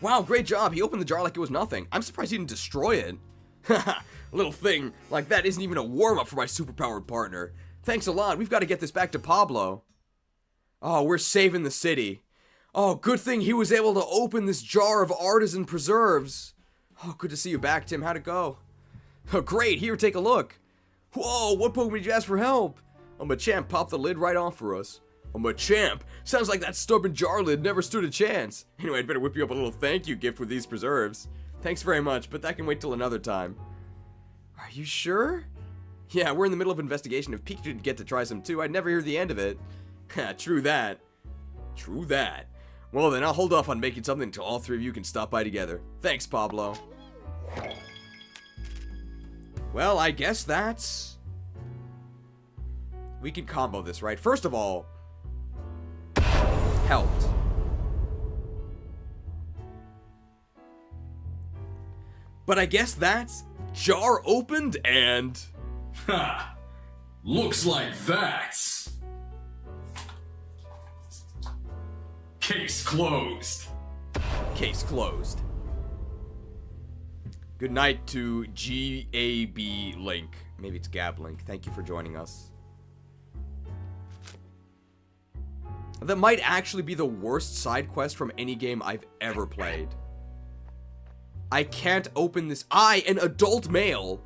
Wow, great job. He opened the jar like it was nothing. I'm surprised he didn't destroy it. Haha, a little thing like that isn't even a warm-up for my superpowered partner. Thanks a lot. We've got to get this back to Pablo. Oh, we're saving the city. Oh, good thing he was able to open this jar of artisan preserves. Oh, good to see you back, Tim. How'd it go? Oh, great. Here, take a look. Whoa, what Pokemon did you ask for help? Oh, Machamp popped the lid right off for us. Oh, Machamp. Sounds like that stubborn jar lid never stood a chance. Anyway, I'd better whip you up a little thank you gift with these preserves. Thanks very much, but that can wait till another time. Are you sure? Yeah, we're in the middle of investigation. If Pikachu didn't get to try some too, I'd never hear the end of it. True that. True that. Well then, I'll hold off on making something until all three of you can stop by together. Thanks, Pablo. Well, I guess that's... We can combo this, right? First of all... helped. But I guess that's... jar opened and... Ha! Looks like that's... case closed. Case closed. Good night to GAB Link. Maybe it's Gab Link. Thank you for joining us. That might actually be the worst side quest from any game I've ever played. I can't open this. I, an adult male,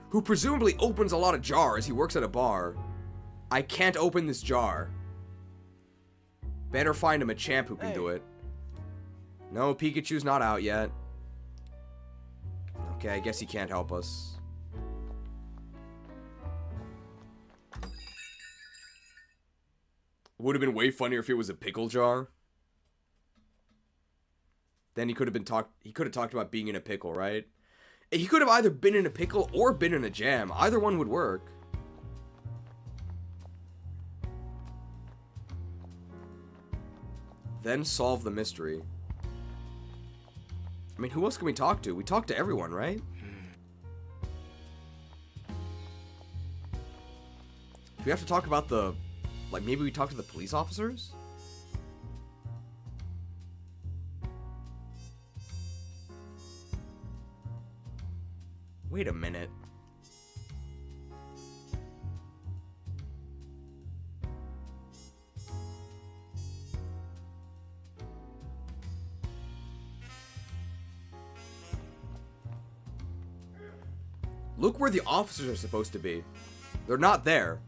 who presumably opens a lot of jars, he works at a bar. I can't open this jar. Better find a Machamp who can do it. No, Pikachu's not out yet. Okay, I guess he can't help us. Would have been way funnier if it was a pickle jar. Then he could have talked about being in a pickle, right? He could have either been in a pickle or been in a jam. Either one would work. Then solve the mystery. I mean, who else can we talk to? We talk to everyone, right? Do we have to talk about the... like, maybe we talk to the police officers? Wait a minute. Look where the officers are supposed to be. They're not there.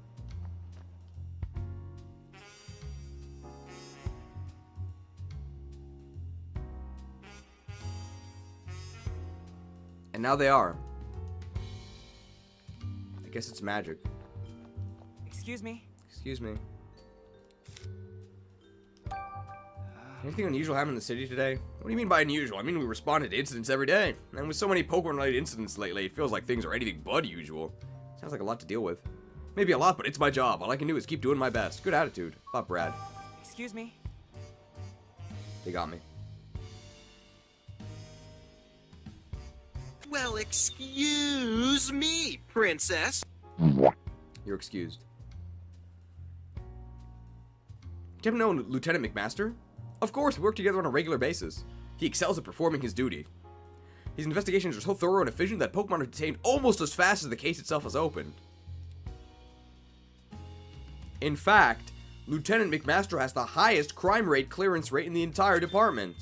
And now they are. I guess it's magic. Excuse me. Excuse me. Anything unusual happened in the city today? What do you mean by unusual? I mean, we responded to incidents every day. And with so many Pokemon-related incidents lately, it feels like things are anything but usual. Sounds like a lot to deal with. Maybe a lot, but it's my job. All I can do is keep doing my best. Good attitude. About Brad. Excuse me. They got me. Well, excuse me, Princess. You're excused. Do you happen to know Lieutenant McMaster? Of course, we work together on a regular basis. He excels at performing his duty. His investigations are so thorough and efficient that Pokemon are detained almost as fast as the case itself is opened. In fact, Lieutenant McMaster has the highest crime rate clearance rate in the entire department.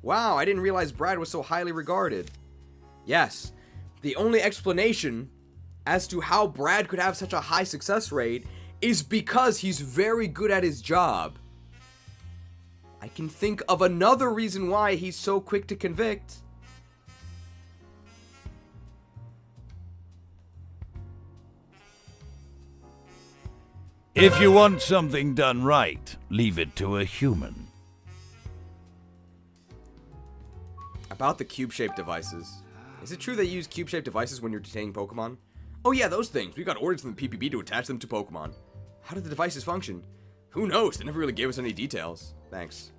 Wow, I didn't realize Brad was so highly regarded. Yes, the only explanation as to how Brad could have such a high success rate is because he's very good at his job. I can think of another reason why he's so quick to convict. If you want something done right, leave it to a human. About the cube-shaped devices. Is it true they use cube-shaped devices when you're detaining Pokemon? Oh yeah, those things. We got orders from the PPB to attach them to Pokemon. How did the devices function? Who knows? They never really gave us any details. Thanks.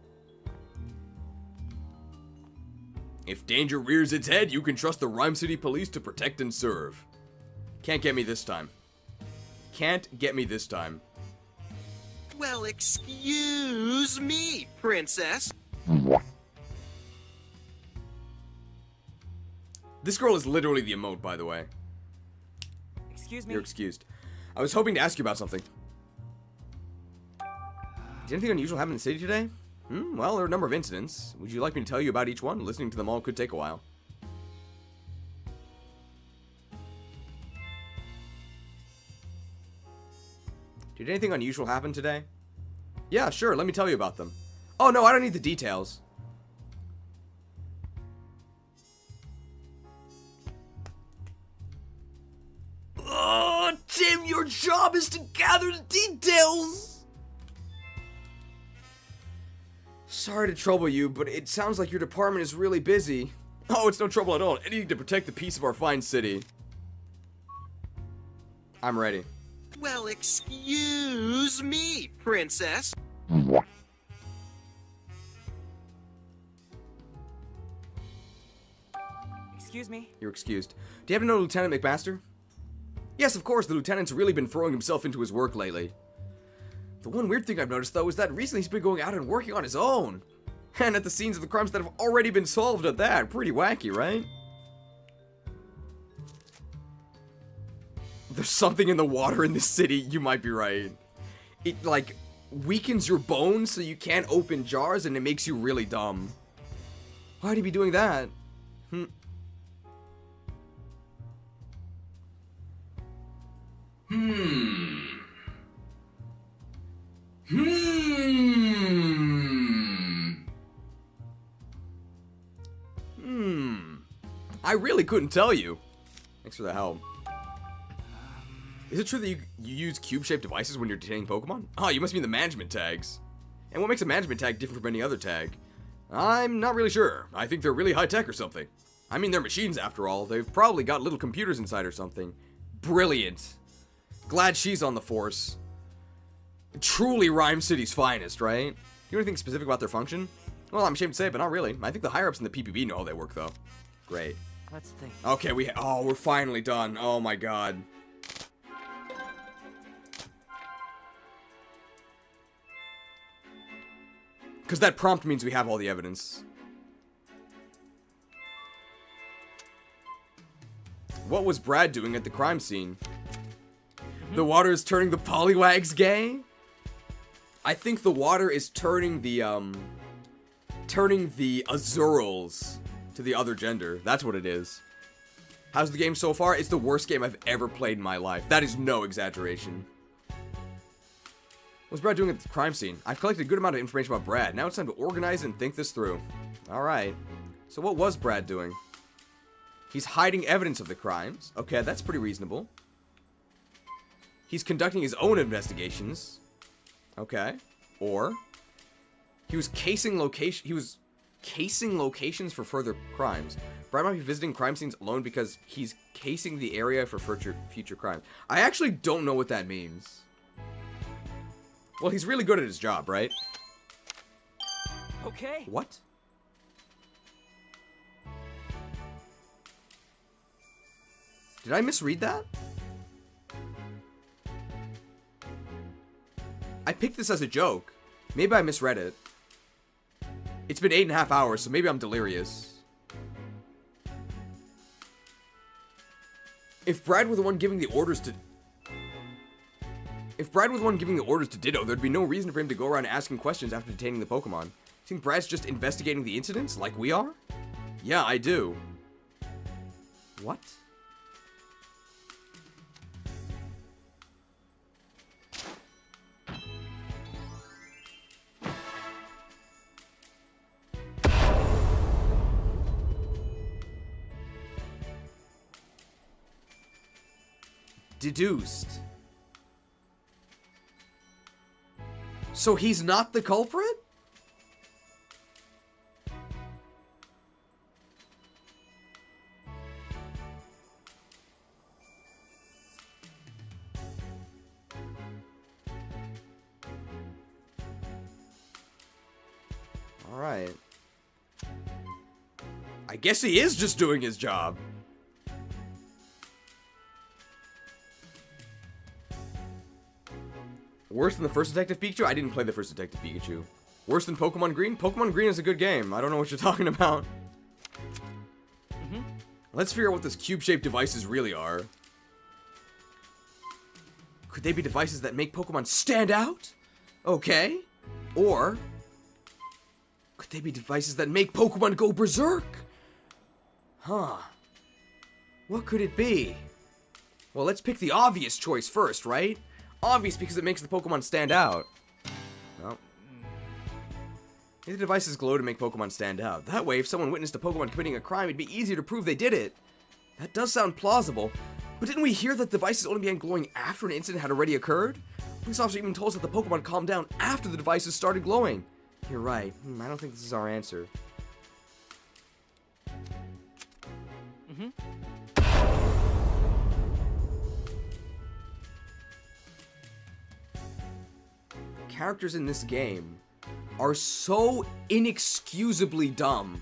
If danger rears its head, you can trust the Rhyme City Police to protect and serve. Can't get me this time. Can't get me this time. Well, excuse me, Princess. This girl is literally the emote, by the way. Excuse me. You're excused. I was hoping to ask you about something. Did anything unusual happen in the city today? Well, there are a number of incidents. Would you like me to tell you about each one? Listening to them all could take a while. Did anything unusual happen today? Yeah, sure, let me tell you about them. Oh no, I don't need the details. Oh, Tim, your job is to gather the details! Sorry to trouble you, but it sounds like your department is really busy. Oh, it's no trouble at all. Anything to protect the peace of our fine city. I'm ready. Well, excuse me, Princess. Excuse me. You're excused. Do you happen to know Lieutenant McMaster? Yes, of course, the lieutenant's really been throwing himself into his work lately. The one weird thing I've noticed, though, is that recently he's been going out and working on his own. And at the scenes of the crimes that have already been solved at that. Pretty wacky, right? There's something in the water in this city, you might be right. It, like, weakens your bones so you can't open jars and it makes you really dumb. Why'd he be doing that? I really couldn't tell you. Thanks for the help. Is it true that you use cube-shaped devices when you're detaining Pokemon? Oh, you must mean the management tags. And what makes a management tag different from any other tag? I'm not really sure. I think they're really high-tech or something. I mean, they're machines after all. They've probably got little computers inside or something. Brilliant. Glad she's on the force. Truly Rhyme City's finest, right? You know anything specific about their function? Well, I'm ashamed to say it, but not really. I think the higher-ups in the PPB know how they work, though. Great. Let's think. Okay, we're finally done. Oh my god. Because that prompt means we have all the evidence. What was Brad doing at the crime scene? The water is turning the Poliwags gay? I think the water is turning the Azurals to the other gender. That's what it is. How's the game so far? It's the worst game I've ever played in my life. That is no exaggeration. What's Brad doing at the crime scene? I've collected a good amount of information about Brad. Now it's time to organize and think this through. Alright. So what was Brad doing? He's hiding evidence of the crimes. Okay, that's pretty reasonable. He's conducting his own investigations. Okay. Or he was casing locations for further crimes. Brad might be visiting crime scenes alone because he's casing the area for future crime. I actually don't know what that means. Well, he's really good at his job, right? Okay. What? Did I misread that? I picked this as a joke. Maybe I misread it. It's been 8.5 hours, so maybe I'm delirious. If Brad were the one giving the orders to... If Brad were the one giving the orders to Ditto, there'd be no reason for him to go around asking questions after detaining the Pokemon. Think Brad's just investigating the incidents, like we are? Yeah, I do. What? Deduced. So he's not the culprit? All right. I guess he is just doing his job. Worse than the first Detective Pikachu? I didn't play the first Detective Pikachu. Worse than Pokemon Green? Pokemon Green is a good game. I don't know what you're talking about. Let's figure out what those cube-shaped devices really are. Could they be devices that make Pokemon stand out? Okay. Or could they be devices that make Pokemon go berserk? Huh. What could it be? Well, let's pick the obvious choice first, right? Obvious because it makes the Pokemon stand out. Well, maybe the devices glow to make Pokemon stand out. That way, if someone witnessed a Pokemon committing a crime, it'd be easier to prove they did it. That does sound plausible. But didn't we hear that devices only began glowing after an incident had already occurred? Police officer even told us that the Pokemon calmed down after the devices started glowing. You're right. I don't think this is our answer. Characters in this game are so inexcusably dumb.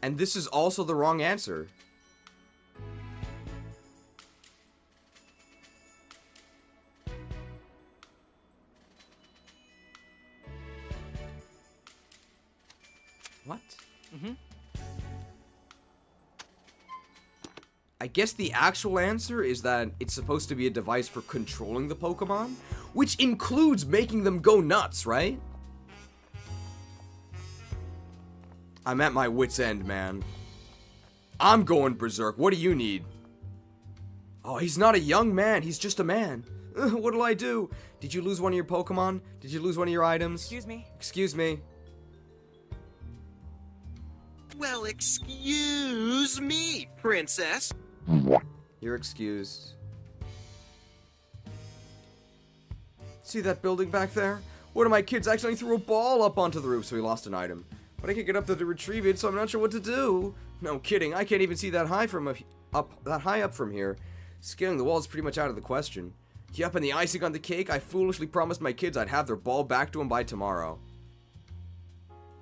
And this is also the wrong answer. What? I guess the actual answer is that it's supposed to be a device for controlling the Pokemon, which includes making them go nuts, right? I'm at my wit's end, man. I'm going berserk. What do you need? Oh, he's not a young man. He's just a man. What'll I do? Did you lose one of your Pokemon? Did you lose one of your items? Excuse me? Excuse me. Well, excuse me, princess. You're excused. See that building back there? One of my kids accidentally threw a ball up onto the roof, so he lost an item. But I can't get up there to retrieve it, so I'm not sure what to do. No kidding, I can't even see that high up from here. Scaling the wall is pretty much out of the question. Yup, and the icing on the cake, I foolishly promised my kids I'd have their ball back to them by tomorrow.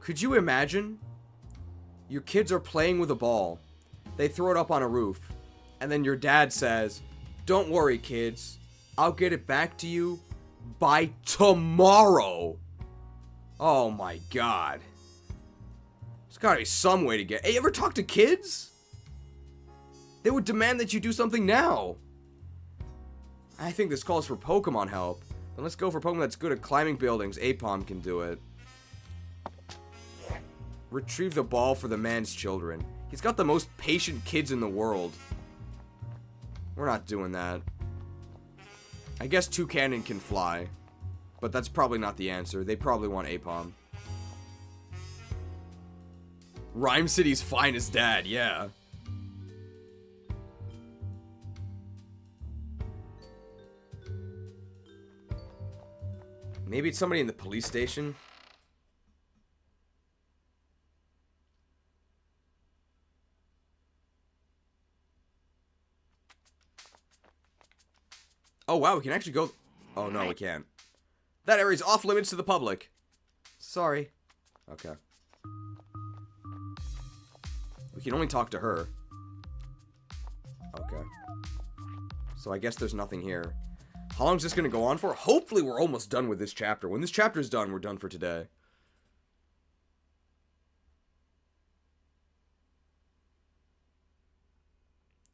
Could you imagine? Your kids are playing with a ball. They throw it up on a roof. And then your dad says, "Don't worry, kids. I'll get it back to you by tomorrow." Oh my god. There's gotta be some way to get... Hey, you ever talk to kids? They would demand that you do something now. I think this calls for Pokemon help. Then let's go for Pokemon that's good at climbing buildings. Apom can do it. Retrieve the ball for the man's children. He's got the most patient kids in the world. We're not doing that. I guess Toucanon can fly. But that's probably not the answer. They probably want Apom. Rhyme City's finest dad, yeah. Maybe it's somebody in the police station? Oh wow, we can actually go... Oh no, we can't. That area's off limits to the public. Sorry. Okay. We can only talk to her. Okay. So I guess there's nothing here. How long is this going to go on for? Hopefully we're almost done with this chapter. When this chapter's done, we're done for today.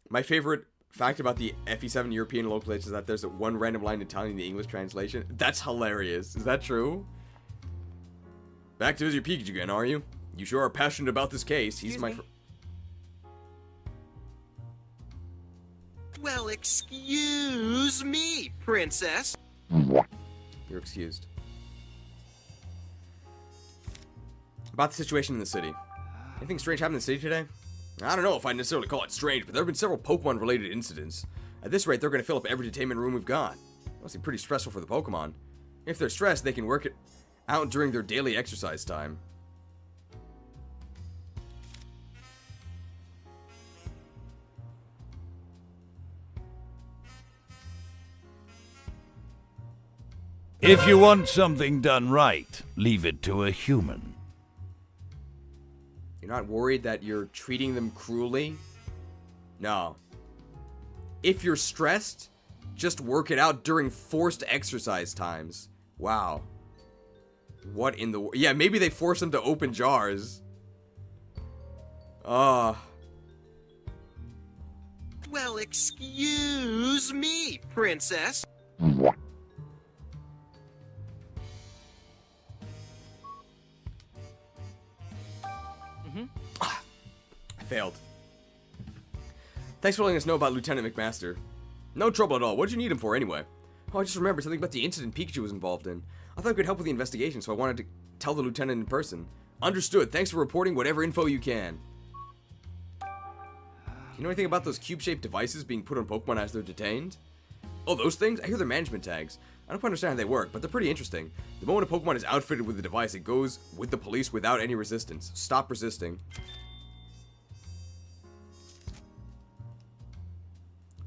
My favorite fact about the FE7 European localization is that there's one random line in Italian in the English translation. That's hilarious. Is that true? Back to visit your Pikachu again, are you? You sure are passionate about this case. He's my... Well, excuse me, princess. You're excused. About the situation in the city. Anything strange happened in the city today? I don't know if I'd necessarily call it strange, but there have been several Pokemon-related incidents. At this rate, they're going to fill up every detainment room we've got. Must be pretty stressful for the Pokemon. If they're stressed, they can work it out during their daily exercise time. If you want something done right, leave it to a human. You're not worried that you're treating them cruelly? No. If you're stressed, just work it out during forced exercise times. Wow. What in the... Yeah, maybe they force them to open jars. Well, excuse me, princess. I failed. Thanks for letting us know about Lieutenant McMaster. No trouble at all. What did you need him for anyway? Oh, I just remembered something about the incident Pikachu was involved in. I thought I could help with the investigation, so I wanted to tell the lieutenant in person. Understood. Thanks for reporting whatever info you can. You know anything about those cube-shaped devices being put on Pokemon as they're detained? Oh, those things? I hear they're management tags. I don't quite understand how they work, but they're pretty interesting. The moment a Pokemon is outfitted with the device, it goes with the police without any resistance. Stop resisting.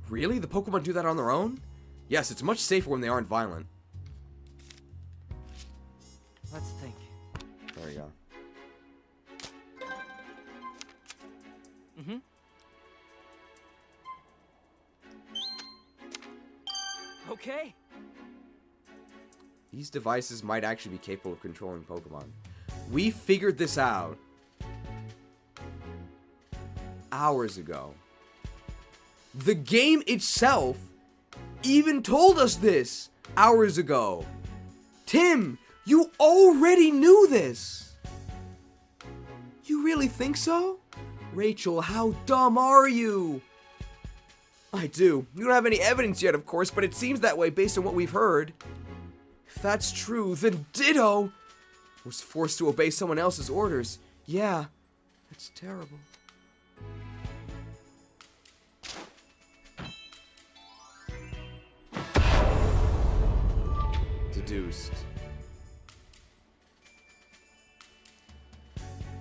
Really? The Pokemon do that on their own? Yes, it's much safer when they aren't violent. Let's think. There you go. Okay. These devices might actually be capable of controlling Pokemon. We figured this out hours ago. The game itself even told us this hours ago. Tim, you already knew this. You really think so? Rachel, how dumb are you? I do. We don't have any evidence yet, of course, but it seems that way based on what we've heard. If that's true, then Ditto was forced to obey someone else's orders. Yeah, that's terrible. Deduced.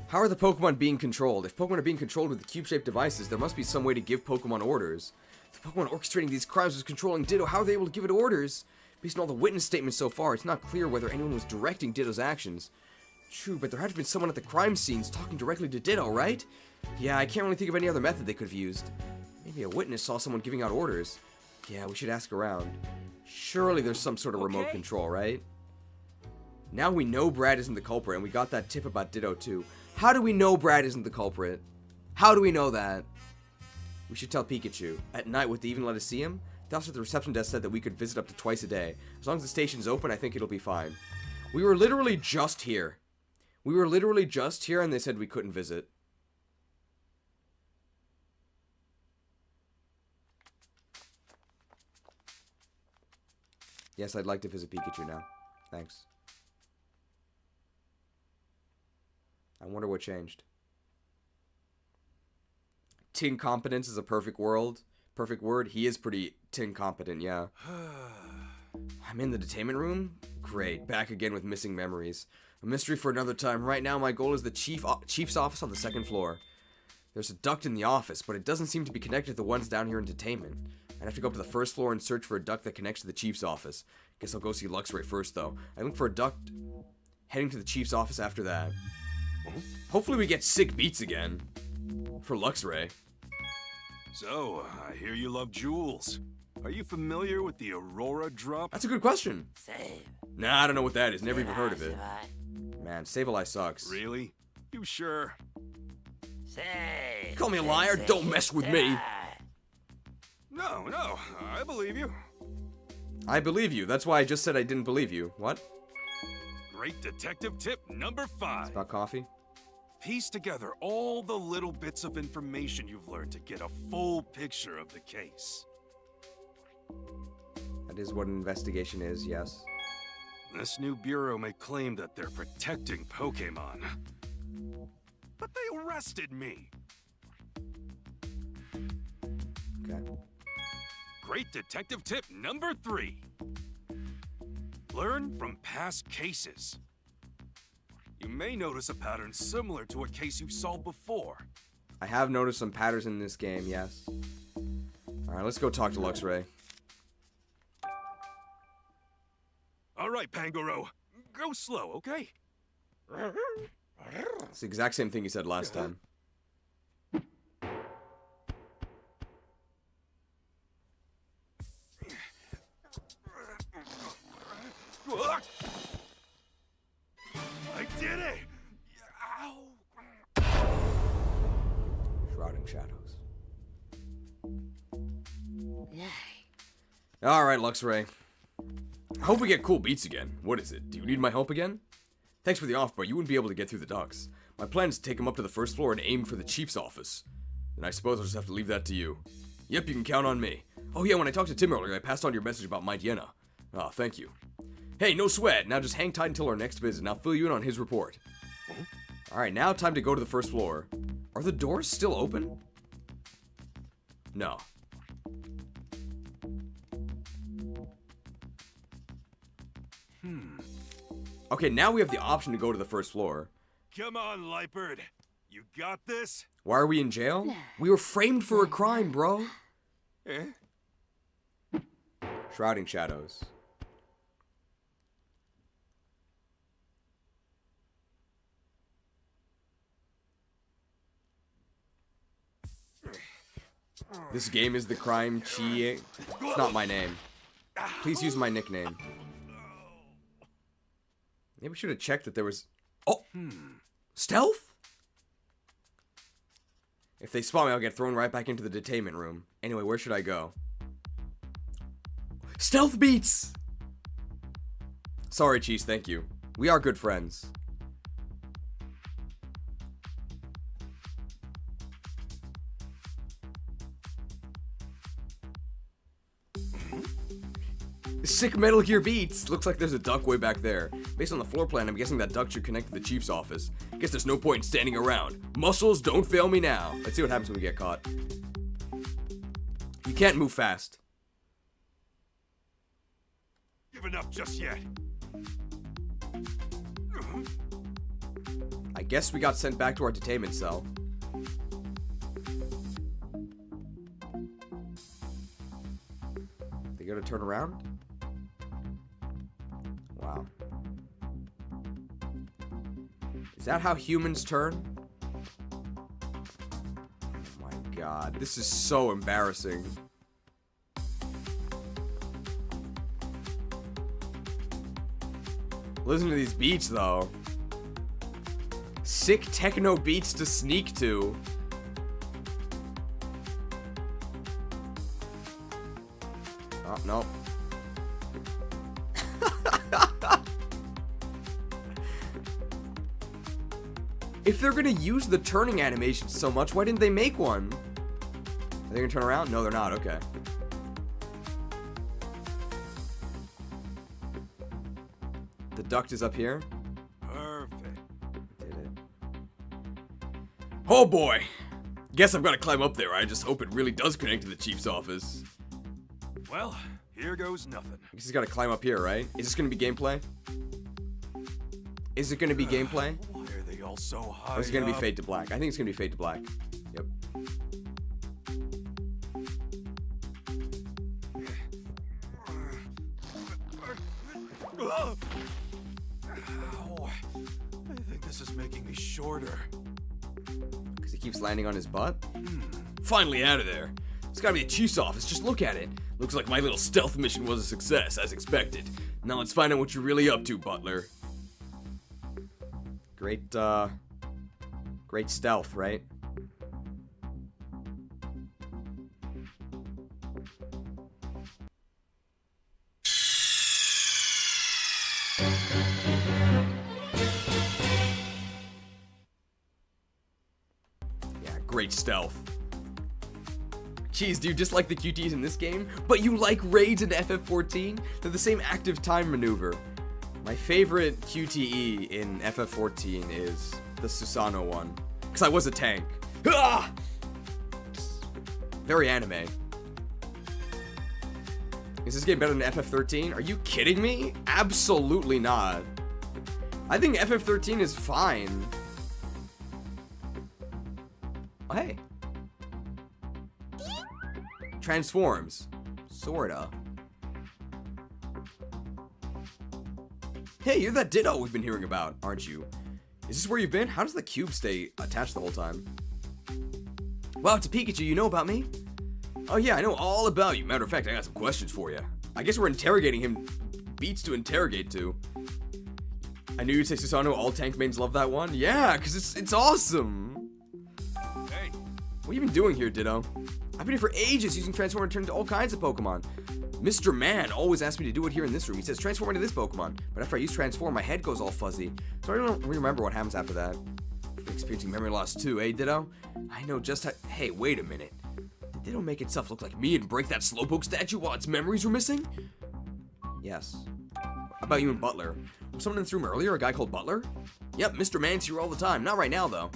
How are the Pokemon being controlled? If Pokemon are being controlled with the cube-shaped devices, there must be some way to give Pokemon orders. If the Pokemon orchestrating these crimes was controlling Ditto, how are they able to give it orders? Based on all the witness statements so far, it's not clear whether anyone was directing Ditto's actions. True, but there had to have been someone at the crime scenes talking directly to Ditto, right? Yeah, I can't really think of any other method they could have used. Maybe a witness saw someone giving out orders. Yeah, we should ask around. Surely there's some sort of remote control, right? Now we know Brad isn't the culprit, and we got that tip about Ditto too. How do we know Brad isn't the culprit? How do we know that? We should tell Pikachu. At night, would they even let us see him? The officer at the reception desk said that we could visit up to twice a day. As long as the station's open, I think it'll be fine. We were literally just here. We were literally just here and they said we couldn't visit. Yes, I'd like to visit Pikachu now. Thanks. I wonder what changed. Tincompetence is a perfect word. Perfect word. He is pretty tin-competent, yeah. I'm in the detainment room? Great. Back again with missing memories. A mystery for another time. Right now, my goal is the chief's office on the second floor. There's a duct in the office, but it doesn't seem to be connected to the ones down here in detainment. I'd have to go up to the first floor and search for a duct that connects to the chief's office. Guess I'll go see Luxray first, though. I look for a duct heading to the chief's office after that. Hopefully we get sick beats again. For Luxray. So, I hear you love jewels. Are you familiar with the Aurora drop? That's a good question. Save. Nah, I don't know what that is. Never even heard of it. Man, Save-A-Lie sucks. Really? You sure? Save. Call me a liar? Don't mess with me. No, I believe you. I believe you. That's why I just said I didn't believe you. What? Great detective tip number 5. It's about coffee? Piece together all the little bits of information you've learned to get a full picture of the case. That is what an investigation is, yes. This new bureau may claim that they're protecting Pokemon. But they arrested me. Okay. Great detective tip number 3. Learn from past cases. You may notice a pattern similar to a case you've solved before. I have noticed some patterns in this game, yes. Alright, let's go talk to Luxray. Alright, Pangoro. Go slow, okay? It's the exact same thing you said last time. I did it! Ow! Shrouding shadows. Alright, Luxray. I hope we get cool beats again. What is it? Do you need my help again? Thanks for the offer, but you wouldn't be able to get through the ducts. My plan is to take him up to the first floor and aim for the chief's office. Then I suppose I'll just have to leave that to you. Yep, you can count on me. Oh yeah, when I talked to Tim earlier, I passed on your message about Might Yenna. Ah, thank you. Hey, no sweat. Now just hang tight until our next visit, and I'll fill you in on his report. Alright, now time to go to the first floor. Are the doors still open? No. Okay, now we have the option to go to the first floor. Come on, Lightbird. You got this? Why are we in jail? We were framed for a crime, bro. Eh? Shrouding shadows. This game is the crime chi. It's not my name. Please use my nickname. Maybe we should have checked that there was... Oh! Stealth? If they spot me, I'll get thrown right back into the detainment room. Anyway, where should I go? Stealth beats! Sorry, Cheese, thank you. We are good friends. Sick Metal Gear beats! Looks like there's a duct way back there. Based on the floor plan, I'm guessing that duct should connect to the chief's office. Guess there's no point in standing around. Muscles, don't fail me now. Let's see what happens when we get caught. You can't move fast. Giving up just yet. I guess we got sent back to our detainment cell. They gotta turn around? Wow. Is that how humans turn? Oh my god, this is so embarrassing. Listen to these beats though. Sick techno beats to sneak to. Nope. If they're gonna use the turning animation so much, why didn't they make one? Are they gonna turn around? No, they're not. Okay. The duct is up here. Perfect. Did it. Oh boy. Guess I've got to climb up there. I just hope it really does connect to the chief's office. Well, here goes nothing. I guess he's got to climb up here, right? Is this gonna be gameplay? Is it gonna be gameplay? Why are they all so high? Or is it gonna be up? Fade to Black? I think it's gonna be Fade to Black. Yep. Ow. I think this is making me shorter. Because he keeps landing on his butt? Finally out of there. It's gotta be the chief's office. Just look at it. Looks like my little stealth mission was a success, as expected. Now let's find out what you're really up to, Butler. Great stealth, right? Yeah, great stealth. Jeez, do you dislike the QTs in this game? But you like raids in FF14? They're the same active time maneuver. My favorite QTE in FF14 is the Susano one. Because I was a tank. Ah! Very anime. Is this game better than FF13? Are you kidding me? Absolutely not. I think FF13 is fine. Oh, hey. Transforms. Sorta. Hey, you're that Ditto we've been hearing about, aren't you? Is this where you've been? How does the cube stay attached the whole time? Wow, it's a Pikachu, you know about me? Oh yeah, I know all about you. Matter of fact, I got some questions for you. I guess we're interrogating him. Beats to interrogate to. I knew you'd say Susano, all tank mains love that one. Yeah, because it's awesome. Hey. What have you been doing here, Ditto? I've been here for ages using Transform to turn into all kinds of Pokemon. Mr. Man always asks me to do it here in this room. He says, transform into this Pokemon. But after I use Transform, my head goes all fuzzy. So I don't remember what happens after that. I've been experiencing memory loss too, eh, Ditto? I know just how... Hey, wait a minute. Did Ditto make itself look like me and break that Slowpoke statue while its memories were missing? Yes. How about you and Butler? Was someone in this room earlier, a guy called Butler? Yep, Mr. Man's here all the time. Not right now, though.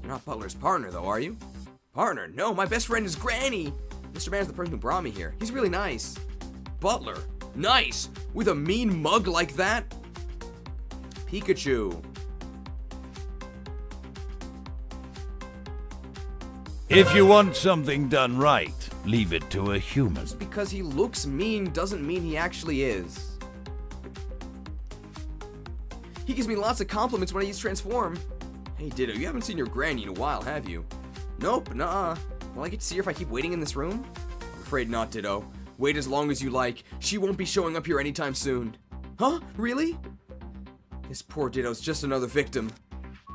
You're not Butler's partner, though, are you? Partner? No, my best friend is Granny. Mr. Man's the person who brought me here. He's really nice. Butler? Nice! With a mean mug like that? Pikachu. If you want something done right, leave it to a human. Just because he looks mean doesn't mean he actually is. He gives me lots of compliments when I use Transform. Hey, Ditto, you haven't seen your Granny in a while, have you? Nope, nuh-uh. Will I get to see her if I keep waiting in this room? I'm afraid not, Ditto. Wait as long as you like. She won't be showing up here anytime soon. Huh? Really? This poor Ditto's just another victim.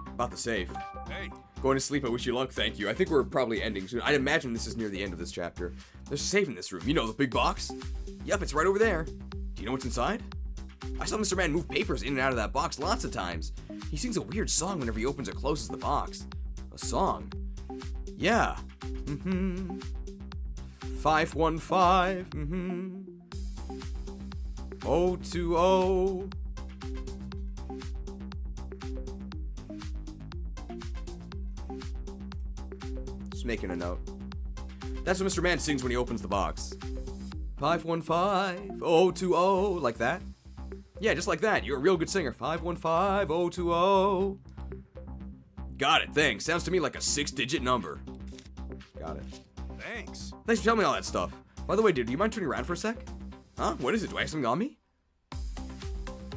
About the safe. Hey. Going to sleep, I wish you luck, thank you. I think we're probably ending soon. I'd imagine this is near the end of this chapter. There's a safe in this room. You know, the big box? Yep, it's right over there. Do you know what's inside? I saw Mr. Man move papers in and out of that box lots of times. He sings a weird song whenever he opens or closes the box. A song? Yeah. 515. 020. Just making a note. That's what Mr. Man sings when he opens the box. 515 020. Like that? Yeah, just like that. You're a real good singer. 515 020. Got it, thanks. Sounds to me like a 6-digit number. Got it. Thanks. Thanks for telling me all that stuff. By the way, dude, do you mind turning around for a sec? Huh? What is it? Do I have something on me?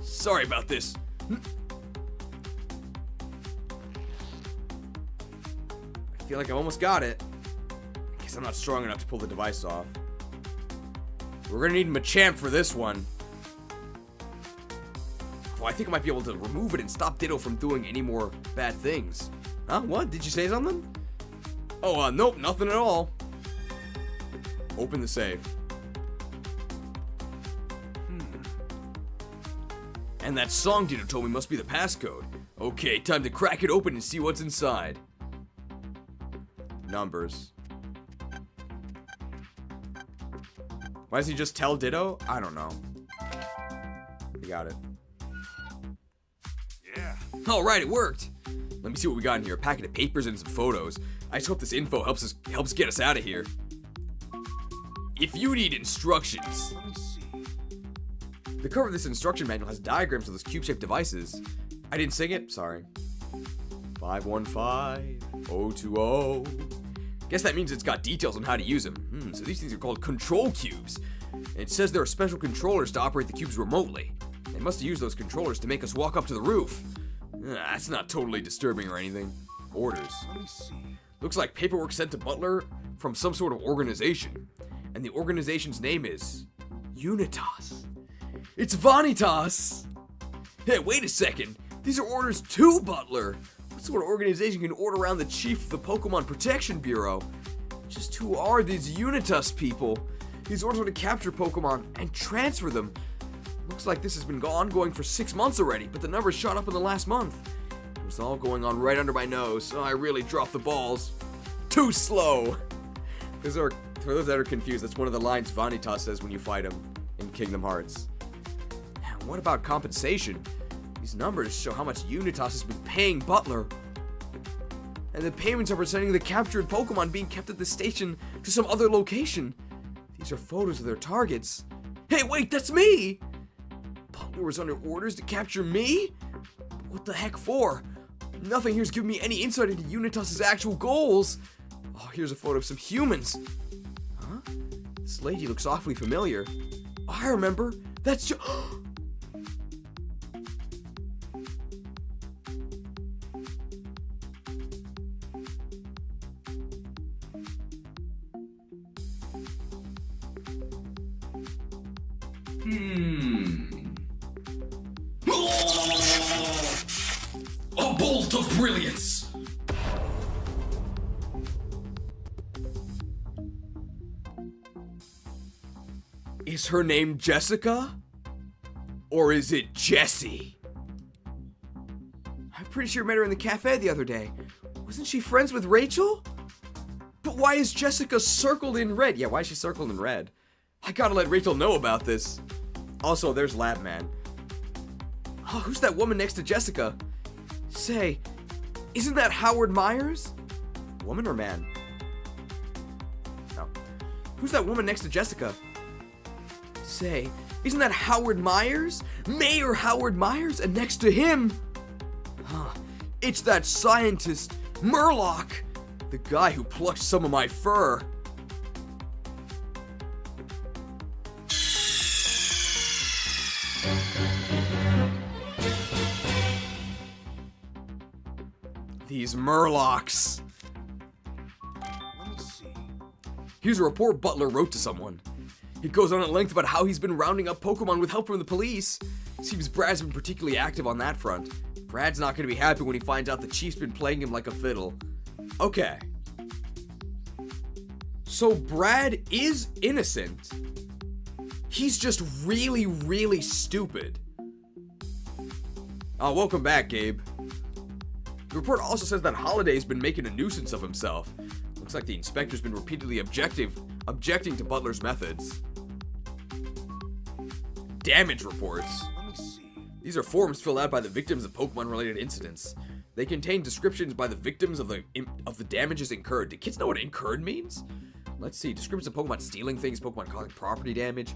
Sorry about this. I feel like I almost got it. I guess I'm not strong enough to pull the device off. We're gonna need Machamp for this one. Well, I think I might be able to remove it and stop Ditto from doing any more bad things. Huh? What? Did you say something? Oh, nope, nothing at all. Open the safe. And that song Dino told me must be the passcode. Okay, time to crack it open and see what's inside. Numbers. Why does he just tell Ditto? I don't know. We got it. Yeah. Alright, it worked. Let me see what we got in here. A packet of papers and some photos. I just hope this info helps get us out of here. If you need instructions. Let me see. The cover of this instruction manual has diagrams of those cube-shaped devices. I didn't sing it? Sorry. 515020. Guess that means it's got details on how to use them. So these things are called control cubes. And it says there are special controllers to operate the cubes remotely. They must have used those controllers to make us walk up to the roof. That's not totally disturbing or anything. Orders. Let me see. Looks like paperwork sent to Butler from some sort of organization. And the organization's name is Unitas. It's Vanitas! Hey, wait a second. These are orders to Butler. What sort of organization can order around the chief of the Pokemon Protection Bureau? Just who are these Unitas people? These orders are to capture Pokemon and transfer them. Looks like this has been ongoing for 6 months already, but the numbers shot up in the last month. It was all going on right under my nose, so I really dropped the balls. Too slow! For those that are confused, that's one of the lines Vanitas says when you fight him in Kingdom Hearts. And what about compensation? These numbers show how much Unitas has been paying Butler. And the payments are for sending the captured Pokemon being kept at the station to some other location. These are photos of their targets. Hey, wait, that's me! Butler was under orders to capture me? But what the heck for? Nothing here's giving me any insight into Unitas' actual goals. Oh, here's a photo of some humans. Huh? This lady looks awfully familiar. Oh, I remember. That's just... A bolt of brilliance! Is her name Jessica? Or is it Jessie? I'm pretty sure I met her in the cafe the other day. Wasn't she friends with Rachel? But why is Jessica circled in red? Yeah, why is she circled in red? I gotta let Rachel know about this. Also, there's Labman. Oh, who's that woman next to Jessica? Say, isn't that Howard Myers? Woman or man? No. Who's that woman next to Jessica? Say, isn't that Howard Myers? Mayor Howard Myers? And next to him, it's that scientist, Murloc, the guy who plucked some of my fur. These Murlocs. Let me see. Here's a report Butler wrote to someone. It goes on at length about how he's been rounding up Pokemon with help from the police. Seems Brad's been particularly active on that front. Brad's not going to be happy when he finds out the Chief's been playing him like a fiddle. Okay. So Brad is innocent. He's just really, really stupid. Oh, welcome back, Gabe. The report also says that Holiday's been making a nuisance of himself. Looks like the inspector's been repeatedly objecting to Butler's methods. Damage reports. Let me see. These are forms filled out by the victims of Pokemon-related incidents. They contain descriptions by the victims of the damages incurred. Do kids know what incurred means? Let's see. Descriptions of Pokemon stealing things, Pokemon causing property damage.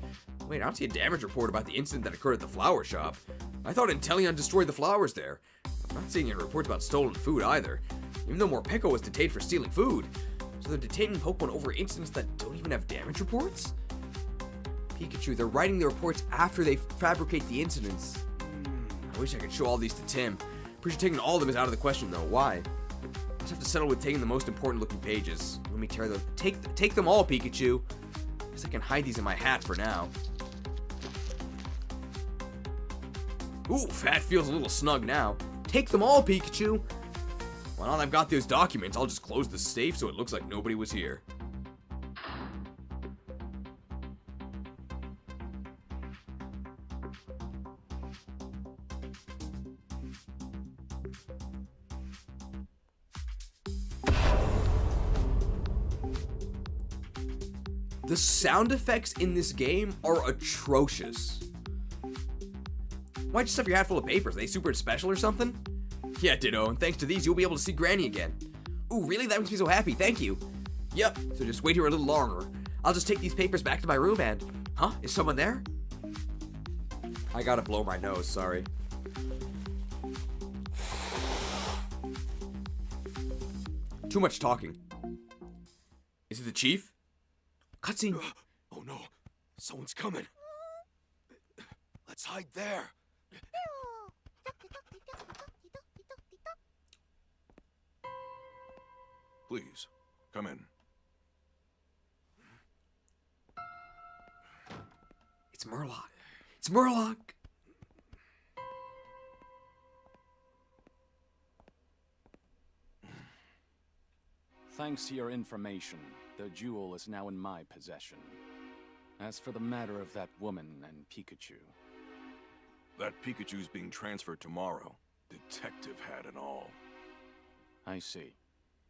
Wait, I don't see a damage report about the incident that occurred at the flower shop. I thought Inteleon destroyed the flowers there. I'm not seeing any reports about stolen food either, even though Morpeko was detained for stealing food. So they're detaining Pokemon over incidents that don't even have damage reports? Pikachu, they're writing the reports after they fabricate the incidents. I wish I could show all these to Tim. Pretty sure taking all of them is out of the question though. Why? I just have to settle with taking the most important looking pages. Let me tear those. Take them all, Pikachu. Guess I can hide these in my hat for now. Ooh, hat feels a little snug now. Take them all, Pikachu! Well, now that I've got those documents, I'll just close the safe so it looks like nobody was here. The sound effects in this game are atrocious. Why'd you stuff your hat full of papers? Are they super special or something? Yeah, ditto, and thanks to these, you'll be able to see Granny again. Ooh, really? That makes me so happy, thank you. Yep, so just wait here a little longer. I'll just take these papers back to my room and... Huh? Is someone there? I gotta blow my nose, sorry. Too much talking. Is it the chief? Cutscene. Oh no, someone's coming. Let's hide there. Please, come in. It's Murloc. It's Murloc. Thanks to your information, the jewel is now in my possession. As for the matter of that woman and Pikachu... That Pikachu's being transferred tomorrow. Detective hat and all. I see.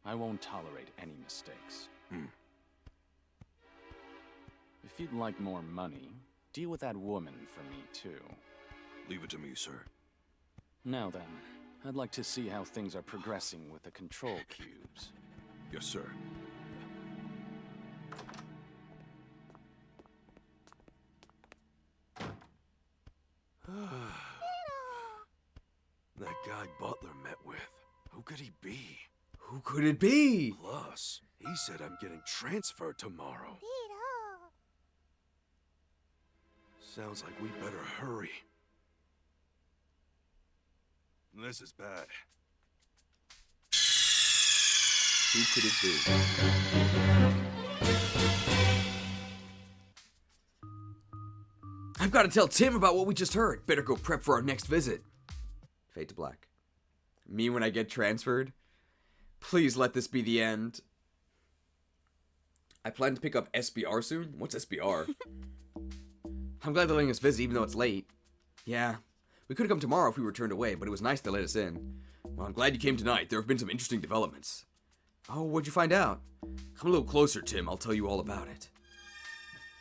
I won't tolerate any mistakes. If you'd like more money, deal with that woman for me, too. Leave it to me, sir. Now then, I'd like to see how things are progressing with the control cubes. Yes, sir. That guy Butler met with, who could he be? Who could it be? Plus, he said I'm getting transferred tomorrow. Sounds like we better hurry. This is bad. Who could it be? I've got to tell Tim about what we just heard. Better go prep for our next visit. Fade to black. Me when I get transferred? Please let this be the end. I plan to pick up SBR soon? What's SBR? I'm glad they're letting us visit even though it's late. Yeah, we could have come tomorrow if we were turned away, but it was nice they let us in. Well, I'm glad you came tonight. There have been some interesting developments. Oh, what'd you find out? Come a little closer, Tim. I'll tell you all about it.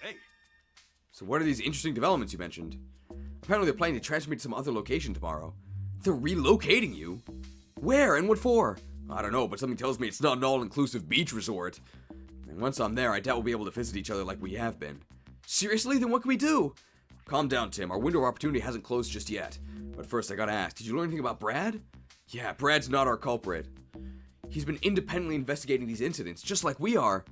Hey. So what are these interesting developments you mentioned? Apparently they're planning to transfer me to some other location tomorrow. They're relocating you? Where and what for? I don't know, but something tells me it's not an all-inclusive beach resort. And once I'm there, I doubt we'll be able to visit each other like we have been. Seriously? Then what can we do? Calm down, Tim. Our window of opportunity hasn't closed just yet. But first, I gotta ask, did you learn anything about Brad? Yeah, Brad's not our culprit. He's been independently investigating these incidents, just like we are.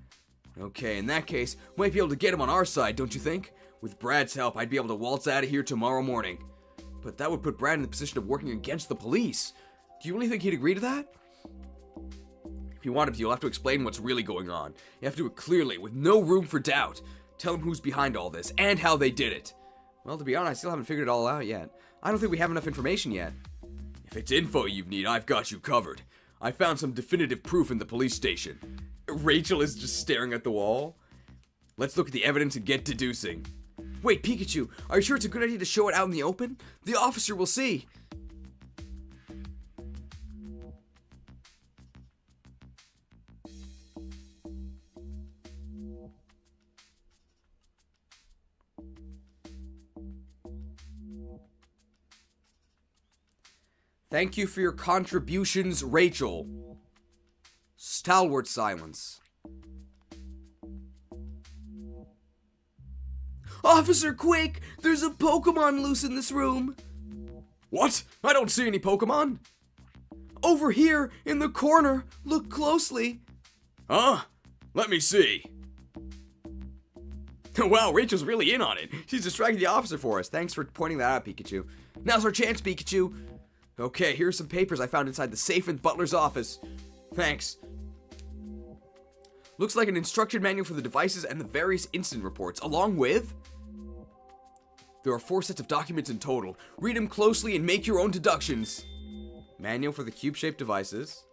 Okay, in that case, we might be able to get him on our side, don't you think? With Brad's help, I'd be able to waltz out of here tomorrow morning. But that would put Brad in the position of working against the police. Do you really think he'd agree to that? If you want him to, you'll have to explain what's really going on. You have to do it clearly, with no room for doubt. Tell him who's behind all this, and how they did it. Well, to be honest, I still haven't figured it all out yet. I don't think we have enough information yet. If it's info you need, I've got you covered. I found some definitive proof in the police station. Rachel is just staring at the wall. Let's look at the evidence and get deducing. Wait, Pikachu, are you sure it's a good idea to show it out in the open? The officer will see. Thank you for your contributions, Rachel. Stalwart silence. Officer, quick! There's a Pokemon loose in this room! What? I don't see any Pokemon! Over here, in the corner. Look closely. Huh? Let me see. Wow, Rachel's really in on it. She's distracting the officer for us. Thanks for pointing that out, Pikachu. Now's our chance, Pikachu. Okay, here's some papers I found inside the safe in Butler's office. Thanks. Looks like an instruction manual for the devices and the various incident reports, along with... There are 4 sets of documents in total. Read them closely and make your own deductions. Manual for the cube-shaped devices.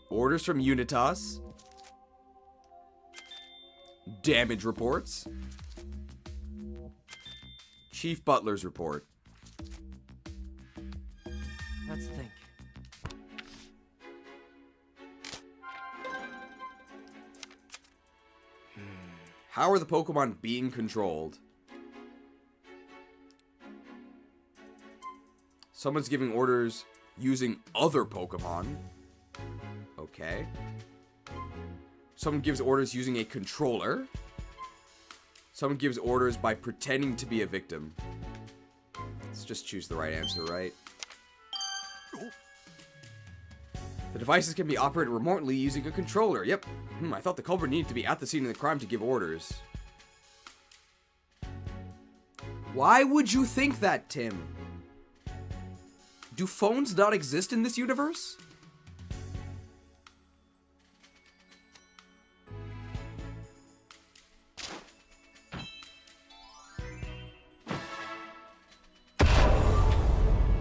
Orders from Unitas. Damage reports. Chief Butler's report. Let's think. How are the Pokemon being controlled? Someone's giving orders using other Pokemon. Okay. Someone gives orders using a controller. Someone gives orders by pretending to be a victim. Let's just choose the right answer, right? The devices can be operated remotely using a controller. Yep. I thought the culprit needed to be at the scene of the crime to give orders. Why would you think that, Tim? Do phones not exist in this universe?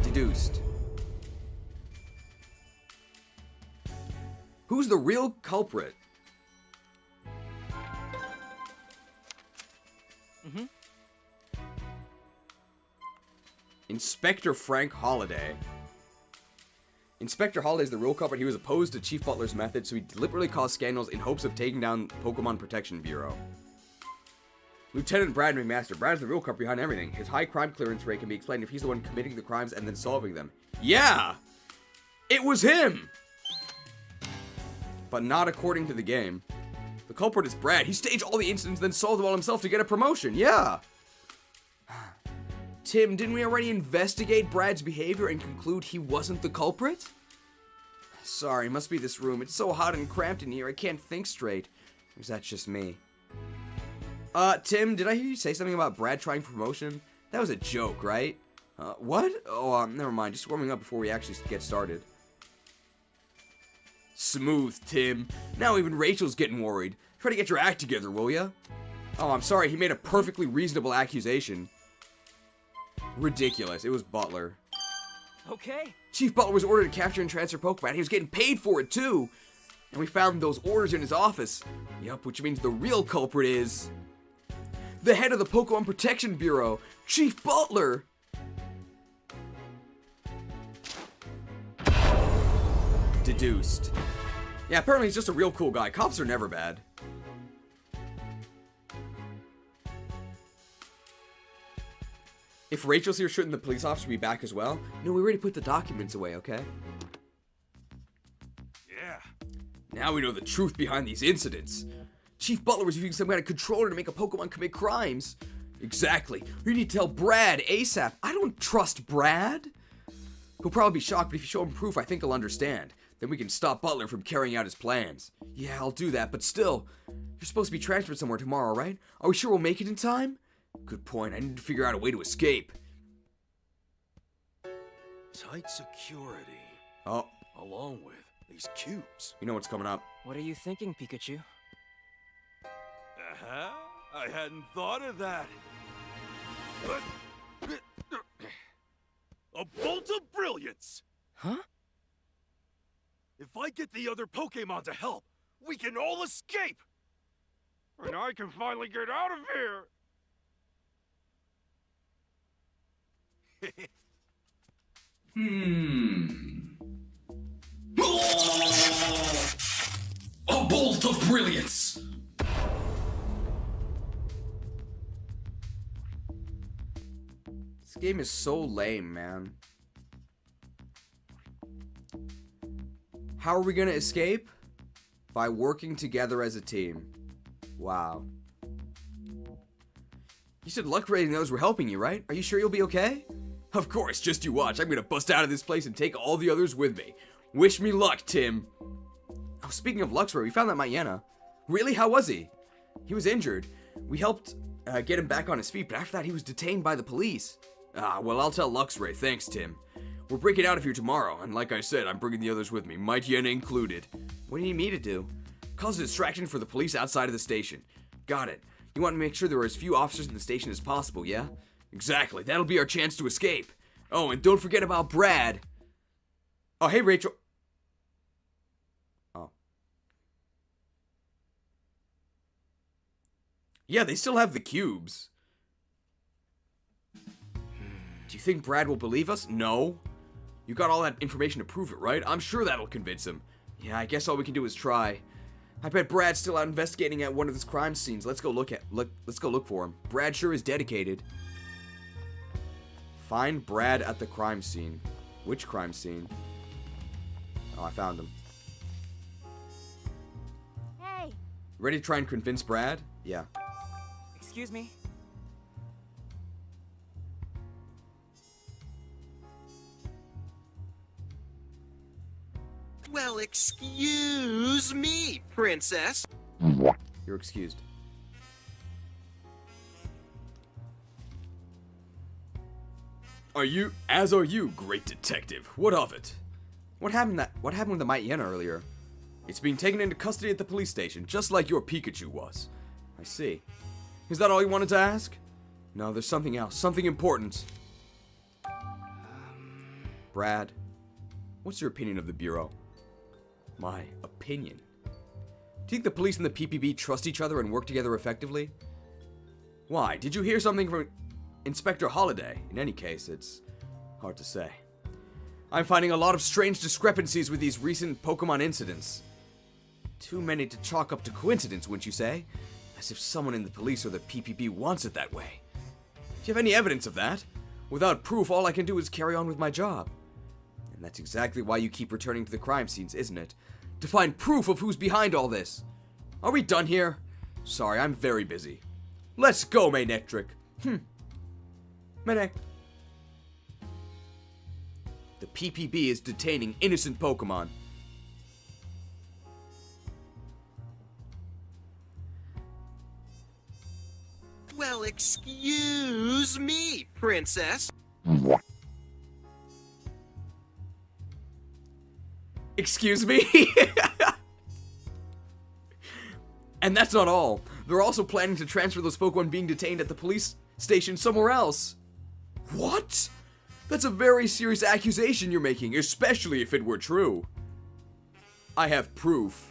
Deduced. Who's the real culprit? Inspector Frank Holliday. Inspector Holliday is the real culprit. He was opposed to Chief Butler's methods, so he deliberately caused scandals in hopes of taking down Pokemon Protection Bureau. Lieutenant Brad McMaster. Brad is the real culprit behind everything. His high crime clearance rate can be explained if he's the one committing the crimes and then solving them. Yeah! It was him! But not according to the game. The culprit is Brad. He staged all the incidents, then solved them all himself to get a promotion. Yeah! Tim, didn't we already investigate Brad's behavior and conclude he wasn't the culprit? Sorry, must be this room. It's so hot and cramped in here, I can't think straight. Or is that just me? Tim, did I hear you say something about Brad trying promotion? That was a joke, right? What? Oh, never mind. Just warming up before we actually get started. Smooth, Tim. Now even Rachel's getting worried. Try to get your act together, will ya? Oh, I'm sorry. He made a perfectly reasonable accusation. Ridiculous. It was Butler. Okay. Chief Butler was ordered to capture and transfer Pokemon. He was getting paid for it, too. And we found those orders in his office. Yup, which means the real culprit is... the head of the Pokemon Protection Bureau, Chief Butler. Deduced. Yeah, apparently he's just a real cool guy. Cops are never bad. If Rachel's here, shouldn't the police officer be back as well? No, we already put the documents away, okay? Yeah. Now we know the truth behind these incidents. Chief Butler was using some kind of controller to make a Pokemon commit crimes. Exactly. We need to tell Brad ASAP. I don't trust Brad. He'll probably be shocked, but if you show him proof, I think he'll understand. Then we can stop Butler from carrying out his plans. Yeah, I'll do that, but still, you're supposed to be transferred somewhere tomorrow, right? Are we sure we'll make it in time? Good point. I need to figure out a way to escape. Tight security. Oh. Along with these cubes. You know what's coming up. What are you thinking, Pikachu? Uh-huh. I hadn't thought of that. A bolt of brilliance! Huh? If I get the other Pokémon to help, we can all escape! And I can finally get out of here! A bolt of brilliance! This game is so lame, man. How are we gonna escape? By working together as a team. Wow. You said Luxray knows we're helping you, right? Are you sure you'll be okay? Of course, just you watch. I'm gonna bust out of this place and take all the others with me. Wish me luck, Tim. Oh, speaking of Luxray, we found that Mayena. Really? How was he? He was injured. We helped get him back on his feet, but after that he was detained by the police. Ah, well, I'll tell Luxray. Thanks, Tim. We're breaking out of here tomorrow, and like I said, I'm bringing the others with me, Mayena included. What do you need me to do? Cause a distraction for the police outside of the station. Got it. You want to make sure there are as few officers in the station as possible, yeah? Exactly. That'll be our chance to escape. Oh, and don't forget about Brad. Oh, hey, Rachel. Oh. Yeah, they still have the cubes. Do you think Brad will believe us? No. You got all that information to prove it, right? I'm sure that'll convince him. Yeah, I guess all we can do is try. I bet Brad's still out investigating at one of his crime scenes. Let's go look for him. Brad sure is dedicated. Find Brad at the crime scene. Which crime scene? Oh, I found him. Hey. Ready to try and convince Brad? Yeah. Excuse me. Well, excuse me, princess. You're excused. As are you, great detective. What of it? What happened with the Mighty Yen earlier? It's being taken into custody at the police station, just like your Pikachu was. I see. Is that all you wanted to ask? No, there's something else. Something important. Brad, what's your opinion of the Bureau? My opinion? Do you think the police and the PPB trust each other and work together effectively? Why? Did you hear something from Inspector Holiday? In any case, it's hard to say. I'm finding a lot of strange discrepancies with these recent Pokemon incidents. Too many to chalk up to coincidence, wouldn't you say? As if someone in the police or the PPB wants it that way. Do you have any evidence of that? Without proof, all I can do is carry on with my job. And that's exactly why you keep returning to the crime scenes, isn't it? To find proof of who's behind all this. Are we done here? Sorry, I'm very busy. Let's go, Manectric. Manek. The PPB is detaining innocent Pokemon. Well, excuse me, princess. Excuse me? And that's not all. They're also planning to transfer those Pokemon being detained at the police station somewhere else. What? That's a very serious accusation you're making, especially if it were true. I have proof.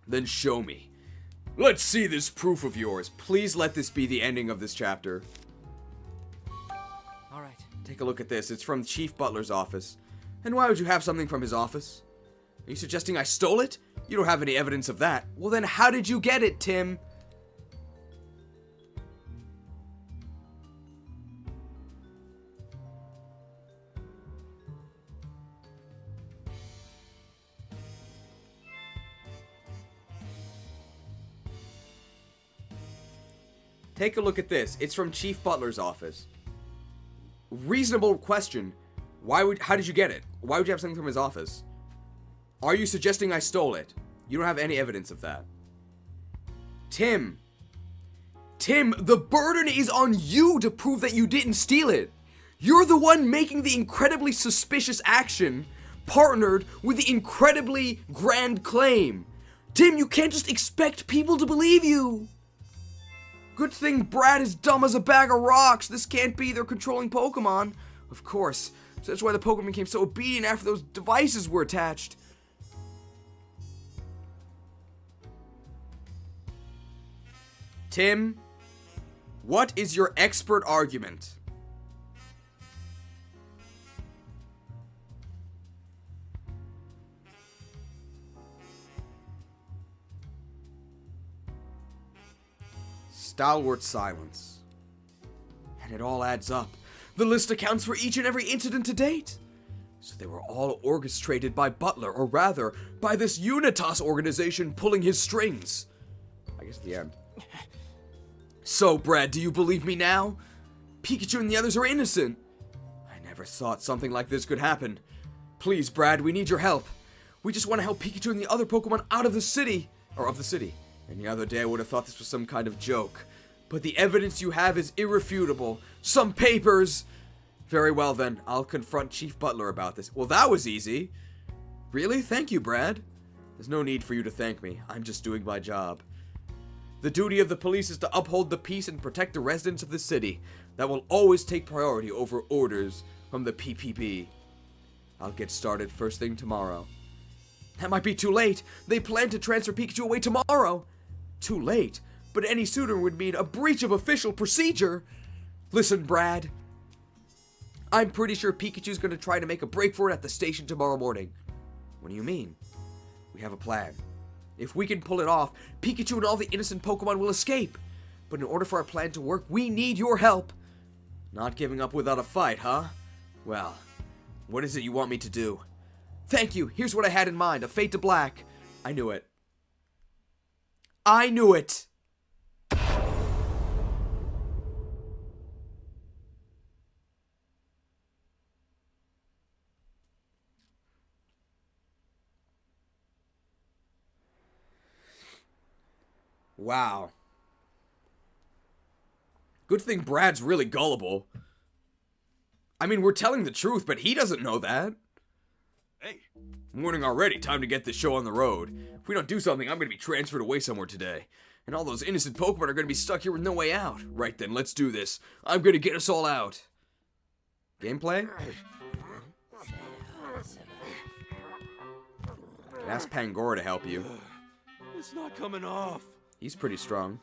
Then show me. Let's see this proof of yours. Please let this be the ending of this chapter. Alright. Take a look at this. It's from Chief Butler's office. And why would you have something from his office? Are you suggesting I stole it? You don't have any evidence of that. Well then, how did you get it, Tim? Take a look at this. It's from Chief Butler's office. Reasonable question. How did you get it? Why would you have something from his office? Are you suggesting I stole it? You don't have any evidence of that. Tim, the burden is on you to prove that you didn't steal it. You're the one making the incredibly suspicious action, partnered with the incredibly grand claim. Tim, you can't just expect people to believe you. Good thing Brad is dumb as a bag of rocks. This can't be. They're controlling Pokemon. Of course. So that's why the Pokemon became so obedient after those devices were attached. Tim, what is your expert argument? Stalwart silence. And it all adds up. The list accounts for each and every incident to date. So they were all orchestrated by Butler, or rather, by this Unitas organization pulling his strings. I guess the end. So, Brad, do you believe me now? Pikachu and the others are innocent. I never thought something like this could happen. Please, Brad, we need your help. We just want to help Pikachu and the other Pokemon out of the city. Or of the city. Any other day I would have thought this was some kind of joke. But the evidence you have is irrefutable. Some papers! Very well then, I'll confront Chief Butler about this. Well, that was easy. Really? Thank you, Brad. There's no need for you to thank me. I'm just doing my job. The duty of the police is to uphold the peace and protect the residents of the city. That will always take priority over orders from the PPB. I'll get started first thing tomorrow. That might be too late. They plan to transfer Pikachu away tomorrow. Too late? But any sooner would mean a breach of official procedure. Listen, Brad. I'm pretty sure Pikachu's gonna try to make a break for it at the station tomorrow morning. What do you mean? We have a plan. If we can pull it off, Pikachu and all the innocent Pokemon will escape. But in order for our plan to work, we need your help. Not giving up without a fight, huh? Well, what is it you want me to do? Thank you. Here's what I had in mind. A fade to black. I knew it. I knew it! Wow. Good thing Brad's really gullible. I mean, we're telling the truth, but he doesn't know that. Hey. Morning already. Time to get this show on the road. If we don't do something, I'm going to be transferred away somewhere today. And all those innocent Pokemon are going to be stuck here with no way out. Right then, let's do this. I'm going to get us all out. Gameplay? Ask Pangoro to help you. It's not coming off. He's pretty strong.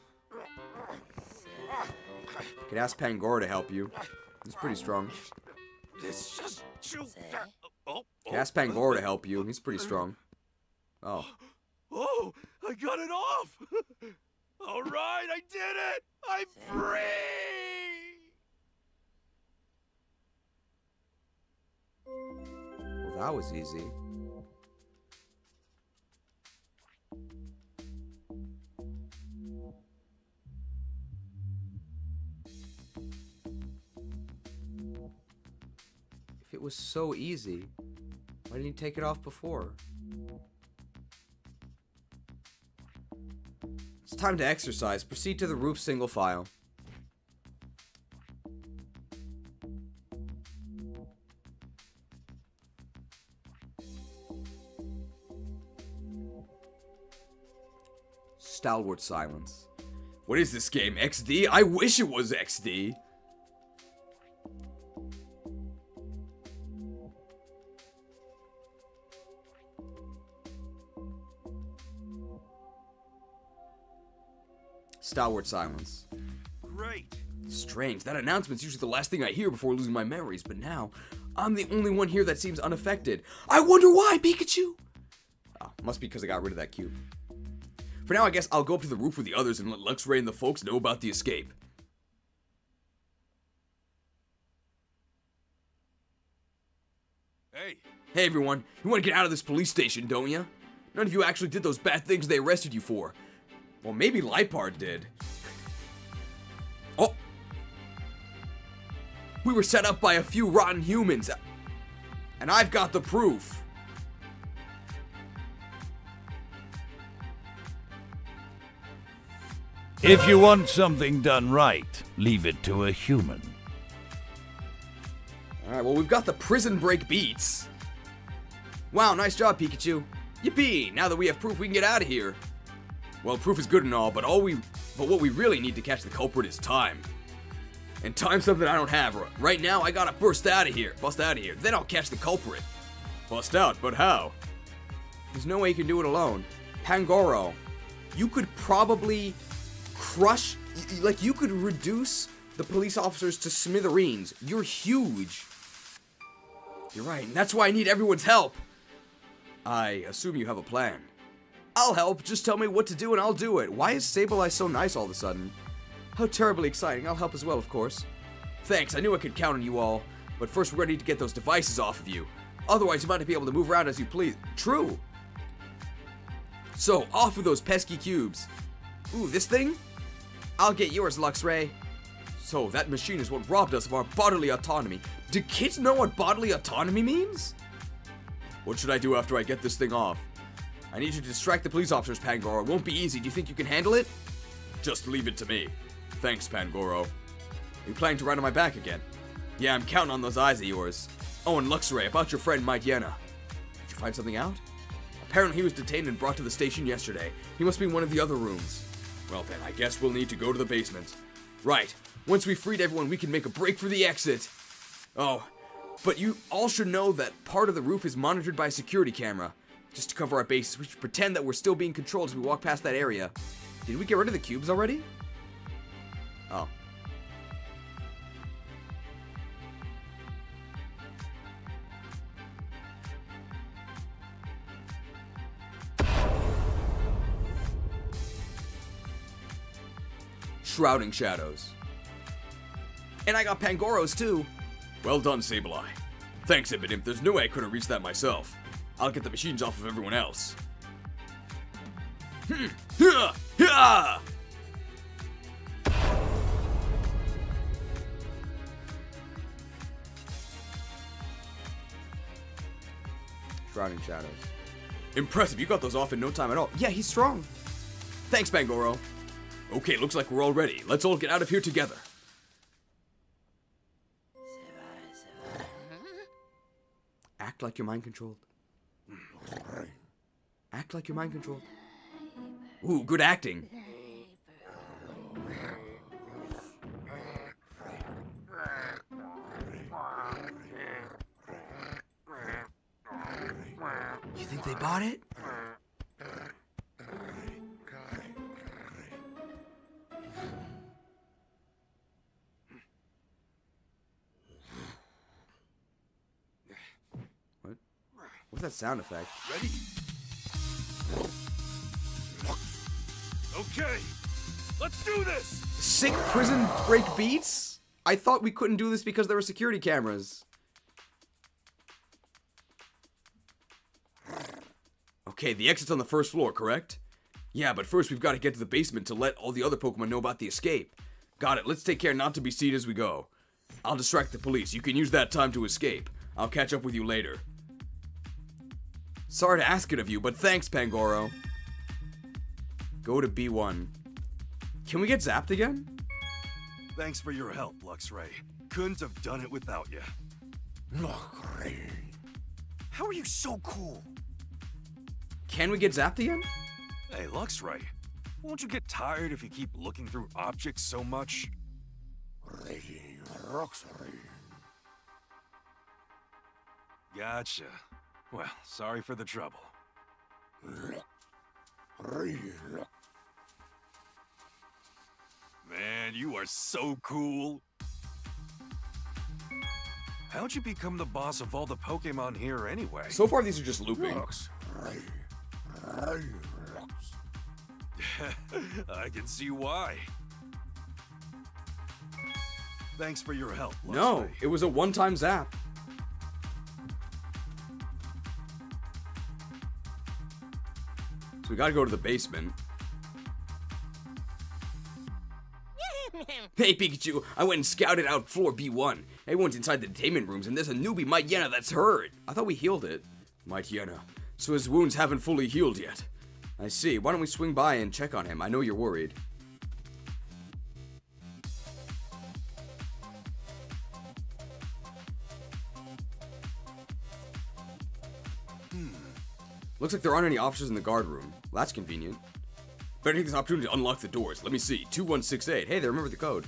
Could ask Pangoro to help you. He's pretty strong. It's just too... Could ask Pangoro to help you. He's pretty strong. Oh. Oh, I got it off! All right, I did it! I'm free! Well, that was easy. If it was so easy, why didn't you take it off before? It's time to exercise. Proceed to the roof single file. Stalwart silence. What is this game? XD? I wish it was XD. Stalwart silence. Great. Strange. That announcement's usually the last thing I hear before losing my memories, but now, I'm the only one here that seems unaffected. I wonder why, Pikachu! Oh, must be because I got rid of that cube. For now, I guess I'll go up to the roof with the others and let Luxray and the folks know about the escape. Hey. Hey, everyone. You want to get out of this police station, don't you? None of you actually did those bad things they arrested you for. Well, maybe Lobar did. Oh! We were set up by a few rotten humans. And I've got the proof. If you want something done right, leave it to a human. Alright, well, we've got the prison break beats. Wow, nice job, Pikachu. Yippee! Now that we have proof, we can get out of here. Well, proof is good and all, but what we really need to catch the culprit is time. And time's something I don't have. Right now, I gotta bust out of here. Then I'll catch the culprit. Bust out, but how? There's no way you can do it alone. Pangoro, you could probably crush, like you could reduce the police officers to smithereens. You're huge. You're right, and that's why I need everyone's help. I assume you have a plan. I'll help. Just tell me what to do and I'll do it. Why is Sableye so nice all of a sudden? How terribly exciting. I'll help as well, of course. Thanks. I knew I could count on you all. But first, we're going to need to get those devices off of you. Otherwise, you might not be able to move around as you please. True. So, off with those pesky cubes. Ooh, this thing? I'll get yours, Luxray. So, that machine is what robbed us of our bodily autonomy. Do kids know what bodily autonomy means? What should I do after I get this thing off? I need you to distract the police officers, Pangoro. It won't be easy. Do you think you can handle it? Just leave it to me. Thanks, Pangoro. Are you planning to ride on my back again? Yeah, I'm counting on those eyes of yours. Oh, and Luxray, about your friend Might Yenna. Did you find something out? Apparently he was detained and brought to the station yesterday. He must be in one of the other rooms. Well then, I guess we'll need to go to the basement. Right. Once we've freed everyone, we can make a break for the exit. Oh, but you all should know that part of the roof is monitored by a security camera. Just to cover our bases, we should pretend that we're still being controlled as we walk past that area. Did we get rid of the cubes already? Oh. Shrouding Shadows. And I got Pangoro's too. Well done, Sableye. Thanks, Imp. There's no way I could have reached that myself. I'll get the machines off of everyone else. Shrouding Shadows. Impressive, you got those off in no time at all. Yeah, he's strong. Thanks, Pangoro. Okay, looks like we're all ready. Let's all get out of here together. Act like you're mind controlled. Act like you're mind controlled. Ooh, good acting. You think they bought it? What? What's that sound effect? Ready? Okay, let's do this! Sick prison break beats? I thought we couldn't do this because there were security cameras. Okay, the exit's on the first floor, correct? Yeah, but first we've got to get to the basement to let all the other Pokemon know about the escape. Got it, let's take care not to be seen as we go. I'll distract the police. You can use that time to escape. I'll catch up with you later. Sorry to ask it of you, but thanks, Pangoro. Go to B1. Can we get zapped again? Thanks for your help, Luxray. Couldn't have done it without you. Luxray. How are you so cool? Can we get zapped again? Hey, Luxray. Won't you get tired if you keep looking through objects so much? Gotcha. Well, sorry for the trouble. Man, you are so cool. How'd you become the boss of all the Pokemon here anyway? So far, these are just looping. I can see why. Thanks for your help, Luxray. No, it was a one-time zap. So we gotta go to the basement. Hey Pikachu, I went and scouted out floor B1. Everyone's inside the detainment rooms and there's a newbie, Myena, that's hurt. I thought we healed it. Myena, so his wounds haven't fully healed yet. I see. Why don't we swing by and check on him? I know you're worried. Looks like there aren't any officers in the guard room. Well, that's convenient. Better take this opportunity to unlock the doors. Let me see. 2168. Hey, they remember the code.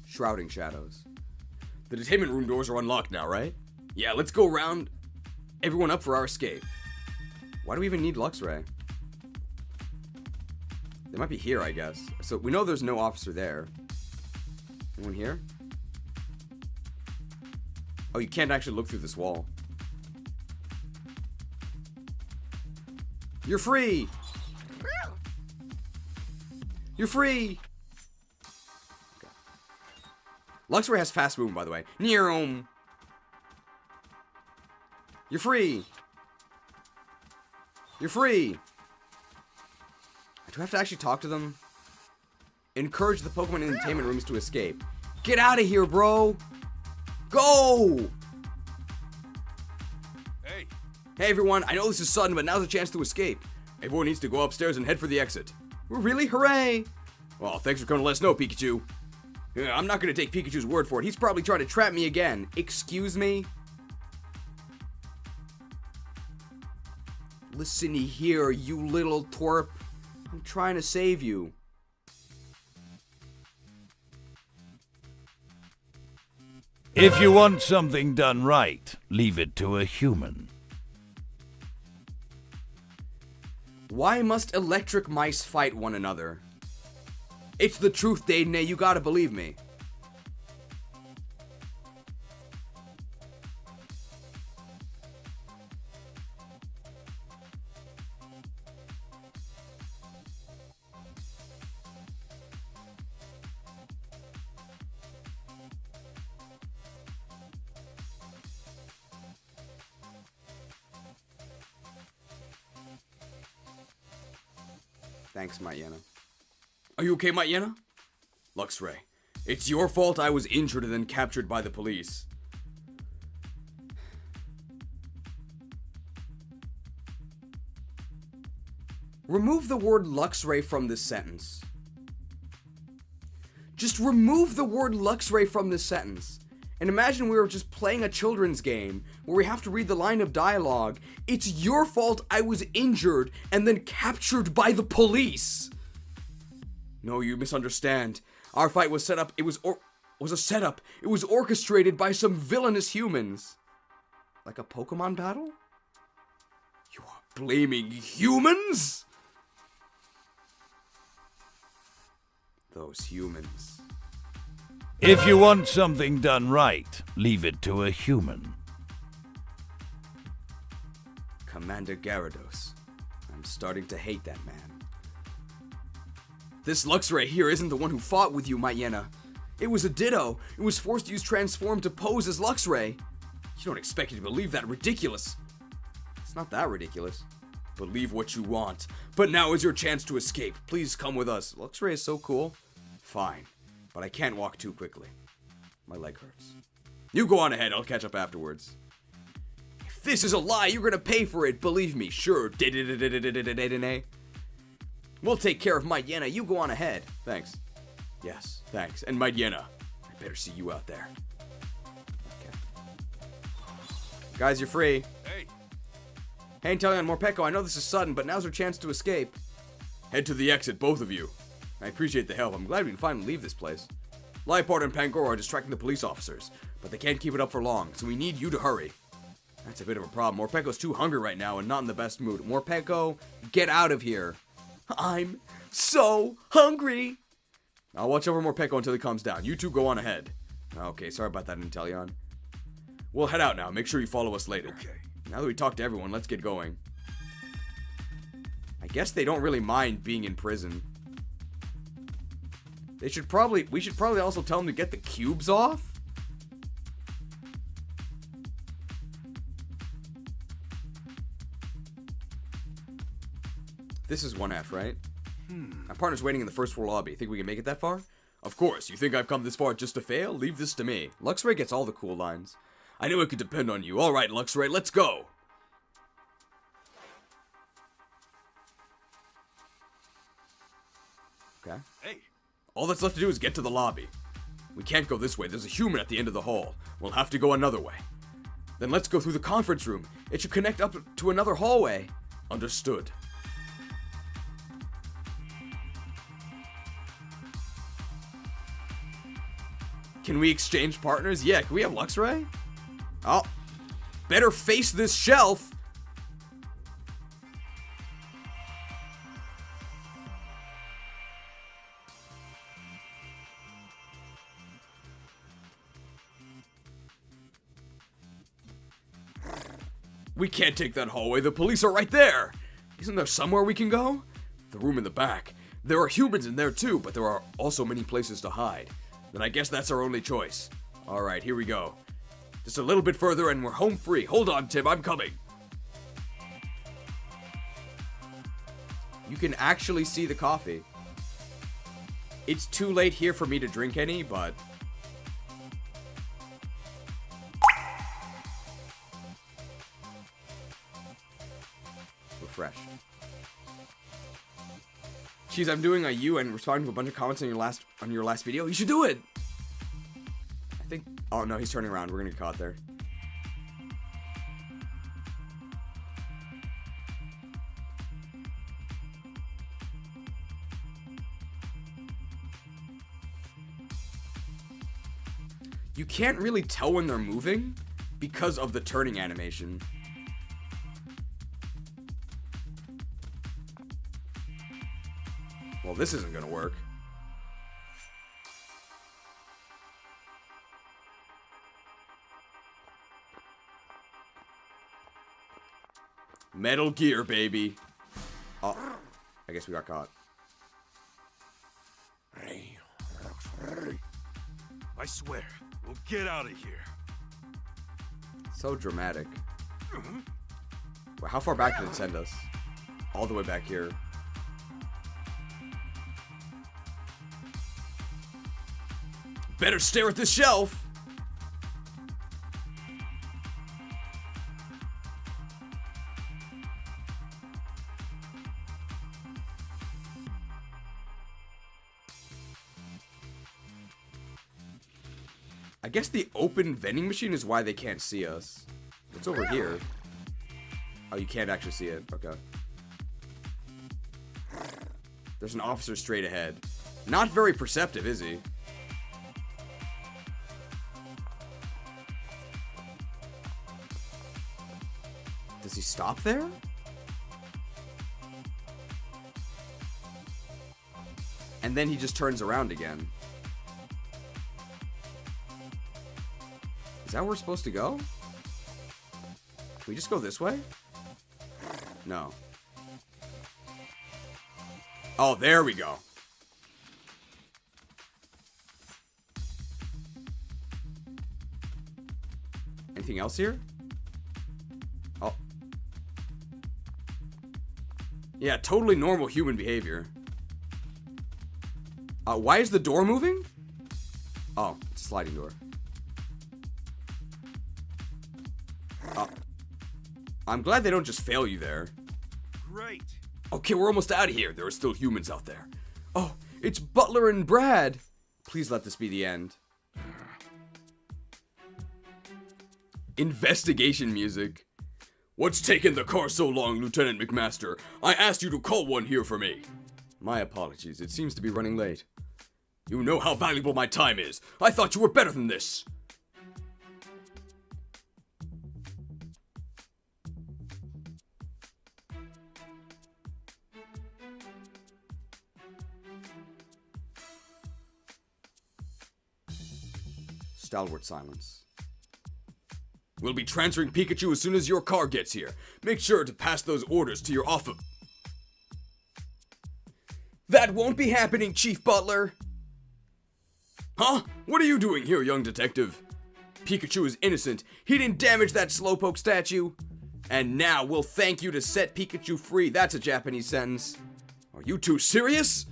Shrouding Shadows. The detainment room doors are unlocked now, right? Yeah, let's go round everyone up for our escape. Why do we even need Luxray? They might be here, I guess. So we know there's no officer there. Anyone here? Oh, you can't actually look through this wall. You're free! You're free! Okay. Luxray has fast movement, by the way. Neom! You're free! You're free! Do I have to actually talk to them? Encourage the Pokemon in the entertainment rooms to escape. Get out of here, bro! Go! Hey! Hey everyone, I know this is sudden, but now's a chance to escape. Everyone needs to go upstairs and head for the exit. Really? Hooray! Well, thanks for coming to let us know, Pikachu. I'm not gonna take Pikachu's word for it. He's probably trying to trap me again. Excuse me? Listen here, you little twerp. I'm trying to save you. If you want something done right, leave it to a human. Why must electric mice fight one another? It's the truth, Dayne. You gotta believe me. Thanks, Maiena. Are you okay, Maiena? Luxray, it's your fault I was injured and then captured by the police. Remove the word Luxray from this sentence. Just remove the word Luxray from this sentence. And imagine we were just playing a children's game where we have to read the line of dialogue. It's your fault I was injured and then captured by the police. No, you misunderstand. Our fight was set up. It was a setup. It was orchestrated by some villainous humans. Like a Pokemon battle? You are blaming humans? Those humans. If you want something done right, leave it to a human. Commander Gyarados. I'm starting to hate that man. This Luxray here isn't the one who fought with you, Maiena. It was a Ditto. It was forced to use Transform to pose as Luxray. You don't expect me to believe that ridiculous. It's not that ridiculous. Believe what you want. But now is your chance to escape. Please come with us. Luxray is so cool. Fine. But I can't walk too quickly. My leg hurts. You go on ahead. I'll catch up afterwards. If this is a lie, you're gonna pay for it. Believe me. Sure. We'll take care of Maiena. You go on ahead. Thanks. Yes, thanks. And Maiena, I better see you out there. Okay. Guys, you're free. Hey. Hey, Inteleon, Morpeko, I know this is sudden, but now's our chance to escape. Head to the exit, both of you. I appreciate the help. I'm glad we can finally leave this place. Liepard and Pangoro are distracting the police officers, but they can't keep it up for long, so we need you to hurry. That's a bit of a problem. Morpeko's too hungry right now and not in the best mood. Morpeko, get out of here. I'm so hungry. I'll watch over Morpeko until he calms down. You two go on ahead. Okay, sorry about that, Inteleon. We'll head out now. Make sure you follow us later. Okay. Now that we talked to everyone, let's get going. I guess they don't really mind being in prison. We should probably also tell them to get the cubes off. This is 1F, right? My partner's waiting in the first floor lobby. Think we can make it that far? Of course. You think I've come this far just to fail? Leave this to me. Luxray gets all the cool lines. I knew I could depend on you. All right, Luxray, let's go. Okay. Hey. All that's left to do is get to the lobby. We can't go this way. There's a human at the end of the hall. We'll have to go another way. Then let's go through the conference room. It should connect up to another hallway. Understood. Can we exchange partners? Yeah, can we have Luxray? Oh, better face this shelf. We can't take that hallway. The police are right there. Isn't there somewhere we can go? The room in the back. There are humans in there too, but there are also many places to hide. Then I guess that's our only choice. Alright, here we go. Just a little bit further and we're home free. Hold on, Tim, I'm coming. You can actually see the coffee. It's too late here for me to drink any, but... refreshed. Jeez, I'm doing a U and responding to a bunch of comments on your last video. You should do it. I think. Oh no, he's turning around. We're gonna get caught there. You can't really tell when they're moving because of the turning animation. Well, this isn't gonna work. Metal Gear, baby. Oh, I guess we got caught. I swear, we'll get out of here. So dramatic. Wait, how far back did it send us? All the way back here. Better stare at this shelf. I guess the open vending machine is why they can't see us. It's over here. Oh, you can't actually see it. Okay. There's an officer straight ahead. Not very perceptive, is he? Does he stop there? And then he just turns around again. Is that where we're supposed to go? Can we just go this way? No. Oh, there we go. Anything else here? Oh. Yeah, totally normal human behavior. Why is the door moving? Oh, it's a sliding door. I'm glad they don't just fail you there. Great. Okay, we're almost out of here. There are still humans out there. Oh, it's Butler and Brad. Please let this be the end. Investigation music. What's taking the car so long, Lieutenant McMaster? I asked you to call one here for me. My apologies. It seems to be running late. You know how valuable my time is. I thought you were better than this. Stalwart silence. We'll be transferring Pikachu as soon as your car gets here. Make sure to pass those orders to your office. That won't be happening, Chief Butler. Huh? What are you doing here, young detective? Pikachu is innocent. He didn't damage that Slowpoke statue. And now we'll thank you to set Pikachu free. That's a Japanese sentence. Are you two serious?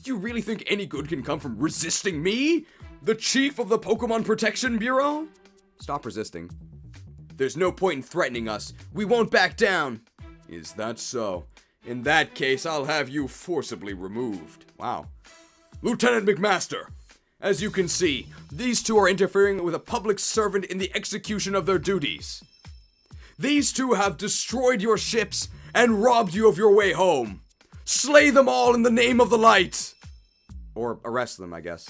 Do you really think any good can come from resisting me? The chief of the Pokemon Protection Bureau? Stop resisting. There's no point in threatening us. We won't back down. Is that so? In that case, I'll have you forcibly removed. Wow. Lieutenant McMaster, as you can see, these two are interfering with a public servant in the execution of their duties. These two have destroyed your ships and robbed you of your way home. Slay them all in the name of the light! Or arrest them, I guess.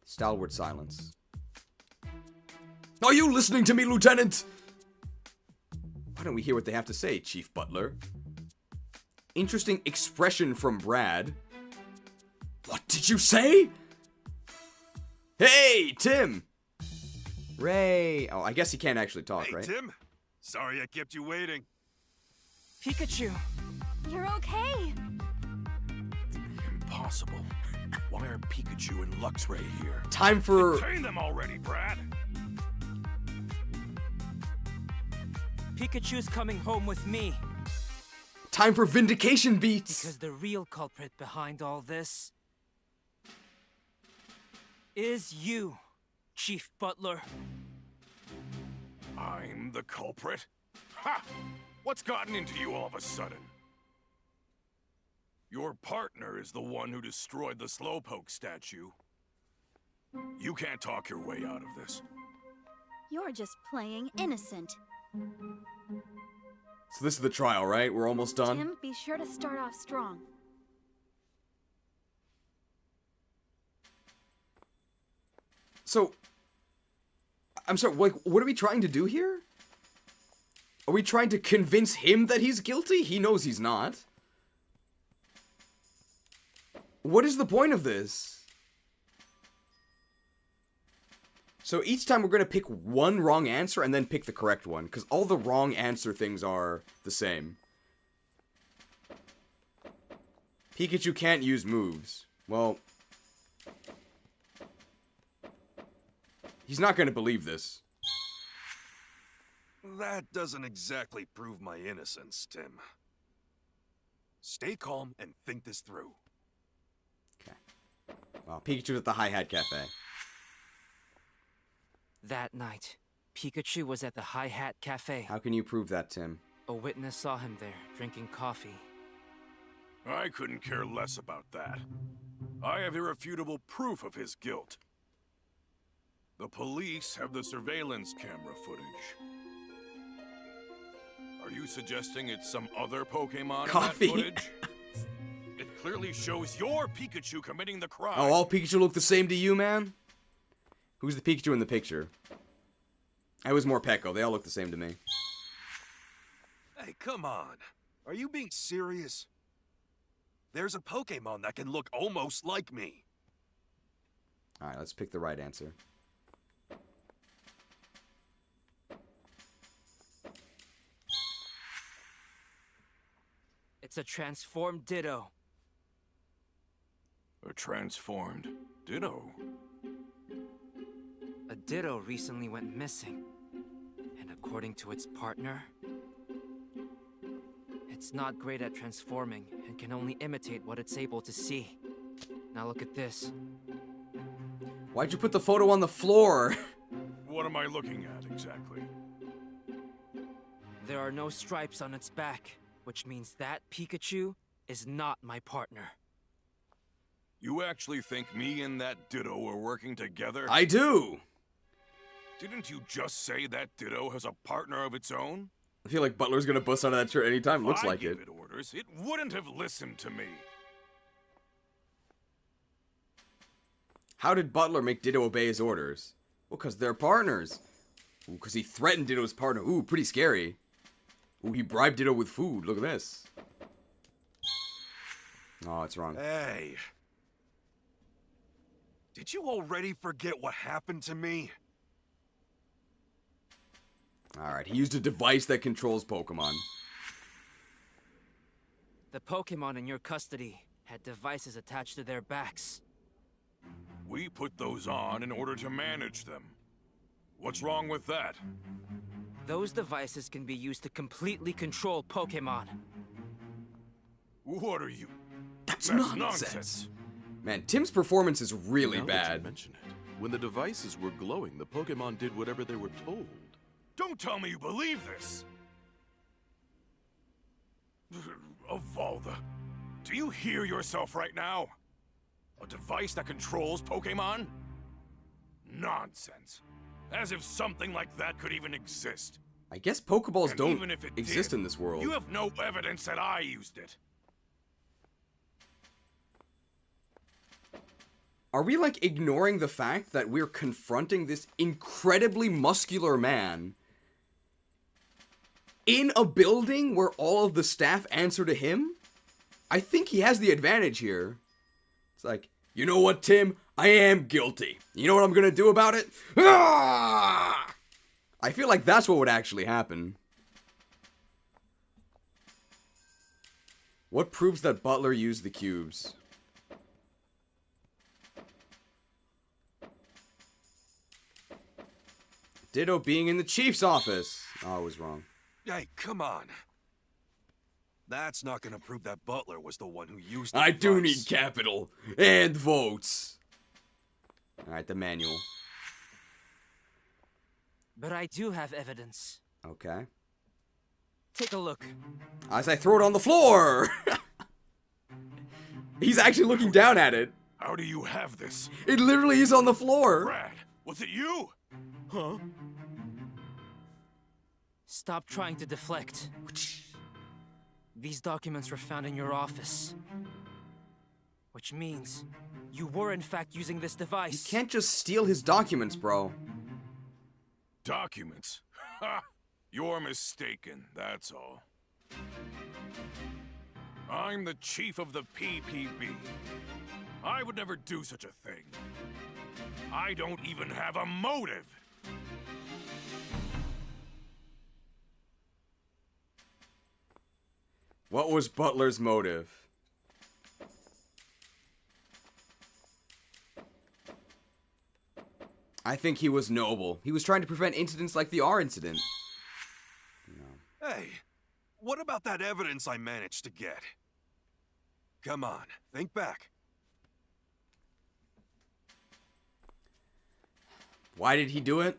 Stalwart silence. Are you listening to me, Lieutenant? Why don't we hear what they have to say, Chief Butler? Interesting expression from Brad. What did you say? Hey, Tim! Ray. Oh, I guess he can't actually talk, Hey, right? Tim. Sorry I kept you waiting. Pikachu! You're okay. Impossible. Why are Pikachu and Luxray here? Time for... Detain them already, Brad! Pikachu's coming home with me. Time for vindication beats! Because the real culprit behind all this is you, Chief Butler. I'm the culprit? Ha! What's gotten into you all of a sudden? Your partner is the one who destroyed the Slowpoke statue. You can't talk your way out of this. You're just playing innocent. So this is the trial, right? We're almost done? Tim, be sure to start off strong. So, I'm sorry, like, what are we trying to do here? Are we trying to convince him that he's guilty? He knows he's not. What is the point of this? So each time we're going to pick one wrong answer and then pick the correct one, because all the wrong answer things are the same. Pikachu can't use moves. Well, he's not going to believe this. That doesn't exactly prove my innocence, Tim. Stay calm and think this through. Okay. Well, Pikachu's at the Hi Hat Cafe. That night, Pikachu was at the Hi Hat Cafe. How can you prove that, Tim? A witness saw him there, drinking coffee. I couldn't care less about that. I have irrefutable proof of his guilt. The police have the surveillance camera footage. Are you suggesting it's some other Pokemon Coffee. in that footage? It clearly shows your Pikachu committing the crime. Oh, all Pikachu look the same to you, man? Who's the Pikachu in the picture? I was more Peko. They all look the same to me. Hey, come on. Are you being serious? There's a Pokemon that can look almost like me. Alright, let's pick the right answer. It's a transformed Ditto. A transformed Ditto? A Ditto recently went missing. And according to its partner, it's not great at transforming and can only imitate what it's able to see. Now look at this. Why'd you put the photo on the floor? What am I looking at exactly? There are no stripes on its back, which means that Pikachu is not my partner. You actually think me and that Ditto are working together? I do! Didn't you just say that Ditto has a partner of its own? I feel like Butler's gonna bust out of that shirt anytime. Looks like if I it. gave it orders, it wouldn't have listened to me. How did Butler make Ditto obey his orders? Well, because they're partners. Ooh, because he threatened Ditto's partner. Ooh, pretty scary. Ooh, he bribed Ditto with food. Look at this. Oh, it's wrong. Hey. Did you already forget what happened to me? Alright, he used a device that controls Pokemon. The Pokemon in your custody had devices attached to their backs. We put those on in order to manage them. What's wrong with that? Those devices can be used to completely control Pokemon. What are you? That's nonsense. Man, Tim's performance is really Now that you bad. mention it, when the devices were glowing, the Pokemon did whatever they were told. Don't tell me you believe this! Evolve. Do you hear yourself right now? A device that controls Pokemon? Nonsense. As if something like that could even exist. I guess Pokeballs And don't even if it exist did, in this world. You have no evidence that I used it. Are we, like, ignoring the fact that we're confronting this incredibly muscular man in a building where all of the staff answer to him? I think he has the advantage here. It's like, you know what, Tim? I am guilty. You know what I'm gonna do about it? Ah! I feel like that's what would actually happen. What proves that Butler used the cubes? Ditto being in the chief's office. Oh, I was wrong. Hey, come on. That's not gonna prove that Butler was the one who used the I do device. need capital and votes. Alright, the manual. But I do have evidence. Okay. Take a look. As I throw it on the floor! He's actually looking down at it. How do you have this? It literally is on the floor. Brad, was it you? Huh? Stop trying to deflect. These documents were found in your office. Which means you were in fact using this device. You can't just steal his documents, bro. Documents? Ha! You're mistaken, that's all. I'm the chief of the PPB. I would never do such a thing. I don't even have a motive. What was Butler's motive? I think he was noble. He was trying to prevent incidents like the R incident. Hey, what about that evidence I managed to get? Come on, think back. Why did he do it?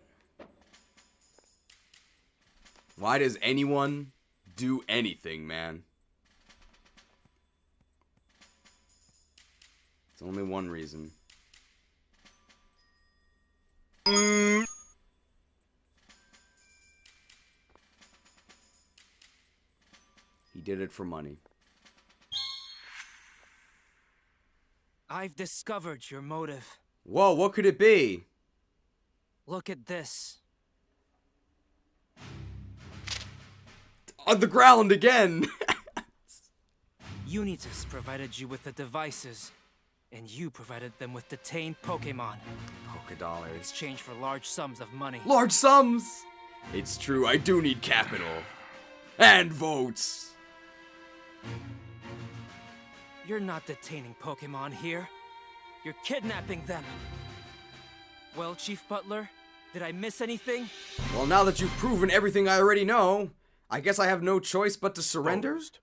Why does anyone do anything, man? It's only one reason. He did it for money. I've discovered your motive. Whoa, what could it be? Look at this. On the ground again! Unitas provided you with the devices, and you provided them with detained Pokemon. $dollars. In exchange for large sums of money. Large sums! It's true, I do need capital. And votes! You're not detaining Pokemon here. You're kidnapping them. Well, Chief Butler, did I miss anything? Well, now that you've proven everything I already know, I guess I have no choice but to surrender? Exposed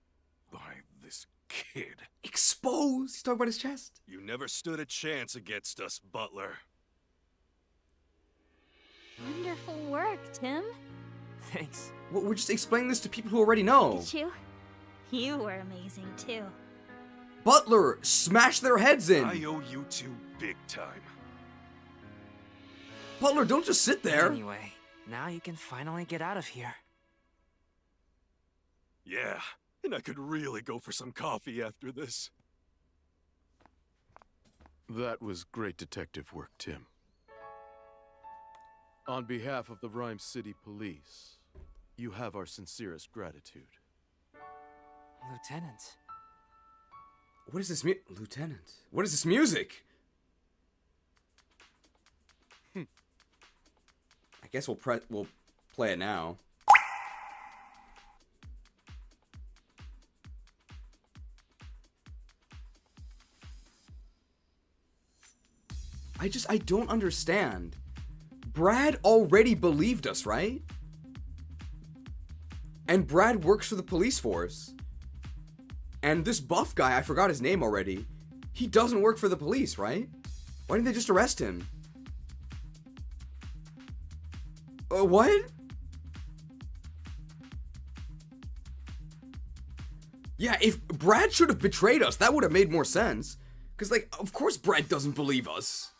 by this kid. Exposed? He's talking about his chest. You never stood a chance against us, Butler. Wonderful work, Tim. Thanks. Well, we're just explaining this to people who already know. Pikachu, you were amazing too. Butler, smash their heads in. I owe you two big time. Butler, don't just sit there. Anyway, now you can finally get out of here. Yeah, and I could really go for some coffee after this. That was great detective work, Tim. On behalf of the Rhyme City Police, you have our sincerest gratitude. Lieutenant. What is this Lieutenant? What is this music? I guess we'll play it now. I don't understand. Brad already believed us, right? And Brad works for the police force. And this buff guy, I forgot his name already, he doesn't work for the police, right? Why didn't they just arrest him? What? Yeah, if Brad should have betrayed us, that would have made more sense. Because, like, of course Brad doesn't believe us.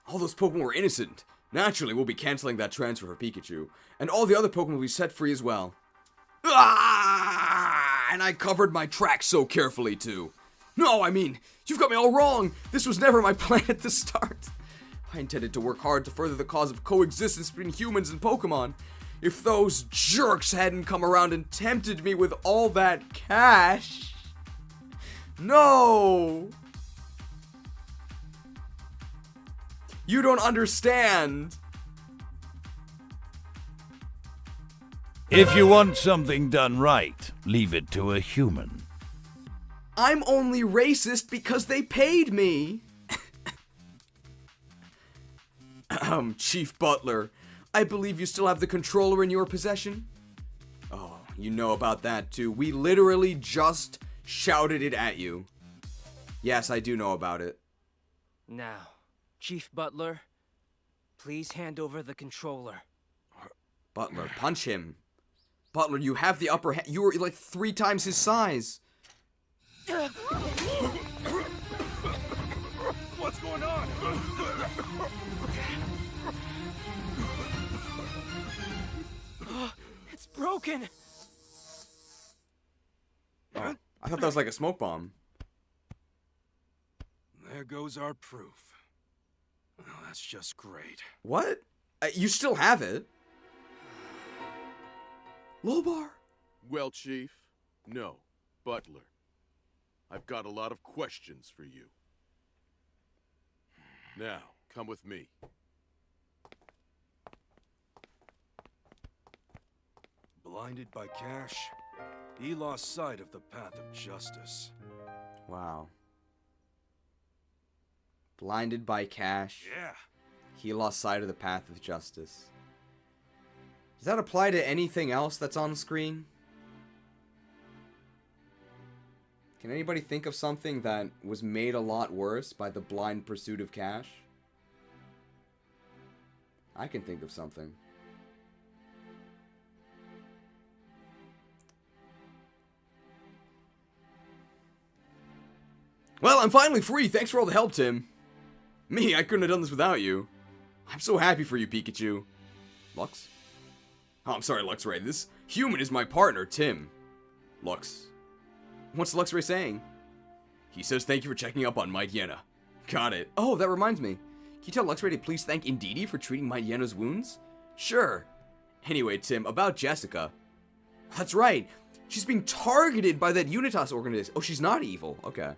All those Pokemon were innocent. Naturally, we'll be canceling that transfer for Pikachu. And all the other Pokemon will be set free as well. Ah! And I covered my tracks so carefully, too. No, I mean, you've got me all wrong. This was never my plan at the start. I intended to work hard to further the cause of coexistence between humans and Pokemon. If those jerks hadn't come around and tempted me with all that cash... No! You don't understand. If you want something done right, leave it to a human. I'm only racist because they paid me. Chief Butler, I believe you still have the controller in your possession? Oh, you know about that too. We literally just shouted it at you. Yes, I do know about it. Now, Chief Butler, please hand over the controller. Butler, punch him. Butler, you have the upper hand. You are like 3 times his size. What's going on? It's broken. Oh, I thought that was like a smoke bomb. there goes our proof. Oh, that's just great. What? You still have it? Lobar? Well, Chief, no, Butler. I've got a lot of questions for you. Now, come with me. Blinded by cash, he lost sight of the path of justice. Wow. Blinded by cash. Yeah. He lost sight of the path of justice. Does that apply to anything else that's on screen? Can anybody think of something that was made a lot worse by the blind pursuit of cash? I can think of something. Well, I'm finally free. Thanks for all the help, Tim. Me, I couldn't have done this without you. I'm so happy for you, Pikachu. Lux? Oh, I'm sorry, Luxray. This human is my partner, Tim. Lux. What's Luxray saying? He says thank you for checking up on Might Yenna. Got it. Oh, that reminds me. Can you tell Luxray to please thank Indeedee for treating Might Yenna's wounds? Sure. Anyway, Tim, about Jessica. That's right. She's being targeted by that Unitas organization. Oh, she's not evil. Okay.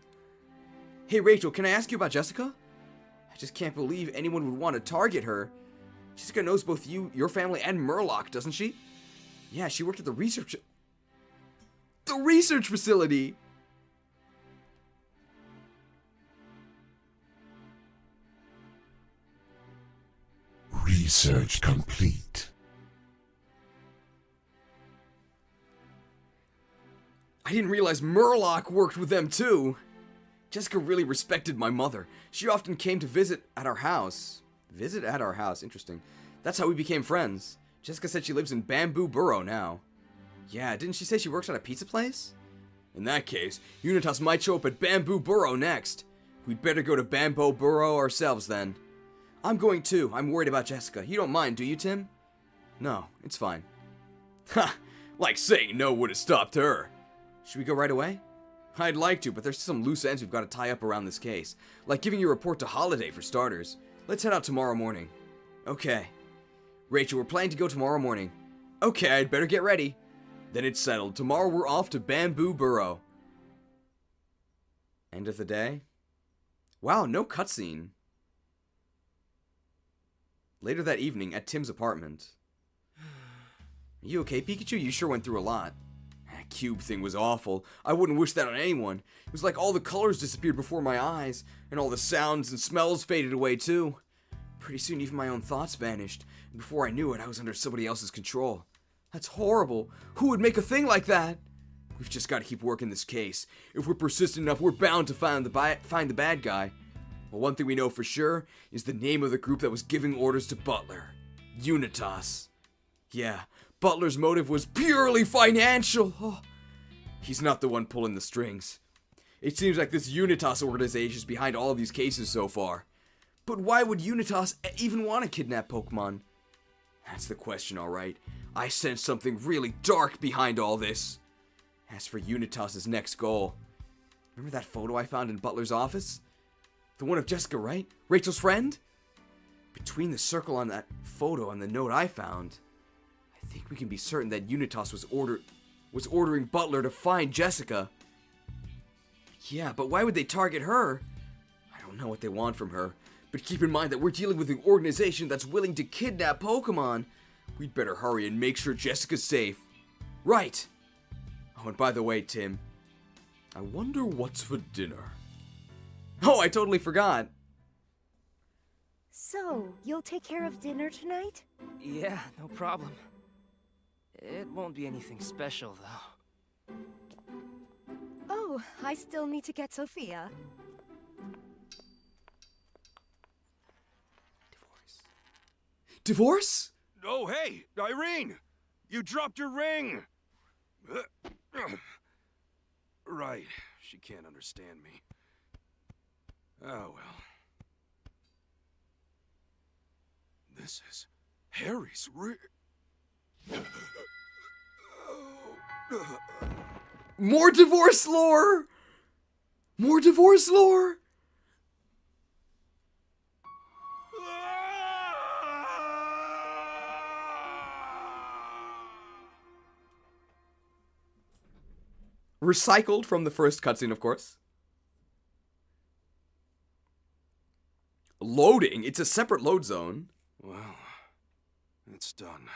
Hey, Rachel, can I ask you about Jessica? I just can't believe anyone would want to target her. Jessica knows both you, your family, and Murloc, doesn't she? Yeah, she worked at the research facility. Research complete. I didn't realize Murloc worked with them too. Jessica really respected my mother. She often came to visit at our house. Visit at our house, interesting. That's how we became friends. Jessica said she lives in Bamboo Burrow now. Yeah, didn't she say she works at a pizza place? In that case, Unitas might show up at Bamboo Burrow next. We'd better go to Bamboo Burrow ourselves then. I'm going too. I'm worried about Jessica. You don't mind, do you, Tim? No, it's fine. Ha! Like saying no would have stopped her. Should we go right away? I'd like to, but there's some loose ends we've got to tie up around this case. Like giving your report to Holiday, for starters. Let's head out tomorrow morning. Okay. Rachel, we're planning to go tomorrow morning. Okay, I'd better get ready. Then it's settled. Tomorrow we're off to Bamboo Burrow. End of the day? Wow, no cutscene. Later that evening, at Tim's apartment. Are you okay, Pikachu? You sure went through a lot. That cube thing was awful. I wouldn't wish that on anyone. It was like all the colors disappeared before my eyes, and all the sounds and smells faded away too. Pretty soon even my own thoughts vanished, and before I knew it, I was under somebody else's control. That's horrible. Who would make a thing like that? We've just got to keep working this case. If we're persistent enough, we're bound to find the bad guy. Well, one thing we know for sure is the name of the group that was giving orders to Butler. Unitas. Yeah, Butler's motive was purely financial. Oh, he's not the one pulling the strings. It seems like this Unitas organization is behind all of these cases so far. But why would Unitas even want to kidnap Pokemon? That's the question, alright. I sense something really dark behind all this. As for Unitas' next goal, remember that photo I found in Butler's office? The one of Jessica, right? Rachel's friend? Between the circle on that photo and the note I found, I think we can be certain that Unitas was ordering Butler to find Jessica. Yeah, but why would they target her? I don't know what they want from her, but keep in mind that we're dealing with an organization that's willing to kidnap Pokemon. We'd better hurry and make sure Jessica's safe. Right. Oh, and by the way, Tim, I wonder what's for dinner. Oh, I totally forgot. So, you'll take care of dinner tonight? Yeah, no problem. It won't be anything special, though. Oh, I still need to get Sophia. Divorce? Oh, hey, Irene! You dropped your ring! Right, she can't understand me. Oh, well. This is Harry's ring. More divorce lore! More divorce lore! Recycled from the first cutscene, of course. Loading? It's a separate load zone. Well, it's done.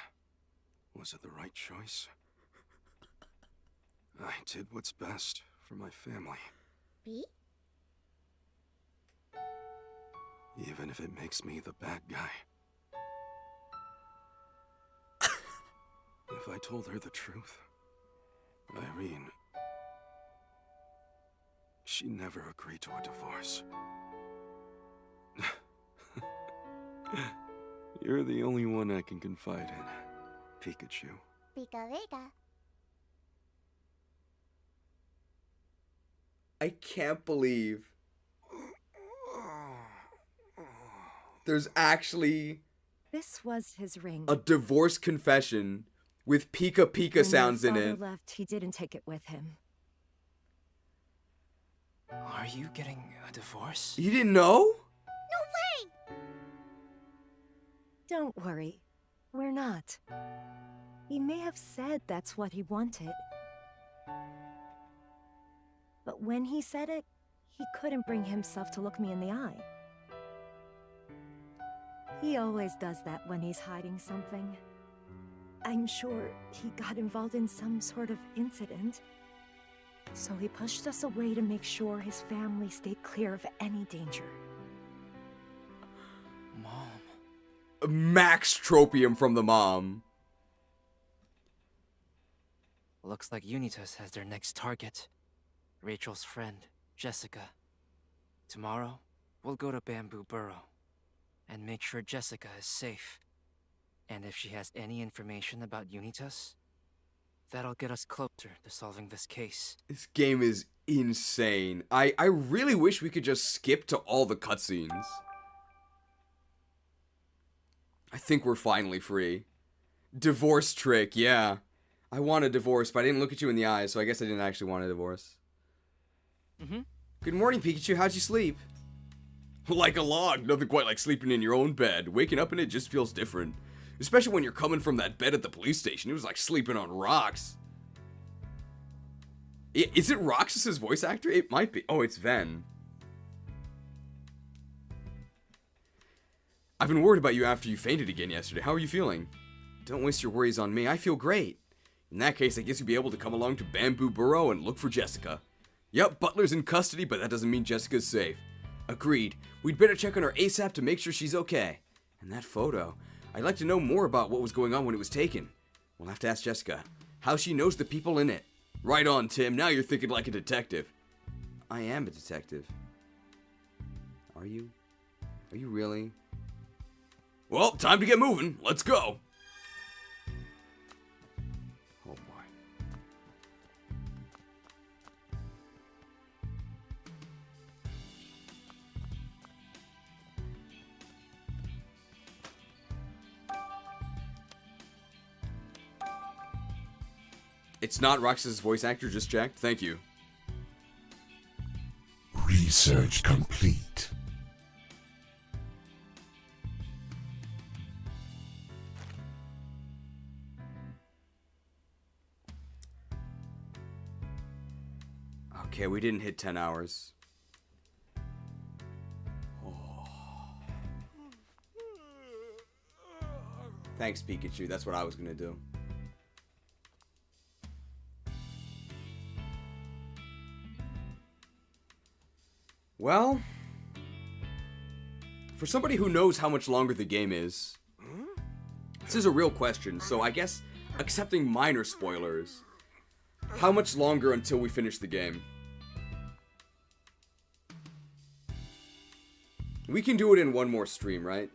Was it the right choice? I did what's best for my family. B? Even if it makes me the bad guy. If I told her the truth, Irene, she never agreed to a divorce. You're the only one I can confide in, Pikachu. Pika Vega. I can't believe there's actually This was his ring. a divorce confession with Pika Pika sounds in When it. my father left, he didn't take it with him. Are you getting a divorce? You didn't know? No way! Don't worry. We're not. He may have said that's what he wanted. But when he said it, he couldn't bring himself to look me in the eye. He always does that when he's hiding something. I'm sure he got involved in some sort of incident. So he pushed us away to make sure his family stayed clear of any danger. Mom. Max tropium from the mom. Looks like Unitas has their next target. Rachel's friend, Jessica. Tomorrow, we'll go to Bamboo Burrow and make sure Jessica is safe. And if she has any information about Unitas, that'll get us closer to solving this case. This game is insane. I really wish we could just skip to all the cutscenes. I think we're finally free. Divorce trick, yeah. I want a divorce, but I didn't look at you in the eyes, so I guess I didn't actually want a divorce. Good morning, Pikachu. How'd you sleep? Like a log. Nothing quite like sleeping in your own bed. Waking up in it just feels different. Especially when you're coming from that bed at the police station. It was like sleeping on rocks. Is it Roxas's voice actor? It might be. Oh, it's Ven. I've been worried about you after you fainted again yesterday. How are you feeling? Don't waste your worries on me. I feel great. In that case, I guess you'll be able to come along to Bamboo Burrow and look for Jessica. Yep, Butler's in custody, but that doesn't mean Jessica's safe. Agreed. We'd better check on her ASAP to make sure she's okay. And that photo. I'd like to know more about what was going on when it was taken. We'll have to ask Jessica how she knows the people in it. Right on, Tim. Now you're thinking like a detective. I am a detective. Are you? Are you really? Well, time to get moving. Let's go. Oh boy. It's not Roxas's voice actor, just checked. Thank you. Research complete. Okay, we didn't hit 10 hours. Oh. Thanks, Pikachu. That's what I was gonna do. Well, for somebody who knows how much longer the game is, this is a real question, so I guess accepting minor spoilers, how much longer until we finish the game? We can do it in one more stream, right?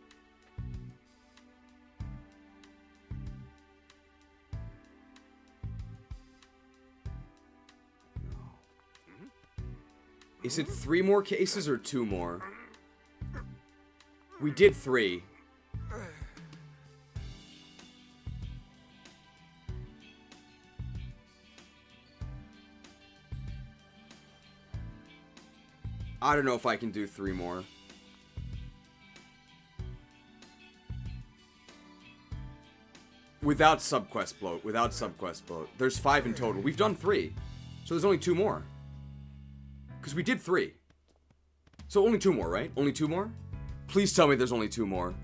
Is it 3 more cases or 2 more? We did 3. I don't know if I can do 3 more. Without subquest bloat. There's 5 in total. We've done 3. So there's only 2 more. Because we did 3. So only 2 more, right? Only 2 more? Please tell me there's only 2 more.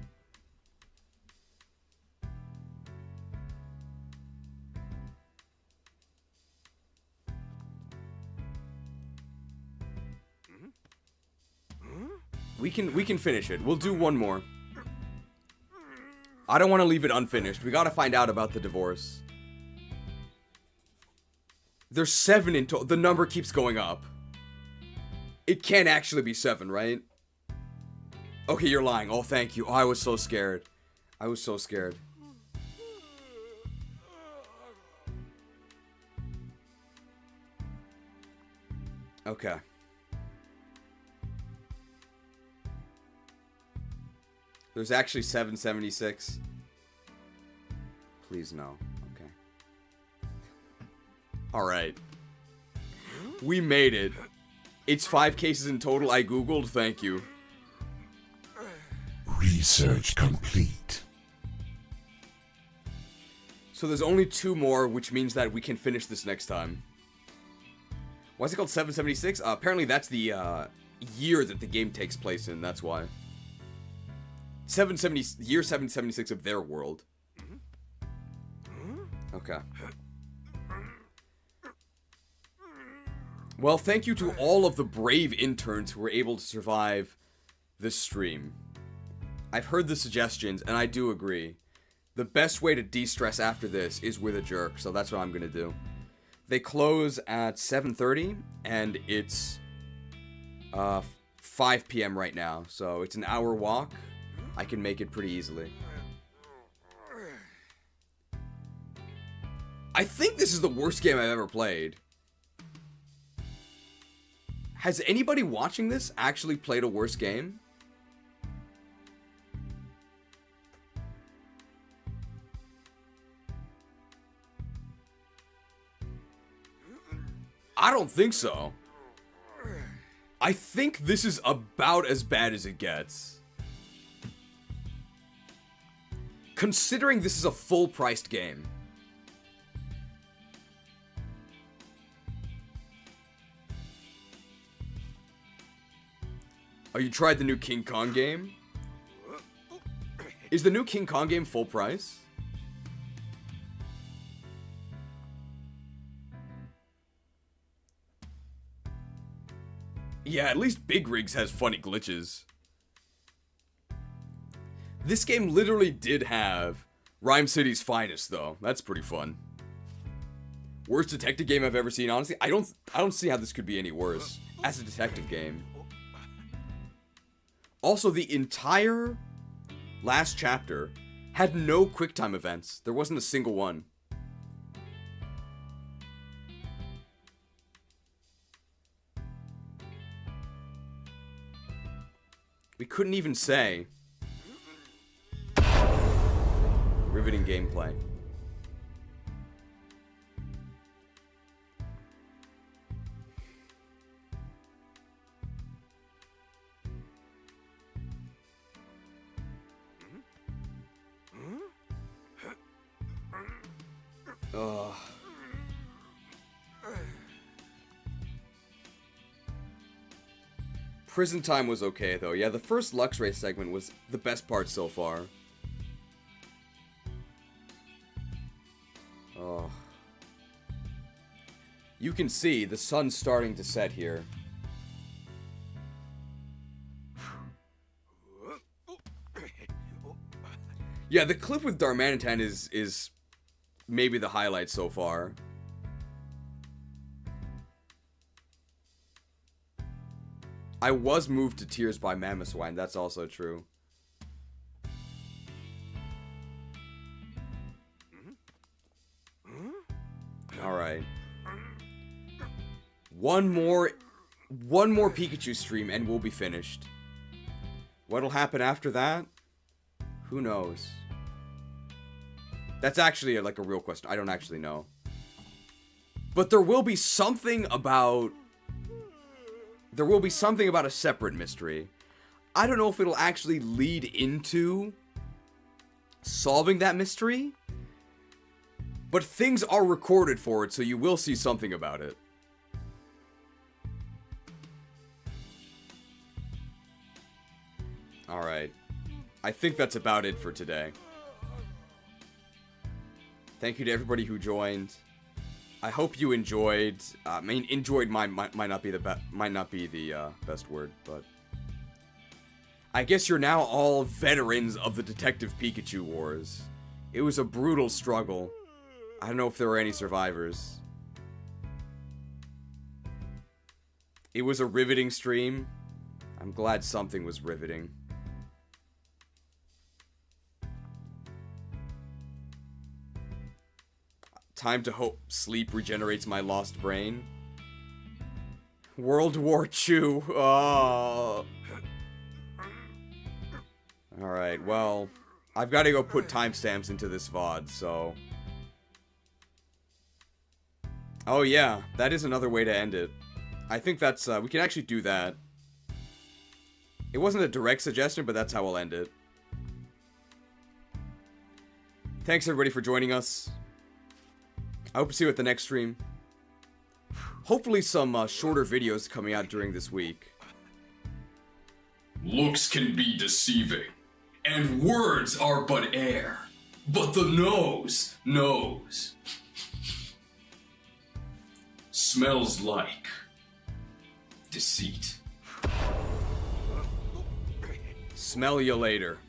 We can finish it. We'll do 1 more. I don't want to leave it unfinished. We gotta find out about the divorce. There's 7 in total. The number keeps going up. It can't actually be 7, right? Okay, you're lying. Oh, thank you. Oh, I was so scared. I was so scared. Okay. There's actually 776. Please no. Okay. Alright. We made it. It's 5 cases in total. I googled. Thank you. Research complete. So there's only 2 more, which means that we can finish this next time. Why is it called 776? Apparently that's the year that the game takes place in. That's why. Year 776 of their world. Okay. Well, thank you to all of the brave interns who were able to survive this stream. I've heard the suggestions, and I do agree. The best way to de-stress after this is with a jerk, so that's what I'm gonna do. They close at 7:30, and it's 5 p.m. right now, so it's an hour walk. I can make it pretty easily. I think this is the worst game I've ever played. Has anybody watching this actually played a worse game? I don't think so. I think this is about as bad as it gets. Considering this is a full-priced game. Oh, you tried the new King Kong game? Is the new King Kong game full price? Yeah, at least Big Rigs has funny glitches. This game literally did have Rhyme City's finest, though. That's pretty fun. Worst detective game I've ever seen, honestly. I don't see how this could be any worse as a detective game. Also, the entire last chapter had no QuickTime events. There wasn't a single one. We couldn't even say. Riveting gameplay. Ugh. Prison time was okay, though. Yeah, the first Luxray segment was the best part so far. Oh. You can see the sun's starting to set here. Yeah, the clip with Darmanitan is maybe the highlight so far. I was moved to tears by Mammothswine, that's also true. Alright. One more Pikachu stream and we'll be finished. What'll happen after that? Who knows? That's actually like a real question. I don't actually know. But there will be something about... There will be something about a separate mystery. I don't know if it'll actually lead into solving that mystery. But things are recorded for it, so you will see something about it. Alright. I think that's about it for today. Thank you to everybody who joined. I hope you enjoyed. I mean, enjoyed might not be the best word, but I guess you're now all veterans of the Detective Pikachu wars. It was a brutal struggle. I don't know if there were any survivors. It was a riveting stream. I'm glad something was riveting. Time to hope sleep regenerates my lost brain. World War II. Oh. Alright, well, I've got to go put timestamps into this VOD, so... Oh yeah, that is another way to end it. I think that's, we can actually do that. It wasn't a direct suggestion, but that's how we'll end it. Thanks everybody for joining us. I hope to see you at the next stream. Hopefully some shorter videos coming out during this week. Looks can be deceiving, and words are but air, but the nose knows. Smells like deceit. Smell you later.